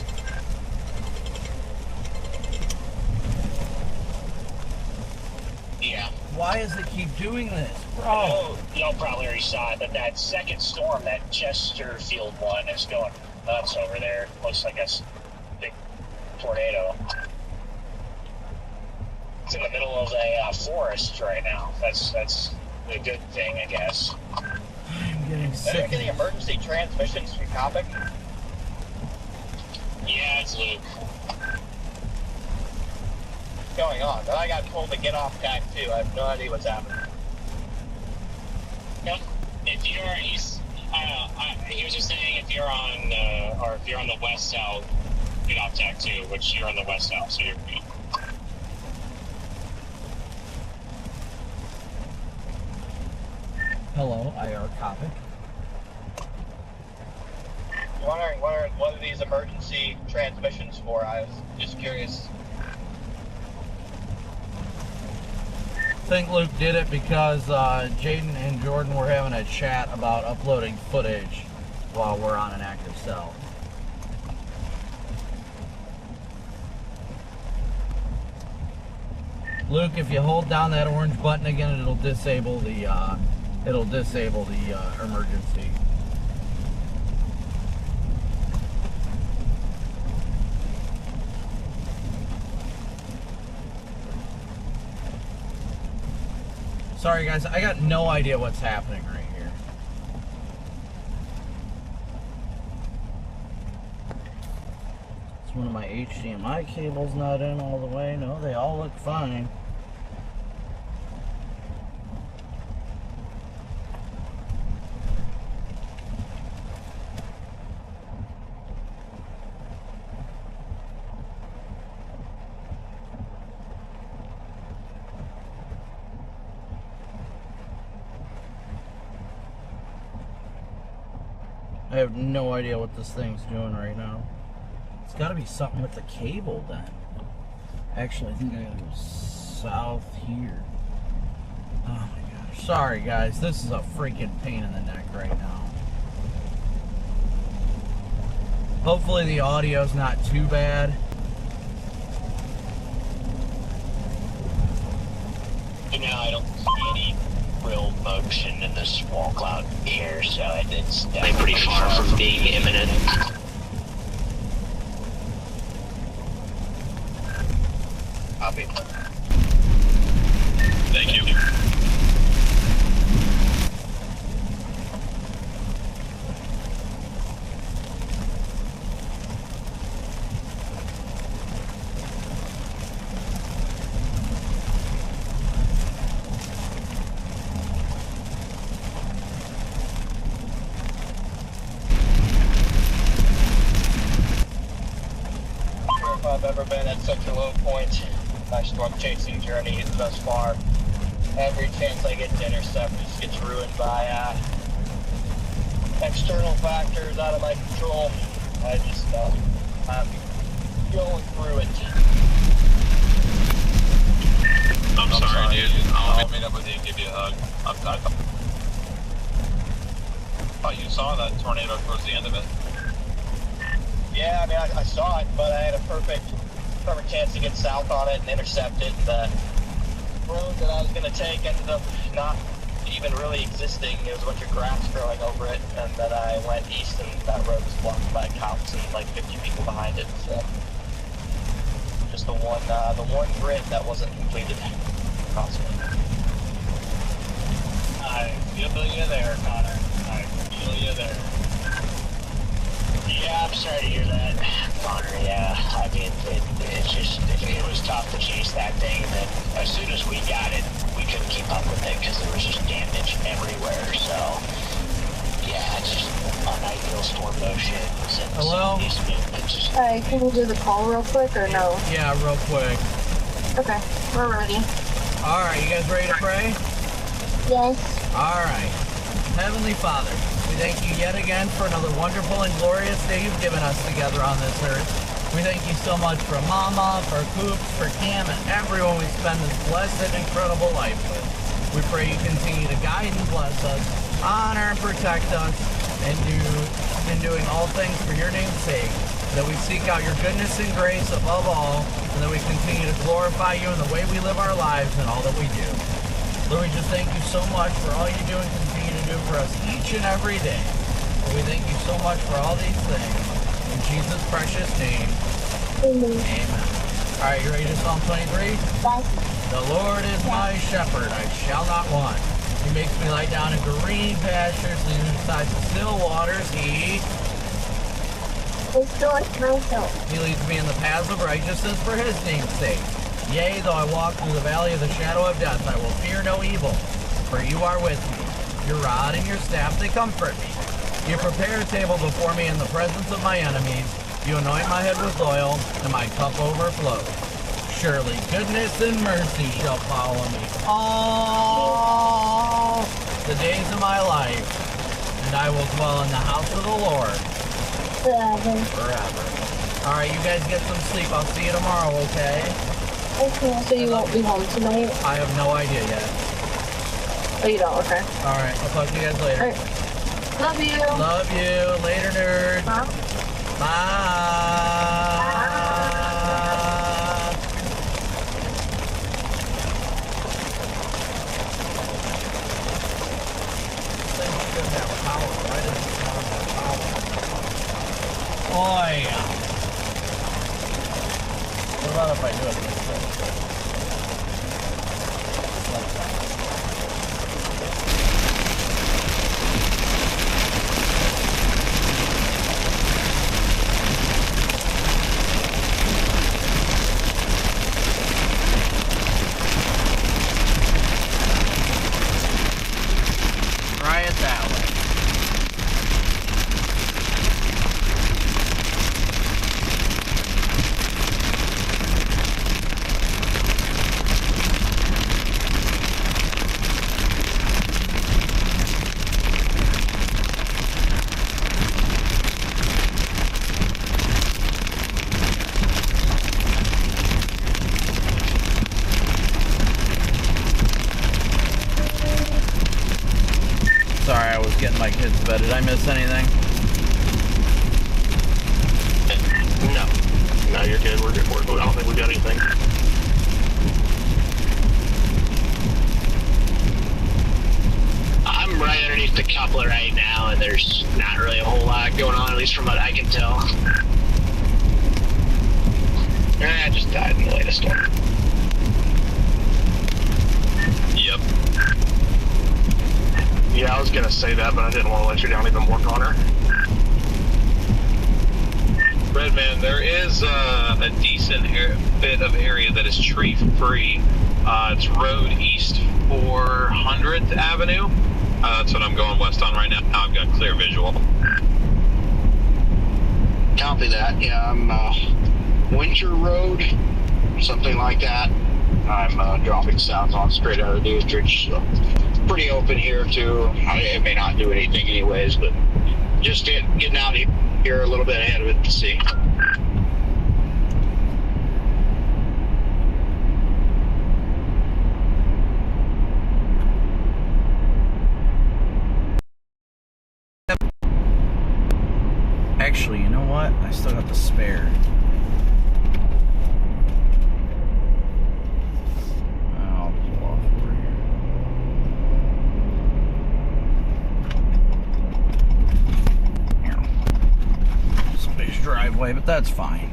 Yeah. Why does it keep doing this? Oh, y'all probably already saw it, but that second storm, that Chesterfield one, is going nuts over there. Looks like a big tornado. It's in the middle of a forest right now. That's a good thing, I guess. I'm getting sick. Are there getting emergency transmissions from Copic? Yeah, it's Luke. What's going on? Then I got told to get off tack 2. I have no idea what's happening. Yep. If you're east, he was just saying if you're on, or if you're on the west south, get off tack 2, which you're on the west south, so you're good. Hello, IR Copic. Wondering what are these emergency transmissions for? I was just curious. I think Luke did it because Jaden and Jordan were having a chat about uploading footage while we're on an active cell. Luke, if you hold down that orange button again, it'll disable the emergency. Sorry guys, I got no idea what's happening right here. It's one of my HDMI cables not in all the way. No, they all look fine. I have no idea what this thing's doing right now. It's got to be something with the cable then. Actually, I think I gotta go south here. Oh my gosh. Sorry guys, this is a freaking pain in the neck right now. Hopefully the audio's not too bad. You know, I don't see any real motion in this wall cloud here, so it's definitely pretty far from being imminent. Copy. Thank you. If I've ever been at such a low point, my storm chasing journey thus far. Every chance I get to intercept just gets ruined by external factors out of my control. I just, I'm going through it. I'm sorry, dude. I'll meet up with you and give you a hug. I thought you saw that tornado towards the end of it. Yeah, I mean, I saw it, but I had a perfect chance to get south on it and intercept it. The road that I was going to take ended up not even really existing. There was a bunch of grass growing over it, and then I went east, and that road was blocked by cops and like 50 people behind it. So just the one grid that wasn't completed. Awesome. I feel you there, Connor. I feel you there. Yeah, I'm sorry to hear that, Connor. Yeah, I mean, it was tough to chase that thing, and then as soon as we got it, we couldn't keep up with it because there was just damage everywhere. So, yeah, it's just unideal storm motions and southeast movements. Hi, can we do the call real quick or no? Yeah, real quick. Okay, we're ready. Alright, you guys ready to pray? Yes. Alright. Heavenly Father, we thank you yet again for another wonderful and glorious day you've given us together on this earth. We thank you so much for Mama, for Coops, for Cam, and everyone we spend this blessed and incredible life with. We pray you continue to guide and bless us, honor and protect us, and in doing all things for your name's sake, that we seek out your goodness and grace above all, and that we continue to glorify you in the way we live our lives and all that we do. Lord, we just thank you so much for all you do and continue to do for us each and every day. Lord, we thank you so much for all these things. In Jesus' precious name, amen. All right, you ready to Psalm 23? Yes. The Lord is my shepherd, I shall not want. He makes me lie down in green pastures, leads me beside the still waters. He leads me in the paths of righteousness for his name's sake. Yea, though I walk through the valley of the shadow of death, I will fear no evil, for you are with me. Your rod and your staff, they comfort me. You prepare a table before me in the presence of my enemies. You anoint my head with oil, and my cup overflows. Surely goodness and mercy shall follow me all the days of my life, and I will dwell in the house of the Lord forever. All right, you guys get some sleep. I'll see you tomorrow, okay? Okay, so you won't be home tonight? I have no idea yet. Oh, you don't? Okay. Alright, I'll talk to you guys later. Right. Love you. Love you. Later, nerd. Huh? Bye. Oh, yeah. What about if I do it this way? Try it that way. my kids to bed. Did I miss anything? No, you're good. We're good. I don't think we got anything. I'm right underneath the coupler right now, and there's not really a whole lot going on, at least from what I can tell. I just died in the latest storm. Yep. Yeah, I was gonna say that, but I didn't want to let you down even more, Connor. Redman, there is a decent bit of area that is tree-free. It's road east 400th Avenue. That's what I'm going west on right now. I've got clear visual. Copy that. Yeah, I'm Winter Road, something like that. I'm dropping south on straight out of Dietrich, so pretty open here too. It may not do anything anyways, but just getting out here a little bit ahead of it to see. Actually, you know what? I still got the spare. I'll pull off over here. Somebody's driveway, but that's fine.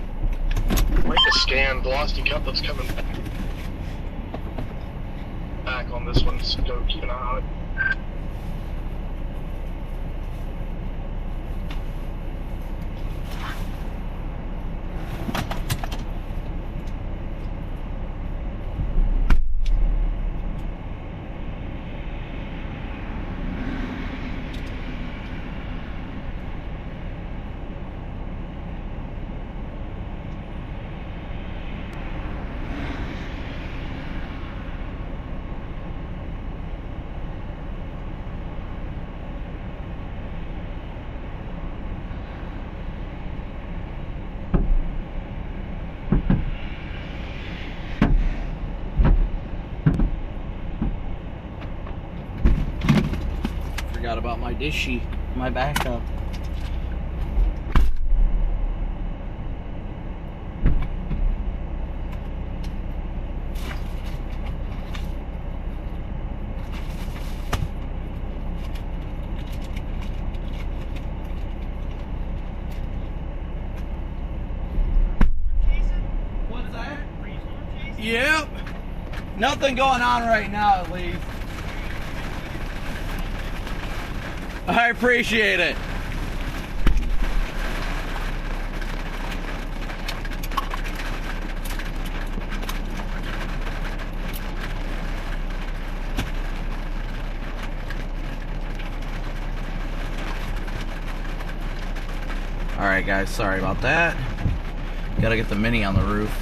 Like to scan velocity cut that's coming back on this one, so go keep an eye on it. Forgot about my dishy, my backup. What's that? Yep. Nothing going on right now, at least. I appreciate it. Alright guys, sorry about that. Gotta get the Mini on the roof.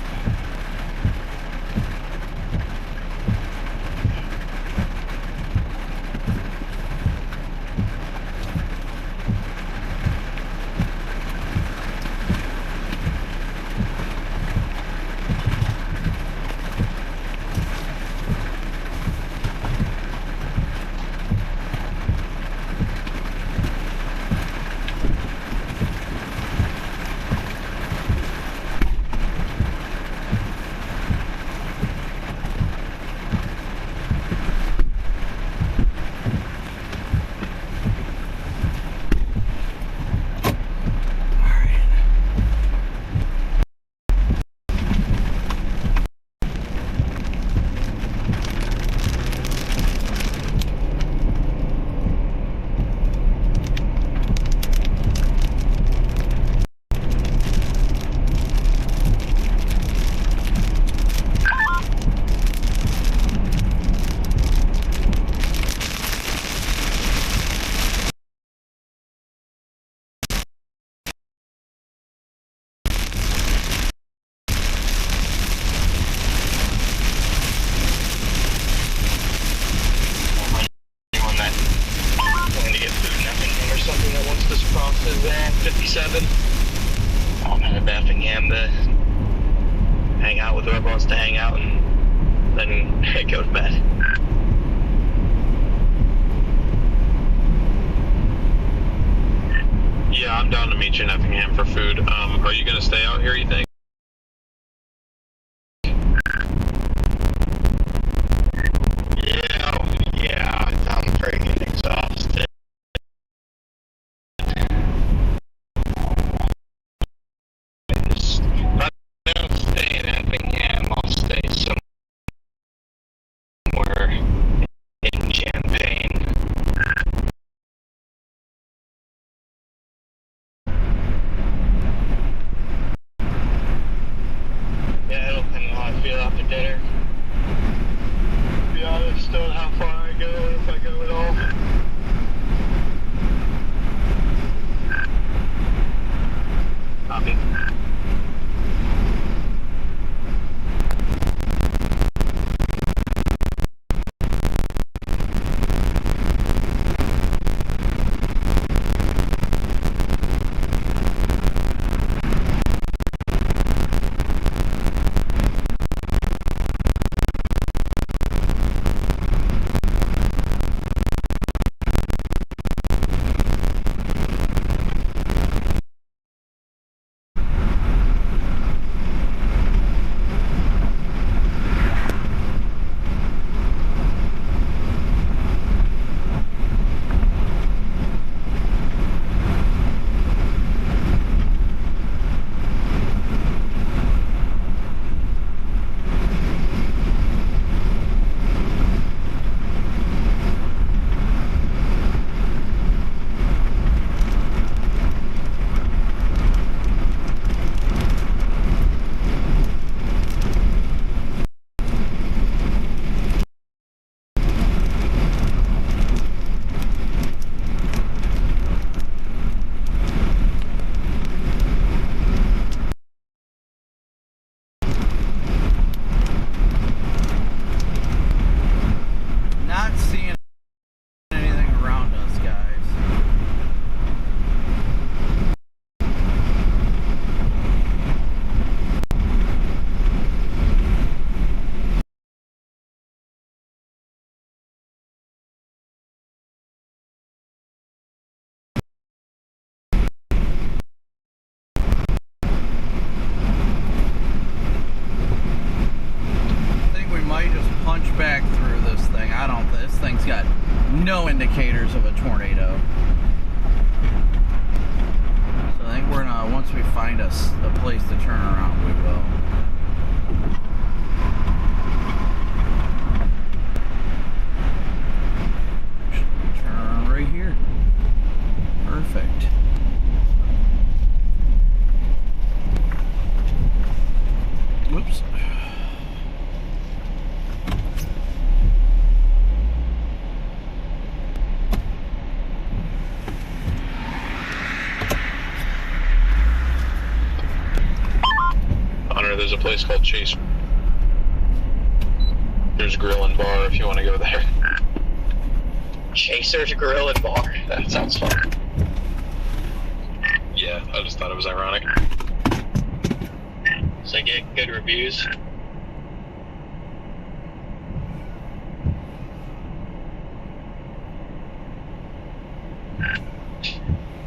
Is that 57? I'm headed to Effingham to hang out with whoever wants to hang out and then go to bed. down to meet you in Effingham for food. Are you gonna stay out here, you think? Yeah, I'm freaking exhausted. If I don't stay in Effingham, I'll stay somewhere in Champaign. Yeah, it'll depend on how I feel after dinner. To be honest, don't know how far I go, if I go at all. Copy. Not seeing anything around us, guys. I think we might just punch back through this thing. This thing's got no indicators of a tornado. So I think we're gonna, once we find a place to turn around, we will. Turn around right here. Perfect. Whoops. Hunter, there's a place called Chase. There's Grill and Bar if you want to go there. Chaser's Grill and Bar. That sounds fun. Yeah, I just thought it was ironic. So I get good reviews.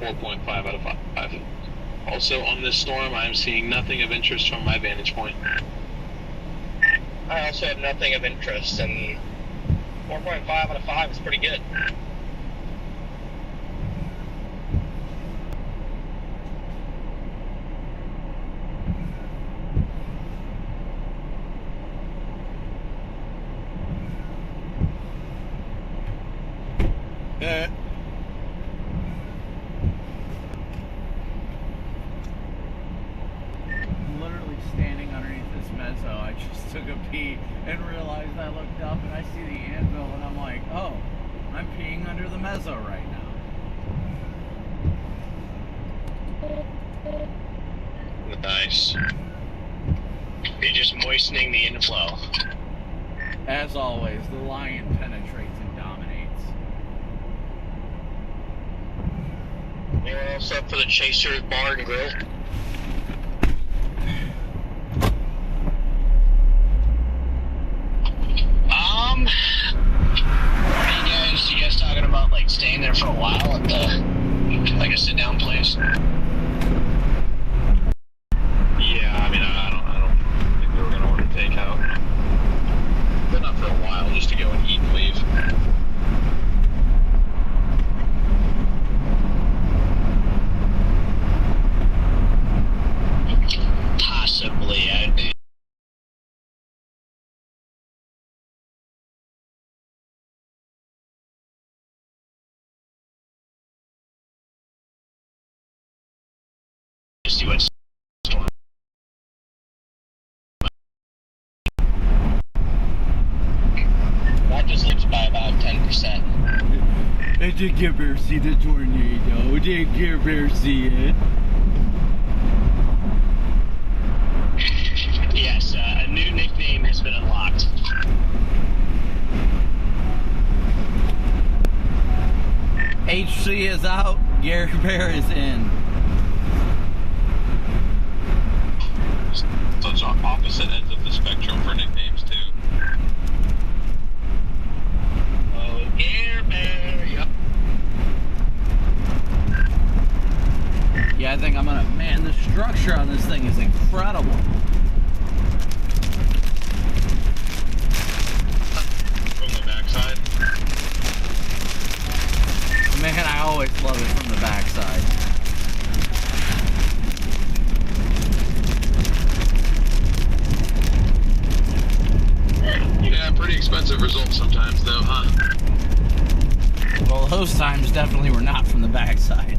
.5 out of 5. Also, on this storm, I'm seeing nothing of interest from my vantage point. I also have nothing of interest, and 4.5 out of 5 is pretty good. Literally standing underneath this mezzo, I just took a pee and realized I looked up and I see the anvil and I'm like, oh, I'm peeing under the mezzo right now. Nice. You're just moistening the inflow. As always, the lion penetrates and dominates. Anyone else up for the Chaser's Bar and Grill? You guys talking about like staying there for a while at the, like a sit down place? 2-inch storm. That just lives by about 10%. I did get bear see the tornado. Did get bear see it? Yes, a new nickname has been unlocked. HC is out. Gary Bear is in. So it's on opposite ends of the spectrum for nicknames too. Oh, Gary Bear, yep. Yeah, I think I'm gonna. Man, the structure on this thing is incredible. From the backside. Man, I always love it from the backside. Yeah, pretty expensive results sometimes though, huh? Well, those times definitely were not from the backside.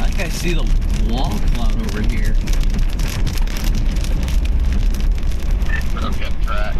I think I see the wall cloud over here. Okay, track.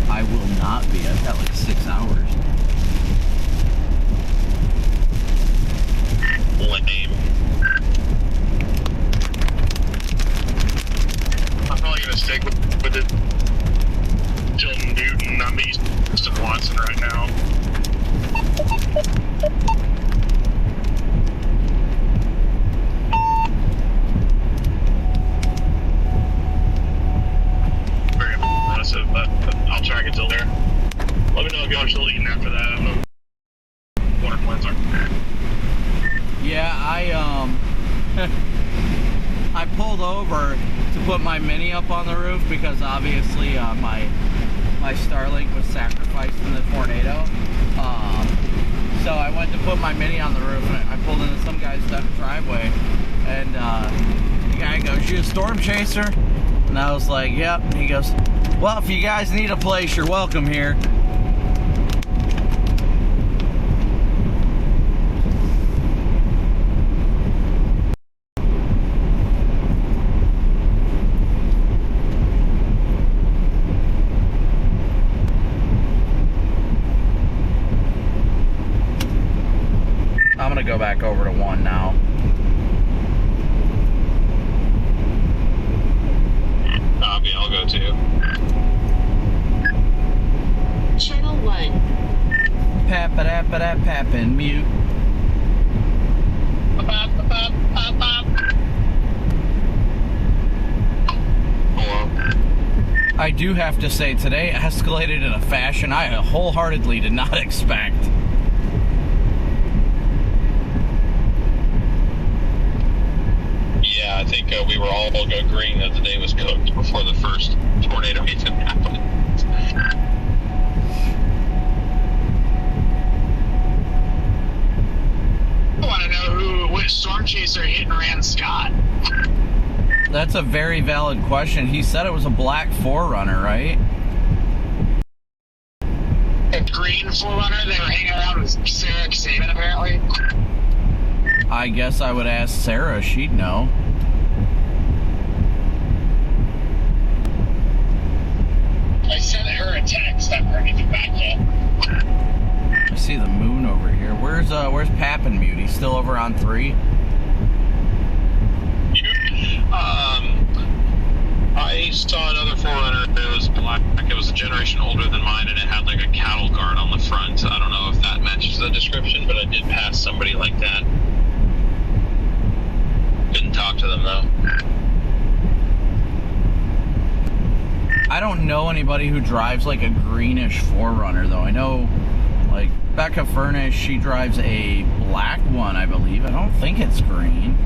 I will not be. I've got like 6 hours. Lame. I'm probably gonna stick with it till Newton. I'm east of Watson right now. Very impressive, but I'll track it till there. Let me know if y'all are still eating after that. I don't know what our plans are. Yeah, I pulled over to put my Mini up on the roof because obviously my Starlink was sacrificed in the tornado. So I went to put my Mini on the roof and I pulled into some guy's driveway, and the guy goes, "You a storm chaser?" And I was like, "Yep." And he goes, "Well, if you guys need a place, you're welcome here." I'm gonna go back over to 1 now. I'll go too. Channel 1. Pappin' mute. I do have to say, today escalated in a fashion I wholeheartedly did not expect. Yeah, I think we were all agreeing that the day was cooked before the first tornado even happened. I want to know which storm chaser hit and ran Scott. That's a very valid question. He said it was a black 4Runner, right? A green 4Runner. They were hanging around with Sarah Saban, apparently. I guess I would ask Sarah. She'd know. I sent her a text. I haven't heard anything back yet. I see the moon over here. Where's Pappin' Mute? He's still over on 3? I saw another 4Runner. It was black. It was a generation older than mine, and it had like a cattle guard on the front. I don't know if that matches the description, but I did pass somebody like that. Couldn't talk to them though. I don't know anybody who drives like a greenish 4Runner though. I know like Becca Furnish, she drives a black one, I believe. I don't think it's green.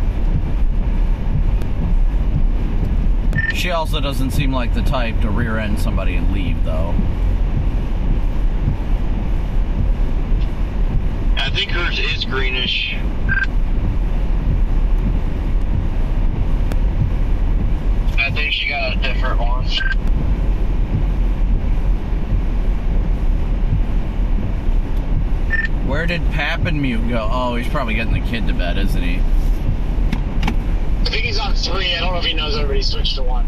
She also doesn't seem like the type to rear end somebody and leave though. I think hers is greenish. I think she got a different one. Where did Pappinmute go? Oh, he's probably getting the kid to bed, isn't he? I think he's on 3. I don't know if he knows everybody switched to 1.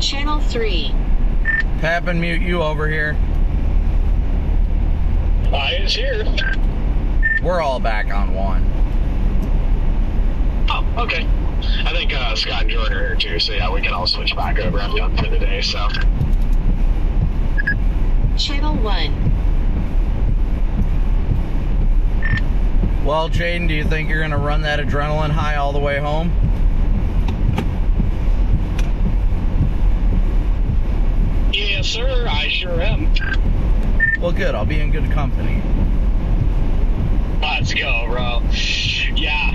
Channel 3. Pappinmute, you over here? I is here. We're all back on 1. Oh, okay. I think Scott and Jordan are here too, so yeah, we can all switch back over. I'm done for the day, so. Channel 1. Well, Jaden, do you think you're going to run that adrenaline high all the way home? Yes, sir. I sure am. Well, good. I'll be in good company. Let's go, bro. Yeah.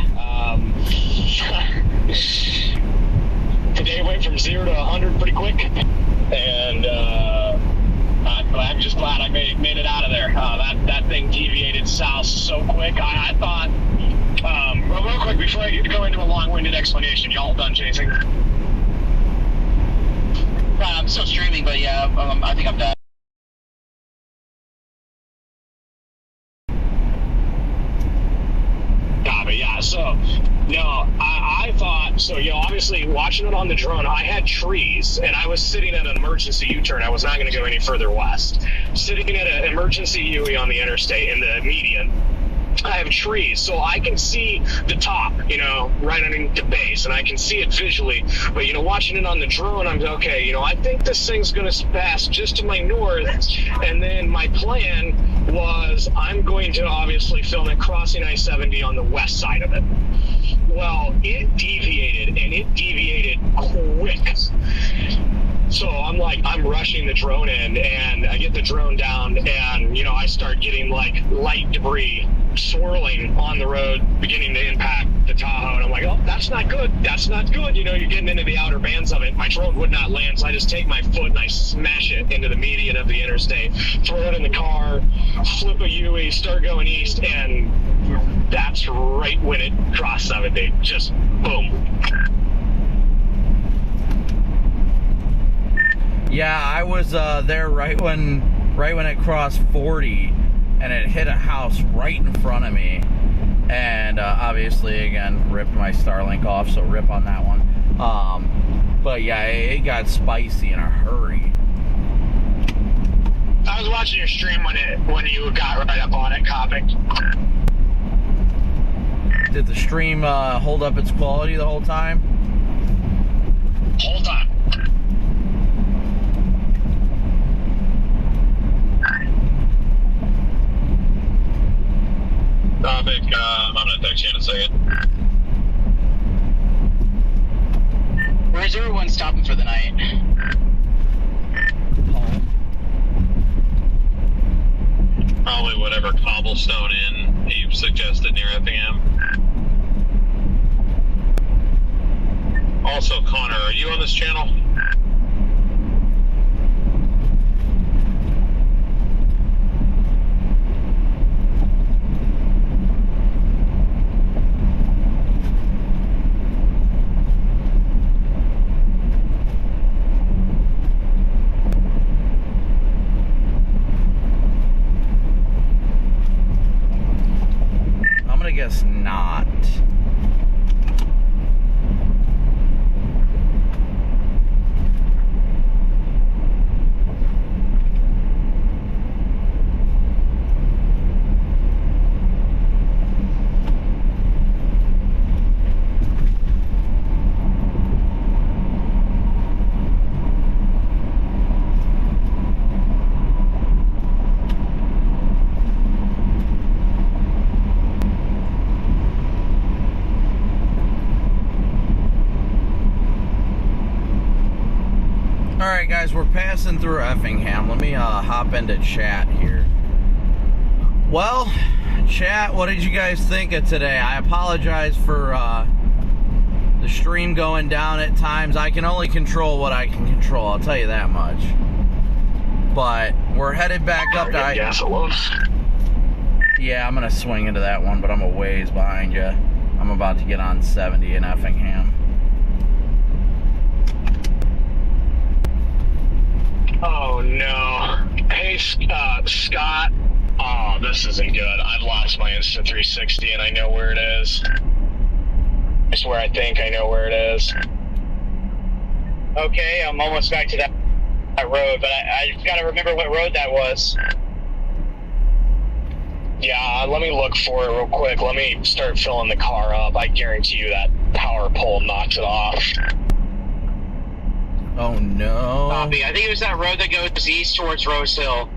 Today went from 0 to 100 pretty quick, and I'm just glad I made it out of there. That thing deviated south so quick. I thought, well, real quick before I go into a long-winded explanation, y'all done chasing? I'm still streaming, but yeah, I think I'm done. But yeah, so, no, I thought, so, you know, obviously watching it on the drone, I had trees, and I was sitting at an emergency U-turn. I was not going to go any further west. Sitting at an emergency UE on the interstate in the median. I have trees, so I can see the top, you know, right underneath the base, and I can see it visually. But, you know, watching it on the drone, I'm okay, you know, I think this thing's going to pass just to my north, and then my plan was I'm going to obviously film it crossing I-70 on the west side of it. Well, it deviated, and it deviated quick. So I'm rushing the drone in, and I get the drone down, and, you know, I start getting, like, light debris swirling on the road, beginning to impact the Tahoe, and I'm like, oh, that's not good. That's not good. You know, you're getting into the outer bands of it. My drone would not land, so I just take my foot and I smash it into the median of the interstate, throw it in the car, flip a UE, start going east, and that's right when it crossed 70. Just boom. Yeah, I was there right when it crossed 40, and it hit a house right in front of me. And obviously, again, ripped my Starlink off, so rip on that one. But yeah, it got spicy in a hurry. I was watching your stream when you got right up on it, Copic. Did the stream hold up its quality the whole time? Whole time. Topic, I'm gonna text you in a second. Where's everyone stopping for the night? Probably whatever cobblestone inn he suggested near Effingham. Also, Connor, are you on this channel? I guess not. Alright guys, we're passing through Effingham. Let me hop into chat here. Well, chat, what did you guys think of today? I apologize for the stream going down at times. I can only control what I can control, I'll tell you that much. But we're headed back up to... Yeah, I'm going to swing into that one, but I'm a ways behind you. I'm about to get on 70 in Effingham. Oh no. Hey, Scott. Oh, this isn't good. I've lost my Insta360 and I know where it is. I swear I think I know where it is. Okay, I'm almost back to that road, but I gotta remember what road that was. Yeah, let me look for it real quick. Let me start filling the car up. I guarantee you that power pole knocks it off. Oh no. Copy. I think it was that road that goes east towards Rose Hill.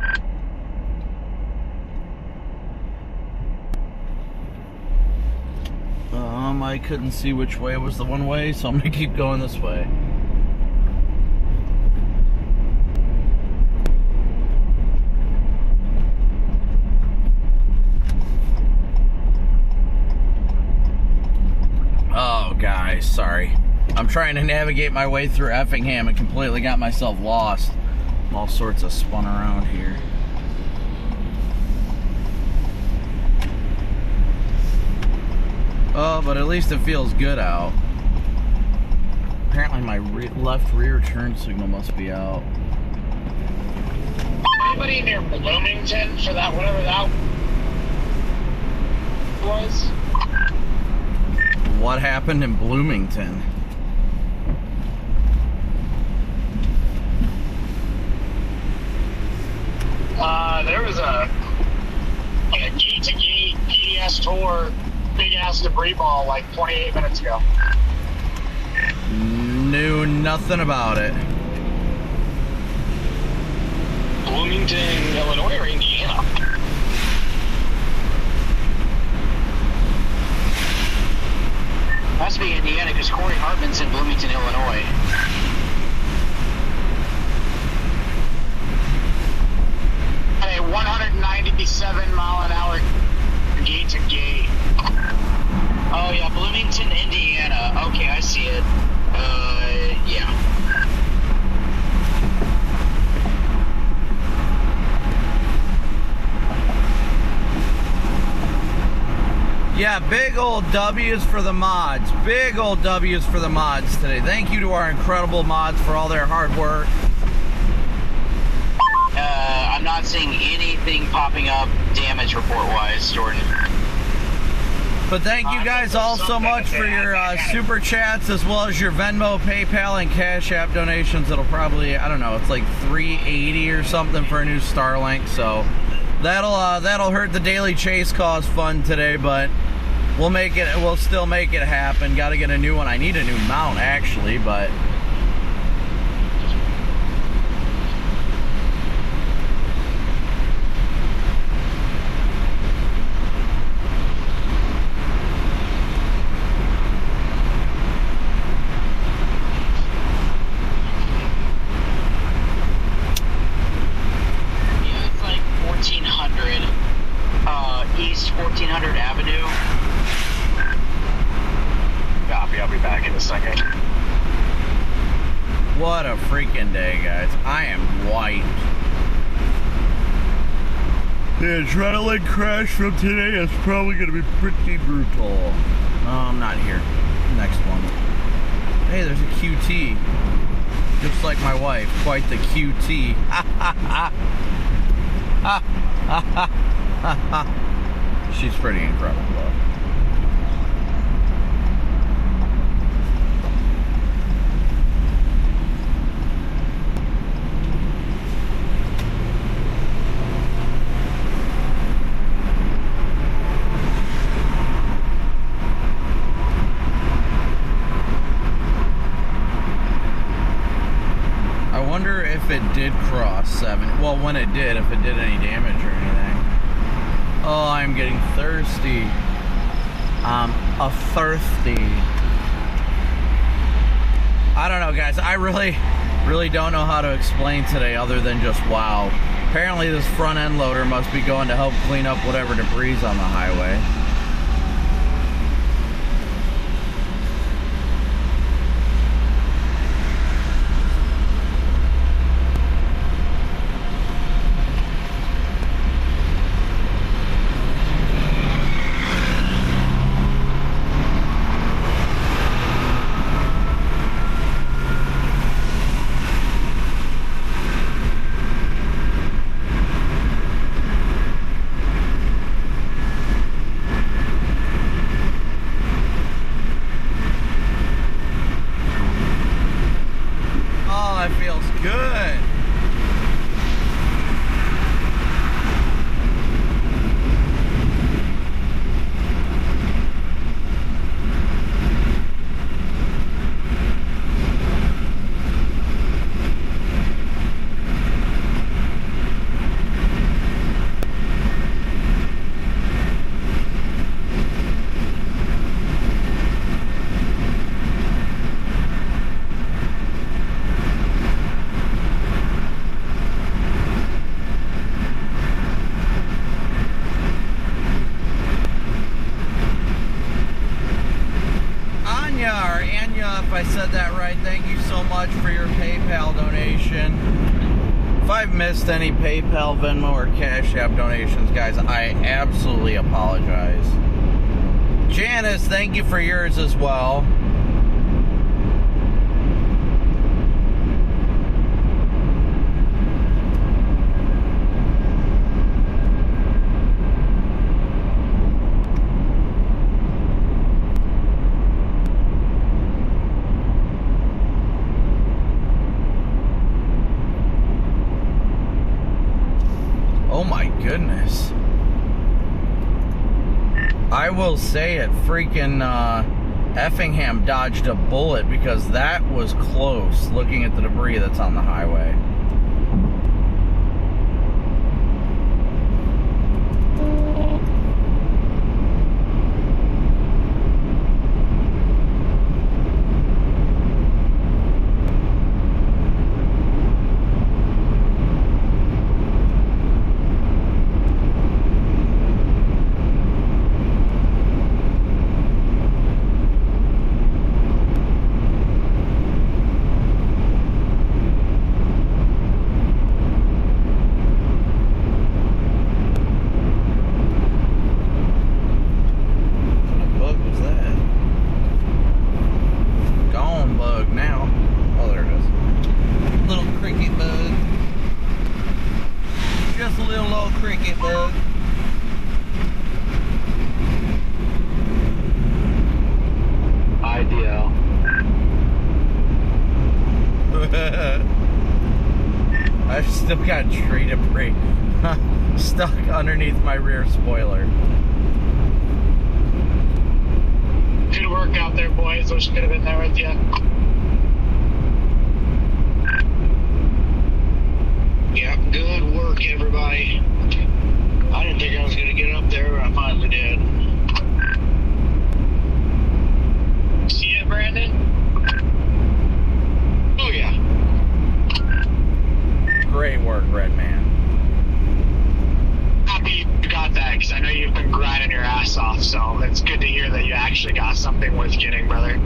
I couldn't see which way was the one way, so I'm gonna keep going this way. Oh, guys, sorry. I'm trying to navigate my way through Effingham and completely got myself lost. All sorts of spun around here. Oh, but at least it feels good out. Apparently my left rear turn signal must be out. Anybody near Bloomington for that, whatever that was? What happened in Bloomington? There was a gate-to-gate PDS tour, big-ass debris ball like 28 minutes ago. Knew nothing about it. Bloomington, Illinois or Indiana? Must be Indiana because Corey Hartman's in Bloomington, Illinois. Hey, 197-mile-an-hour gate to gate. Oh yeah, Bloomington, Indiana. Okay, I see it. Yeah. Yeah, big old W's for the mods. Big old W's for the mods today. Thank you to our incredible mods for all their hard work. I'm not seeing anything popping up damage report-wise, Jordan. But thank you guys all so much for your super chats as well as your Venmo, PayPal, and Cash App donations. It'll probably, I don't know, it's like $3.80 or something for a new Starlink. So that'll hurt the daily chase cause fund today, but we'll make it. We'll still make it happen. Got to get a new one. I need a new mount actually, but. East 1400 Avenue. Copy, I'll be back in a second. What a freaking day, guys. I am wiped. The adrenaline crash from today is probably going to be pretty brutal. Oh, I'm not here. Next one. Hey, there's a QT. Just like my wife. Quite the QT. She's pretty incredible, though. I wonder if it did cross 7. Well, when it did, if it did any damage or anything. Oh, I'm getting thirsty. thirsty. I don't know, guys. Really don't know how to explain today other than just wow. Apparently this front end loader must be going to help clean up whatever debris on the highway. If I said that right, thank you so much for your PayPal donation. If I've missed any PayPal, Venmo, or Cash App donations, guys, I absolutely apologize. Janice, thank you for yours as well. Oh my goodness. I will say it, freaking Effingham dodged a bullet because that was close looking at the debris that's on the highway. I've still got tree debris stuck underneath my rear spoiler. Good work out there, boys. Wish I could have been there with you. Yeah, good work, everybody. I didn't think I was going to get up there, but I finally did. See it, Brandon? Oh, yeah. Great work, Red Man. Happy you got that, because I know you've been grinding your ass off, so it's good to hear that you actually got something worth getting, brother.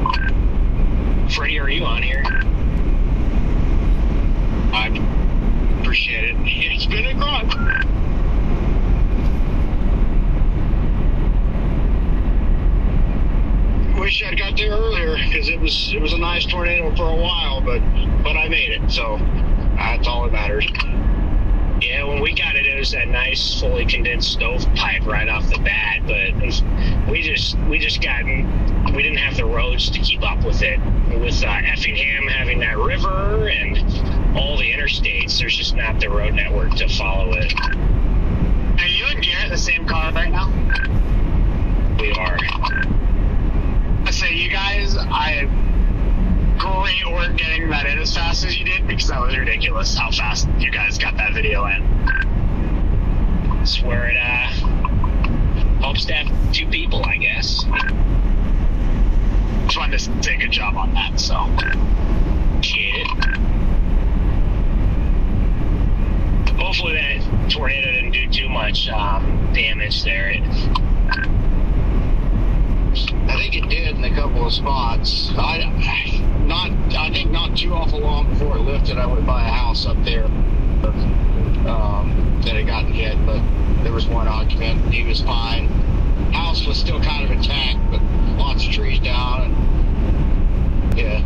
Freddie, are you on here? I appreciate it. It's been a grind. Wish I'd got there earlier, because it was a nice tornado for a while, but I made it, so that's all that matters. Yeah, when we got it, it was that nice, fully condensed stovepipe right off the bat, but we didn't have the roads to keep up with it. With Effingham having that river and all the interstates, there's just not the road network to follow it. Are you and Garrett the same car right now? We are. I say, you guys, great work getting that in as fast as you did, because that was ridiculous how fast you guys got that video in. I swear it helps to have two people, I guess. Just wanted to say good job on that, so appreciate it. hopefully that tornado didn't do too much damage there. I think it did in a couple of spots. I think not too awful long before it lifted, I went by a house up there that had gotten hit, but there was one occupant. He was fine. House was still kind of intact, but lots of trees down. And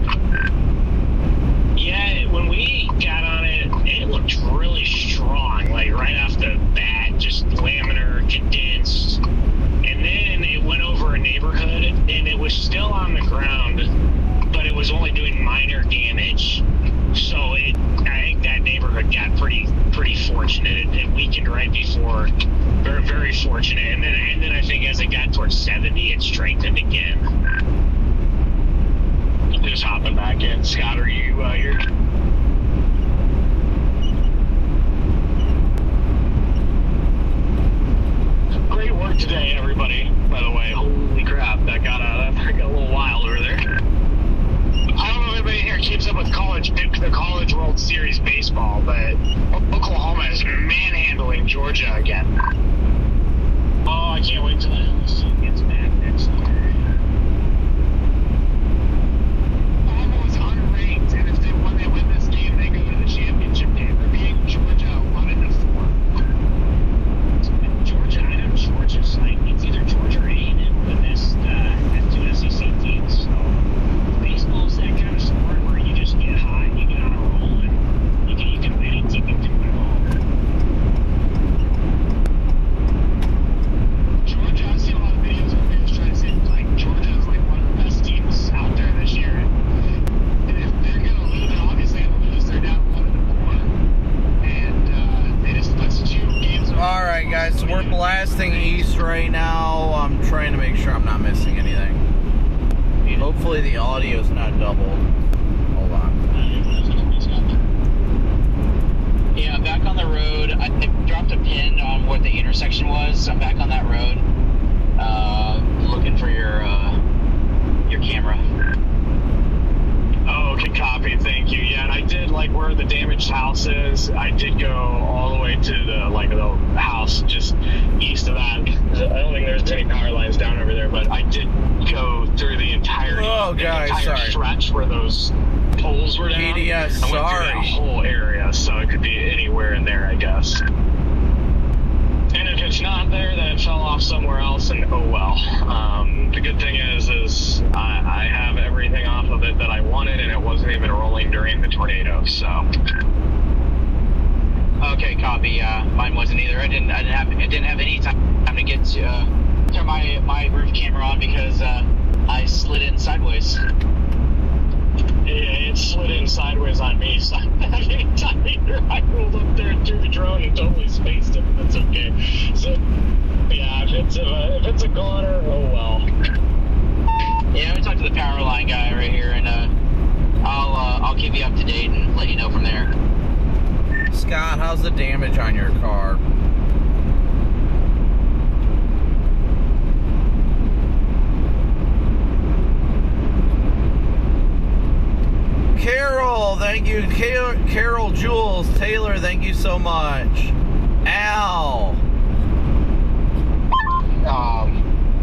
yeah, when we got on it, it looked really strong, like right off the bat, just laminar, condensed. And then it went over a neighborhood, and it was still on the ground, but it was only doing minor damage. So I think that neighborhood got pretty fortunate. It weakened right before, very, very fortunate. And then I think as it got towards 70, it strengthened again. Just hopping back in. Scott, are you here? Great work today, everybody, by the way. Holy crap, that got a little wild over there. I don't know if anybody here keeps up with the College World Series baseball, but Oklahoma is manhandling Georgia again. Oh, I can't wait till the LSU gets back next year. Oklahoma was unranked, and when they win this game, they go to the championship game. They're beating Georgia 11-4. Georgia, I know Georgia's like, it's either Georgia or A&M with this, two SEC teams. So baseball's that kind of sport where you just get high, you get on a roll, and you can win it, you can do it all. Georgia, I've seen a lot of videos of videos trying to say like Georgia is like one of the best teams out there this year. And if they're gonna lose, they're obviously gonna lose. They're down 1-4, and they just put 2 games. All right, guys, so we're blasting east right now. I'm trying to make sure I'm not missing anything. Hopefully the audio's not doubled. Hold on. Yeah, I'm back on the road. I dropped a pin on what the intersection was. I'm back on that road, looking for your camera. Oh, okay, copy. Thank you. Yeah, and I did like where the damaged house is. I did go all the way to the house just east of that. I don't think there's any power lines down over there, but I did go through the entire stretch where those poles were down. PDS, I went through that whole area, so it could be anywhere in there, I guess. And if it's not there, then it fell off somewhere else, and oh well. The good thing is I have everything off of it that I wanted, and it wasn't even rolling during the tornado. So. Okay, copy. Mine wasn't either. I didn't have any time to get to turn my roof camera on because I slid in sideways. Yeah, it slid in sideways on me, so I didn't have any time either. I rolled up there and threw the drone and totally spaced it, but that's okay. So, yeah, if it's a goner, oh well. Yeah, we talked to the power line guy right here, and I'll keep you up to date and let you know from there. Scott, how's the damage on your car? Carol, thank you. Carol Jules Taylor, thank you so much. Al.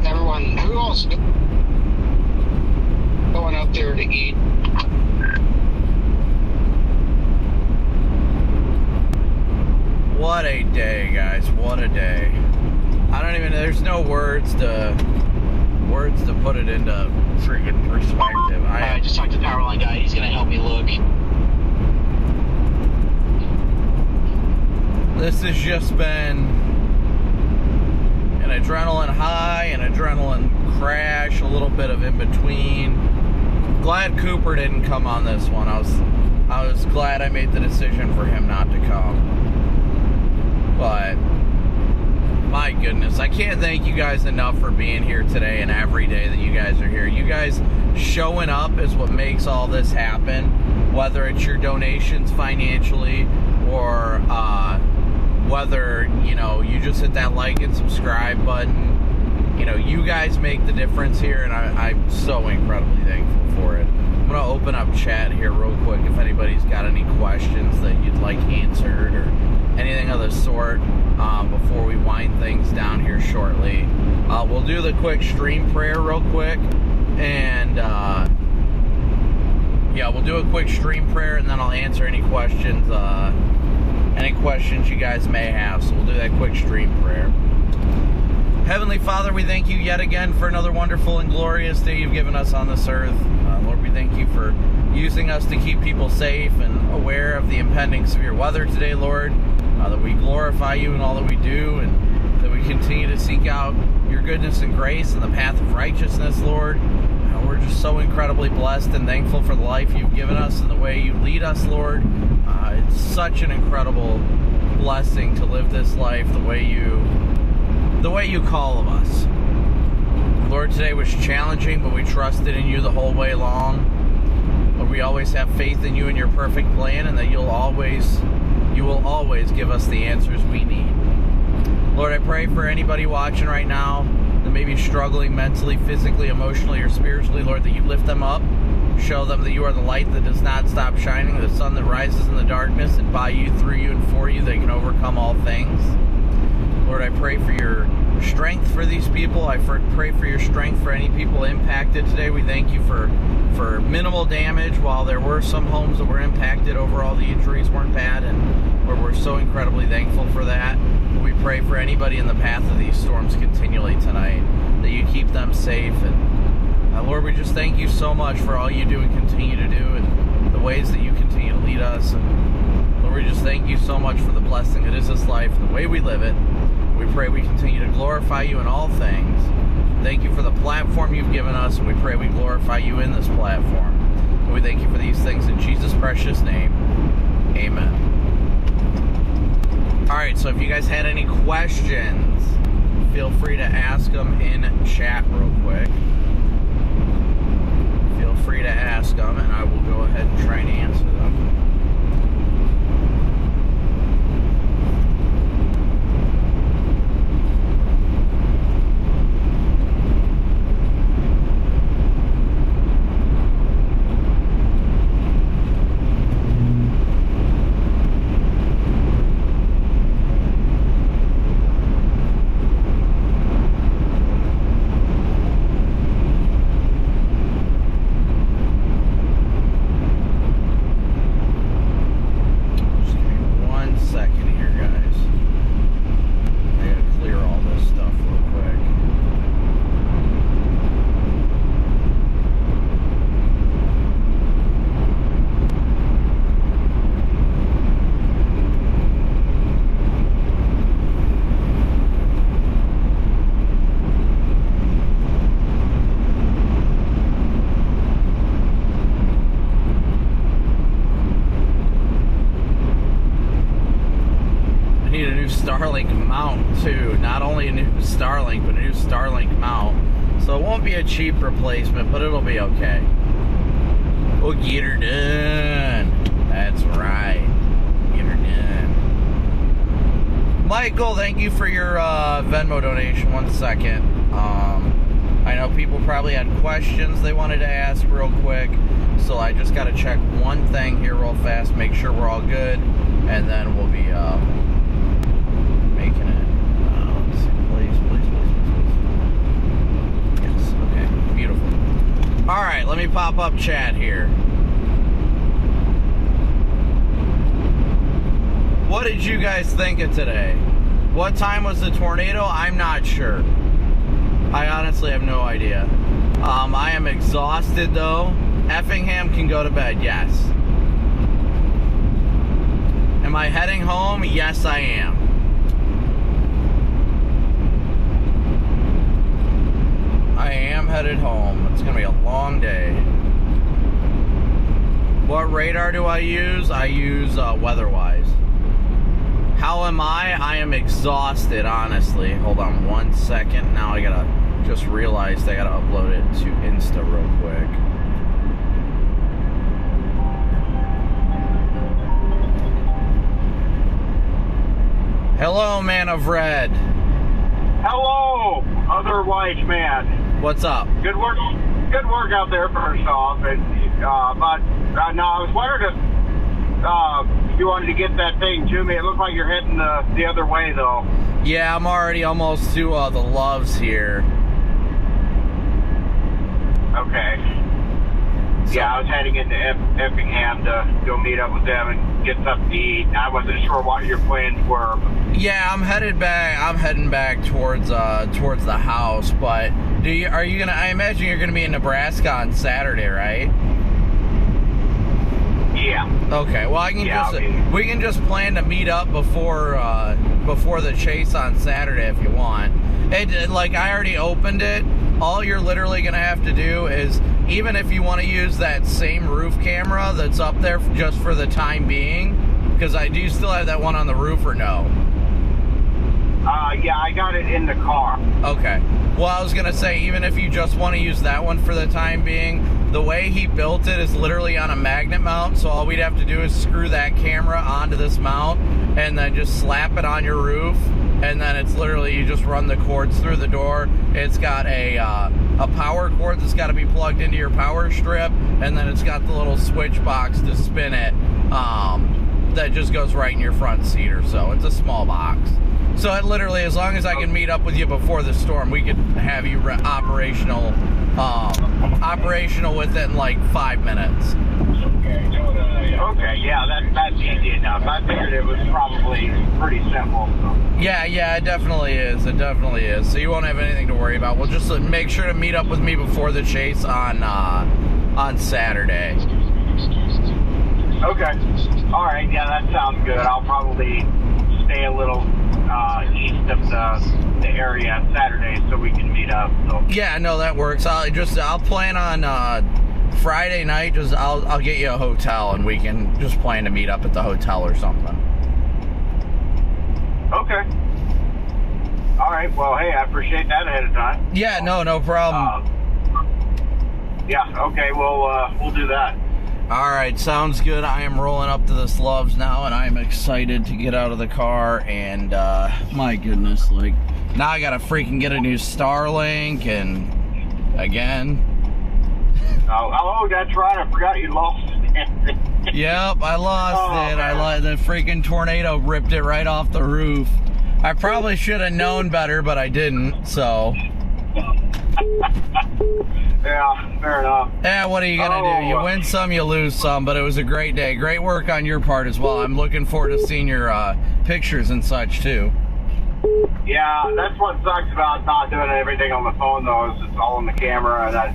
Everyone, who else going up there to eat? What a day, guys. What a day. I don't even, there's no words to put it into freaking perspective. I just talked to the power line guy. He's going to help me look. This has just been an adrenaline high, an adrenaline crash, a little bit of in between. Glad Cooper didn't come on this one. I was glad I made the decision for him not to come. But my goodness, I can't thank you guys enough for being here today and every day that you guys are here. You guys showing up is what makes all this happen, whether it's your donations financially or whether, you know, you just hit that like and subscribe button. You know, you guys make the difference here, and I'm so incredibly thankful for it. I'm going to open up chat here real quick if anybody's got any questions that you'd like answered or anything of the sort before we wind things down here shortly. We'll do the quick stream prayer real quick, and yeah, we'll do a quick stream prayer, and then I'll answer any questions you guys may have. So we'll do that quick stream prayer. Heavenly Father, we thank you yet again for another wonderful and glorious day you've given us on this earth. Lord, we thank you for using us to keep people safe and aware of the impending severe weather today, Lord. That we glorify you in all that we do, and that we continue to seek out your goodness and grace and the path of righteousness, Lord. We're just so incredibly blessed and thankful for the life you've given us and the way you lead us, Lord. It's such an incredible blessing to live this life the way you call of us. Lord, today was challenging, but we trusted in you the whole way along. Lord, we always have faith in you and your perfect plan, and that you will always give us the answers we need. Lord, I pray for anybody watching right now that may be struggling mentally, physically, emotionally, or spiritually, Lord, that you lift them up. Show them that you are the light that does not stop shining, the sun that rises in the darkness, and by you, through you, and for you, they can overcome all things. Lord, I pray for your strength for these people. I pray for your strength for any people impacted today. We thank you for minimal damage. While there were some homes that were impacted, overall the injuries weren't bad, and we're so incredibly thankful for that. We pray for anybody in the path of these storms continually tonight, that you keep them safe. And Lord, we just thank you so much for all you do and continue to do, and the ways that you continue to lead us. And Lord, we just thank you so much for the blessing that is this life and the way we live it. We pray we continue to glorify you in all things. Thank you for the platform you've given us, and we pray we glorify you in this platform. And we thank you for these things in Jesus' precious name. Amen. Alright, so if you guys had any questions, feel free to ask them in chat real quick. Feel free to ask them, and I will go ahead and try and answer them. Starlink mount too. Not only a new Starlink, but a new Starlink mount. So it won't be a cheap replacement, but it'll be okay. We'll get her done. That's right. Get her done. Michael, thank you for your Venmo donation. 1 second. I know people probably had questions they wanted to ask real quick, so I just got to check one thing here real fast, make sure we're all good, and then we'll be making it. Let's see, please. Yes, okay, beautiful. All right, let me pop up chat here. What did you guys think of today? What time was the tornado? I'm not sure. I honestly have no idea. I am exhausted though. Effingham can go to bed, yes. Am I heading home? Yes, I am. I am headed home. It's going to be a long day. What radar do I use? I use WeatherWise. How am I? I am exhausted, honestly. Hold on 1 second. Now I gotta just realized I gotta upload it to Insta real quick. Hello, man of red. Hello, otherwise man. What's up? Good work out there, first off. No, I was wondering if you wanted to get that thing to me. It looked like you're heading the other way, though. Yeah, I'm already almost to the Loves here. Okay. Yeah, I was heading into Effingham to go meet up with them and get something to eat. I wasn't sure what your plans were. Yeah, I'm headed back. I'm heading back towards the house. But are you gonna? I imagine you're gonna be in Nebraska on Saturday, right? Yeah. Okay. Well, we can just plan to meet up before the chase on Saturday if you want. Like I already opened it. All you're literally gonna have to do is, even if you want to use that same roof camera that's up there just for the time being, because do you still have that one on the roof or no? Yeah, I got it in the car. Okay. Well, I was gonna say, even if you just want to use that one for the time being, the way he built it is literally on a magnet mount, so all we'd have to do is screw that camera onto this mount and then just slap it on your roof, and then it's literally, you just run the cords through the door. It's got a power cord that's got to be plugged into your power strip, and then it's got the little switch box to spin it that just goes right in your front seat or so. It's a small box. So it literally, as long as I can meet up with you before the storm, we could have you operational within like 5 minutes. Okay, yeah, that's easy enough. I figured it was probably pretty simple. So. Yeah, it definitely is. It definitely is. So you won't have anything to worry about. We'll just make sure to meet up with me before the chase on Saturday. Okay. All right. Yeah, that sounds good. I'll probably stay a little east of the area Saturday so we can meet up. So. Yeah, no, that works. I'll plan on Friday night. I'll get you a hotel and we can just plan to meet up at the hotel or something. Okay. All right. Well, hey, I appreciate that ahead of time. Yeah. No problem. Yeah. Okay. We'll do that. All right, sounds good. I am rolling up to this Loves now, and I'm excited to get out of the car. And my goodness, like now I gotta freaking get a new Starlink, and again. Oh, that's right. I forgot you lost it. Yep, I lost it. Man. The freaking tornado ripped it right off the roof. I probably should have known better, but I didn't. So. Yeah, fair enough. Yeah, what are you gonna do? You win some, you lose some, but it was a great day. Great work on your part as well. I'm looking forward to seeing your pictures and such too. Yeah, that's what sucks about not doing everything on the phone though, is it's all on the camera, and I,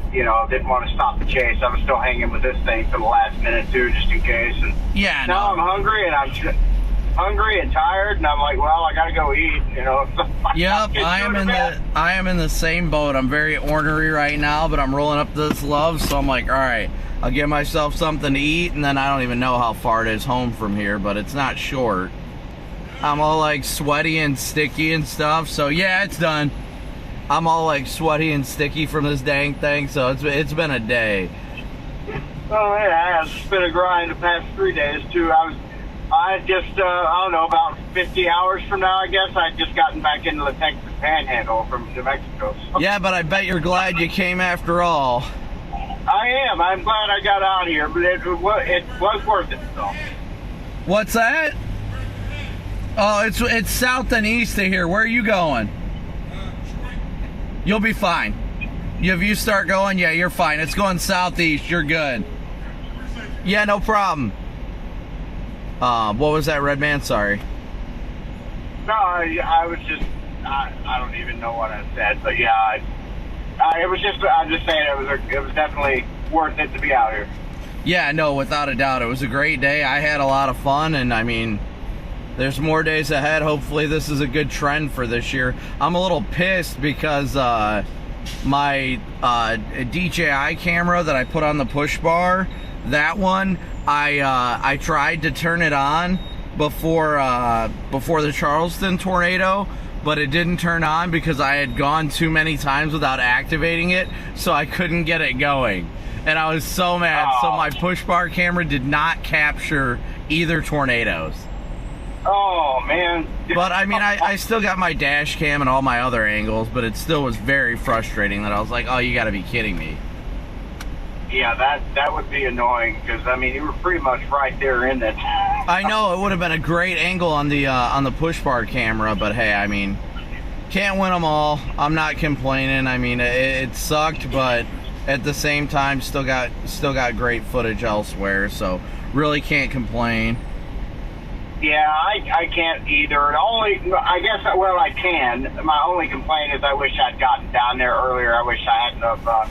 didn't want to stop the chase. I was still hanging with this thing for the last minute too, just in case. And yeah, now I'm hungry and tired, and I'm like, well, I gotta go eat, Yep, I am in the same boat. I'm very ornery right now, but I'm rolling up this Love, so I'm like, all right, I'll get myself something to eat, and then I don't even know how far it is home from here, but it's not short. I'm all like sweaty and sticky and stuff, so yeah, it's done. I'm all like sweaty and sticky from this dang thing, so it's been a day. Oh yeah, it's been a grind the past 3 days too. I just, I don't know, about 50 hours from now, I guess, I'd just gotten back into the Texas Panhandle from New Mexico. So. Yeah, but I bet you're glad you came after all. I am. I'm glad I got out here, but it was worth it, though. What's that? Oh, it's south and east of here. Where are you going? You'll be fine. If you start going, yeah, you're fine. It's going southeast. You're good. Yeah, no problem. What was that, Red Man? Sorry. No, I was just, I don't even know what I said, but yeah, it was just, I'm just saying it was definitely worth it to be out here. Yeah, no, without a doubt. It was a great day. I had a lot of fun, and I mean, there's more days ahead. Hopefully this is a good trend for this year. I'm a little pissed because my DJI camera that I put on the push bar, that one, I tried to turn it on before the Charleston tornado, but it didn't turn on because I had gone too many times without activating it, so I couldn't get it going. And I was so mad. So my push bar camera did not capture either tornadoes. Oh, man. But, I mean, I still got my dash cam and all my other angles, but it still was very frustrating that I was like, oh, you got to be kidding me. Yeah, that would be annoying because, I mean, you were pretty much right there in it. I know it would have been a great angle on the push bar camera, but hey, I mean, can't win them all. I'm not complaining. I mean, it sucked, but at the same time, still got great footage elsewhere, so really can't complain. Yeah, I can't either. I guess, well, I can. My only complaint is I wish I'd gotten down there earlier. I wish I hadn't have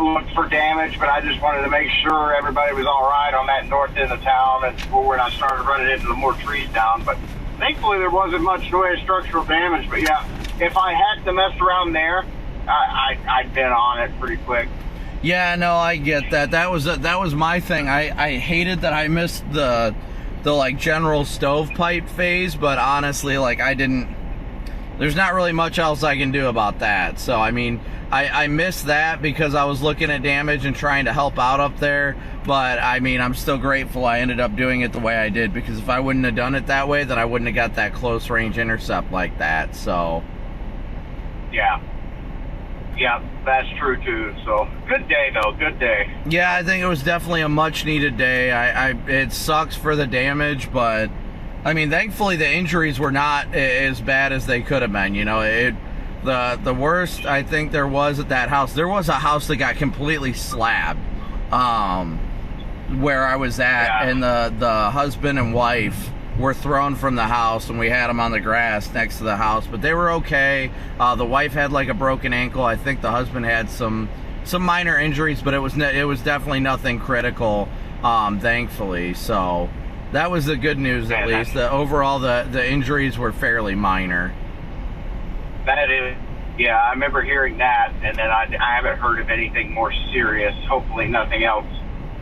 looked for damage, but I just wanted to make sure everybody was all right on that north end of town and when I started running into the more trees down. But thankfully, there wasn't much noise, structural damage. But yeah, if I hadn't messed around there, I'd been on it pretty quick. Yeah, no, I get that. That was my thing. I hated that I missed the like general stovepipe phase, but honestly, like there's not really much else I can do about that. So I mean, I missed that because I was looking at damage and trying to help out up there, but I mean, I'm still grateful I ended up doing it the way I did, because if I wouldn't have done it that way, then I wouldn't have got that close range intercept like that. So yeah, that's true too. So good day though, good day. Yeah, I think it was definitely a much needed day. It sucks for the damage, but I mean, thankfully the injuries were not as bad as they could have been. You know, the worst I think there was at that house. There was a house that got completely slabbed, where I was at, and the husband and wife were thrown from the house, and we had them on the grass next to the house, but they were okay. The wife had like a broken ankle. I think the husband had some minor injuries, but it was definitely nothing critical, thankfully. So that was the good news, at least. Overall, the injuries were fairly minor. That is, yeah, I remember hearing that, and then I haven't heard of anything more serious. Hopefully nothing else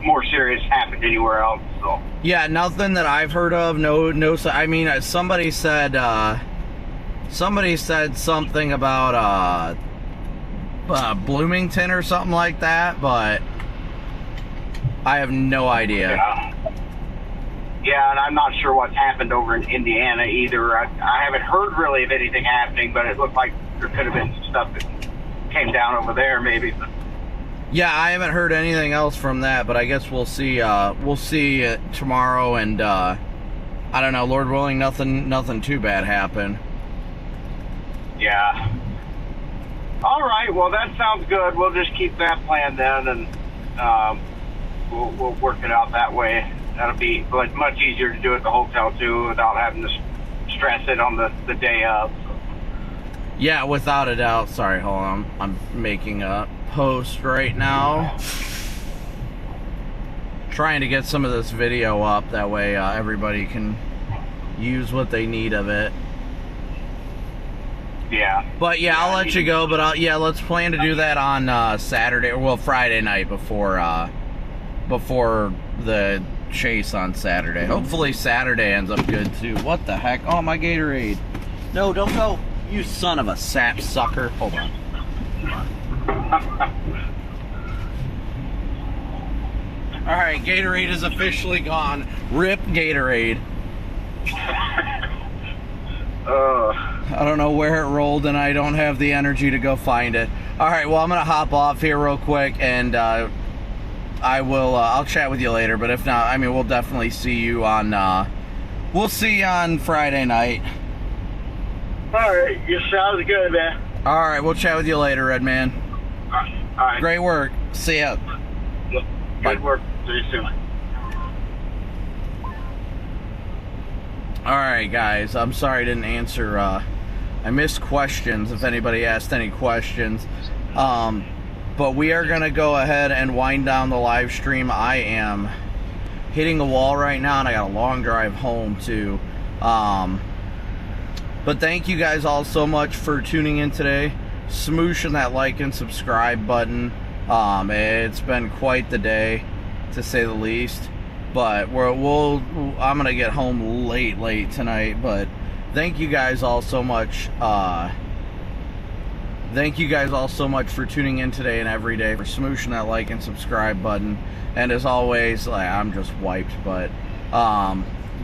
more serious happened anywhere else. So yeah, nothing that I've heard of. No. I mean, somebody said something about Bloomington or something like that, but I have no idea. Yeah, and I'm not sure what's happened over in Indiana either. I haven't heard really of anything happening, but it looked like there could have been some stuff that came down over there, maybe. Yeah, I haven't heard anything else from that, but I guess we'll see. We'll see tomorrow, and I don't know. Lord willing, nothing too bad happen. Yeah. All right. Well, that sounds good. We'll just keep that plan then, and we'll work it out that way. That'll be much easier to do at the hotel too, without having to stress it on the day of. Yeah, without a doubt. Sorry, hold on. I'm making a post right now, trying to get some of this video up, that way everybody can use what they need of it. Yeah, but yeah, I'll let you go, but let's plan to do that on Saturday, or well, Friday night before the chase on Saturday. Hopefully Saturday ends up good too. What the heck? Oh, my Gatorade. No, don't go, you son of a sap sucker. Hold on. Alright, Gatorade is officially gone. Rip Gatorade. I don't know where it rolled, and I don't have the energy to go find it. Alright, well, I'm gonna hop off here real quick, and I'll chat with you later, but if not, I mean, we'll definitely see you on Friday night. Alright, you sounds good, man. Alright, we'll chat with you later, Red Man. All right. Great work. See ya. Good work. See you soon. Alright, guys. I'm sorry I didn't answer. I missed questions, if anybody asked any questions. But we are going to go ahead and wind down the live stream. I am hitting a wall right now, and I got a long drive home, too. But thank you guys all so much for tuning in today. Smooshing that like and subscribe button. It's been quite the day, to say the least. But I'm gonna get home late tonight. But thank you guys all so much. Thank you guys all so much for tuning in today and every day, for smooshing that like and subscribe button. And as always, I'm just wiped, but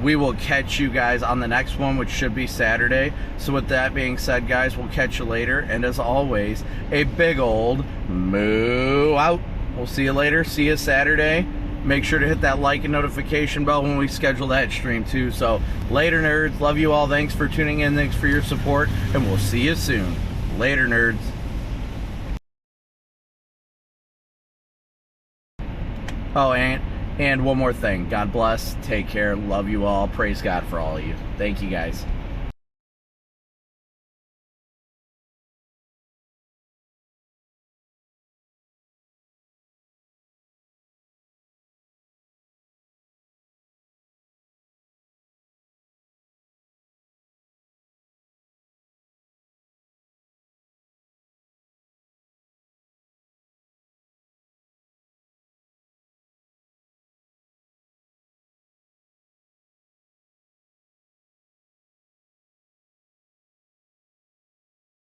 we will catch you guys on the next one, which should be Saturday. So with that being said, guys, we'll catch you later. And as always, a big old moo out. We'll see you later. See you Saturday. Make sure to hit that like and notification bell when we schedule that stream too. So later, nerds. Love you all. Thanks for tuning in. Thanks for your support. And we'll see you soon. Later, nerds. Oh, and one more thing. God bless. Take care. Love you all. Praise God for all of you. Thank you, guys.